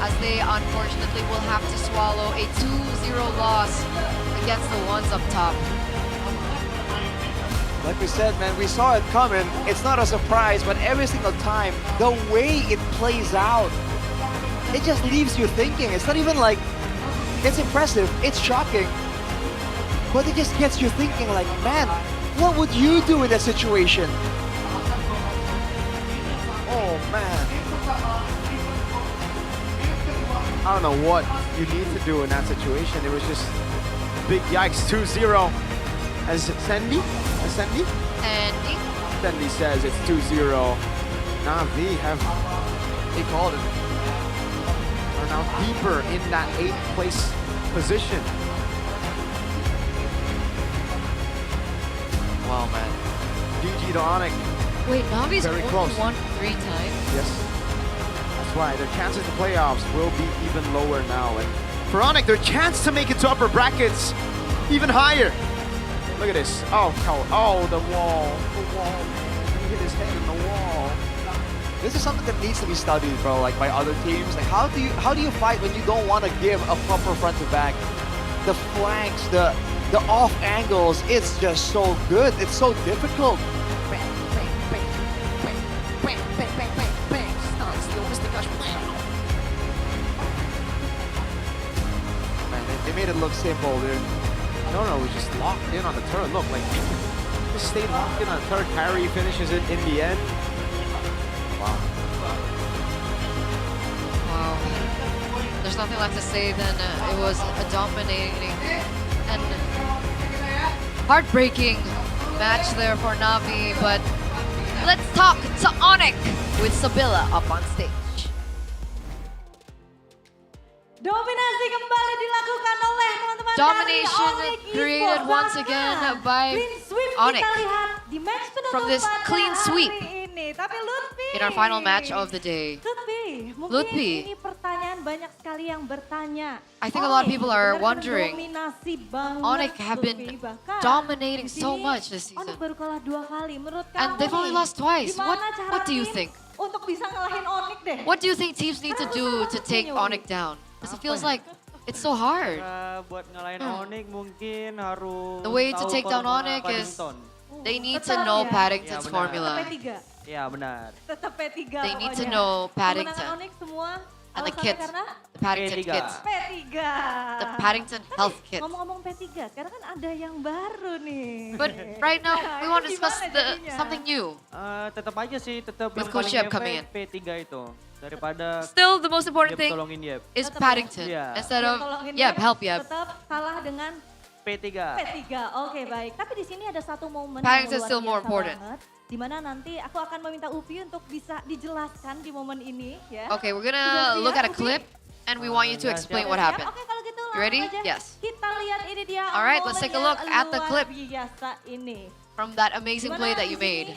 as they unfortunately will have to swallow a 2-0 loss against the ones up top. Like we said, man, we saw it coming. It's not a surprise, but every single time, the way it plays out, it just leaves you thinking. It's not even like, it's impressive, it's shocking, but it just gets you thinking like, man, what would you do in that situation? Oh, man. I don't know what you need to do in that situation. It was just big yikes, 2-0. As Sandy? Andy? Sandy says it's 2-0. Na'Vi they called it. Are now deeper in that 8th place position. Wow, man. GG to Onyx. Wait, Navi's Very only close. won 3 times? Yes. That's why their chances to playoffs will be even lower now. And for Onyx, their chance to make it to upper brackets even higher. Look at this. Oh, the wall. The wall, man. He hit his head in the wall. This is something that needs to be studied, bro, like by other teams. Like, how do you fight when you don't want to give a proper front to back? The flanks, the off angles, it's just so good. It's so difficult. Man, they made it look simple, dude. No, it was just locked in on the turret. Look, like, just stayed locked in on the turret. Kyrie finishes it in the end. Wow. Wow. There's nothing left to say then. It was a dominating and heartbreaking match there for Navi, but let's talk to Onyx with Sabilla up on stage. Dominasi kembali dilakukan oleh teman-teman Domination dari Onyx created Esports. once again by Clean sweep Onyx kita lihat di match penutup from this clean pada sweep hari ini. Tapi Lutfi, in our final match of the day. Lutfi, mungkin Lutfi. ini pertanyaan banyak sekali yang bertanya. I think a lot of people are Onyx wondering. dominasi banget, Onyx have been Lutfi. Bahkan dominating di so sini much this Onyx season. baru kalah 2 kali. Menurut kamu And they've only nih, lost twice. gimana cara What do you tim think? untuk bisa ngalahin Onyx deh? What do you think teams need to do to take Onyx down? Because it feels like it's so hard. Buat ngalahin Onyx mungkin harus The way to tahu take down formula Onyx is Paddington. they need to Tetap know ya. Paddington's Ya, benar. formula. P3. Iya benar. Tetap P3 They need to pokoknya. know Kemenangan Paddington Onyx semua and the alasannya kits, karena the Paddington P3. kits, P3. the Paddington health kit. Ngomong-ngomong P3, sekarang kan ada yang baru nih. But right now we want to Ini discuss gimana jadinya? something new. Tetap aja sih, tetap With yang Coach paling Yep efek coming in. P3 itu daripada Still, the most important Yep thing tolongin Yep. is Tetap Paddington ya? instead Yang of tolongin Yep, dia help Yep. Tetap kalah dengan P3. P3. Oke, baik. Tapi di sini ada satu momen Paddington's yang still more luar biasa important. banget. Di mana nanti aku akan meminta Upi untuk bisa dijelaskan di momen ini ya. Okay, we're Sudah gonna siap, look at a Upi? clip and we want you to explain what Siap? happened. Oke, kalau gitu You ready? langsung aja Yes. Kita lihat ini dia. All right, let's take a look momennya at the luar clip biasa ini. from that amazing Dimana play that di you sini made.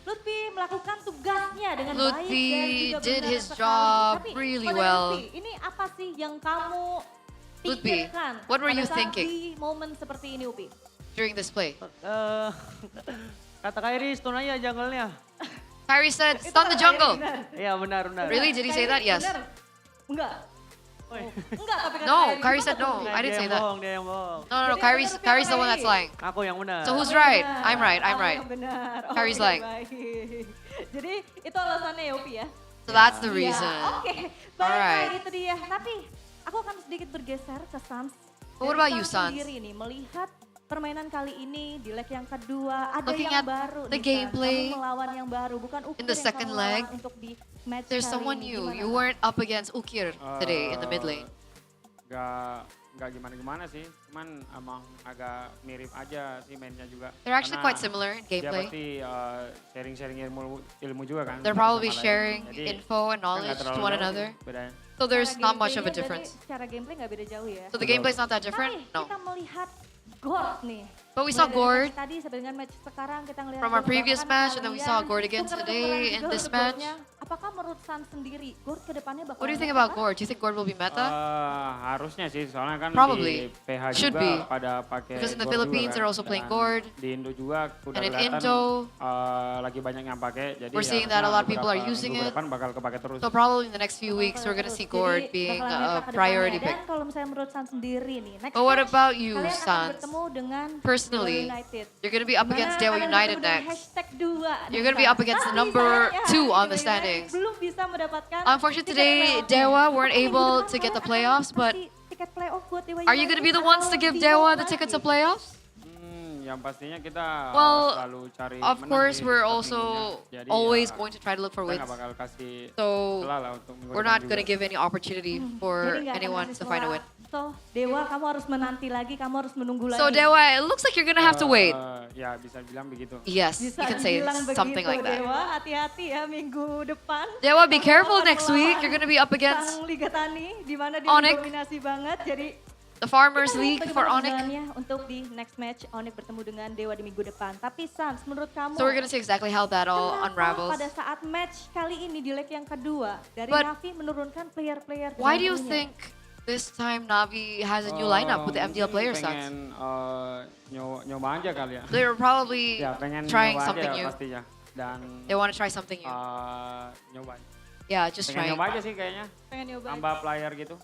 Lutfi melakukan tugasnya dengan Lutfi baik dan juga did benar his sekali. job Tapi, really pada well. Lutfi, ini apa sih yang kamu Lutfi, pikirkan what were pada you saat thinking? di momen seperti ini, Upi? During this play, Kata Kairi, stun aja jungle-nya. Kyrie said, "Stun the jungle." Iya benar. Really? Did he say that? Yes. Benar? Enggak. Enggak, tapi kata No, Kyrie. Kyrie Gimana said tuh? no. I didn't say that. Dia yang bohong. No, no, no. Kyrie's the one that's lying. Aku yang benar. So who's right? I'm right. I'm Kamu right. yang benar. Kyrie's Oke, lying. baik. Jadi itu alasannya ya, Upi ya? So that's the Iya, reason. Oke, baiklah Alright. itu dia. Tapi aku akan sedikit bergeser ke Sans. But what Dari about you, Sans Sans? sendiri nih, melihat permainan kali ini di leg yang kedua ada Looking yang at baru the nih, Sans. gameplay Kamu melawan yang baru, bukan Ukir in the yang second kamu leg, lawan untuk di match There's kali someone ini. new. Gimana, You Sans? weren't up against Ukir today in the mid lane. Nggak gimana-gimana sih, cuman emang agak mirip aja sih mainnya juga. They're actually Karena quite similar in dia gameplay. pasti sharing-sharing ilmu juga kan. They're satu probably sama lain. sharing Jadi, info and kan knowledge nggak to terlalu one jauh another. sih bedanya. So there's Secara not much of a gameplaynya difference. berarti secara gameplay nggak beda jauh ya. So the gameplay's not that different? Tapi No. kita melihat Gord nih. But we saw Mulai dari Gord match tadi sampai dengan match sekarang kita ngelihat from our Gord, previous bahkan match, and then we saw kalian Gord again tuker-tukeran today in juga this untuk match. Gordnya. Apakah menurut San sendiri Gord kedepannya bakal What do you think about Gord? Do you think Gord will be meta? Harusnya sih, soalnya kan Probably. di PH Should juga be. pada pakai Because in the Gord Philippines, juga kan. they're also playing Dan Gord. Di Indo juga udah And in kelihatan Indo, lagi banyak yang pakai. Jadi we're seeing that a lot of people are using it. Depan bakal kepake terus. So probably in the next few weeks, we're gonna see Gord Jadi, being bakalan a meta kedepannya. priority pick. Dan kalau misalnya menurut San sendiri nih, next But what match, about you, kalian akan Sans? bertemu dengan Personally, Dewa United. you're gonna be up against Dewa Dimana United kalian bertemu dengan next. hashtag 2 nih, You're gonna be Sans. up against the Tapi number sayangnya, 2 on the Dewa United standings. belum bisa mendapatkan Unfortunately tiket today, playoff-nya. Dewa weren't Apakah able minggu to depan get the kalian akan playoffs, but kasih tiket playoff buat Dewa are you gonna be the United ones to atau give di Dewa bawah the ticket to lagi? playoffs? Yang pastinya kita Well, selalu cari of menang course, sih we're setiap also minggunya. Jadi always ya, going to try to look for kita wins. nggak bakal kasih So celah lah untuk minggu we're depan not juga. gonna give any opportunity for Jadi nggak akan anyone ada to find a win. So, Dewa kamu harus menanti lagi, kamu harus menunggu lagi. So Dewa, it looks like you're gonna have to wait. Ya bisa bilang begitu. Yes, Bisa you can say dibilang something begitu, like that. Dewa, hati-hati ya minggu depan. Dewa, be Kamu careful akan next week. You're gonna be up melawan against sang Liga Tani, di mana dia Onyx. dominasi banget. Jadi the Farmers kita lihat League bagaimana for Onyx. perjalanannya untuk di next match Onyx bertemu dengan Dewa di minggu depan. Tapi Sans, menurut kamu So we're gonna see exactly how that all kenapa unravels. pada saat match kali ini di leg yang kedua dari But Navi menurunkan player-player Why do you terbarunya? think this time Navi has a new lineup with the MPL Mungkin players? Sans? pengen nyoba aja kali ya. They're probably Ya pengen trying nyoba something aja new. pastinya. Dan They want to try something new. nyoba. Yeah, just Pengen trying. nyoba aja sih kayaknya. Pengen nyoba. Tambah player gitu.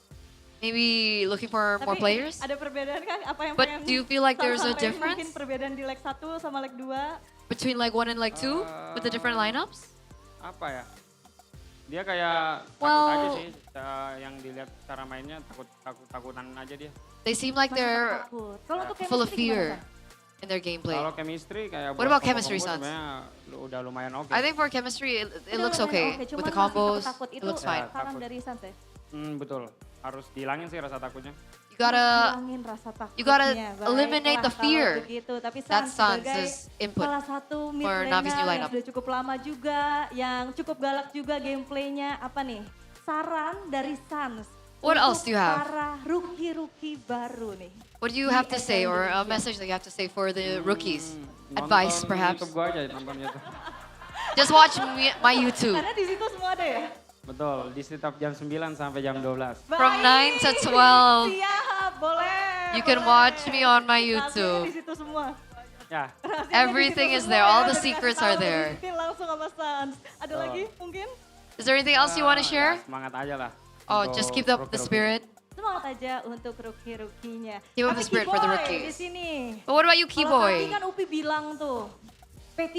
Maybe looking for more Tapi players. ada perbedaan kan? Apa yang But pengen do you feel like there's a sampaikan? difference Mungkin perbedaan di leg 1 sama leg 2. between leg 1 and leg 2 with the different lineups? Apa ya? Dia kayak Well- takut aja sih. Yang dilihat cara mainnya takutan aja dia. They seem like they're Takut. Kalau untuk full of chemistry gimana, fear in their gameplay. Kalau chemistry kayak What buat about chemistry, combo-combo Sans? sebenarnya udah lumayan oke. I think for chemistry, it Udah looks lumayan okay. oke, With cuman the masih combos, takut. it Itu looks fine. saran takut. dari Sans ya? Betul. Harus dihilangin sih rasa takutnya. You hilangin rasa takutnya. you gotta Baiklah, eliminate the kalau fear. begitu. Tapi That Sans Sans sebagai is input salah satu mid for laner Navi's new yang lineup. sudah cukup lama juga, yang cukup galak juga gameplaynya, apa nih? Saran dari Sans. What else untuk do you have? para rookie-rookie baru nih. What do you di have to say, MPL or a Indonesia? message that you have to say for the rookies? Advice, perhaps. YouTube gua aja, nonton YouTube. Just watch my YouTube. Karena di situ semua ada ya? Betul, di setiap jam 9 sampai jam 12. From 9 to 12. Siap, boleh. You can watch me on my Rahasianya YouTube. di situ semua. Ya. Rahasianya Everything di is situ there. semua All ya, the dan secrets nggak are tahu, there. diikutin langsung sama Sans. Ada lagi mungkin? Is there anything else you want to share? Semangat aja lah. Oh, untuk just keep up the rookie-rookie. spirit. Semangat aja untuk rookie-rookinya. Keep up Tapi the spirit for the Keyboy rookies. di sini. But what about you, Kalau tadi Keyboy? kan Upi bilang tuh, P3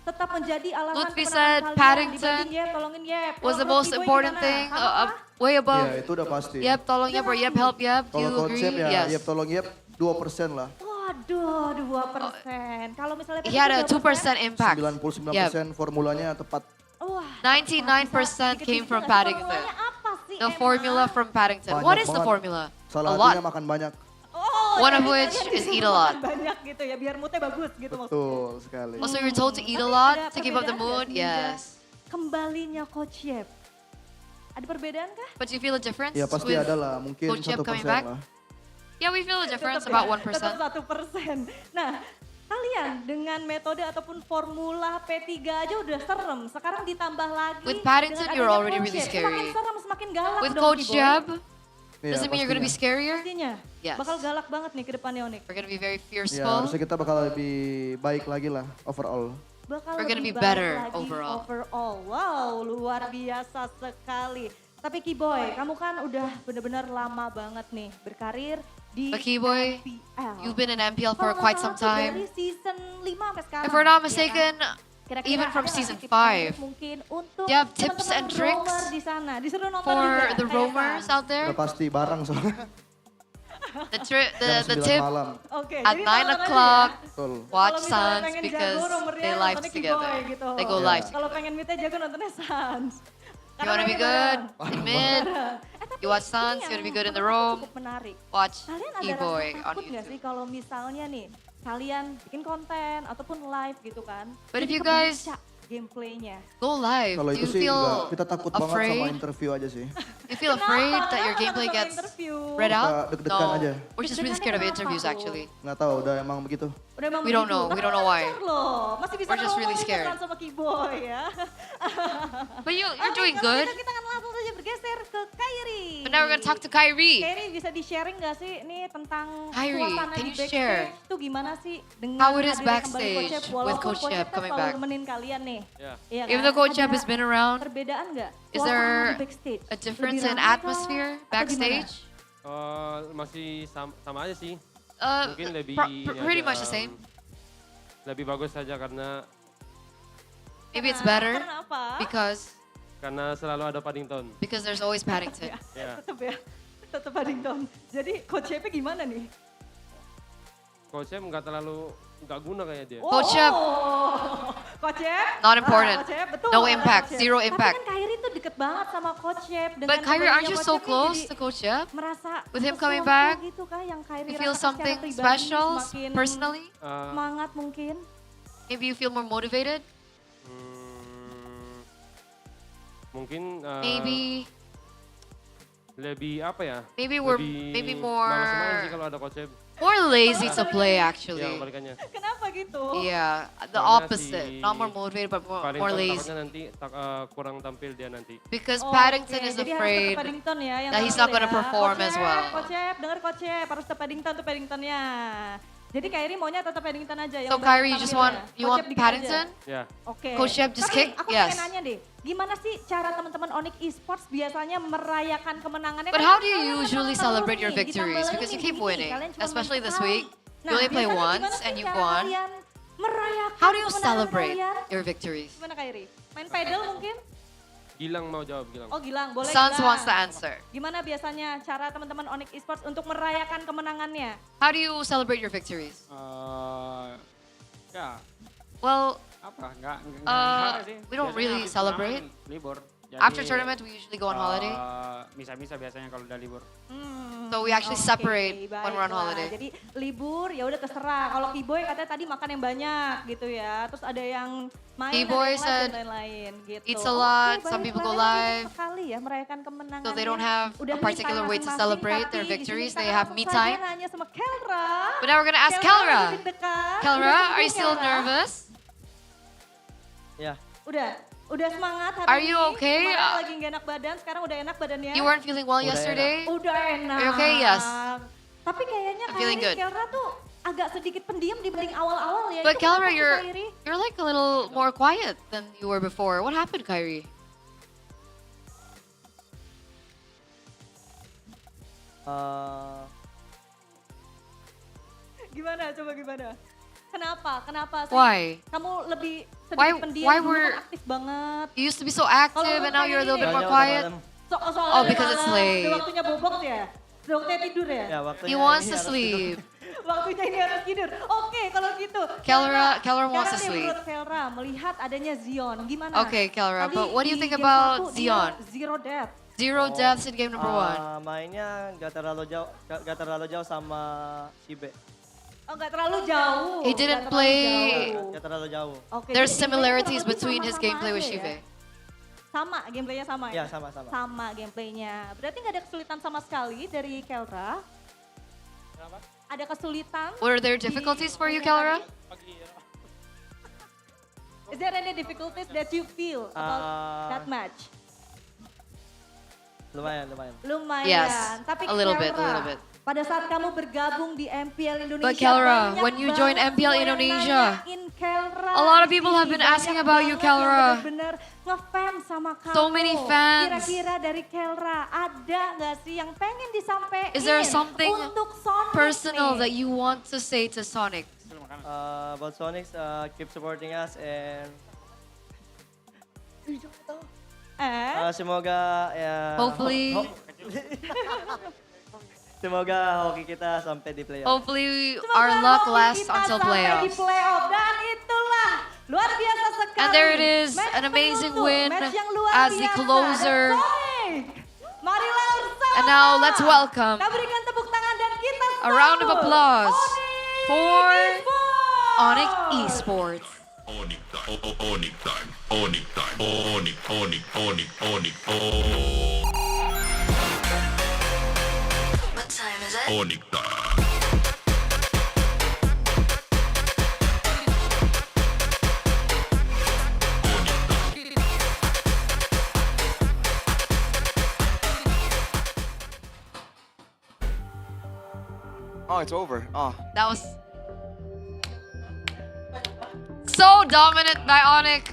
tetap menjadi alasan Lutfi kemenangan said kalian Paddington dibanding Yep, tolongin Yep. was the Kalau most Keyboy important gimana? thing, Sama way above. Ya, itu udah pasti. Yep, tolong Yep, or Yep, help Yep. Kalau You agree? konsep ya, Yes. Yep tolong Yep 2% lah. Waduh, 2%. Kalau misalnya He had a 2% impact. 99% formulanya tepat. Wah, 99% came from Paddington. The formula from Paddington. Banyak What is the banget. formula? Salah A lot. satunya makan banyak. One of jadi which kalian is disuruh eat a lot. makan banyak gitu ya, biar moodnya bagus gitu maksudnya. Betul sekali. Also, you're told to eat a Tapi lot ada to keep up the perbedaan mood. nggak semenjak Yes. Kembalinya Coach Yep. Ada perbedaan kah? But do you feel a difference? Ya pasti with ada lah, mungkin Coach Yep 1% coming back? lah. Yeah, we feel a difference Tetep about ya, 1%. Tetap 1%. Nah, kalian dengan metode ataupun formula P3 aja udah serem. Sekarang ditambah lagi With Paddington, dengan you're adanya already Coach really Yep. scary. Semakin serem, semakin galak With dong, Coach Keyboy. Jeb, Iya, does it mean you're gonna be pastinya. scarier? Pastinya. Yes. Bakal galak banget nih ke depannya Onyx. We're gonna be very Ya, fearful. harusnya kita bakal lebih baik lagi lah overall. Bakal We're gonna lebih be baik better lagi overall. Wow, luar biasa sekali. Tapi Keyboy, kamu kan udah bener-bener lama banget nih berkarir di But Keyboy, MPL. you've been in MPL Kalau for nggak quite salah some tuh time. Dari season 5 sampai sekarang. If we're not ya kan? mistaken, Kira-kira even from ada nggak season sih tips and 5, trik mungkin untuk do you have tips teman-teman and tricks roamer di sana. Disuruh nonton for juga, the kayak roamers San. out there? Udah pasti bareng soalnya. The 9 tip malam. Oke, at jadi 9 tonton aja o'clock, ya. Betul. watch Kalau misalnya Sans pengen because jago roamernya, they live nontonnya together. Keyboy gitu. They go Yeah. live Kalau pengen midnya jago nontonnya Sans. You wanna be good in mid, you watch Sans, you wanna be good in the roam, Cukup menarik. watch Kalian ada Keyboy rasa on takut nggak sih YouTube. kalau misalnya nih kalian bikin konten ataupun live gitu kan? But if jadi you guys kebaca gameplaynya. go live, Kalau do itu you sih feel enggak, kita takut banget sama afraid? interview aja sih. You feel afraid that your gameplay Kenapa gets interview? read out? Kita deg-degan aja. We're just really scared of interviews actually. Nggak tahu, udah emang begitu. Udah emang We don't begitu. know. We Tapi don't know why. lancar loh. Masih bisa We're just really ngomongin scared. kan sama Keyboy ya. But you're Oke, doing kalau good. gitu kita akan langsung saja bergeser ke Kyrie. But now we're gonna talk to Kyrie. Kyrie bisa di-sharing nggak sih nih tentang Kyrie, suasana can di you backstage share tuh gimana sih dengan how it is hadirnya kembali backstage Coach Yep, with walaupun Coach Yep kan coming selalu back? nemenin kalian nih. Yeah. Iya Even kan? though Coach Yep Ada has been around, perbedaan nggak? is Suasana there di backstage? a difference Lebih in ramai kah? atmosphere Atau gimana? backstage? Masih sama aja sih. Uh, Mungkin lebih pretty much the same. Lebih bagus saja karena Maybe it's better Karena apa? karena selalu ada Paddington. because there's always Paddington. Ya. Tetep ya, tetep Paddington. Jadi Coach Yep gimana nih? Coach Em nggak guna kayak dia. Coach Yep, Coach Yep? Not important. Coach Yep, betul. No impact, Coach Yep. zero impact. Tapi kan Kyrie tuh deket banget sama Coach Yep. Dengan but Kyrie, aren't you kembalinya so Coach Yep nih close jadi to Coach Yep? merasa With him coming sesuatu back, gitu kah yang Kyrie you feel rasakan secara something pribadi, special semakin personally? semangat mungkin? Maybe you feel more motivated? Mungkin Maybe lebih apa ya? Maybe we're- lebih maybe more- malas main sih kalau ada Coach Em. more lazy to play Iya, actually. kebalikannya. Kenapa gitu? Yeah, the Soalnya opposite. si Not more motivated, but more Paddington lazy. takutnya nanti kurang tampil dia nanti. Because Oh, Paddington oke. is Jadi harus afraid tetap Paddington ya yang that he's tampil not going to ya. perform Coach as Yep, well. Coach Yep, denger Coach Yep, harus tetap Paddington tuh Paddingtonnya. Jadi Kyrie maunya tetap Paddington aja. yang So banyak Kyrie, you just tampilnya. want you Coach want Yep dikit aja. Paddington? Ya. Oke. Coach Yep just Tapi kick? aku Yes. pengen nanya deh, gimana sih cara teman-teman Onyx Esports biasanya merayakan kemenangannya? But Kan how do you kalian usually menang celebrate terus your nih, victories? ditambah Because you lagi keep gini, winning, kalian cuma especially menang this week. sekali. You only play biasanya once gimana sih and you've cara won. kalian merayakan How do you kemenangan celebrate kalian? your victories? Gimana Kyrie? Main pedal mungkin? Gilang mau jawab, Gilang. Oh Gilang, boleh Sans Gilang. wants to answer. Gimana biasanya cara teman-teman Onyx Esports untuk merayakan kemenangannya? How do you celebrate your victories? Ya, Well, apa? Nggak Uh, ada sih. we don't Biasanya really habis celebrate. turnamen, libur. After tournament, we usually go on holiday. Bisa-bisa biasanya kalau udah libur. So we actually separate when we're on baiklah. holiday. Jadi libur ya udah terserah. Kalau Kiboy katanya tadi makan yang banyak gitu ya. Terus ada yang main Kiboy ada yang live said dan lain-lain gitu. eats a lot, Oke, some people go baiklah, live. enak sekali ya merayakan kemenangan. So they don't have Udah a particular way to celebrate their victories. They have me time. Nanya sama Kelra. But now we're gonna ask Kelra. lebih dekat. Kelra, Udah are you sembuh, still Kelra? nervous? Ya. Udah semangat hari Are you ini? okay? Kemarin lagi gak enak badan, sekarang udah enak badannya. You weren't feeling well yesterday? Udah enak. Are you okay? Yes. Tapi kayaknya I'm feeling good. Kelra tuh agak sedikit pendiam dibanding awal-awal ya. But Itu Kelra, kenapa sih, Kairi? you're like a little more quiet than you were before. What happened, Kyrie? Gimana? Coba gimana? Kenapa? Kenapa sih? Why? Kamu lebih sedikit Why- pendiam, why dulu were- kan aktif banget. You used to be so active and now you're a little bit more quiet. Soalnya Oh, because it's malam, late. Udah waktunya bobok ya? Udah waktunya tidur ya? Ya, waktunya He wants ini to harus sleep. Waktunya ini harus tidur. Oke, kalau gitu. Kelra wants to nih, sleep. menurut Kelra, melihat adanya Zion, gimana? Okay, Kelra, Tadi but what do you di think game about 1 dia Zion? Zero death. Zero deaths in game number one. Mainnya nggak terlalu jauh sama Shibe. Oh, nggak terlalu jauh. He didn't play. Nggak terlalu jauh. Oke, There's jadi similarities gameplaynya between his sama-sama gameplay with aja ya? Shive. Sama, gameplaynya sama ya? Ya, sama-sama. Sama gameplaynya. Berarti nggak ada kesulitan sama sekali dari Kelra? Ada kesulitan? Were there difficulties for you, Kelra? Is there any difficulties that you feel about that match? Lumayan. Lumayan. Yes, Tapi a little bit, Kelra, a little bit. pada saat kamu bergabung di MPL Indonesia, But Kelra, banyak when you join banget MPL yang Indonesia, nanyain Kelra a lot of di people have sini. been asking Banyak about you, banget yang Kelra. bener-bener ngefans sama kamu. So many fans. Kira-kira dari Kelra ada nggak sih yang pengen disampaikan Is there something untuk Sonic personal nih? that you want to say to Sonic? About Sonics, keep supporting us and semoga ya. Hopefully. Semoga hoki kita sampai di playoff. Hopefully Semoga our luck hoki lasts kita until sampai di playoffs. playoff. Dan itulah luar biasa sekali. And there it is, Match an amazing penutup, win match yang luar as the biasa. closer. Dan Sonic, marilah bersama. And now let's welcome Kita berikan tepuk tangan dan kita a round of sambut applause for Onyx Onyx Esports. What time is it? Oh, it's over. Oh. That was so dominant by Onyx.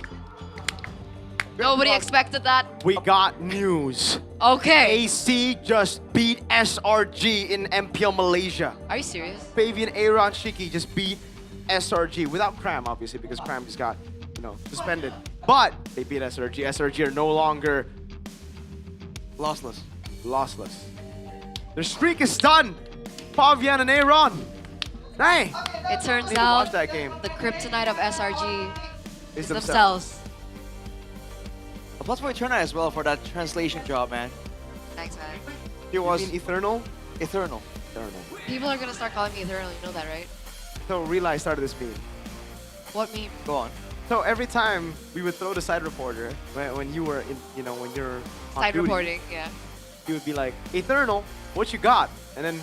Nobody expected that. We got news. Okay. AC just beat SRG in MPL Malaysia. Are you serious? Fabian Aaron Shiki just beat SRG without Cram, obviously, because Cram just got, suspended. But they beat SRG. SRG are no longer Lossless. lossless. Their streak is done. Fabian and Aaron. Dang. It turns Need to watch out that game. the kryptonite of SRG Is is themselves. Plus for Eterna as well for that translation job, man. Thanks, man. It was Eternal. Eternal. People are gonna start calling me Eternal, you know that, right? So Relay started this meme. What meme? Go on. So every time we would throw the side reporter when you were when you're on Side duty, reporting, yeah. he would be like, Eternal, what you got? And then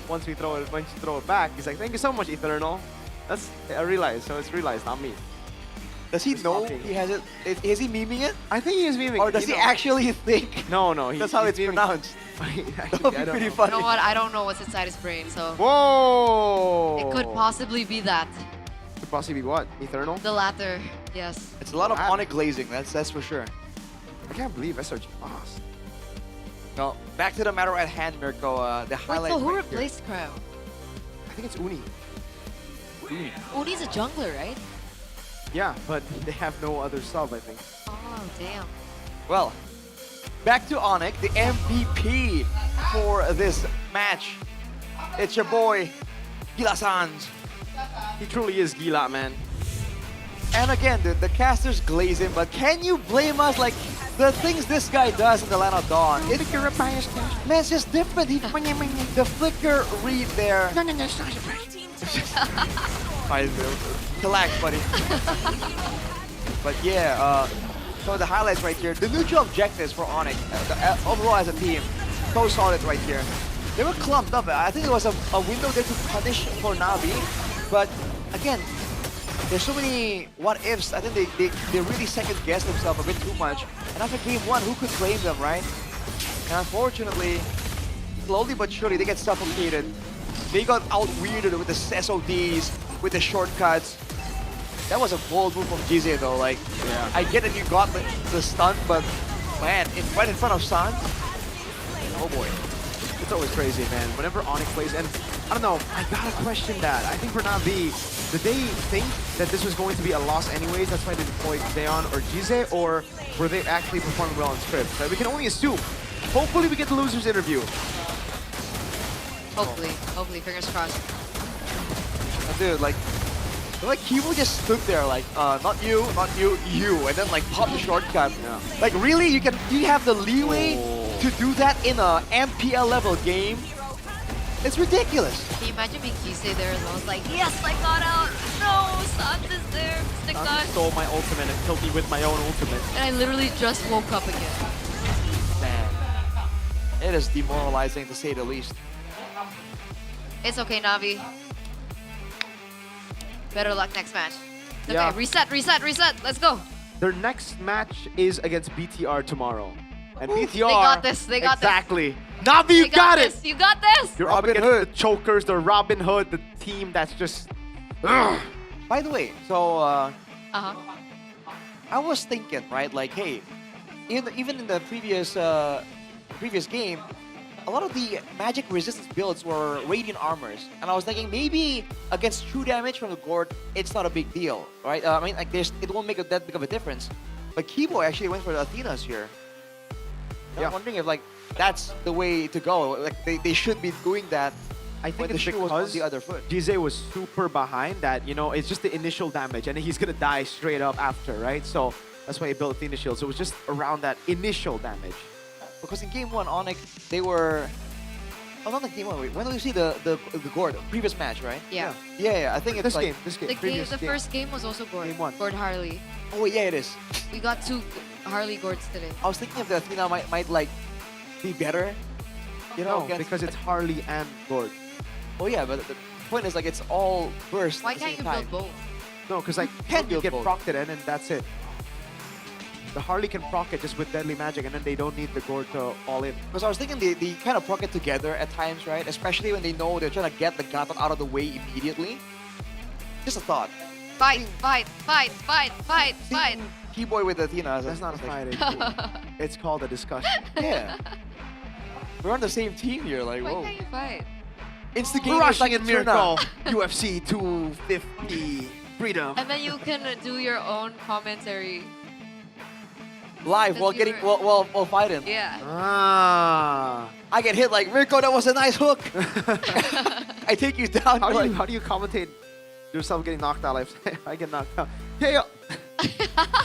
once you throw it back, he's like, thank you so much, Eternal. I realized, so it's realized, not me. Does he Just know talking. he has it? Is he memeing it? I think he is memeing. Or does he actually think? No. That's how he's it's memeing. pronounced. That would be pretty funny. You know what? I don't know what's inside his brain, so Whoa! it could possibly be that. Could possibly be what? Eternal? The latter, yes. It's a lot of Onyx glazing, that's for sure. I can't believe SRG lost. No, back to the matter at hand, Mirko. The Wait, highlight so who right here. replaced Crow? I think it's Uni. Uni's a jungler, right? Yeah, but they have no other sub, I think. Oh, damn. Well, back to Onyx, the MVP for this match. It's your boy, Gila Sanz. He truly is Gila, man. And again, the casters glaze in, but can you blame us? Like, the things this guy does in the Land of Dawn, man, it's just different. The flicker read there. Relax, buddy. But yeah, so the highlights right here. The neutral objectives for Onyx, overall as a team, so solid right here. They were clumped up. I think it was a window there to punish for Navi, but again, there's so many what ifs. I think they really second guessed themselves a bit too much. And after game one, who could blame them, right? And unfortunately, slowly but surely they get suffocated. They got out weirded with the SODs, with the shortcuts. That was a bold move from GZ though. Like, yeah. I get that you got the stun, but man, right in front of San. Oh boy. It's always crazy, man. Whenever Onyx plays, and I don't know, I gotta question that. I think for Navi, did they think that this was going to be a loss anyways? That's why they deployed Zeon or Jize, or were they actually performing well on script? So we can only assume. Hopefully we get the loser's interview. Hopefully, fingers crossed. Dude, like Kiwo just stood there like, not you, you, and then like pop the shortcut. Yeah. Like really, you have the leeway to do that in a MPL level game? It's ridiculous. Can you imagine being Kisei there as well? It's like, yes, I got out. No, Sans is there. Stick Sans stole my ultimate and killed me with my own ultimate. And I literally just woke up again. Man, it is demoralizing to say the least. It's okay, Navi. Better luck next match. Okay, yeah. reset. Let's go. Their next match is against BTR tomorrow. And BTR, they got this. Exactly. Navi, you got it. You got this. You're up against the Chokers, the Robin Hood, the team that's just. Ugh. By the way, so I was thinking, right? Like, hey, even in the previous game, a lot of the magic resistance builds were radiant armors, and I was thinking maybe against true damage from the Gord, it's not a big deal, right? I mean, like, it won't make that big of a difference. But Kibo actually went for the Athenas here. I'm wondering if like that's the way to go. Like they should be doing that. I think it's the because was on the other foot. Jize was super behind that. You know, it's just the initial damage, and he's gonna die straight up after, right? So that's why he built Athena Shield. So it was just around that initial damage. Because in game one, Onyx, they were. Oh, not in game one. Wait, when did we see the Gord? Previous match, right? Yeah. Yeah. I think it's this like game. The first game was also Gord. Game one. Gord Harley. Oh yeah, it is. We got 2 Harley Gords today. I was thinking if the Athena might like be better. You know, because it's Harley and Gord. Oh yeah, but the point is like it's all burst. Why can't you build both? No, because like you get procced it and that's it. The Harley can proc it just with deadly magic, and then they don't need the Gord to all in. Because I was thinking they kind of proc it together at times, right? Especially when they know they're trying to get the Gatot out of the way immediately. Just a thought. Fight! Keyboy with Athena. That's not a fight. It's called a discussion. Yeah. We're on the same team here. Like, why whoa. Can't you fight? Instigate rushing in Miracle. UFC 250 freedom. And then you can do your own commentary. Live while fighting. Yeah. I get hit like Mirko. That was a nice hook. I take you down. How do you commentate yourself getting knocked out? Like, I get knocked out. Yeah.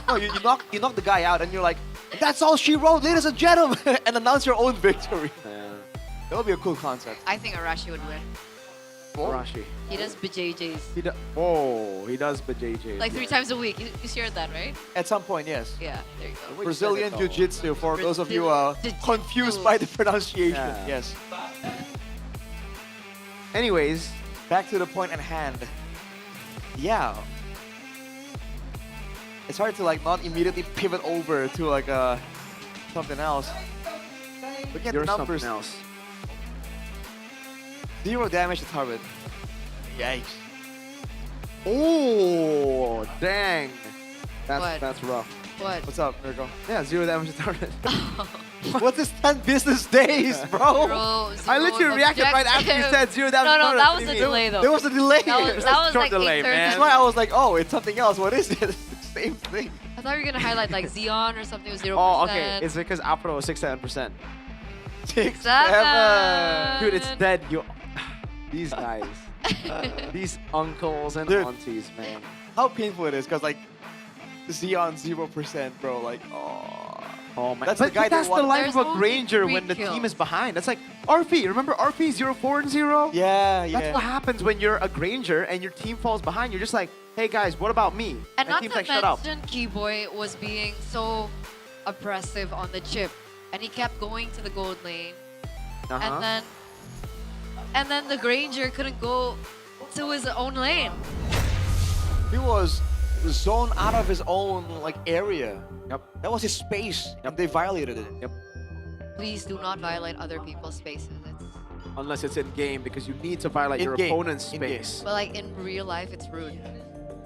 No, you knock the guy out, and you're like, that's all she wrote, ladies and gentlemen, and announce your own victory. Yeah. That would be a cool concept. I think Arashi would win. Arashi. He does BJJs. He does BJJs. Like 3 times a week. You shared that, right? At some point, yes. Yeah, there you go. Brazilian Jiu-Jitsu, for those of you confused by the pronunciation. Yeah. Yes. Anyways, back to the point at hand. Yeah. It's hard to like not immediately pivot over to like something else. Look at the numbers. Something else. 0 damage to target. Yikes. Oh, dang. What? That's rough. What? What's up, Mirko? Yeah, 0 damage to target. What's this 10 business days, bro? I literally reacted right after you said 0 damage to target. No, that was a delay though. There was a delay. That was like delay, man. That's why I was like, oh, it's something else. What is it? It's the same thing. I thought you were gonna highlight like Xeon or something with 0%. Oh, okay. It's because Apro was 6-7%. 6-7. Dude, it's dead. These guys. These uncles and aunties, man. How painful it is, because like Xeon 0%, bro. Like, oh. Oh man, That's the guy that's that the won. life of There's a only Granger 3 when the kills. team is behind. That's like RP. Remember RP 0-4-0? Yeah, That's what happens when you're a Granger and your team falls behind. You're just like, hey guys, what about me? And not team's to like, shut up. mention, Keyboy was being so oppressive on the chip, and he kept going to the gold lane, Uh-huh. and then the Granger couldn't go to his own lane. He was zoned out of his own like area. Yep. That was his space. And they violated it. Yep. Please do not violate other people's spaces. Unless it's in game because you need to violate your In-game. opponent's In-game. space. But like in real life, it's rude.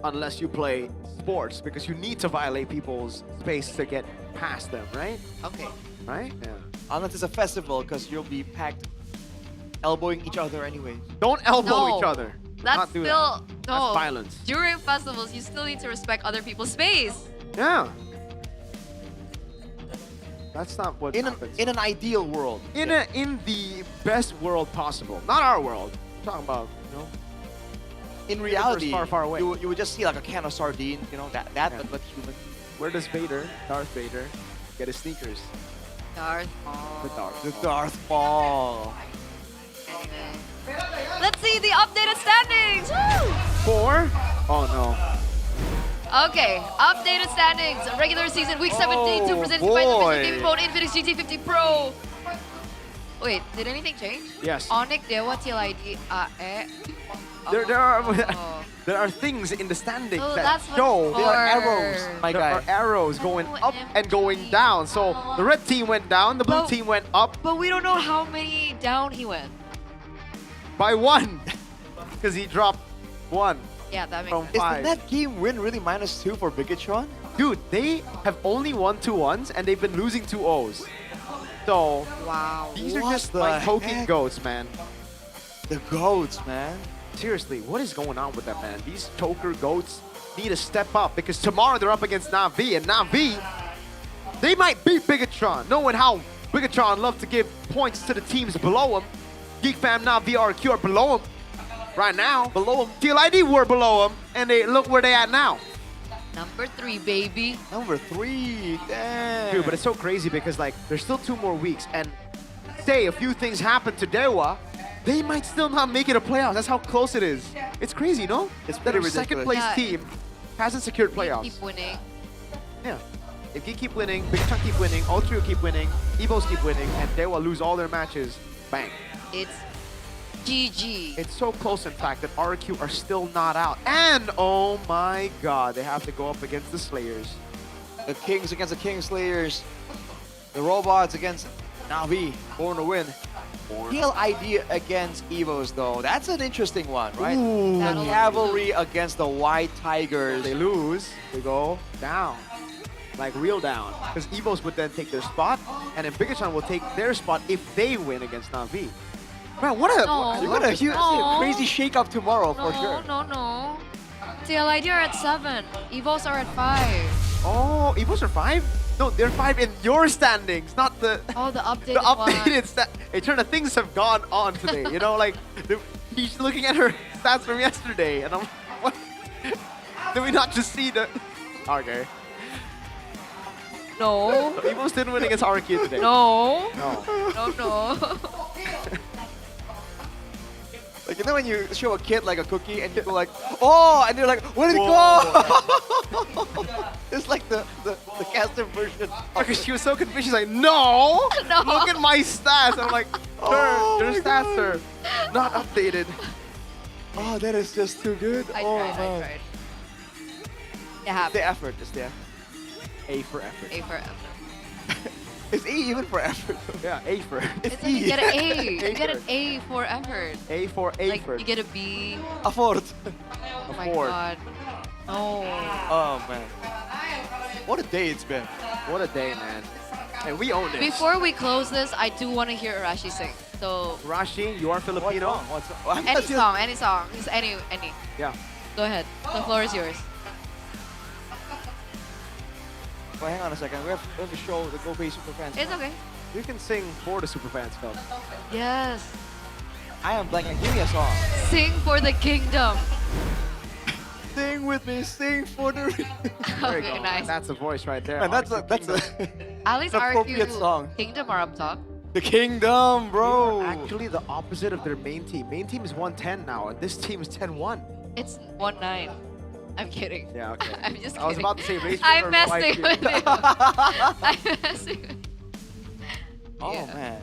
Unless you play sports because you need to violate people's space to get past them, right? Okay. Right? Yeah. Unless it's a festival, because you'll be packed, elbowing each other anyway. Don't elbow No. each other. That's Not do still that. no. That's violence. During festivals, you still need to respect other people's space. Yeah. That's not what happens. In an ideal world. In the best world possible, not our world. I'm talking about, In reality, far, far away. You would just see like a can of sardines, but human. Where does Darth Vader, get his sneakers? Darth Maul. The Darth Maul. Let's see the updated standings. Woo! 4? Oh no. Okay, updated standings. Regular season, week 72, presented by the official gaming mode Infinix GT50 Pro. Wait, did anything change? Yes. Onyx, Dewa, TLID, There are things in the standings Oh, that that's what show it's there are for. arrows. My there guy. are arrows going up and going down. So the red team went down, the blue But- team went up But we don't know how many down he went. by 1 because he dropped 1 Yeah, that makes from sense. 5. Isn't that game win really -2 for Bigatron? Dude, they have only won 2 1s and they've been losing 2 0s. So wow, these are What just the like poking heck? goats, man. The goats, man. Seriously, what is going on with them, man? These choker goats need to step up because tomorrow they're up against Na'Vi, and Na'Vi, they might beat Bigatron, knowing how Bigatron love to give points to the teams below him. Geek Fam, Na'Vi, RQ are below him right now. Below him. TLID were below him, and they look where they at now. Number 3, baby. Number 3, damn. Dude, but it's so crazy because like there's still 2 more weeks, and say a few things happen to Dewa, they might still not make it a playoffs. That's how close it is. It's crazy, no? It's That pretty our second ridiculous. place Yeah. team hasn't secured playoffs. Keep winning. Yeah. If you keep winning, Big Chunk keep winning, all 3 will keep winning, Evos keep winning, and they will lose all their matches. Bang. It's GG. It's so close, in fact, that RQ are still not out. And, oh my god, they have to go up against the Slayers. The Kings against the Kingslayers. The Robots against Na'Vi. Born to win. TLID against Evos, though. That's an interesting one, right? Ooh. The That'll- Cavalry against the White Tigers. They lose, they go down. Like real down. Because Evos would then take their spot, and then Bigatron will take their spot if they win against Na'Vi. Man, what a... No. You're gonna huge, No. crazy shake-up tomorrow, No, for sure. no. TLID are at 7. Evos are at 5. Oh, Evos are 5? No, they're 5 in your standings, not the... Oh, the updated The updated stat. Hey, Turner, things have gone on today. You know, like he's looking at her stats from yesterday, and I'm like, what? Did we not just see the? Okay. No. Evos didn't win against RQ today. No. No. No. Like, you know when you show a kid like a cookie and you go like, oh, and you're like, where did it go? It's like the caster version. Because she was so confused. She's like, no, No. look at my stats. And I'm like, Oh your my stats are not updated. Oh, that is just too good. I oh, tried. man. It happened. The effort is there. A for effort. A for effort. Is E even for effort? Yeah, A for effort. It's like you get an A. You get an A for effort. A for Like effort. you get a B. Afford. Oh my Afford. god. No. Oh, man. What a day it's been. What a day, man. And we own this. Before we close this, I do want to hear Arashi sing. So Rashi, you are Filipino. What's wrong? any song. Just any. Yeah. Go ahead. The floor is yours. Well, hang on a second. We have to show the Go Base Super fans. It's okay. You can sing for the Superfans Cup. Yes. I am blanking. Give me a song. Sing for the kingdom. Sing with me, sing for the... There you Okay, go. nice. That's the voice right there. Man, that's Onyx, a, the that's Kingdom. a, At least an appropriate RQ song. Kingdom are up top. The Kingdom, bro. Actually, the opposite of their main team. Main team is 110 now, and this team is 10-1. It's 1-9. I'm kidding. Yeah, okay. I'm just kidding. I was about to say race. I'm messing with you. I'm messing with Oh Yeah. man,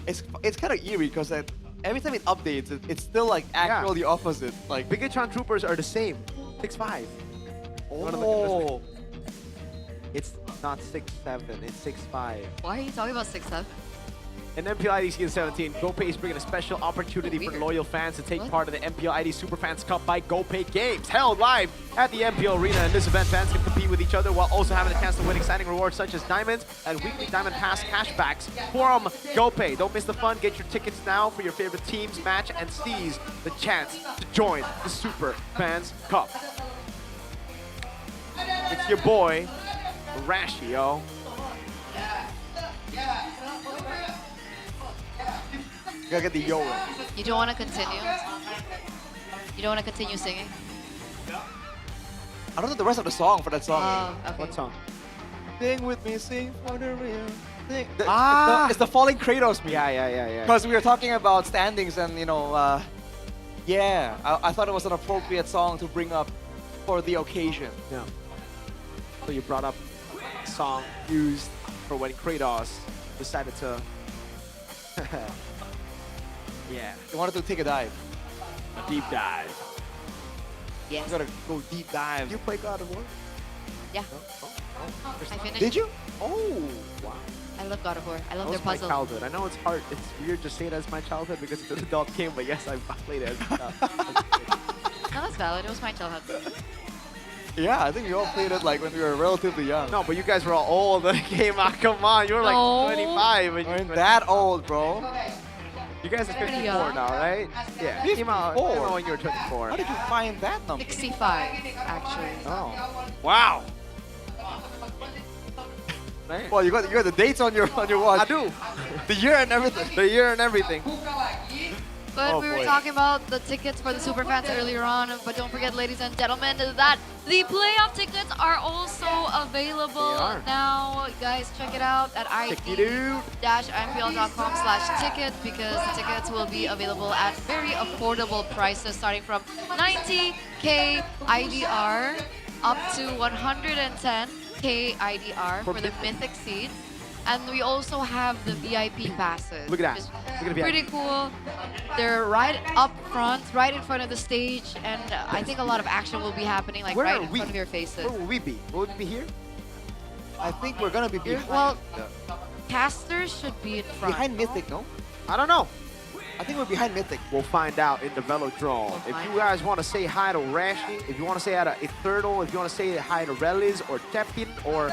it's kind of eerie because every time it updates, it's still like actually the opposite. Like Bigatron Troopers are the same. 6'5". oh, It's not 6'7", it's 6'5". Why are you talking about 6-7? In MPL ID Season 17, GoPay is bringing a special opportunity for Weird. loyal fans to take part in the MPL ID Superfans Cup by GoPay Games, held live at the MPL Arena. In this event, fans can compete with each other while also having a chance to win exciting rewards such as diamonds and weekly Diamond Pass cashbacks from GoPay. Don't miss the fun. Get your tickets now for your favorite team's match and seize the chance to join the Superfans Cup. It's your boy, Rashi, yo. gotta get the yo. You don't want to continue? You don't want to continue singing? I don't know the rest of the song for that song. Oh, okay. What song? Sing with me, sing for the real. Sing. Ah! It's the falling Kratos meme. Yeah. Because we were talking about standings and yeah, I thought it was an appropriate song to bring up for the occasion. Yeah. So you brought up a song used for when Kratos decided to... yeah. You wanted to take a dive. A deep dive. Yes. You gotta go deep dive. You play God of War? Yeah. I finished. Did you? Oh, wow. I love God of War. I love That their was my puzzle. childhood. I know it's hard. It's weird to say it as my childhood because it's an adult game, but yes, I played it as a child. No, that's valid. It was my childhood. Yeah, I think we all played it like when we were relatively young. No, but you guys were all old when it came out. Come on, you were like No. 25. And I ain't that old, bro. you guys are 54 young. now, right? Yeah, it came out when you were 24. How did you find that number? 65, actually. Oh, wow. Man. Well, you got the dates on your watch. I do. The year and everything. The year and everything. But Oh, we were boy. talking about the tickets for the Superfans earlier on. But don't forget, ladies and gentlemen, that the playoff tickets are also available They are. now. Guys, check it out at id-mpl.com/ticket because the tickets will be available at very affordable prices starting from 90K IDR up to 110K IDR for the Mythic seats. And we also have the VIP passes. Look at that. which is Look at the VIP. Pretty cool. They're right up front, right in front of the stage, and I think a lot of action will be happening like Where right are in we? front of your faces. Where will we be? Will we be here? I think we're gonna be behind. Well, casters should be in front. Behind Mythic, no? I don't know. I think we're behind Mythic. We'll find out in the Velodrome. We'll If find you guys want to say hi to Rashi, if you want to say hi to Eternal, if you want to say hi to Relis or Tepin, or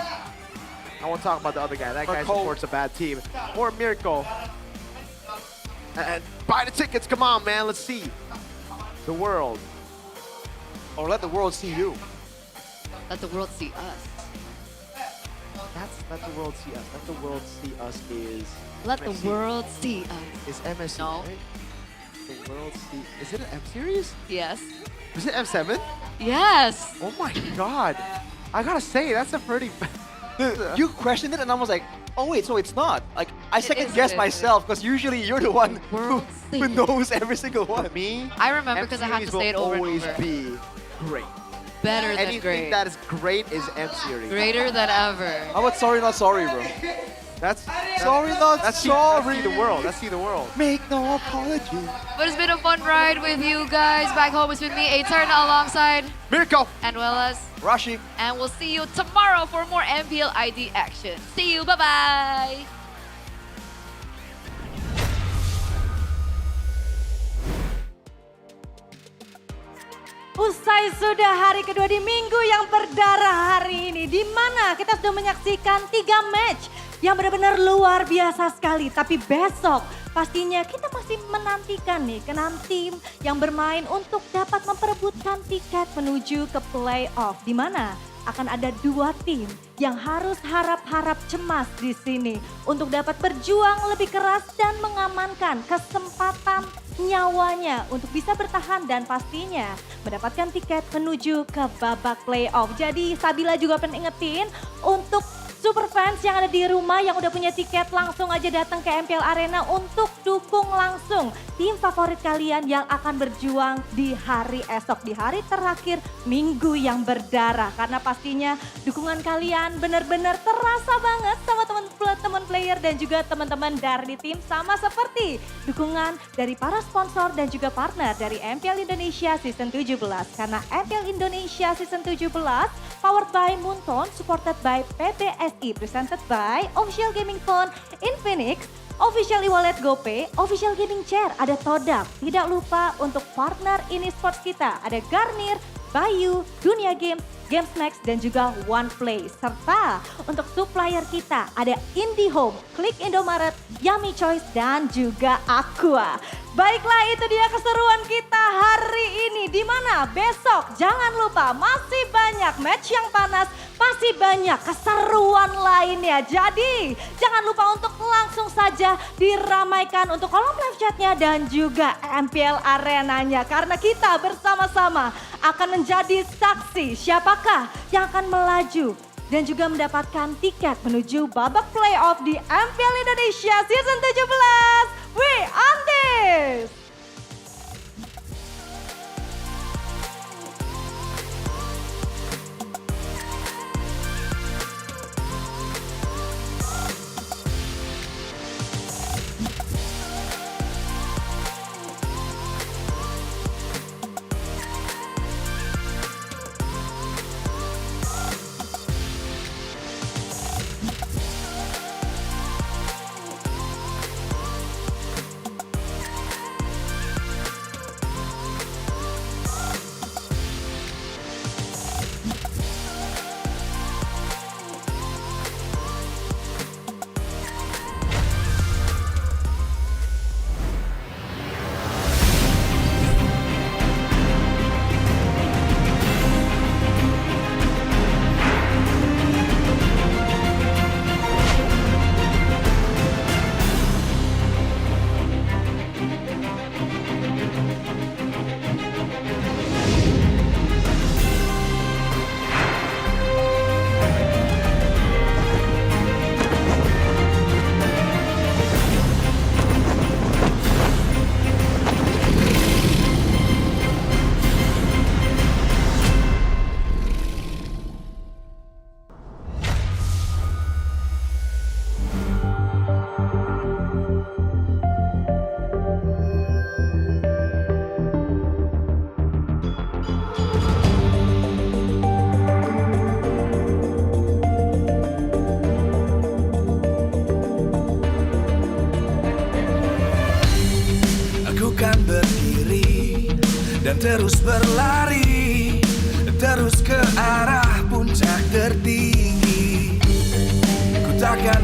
I won't talk about the other guy. That guy Mirko. supports a bad team. Or Mirko. And buy the tickets. Come on, man. Let's see the world. Or let the world see you. Let the world see us. That's let the world see us. Let the world see us is. Let MSC. the world see us. Is MSC. No. Right? The world see. Is it an M series? Yes. Is it M7? Yes. Oh my god. I gotta say, that's a pretty. You questioned it and I was like, oh wait, so it's not. Like, I It second is, guessed it is. myself because usually you're the one World who knows every single one. But me, I remember because I had to M-series say it will over and always over. be great. Better than Anything great. that is great is M series. Greater than ever. How about sorry, not sorry, bro? That's Sorry, not that's sorry. See the world. That's see the world. Make no apology. But it's been a fun ride with you guys. Back home it's with me, Eterna, alongside Mirko and well as Rashi. And we'll see you tomorrow for more MPL ID action. See you. Bye-bye. Usai sudah hari kedua di minggu yang berdarah hari ini, di mana kita sudah menyaksikan 3 match yang benar-benar luar biasa sekali. Tapi besok pastinya kita masih menantikan nih ke 6 tim yang bermain untuk dapat memperebutkan tiket menuju ke playoff. Di mana akan ada 2 tim yang harus harap-harap cemas di sini untuk dapat berjuang lebih keras dan mengamankan kesempatan nyawanya untuk bisa bertahan dan pastinya mendapatkan tiket menuju ke babak playoff. Jadi Sabila juga pengen ingetin untuk super fans yang ada di rumah yang udah punya tiket, langsung aja datang ke MPL Arena untuk dukung langsung tim favorit kalian yang akan berjuang di hari esok, di hari terakhir minggu yang berdarah. Karena pastinya dukungan kalian benar-benar terasa banget sama teman-teman player dan juga teman-teman dari tim, sama seperti dukungan dari para sponsor dan juga partner dari MPL Indonesia Season 17. Karena MPL Indonesia Season 17 powered by Moonton, supported by PBSI, presented by Official Gaming Phone, Infinix, Official e-wallet GoPay, Official Gaming Chair, ada Todak. Tidak lupa untuk partner ini sports kita, ada Garnier, Bayu, Dunia Game, Gamesmax, dan juga OnePlay. Serta untuk supplier kita ada IndiHome, Klik Indomaret, Yummy Choice, dan juga Aqua. Baiklah, itu dia keseruan kita hari ini. Di mana besok jangan lupa masih banyak match yang panas, masih banyak keseruan lainnya. Jadi jangan lupa untuk langsung saja diramaikan untuk kolom live chatnya dan juga MPL Arenanya. Karena kita bersama-sama akan menjadi saksi siapakah yang akan melaju dan juga mendapatkan tiket menuju babak playoff di MPL Indonesia Season 17. We on this! dan terus berlari, terus ke arah puncak tertinggi. Ku takkan